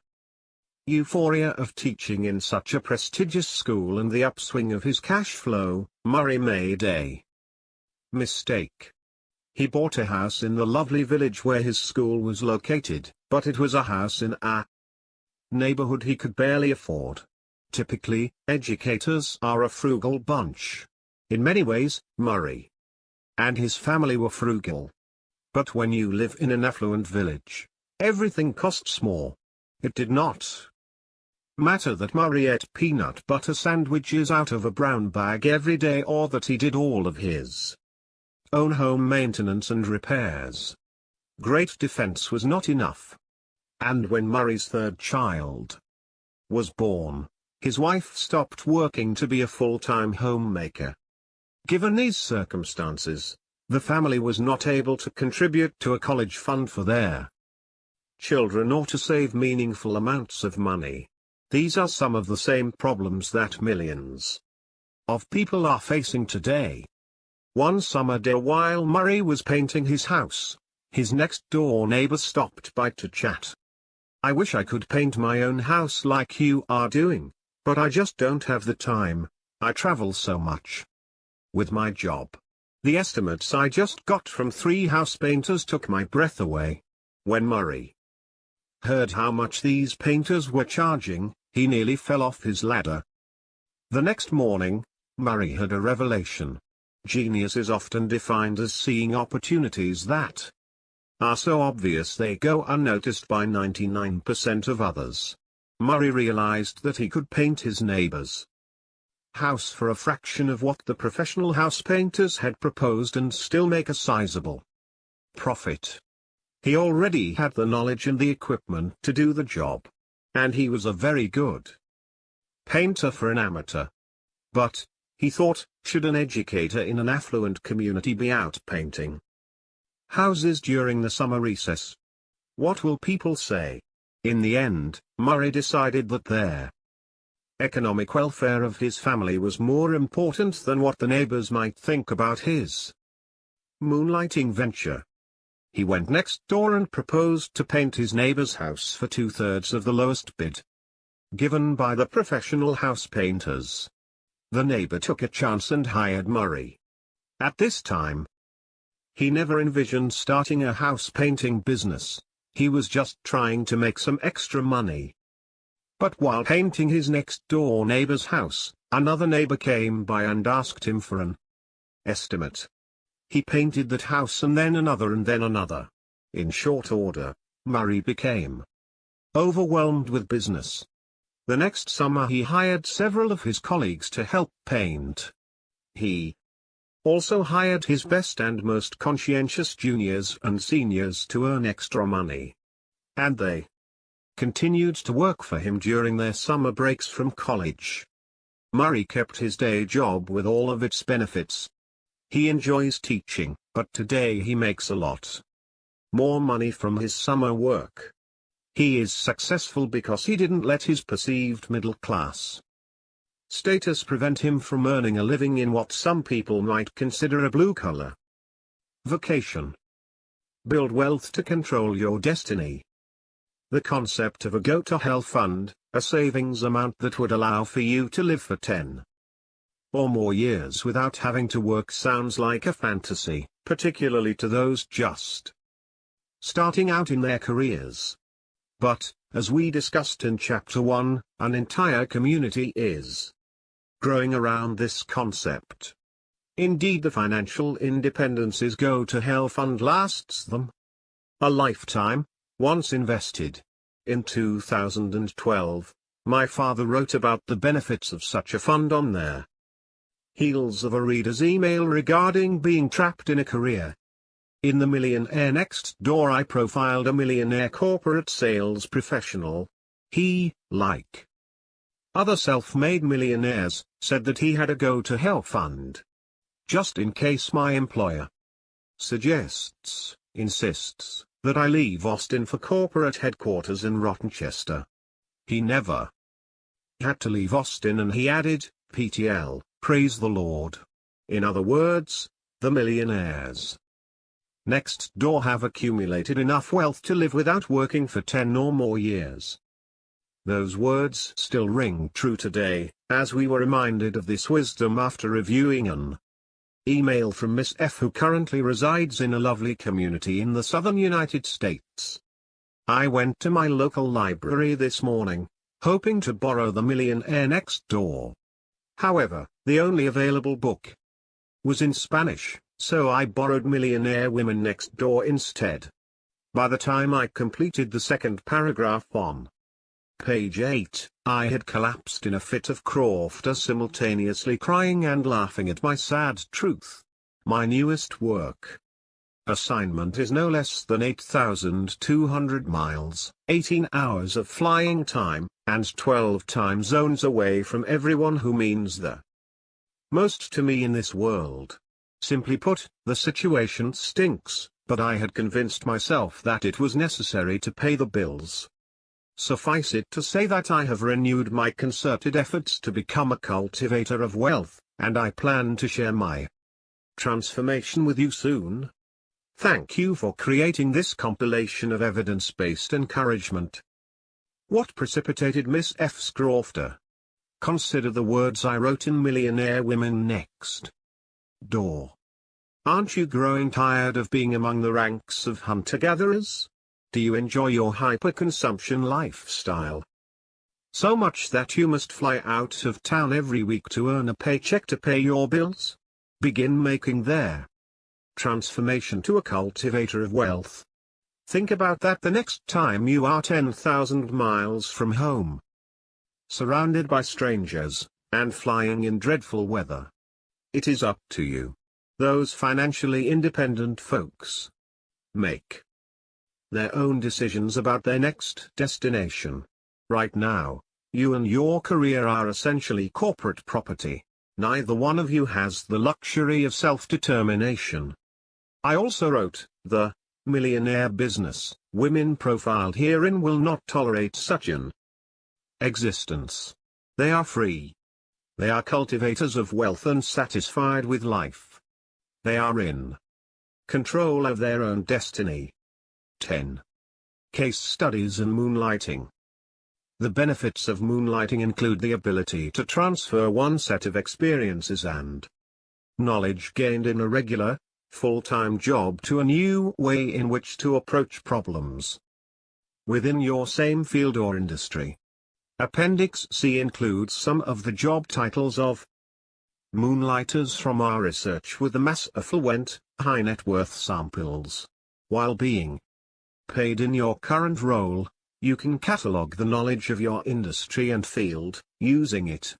euphoria of teaching in such a prestigious school and the upswing of his cash flow. Murray made a mistake. He bought a house in the lovely village where his school was located, but it was a house in a neighborhood he could barely afford. Typically, educators are a frugal bunch. In many ways, Murray and his family were frugal. But when you live in an affluent village, everything costs more. It did not matter that Murray ate peanut butter sandwiches out of a brown bag every day or that he did all of his own home maintenance and repairs. Great defense was not enough. And when Murray's third child was born, his wife stopped working to be a full-time homemaker. Given these circumstances, the family was not able to contribute to a college fund for their children or to save meaningful amounts of money. These are some of the same problems that millions of people are facing today. One summer day while Murray was painting his house, his next-door neighbor stopped by to chat. "I wish I could paint my own house like you are doing, but I just don't have the time. I travel so much with my job. The estimates I just got from 3 house painters took my breath away." When Murray heard how much these painters were charging, he nearly fell off his ladder. The next morning, Murray had a revelation. Genius is often defined as seeing opportunities that are so obvious they go unnoticed by 99% of others. Murray realized that he could paint his neighbor's house for a fraction of what the professional house painters had proposed and still make a sizable profit. He already had the knowledge and the equipment to do the job. And he was a very good painter for an amateur. But, he thought, should an educator in an affluent community be out painting houses during the summer recess? What will people say? In the end, Murray decided that their economic welfare of his family was more important than what the neighbors might think about his moonlighting venture. He went next door and proposed to paint his neighbor's house for 2/3 of the lowest bid given by the professional house painters. The neighbor took a chance and hired Murray. At this time, he never envisioned starting a house painting business. He was just trying to make some extra money. But while painting his next-door neighbor's house, another neighbor came by and asked him for an estimate. He painted that house and then another and then another. In short order, Murray became overwhelmed with business. The next summer he hired several of his colleagues to help paint. He also hired his best and most conscientious juniors and seniors to earn extra money. And they continued to work for him during their summer breaks from college. Murray kept his day job with all of its benefits. He enjoys teaching, but today he makes a lot more money from his summer work. He is successful because he didn't let his perceived middle-class status prevent him from earning a living in what some people might consider a blue-collar vocation. Build wealth to control your destiny. The concept of a go-to-hell fund, a savings amount that would allow for you to live for 10 or more years without having to work, sounds like a fantasy, particularly to those just starting out in their careers. But, as we discussed in Chapter 1, an entire community is growing around this concept. Indeed, the financial independence's go-to-hell fund lasts them a lifetime, once invested. In 2012, my father wrote about the benefits of such a fund on their heels of a reader's email regarding being trapped in a career. In the Millionaire Next Door, I profiled a millionaire corporate sales professional. He, like other self-made millionaires, said that he had a go-to-hell fund. Just in case my employer insists, that I leave Austin for corporate headquarters in Rochester. He never had to leave Austin, and he added, PTL, praise the Lord. In other words, the millionaires next door have accumulated enough wealth to live without working for 10 or more years. Those words still ring true today, as we were reminded of this wisdom after reviewing an email from Miss F, who currently resides in a lovely community in the southern United States. I went to my local library this morning, hoping to borrow The Millionaire Next Door. However, the only available book was in Spanish, so I borrowed Millionaire Women Next Door instead. By the time I completed the second paragraph on page 8, I had collapsed in a fit of laughter, simultaneously crying and laughing at my sad truth. My newest work assignment is no less than 8,200 miles, 18 hours of flying time, and 12 time zones away from everyone who means the most to me in this world. Simply put, the situation stinks, but I had convinced myself that it was necessary to pay the bills. Suffice it to say that I have renewed my concerted efforts to become a cultivator of wealth, and I plan to share my transformation with you soon. Thank you for creating this compilation of evidence-based encouragement. What precipitated Miss F's laughter? Consider the words I wrote in Millionaire Women Next Door. Aren't you growing tired of being among the ranks of hunter-gatherers? Do you enjoy your hyper-consumption lifestyle so much that you must fly out of town every week to earn a paycheck to pay your bills? Begin making their transformation to a cultivator of wealth. Think about that the next time you are 10,000 miles from home, surrounded by strangers, and flying in dreadful weather. It is up to you. Those financially independent folks make their own decisions about their next destination. Right now, you and your career are essentially corporate property. Neither one of you has the luxury of self-determination. I also wrote, the millionaire business women profiled herein will not tolerate such an existence. They are free. They are cultivators of wealth and satisfied with life. They are in control of their own destiny. 10. Case studies and moonlighting. The benefits of moonlighting include the ability to transfer one set of experiences and knowledge gained in a regular, full-time job to a new way in which to approach problems within your same field or industry. Appendix C includes some of the job titles of moonlighters from our research with the mass affluent, high net worth samples. While being paid in your current role, you can catalog the knowledge of your industry and field, using it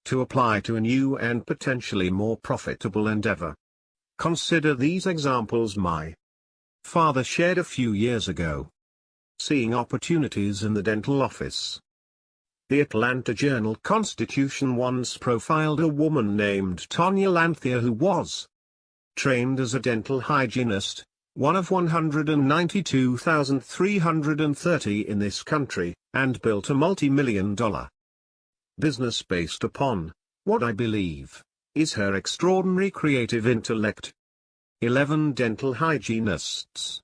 to apply to a new and potentially more profitable endeavor. Consider these examples my father shared a few years ago. Seeing opportunities in the dental office. The Atlanta Journal-Constitution once profiled a woman named Tonya Lanthea who was trained as a dental hygienist, one of 192,330 in this country, and built a multi-million-dollar business based upon what I believe is her extraordinary creative intellect. 11 dental hygienists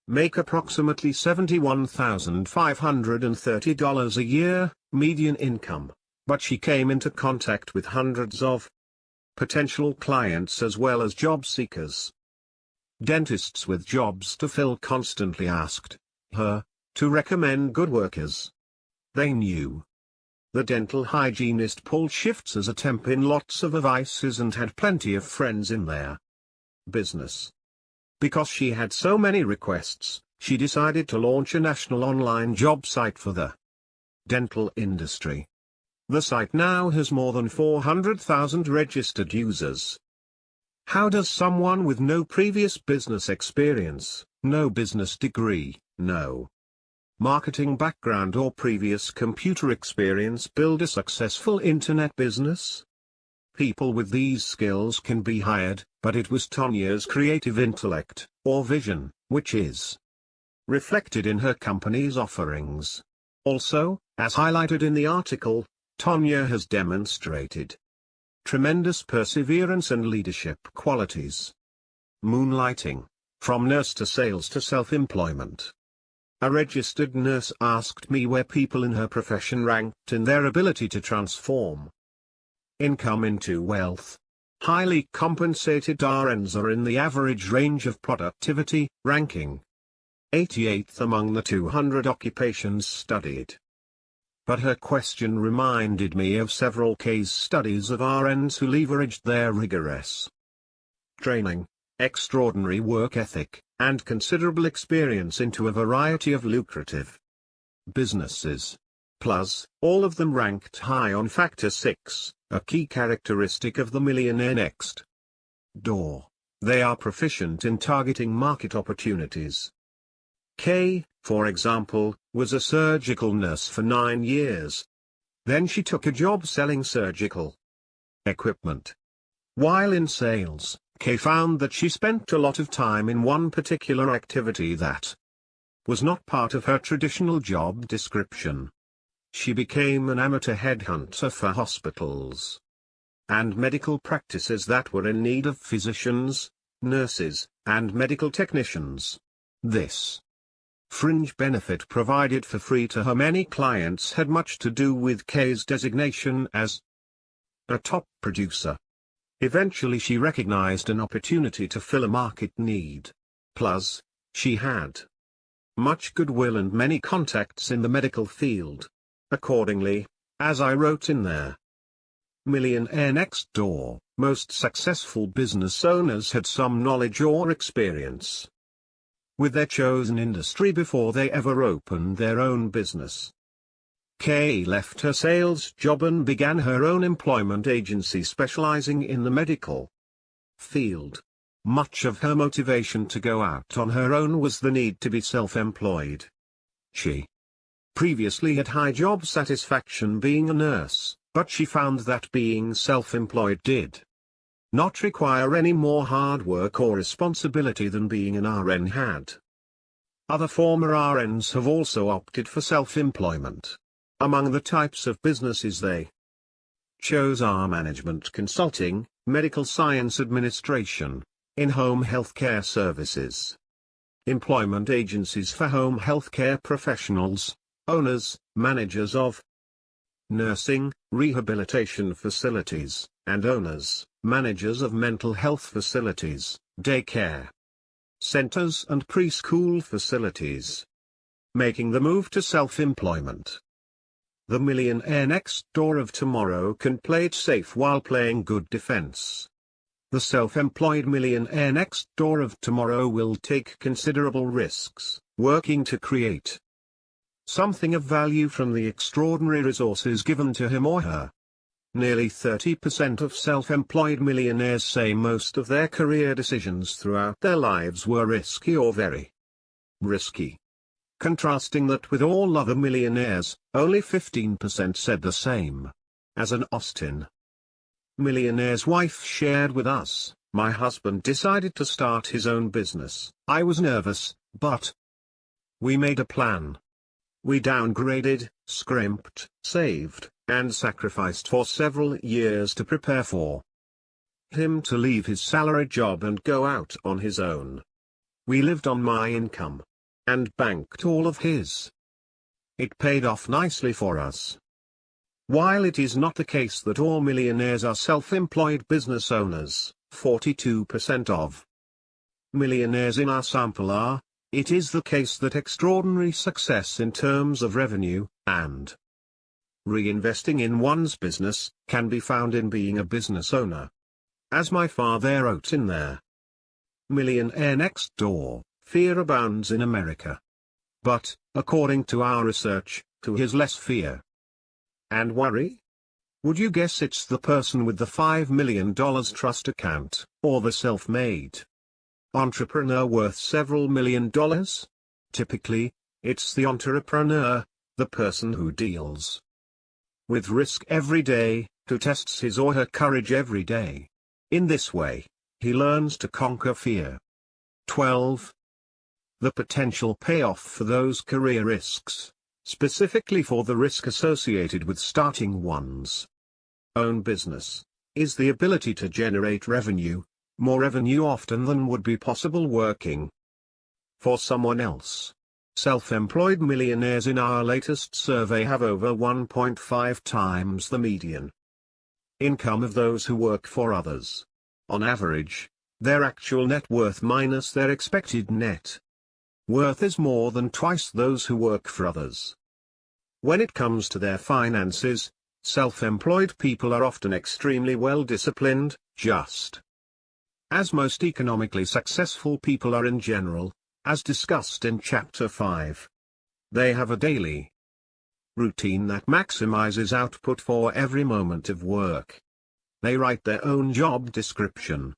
make approximately $71,530 a year, median income, but she came into contact with hundreds of potential clients as well as job seekers. Dentists with jobs to fill constantly asked her to recommend good workers. They knew. The dental hygienist pulled shifts as a temp in lots of offices and had plenty of friends in their business. Because she had so many requests, she decided to launch a national online job site for the dental industry. The site now has more than 400,000 registered users. How does someone with no previous business experience, no business degree, no marketing background or previous computer experience build a successful internet business? People with these skills can be hired, but it was Tonya's creative intellect, or vision, which is reflected in her company's offerings. Also, as highlighted in the article, Tonya has demonstrated tremendous perseverance and leadership qualities. Moonlighting, from nurse to sales to self-employment. A registered nurse asked me where people in her profession ranked in their ability to transform income into wealth. Highly compensated RNs are in the average range of productivity, ranking 88th among the 200 occupations studied. But her question reminded me of several case studies of RNs who leveraged their rigorous training, extraordinary work ethic, and considerable experience into a variety of lucrative businesses. Plus, all of them ranked high on Factor 6, a key characteristic of the Millionaire Next Door. They are proficient in targeting market opportunities. Kay, for example, was a surgical nurse for 9 years. Then she took a job selling surgical equipment. While in sales, Kay found that she spent a lot of time in one particular activity that was not part of her traditional job description. She became an amateur headhunter for hospitals and medical practices that were in need of physicians, nurses, and medical technicians. This fringe benefit provided for free to her many clients had much to do with Kay's designation as a top producer. Eventually she recognized an opportunity to fill a market need. Plus, she had much goodwill and many contacts in the medical field. Accordingly, as I wrote in there, Millionaire Next Door, most successful business owners had some knowledge or experience with their chosen industry before they ever opened their own business. Kay left her sales job and began her own employment agency specializing in the medical field. Much of her motivation to go out on her own was the need to be self-employed. She previously had high job satisfaction being a nurse, but she found that being self-employed did not require any more hard work or responsibility than being an RN had. Other former RNs have also opted for self-employment. Among the types of businesses they chose are management consulting, medical science administration, in-home healthcare services, employment agencies for home healthcare professionals, owners, managers of nursing, rehabilitation facilities, and owners, managers of mental health facilities, daycare centers and preschool facilities. Making the move to self-employment. The Millionaire Next Door of tomorrow can play it safe while playing good defense. The self-employed Millionaire Next Door of tomorrow will take considerable risks, working to create something of value from the extraordinary resources given to him or her. Nearly 30% of self-employed millionaires say most of their career decisions throughout their lives were risky or very risky. Contrasting that with all other millionaires, only 15% said the same. As an Austin millionaire's wife shared with us, my husband decided to start his own business. I was nervous, but we made a plan. We downgraded, scrimped, saved, and sacrificed for several years to prepare for him to leave his salary job and go out on his own. We lived on my income. And banked all of his. It paid off nicely for us. While it is not the case that all millionaires are self-employed business owners, 42% of millionaires in our sample are, it is the case that extraordinary success in terms of revenue, and reinvesting in one's business, can be found in being a business owner. As my father wrote in their Millionaire Next Door, fear abounds in America. But, according to our research, who has less fear and worry? Would you guess it's the person with the $5 million trust account, or the self-made entrepreneur worth several $1 million? Typically, it's the entrepreneur, the person who deals with risk every day, who tests his or her courage every day. In this way, he learns to conquer fear. 12. The potential payoff for those career risks, specifically for the risk associated with starting one's own business, is the ability to generate revenue, more revenue often than would be possible working for someone else. Self-employed millionaires in our latest survey have over 1.5 times the median income of those who work for others. On average, their actual net worth minus their expected net worth is more than twice those who work for others. When it comes to their finances, self-employed people are often extremely well disciplined, just as most economically successful people are in general, as discussed in Chapter 5. They have a daily routine that maximizes output for every moment of work. They write their own job description.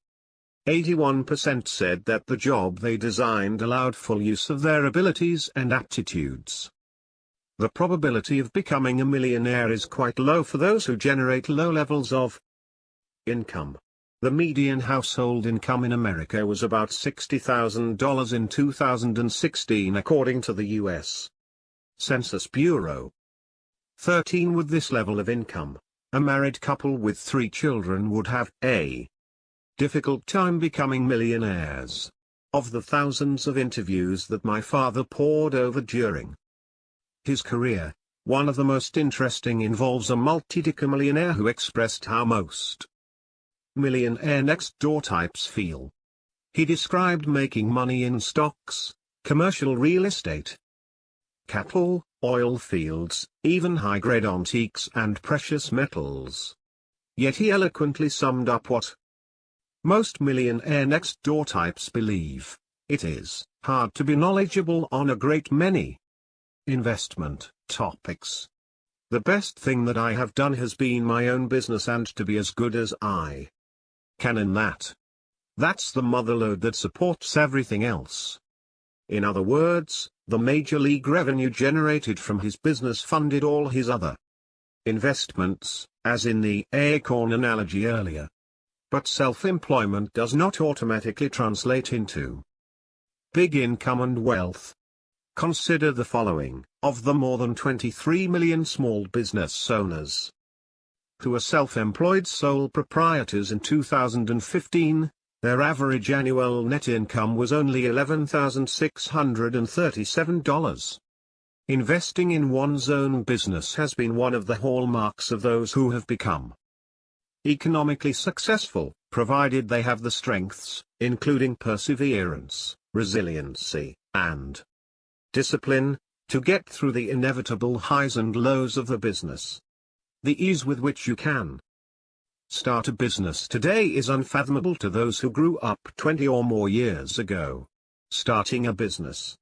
81% said that the job they designed allowed full use of their abilities and aptitudes. The probability of becoming a millionaire is quite low for those who generate low levels of income. The median household income in America was about $60,000 in 2016 according to the U.S. Census Bureau. 13 With this level of income, a married couple with 3 children would have a difficult time becoming millionaires. Of the thousands of interviews that my father pored over during his career, one of the most interesting involves a multi-decamillionaire who expressed how most Millionaire Next Door types feel. He described making money in stocks, commercial real estate, cattle, oil fields, even high-grade antiques and precious metals. Yet he eloquently summed up what most Millionaire Next Door types believe: it is hard to be knowledgeable on a great many investment topics. The best thing that I have done has been my own business and to be as good as I can in that. That's the motherlode that supports everything else. In other words, the major league revenue generated from his business funded all his other investments, as in the acorn analogy earlier. But self-employment does not automatically translate into big income and wealth. Consider the following: of the more than 23 million small business owners who are self-employed sole proprietors in 2015, their average annual net income was only $11,637. Investing in one's own business has been one of the hallmarks of those who have become economically successful, provided they have the strengths, including perseverance, resiliency, and discipline, to get through the inevitable highs and lows of the business. The ease with which you can start a business today is unfathomable to those who grew up 20 or more years ago. Starting a business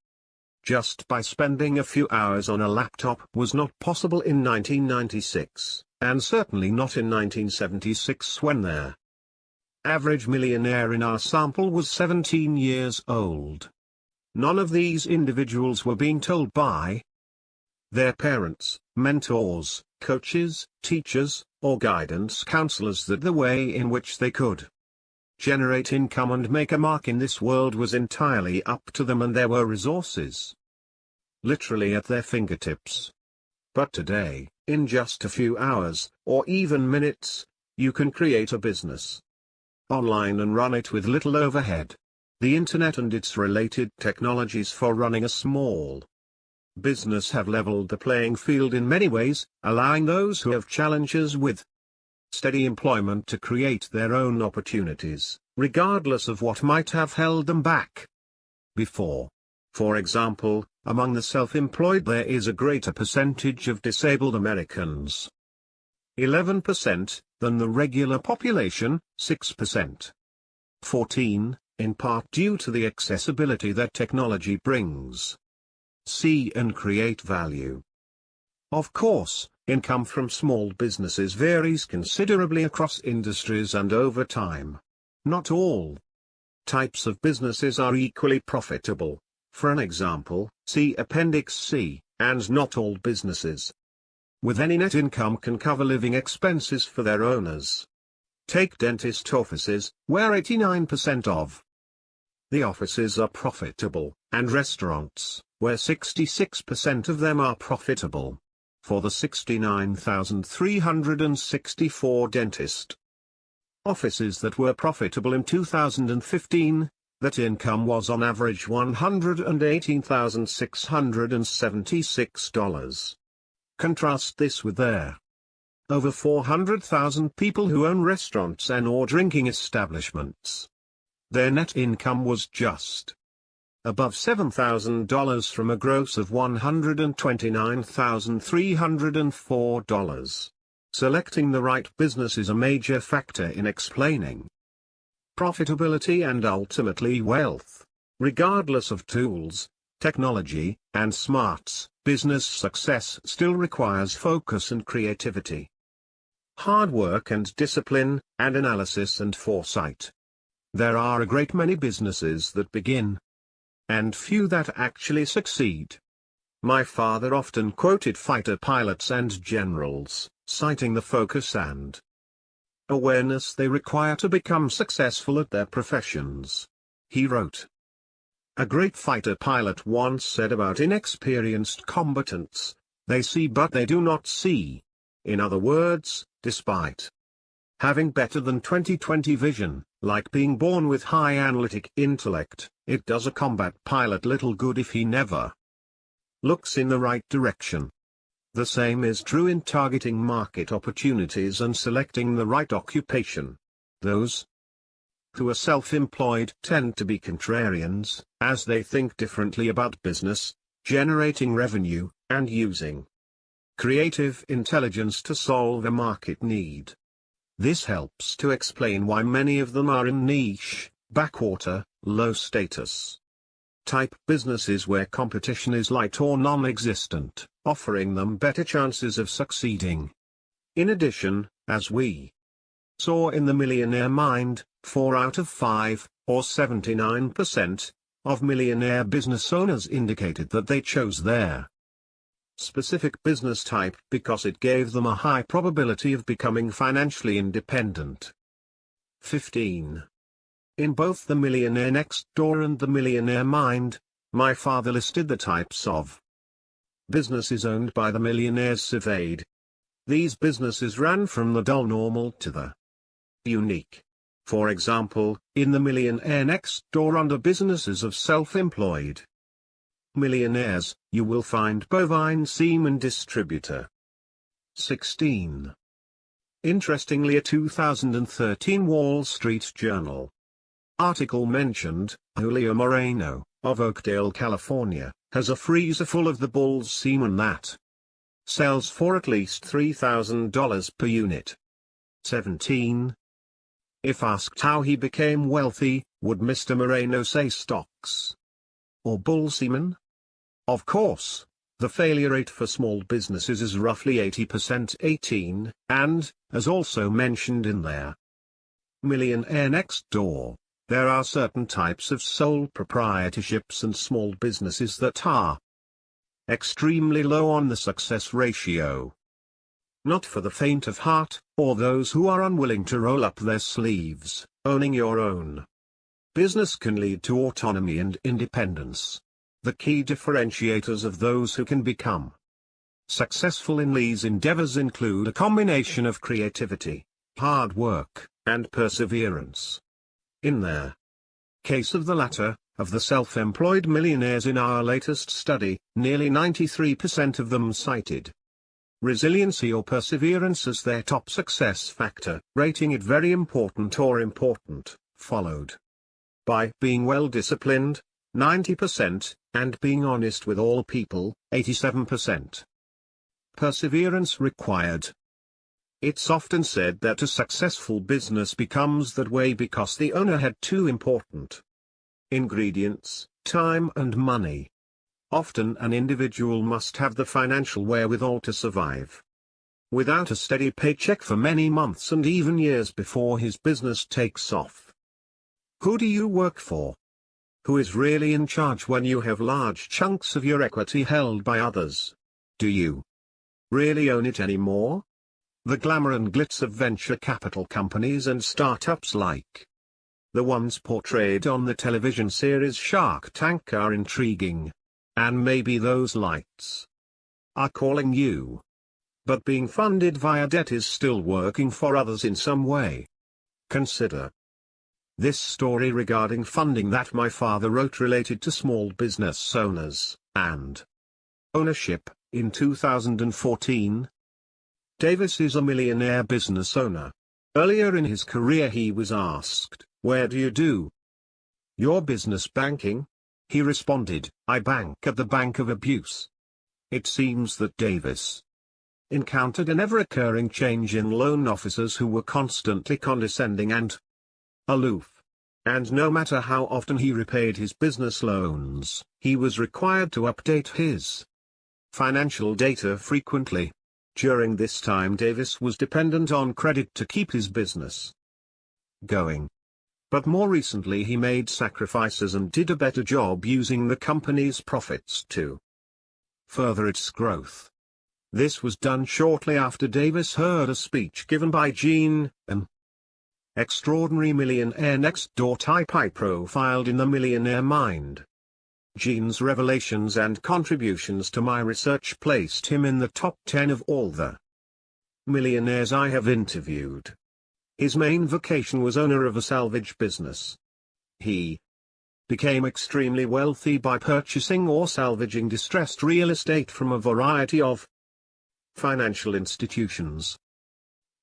just by spending a few hours on a laptop was not possible in 1996, and certainly not in 1976 when their average millionaire in our sample was 17 years old. None of these individuals were being told by their parents, mentors, coaches, teachers, or guidance counselors that the way in which they could generate income and make a mark in this world was entirely up to them, and there were resources literally at their fingertips. But today, in just a few hours, or even minutes, you can create a business online and run it with little overhead. The internet and its related technologies for running a small business have leveled the playing field in many ways, allowing those who have challenges with steady employment to create their own opportunities, regardless of what might have held them back before. For example, among the self-employed there is a greater percentage of disabled Americans, 11%, than the regular population, 6%. 14, in part due to the accessibility that technology brings. See and create value. Of course, income from small businesses varies considerably across industries and over time. Not all types of businesses are equally profitable. For an example, see Appendix C, and not all businesses with any net income can cover living expenses for their owners. Take dentist offices, where 89% of the offices are profitable, and restaurants, where 66% of them are profitable. For the 69,364 dentist offices that were profitable in 2015, that income was on average $118,676. Contrast this with their over 400,000 people who own restaurants and/or drinking establishments. Their net income was just above $7,000 from a gross of $129,304. Selecting the right business is a major factor in explaining profitability and ultimately wealth. Regardless of tools, technology, and smarts, business success still requires focus and creativity, hard work and discipline, and analysis and foresight. There are a great many businesses that begin, and few that actually succeed. My father often quoted fighter pilots and generals, citing the focus and awareness they require to become successful at their professions. He wrote, "A great fighter pilot once said about inexperienced combatants, they see but they do not see. In other words, despite having better than 20/20 vision, like being born with high analytic intellect, it does a combat pilot little good if he never looks in the right direction." The same is true in targeting market opportunities and selecting the right occupation. Those who are self-employed tend to be contrarians, as they think differently about business, generating revenue, and using creative intelligence to solve a market need. This helps to explain why many of them are in niche, backwater, low-status type businesses where competition is light or non-existent, offering them better chances of succeeding. In addition, as we saw in The Millionaire Mind, 4 out of 5, or 79%, of millionaire business owners indicated that they chose their specific business type because it gave them a high probability of becoming financially independent. 15. In both The Millionaire Next Door and The Millionaire Mind, my father listed the types of businesses owned by the millionaires surveyed. These businesses ran from the dull normal to the unique. For example, in The Millionaire Next Door under businesses of self-employed millionaires, you will find bovine semen distributor. 16. Interestingly, a 2013 Wall Street Journal article mentioned, Julio Moreno, of Oakdale, California, has a freezer full of the bull's semen that sells for at least $3,000 per unit. 17. If asked how he became wealthy, would Mr. Moreno say stocks or bull semen? Of course, the failure rate for small businesses is roughly 80%. 18, and, as also mentioned in their Millionaire Next Door, there are certain types of sole proprietorships and small businesses that are extremely low on the success ratio. Not for the faint of heart, or those who are unwilling to roll up their sleeves. Owning your own business can lead to autonomy and independence. The key differentiators of those who can become successful in these endeavors include a combination of creativity, hard work, and perseverance. In their case of the latter, of the self-employed millionaires in our latest study, nearly 93% of them cited resiliency or perseverance as their top success factor, rating it very important or important, followed by being well-disciplined, 90%, and being honest with all people, 87%. Perseverance required. It's often said that a successful business becomes that way because the owner had two important ingredients, time and money. Often an individual must have the financial wherewithal to survive without a steady paycheck for many months and even years before his business takes off. Who do you work for? Who is really in charge when you have large chunks of your equity held by others? Do you really own it anymore? The glamour and glitz of venture capital companies and startups like the ones portrayed on the television series Shark Tank are intriguing. And maybe those lights are calling you. But being funded via debt is still working for others in some way. Consider this story regarding funding that my father wrote related to small business owners and ownership. In 2014, Davis is a millionaire business owner. Earlier in his career he was asked, "Where do you do your business banking?" He responded, "I bank at the Bank of Abuse." It seems that Davis encountered an ever-occurring change in loan officers who were constantly condescending and aloof. And no matter how often he repaid his business loans, he was required to update his financial data frequently. During this time Davis was dependent on credit to keep his business going. But more recently he made sacrifices and did a better job using the company's profits to further its growth. This was done shortly after Davis heard a speech given by Gene, an extraordinary millionaire next door type I profiled in The Millionaire Mind. Gene's revelations and contributions to my research placed him in the top 10 of all the millionaires I have interviewed. His main vocation was owner of a salvage business. He became extremely wealthy by purchasing or salvaging distressed real estate from a variety of financial institutions.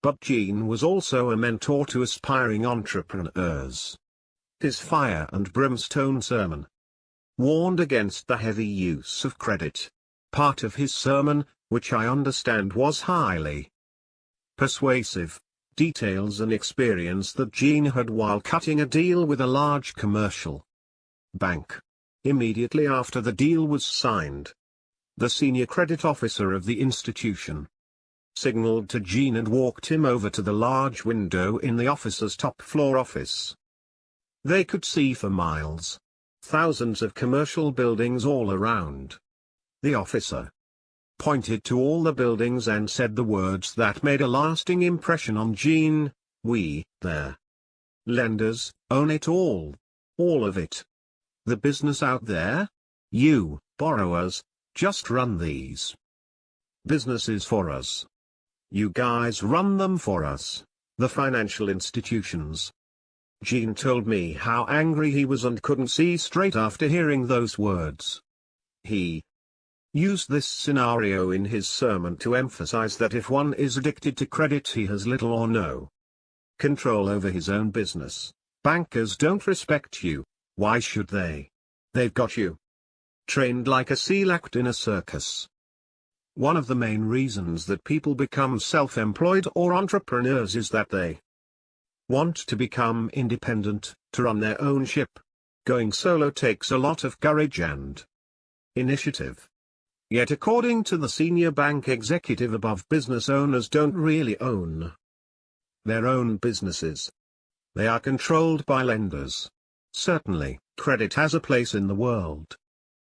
But Gene was also a mentor to aspiring entrepreneurs. His fire and brimstone sermon warned against the heavy use of credit. Part of his sermon, which I understand was highly persuasive, details an experience that Gene had while cutting a deal with a large commercial bank. Immediately after the deal was signed, the senior credit officer of the institution signaled to Gene and walked him over to the large window in the officer's top floor office. They could see for miles, thousands of commercial buildings all around. The officer pointed to all the buildings and said the words that made a lasting impression on Gene: "We, their lenders, own it all of it. The business out there? You, borrowers, just run these businesses for us. You guys run them for us, the financial institutions." Gene told me how angry he was and couldn't see straight after hearing those words. He used this scenario in his sermon to emphasize that if one is addicted to credit he has little or no control over his own business. Bankers don't respect you. Why should they? They've got you trained like a seal act in a circus. One of the main reasons that people become self-employed or entrepreneurs is that they want to become independent, to run their own ship. Going solo takes a lot of courage and initiative. Yet according to the senior bank executive above, business owners don't really own their own businesses. They are controlled by lenders. Certainly, credit has a place in the world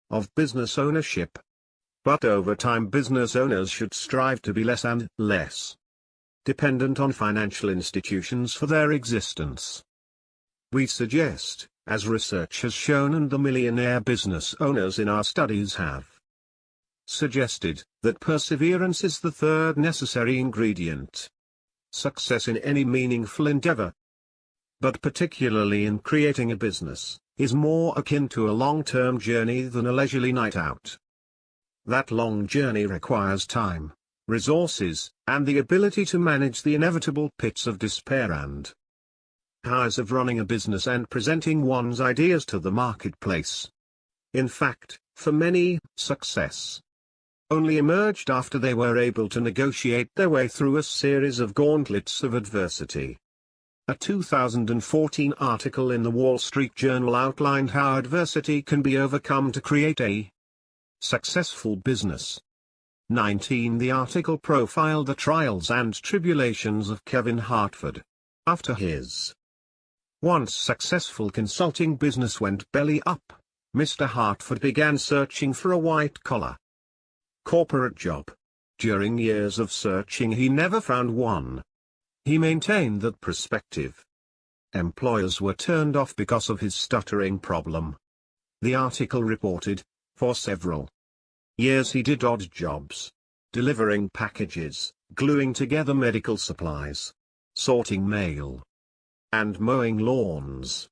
of business ownership. But over time business owners should strive to be less and less dependent on financial institutions for their existence. We suggest, as research has shown and the millionaire business owners in our studies have suggested, that perseverance is the third necessary ingredient. Success in any meaningful endeavor, but particularly in creating a business, is more akin to a long-term journey than a leisurely night out. That long journey requires time, resources, and the ability to manage the inevitable pits of despair and highs of running a business and presenting one's ideas to the marketplace. In fact, for many, success only emerged after they were able to negotiate their way through a series of gauntlets of adversity. A 2014 article in the Wall Street Journal outlined how adversity can be overcome to create a successful business. 19. The article profiled the trials and tribulations of Kevin Hartford. After his once successful consulting business went belly up, Mr. Hartford began searching for a white-collar corporate job. During years of searching he never found one. He maintained that prospective employers were turned off because of his stuttering problem. The article reported, for several years he did odd jobs, delivering packages, gluing together medical supplies, sorting mail, and mowing lawns.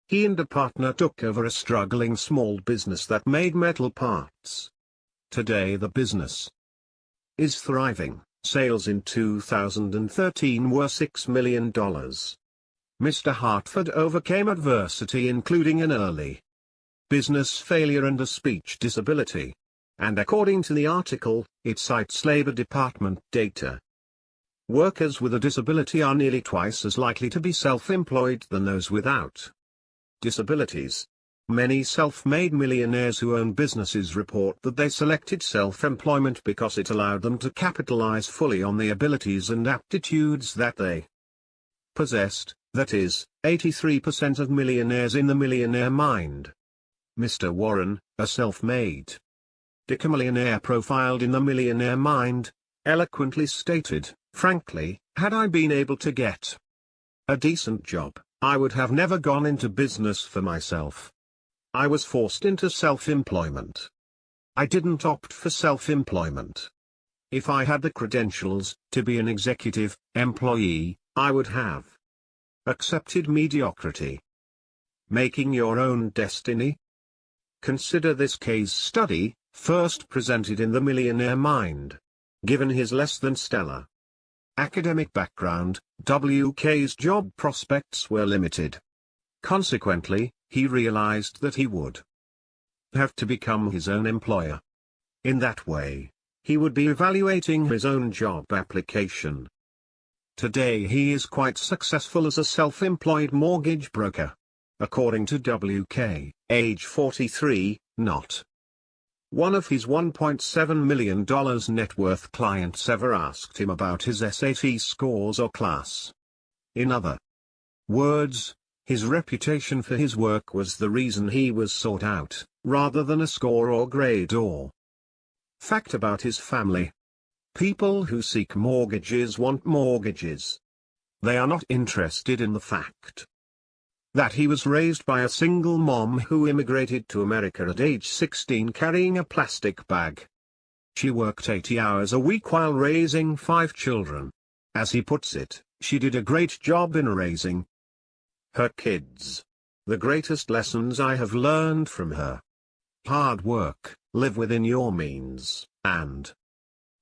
He and a partner took over a struggling small business that made metal parts. Today the business is thriving. Sales in 2013 were $6 million. Mr. Hartford overcame adversity including an early business failure and a speech disability. And according to the article, it cites Labor Department data. Workers with a disability are nearly twice as likely to be self-employed than those without disabilities. Many self-made millionaires who own businesses report that they selected self-employment because it allowed them to capitalize fully on the abilities and aptitudes that they possessed, that is, 83% of millionaires in the Millionaire Mind. Mr. Warren, a self-made millionaire profiled in the Millionaire Mind, eloquently stated, "Frankly, had I been able to get a decent job, I would have never gone into business for myself. I was forced into self-employment. I didn't opt for self-employment. If I had the credentials to be an executive employee, I would have accepted mediocrity." Making your own destiny? Consider this case study, first presented in the Millionaire Mind. Given his less than stellar academic background, WK's job prospects were limited. Consequently, he realized that he would have to become his own employer. In that way, he would be evaluating his own job application. Today he is quite successful as a self-employed mortgage broker. According to WK, age 43, not one of his $1.7 million net worth clients ever asked him about his SAT scores or class. In other words, his reputation for his work was the reason he was sought out, rather than a score or grade or fact about his family. People who seek mortgages want mortgages. They are not interested in the fact that he was raised by a single mom who immigrated to America at age 16 carrying a plastic bag. She worked 80 hours a week while raising 5 children. As he puts it, she did a great job in raising her kids. The greatest lessons I have learned from her: hard work, live within your means, and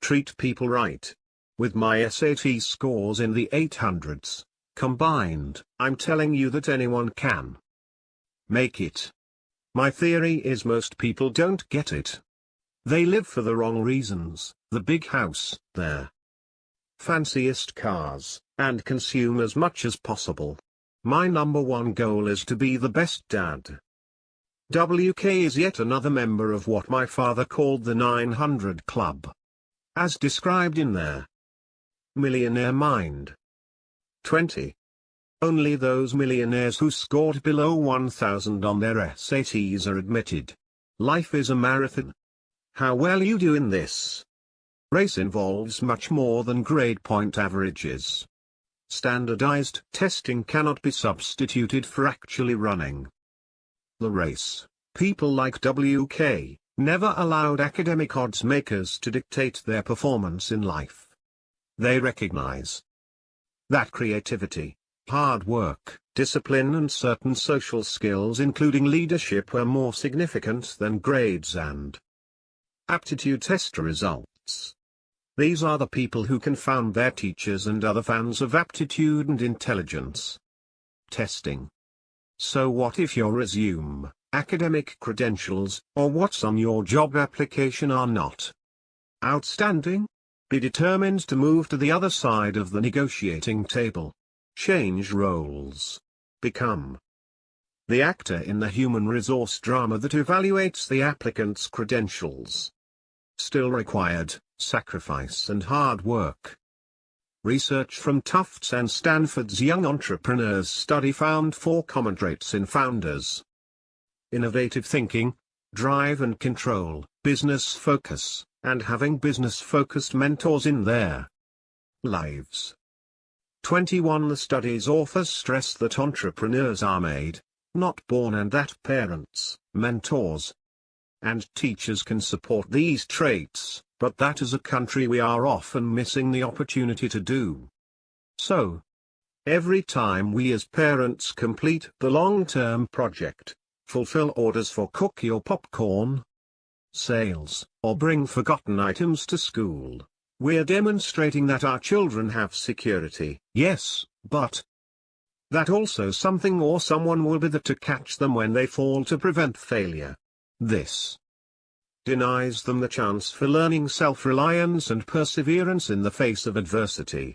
treat people right. With my SAT scores in the 800s, combined, I'm telling you that anyone can make it. My theory is most people don't get it. They live for the wrong reasons: the big house, their fanciest cars, and consume as much as possible. My number one goal is to be the best dad. WK is yet another member of what my father called the 900 Club, as described in their Millionaire Mind. 20. Only those millionaires who scored below 1,000 on their SATs are admitted. Life is a marathon. How well you do in this race involves much more than grade point averages. Standardized testing cannot be substituted for actually running the race. People like WK never allowed academic odds makers to dictate their performance in life. They recognize that creativity, Hard work, discipline and certain social skills including leadership were more significant than grades and aptitude test results. These are the people who confound their teachers and other fans of aptitude and intelligence. Testing. So what if your resume, academic credentials, or what's on your job application are not outstanding? Be determined to move to the other side of the negotiating table. Change roles. Become the actor in the human resource drama that evaluates the applicant's credentials. Still required, sacrifice and hard work. Research from Tufts and Stanford's Young Entrepreneurs Study found 4 common traits in founders: innovative thinking, drive and control, business focus, and having business-focused mentors in their lives. 21. The study's authors stress that entrepreneurs are made, not born, and that parents, mentors, and teachers can support these traits, but that as a country we are often missing the opportunity to do so. Every time we as parents complete the long-term project, fulfill orders for cookie or popcorn sales, or bring forgotten items to school, we're demonstrating that our children have security, yes, but that also something or someone will be there to catch them when they fall to prevent failure. This denies them the chance for learning self-reliance and perseverance in the face of adversity.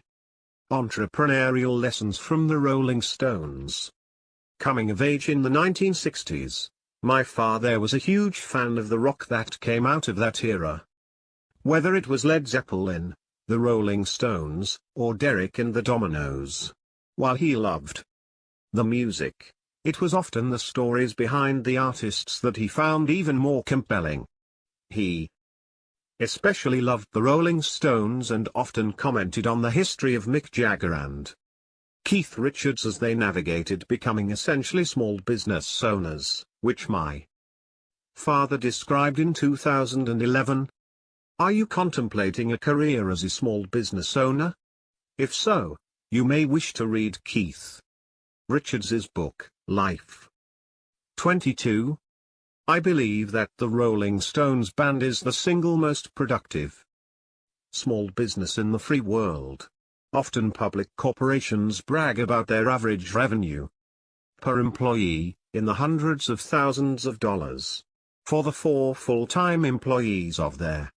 Entrepreneurial lessons from the Rolling Stones. Coming of age in the 1960s, my father was a huge fan of the rock that came out of that era. Whether it was Led Zeppelin, the Rolling Stones, or Derek and the Dominoes. While he loved the music, it was often the stories behind the artists that he found even more compelling. He especially loved the Rolling Stones and often commented on the history of Mick Jagger and Keith Richards as they navigated becoming essentially small business owners, which my father described in 2011. Are you contemplating a career as a small business owner? If so, you may wish to read Keith Richards's book, Life. 22. I believe that the Rolling Stones band is the single most productive small business in the free world. Often public corporations brag about their average revenue per employee, in the hundreds of thousands of dollars. For the 4 full-time employees of their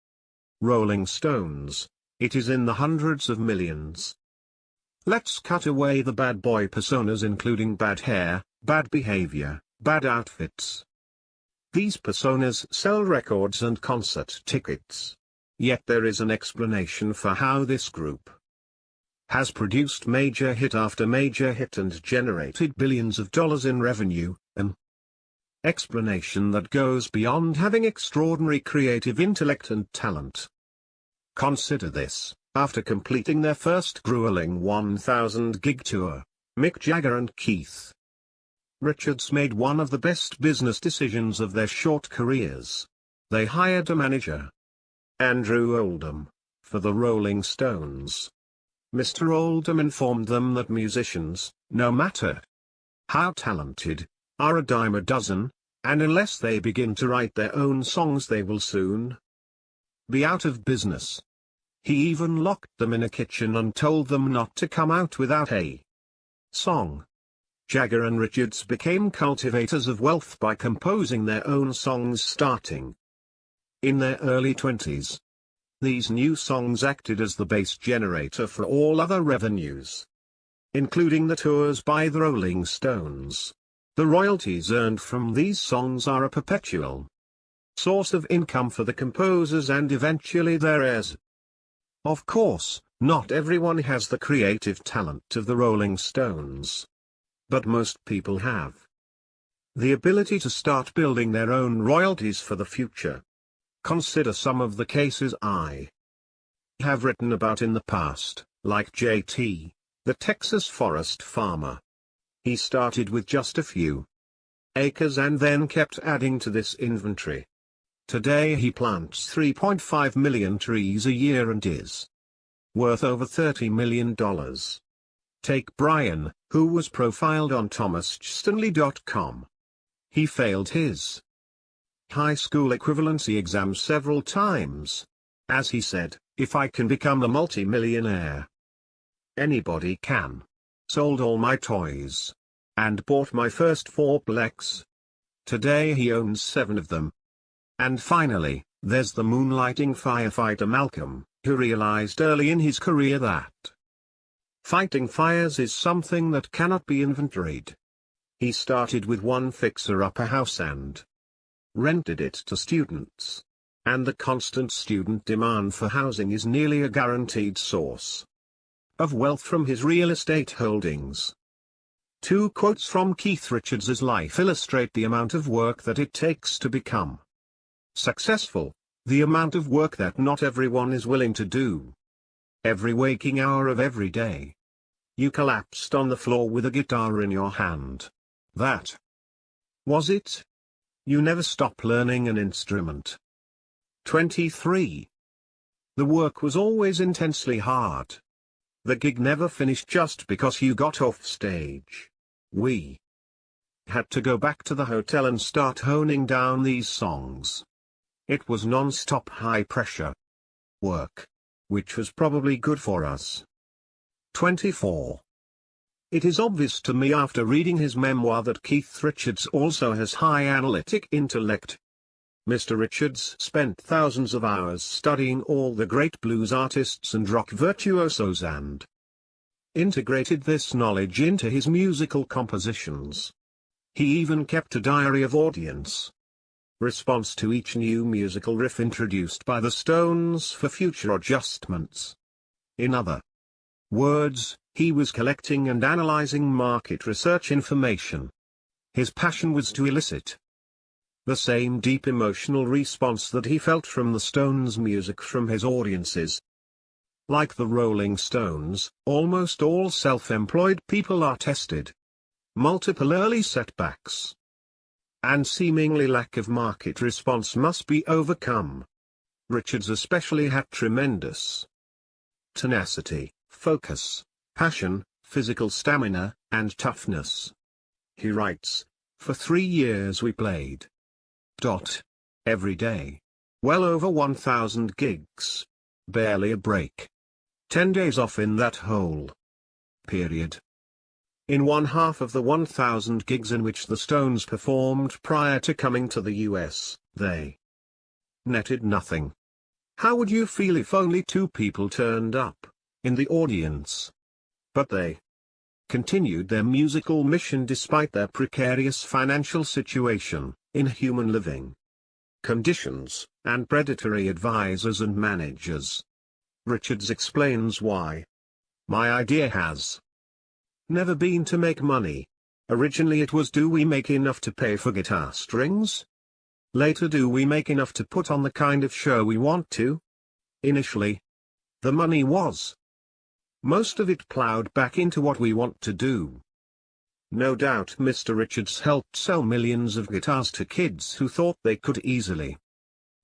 Rolling Stones, it is in the hundreds of millions. Let's cut away the bad boy personas, including bad hair, bad behavior, bad outfits. These personas sell records and concert tickets. Yet there is an explanation for how this group has produced major hit after major hit and generated billions of dollars in revenue, an explanation that goes beyond having extraordinary creative intellect and talent. Consider this: after completing their first grueling 1,000-gig tour, Mick Jagger and Keith Richards made one of the best business decisions of their short careers. They hired a manager, Andrew Oldham, for the Rolling Stones. Mr. Oldham informed them that musicians, no matter how talented, are a dime a dozen, and unless they begin to write their own songs they will soon be out of business. He even locked them in a kitchen and told them not to come out without a song. Jagger and Richards became cultivators of wealth by composing their own songs starting in their early 20s. These new songs acted as the base generator for all other revenues, including the tours by the Rolling Stones. The royalties earned from these songs are a perpetual source of income for the composers and eventually their heirs. Of course, not everyone has the creative talent of the Rolling Stones. But most people have the ability to start building their own royalties for the future. Consider some of the cases I have written about in the past, like JT, the Texas forest farmer. He started with just a few acres and then kept adding to this inventory. Today he plants 3.5 million trees a year and is worth over $30 million. Take Brian, who was profiled on thomasstanley.com. He failed his high school equivalency exam several times. As he said, "If I can become a multi-millionaire, anybody can." Sold all my toys. And bought my first fourplex. Today he owns 7 of them. And finally, there's the moonlighting firefighter Malcolm, who realized early in his career that fighting fires is something that cannot be inventoried. He started with one fixer-upper house and rented it to students. And the constant student demand for housing is nearly a guaranteed source of wealth from his real estate holdings. 2 quotes from Keith Richards' life illustrate the amount of work that it takes to become successful, the amount of work that not everyone is willing to do. Every waking hour of every day, you collapsed on the floor with a guitar in your hand. That was it. You never stop learning an instrument. 23. The work was always intensely hard. The gig never finished just because you got off stage. We had to go back to the hotel and start honing down these songs. It was non-stop high-pressure work, which was probably good for us. 24. It is obvious to me after reading his memoir that Keith Richards also has high analytic intellect. Mr. Richards spent thousands of hours studying all the great blues artists and rock virtuosos and integrated this knowledge into his musical compositions. He even kept a diary of audience response to each new musical riff introduced by the Stones for future adjustments. In other words, he was collecting and analyzing market research information. His passion was to elicit the same deep emotional response that he felt from the Stones' music from his audiences. Like the Rolling Stones, almost all self-employed people are tested. Multiple early setbacks and seemingly lack of market response must be overcome. Richards especially had tremendous tenacity, focus, passion, physical stamina, and toughness. He writes, "For 3 years we played every day. Well over 1,000 gigs. Barely a break. 10 days off in that whole period." In one half of the 1,000 gigs in which the Stones performed prior to coming to the US, they netted nothing. How would you feel if only 2 people turned up in the audience? But they continued their musical mission despite their precarious financial situation, inhuman living conditions, and predatory advisors and managers. Richards explains why. "My idea has never been to make money. Originally it was, do we make enough to pay for guitar strings? Later, do we make enough to put on the kind of show we want to? Initially, the money was most of it plowed back into what we want to do." No doubt Mr. Richards helped sell millions of guitars to kids who thought they could easily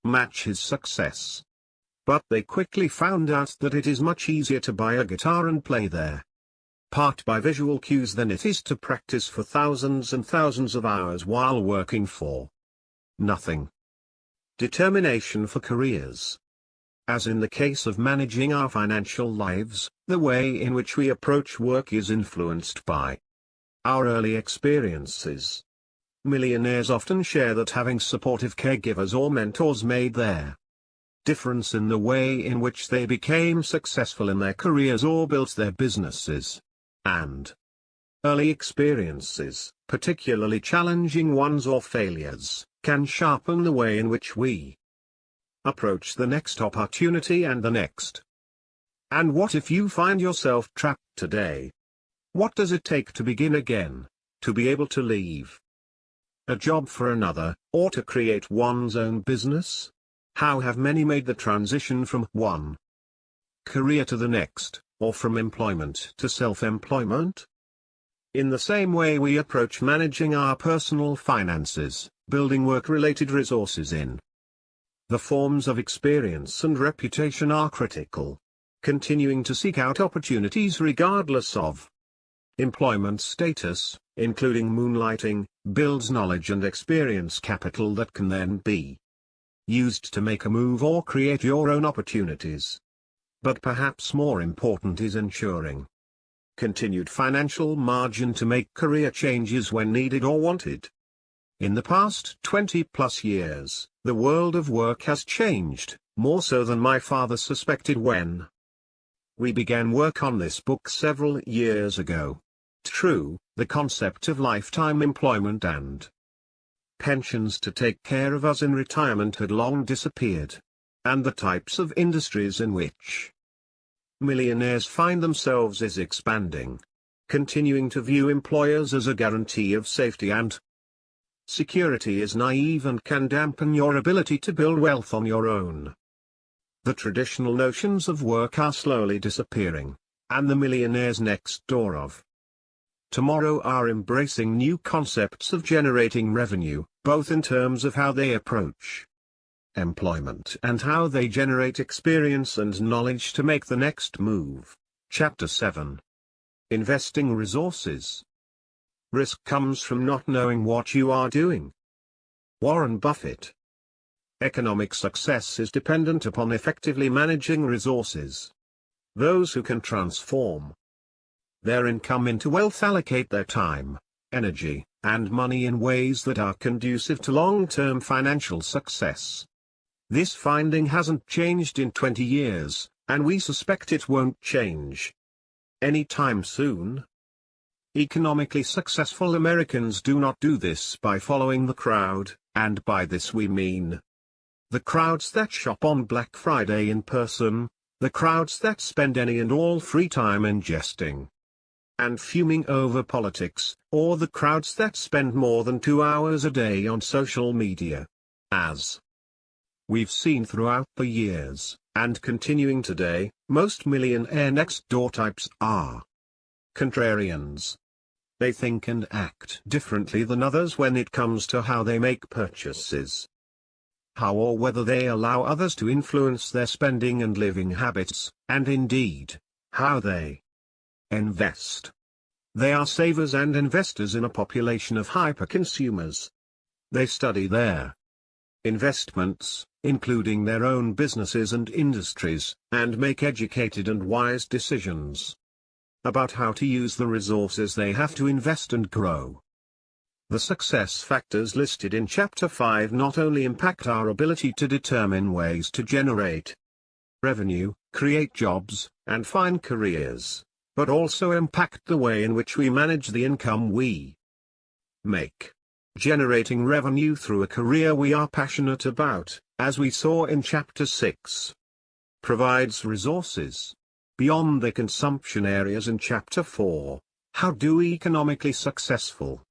match his success. But they quickly found out that it is much easier to buy a guitar and play their part by visual cues than it is to practice for thousands and thousands of hours while working for nothing. Determination for careers. As in the case of managing our financial lives, the way in which we approach work is influenced by our early experiences. Millionaires often share that having supportive caregivers or mentors made their difference in the way in which they became successful in their careers or built their businesses. And early experiences, particularly challenging ones or failures, can sharpen the way in which we approach the next opportunity and the next. And what if you find yourself trapped today? What does it take to begin again, to be able to leave a job for another, or to create one's own business? How have many made the transition from one career to the next, or from employment to self-employment? In the same way we approach managing our personal finances, building work-related resources in the forms of experience and reputation are critical. Continuing to seek out opportunities regardless of employment status, including moonlighting, builds knowledge and experience capital that can then be used to make a move or create your own opportunities. But perhaps more important is ensuring continued financial margin to make career changes when needed or wanted. In the past 20+ years, the world of work has changed, more so than my father suspected when we began work on this book several years ago. True, the concept of lifetime employment and pensions to take care of us in retirement had long disappeared. And the types of industries in which millionaires find themselves is expanding, continuing to view employers as a guarantee of safety and security is naive and can dampen your ability to build wealth on your own. The traditional notions of work are slowly disappearing, and the millionaires next door of tomorrow are embracing new concepts of generating revenue, both in terms of how they approach employment and how they generate experience and knowledge to make the next move. Chapter 7. Investing resources. Risk comes from not knowing what you are doing. Warren Buffett. Economic success is dependent upon effectively managing resources. Those who can transform their income into wealth allocate their time, energy, and money in ways that are conducive to long-term financial success. This finding hasn't changed in 20 years, and we suspect it won't change anytime soon. Economically successful Americans do not do this by following the crowd, and by this we mean the crowds that shop on Black Friday in person, the crowds that spend any and all free time ingesting and fuming over politics, or the crowds that spend more than 2 hours a day on social media. As we've seen throughout the years, and continuing today, most millionaire next door types are contrarians. They think and act differently than others when it comes to how they make purchases, how or whether they allow others to influence their spending and living habits, and indeed, how they invest. They are savers and investors in a population of hyper-consumers. They study their investments, including their own businesses and industries, and make educated and wise decisions about how to use the resources they have to invest and grow. The success factors listed in Chapter 5 not only impact our ability to determine ways to generate revenue, create jobs, and find careers, but also impact the way in which we manage the income we make. Generating revenue through a career we are passionate about, as we saw in Chapter 6, provides resources beyond the consumption areas in Chapter 4. How do economically successful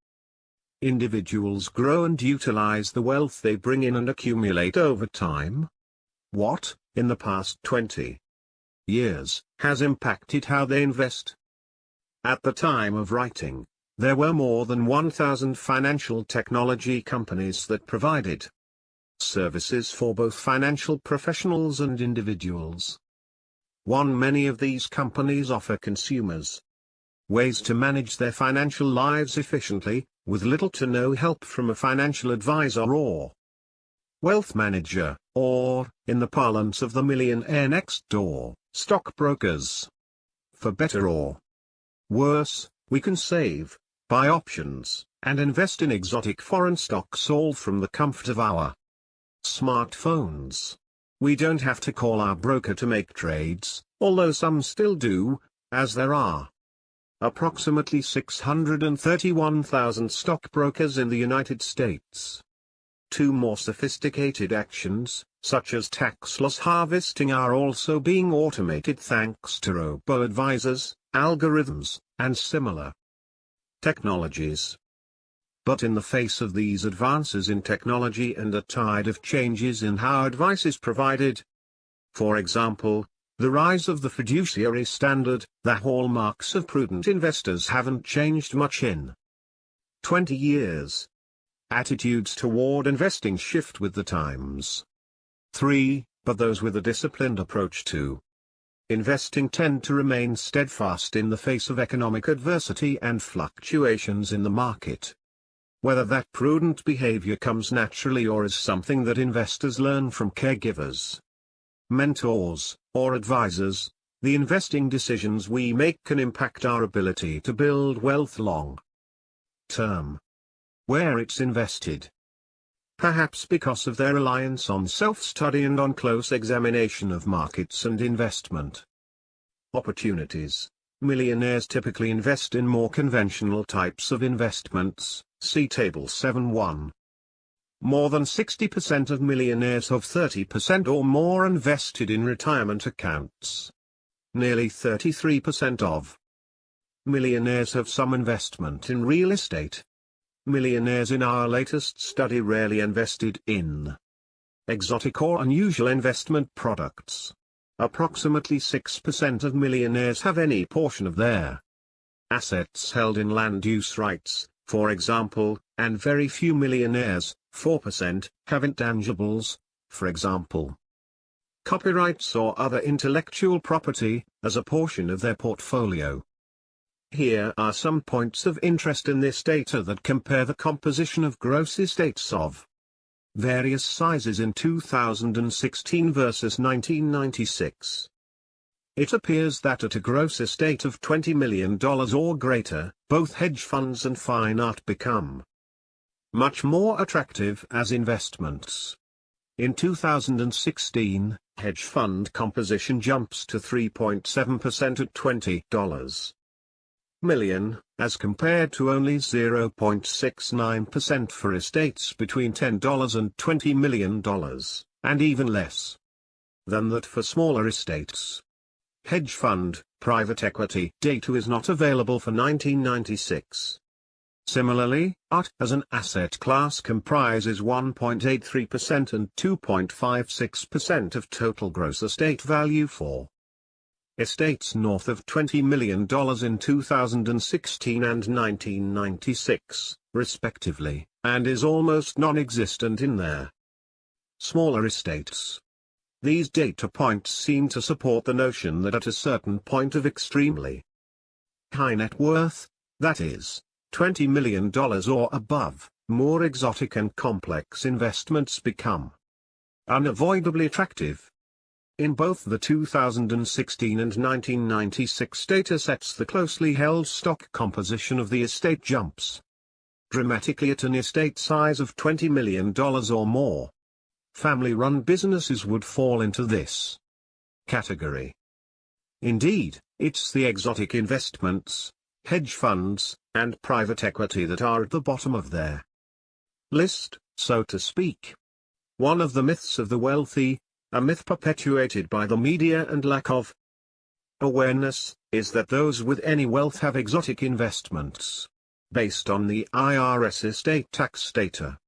individuals grow and utilize the wealth they bring in and accumulate over time? What, in the past 20 years, has impacted how they invest? At the time of writing, there were more than 1,000 financial technology companies that provided services for both financial professionals and individuals. Many of these companies offer consumers ways to manage their financial lives efficiently, with little to no help from a financial advisor or wealth manager, or, in the parlance of the millionaire next door, stockbrokers. For better or worse, we can save, buy options, and invest in exotic foreign stocks all from the comfort of our smartphones. We don't have to call our broker to make trades, although some still do, as there are approximately 631,000 stockbrokers in the United States. Two more sophisticated actions, such as tax loss harvesting, are also being automated thanks to robo-advisors, algorithms, and similar technologies. But in the face of these advances in technology and a tide of changes in how advice is provided, for example, the rise of the fiduciary standard, the hallmarks of prudent investors haven't changed much in 20 years. Attitudes toward investing shift with the times. 3. But those with a disciplined approach to investing tend to remain steadfast in the face of economic adversity and fluctuations in the market. Whether that prudent behavior comes naturally or is something that investors learn from caregivers, mentors, or advisors, the investing decisions we make can impact our ability to build wealth long term. Where it's invested. Perhaps because of their reliance on self-study and on close examination of markets and investment opportunities, millionaires typically invest in more conventional types of investments, see Table 7.1. More than 60% of millionaires have 30% or more invested in retirement accounts. Nearly 33% of millionaires have some investment in real estate. Millionaires in our latest study rarely invested in exotic or unusual investment products. Approximately 6% of millionaires have any portion of their assets held in land use rights, for example, and very few millionaires, 4%, have intangibles, for example, copyrights or other intellectual property, as a portion of their portfolio. Here are some points of interest in this data that compare the composition of gross estates of various sizes in 2016 versus 1996. It appears that at a gross estate of $20 million or greater, both hedge funds and fine art become much more attractive as investments. In 2016, hedge fund composition jumps to 3.7% at $20 million, as compared to only 0.69% for estates between $10 and $20 million, and even less than that for smaller estates. Hedge fund, private equity data is not available for 1996. Similarly, art as an asset class comprises 1.83% and 2.56% of total gross estate value for estates north of $20 million in 2016 and 1996, respectively, and is almost non-existent in their smaller estates. These data points seem to support the notion that at a certain point of extremely high net worth, that is, $20 million or above, more exotic and complex investments become unavoidably attractive. In both the 2016 and 1996 datasets, the closely held stock composition of the estate jumps dramatically at an estate size of $20 million or more. Family-run businesses would fall into this category. Indeed, it's the exotic investments, hedge funds, and private equity that are at the bottom of their list, so to speak. One of the myths of the wealthy, a myth perpetuated by the media and lack of awareness, is that those with any wealth have exotic investments. Based on the IRS estate tax data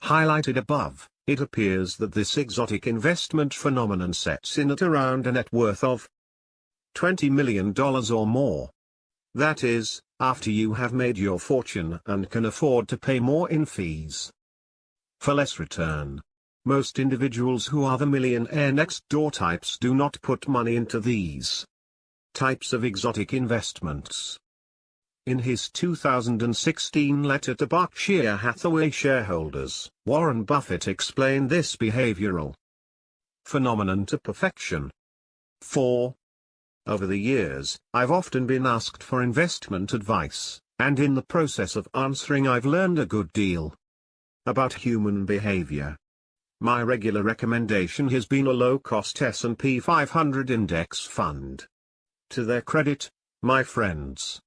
highlighted above, it appears that this exotic investment phenomenon sets in at around a net worth of $20 million or more. That is, after you have made your fortune and can afford to pay more in fees for less return. Most individuals who are the millionaire next door types do not put money into these types of exotic investments. In his 2016 letter to Berkshire Hathaway shareholders, Warren Buffett explained this behavioral phenomenon to perfection. 4. Over the years, I've often been asked for investment advice, and in the process of answering I've learned a good deal about human behavior. My regular recommendation has been a low-cost S&P 500 index fund. To their credit, my friends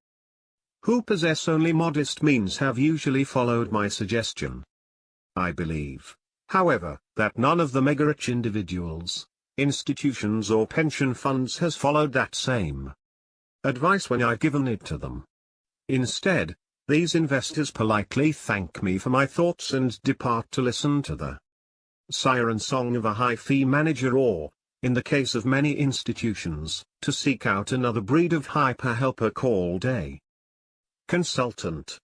who possess only modest means have usually followed my suggestion. I believe, however, that none of the mega-rich individuals, institutions or pension funds has followed that same advice when I've given it to them. Instead, these investors politely thank me for my thoughts and depart to listen to the siren song of a high-fee manager or, in the case of many institutions, to seek out another breed of hyper-helper called a consultant.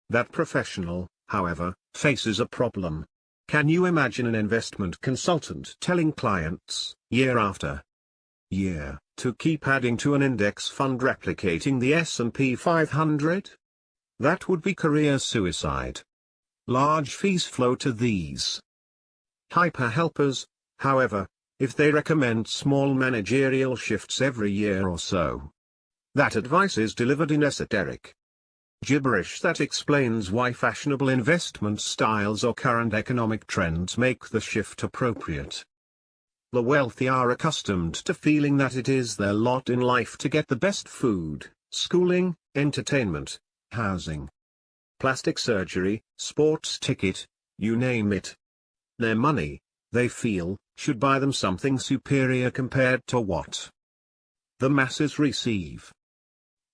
That professional, however, faces a problem. Can you imagine an investment consultant telling clients, year after year, to keep adding to an index fund replicating the S&P 500? That would be career suicide. Large fees flow to these hyper-helpers, however, if they recommend small managerial shifts every year or so. That advice is delivered in esoteric gibberish that explains why fashionable investment styles or current economic trends make the shift appropriate. The wealthy are accustomed to feeling that it is their lot in life to get the best food, schooling, entertainment, housing, plastic surgery, sports ticket, you name it. Their money, they feel, should buy them something superior compared to what the masses receive.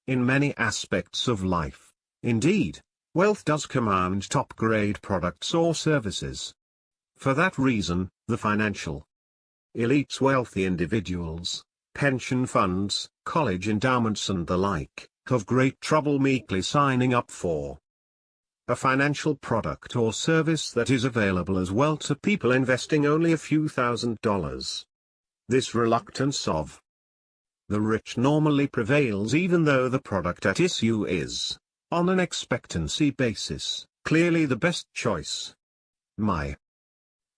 In many aspects of life, indeed, wealth does command top-grade products or services. For that reason, the financial elites, wealthy individuals, pension funds, college endowments and the like, have great trouble meekly signing up for a financial product or service that is available as well to people investing only a few $1,000s. This reluctance of the rich normally prevails even though the product at issue is, on an expectancy basis, clearly the best choice. My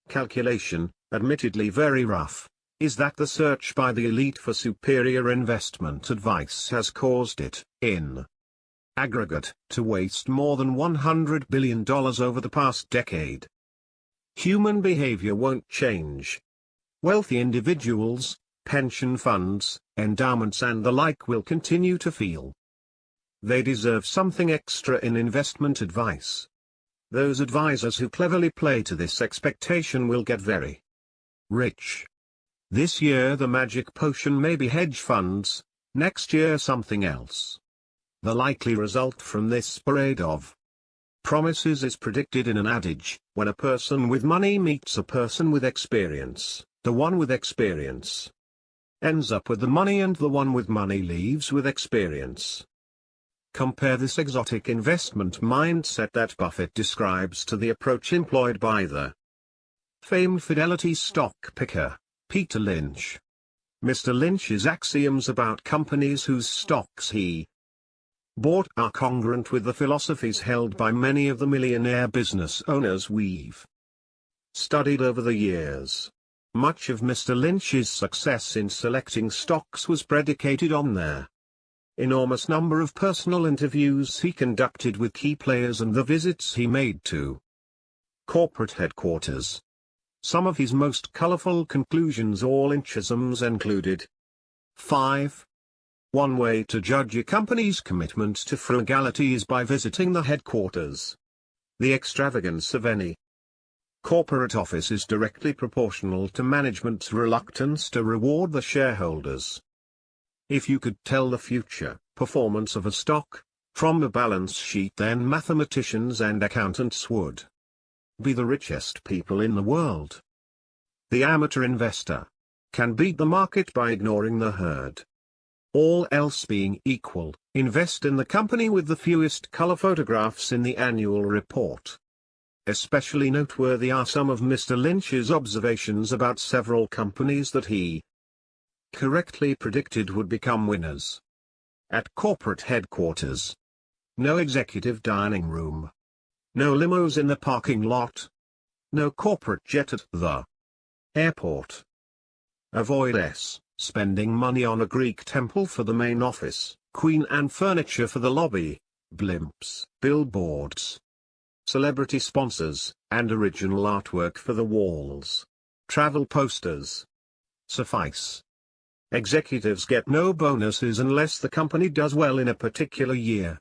calculation, admittedly very rough, is that the search by the elite for superior investment advice has caused it, in aggregate, to waste more than $100 billion over the past decade. Human behavior won't change. Wealthy individuals, pension funds, endowments and the like will continue to feel they deserve something extra in investment advice. Those advisors who cleverly play to this expectation will get very rich. This year the magic potion may be hedge funds, next year something else. The likely result from this parade of promises is predicted in an adage: when a person with money meets a person with experience, the one with experience ends up with the money and the one with money leaves with experience. Compare this exotic investment mindset that Buffett describes to the approach employed by the famed Fidelity stock picker, Peter Lynch. Mr. Lynch's axioms about companies whose stocks he bought are congruent with the philosophies held by many of the millionaire business owners we've studied over the years. Much of Mr. Lynch's success in selecting stocks was predicated on their enormous number of personal interviews he conducted with key players and the visits he made to corporate headquarters. Some of his most colorful conclusions or Lynchisms included: 5. One way to judge a company's commitment to frugality is by visiting the headquarters. The extravagance of any corporate office is directly proportional to management's reluctance to reward the shareholders. If you could tell the future performance of a stock from a balance sheet, then mathematicians and accountants would be the richest people in the world. The amateur investor can beat the market by ignoring the herd. All else being equal, invest in the company with the fewest color photographs in the annual report. Especially noteworthy are some of Mr. Lynch's observations about several companies that he correctly predicted would become winners. At corporate headquarters, no executive dining room, no limos in the parking lot, no corporate jet at the airport. Avoid spending money on a Greek temple for the main office, Queen Anne furniture for the lobby, blimps, billboards, celebrity sponsors, and original artwork for the walls. Travel posters suffice. Executives get no bonuses unless the company does well in a particular year.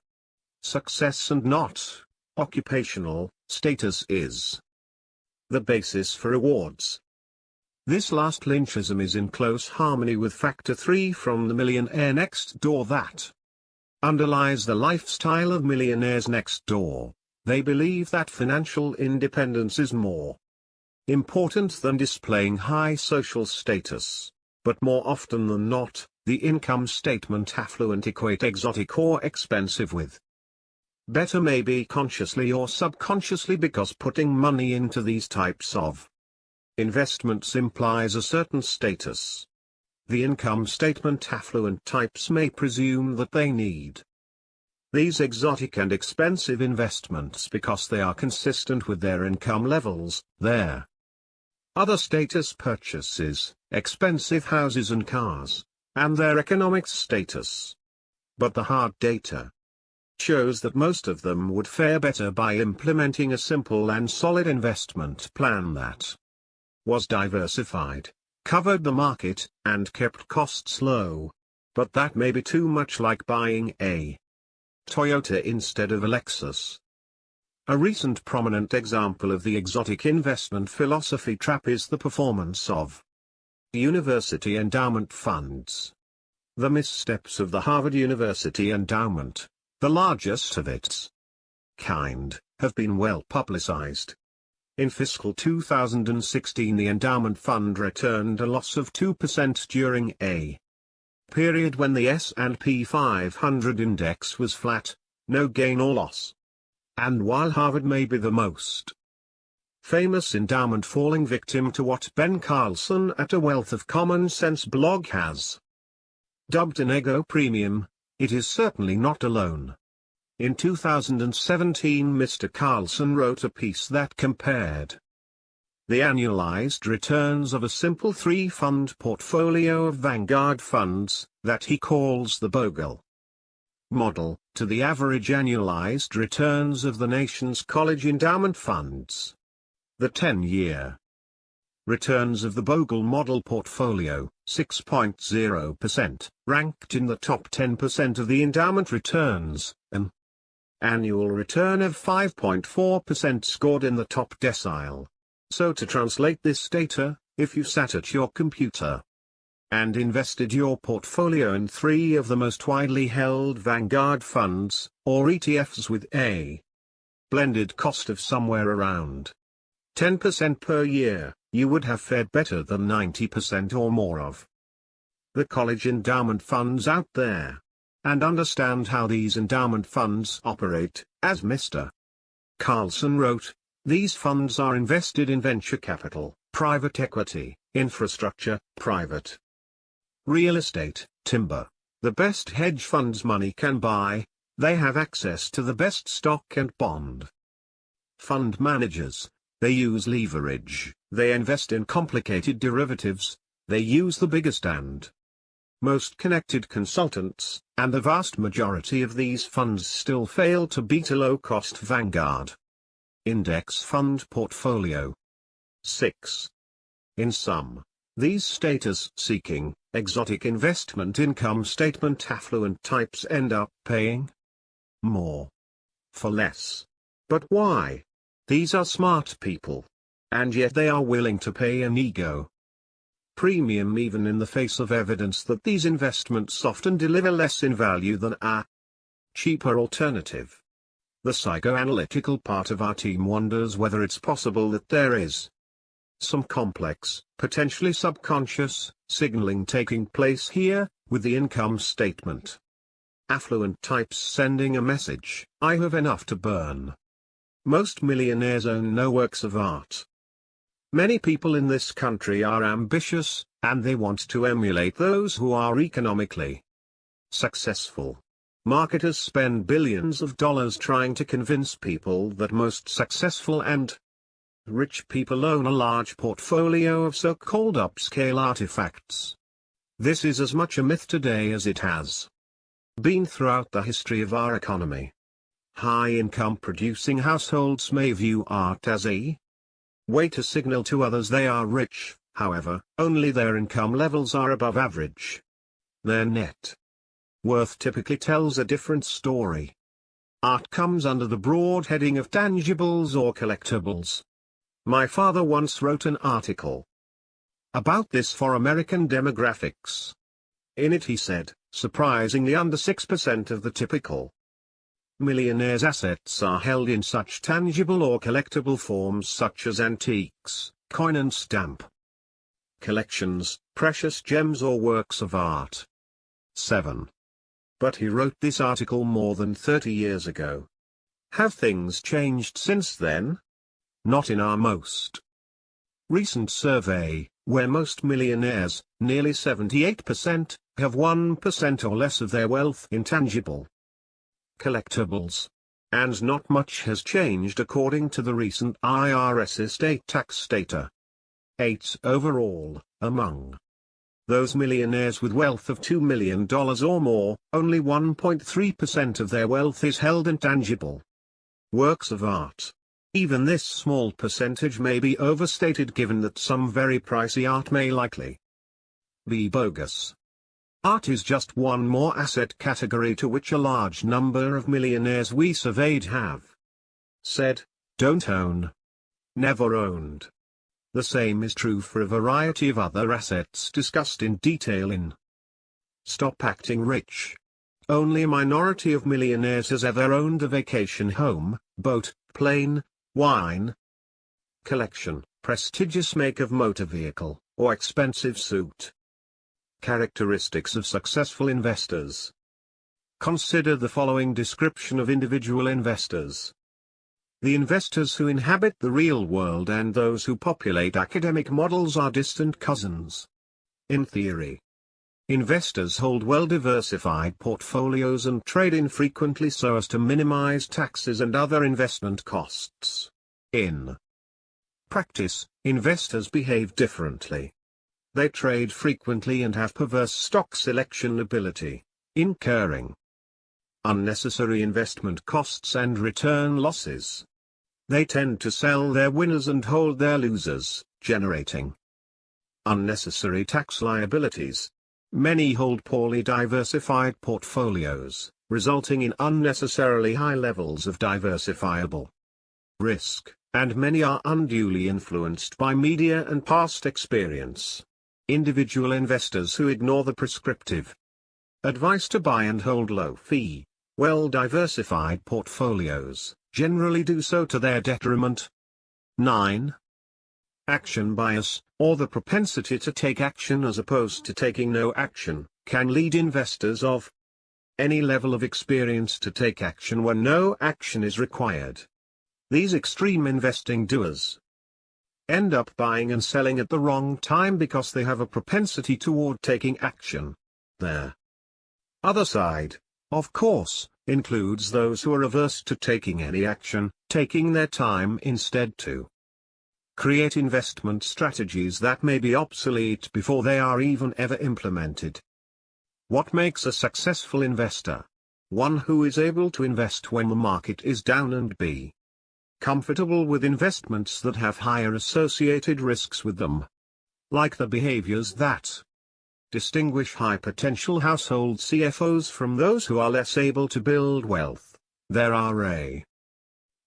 Success and not occupational status is the basis for awards. This last Lynchism is in close harmony with Factor 3 from the Millionaire Next Door that underlies the lifestyle of millionaires next door. They believe that financial independence is more important than displaying high social status. But more often than not, the income statement affluent equate exotic or expensive with better, maybe consciously or subconsciously, because putting money into these types of investments implies a certain status. the income statement affluent types may presume that they need. These exotic and expensive investments because they are consistent with their income levels, their other status purchases, expensive houses and cars, and their economic status. But the hard data shows that most of them would fare better by implementing a simple and solid investment plan that was diversified, covered the market, and kept costs low. But that may be too much like buying a Toyota instead of a Lexus. A recent prominent example of the exotic investment philosophy trap is the performance of university endowment funds. The missteps of the Harvard University endowment, the largest of its kind, have been well publicized. In fiscal 2016, the endowment fund returned a loss of 2% during a period when the S&P 500 index was flat, no gain or loss. And while Harvard may be the most famous endowment falling victim to what Ben Carlson at A Wealth of Common Sense blog has dubbed an ego premium, it is certainly not alone. In 2017, Mr. Carlson wrote a piece that compared the annualized returns of a simple three-fund portfolio of Vanguard funds, that he calls the Bogle model, to the average annualized returns of the nation's college endowment funds. The 10-year returns of the Bogle model portfolio, 6.0%, ranked in the top 10% of the endowment returns, an annual return of 5.4% scored in the top decile. So to translate this data, if you sat at your computer and invested your portfolio in 3 of the most widely held Vanguard funds, or ETFs with a blended cost of somewhere around 10% per year, you would have fared better than 90% or more of the college endowment funds out there. And understand how these endowment funds operate. As Mr. Carlson wrote, these funds are invested in venture capital, private equity, infrastructure, private real estate, timber, the best hedge funds money can buy. They have access to the best stock and bond fund managers. They use leverage, they invest in complicated derivatives, they use the biggest and most connected consultants, and the vast majority of these funds still fail to beat a low-cost Vanguard index fund portfolio. 6. In sum, these status-seeking, exotic investment income statement affluent types end up paying more for less. But why? These are smart people. And yet they are willing to pay an ego premium even in the face of evidence that these investments often deliver less in value than a cheaper alternative. The psychoanalytical part of our team wonders whether it's possible that there is some complex, potentially subconscious, signaling taking place here, with the income statement affluent types sending a message, I have enough to burn. Most millionaires own no works of art. Many people in this country are ambitious, and they want to emulate those who are economically successful. Marketers spend billions of dollars trying to convince people that most successful and rich people own a large portfolio of so-called upscale artifacts. This is as much a myth today as it has been throughout the history of our economy. High-income producing households may view art as a way to signal to others they are rich, however, only their income levels are above average. Their net worth typically tells a different story. Art comes under the broad heading of tangibles or collectibles. My father once wrote an article about this for American Demographics. In it he said, surprisingly under 6% of the typical millionaires' assets are held in such tangible or collectible forms such as antiques, coin and stamp collections, precious gems or works of art. 7. But he wrote this article more than 30 years ago. Have things changed since then? Not in our most recent survey, where most millionaires, nearly 78%, have 1% or less of their wealth in tangible collectibles. And not much has changed according to the recent IRS estate tax data. 8. Overall, among those millionaires with wealth of $2 million or more, only 1.3% of their wealth is held in tangible works of art. Even this small percentage may be overstated given that some very pricey art may likely be bogus. Art is just one more asset category to which a large number of millionaires we surveyed have said, don't own. Never owned. The same is true for a variety of other assets discussed in detail in Stop Acting Rich. Only a minority of millionaires has ever owned a vacation home, boat, plane, wine collection, prestigious make of motor vehicle, or expensive suit. Characteristics of successful investors. Consider the following description of individual investors. The investors who inhabit the real world and those who populate academic models are distant cousins. In theory, investors hold well-diversified portfolios and trade infrequently so as to minimize taxes and other investment costs. In practice, investors behave differently. They trade frequently and have perverse stock selection ability, incurring unnecessary investment costs and return losses. They tend to sell their winners and hold their losers, generating unnecessary tax liabilities. Many hold poorly diversified portfolios, resulting in unnecessarily high levels of diversifiable risk, and many are unduly influenced by media and past experience. Individual investors who ignore the prescriptive advice to buy and hold low-fee, well-diversified portfolios, generally do so to their detriment. 9. Action bias, or the propensity to take action as opposed to taking no action, can lead investors of any level of experience to take action when no action is required. These extreme investing doers end up buying and selling at the wrong time because they have a propensity toward taking action. Their other side, of course, includes those who are averse to taking any action, taking their time instead to create investment strategies that may be obsolete before they are even ever implemented. What makes a successful investor? One who is able to invest when the market is down and be comfortable with investments that have higher associated risks with them. Like the behaviors that distinguish high-potential household CFOs from those who are less able to build wealth, there are a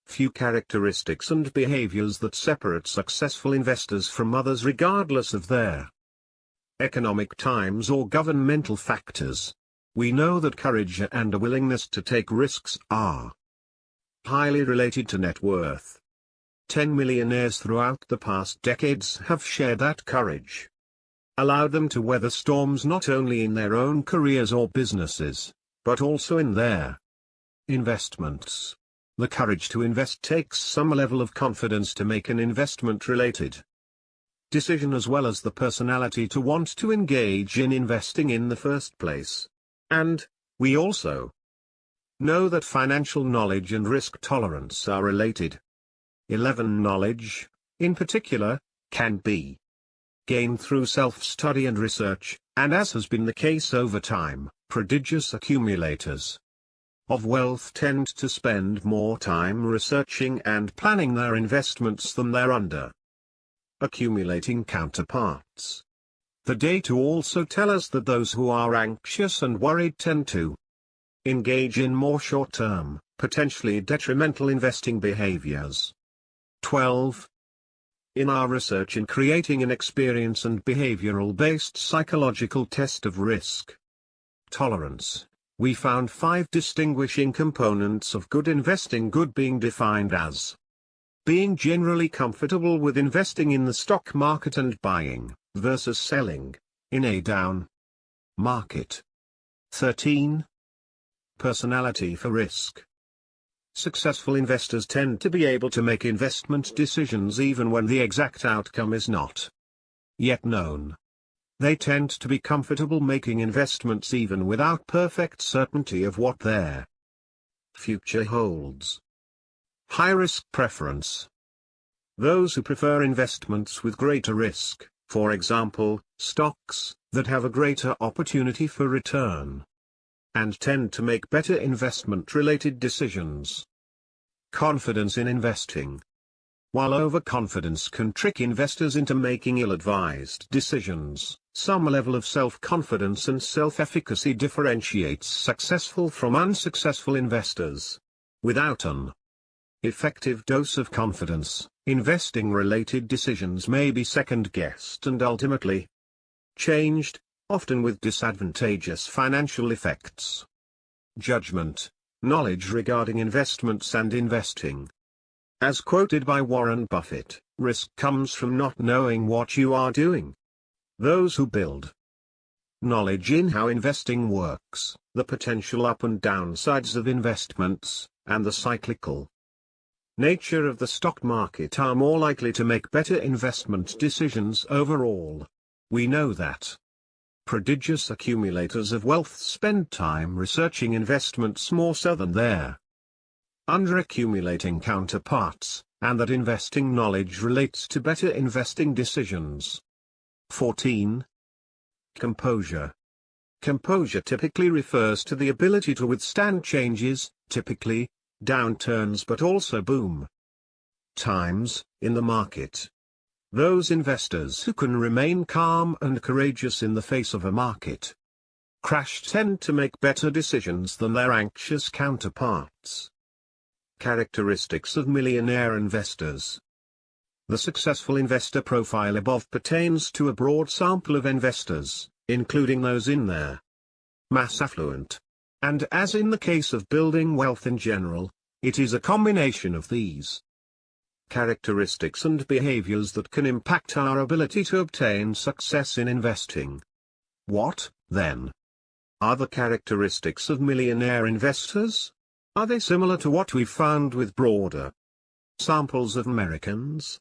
few characteristics and behaviors that separate successful investors from others regardless of their economic times or governmental factors. We know that courage and a willingness to take risks are highly related to net worth. 10 millionaires throughout the past decades have shared that courage allowed them to weather storms not only in their own careers or businesses, but also in their investments. The courage to invest takes some level of confidence to make an investment-related decision as well as the personality to want to engage in investing in the first place. And we also know that financial knowledge and risk tolerance are related. 11. Knowledge, in particular, can be gained through self-study and research, and as has been the case over time, prodigious accumulators of wealth tend to spend more time researching and planning their investments than their accumulating counterparts. The data also tell us that those who are anxious and worried tend to engage in more short-term, potentially detrimental investing behaviors. 12. In our research in creating an experience and behavioral-based psychological test of risk tolerance, we found 5 distinguishing components of good investing. Good being defined as being generally comfortable with investing in the stock market and buying, versus selling, in a down market. 13. Personality for risk. Successful investors tend to be able to make investment decisions even when the exact outcome is not yet known. They tend to be comfortable making investments even without perfect certainty of what their future holds. High-risk preference. Those who prefer investments with greater risk, for example, stocks, that have a greater opportunity for return, and tend to make better investment-related decisions. Confidence in investing. While overconfidence can trick investors into making ill-advised decisions, some level of self-confidence and self-efficacy differentiates successful from unsuccessful investors. Without an effective dose of confidence, investing-related decisions may be second-guessed and ultimately changed, often with disadvantageous financial effects. Judgment. Knowledge regarding investments and investing. As quoted by Warren Buffett, risk comes from not knowing what you are doing. Those who build knowledge in how investing works, the potential up and downsides of investments, and the cyclical nature of the stock market are more likely to make better investment decisions overall. We know that prodigious accumulators of wealth spend time researching investments more so than their under-accumulating counterparts, and that investing knowledge relates to better investing decisions. 14. Composure. Composure typically refers to the ability to withstand changes, typically downturns but also boom times, in the market. Those investors who can remain calm and courageous in the face of a market crash tend to make better decisions than their anxious counterparts. Characteristics of millionaire investors. The successful investor profile above pertains to a broad sample of investors, including those in their mass affluent. And as in the case of building wealth in general, it is a combination of these characteristics and behaviors that can impact our ability to obtain success in investing. What, then, are the characteristics of millionaire investors? Are they similar to what we've found with broader samples of Americans?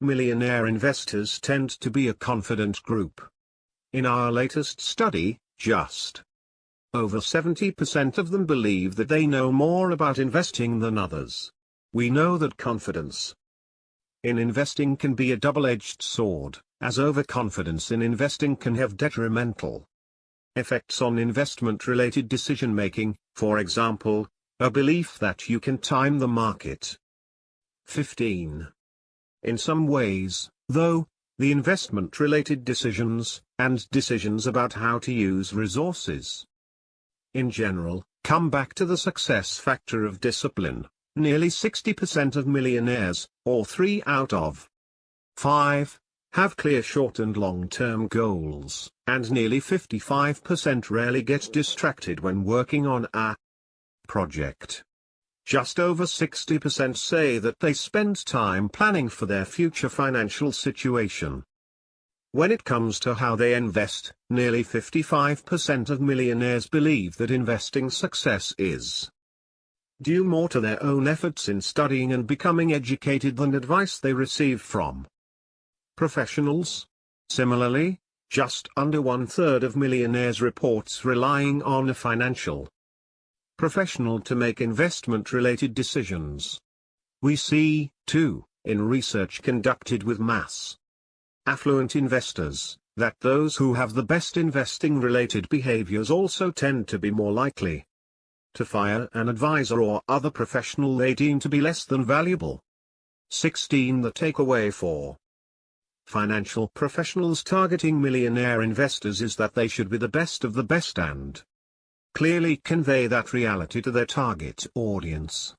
Millionaire investors tend to be a confident group. In our latest study, just over 70% of them believe that they know more about investing than others. We know that confidence in investing can be a double-edged sword, as overconfidence in investing can have detrimental effects on investment-related decision-making, for example, a belief that you can time the market. 15. In some ways, though, the investment-related decisions, and decisions about how to use resources in general, come back to the success factor of discipline. Nearly 60% of millionaires, or 3 out of 5, have clear short and long-term goals, and nearly 55% rarely get distracted when working on a project. Just over 60% say that they spend time planning for their future financial situation. When it comes to how they invest, nearly 55% of millionaires believe that investing success is due more to their own efforts in studying and becoming educated than advice they receive from professionals. Similarly, just under 1/3 of millionaires reports relying on a financial professional to make investment-related decisions. We see, too, in research conducted with mass affluent investors, that those who have the best investing-related behaviors also tend to be more likely to fire an advisor or other professional they deem to be less than valuable. 16. The takeaway for financial professionals targeting millionaire investors is that they should be the best of the best and clearly convey that reality to their target audience.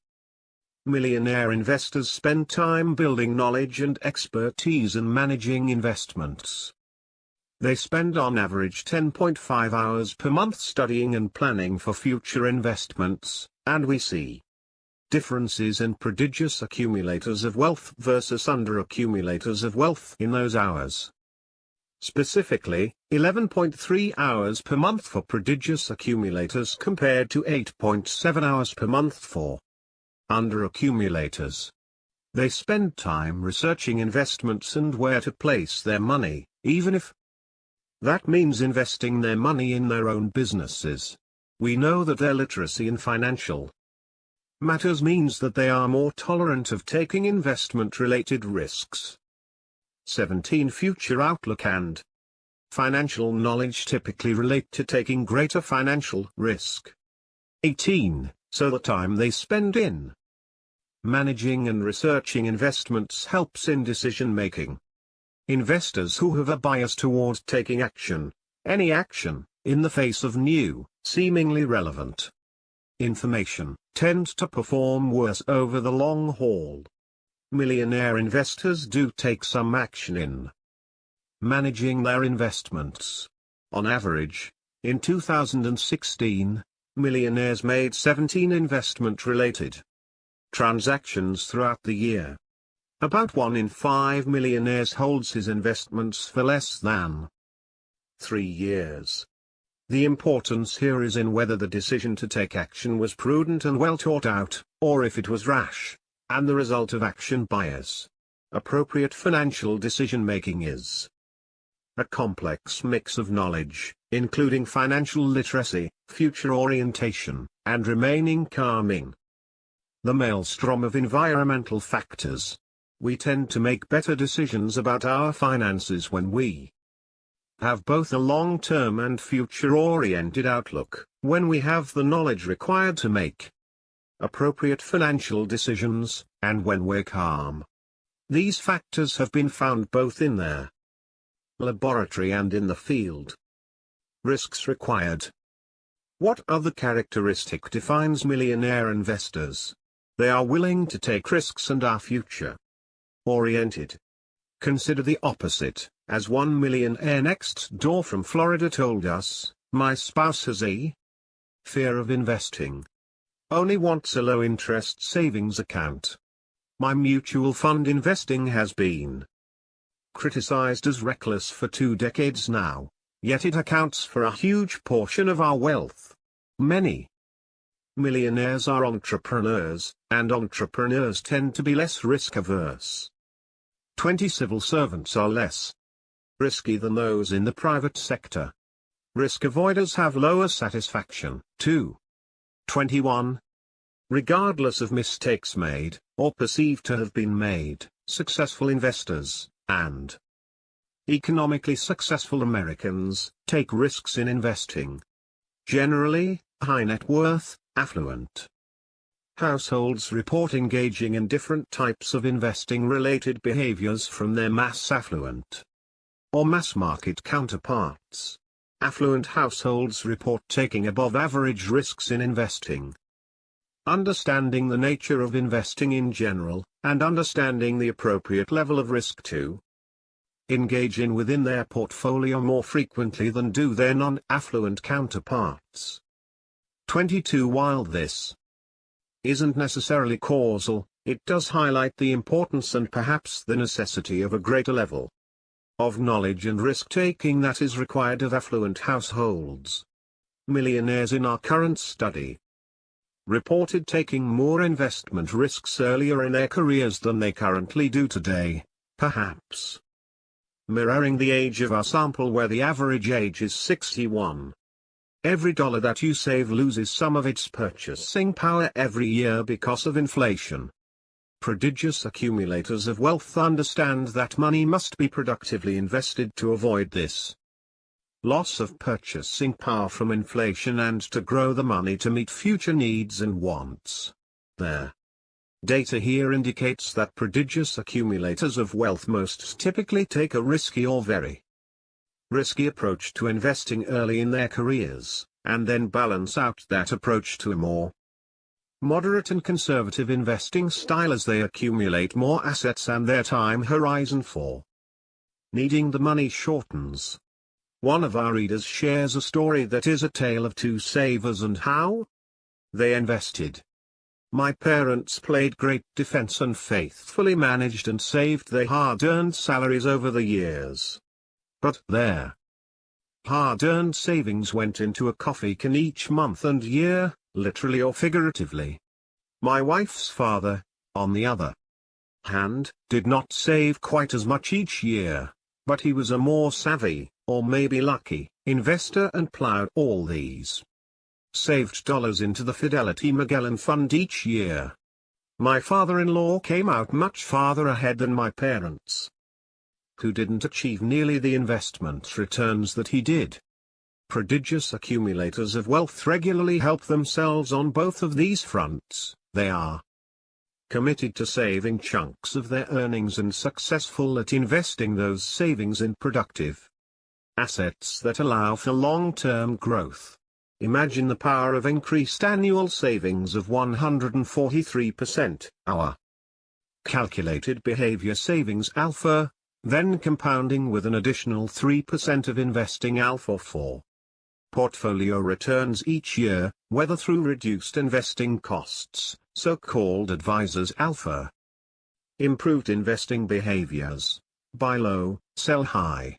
Millionaire investors spend time building knowledge and expertise in managing investments. They spend on average 10.5 hours per month studying and planning for future investments, and we see differences in prodigious accumulators of wealth versus under-accumulators of wealth in those hours. Specifically, 11.3 hours per month for prodigious accumulators compared to 8.7 hours per month for under-accumulators. They spend time researching investments and where to place their money, even if that means investing their money in their own businesses. We know that their literacy in financial matters means that they are more tolerant of taking investment-related risks. 17. Future outlook and financial knowledge typically relate to taking greater financial risk. 18. So the time they spend in managing and researching investments helps in decision-making. Investors who have a bias toward taking action, any action, in the face of new, seemingly relevant information, tend to perform worse over the long haul. Millionaire investors do take some action in managing their investments. On average, in 2016, millionaires made 17 investment-related transactions throughout the year. About 1 in 5 millionaires holds his investments for less than 3 years. The importance here is in whether the decision to take action was prudent and well thought out, or if it was rash, and the result of action bias. Appropriate financial decision-making is a complex mix of knowledge, including financial literacy, future orientation, and remaining calming the maelstrom of environmental factors. We tend to make better decisions about our finances when we have both a long-term and future-oriented outlook, when we have the knowledge required to make appropriate financial decisions, and when we're calm. These factors have been found both in their laboratory and in the field. Risks required. What other characteristic defines millionaire investors? They are willing to take risks and are future-oriented. Consider the opposite, as one millionaire next door from Florida told us, "My spouse has a fear of investing. Only wants a low-interest savings account. My mutual fund investing has been criticized as reckless for 2 decades now, yet it accounts for a huge portion of our wealth." Many millionaires are entrepreneurs, and entrepreneurs tend to be less risk-averse. 20. Civil servants are less risky than those in the private sector. Risk avoiders have lower satisfaction, too. 21. Regardless of mistakes made, or perceived to have been made, successful investors, and economically successful Americans, take risks in investing. Generally, high net worth, affluent households report engaging in different types of investing-related behaviors from their mass affluent or mass-market counterparts. Affluent households report taking above-average risks in investing. Understanding the nature of investing in general, and understanding the appropriate level of risk to engage in within their portfolio more frequently than do their non-affluent counterparts. 22. While this isn't necessarily causal, it does highlight the importance and perhaps the necessity of a greater level of knowledge and risk-taking that is required of affluent households. Millionaires in our current study reported taking more investment risks earlier in their careers than they currently do today, perhaps mirroring the age of our sample where the average age is 61. Every dollar that you save loses some of its purchasing power every year because of inflation. Prodigious accumulators of wealth understand that money must be productively invested to avoid this loss of purchasing power from inflation and to grow the money to meet future needs and wants. Their data here indicates that prodigious accumulators of wealth most typically take a risky or very risky approach to investing early in their careers, and then balance out that approach to a more moderate and conservative investing style as they accumulate more assets and their time horizon for needing the money shortens. One of our readers shares a story that is a tale of 2 savers and how they invested. "My parents played great defense and faithfully managed and saved their hard-earned salaries over the years. But their hard-earned savings went into a coffee can each month and year, literally or figuratively. My wife's father, on the other hand, did not save quite as much each year. but he was a more savvy, or maybe lucky, investor and plowed all these saved dollars into the Fidelity Magellan Fund each year. My father-in-law came out much farther ahead than my parents, who didn't achieve nearly the investment returns that he did. Prodigious accumulators of wealth regularly help themselves on both of these fronts. They are committed to saving chunks of their earnings and successful at investing those savings in productive assets that allow for long-term growth. Imagine the power of increased annual savings of 143%, our calculated behavior savings alpha, then compounding with an additional 3% of investing alpha for portfolio returns each year, whether through reduced investing costs, so-called advisors alpha. Improved investing behaviors: buy low, sell high.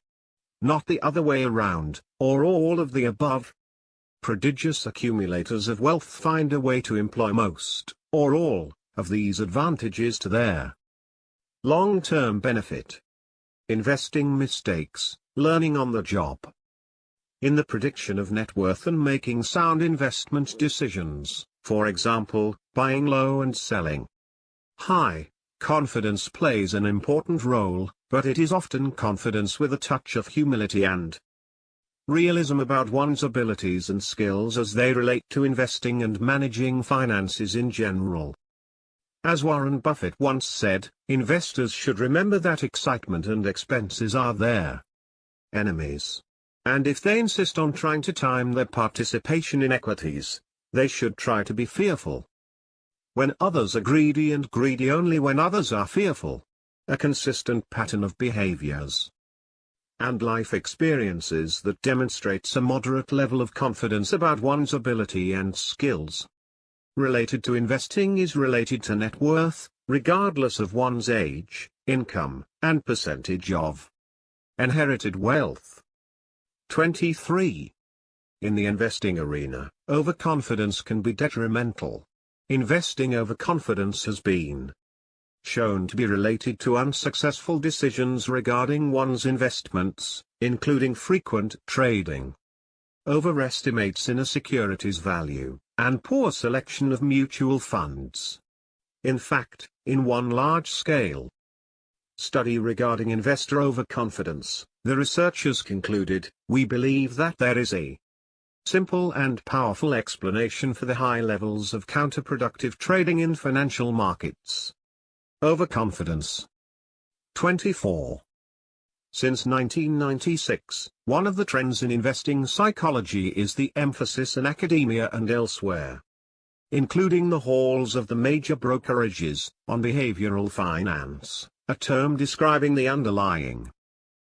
Not the other way around, or all of the above. Prodigious accumulators of wealth find a way to employ most, or all, of these advantages to their long-term benefit. Investing mistakes: learning on the job. In the prediction of net worth and making sound investment decisions, for example, buying low and selling high, confidence plays an important role, but it is often confidence with a touch of humility and realism about one's abilities and skills as they relate to investing and managing finances in general. As Warren Buffett once said, investors should remember that excitement and expenses are their enemies. And if they insist on trying to time their participation in equities, they should try to be fearful when others are greedy and greedy only when others are fearful. A consistent pattern of behaviors and life experiences that demonstrates a moderate level of confidence about one's ability and skills related to investing is related to net worth, regardless of one's age, income, and percentage of inherited wealth. 23. In the investing arena, overconfidence can be detrimental. Investing overconfidence has been shown to be related to unsuccessful decisions regarding one's investments, including frequent trading, overestimates in a security's value, and poor selection of mutual funds. In fact, in one large-scale study regarding investor overconfidence, the researchers concluded, "We believe that there is a simple and powerful explanation for the high levels of counterproductive trading in financial markets. Overconfidence." 24. Since 1996, one of the trends in investing psychology is the emphasis in academia and elsewhere, including the halls of the major brokerages, on behavioral finance, a term describing the underlying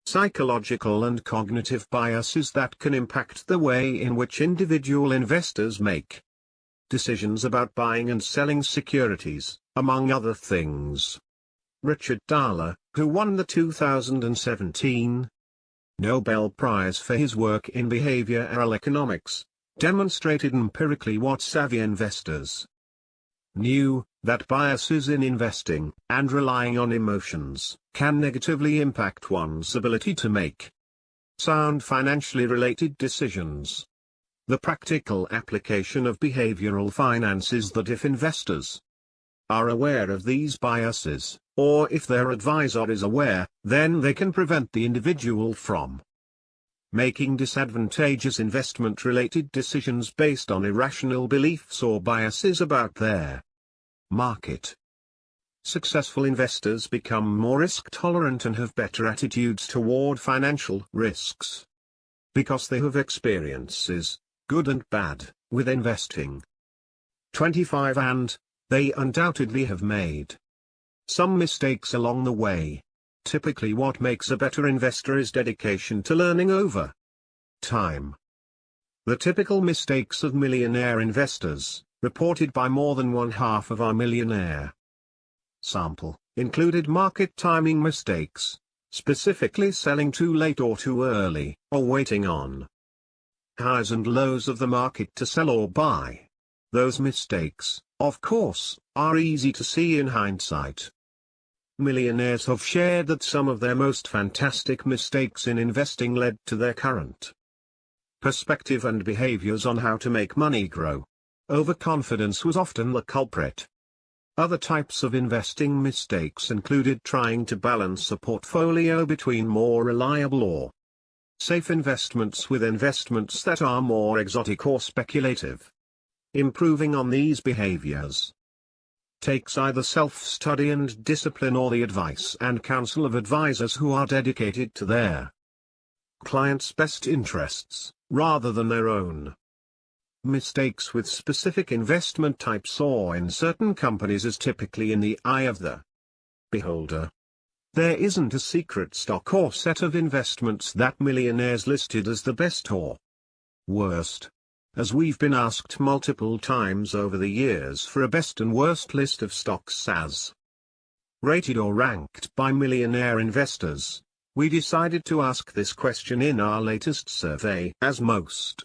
psychological and cognitive biases that can impact the way in which individual investors make decisions about buying and selling securities, among other things. Richard Thaler, who won the 2017 Nobel Prize for his work in behavioral economics, demonstrated empirically what savvy investors knew, that biases in investing, and relying on emotions, can negatively impact one's ability to make sound financially related decisions. The practical application of behavioral finance is that if investors are aware of these biases, or if their advisor is aware, then they can prevent the individual from making disadvantageous investment-related decisions based on irrational beliefs or biases about their market. Successful investors become more risk-tolerant and have better attitudes toward financial risks, because they have experiences, good and bad, with investing. 25. And they undoubtedly have made some mistakes along the way. Typically what makes a better investor is dedication to learning over time. The typical mistakes of millionaire investors, reported by more than one-half of our millionaire sample, included market timing mistakes, specifically selling too late or too early, or waiting on highs and lows of the market to sell or buy. Those mistakes, of course, are easy to see in hindsight. millionaires have shared that some of their most fantastic mistakes in investing led to their current perspective and behaviors on how to make money grow. Overconfidence was often the culprit. Other types of investing mistakes included trying to balance a portfolio between more reliable or safe investments with investments that are more exotic or speculative. Improving on these behaviors takes either self-study and discipline or the advice and counsel of advisors who are dedicated to their clients' best interests, rather than their own. Mistakes with specific investment types or in certain companies is typically in the eye of the beholder. There isn't a secret stock or set of investments that millionaires listed as the best or worst. As we've been asked multiple times over the years for a best and worst list of stocks as rated or ranked by millionaire investors, we decided to ask this question in our latest survey, as most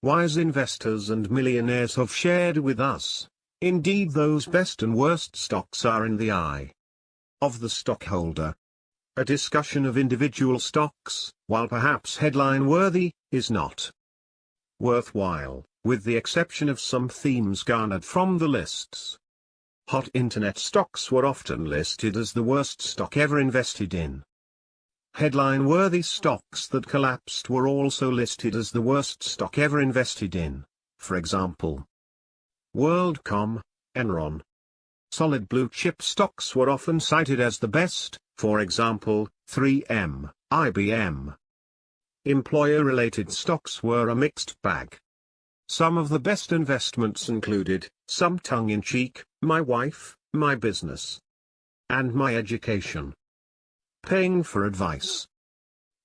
wise investors and millionaires have shared with us. Indeed, those best and worst stocks are in the eye of the stockholder. A discussion of individual stocks, while perhaps headline-worthy, is not worthwhile, with the exception of some themes garnered from the lists. Hot internet stocks were often listed as the worst stock ever invested in. Headline-worthy stocks that collapsed were also listed as the worst stock ever invested in, for example, WorldCom, Enron. Solid blue-chip stocks were often cited as the best, for example, 3M, IBM. Employer-related stocks were a mixed bag. Some of the best investments included, some tongue-in-cheek, my wife, my business, and my education. Paying for advice.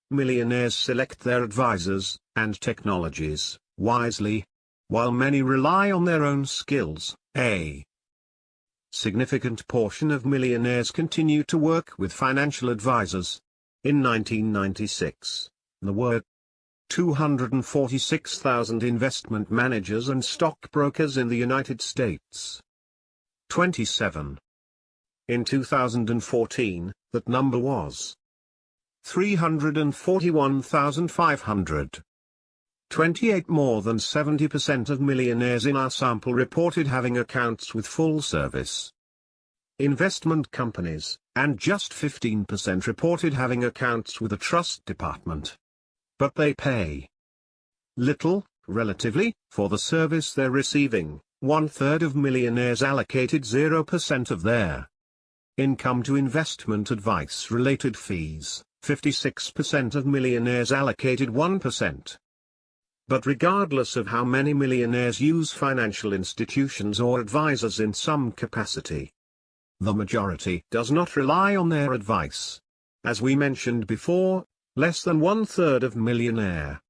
Millionaires select their advisors and technologies wisely. While many rely on their own skills, a significant portion of millionaires continue to work with financial advisors. In 1996, there were 246,000 investment managers and stockbrokers in the United States. 27. In 2014, that number was 341,500. 28 More than 70% of millionaires in our sample reported having accounts with full-service investment companies, and just 15% reported having accounts with a trust department. But they pay little, relatively, for the service they're receiving. 1/3 of millionaires allocated 0% of their income to investment advice-related fees. 56% of millionaires allocated 1%. But regardless of how many millionaires use financial institutions or advisors in some capacity, the majority does not rely on their advice. As we mentioned before, less than 1/3 of millionaire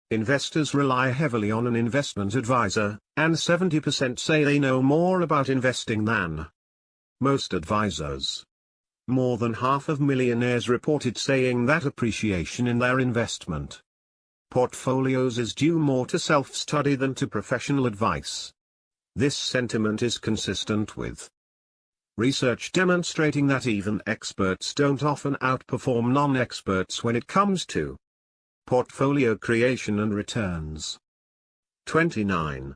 investors rely heavily on an investment advisor, and 70% say they know more about investing than most advisors. More than half of millionaires reported saying that appreciation in their investment portfolios is due more to self-study than to professional advice. This sentiment is consistent with research demonstrating that even experts don't often outperform non-experts when it comes to portfolio creation and returns. 29.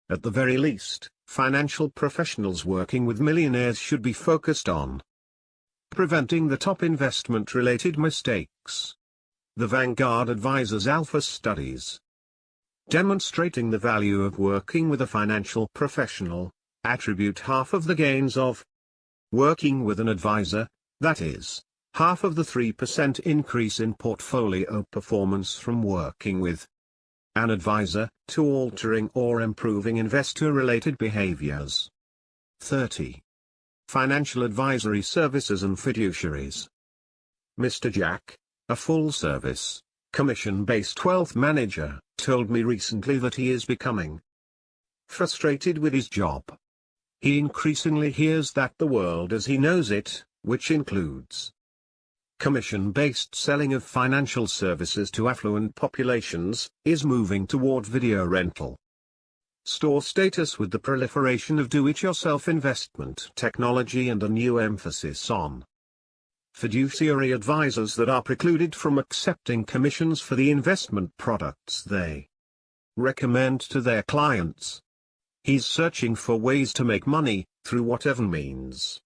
At the very least, financial professionals working with millionaires should be focused on preventing the top investment-related mistakes. The Vanguard Advisors Alpha Studies demonstrating the value of working with a financial professional attribute half of the gains of working with an advisor, that is, half of the 3% increase in portfolio performance from working with an advisor, to altering or improving investor-related behaviors. 30. Financial advisory services and fiduciaries. Mr. Jack, a full-service, commission-based wealth manager, told me recently that he is becoming frustrated with his job. He increasingly hears that the world as he knows it, which includes commission-based selling of financial services to affluent populations, is moving toward video rental Store status with the proliferation of do-it-yourself investment technology and a new emphasis on fiduciary advisors that are precluded from accepting commissions for the investment products they recommend to their clients. He's searching for ways to make money, through whatever means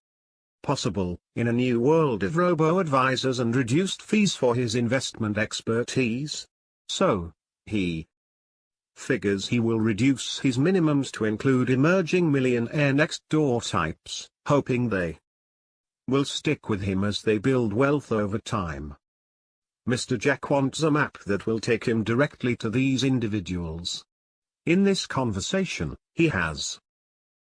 possible, in a new world of robo-advisors and reduced fees for his investment expertise. So, he figures he will reduce his minimums to include emerging millionaire next door types, hoping they will stick with him as they build wealth over time. Mr. Jack wants a map that will take him directly to these individuals. In this conversation, he has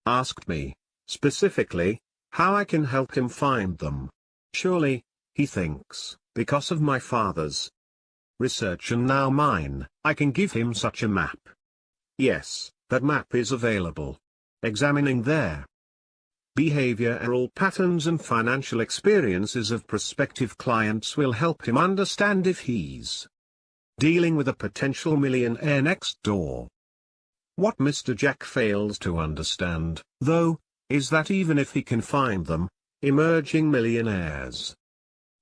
asked me, specifically, how I can help him find them. Surely, he thinks, because of my father's research and now mine, I can give him such a map. Yes, that map is available. Examining their behavioral patterns and financial experiences of prospective clients will help him understand if he's dealing with a potential millionaire next door. What Mr. Jack fails to understand, though, is that even if he can find them, emerging millionaires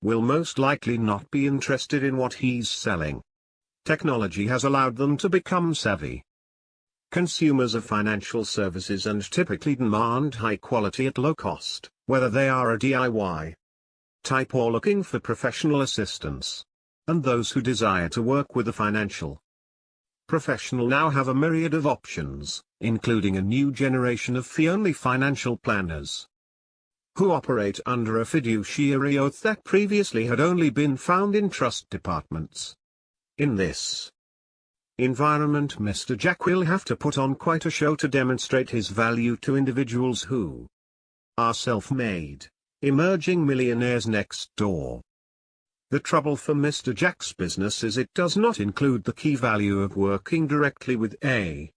will most likely not be interested in what he's selling. Technology has allowed them to become savvy consumers of financial services and typically demand high quality at low cost, whether they are a DIY type or looking for professional assistance. And those who desire to work with a financial professional now have a myriad of options, including a new generation of fee-only financial planners who operate under a fiduciary oath that previously had only been found in trust departments. In this environment, Mr. Jack will have to put on quite a show to demonstrate his value to individuals who are self-made, emerging millionaires next door. The trouble for Mr. Jack's business is it does not include the key value of working directly with a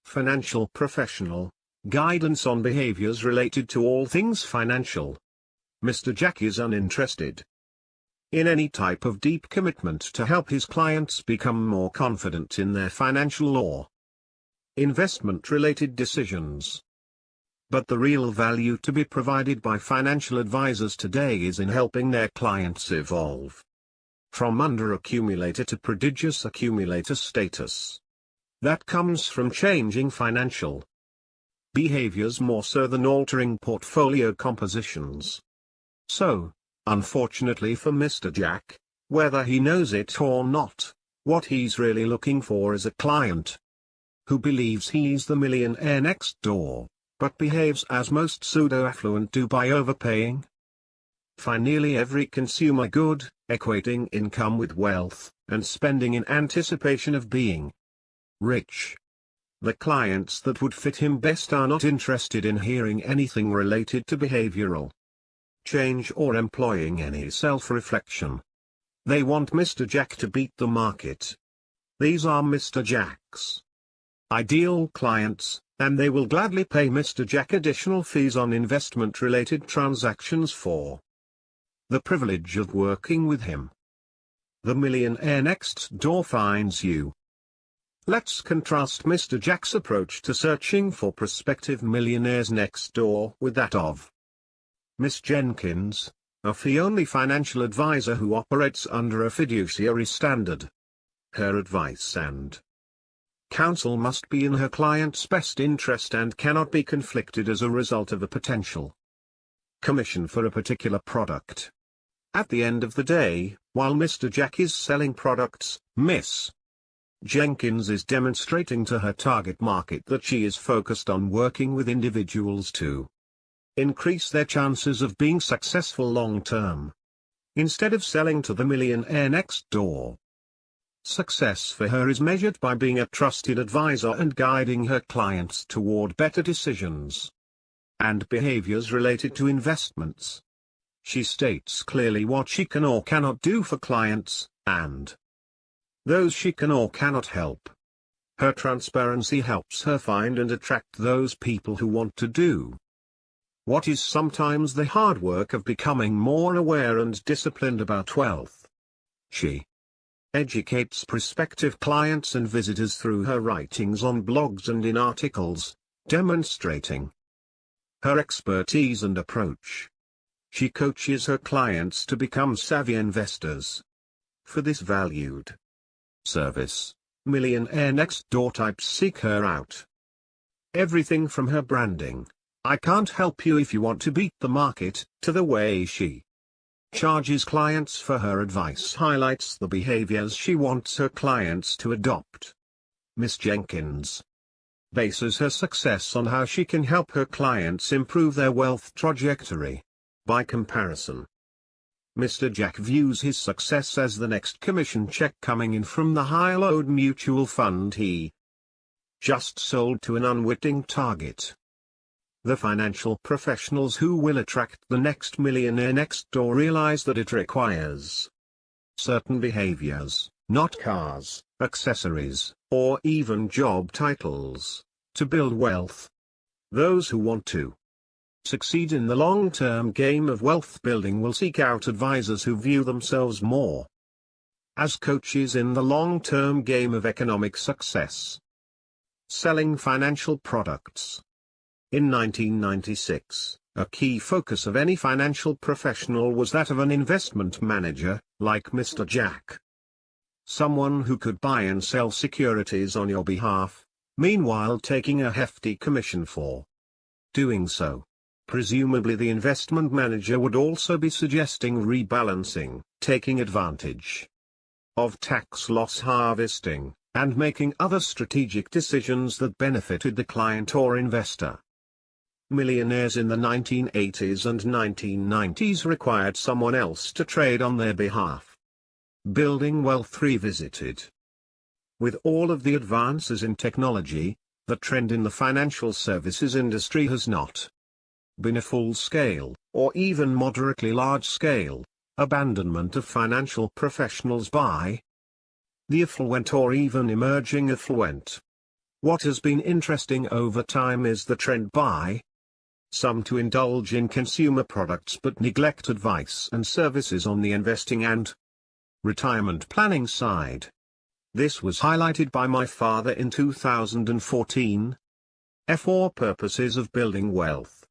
financial professional, guidance on behaviors related to all things financial. Mr. Jack is uninterested in any type of deep commitment to help his clients become more confident in their financial or investment-related decisions. But the real value to be provided by financial advisors today is in helping their clients evolve from under-accumulator to prodigious accumulator status. That comes from changing financial behaviors more so than altering portfolio compositions. So, unfortunately for Mr. Jack, whether he knows it or not, what he's really looking for is a client who believes he's the millionaire next door, but behaves as most pseudo-affluent do by overpaying for nearly every consumer good, equating income with wealth, and spending in anticipation of being rich. The clients that would fit him best are not interested in hearing anything related to behavioral change or employing any self-reflection. They want Mr. Jack to beat the market. These are Mr. Jack's ideal clients, and they will gladly pay Mr. Jack additional fees on investment-related transactions for the privilege of working with him. The millionaire next door finds you. Let's contrast Mr. Jack's approach to searching for prospective millionaires next door with that of Miss Jenkins, a fee-only financial advisor who operates under a fiduciary standard. Her advice and counsel must be in her client's best interest and cannot be conflicted as a result of a potential commission for a particular product. At the end of the day, while Mr. Jack is selling products, Miss Jenkins is demonstrating to her target market that she is focused on working with individuals to increase their chances of being successful long-term, instead of selling to the millionaire next door. Success for her is measured by being a trusted advisor and guiding her clients toward better decisions and behaviors related to investments. She states clearly what she can or cannot do for clients, and those she can or cannot help. Her transparency helps her find and attract those people who want to do what is sometimes the hard work of becoming more aware and disciplined about wealth. She educates prospective clients and visitors through her writings on blogs and in articles, demonstrating her expertise and approach. She coaches her clients to become savvy investors. For this valued service, Millionaire Next Door types seek her out. Everything from her branding, "I can't help you if you want to beat the market," to the way she charges clients for her advice highlights the behaviors she wants her clients to adopt. Miss Jenkins bases her success on how she can help her clients improve their wealth trajectory. By comparison, Mr. Jack views his success as the next commission check coming in from the high-load mutual fund he just sold to an unwitting target. The financial professionals who will attract the next millionaire next door realize that it requires certain behaviors, not cars, accessories, or even job titles, to build wealth. Those who want to succeed in the long-term game of wealth building will seek out advisors who view themselves more as coaches in the long-term game of economic success. Selling financial products. In 1996, a key focus of any financial professional was that of an investment manager, like Mr. Jack. Someone who could buy and sell securities on your behalf, meanwhile taking a hefty commission for doing so. Presumably the investment manager would also be suggesting rebalancing, taking advantage of tax loss harvesting, and making other strategic decisions that benefited the client or investor. Millionaires in the 1980s and 1990s required someone else to trade on their behalf. Building wealth revisited. With all of the advances in technology, the trend in the financial services industry has not been a full-scale, or even moderately large-scale, abandonment of financial professionals by the affluent or even emerging affluent. What has been interesting over time is the trend by some to indulge in consumer products but neglect advice and services on the investing and retirement planning side. This was highlighted by my father in 2014. For purposes of building wealth.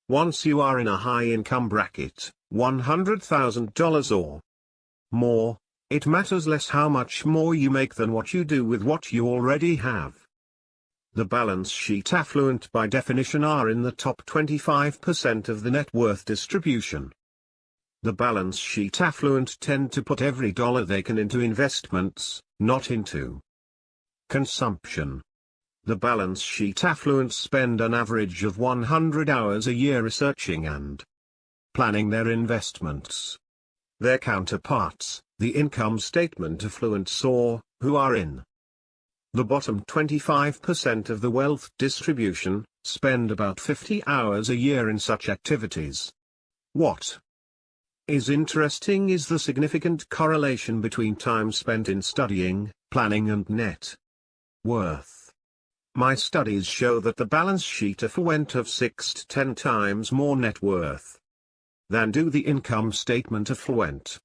Once you are in a high-income bracket, $100,000 or more, it matters less how much more you make than what you do with what you already have. The balance sheet affluent by definition are in the top 25% of the net worth distribution. The balance sheet affluent tend to put every dollar they can into investments, not into consumption. The balance sheet affluent spend an average of 100 hours a year researching and planning their investments. Their counterparts, the income statement affluents or, who are in the bottom 25% of the wealth distribution, spend about 50 hours a year in such activities. What is interesting is the significant correlation between time spent in studying, planning and net worth. My studies show that the balance sheet affluent have 6 to 10 times more net worth than do the income statement affluent.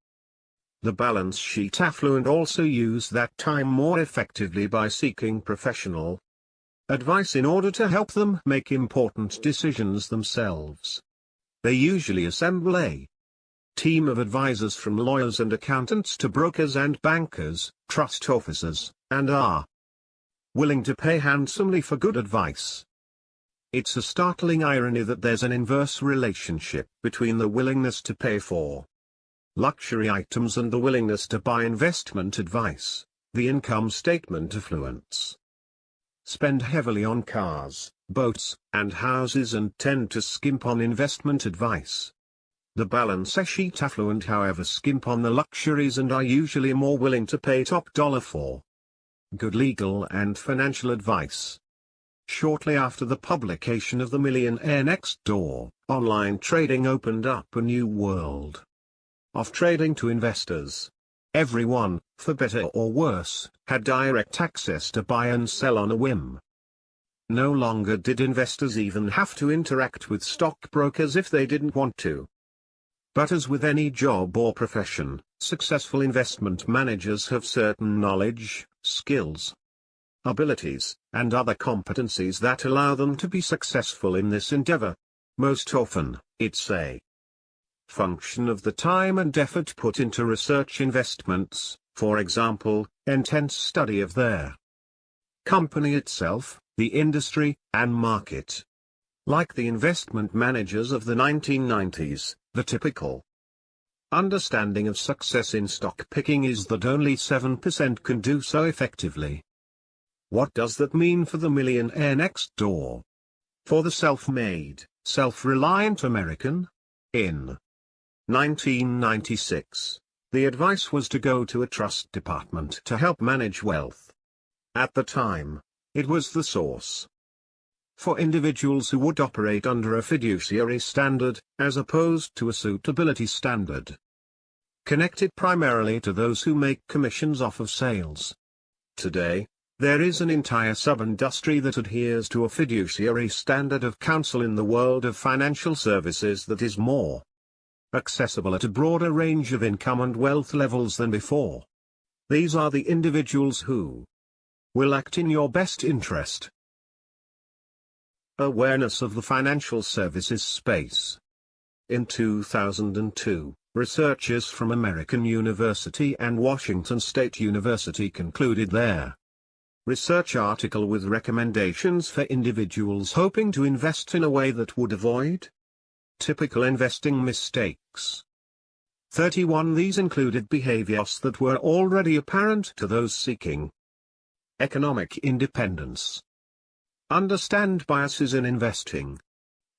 The balance sheet affluent also use that time more effectively by seeking professional advice in order to help them make important decisions themselves. They usually assemble a team of advisors from lawyers and accountants to brokers and bankers, trust officers, and are willing to pay handsomely for good advice. It's a startling irony that there's an inverse relationship between the willingness to pay for luxury items and the willingness to buy investment advice. The income statement affluents spend heavily on cars, boats, and houses and tend to skimp on investment advice. The balance sheet affluent however skimp on the luxuries and are usually more willing to pay top dollar for good legal and financial advice. Shortly after the publication of the Millionaire Next Door, online trading opened up a new world of trading to investors. Everyone, for better or worse, had direct access to buy and sell on a whim. No longer did investors even have to interact with stockbrokers if they didn't want to. But as with any job or profession, successful investment managers have certain knowledge, skills, abilities, and other competencies that allow them to be successful in this endeavor. Most often, it's a function of the time and effort put into research investments, for example, intense study of their company itself, the industry, and market. Like the investment managers of the 1990s, the typical understanding of success in stock picking is that only 7% can do so effectively. What does that mean for the millionaire next door? For the self-made, self-reliant American? In 1996, the advice was to go to a trust department to help manage wealth. At the time, it was the source for individuals who would operate under a fiduciary standard, as opposed to a suitability standard, connected primarily to those who make commissions off of sales. Today, there is an entire sub-industry that adheres to a fiduciary standard of counsel in the world of financial services that is more accessible at a broader range of income and wealth levels than before. These are the individuals who will act in your best interest. Awareness of the financial services space. In 2002, researchers from American University and Washington State University concluded their research article with recommendations for individuals hoping to invest in a way that would avoid typical investing mistakes. 31 these included behaviors that were already apparent to those seeking economic independence. Understand biases in investing.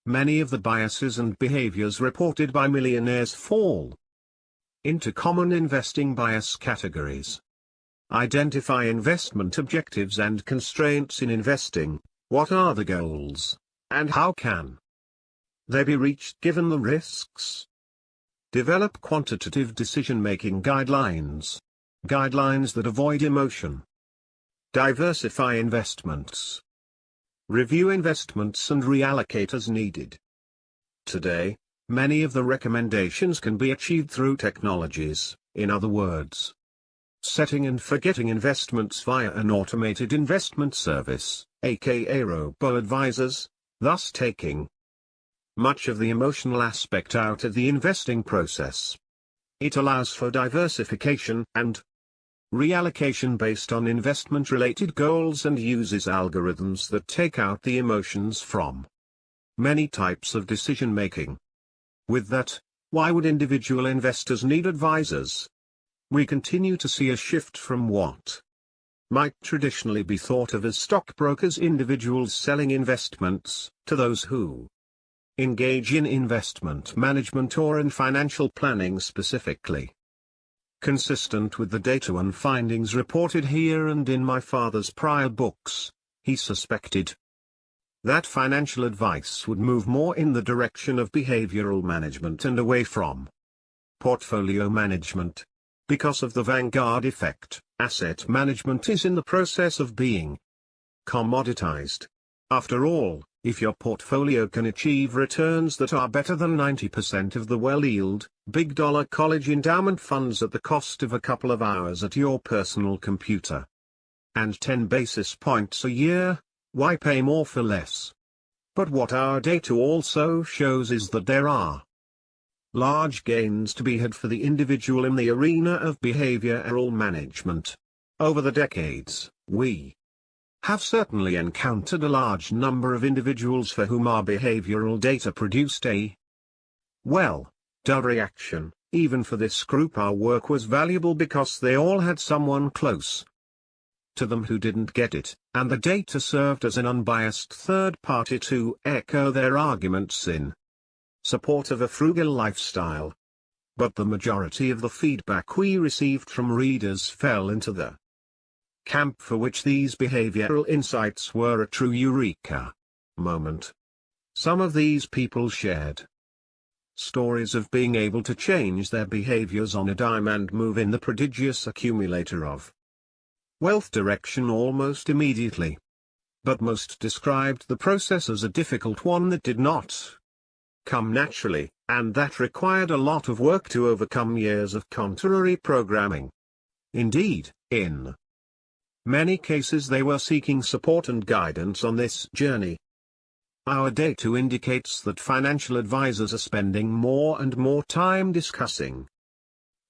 Many of the biases and behaviors reported by millionaires fall into common investing bias categories. Identify investment objectives and constraints in investing. What are the goals, and how can they be reached given the risks? Develop quantitative decision-making guidelines. Guidelines that avoid emotion. Diversify investments. Review investments and reallocate as needed. Today, many of the recommendations can be achieved through technologies, in other words, setting and forgetting investments via an automated investment service, aka robo-advisors, thus taking much of the emotional aspect out of the investing process. It allows for diversification and reallocation based on investment-related goals and uses algorithms that take out the emotions from many types of decision-making. With that, why would individual investors need advisors? We continue to see a shift from what might traditionally be thought of as stockbrokers, individuals selling investments, to those who engage in investment management or in financial planning specifically. Consistent with the data and findings reported here and in my father's prior books, he suspected that financial advice would move more in the direction of behavioral management and away from portfolio management. Because of the vanguard effect, asset management is in the process of being commoditized. After all, if your portfolio can achieve returns that are better than 90% of the well-yield, big-dollar college endowment funds at the cost of a couple of hours at your personal computer and 10 basis points a year, why pay more for less? But what our data also shows is that there are large gains to be had for the individual in the arena of behavioral management. Over the decades, we have certainly encountered a large number of individuals for whom our behavioral data produced a dull reaction. Even for this group our work was valuable because they all had someone close to them who didn't get it, and the data served as an unbiased third party to echo their arguments in support of a frugal lifestyle. But the majority of the feedback we received from readers fell into the camp for which these behavioral insights were a true eureka moment. Some of these people shared stories of being able to change their behaviors on a dime and move in the prodigious accumulator of wealth direction almost immediately. But most described the process as a difficult one that did not come naturally, and that required a lot of work to overcome years of contrary programming. Indeed, in many cases they were seeking support and guidance on this journey. Our data indicates that financial advisors are spending more and more time discussing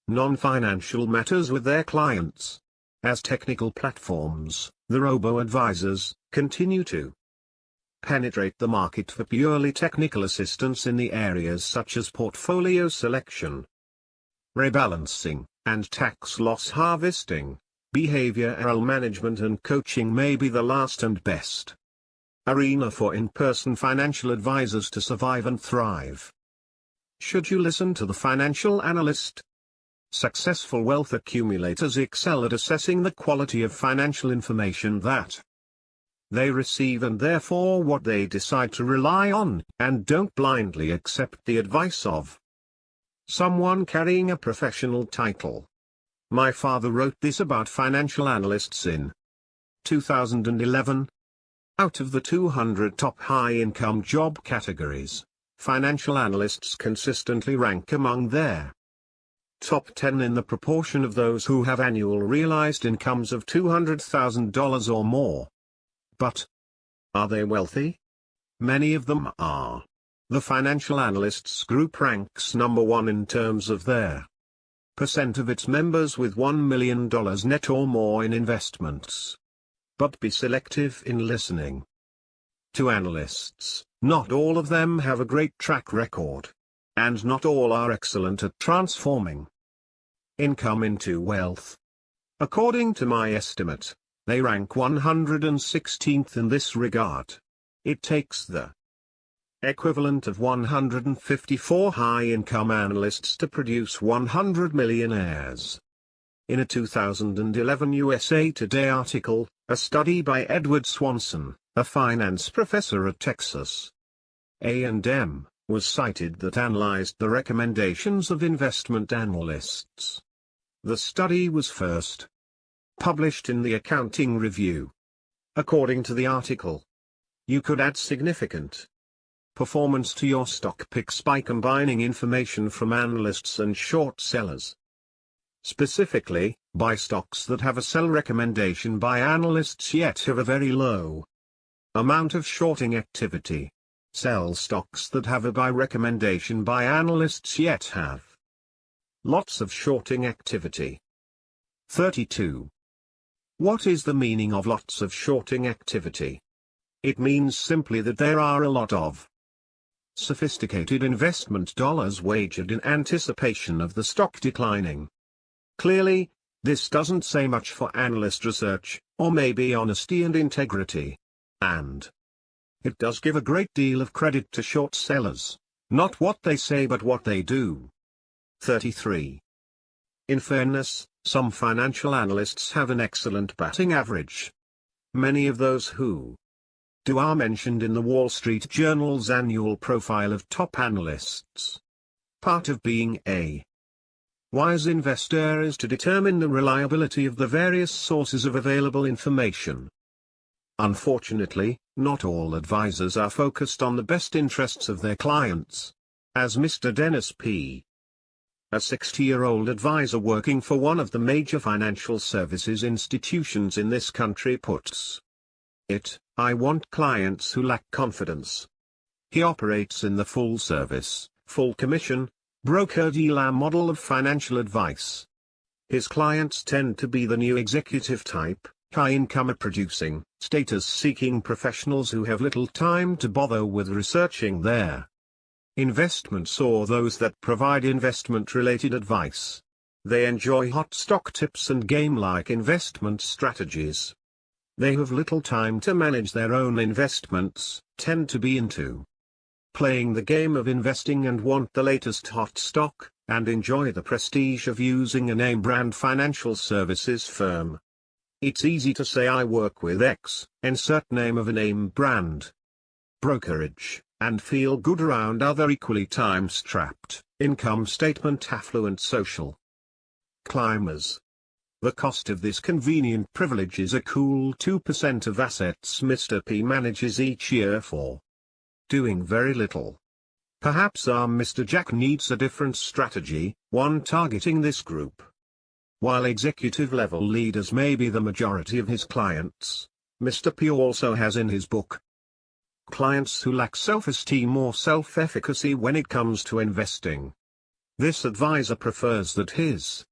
non-financial matters with their clients. As technical platforms, the robo-advisors, continue to penetrate the market for purely technical assistance in the areas such as portfolio selection, rebalancing, and tax loss harvesting. Behavioral management and coaching may be the last and best arena for in-person financial advisors to survive and thrive. Should you listen to the financial analyst? Successful wealth accumulators excel at assessing the quality of financial information that they receive and therefore what they decide to rely on, and don't blindly accept the advice of someone carrying a professional title. My father wrote this about financial analysts in 2011. Out of the 200 top high-income job categories, financial analysts consistently rank among their top 10 in the proportion of those who have annual realized incomes of $200,000 or more. But are they wealthy? Many of them are. The financial analysts group ranks number 1 in terms of their percent of its members with $1 million net or more in investments. But be selective in listening to analysts. Not all of them have a great track record. And not all are excellent at transforming income into wealth. According to my estimate, they rank 116th in this regard. It takes the equivalent of 154 high-income analysts to produce 100 millionaires. In a 2011 USA Today article, a study by Edward Swanson, a finance professor at Texas A&M, was cited that analyzed the recommendations of investment analysts. The study was first published in the Accounting Review. According to the article, you could add significant performance to your stock picks by combining information from analysts and short sellers. Specifically, buy stocks that have a sell recommendation by analysts yet have a very low amount of shorting activity. Sell stocks that have a buy recommendation by analysts yet have lots of shorting activity. 32. What is the meaning of lots of shorting activity? It means simply that there are a lot of sophisticated investment dollars wagered in anticipation of the stock declining. Clearly, this doesn't say much for analyst research, or maybe honesty and integrity. And it does give a great deal of credit to short sellers, not what they say but what they do. 33. In fairness, some financial analysts have an excellent batting average. Many of those who do are mentioned in the Wall Street Journal's annual profile of top analysts. Part of being a wise investor is to determine the reliability of the various sources of available information. Unfortunately, not all advisors are focused on the best interests of their clients. As Mr. Dennis P., a 60-year-old advisor working for one of the major financial services institutions in this country puts it, I want clients who lack confidence. He operates in the full service, full commission, broker-dealer model of financial advice. His clients tend to be the new executive type, high-income producing, status-seeking professionals who have little time to bother with researching their investments or those that provide investment-related advice. They enjoy hot stock tips and game-like investment strategies. They have little time to manage their own investments, tend to be into playing the game of investing and want the latest hot stock, and enjoy the prestige of using a name-brand financial services firm. It's easy to say I work with X, insert name of a name brand brokerage, and feel good around other equally time-strapped, income statement affluent social climbers. The cost of this convenient privilege is a cool 2% of assets Mr. P manages each year for doing very little. Perhaps our Mr. Jack needs a different strategy, one targeting this group. While executive-level leaders may be the majority of his clients, Mr. P also has in his book clients who lack self-esteem or self-efficacy when it comes to investing. This advisor prefers that his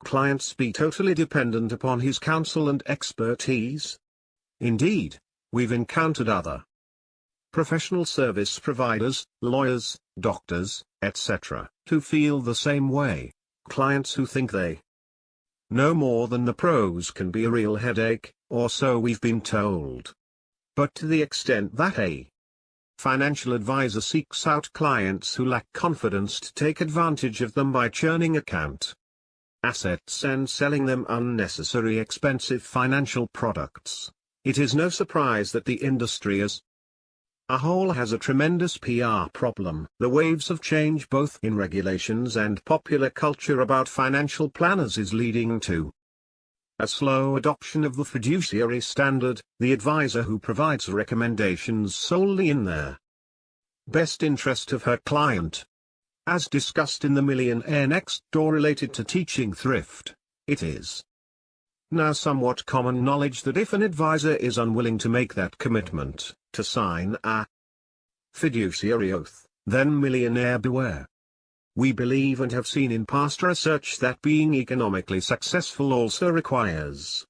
clients be totally dependent upon his counsel and expertise. Indeed, we've encountered other professional service providers, lawyers, doctors, etc., who feel the same way. Clients who think they know more than the pros can be a real headache, or so we've been told. But to the extent that a financial advisor seeks out clients who lack confidence to take advantage of them by churning account assets and selling them unnecessary expensive financial products, it is no surprise that the industry as a whole has a tremendous PR problem. The waves of change both in regulations and popular culture about financial planners is leading to a slow adoption of the fiduciary standard, the advisor who provides recommendations solely in their best interest of her client. As discussed in the Millionaire Next Door related to teaching thrift, it is now somewhat common knowledge that if an advisor is unwilling to make that commitment, to sign a fiduciary oath, then millionaire beware. We believe and have seen in past research that being economically successful also requires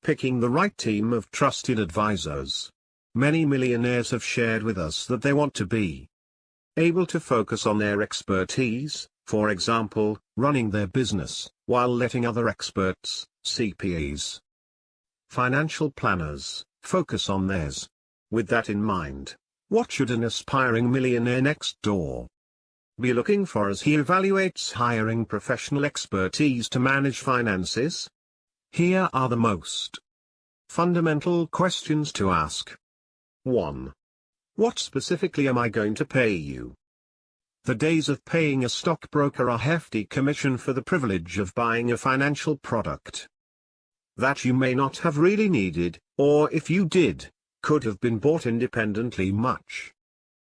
picking the right team of trusted advisors. Many millionaires have shared with us that they want to be able to focus on their expertise, for example, running their business, while letting other experts, CPAs, financial planners, focus on theirs. With that in mind, what should an aspiring millionaire next door be looking for as he evaluates hiring professional expertise to manage finances? Here are the most fundamental questions to ask. 1. What specifically am I going to pay you? The days of paying a stockbroker a hefty commission for the privilege of buying a financial product that you may not have really needed, or if you did, could have been bought independently much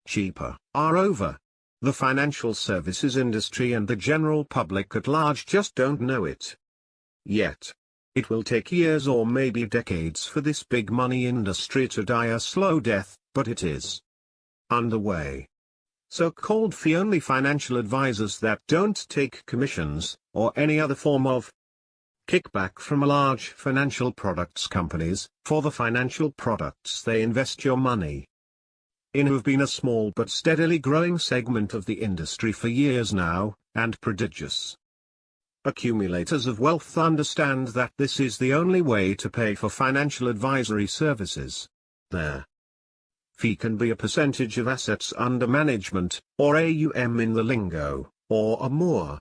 cheaper, are over. The financial services industry and the general public at large just don't know it yet. It will take years or maybe decades for this big money industry to die a slow death, but it is underway. So-called fee-only financial advisors that don't take commissions, or any other form of kickback from large financial products companies, for the financial products they invest your money in, who've been a small but steadily growing segment of the industry for years now, and prodigious accumulators of wealth understand that this is the only way to pay for financial advisory services. Their fee can be a percentage of assets under management, or AUM in the lingo, or a more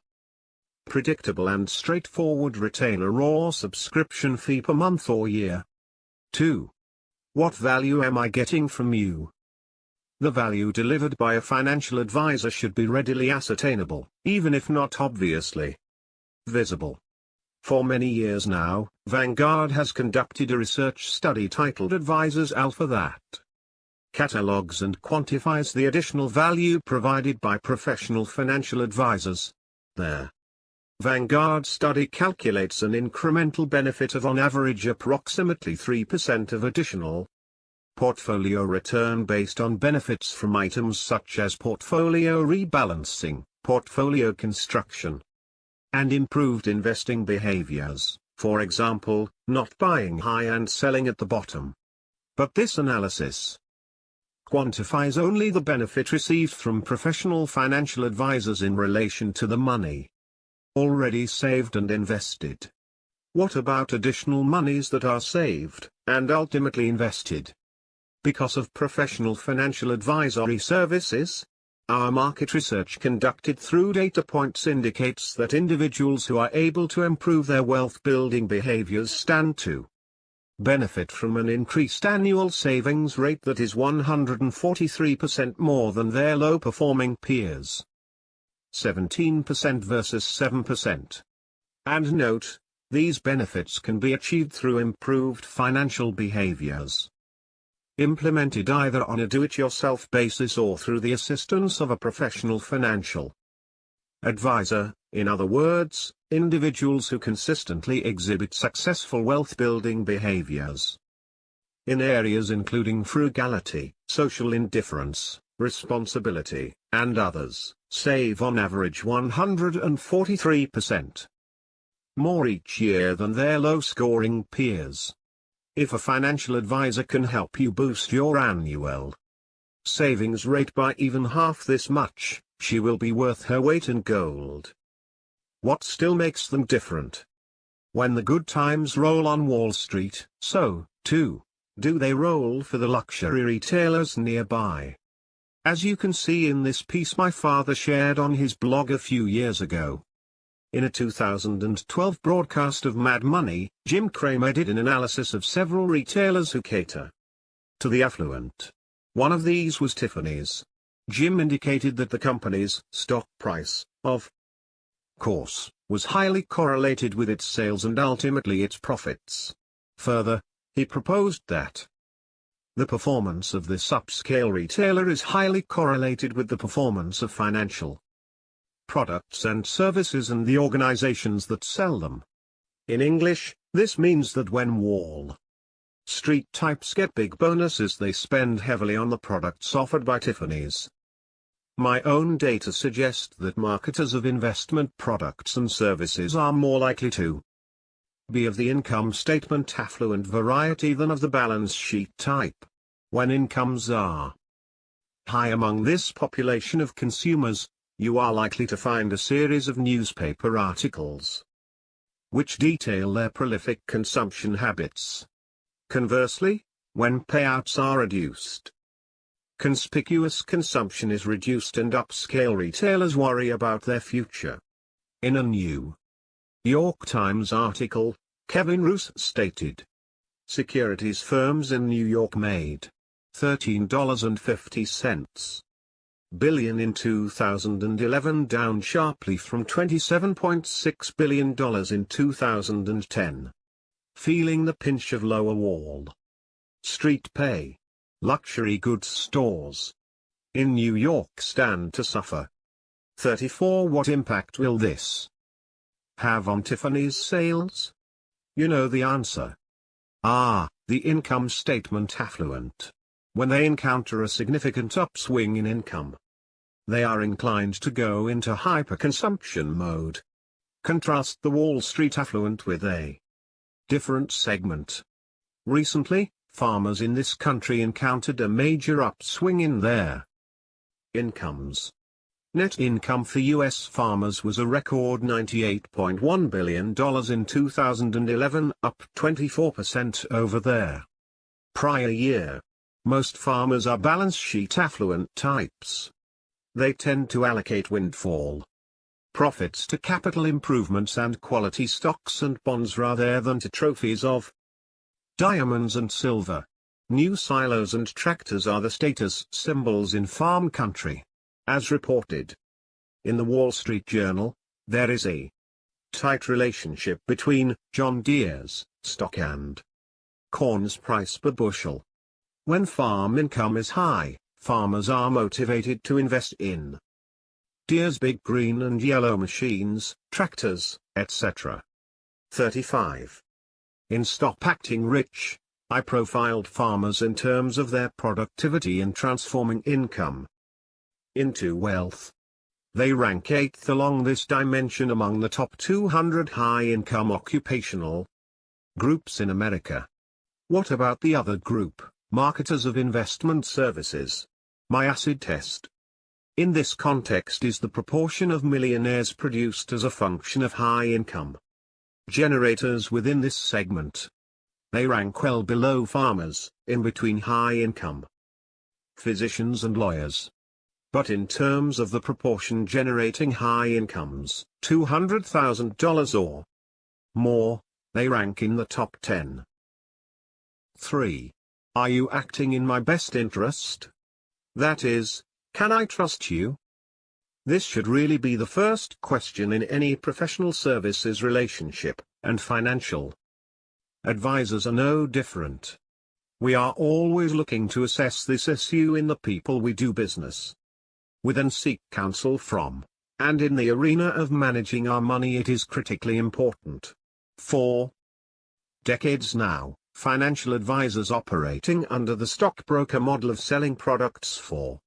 predictable and straightforward retainer or subscription fee per month or year. 2. What value am I getting from you? The value delivered by a financial advisor should be readily ascertainable, even if not obviously visible. For many years now, Vanguard has conducted a research study titled Advisors Alpha that catalogs and quantifies the additional value provided by professional financial advisors. Their Vanguard study calculates an incremental benefit of on average approximately 3% of additional portfolio return based on benefits from items such as portfolio rebalancing, portfolio construction, and improved investing behaviors, for example, not buying high and selling at the bottom. But this analysis quantifies only the benefit received from professional financial advisors in relation to the money already saved and invested. What about additional monies that are saved, and ultimately invested because of professional financial advisory services? Our market research conducted through data points indicates that individuals who are able to improve their wealth-building behaviors stand to benefit from an increased annual savings rate that is 143% more than their low-performing peers. 17% versus 7%. And note, these benefits can be achieved through improved financial behaviors. implemented either on a do-it-yourself basis or through the assistance of a professional financial advisor, in other words, individuals who consistently exhibit successful wealth-building behaviors in areas including frugality, social indifference, responsibility, and others, save on average 143% more each year than their low-scoring peers. If a financial advisor can help you boost your annual savings rate by even half this much, she will be worth her weight in gold. What still makes them different? When the good times roll on Wall Street, so, too, do they roll for the luxury retailers nearby. As you can see in this piece my father shared on his blog a few years ago. In a 2012 broadcast of Mad Money, Jim Cramer did an analysis of several retailers who cater to the affluent. One of these was Tiffany's. Jim indicated that the company's stock price, of course, was highly correlated with its sales and ultimately its profits. Further, he proposed that the performance of this upscale retailer is highly correlated with the performance of financial products and services and the organizations that sell them. In English, this means that when Wall Street types get big bonuses, they spend heavily on the products offered by Tiffany's. My own data suggest that marketers of investment products and services are more likely to be of the income statement affluent variety than of the balance sheet type. When incomes are high among this population of consumers, you are likely to find a series of newspaper articles which detail their prolific consumption habits. Conversely, when payouts are reduced, conspicuous consumption is reduced and upscale retailers worry about their future. In a New York Times article, Kevin Roos stated, securities firms in New York made $13.50 billion in 2011, down sharply from $27.6 billion in 2010. Feeling the pinch of lower Wall Street pay, luxury goods stores in New York stand to suffer. 34. What impact will this have on Tiffany's sales? You know the answer. The income statement affluent. When they encounter a significant upswing in income, they are inclined to go into hyperconsumption mode. Contrast the Wall Street affluent with a different segment. Recently, farmers in this country encountered a major upswing in their incomes. Net income for U.S. farmers was a record $98.1 billion in 2011, up 24% over their prior year. Most farmers are balance sheet affluent types. They tend to allocate windfall profits to capital improvements and quality stocks and bonds rather than to trophies of diamonds and silver. New silos and tractors are the status symbols in farm country. As reported in the Wall Street Journal, there is a tight relationship between John Deere's stock and corn's price per bushel. When farm income is high, farmers are motivated to invest in Deere's big green and yellow machines, tractors, etc. 35. In Stop Acting Rich, I profiled farmers in terms of their productivity in transforming income into wealth. They rank 8th along this dimension among the top 200 high-income occupational groups in America. What about the other group, marketers of investment services? My acid test in this context is the proportion of millionaires produced as a function of high income generators within this segment. They rank well below farmers, in between high income physicians and lawyers. But in terms of the proportion generating high incomes, $200,000 or more, they rank in the top 10. 3. Are you acting in my best interest? That is, can I trust you? This should really be the first question in any professional services relationship, and financial advisors are no different. We are always looking to assess this issue in the people we do business with and seek counsel from, and in the arena of managing our money it is critically important. For decades now, financial advisors operating under the stockbroker model of selling products for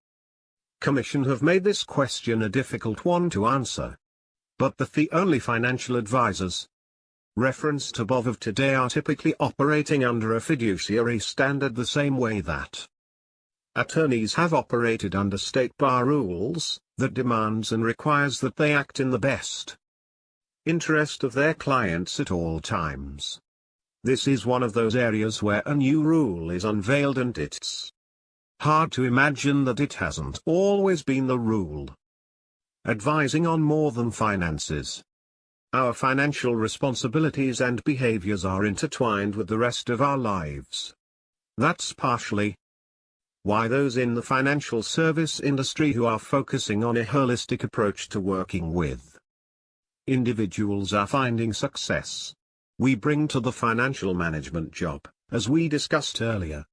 commission have made this question a difficult one to answer. But the fee-only financial advisors referenced above of today are typically operating under a fiduciary standard the same way that attorneys have operated under state bar rules, that demands and requires that they act in the best interest of their clients at all times. This is one of those areas where a new rule is unveiled and it's hard to imagine that it hasn't always been the rule. Advising on more than finances. Our financial responsibilities and behaviors are intertwined with the rest of our lives. That's partially why those in the financial service industry who are focusing on a holistic approach to working with individuals are finding success. We bring to the financial management job, as we discussed earlier,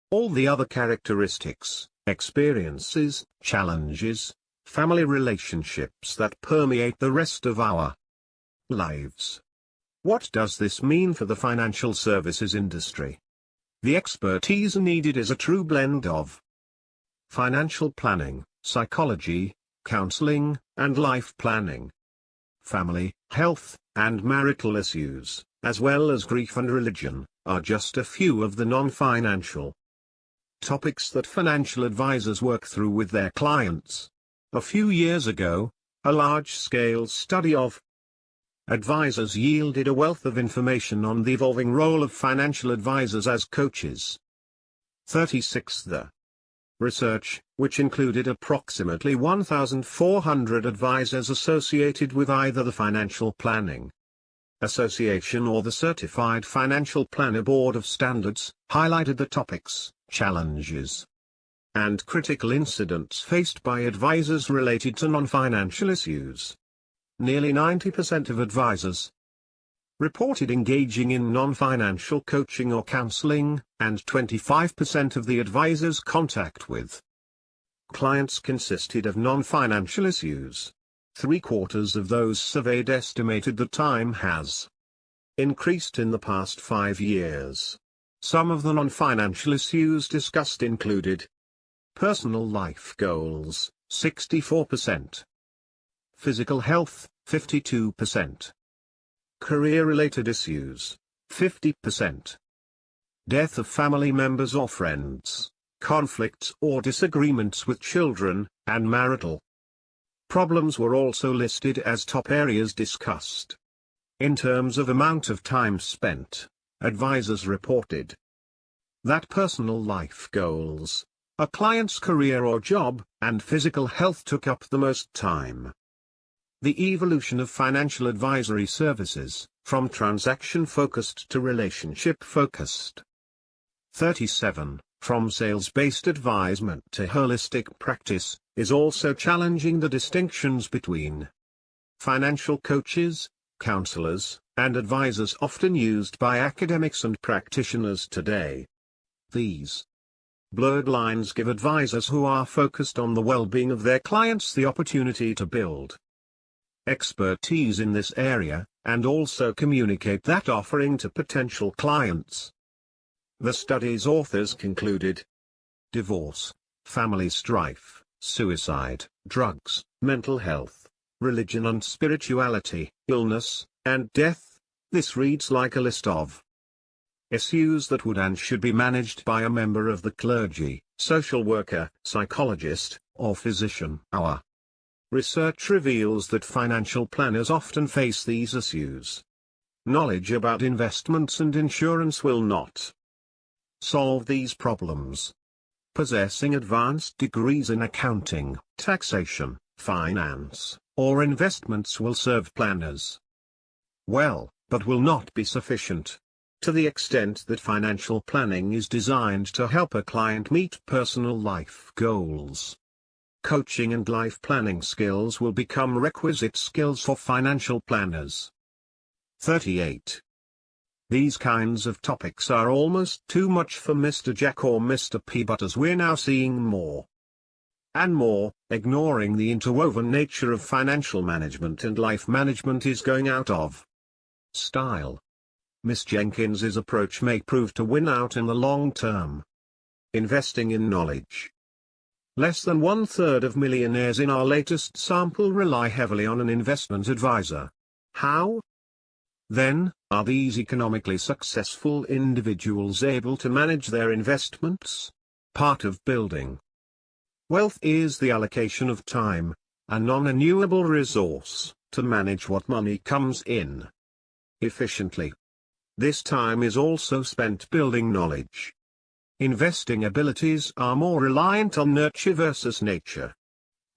all the other characteristics, experiences, challenges, family relationships that permeate the rest of our lives. What does this mean for the financial services industry? The expertise needed is a true blend of financial planning, psychology, counseling, and life planning. Family, health, and marital issues, as well as grief and religion, are just a few of the non-financial topics that financial advisors work through with their clients. A few years ago, a large-scale study of advisors yielded a wealth of information on the evolving role of financial advisors as coaches. 36. The research, which included approximately 1,400 advisors associated with either the Financial Planning Association or the Certified Financial Planner Board of Standards, highlighted the topics, challenges, and critical incidents faced by advisors related to non-financial issues. Nearly 90% of advisors reported engaging in non-financial coaching or counseling, and 25% of the advisors' contact with clients consisted of non-financial issues. 3/4 of those surveyed estimated that time has increased in the past 5 years. Some of the non-financial issues discussed included personal life goals, 64%. Physical health, 52%. Career-related issues, 50%. Death of family members or friends, conflicts or disagreements with children, and marital problems were also listed as top areas discussed. In terms of amount of time spent, advisors reported that personal life goals, a client's career or job, and physical health took up the most time. The evolution of financial advisory services, from transaction-focused to relationship-focused. 37. From sales-based advisement to holistic practice, is also challenging the distinctions between financial coaches, counselors, and advisors often used by academics and practitioners today. These blurred lines give advisors who are focused on the well-being of their clients the opportunity to build expertise in this area, and also communicate that offering to potential clients. The study's authors concluded divorce, family strife, suicide, drugs, mental health, religion and spirituality, illness, and death. This reads like a list of issues that would and should be managed by a member of the clergy, social worker, psychologist, or physician. Our research reveals that financial planners often face these issues. Knowledge about investments and insurance will not solve these problems. Possessing advanced degrees in accounting, taxation, finance, or investments will serve planners well, but will not be sufficient. To the extent that financial planning is designed to help a client meet personal life goals, coaching and life planning skills will become requisite skills for financial planners. 38. These kinds of topics are almost too much for Mr. Jack or Mr. P, but as we're now seeing more and more, ignoring the interwoven nature of financial management and life management is going out of style. Miss Jenkins's approach may prove to win out in the long term. Investing in knowledge. Less than 1/3 of millionaires in our latest sample rely heavily on an investment advisor. How? Then, are these economically successful individuals able to manage their investments? Part of building wealth is the allocation of time, a non-renewable resource, to manage what money comes in efficiently. This time is also spent building knowledge. Investing abilities are more reliant on nurture versus nature.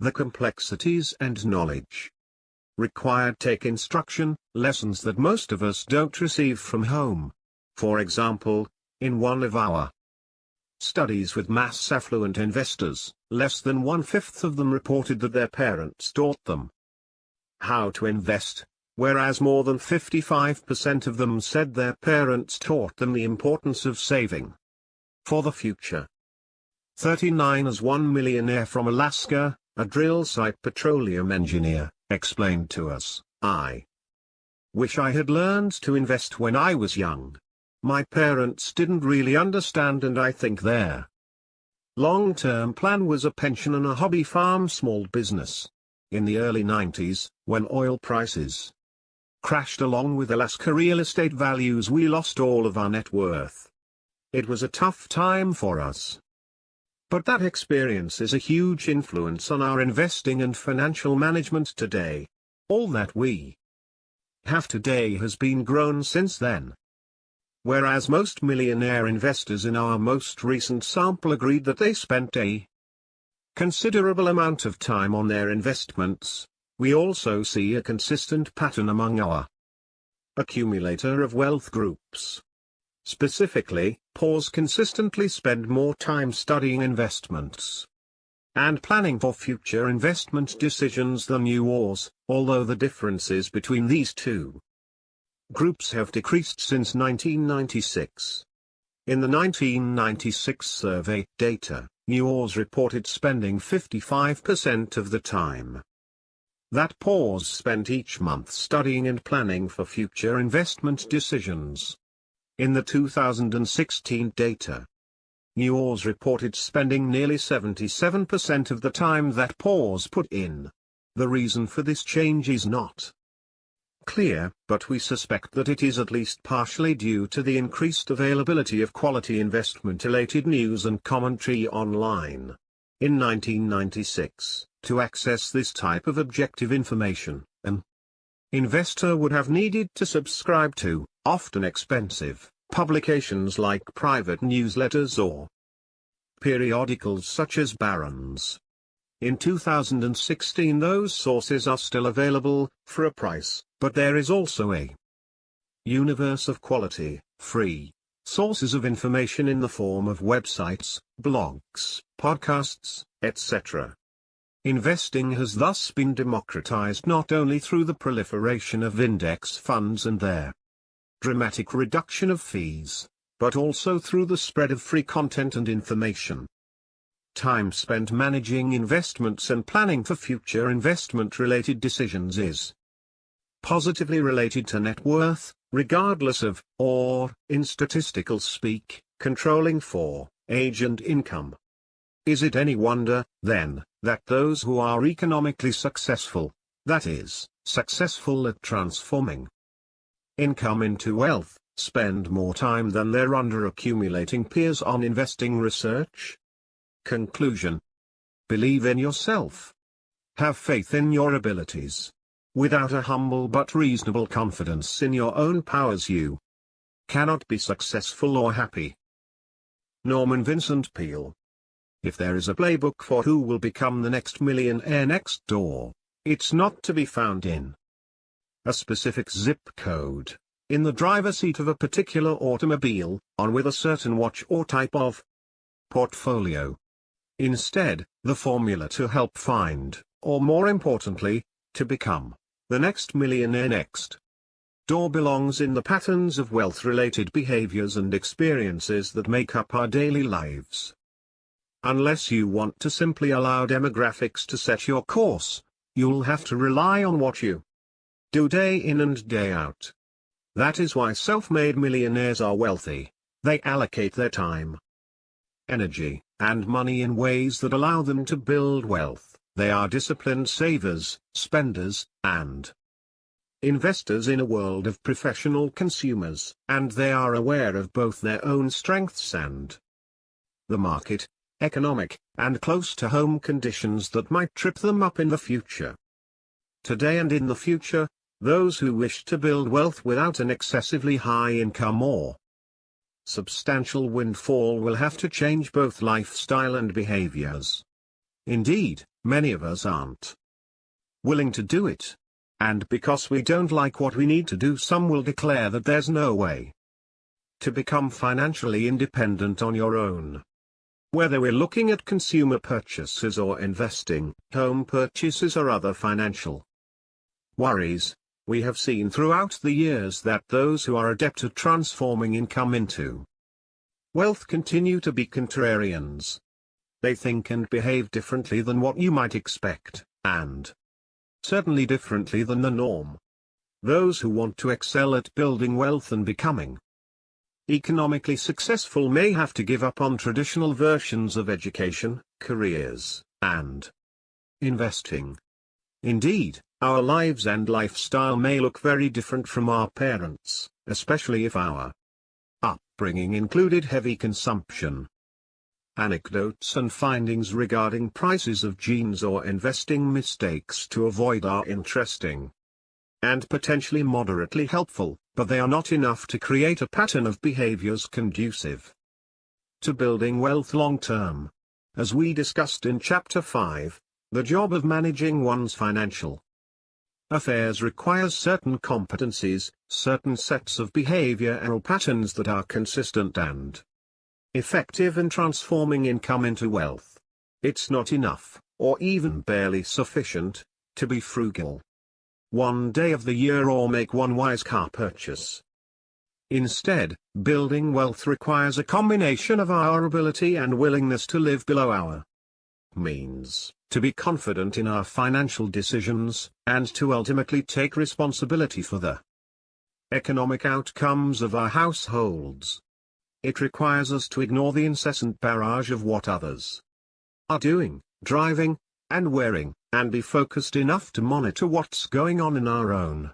The complexities and knowledge required take instruction, lessons that most of us don't receive from home. For example, in one of our studies with mass affluent investors, less than 1/5 of them reported that their parents taught them how to invest, whereas more than 55% of them said their parents taught them the importance of saving for the future. 39 as one millionaire from Alaska, a drill site petroleum engineer, explained to us, "I wish I had learned to invest when I was young. My parents didn't really understand, and I think their long-term plan was a pension and a hobby farm small business." In the early 90s, when oil prices crashed along with Alaska real estate values, we lost all of our net worth. It was a tough time for us. But that experience is a huge influence on our investing and financial management today. All that we have today has been grown since then. Whereas most millionaire investors in our most recent sample agreed that they spent a considerable amount of time on their investments, we also see a consistent pattern among our accumulator of wealth groups. Specifically, PAWs consistently spend more time studying investments and planning for future investment decisions than UORs, although the differences between these two groups have decreased since 1996. In the 1996 survey data, UORs reported spending 55% of the time that PAWs spent each month studying and planning for future investment decisions. In the 2016 data, UORs reported spending nearly 77% of the time that PAWs put in. The reason for this change is not clear, but we suspect that it is at least partially due to the increased availability of quality investment-related news and commentary online. In 1996, to access this type of objective information, an investor would have needed to subscribe to, often expensive, publications like private newsletters or periodicals such as Barron's. In 2016 those sources are still available, for a price, but there is also a universe of quality, free sources of information in the form of websites, blogs, podcasts, etc. Investing has thus been democratized not only through the proliferation of index funds and their dramatic reduction of fees, but also through the spread of free content and information. Time spent managing investments and planning for future investment-related decisions is positively related to net worth, regardless of, or, in statistical speak, controlling for, age and income. Is it any wonder, then, that those who are economically successful, that is, successful at transforming income into wealth, spend more time than their under-accumulating peers on investing research? Conclusion. Believe in yourself. Have faith in your abilities. Without a humble but reasonable confidence in your own powers you cannot be successful or happy. Norman Vincent Peale. If there is a playbook for who will become the next millionaire next door, it's not to be found in a specific zip code, in the driver's seat of a particular automobile, on with a certain watch or type of portfolio. Instead, the formula to help find, or more importantly, to become, the next millionaire next Door belongs in the patterns of wealth-related behaviors and experiences that make up our daily lives. Unless you want to simply allow demographics to set your course, you'll have to rely on what you do day in and day out. That is why self-made millionaires are wealthy. They allocate their time, energy, and money in ways that allow them to build wealth. They are disciplined savers, spenders, and investors in a world of professional consumers, and they are aware of both their own strengths and the market, economic, and close-to-home conditions that might trip them up in the future. Today and in the future, those who wish to build wealth without an excessively high income or substantial windfall will have to change both lifestyle and behaviors. Indeed, many of us aren't willing to do it. And because we don't like what we need to do, some will declare that there's no way to become financially independent on your own. Whether we're looking at consumer purchases or investing, home purchases or other financial worries, we have seen throughout the years that those who are adept at transforming income into wealth continue to be contrarians. They think and behave differently than what you might expect, and certainly differently than the norm. Those who want to excel at building wealth and becoming economically successful may have to give up on traditional versions of education, careers, and investing. Indeed, our lives and lifestyle may look very different from our parents', especially if our upbringing included heavy consumption. Anecdotes and findings regarding prices of jeans or investing mistakes to avoid are interesting and potentially moderately helpful, but they are not enough to create a pattern of behaviors conducive to building wealth long term. As we discussed in Chapter 5, the job of managing one's financial affairs requires certain competencies, certain sets of behavioral patterns that are consistent and effective in transforming income into wealth. It's not enough, or even barely sufficient, to be frugal one day of the year or make one wise car purchase. Instead, building wealth requires a combination of our ability and willingness to live below our means, to be confident in our financial decisions, and to ultimately take responsibility for the economic outcomes of our households. It requires us to ignore the incessant barrage of what others are doing, driving, and wearing, and be focused enough to monitor what's going on in our own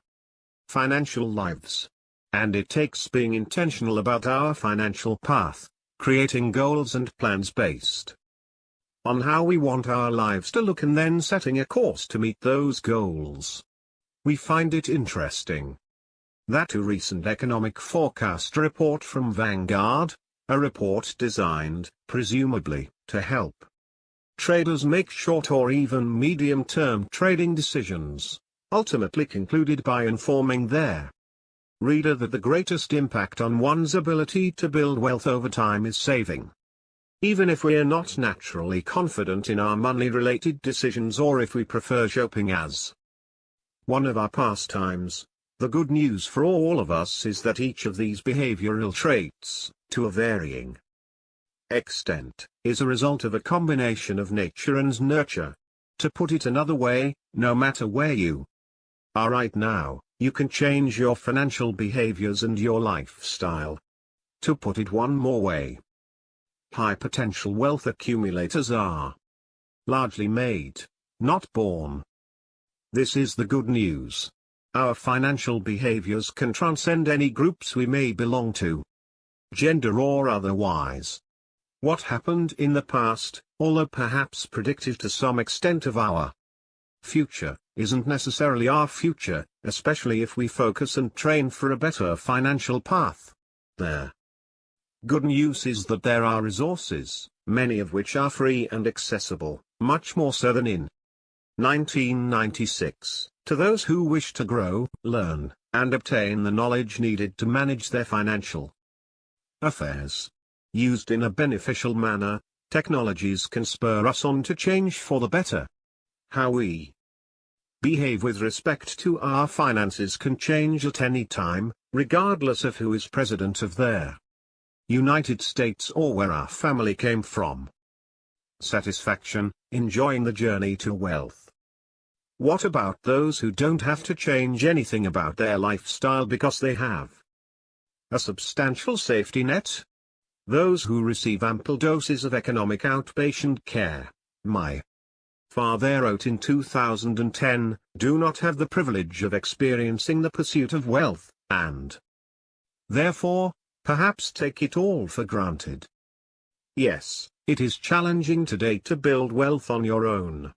financial lives. And it takes being intentional about our financial path, creating goals and plans based on how we want our lives to look and then setting a course to meet those goals. We find it interesting that a recent economic forecast report from Vanguard, a report designed, presumably, to help traders make short or even medium-term trading decisions, ultimately concluded by informing their reader that the greatest impact on one's ability to build wealth over time is saving. Even if we are not naturally confident in our money-related decisions, or if we prefer shopping as one of our pastimes, the good news for all of us is that each of these behavioral traits, to a varying extent, is a result of a combination of nature and nurture. To put it another way, no matter where you are right now, you can change your financial behaviors and your lifestyle. To put it one more way, high potential wealth accumulators are largely made, not born. This is the good news. Our financial behaviors can transcend any groups we may belong to, gender or otherwise. What happened in the past, although perhaps predictive to some extent of our future, isn't necessarily our future, especially if we focus and train for a better financial path. The good news is that there are resources, many of which are free and accessible, much more so than in 1996, to those who wish to grow, learn, and obtain the knowledge needed to manage their financial affairs. Used in a beneficial manner, technologies can spur us on to change for the better. How we behave with respect to our finances can change at any time, regardless of who is president of their United States or where our family came from. Satisfaction, enjoying the journey to wealth. What about those who don't have to change anything about their lifestyle because they have a substantial safety net? Those who receive ample doses of economic outpatient care, my father wrote in 2010, do not have the privilege of experiencing the pursuit of wealth, and therefore, perhaps take it all for granted. Yes, it is challenging today to build wealth on your own.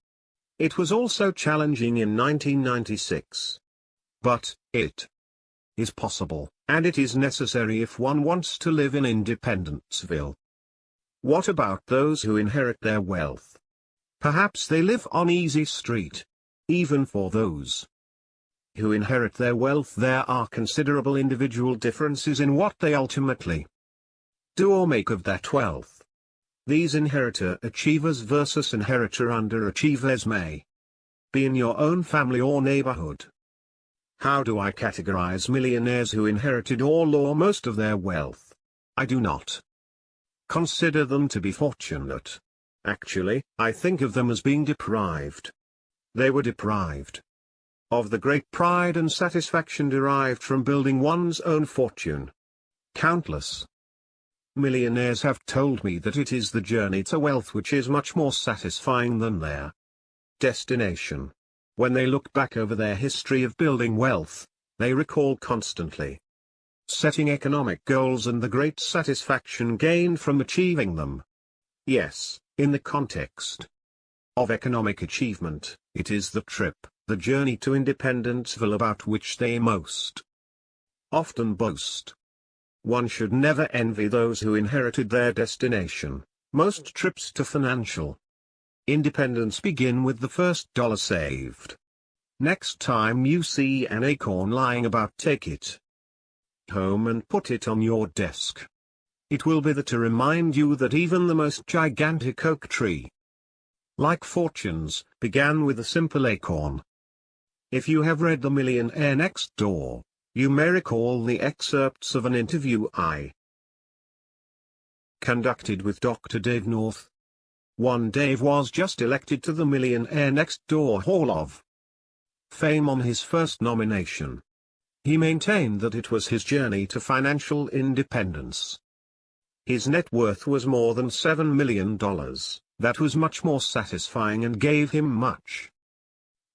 It was also challenging in 1996. But, it is possible, and it is necessary if one wants to live in Independenceville. What about those who inherit their wealth? Perhaps they live on Easy Street. Even for those who inherit their wealth, there are considerable individual differences in what they ultimately do or make of that wealth. These inheritor achievers versus inheritor underachievers may be in your own family or neighborhood. How do I categorize millionaires who inherited all or most of their wealth? I do not consider them to be fortunate. Actually, I think of them as being deprived. They were deprived of the great pride and satisfaction derived from building one's own fortune. Countless millionaires have told me that it is the journey to wealth which is much more satisfying than their destination. When they look back over their history of building wealth, they recall constantly setting economic goals and the great satisfaction gained from achieving them. Yes, in the context of economic achievement, it is the trip, the journey to Independenceville about which they most often boast. One should never envy those who inherited their destination. Most trips to financial independence begin with the first dollar saved. Next time you see an acorn lying about, take it home and put it on your desk. It will be there to remind you that even the most gigantic oak tree, like fortunes, began with a simple acorn. If you have read The Millionaire Next Door, you may recall the excerpts of an interview I conducted with Dr. Dave North. One Dave was just elected to the Millionaire Next Door Hall of Fame on his first nomination. He maintained that it was his journey to financial independence. His net worth was more than $7 million. That was much more satisfying and gave him much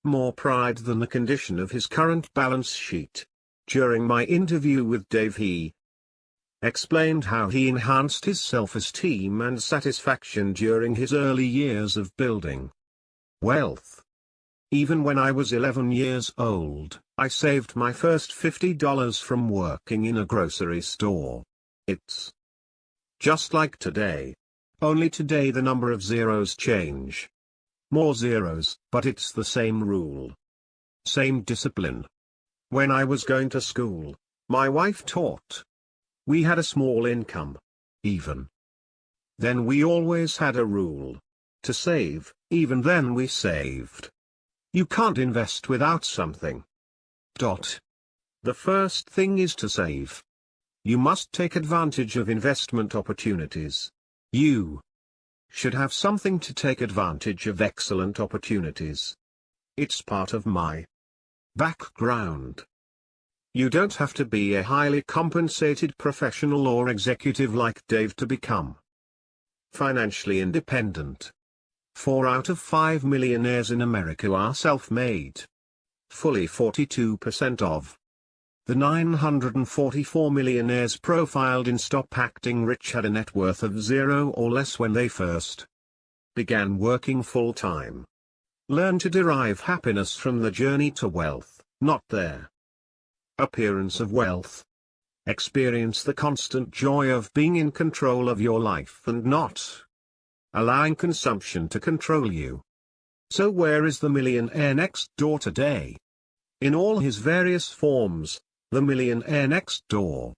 more pride than the condition of his current balance sheet. During my interview with Dave, he explained how he enhanced his self-esteem and satisfaction during his early years of building wealth. Even when I was 11 years old, I saved my first $50 from working in a grocery store. It's just like today. Only today the number of zeros change. More zeros, but it's the same rule. Same discipline. When I was going to school, my wife taught. We had a small income. Even then we always had a rule. To save, even then we saved. You can't invest without something. The first thing is to save. You must take advantage of investment opportunities. You should have something to take advantage of excellent opportunities. It's part of my background. You don't have to be a highly compensated professional or executive like Dave to become financially independent. 4 out of 5 millionaires in America are self-made. Fully 42% of the 944 millionaires profiled in Stop Acting Rich had a net worth of 0 or less when they first began working full-time. Learn to derive happiness from the journey to wealth, not their appearance of wealth. Experience the constant joy of being in control of your life and not allowing consumption to control you. So where is the Millionaire Next Door today? In all his various forms, the Millionaire Next Door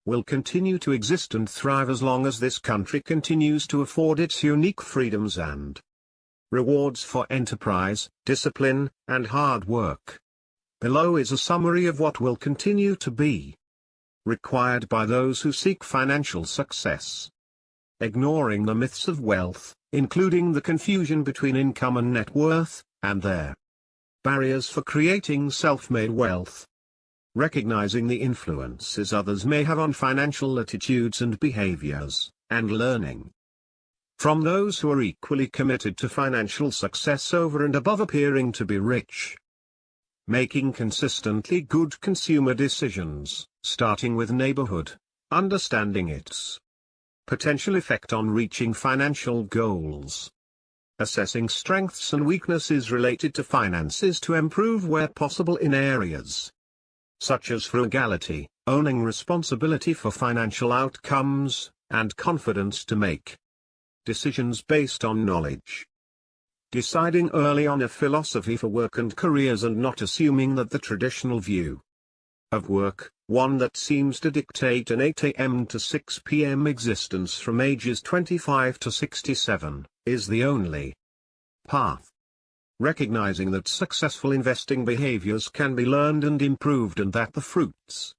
will continue to exist and thrive as long as this country continues to afford its unique freedoms and rewards for enterprise, discipline, and hard work. Below is a summary of what will continue to be required by those who seek financial success. Ignoring the myths of wealth, including the confusion between income and net worth, and their barriers for creating self-made wealth. Recognizing the influences others may have on financial attitudes and behaviors, and learning from those who are equally committed to financial success over and above appearing to be rich. Making consistently good consumer decisions, starting with neighborhood, understanding its potential effect on reaching financial goals. Assessing strengths and weaknesses related to finances to improve where possible in areas such as frugality, owning responsibility for financial outcomes, and confidence to make decisions based on knowledge. Deciding early on a philosophy for work and careers and not assuming that the traditional view of work, one that seems to dictate an 8 a.m. to 6 p.m. existence from ages 25 to 67, is the only path. Recognizing that successful investing behaviors can be learned and improved and that the fruits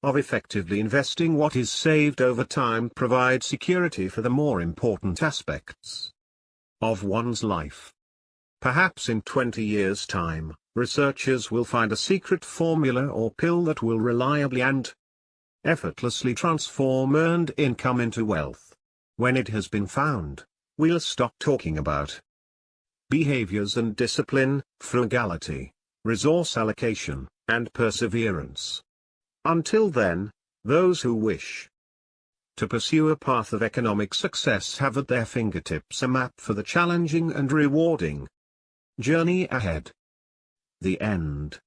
of effectively investing what is saved over time provide security for the more important aspects of one's life. Perhaps in 20 years' time, researchers will find a secret formula or pill that will reliably and effortlessly transform earned income into wealth. When it has been found, we'll stop talking about behaviors and discipline, frugality, resource allocation, and perseverance. Until then, those who wish to pursue a path of economic success have at their fingertips a map for the challenging and rewarding journey ahead. The end.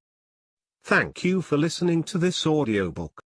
Thank you for listening to this audiobook.